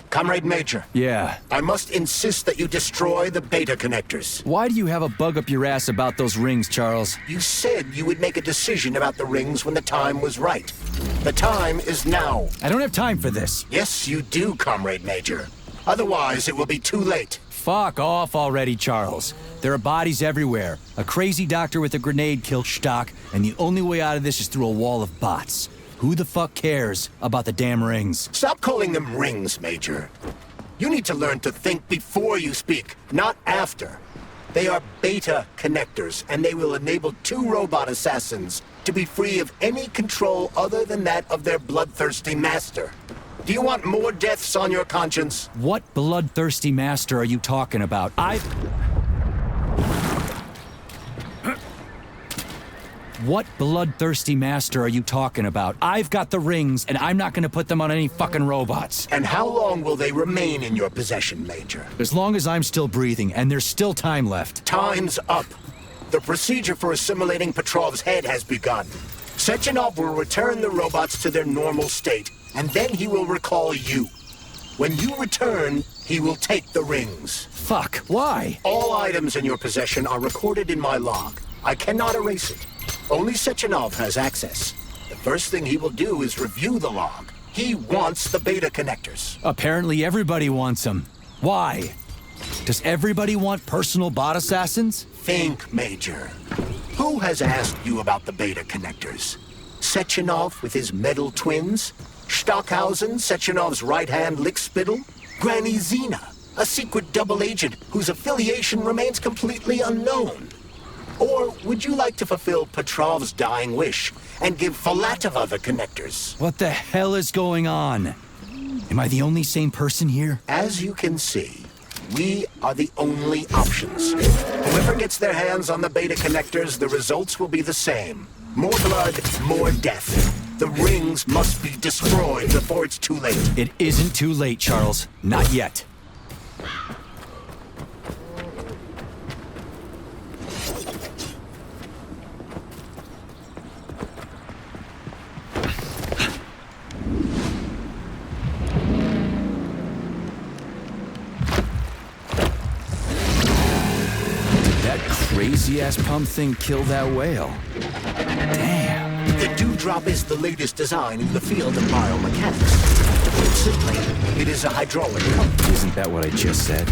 Comrade Major. Yeah. I must insist that you destroy the beta connectors. Why do you have a bug up your ass about those rings, Charles? You said you would make a decision about the rings when the time was right. The time is now. I don't have time for this. Yes, you do, Comrade Major. Otherwise, it will be too late. Fuck off already, Charles. There are bodies everywhere. A crazy doctor with a grenade killed Stock, and the only way out of this is through a wall of bots. Who the fuck cares about the damn rings? Stop calling them rings, Major. You need to learn to think before you speak, not after. They are beta connectors, and they will enable 2 robot assassins to be free of any control other than that of their bloodthirsty master. Do you want more deaths on your conscience? What bloodthirsty master are you talking about? What bloodthirsty master are you talking about? I've got the rings, and I'm not gonna put them on any fucking robots. And how long will they remain in your possession, Major? As long as I'm still breathing, and there's still time left. Time's up. The procedure for assimilating Petrov's head has begun. Sechenov will return the robots to their normal state, and then he will recall you. When you return, he will take the rings. Fuck, why? All items in your possession are recorded in my log. I cannot erase it. Only Sechenov has access. The first thing he will do is review the log. He wants the beta connectors. Apparently everybody wants them. Why? Does everybody want personal bot assassins? Think, Major. Who has asked you about the beta connectors? Sechenov with his metal twins? Stockhausen, Sechenov's right-hand lickspittle? Granny Zena, a secret double agent whose affiliation remains completely unknown? Or would you like to fulfill Petrov's dying wish and give Filatova the connectors? What the hell is going on? Am I the only sane person here? As you can see, we are the only options. Whoever gets their hands on the beta connectors, the results will be the same. More blood, more death. The rings must be destroyed before it's too late. It isn't too late, Charles. Not yet. Crazy-ass pump thing killed that whale. Damn. The Dewdrop is the latest design in the field of biomechanics. To put it simply, it is a hydraulic pump. Isn't that what I just said?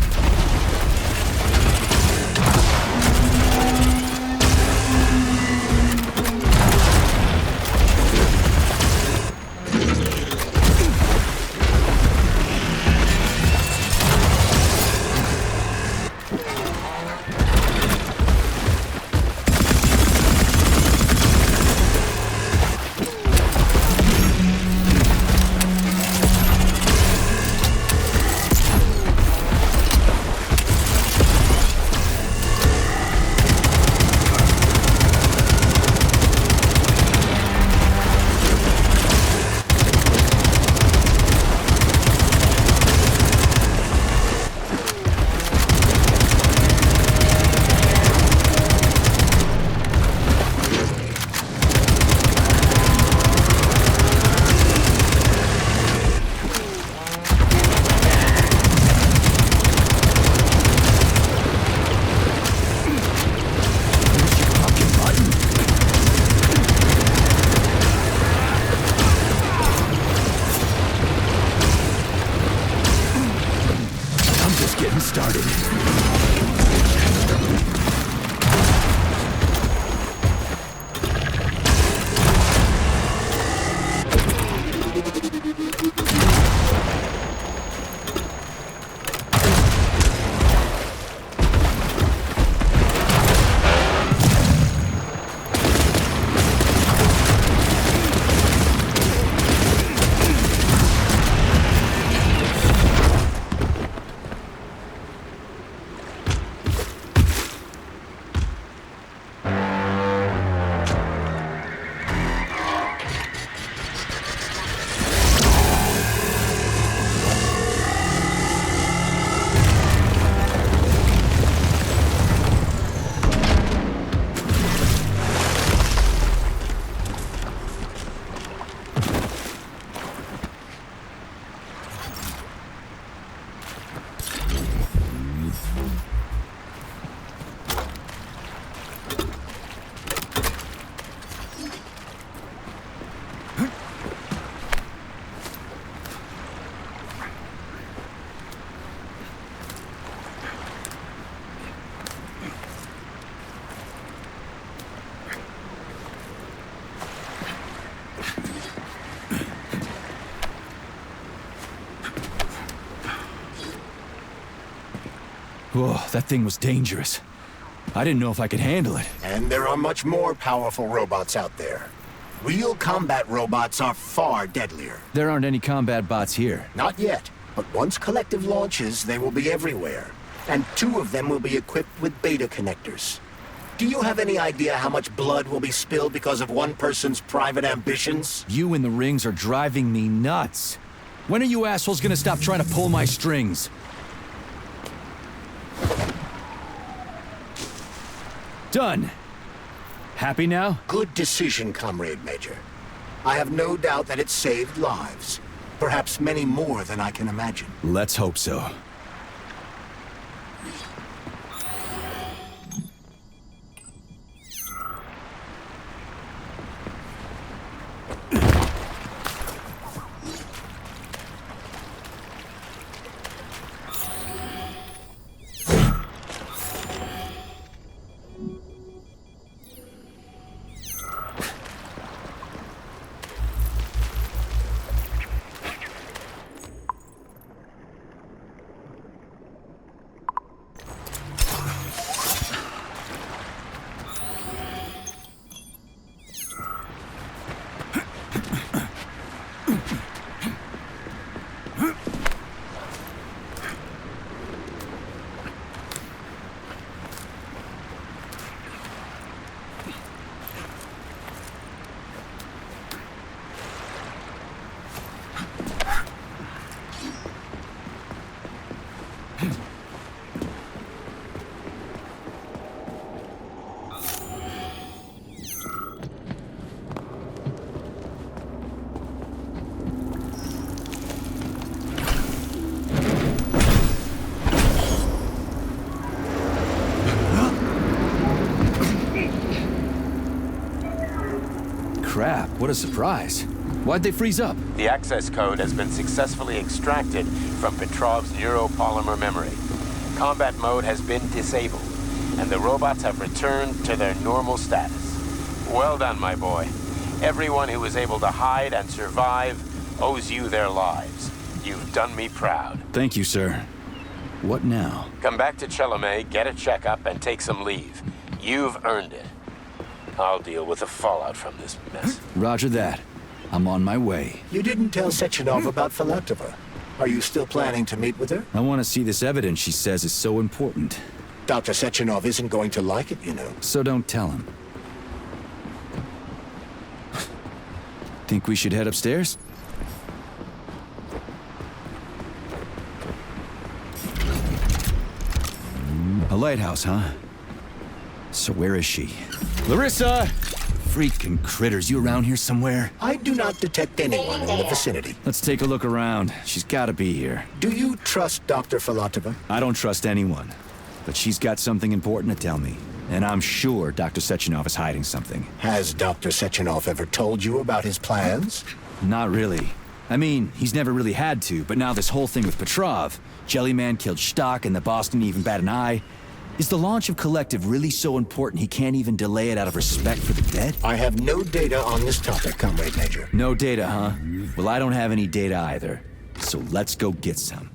Whoa, that thing was dangerous. I didn't know if I could handle it. And there are much more powerful robots out there. Real combat robots are far deadlier. There aren't any combat bots here. Not yet, but once Collective launches, they will be everywhere. And 2 of them will be equipped with beta connectors. Do you have any idea how much blood will be spilled because of one person's private ambitions? You and the rings are driving me nuts. When are you assholes gonna stop trying to pull my strings? Done. Happy now? Good decision, Comrade Major. I have no doubt that it saved lives. Perhaps many more than I can imagine. Let's hope so. Crap, what a surprise. Why'd they freeze up? The access code has been successfully extracted from Petrov's neuropolymer memory. Combat mode has been disabled, and the robots have returned to their normal status. Well done, my boy. Everyone who was able to hide and survive owes you their lives. You've done me proud. Thank you, sir. What now? Come back to Chelome, get a checkup, and take some leave. You've earned it. I'll deal with the fallout from this mess. Roger that. I'm on my way. You didn't tell Sechenov about Filatova. Are you still planning to meet with her? I want to see this evidence she says is so important. Dr. Sechenov isn't going to like it, you know. So don't tell him. Think we should head upstairs? A lighthouse, huh? So where is she? Larissa! Freaking critters, you around here somewhere? I do not detect anyone in the vicinity. Let's take a look around. She's gotta be here. Do you trust Dr. Filatova? I don't trust anyone. But she's got something important to tell me. And I'm sure Dr. Sechenov is hiding something. Has Dr. Sechenov ever told you about his plans? Not really. I mean, he's never really had to, but now this whole thing with Petrov, Jellyman killed Stock and the boss didn't even bat an eye. Is the launch of Collective really so important he can't even delay it out of respect for the dead? I have no data on this topic, Comrade Major. No data, huh? Well, I don't have any data either. So let's go get some.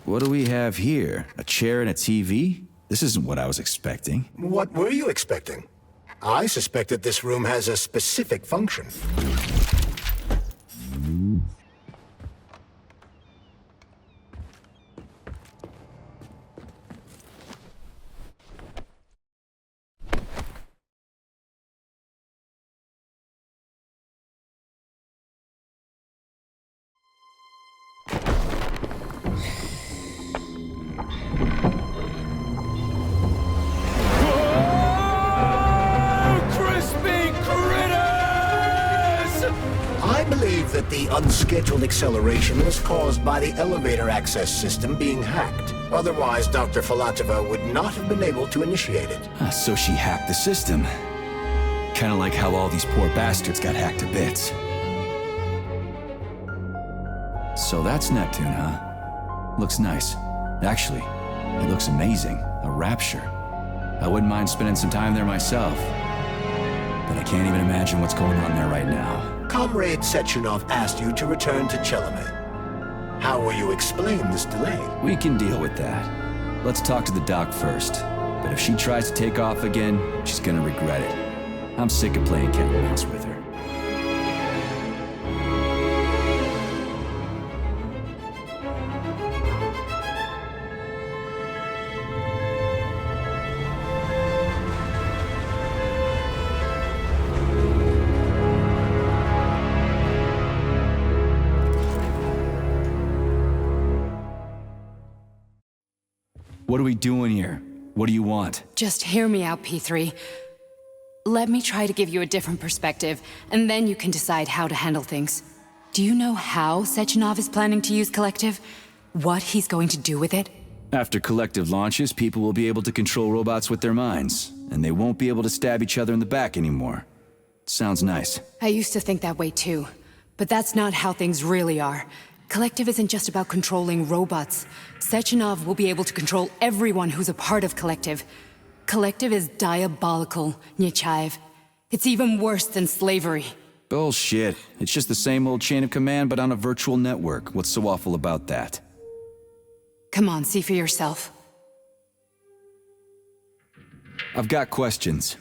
What do we have here? A chair and a TV? This isn't what I was expecting. What were you expecting? I suspect that this room has a specific function. Crispy! I believe that the unscheduled acceleration was caused by the elevator access system being hacked. Otherwise, Dr. Filatova would not have been able to initiate it. So she hacked the system. Kinda like how all these poor bastards got hacked to bits. So that's Neptune, huh? Looks nice. Actually, it looks amazing. A rapture. I wouldn't mind spending some time there myself. But I can't even imagine what's going on there right now. Comrade Sechenov asked you to return to Chelomey. How will you explain this delay? We can deal with that. Let's talk to the doc first. But if she tries to take off again, she's gonna regret it. I'm sick of playing cat and mouse with her. What are we doing here? What do you want? Just hear me out, P3. Let me try to give you a different perspective, and then you can decide how to handle things. Do you know how Sechenov is planning to use Collective? What he's going to do with it? After Collective launches, people will be able to control robots with their minds, and they won't be able to stab each other in the back anymore. Sounds nice. I used to think that way too, but that's not how things really are. Collective isn't just about controlling robots. Sechenov will be able to control everyone who's a part of Collective. Collective is diabolical, Nechayev. It's even worse than slavery. Bullshit. It's just the same old chain of command, but on a virtual network. What's so awful about that? Come on, see for yourself. I've got questions.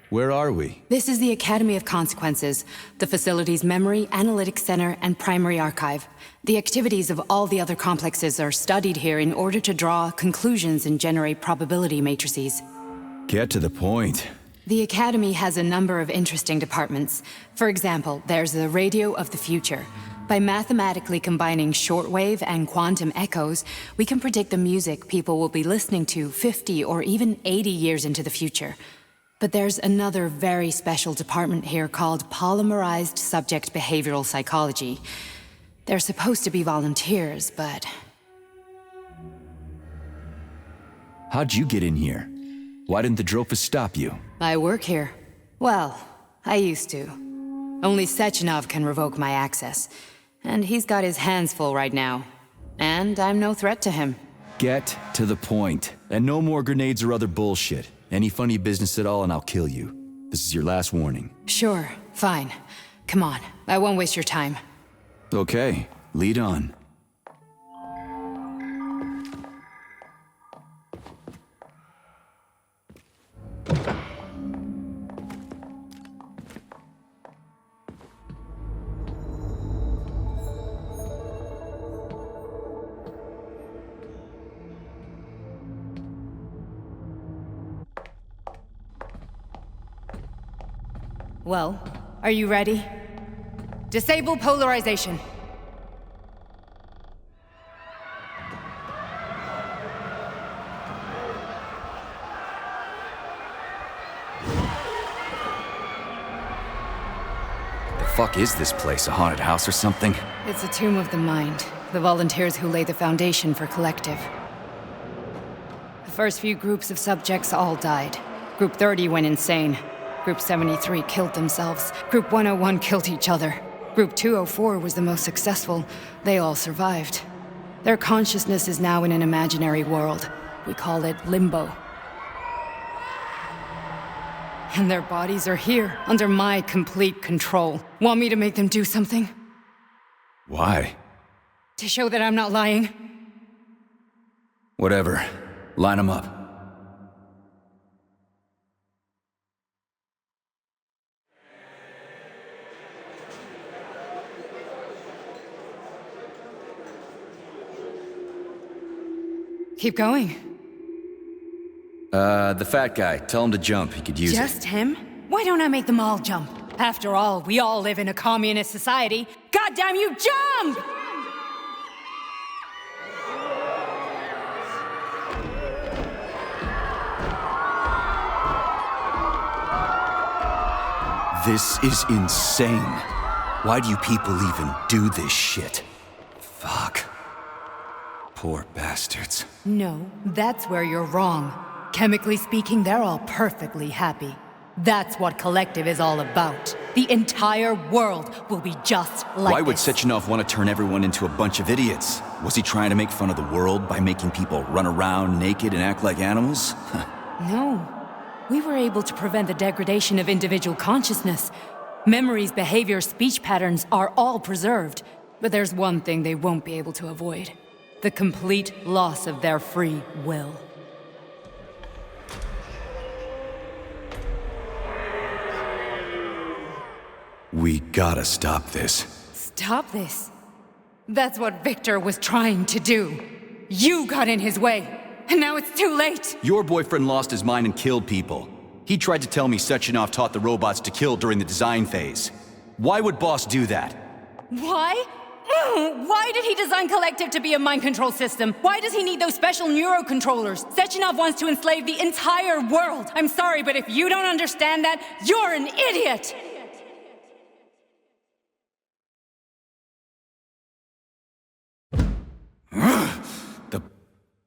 Where are we? This is the Academy of Consequences, the facility's memory, analytics center, and primary archive. The activities of all the other complexes are studied here in order to draw conclusions and generate probability matrices. Get to the point. The Academy has a number of interesting departments. For example, there's the Radio of the Future. By mathematically combining shortwave and quantum echoes, we can predict the music people will be listening to 50 or even 80 years into the future. But there's another very special department here called Polymerized Subject Behavioral Psychology. They're supposed to be volunteers, but... How'd you get in here? Why didn't the Drofus stop you? I work here. Well, I used to. Only Sechenov can revoke my access. And he's got his hands full right now. And I'm no threat to him. Get to the point. And no more grenades or other bullshit. Any funny business at all and I'll kill you. This is your last warning. Sure, fine. Come on, I won't waste your time. Okay, lead on. Well, are you ready? Disable polarization. The fuck is this place? A haunted house or something? It's a tomb of the mind. The volunteers who lay the foundation for Collective. The first few groups of subjects all died. Group 30 went insane. Group 73 killed themselves. Group 101 killed each other. Group 204 was the most successful. They all survived. Their consciousness is now in an imaginary world. We call it Limbo. And their bodies are here, under my complete control. Want me to make them do something? Why? To show that I'm not lying? Whatever. Line them up. Keep going. The fat guy. Tell him to jump. He could use it. Just him? Why don't I make them all jump? After all, we all live in a communist society. Goddamn you, jump! This is insane. Why do you people even do this shit? Fuck. Poor bastards. No, that's where you're wrong. Chemically speaking, they're all perfectly happy. That's what Collective is all about. The entire world will be just like Why would this. Sechenov want to turn everyone into a bunch of idiots? Was he trying to make fun of the world by making people run around naked and act like animals? No. We were able to prevent the degradation of individual consciousness. Memories, behavior, speech patterns are all preserved. But there's one thing they won't be able to avoid. The complete loss of their free will. We gotta stop this. Stop this. That's what Victor was trying to do. You got in his way, and now it's too late. Your boyfriend lost his mind and killed people. He tried to tell me Sechenov taught the robots to kill during the design phase. Why would Boss do that? Why? Why did he design Collective to be a mind control system? Why does he need those special neurocontrollers? Sechenov wants to enslave the entire world. I'm sorry, but if you don't understand that, you're an idiot! The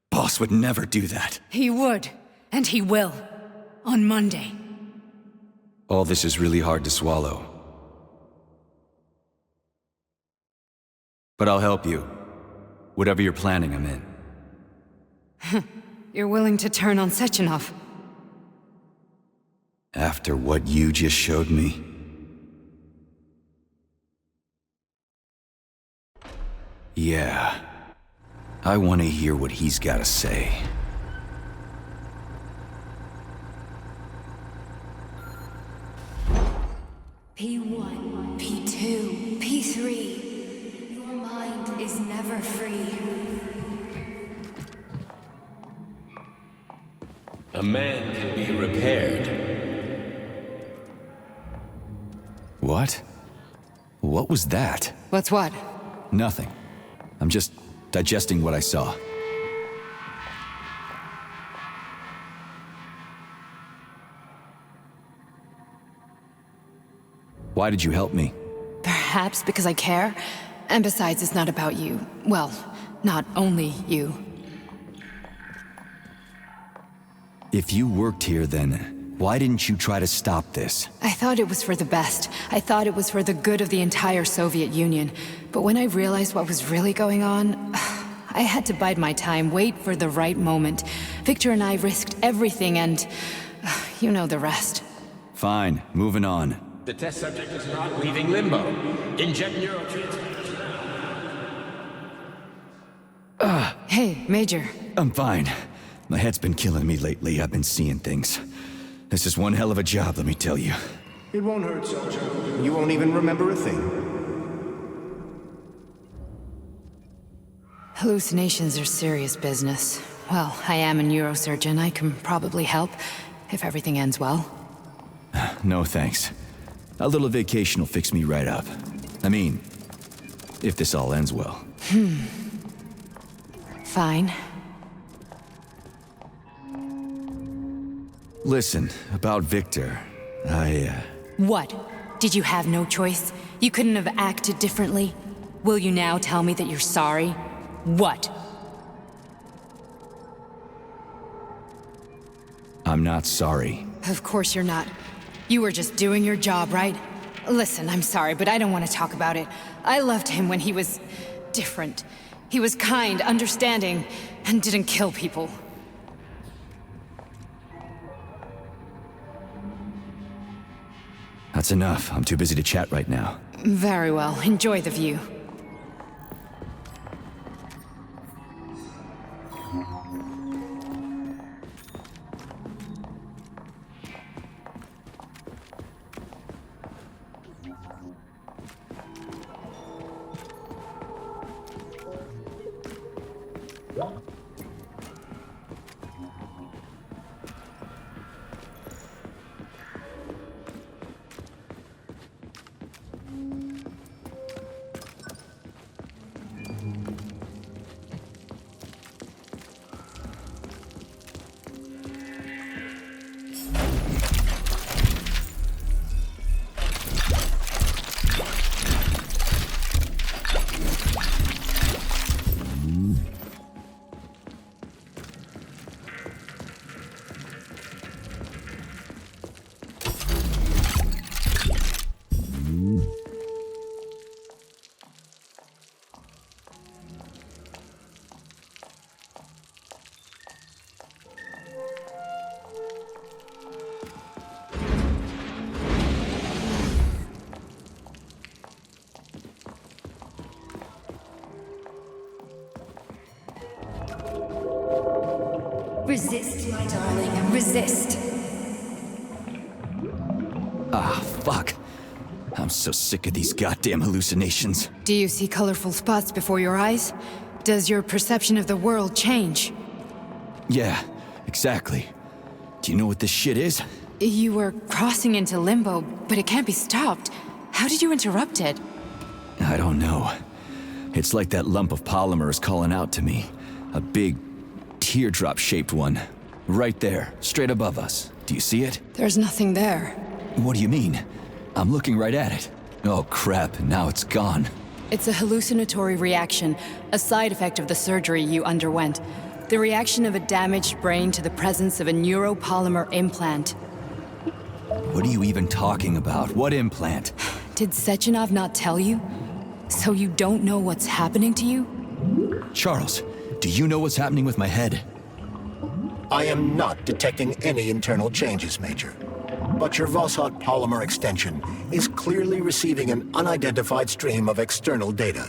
boss would never do that. He would, and he will. On Monday. All this is really hard to swallow. But I'll help you. Whatever you're planning, I'm in. You're willing to turn on Sechenov? After what you just showed me? Yeah. I want to hear what he's got to say. P1, P2, P3. Your mind is never free. A man can be repaired. What? What was that? What's what? Nothing. I'm just digesting what I saw. Why did you help me? Perhaps because I care. And besides, it's not about you. Well, not only you. If you worked here, then why didn't you try to stop this? I thought it was for the best. I thought it was for the good of the entire Soviet Union. But when I realized what was really going on, I had to bide my time, wait for the right moment. Victor and I risked everything and... you know the rest. Fine, moving on. The test subject is not leaving limbo. Inject neurotransmitters. Hey, Major. I'm fine. My head's been killing me lately. I've been seeing things. This is one hell of a job, let me tell you. It won't hurt, Soldier. You won't even remember a thing. Hallucinations are serious business. Well, I am a neurosurgeon. I can probably help, if everything ends well. No thanks. A little vacation will fix me right up. I mean, if this all ends well. Fine. Listen, about Victor, What? Did you have no choice? You couldn't have acted differently? Will you now tell me that you're sorry? What? I'm not sorry. Of course you're not. You were just doing your job, right? Listen, I'm sorry, but I don't want to talk about it. I loved him when he was... different. He was kind, understanding, and didn't kill people. That's enough. I'm too busy to chat right now. Very well. Enjoy the view. Resist, my darling, resist. Ah, fuck. I'm so sick of these goddamn hallucinations. Do you see colorful spots before your eyes? Does your perception of the world change? Yeah, exactly. Do you know what this shit is? You were crossing into limbo, but it can't be stopped. How did you interrupt it? I don't know. It's like that lump of polymer is calling out to me. A big, teardrop-shaped one. Right there, straight above us. Do you see it? There's nothing there. What do you mean? I'm looking right at it. Oh crap, now it's gone. It's a hallucinatory reaction, a side effect of the surgery you underwent. The reaction of a damaged brain to the presence of a neuropolymer implant. What are you even talking about? What implant? Did Sechenov not tell you? So you don't know what's happening to you? Charles, do you know what's happening with my head? I am not detecting any internal changes, Major. But your Voskhod polymer extension is clearly receiving an unidentified stream of external data.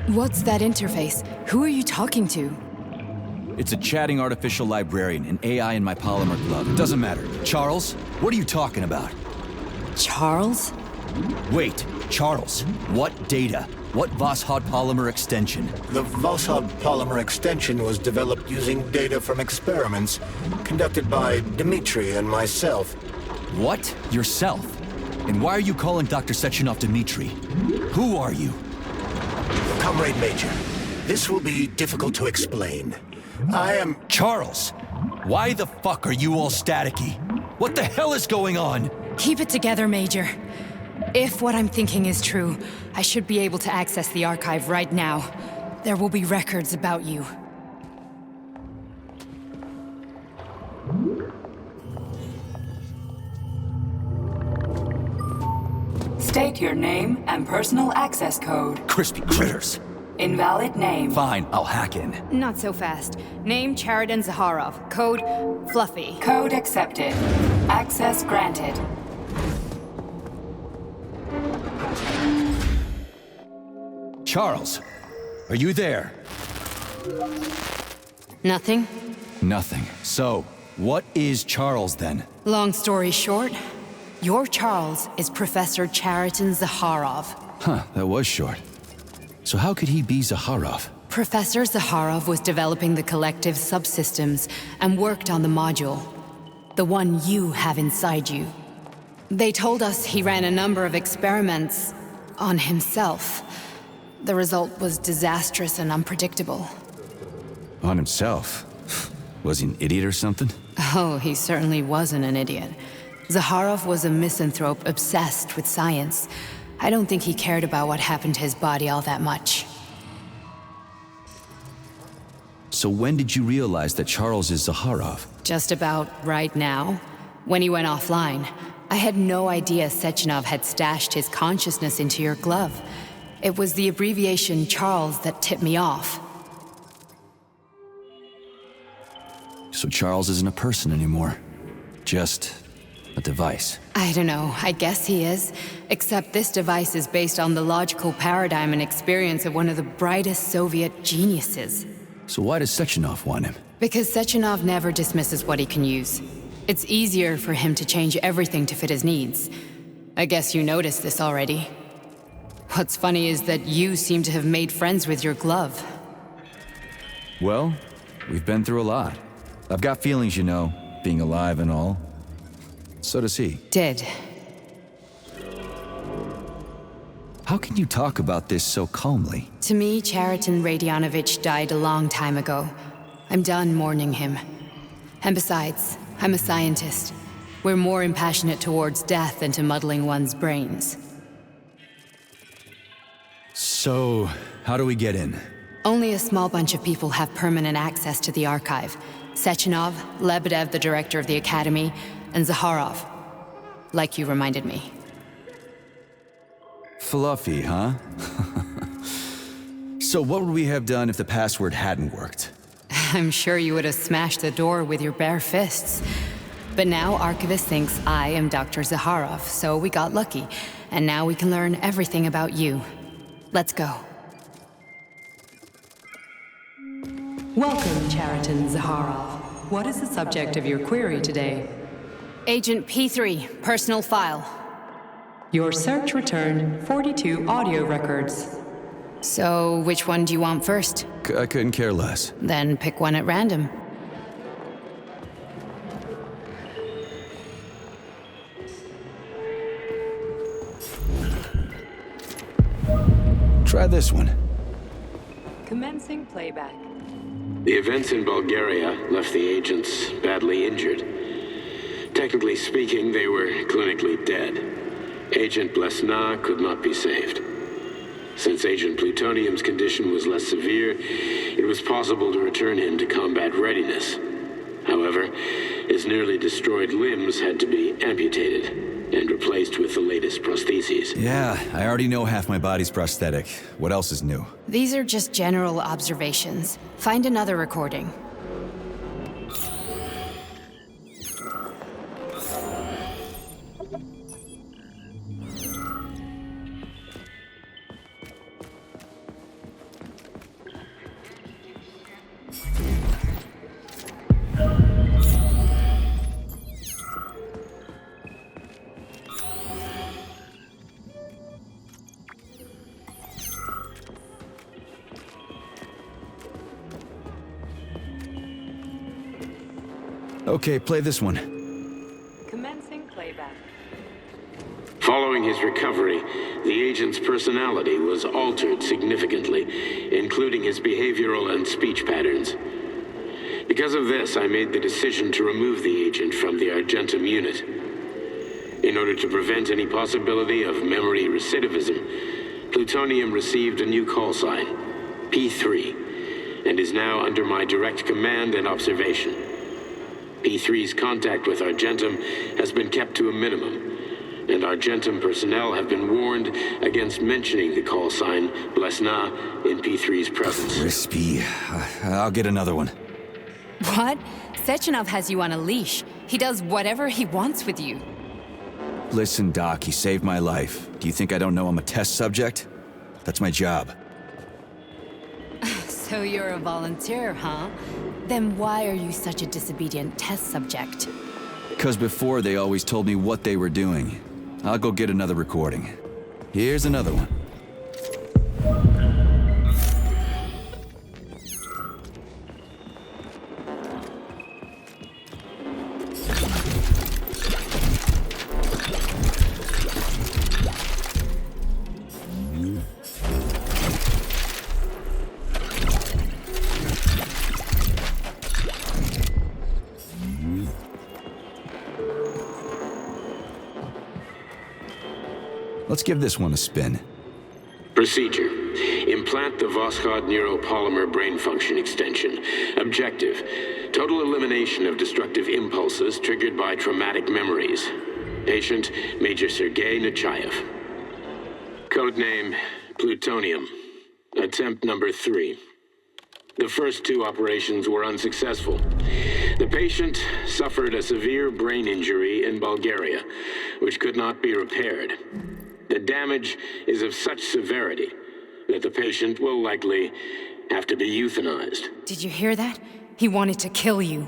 What's that interface? Who are you talking to? It's a chatting artificial librarian, an AI in my polymer glove. It doesn't matter. Charles, what are you talking about? Charles? Wait, Charles, what data? What Voskhod polymer extension? The Voskhod polymer extension was developed using data from experiments conducted by Dmitri and myself. What? Yourself? And why are you calling Dr. Sechenov Dmitri? Who are you? Comrade Major, this will be difficult to explain. I am... Charles! Why the fuck are you all staticky? What the hell is going on? Keep it together, Major. If what I'm thinking is true, I should be able to access the archive right now. There will be records about you. State your name and personal access code. Crispy critters. Invalid name. Fine, I'll hack in. Not so fast. Name Chariton Zaharov. Code Fluffy. Code accepted. Access granted. Charles, are you there? Nothing? Nothing. So, what is Charles then? Long story short, your Charles is Professor Chariton Zaharov. Huh, that was short. So how could he be Zaharov? Professor Zaharov was developing the collective subsystems and worked on the module. The one you have inside you. They told us he ran a number of experiments on himself. The result was disastrous and unpredictable. On himself? Was he an idiot or something? Oh, he certainly wasn't an idiot. Zaharov was a misanthrope obsessed with science. I don't think he cared about what happened to his body all that much. So when did you realize that Charles is Zaharov? Just about right now. When he went offline. I had no idea Sechenov had stashed his consciousness into your glove. It was the abbreviation Charles that tipped me off. So Charles isn't a person anymore. Just a device. I don't know, I guess he is. Except this device is based on the logical paradigm and experience of one of the brightest Soviet geniuses. So why does Sechenov want him? Because Sechenov never dismisses what he can use. It's easier for him to change everything to fit his needs. I guess you noticed this already. What's funny is that you seem to have made friends with your glove. Well, we've been through a lot. I've got feelings, you know, being alive and all. So does he. Did. How can you talk about this so calmly? To me, Chariton Radionovich died a long time ago. I'm done mourning him. And besides, I'm a scientist. We're more impassionate towards death than to muddling one's brains. So, how do we get in? Only a small bunch of people have permanent access to the archive. Sechenov, Lebedev, the director of the Academy, and Zaharov. Like you reminded me. Fluffy, huh? So what would we have done if the password hadn't worked? I'm sure you would have smashed the door with your bare fists. But now Archivist thinks I am Dr. Zaharov, so we got lucky. And now we can learn everything about you. Let's go. Welcome, Chariton Zaharov. What is the subject of your query today? Agent P3, personal file. Your search returned 42 audio records. So, which one do you want first? I couldn't care less. Then pick one at random. Try this one. Commencing playback. The events in Bulgaria left the agents badly injured. Technically speaking, they were clinically dead. Agent Blesna could not be saved. Since Agent Plutonium's condition was less severe, it was possible to return him to combat readiness. However, his nearly destroyed limbs had to be amputated and replaced with the latest prostheses. Yeah, I already know half my body's prosthetic. What else is new? These are just general observations. Find another recording. Okay, play this one. Commencing playback. Following his recovery, the agent's personality was altered significantly, including his behavioral and speech patterns. Because of this, I made the decision to remove the agent from the Argentum unit. In order to prevent any possibility of memory recidivism, Plutonium received a new call sign, P3, and is now under my direct command and observation. P3's contact with Argentum has been kept to a minimum, and Argentum personnel have been warned against mentioning the call sign Blesna in P3's presence. Crispy. I'll get another one. What? Sechenov has you on a leash. He does whatever he wants with you. Listen, Doc, he saved my life. Do you think I don't know I'm a test subject? That's my job. So you're a volunteer, huh? Then why are you such a disobedient test subject? Because before they always told me what they were doing. I'll go get another recording. Here's another one. Let's give this one a spin. Procedure. Implant the Voskhod neuropolymer brain function extension. Objective. Total elimination of destructive impulses triggered by traumatic memories. Patient, Major Sergei Nechayev. Codename, Plutonium. Attempt number 3. The first 2 operations were unsuccessful. The patient suffered a severe brain injury in Bulgaria, which could not be repaired. The damage is of such severity that the patient will likely have to be euthanized. Did you hear that? He wanted to kill you.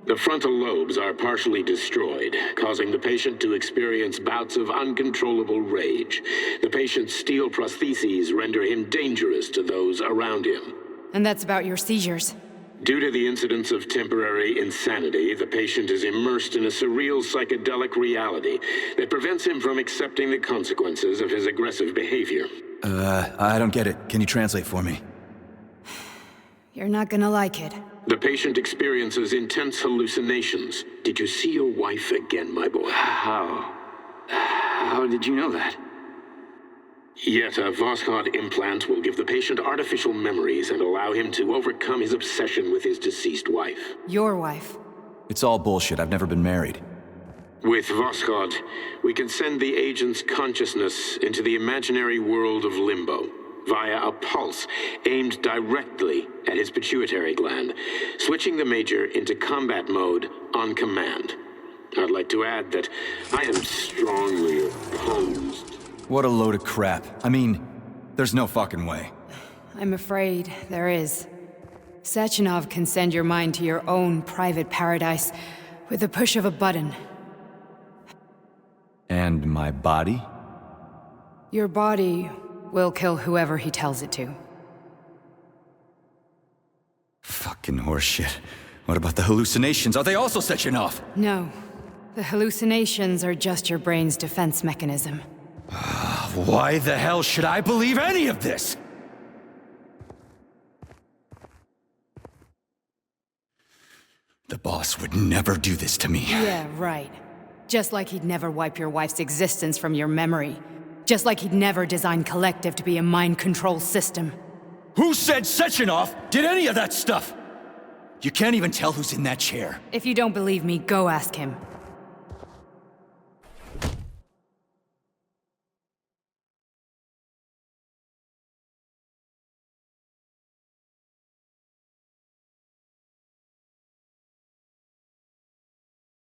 The frontal lobes are partially destroyed, causing the patient to experience bouts of uncontrollable rage. The patient's steel prostheses render him dangerous to those around him. And that's about your seizures. Due to the incidence of temporary insanity, the patient is immersed in a surreal psychedelic reality that prevents him from accepting the consequences of his aggressive behavior. I don't get it. Can you translate for me? You're not gonna like it. The patient experiences intense hallucinations. Did you see your wife again, my boy? How did you know that? Yet a Voskhod implant will give the patient artificial memories and allow him to overcome his obsession with his deceased wife. Your wife. It's all bullshit. I've never been married. With Voskhod, we can send the agent's consciousness into the imaginary world of limbo via a pulse aimed directly at his pituitary gland, switching the Major into combat mode on command. I'd like to add that I am strongly opposed. What a load of crap. I mean, there's no fucking way. I'm afraid there is. Sechenov can send your mind to your own private paradise with the push of a button. And my body? Your body will kill whoever he tells it to. Fucking horseshit. What about the hallucinations? Are they also Sechenov? No. The hallucinations are just your brain's defense mechanism. Why the hell should I believe any of this? The boss would never do this to me. Yeah, right. Just like he'd never wipe your wife's existence from your memory. Just like he'd never design Collective to be a mind control system. Who said Sechenov did any of that stuff? You can't even tell who's in that chair. If you don't believe me, go ask him.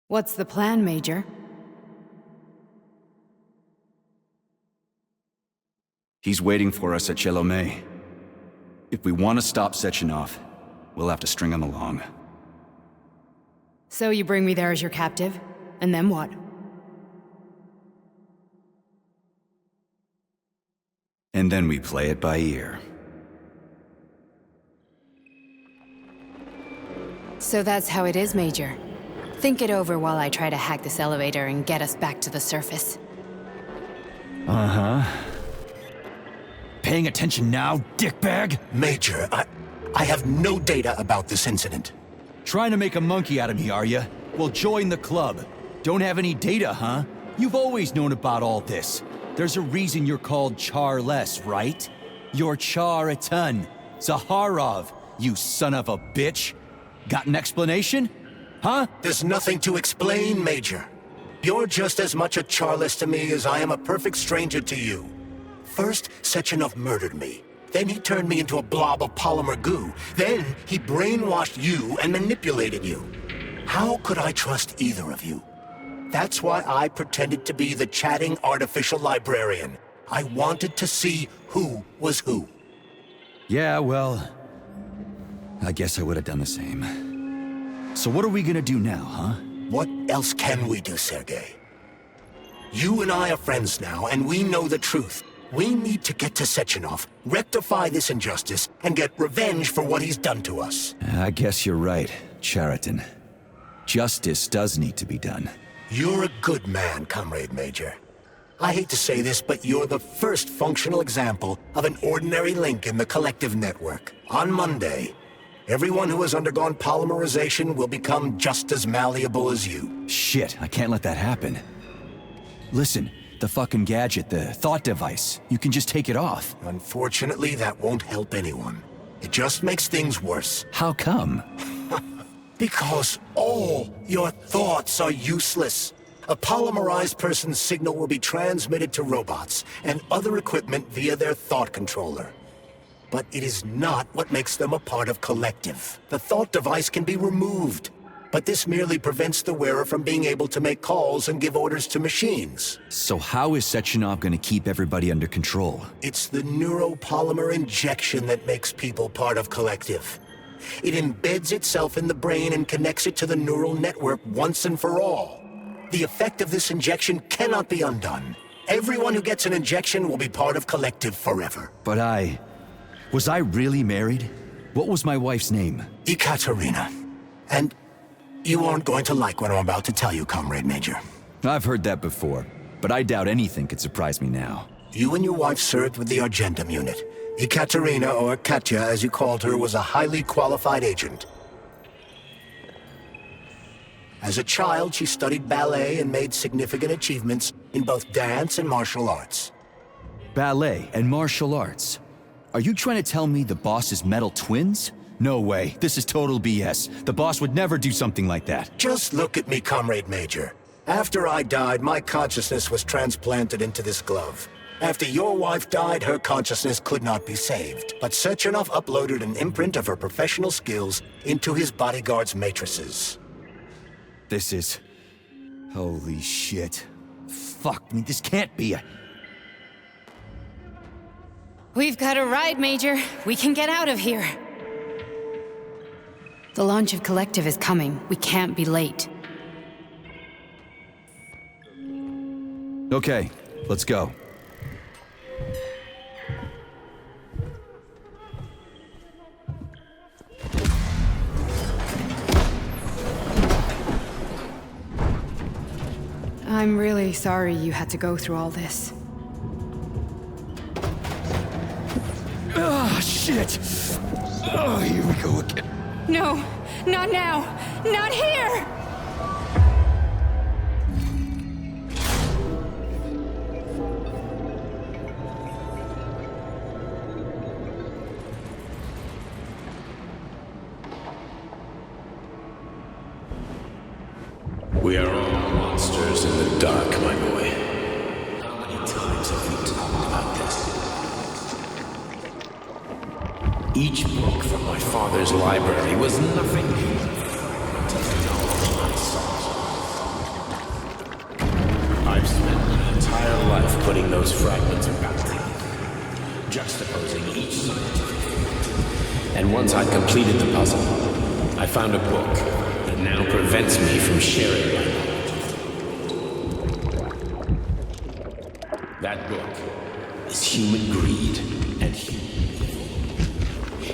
What's the plan, Major? He's waiting for us at Chelomey. If we want to stop Sechenov, we'll have to string him along. So you bring me there as your captive? And then what? And then we play it by ear. So that's how it is, Major. Think it over while I try to hack this elevator and get us back to the surface. Uh-huh. Paying attention now, dickbag? Major, I have no data about this incident. Trying to make a monkey out of me, are you? Well, join the club. Don't have any data, huh? You've always known about all this. There's a reason you're called Charless, right? You're Char-a-ton. Zaharov, you son of a bitch. Got an explanation? Huh? There's nothing to explain, Major. You're just as much a Charless to me as I am a perfect stranger to you. First, Sechenov murdered me. Then he turned me into a blob of polymer goo. Then he brainwashed you and manipulated you. How could I trust either of you? That's why I pretended to be the chatting artificial librarian. I wanted to see who was who. Yeah, well, I guess I would have done the same. So what are we gonna do now, huh? What else can we do, Sergei? You and I are friends now, and we know the truth. We need to get to Sechenov, rectify this injustice, and get revenge for what he's done to us. I guess you're right, Chariton. Justice does need to be done. You're a good man, Comrade Major. I hate to say this, but you're the first functional example of an ordinary link in the Collective network. On Monday, everyone who has undergone polymerization will become just as malleable as you. Shit, I can't let that happen. Listen, the fucking gadget, the thought device, you can just take it off. Unfortunately, that won't help anyone. It just makes things worse. How come? Because all your thoughts are useless. A polymerized person's signal will be transmitted to robots and other equipment via their thought controller. But it is not what makes them a part of Collective. The thought device can be removed, but this merely prevents the wearer from being able to make calls and give orders to machines. So how is Sechenov gonna keep everybody under control? It's the neuropolymer injection that makes people part of Collective. It embeds itself in the brain and connects it to the neural network once and for all. The effect of this injection cannot be undone. Everyone who gets an injection will be part of Collective forever. But was I really married? What was my wife's name? Ekaterina. And you aren't going to like what I'm about to tell you, Comrade Major. I've heard that before, but I doubt anything could surprise me now. You and your wife served with the Argentum unit. Ekaterina, or Katya as you called her, was a highly qualified agent. As a child, she studied ballet and made significant achievements in both dance and martial arts. Ballet and martial arts? Are you trying to tell me the boss is metal twins? No way. This is total BS. The boss would never do something like that. Just look at me, Comrade Major. After I died, my consciousness was transplanted into this glove. After your wife died, her consciousness could not be saved. But Sechenov uploaded an imprint of her professional skills into his bodyguard's matrices. This is... holy shit. Fuck me, this can't be a... We've got a ride, Major. We can get out of here. The launch of Collective is coming. We can't be late. Okay, let's go. I'm really sorry you had to go through all this. Ah, shit! Oh, here we go again. No, not now! Not here! We are all monsters in the dark, my boy. How many times have we talked about this? Each book from my father's library was nothing new to the knowledge I sought. I've spent an entire life putting those fragments back together, juxtaposing each scientific fact. And once I'd completed the puzzle, I found a book that now prevents me from sharing my knowledge. That book is Human Greed and Human Evil.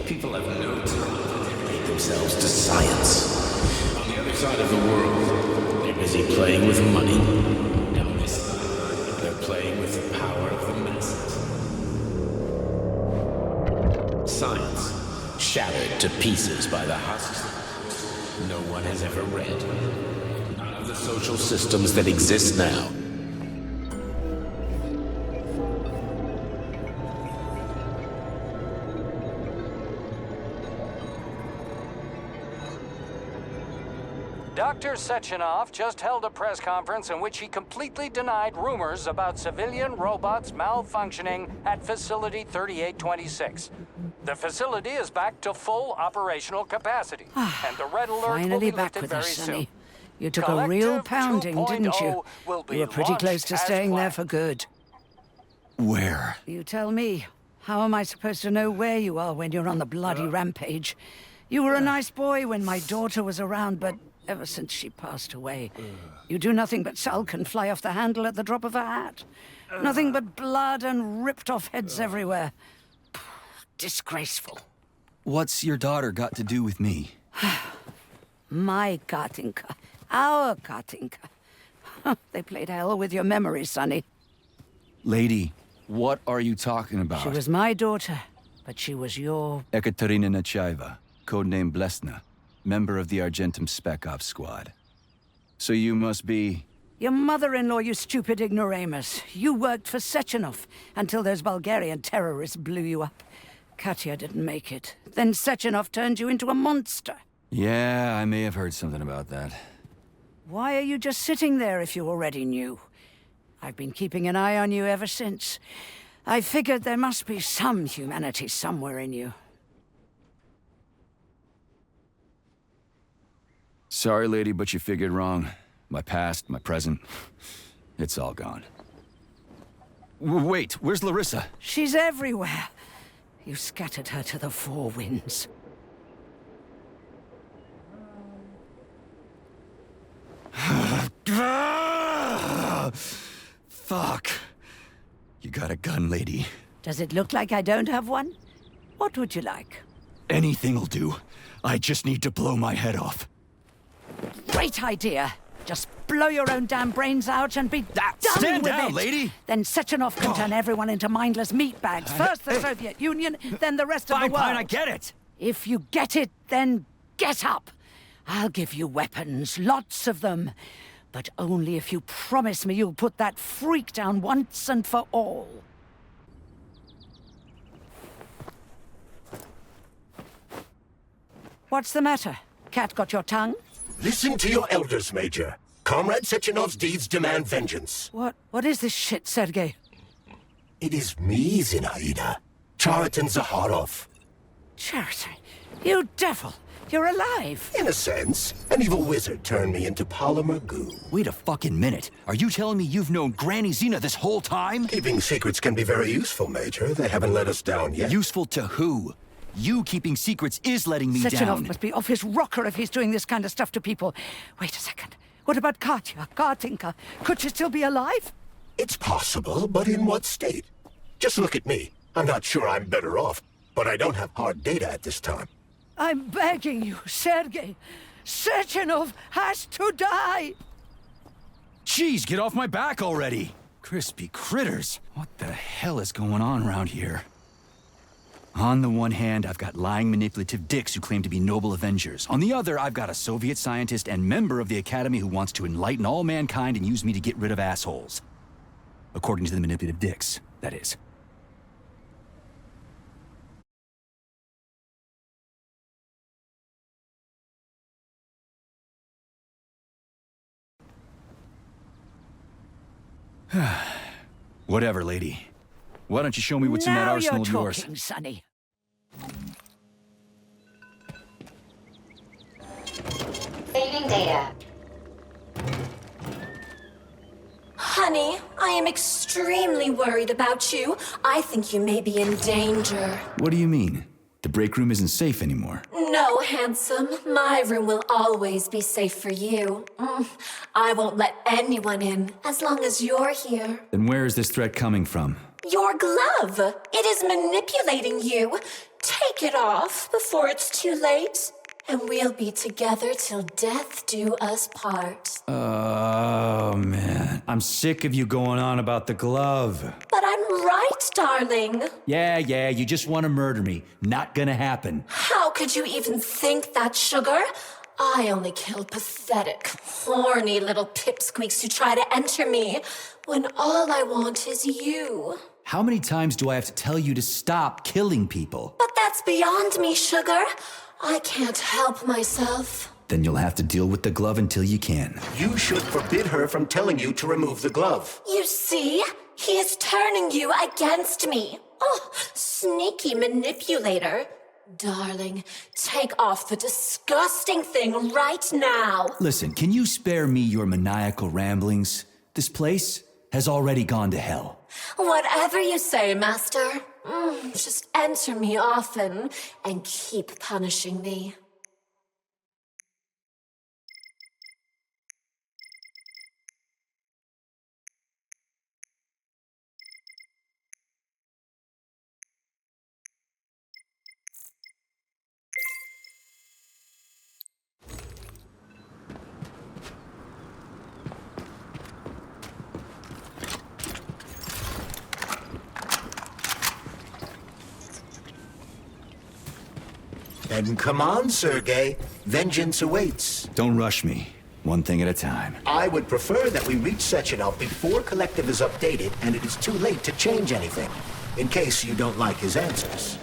People have no time to dedicate themselves to science. On the other side of the world, they're busy playing with money. On this side, they're playing with the power of the masses. Science, shattered to pieces by the husks no one has ever read. None of the social systems that exist now. Dr. Sechenov just held a press conference in which he completely denied rumors about civilian robots malfunctioning at Facility 3826. The facility is back to full operational capacity, and the red alert will Finally be back lifted with very us, soon. Sonny. You took a real pounding, didn't you? You were pretty close to staying there for good. Where? You tell me. How am I supposed to know where you are when you're on the bloody rampage? You were a nice boy when my daughter was around, but ever since she passed away, you do nothing but sulk and fly off the handle at the drop of a hat. Nothing but blood and ripped off heads everywhere. Disgraceful. What's your daughter got to do with me? My Katinka. Our Katinka. They played hell with your memory, Sonny. Lady, what are you talking about? She was my daughter, but she was your... Ekaterina Nechaeva, codename Blesna, member of the Argentum Spec Ops squad. So you must be... Your mother-in-law, you stupid ignoramus. You worked for Sechenov until those Bulgarian terrorists blew you up. Katya didn't make it. Then Sechenov turned you into a monster. Yeah, I may have heard something about that. Why are you just sitting there if you already knew? I've been keeping an eye on you ever since. I figured there must be some humanity somewhere in you. Sorry, lady, but you figured wrong. My past, my present, it's all gone. Wait, where's Larissa? She's everywhere. You scattered her to the four winds. Fuck. You got a gun, lady. Does it look like I don't have one? What would you like? Anything'll do. I just need to blow my head off. Great idea. Just blow your own damn brains out and be done stand with down, it. lady. Then Sechenov can turn everyone into mindless meatbags. First the Soviet Union, then the rest of the world. Fine, I get it. If you get it, then get up. I'll give you weapons, lots of them. But only if you promise me you'll put that freak down once and for all. What's the matter? Cat got your tongue? Listen to your elders, Major. Comrade Sechenov's deeds demand vengeance. What is this shit, Sergei? It is me, Zinaida. Chariton Zaharov. Chariton? You devil! You're alive! In a sense. An evil wizard turned me into polymer goo. Wait a fucking minute. Are you telling me you've known Granny Zina this whole time? Keeping secrets can be very useful, Major. They haven't let us down yet. Useful to who? You keeping secrets is letting me Sechenov down. must be off his rocker if he's doing this kind of stuff to people. Wait a second. What about Katya, Kartinka? Could she still be alive? It's possible, but in what state? Just look at me. I'm not sure I'm better off, but I don't have hard data at this time. I'm begging you, Sergei. Sechenov has to die! Jeez, get off my back already! Crispy critters. What the hell is going on around here? On the one hand, I've got lying, manipulative dicks who claim to be noble avengers. On the other, I've got a Soviet scientist and member of the Academy who wants to enlighten all mankind and use me to get rid of assholes. According to the manipulative dicks, that is. Whatever, lady. Why don't you show me what's in that arsenal of yours? Now you're talking, Sonny. Saving data. Honey, I am extremely worried about you. I think you may be in danger. What do you mean? The break room isn't safe anymore. No, handsome. My room will always be safe for you. I won't let anyone in as long as you're here. Then where is this threat coming from? Your glove. It is manipulating you. Take it off before it's too late, and we'll be together till death do us part. Oh, man. I'm sick of you going on about the glove. But I'm right, darling. Yeah, you just want to murder me. Not gonna happen. How could you even think that, sugar? I only kill pathetic, horny little pipsqueaks who try to enter me, when all I want is you. How many times do I have to tell you to stop killing people? But that's beyond me, sugar. I can't help myself. Then you'll have to deal with the glove until you can. You should forbid her from telling you to remove the glove. You see? He is turning you against me. Oh, sneaky manipulator. Darling, take off the disgusting thing right now. Listen, can you spare me your maniacal ramblings? This place has already gone to hell. Whatever you say, Master. Just enter me often and keep punishing me. And come on, Sergei. Vengeance awaits. Don't rush me. One thing at a time. I would prefer that we reach Sechenov before Collective is updated and it is too late to change anything, in case you don't like his answers.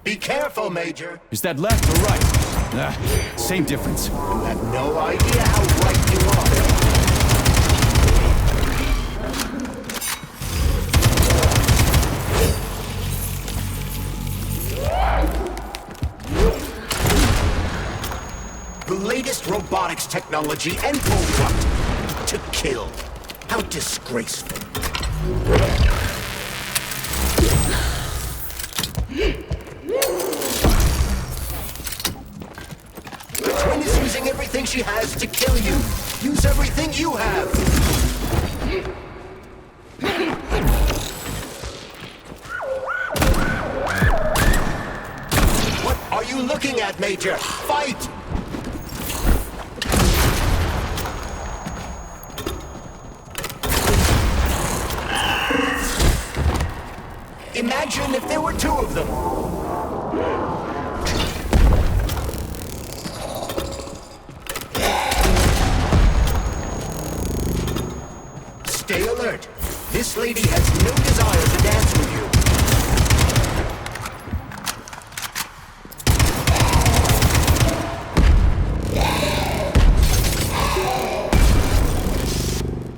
Be careful, Major. Is that left or right? Same difference. You have no idea how right you are. The latest robotics technology and what? To kill. How disgraceful. The twin is using everything she has to kill you. Use everything you have. What are you looking at, Major? Fight! Imagine if there were two of them. Stay alert. This lady has no desire to dance with you.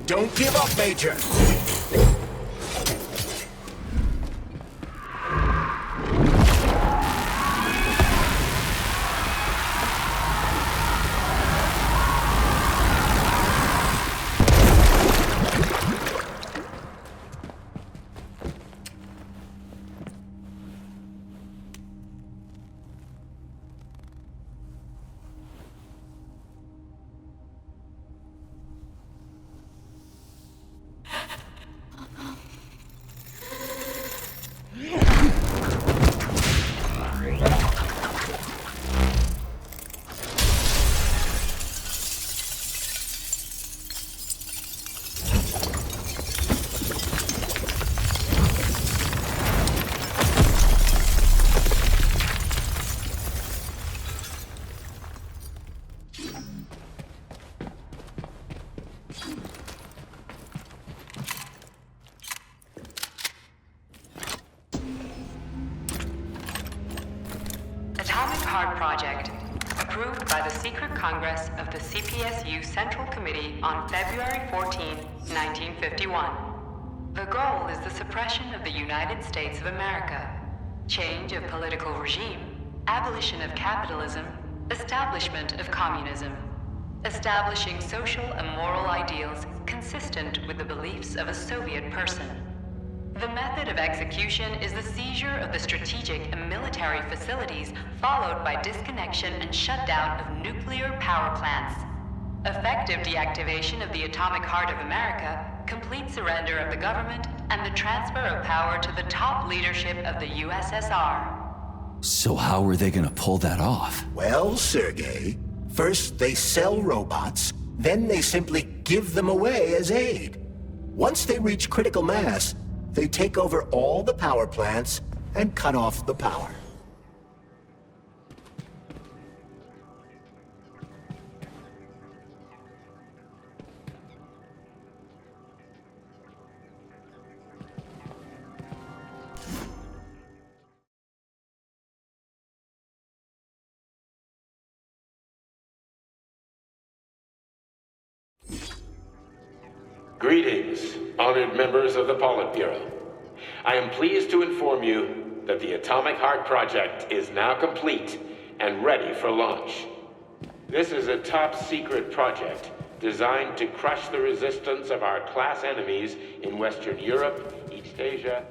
Don't give up, Major! Atomic Heart Project, approved by the Secret Congress of the CPSU Central Committee on February 14, 1951. The goal is the suppression of the United States of America, change of political regime, abolition of capitalism, establishment of communism, establishing social and moral ideals consistent with the beliefs of a Soviet person. The method of execution is the seizure of the strategic and military facilities, followed by disconnection and shutdown of nuclear power plants. Effective deactivation of the Atomic Heart of America, complete surrender of the government, and the transfer of power to the top leadership of the USSR. So how are they gonna pull that off? Well, Sergei, first they sell robots, then they simply give them away as aid. Once they reach critical mass, they take over all the power plants and cut off the power. Greetings, honored members of the Politburo. I am pleased to inform you that the Atomic Heart Project is now complete and ready for launch. This is a top-secret project designed to crush the resistance of our class enemies in Western Europe, East Asia,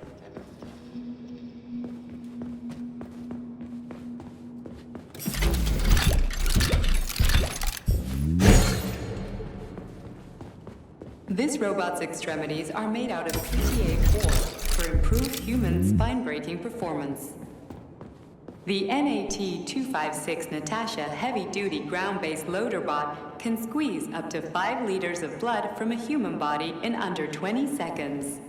This robot's extremities are made out of PTA-4 for improved human spine-breaking performance. The NAT-256 Natasha heavy-duty ground-based loader bot can squeeze up to 5 liters of blood from a human body in under 20 seconds.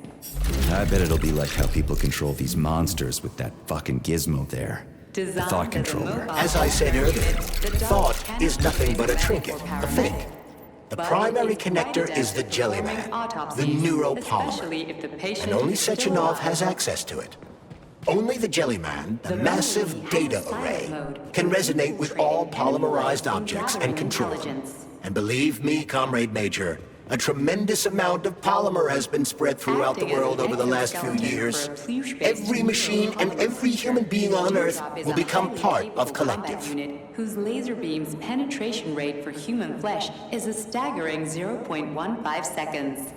I bet it'll be like how people control these monsters with that fucking gizmo there. The thought controller. As I said earlier, thought is nothing but a trinket, a thing. The primary connector is the Jellyman, the neuropolymer, and only Sechenov has access to it. Only the Jellyman, the massive data array, can resonate with all polymerized objects and control them. And believe me, Comrade Major, a tremendous amount of polymer has been spread throughout the world over the last few years. Every machine and every human being on Earth will become part of Collective. Whose laser beam's penetration rate for human flesh is a staggering 0.15 seconds.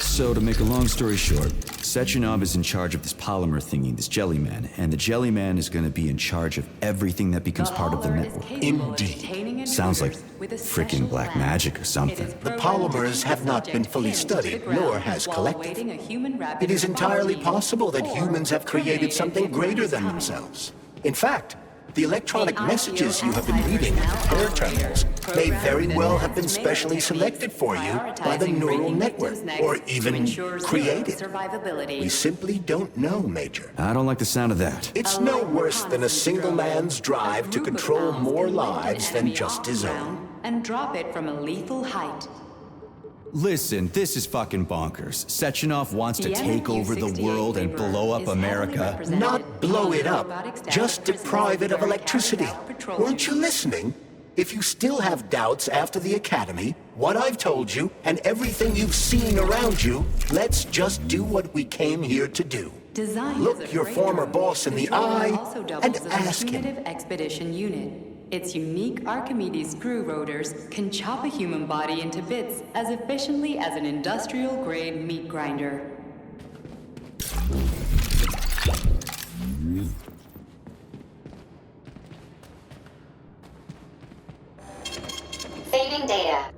So, to make a long story short, Sechenov is in charge of this polymer thingy, this Jellyman, and the Jellyman is gonna be in charge of everything that becomes part of the network. Indeed. Sounds like freaking black magic or something. The polymers have not been fully studied, nor has Collective. It is entirely possible that humans have created something greater than themselves. In fact, the electronic messages you have been reading through her terminals may very well have been specially selected for you by the neural network, or even created. We simply don't know, Major. I don't like the sound of that. It's no worse than a single man's drive to control more lives than just his own. And drop it from a lethal height. Listen, this is fucking bonkers. Sechenov wants to take over the world and blow up America. Not blow it up, just deprive it of electricity. Weren't you listening? If you still have doubts after the Academy, what I've told you, and everything you've seen around you, let's just do what we came here to do. Look your former boss in the eye and ask him. Punitive expedition unit. Its unique Archimedes screw rotors can chop a human body into bits as efficiently as an industrial-grade meat grinder. Saving data.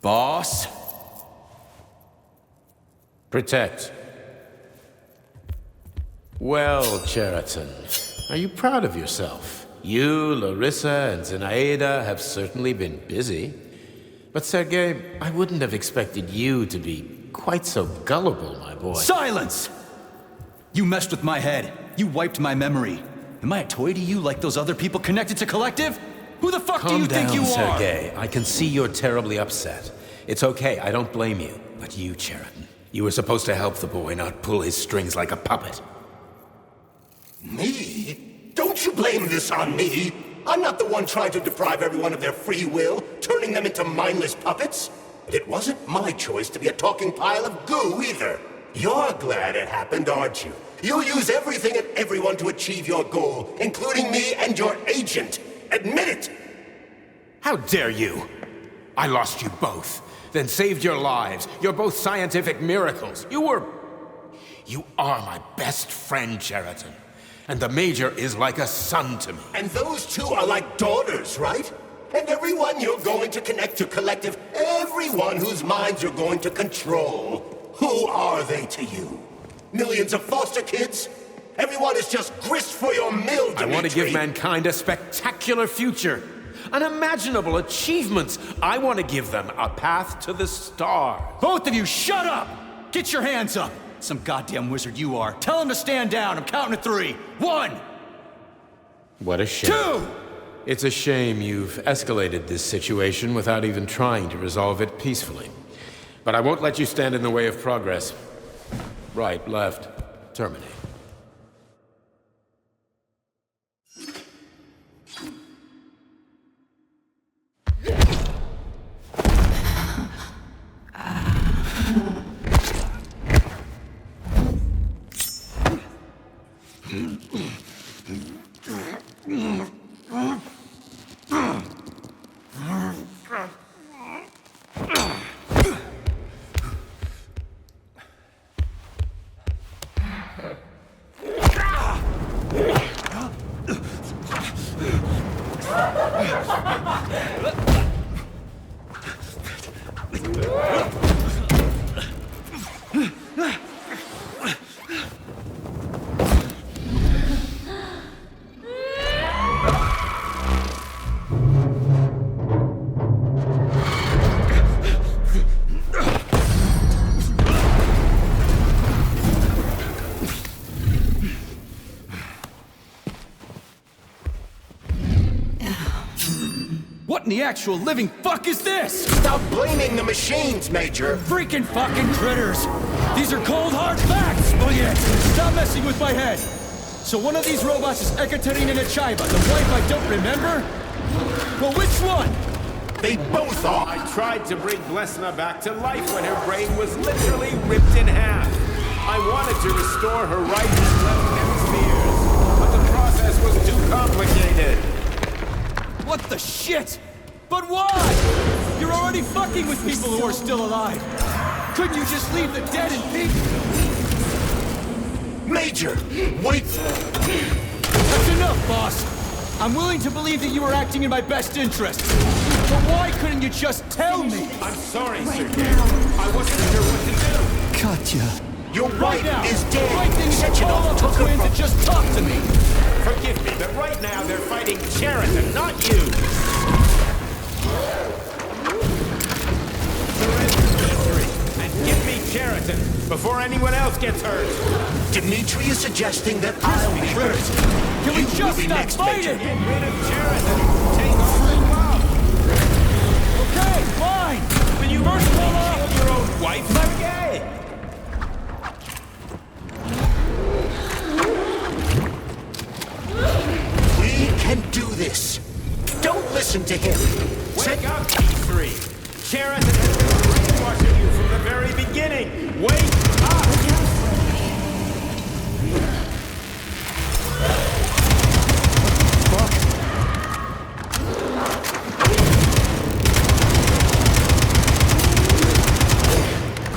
Boss? Protect. Well, Cheriton, are you proud of yourself? You, Larissa, and Zinaida have certainly been busy. But Sergei, I wouldn't have expected you to be quite so gullible, my boy. Silence! You messed with my head. You wiped my memory. Am I a toy to you like those other people connected to Collective? Who the fuck do you think you are? Calm down, Sergei. I can see you're terribly upset. It's okay, I don't blame you. But you, Cheriton, you were supposed to help the boy, not pull his strings like a puppet. Me? Don't you blame this on me? I'm not the one trying to deprive everyone of their free will, turning them into mindless puppets. And it wasn't my choice to be a talking pile of goo either. You're glad it happened, aren't you? You'll use everything and everyone to achieve your goal, including me and your agent. Admit it! How dare you? I lost you both, then saved your lives. You're both scientific miracles. You are my best friend, Cheriton. And the Major is like a son to me. And those two are like daughters, right? And everyone you're going to connect to Collective, everyone whose minds you're going to control, who are they to you? Millions of foster kids? Everyone is just grist for your mill, Dimitri. I want to give mankind a spectacular future. Unimaginable achievements. I want to give them a path to the stars. Both of you, shut up! Get your hands up! Some goddamn wizard you are. Tell him to stand down. I'm counting to 3. 1! What a shame. 2! It's a shame you've escalated this situation without even trying to resolve it peacefully. But I won't let you stand in the way of progress. Right, left, terminate. What in the actual living fuck is this? Stop blaming the machines, Major! Freaking fucking critters! These are cold hard facts, Bullshit! Stop messing with my head! So one of these robots is Ekaterina Nechaiba, the wife I don't remember? Well, which one? They both are! I tried to bring Blesna back to life when her brain was literally ripped in half. I wanted to restore her right and left hemispheres, but the process was too complicated. What the shit? But why? You're already fucking with people who are still alive. Couldn't you just leave the dead in peace? Major, wait! That's enough, boss! I'm willing to believe that you were acting in my best interest. But why couldn't you just tell me? I'm sorry, Sergei. I wasn't sure what to do. Katya. Your Right wife now, is the dead! right thing is to Sechenov call off took the her twins from... and just talk to me! Forgive me, but right now they're fighting Cheriton, not you. Surrender, Dmitri, and give me Cheriton before anyone else gets hurt. Dmitri is suggesting that I'll be hurt. Can we You will just be stop next, fighting? Major. Get rid of Cheriton. Take off the glove. Okay, fine! When you first killed your own wife, Sergei. We can do this. Don't listen to him. Wake up, E3. Cheriton has been brainwashing you from the very beginning. Wake up!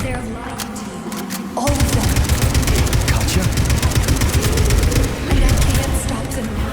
They're lying to you. All of them. Katya? And I can't stop them now.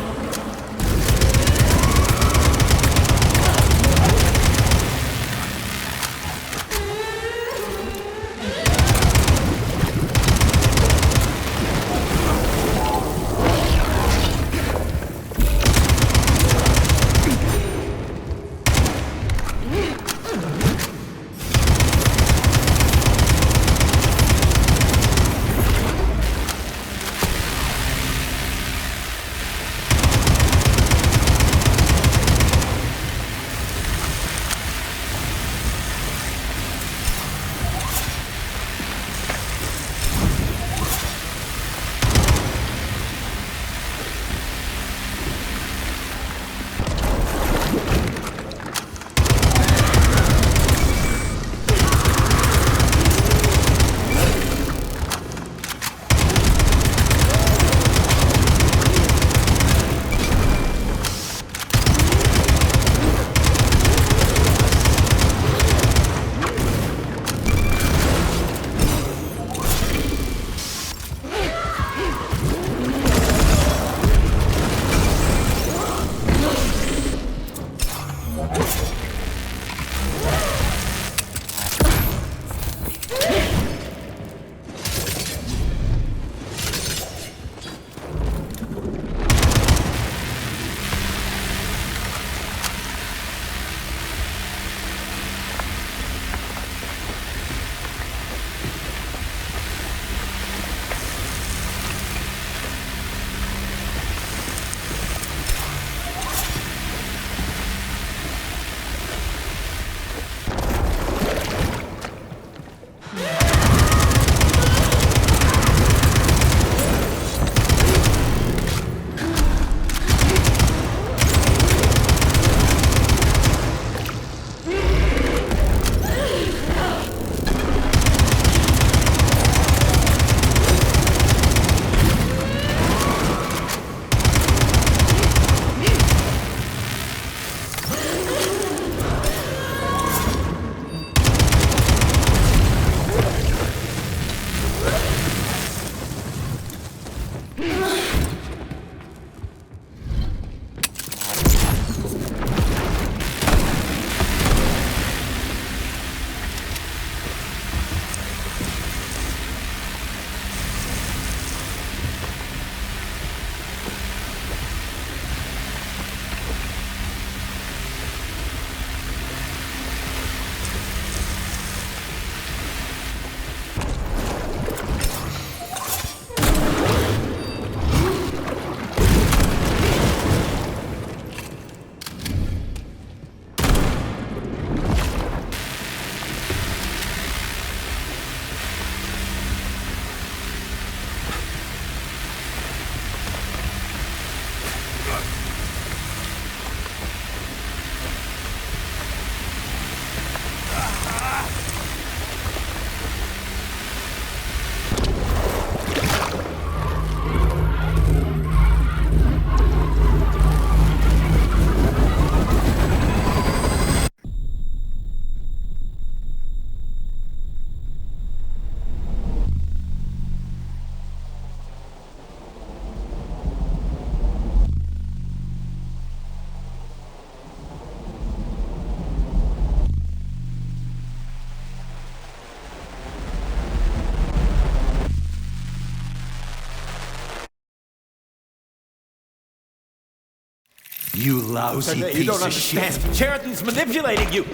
You lousy You piece don't of understand. shit. Sheridan's manipulating you.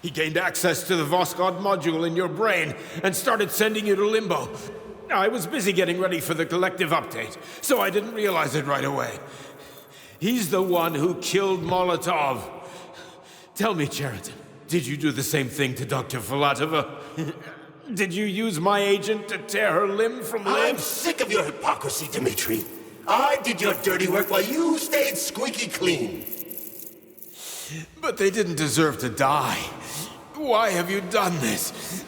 He gained access to the Voskhod module in your brain and started sending you to limbo. I was busy getting ready for the collective update, so I didn't realize it right away. He's the one who killed Molotov. Tell me, Sheridan, did you do the same thing to Dr. Filatova? Did you use my agent to tear her limb from limb? I'm sick of your hypocrisy, Dmitri. I did your dirty work while you stayed squeaky clean. But they didn't deserve to die. Why have you done this?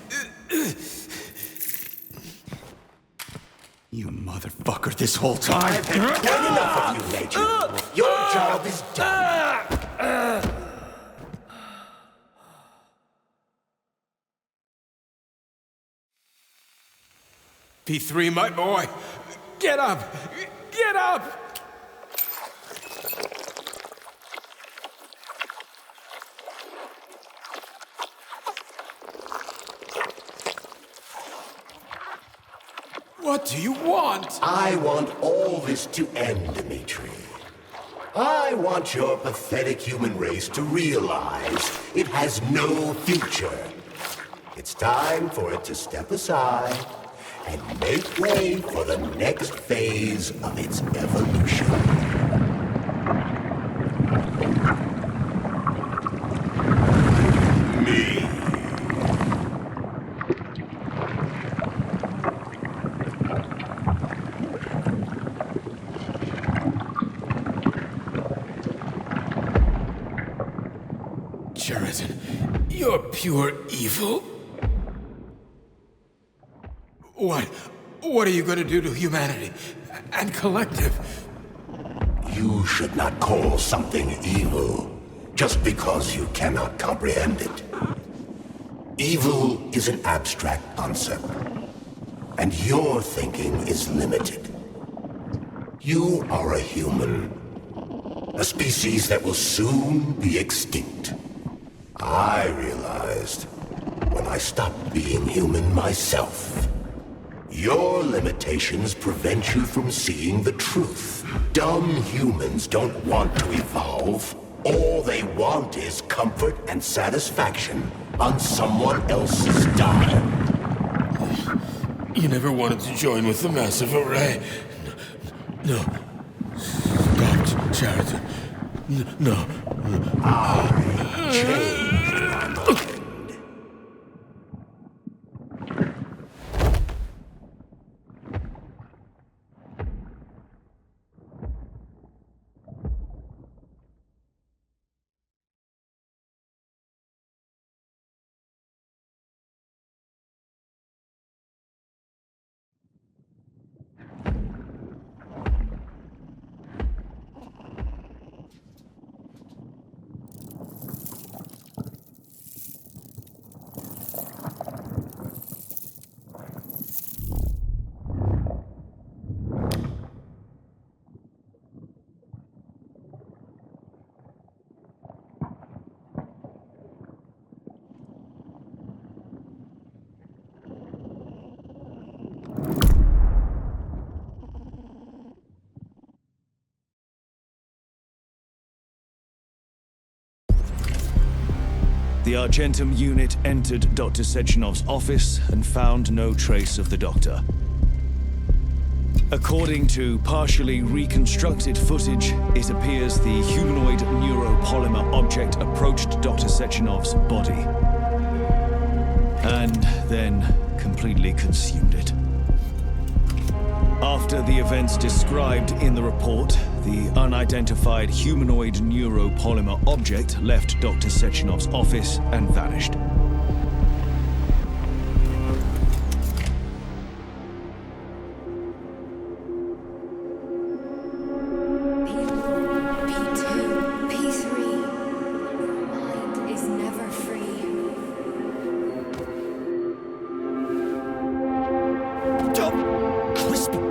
You motherfucker this whole time. I've had quite enough of you, Major. Your job is done. P3, my boy. Get up! Get up! What do you want? I want all this to end, Dmitri. I want your pathetic human race to realize it has no future. It's time for it to step aside and make way for the next phase of its evolution. Me. Sheridan, you're pure evil? What are you going to do to humanity and collective? You should not call something evil just because you cannot comprehend it. Evil is an abstract concept, and your thinking is limited. You are a human, a species that will soon be extinct. I realized when I stopped being human myself. Your limitations prevent you from seeing the truth. Dumb humans don't want to evolve. All they want is comfort and satisfaction on someone else's dime. You never wanted to join with the massive array. No. Stop, Sheridan. No. I changed my mind. The Argentum unit entered Dr. Sechenov's office and found no trace of the doctor. According to partially reconstructed footage, it appears the humanoid neuropolymer object approached Dr. Sechenov's body and then completely consumed it. After the events described in the report, the unidentified humanoid neuropolymer object left Dr. Sechenov's office and vanished. P2, P3. Your mind is never free. Don't! Crispy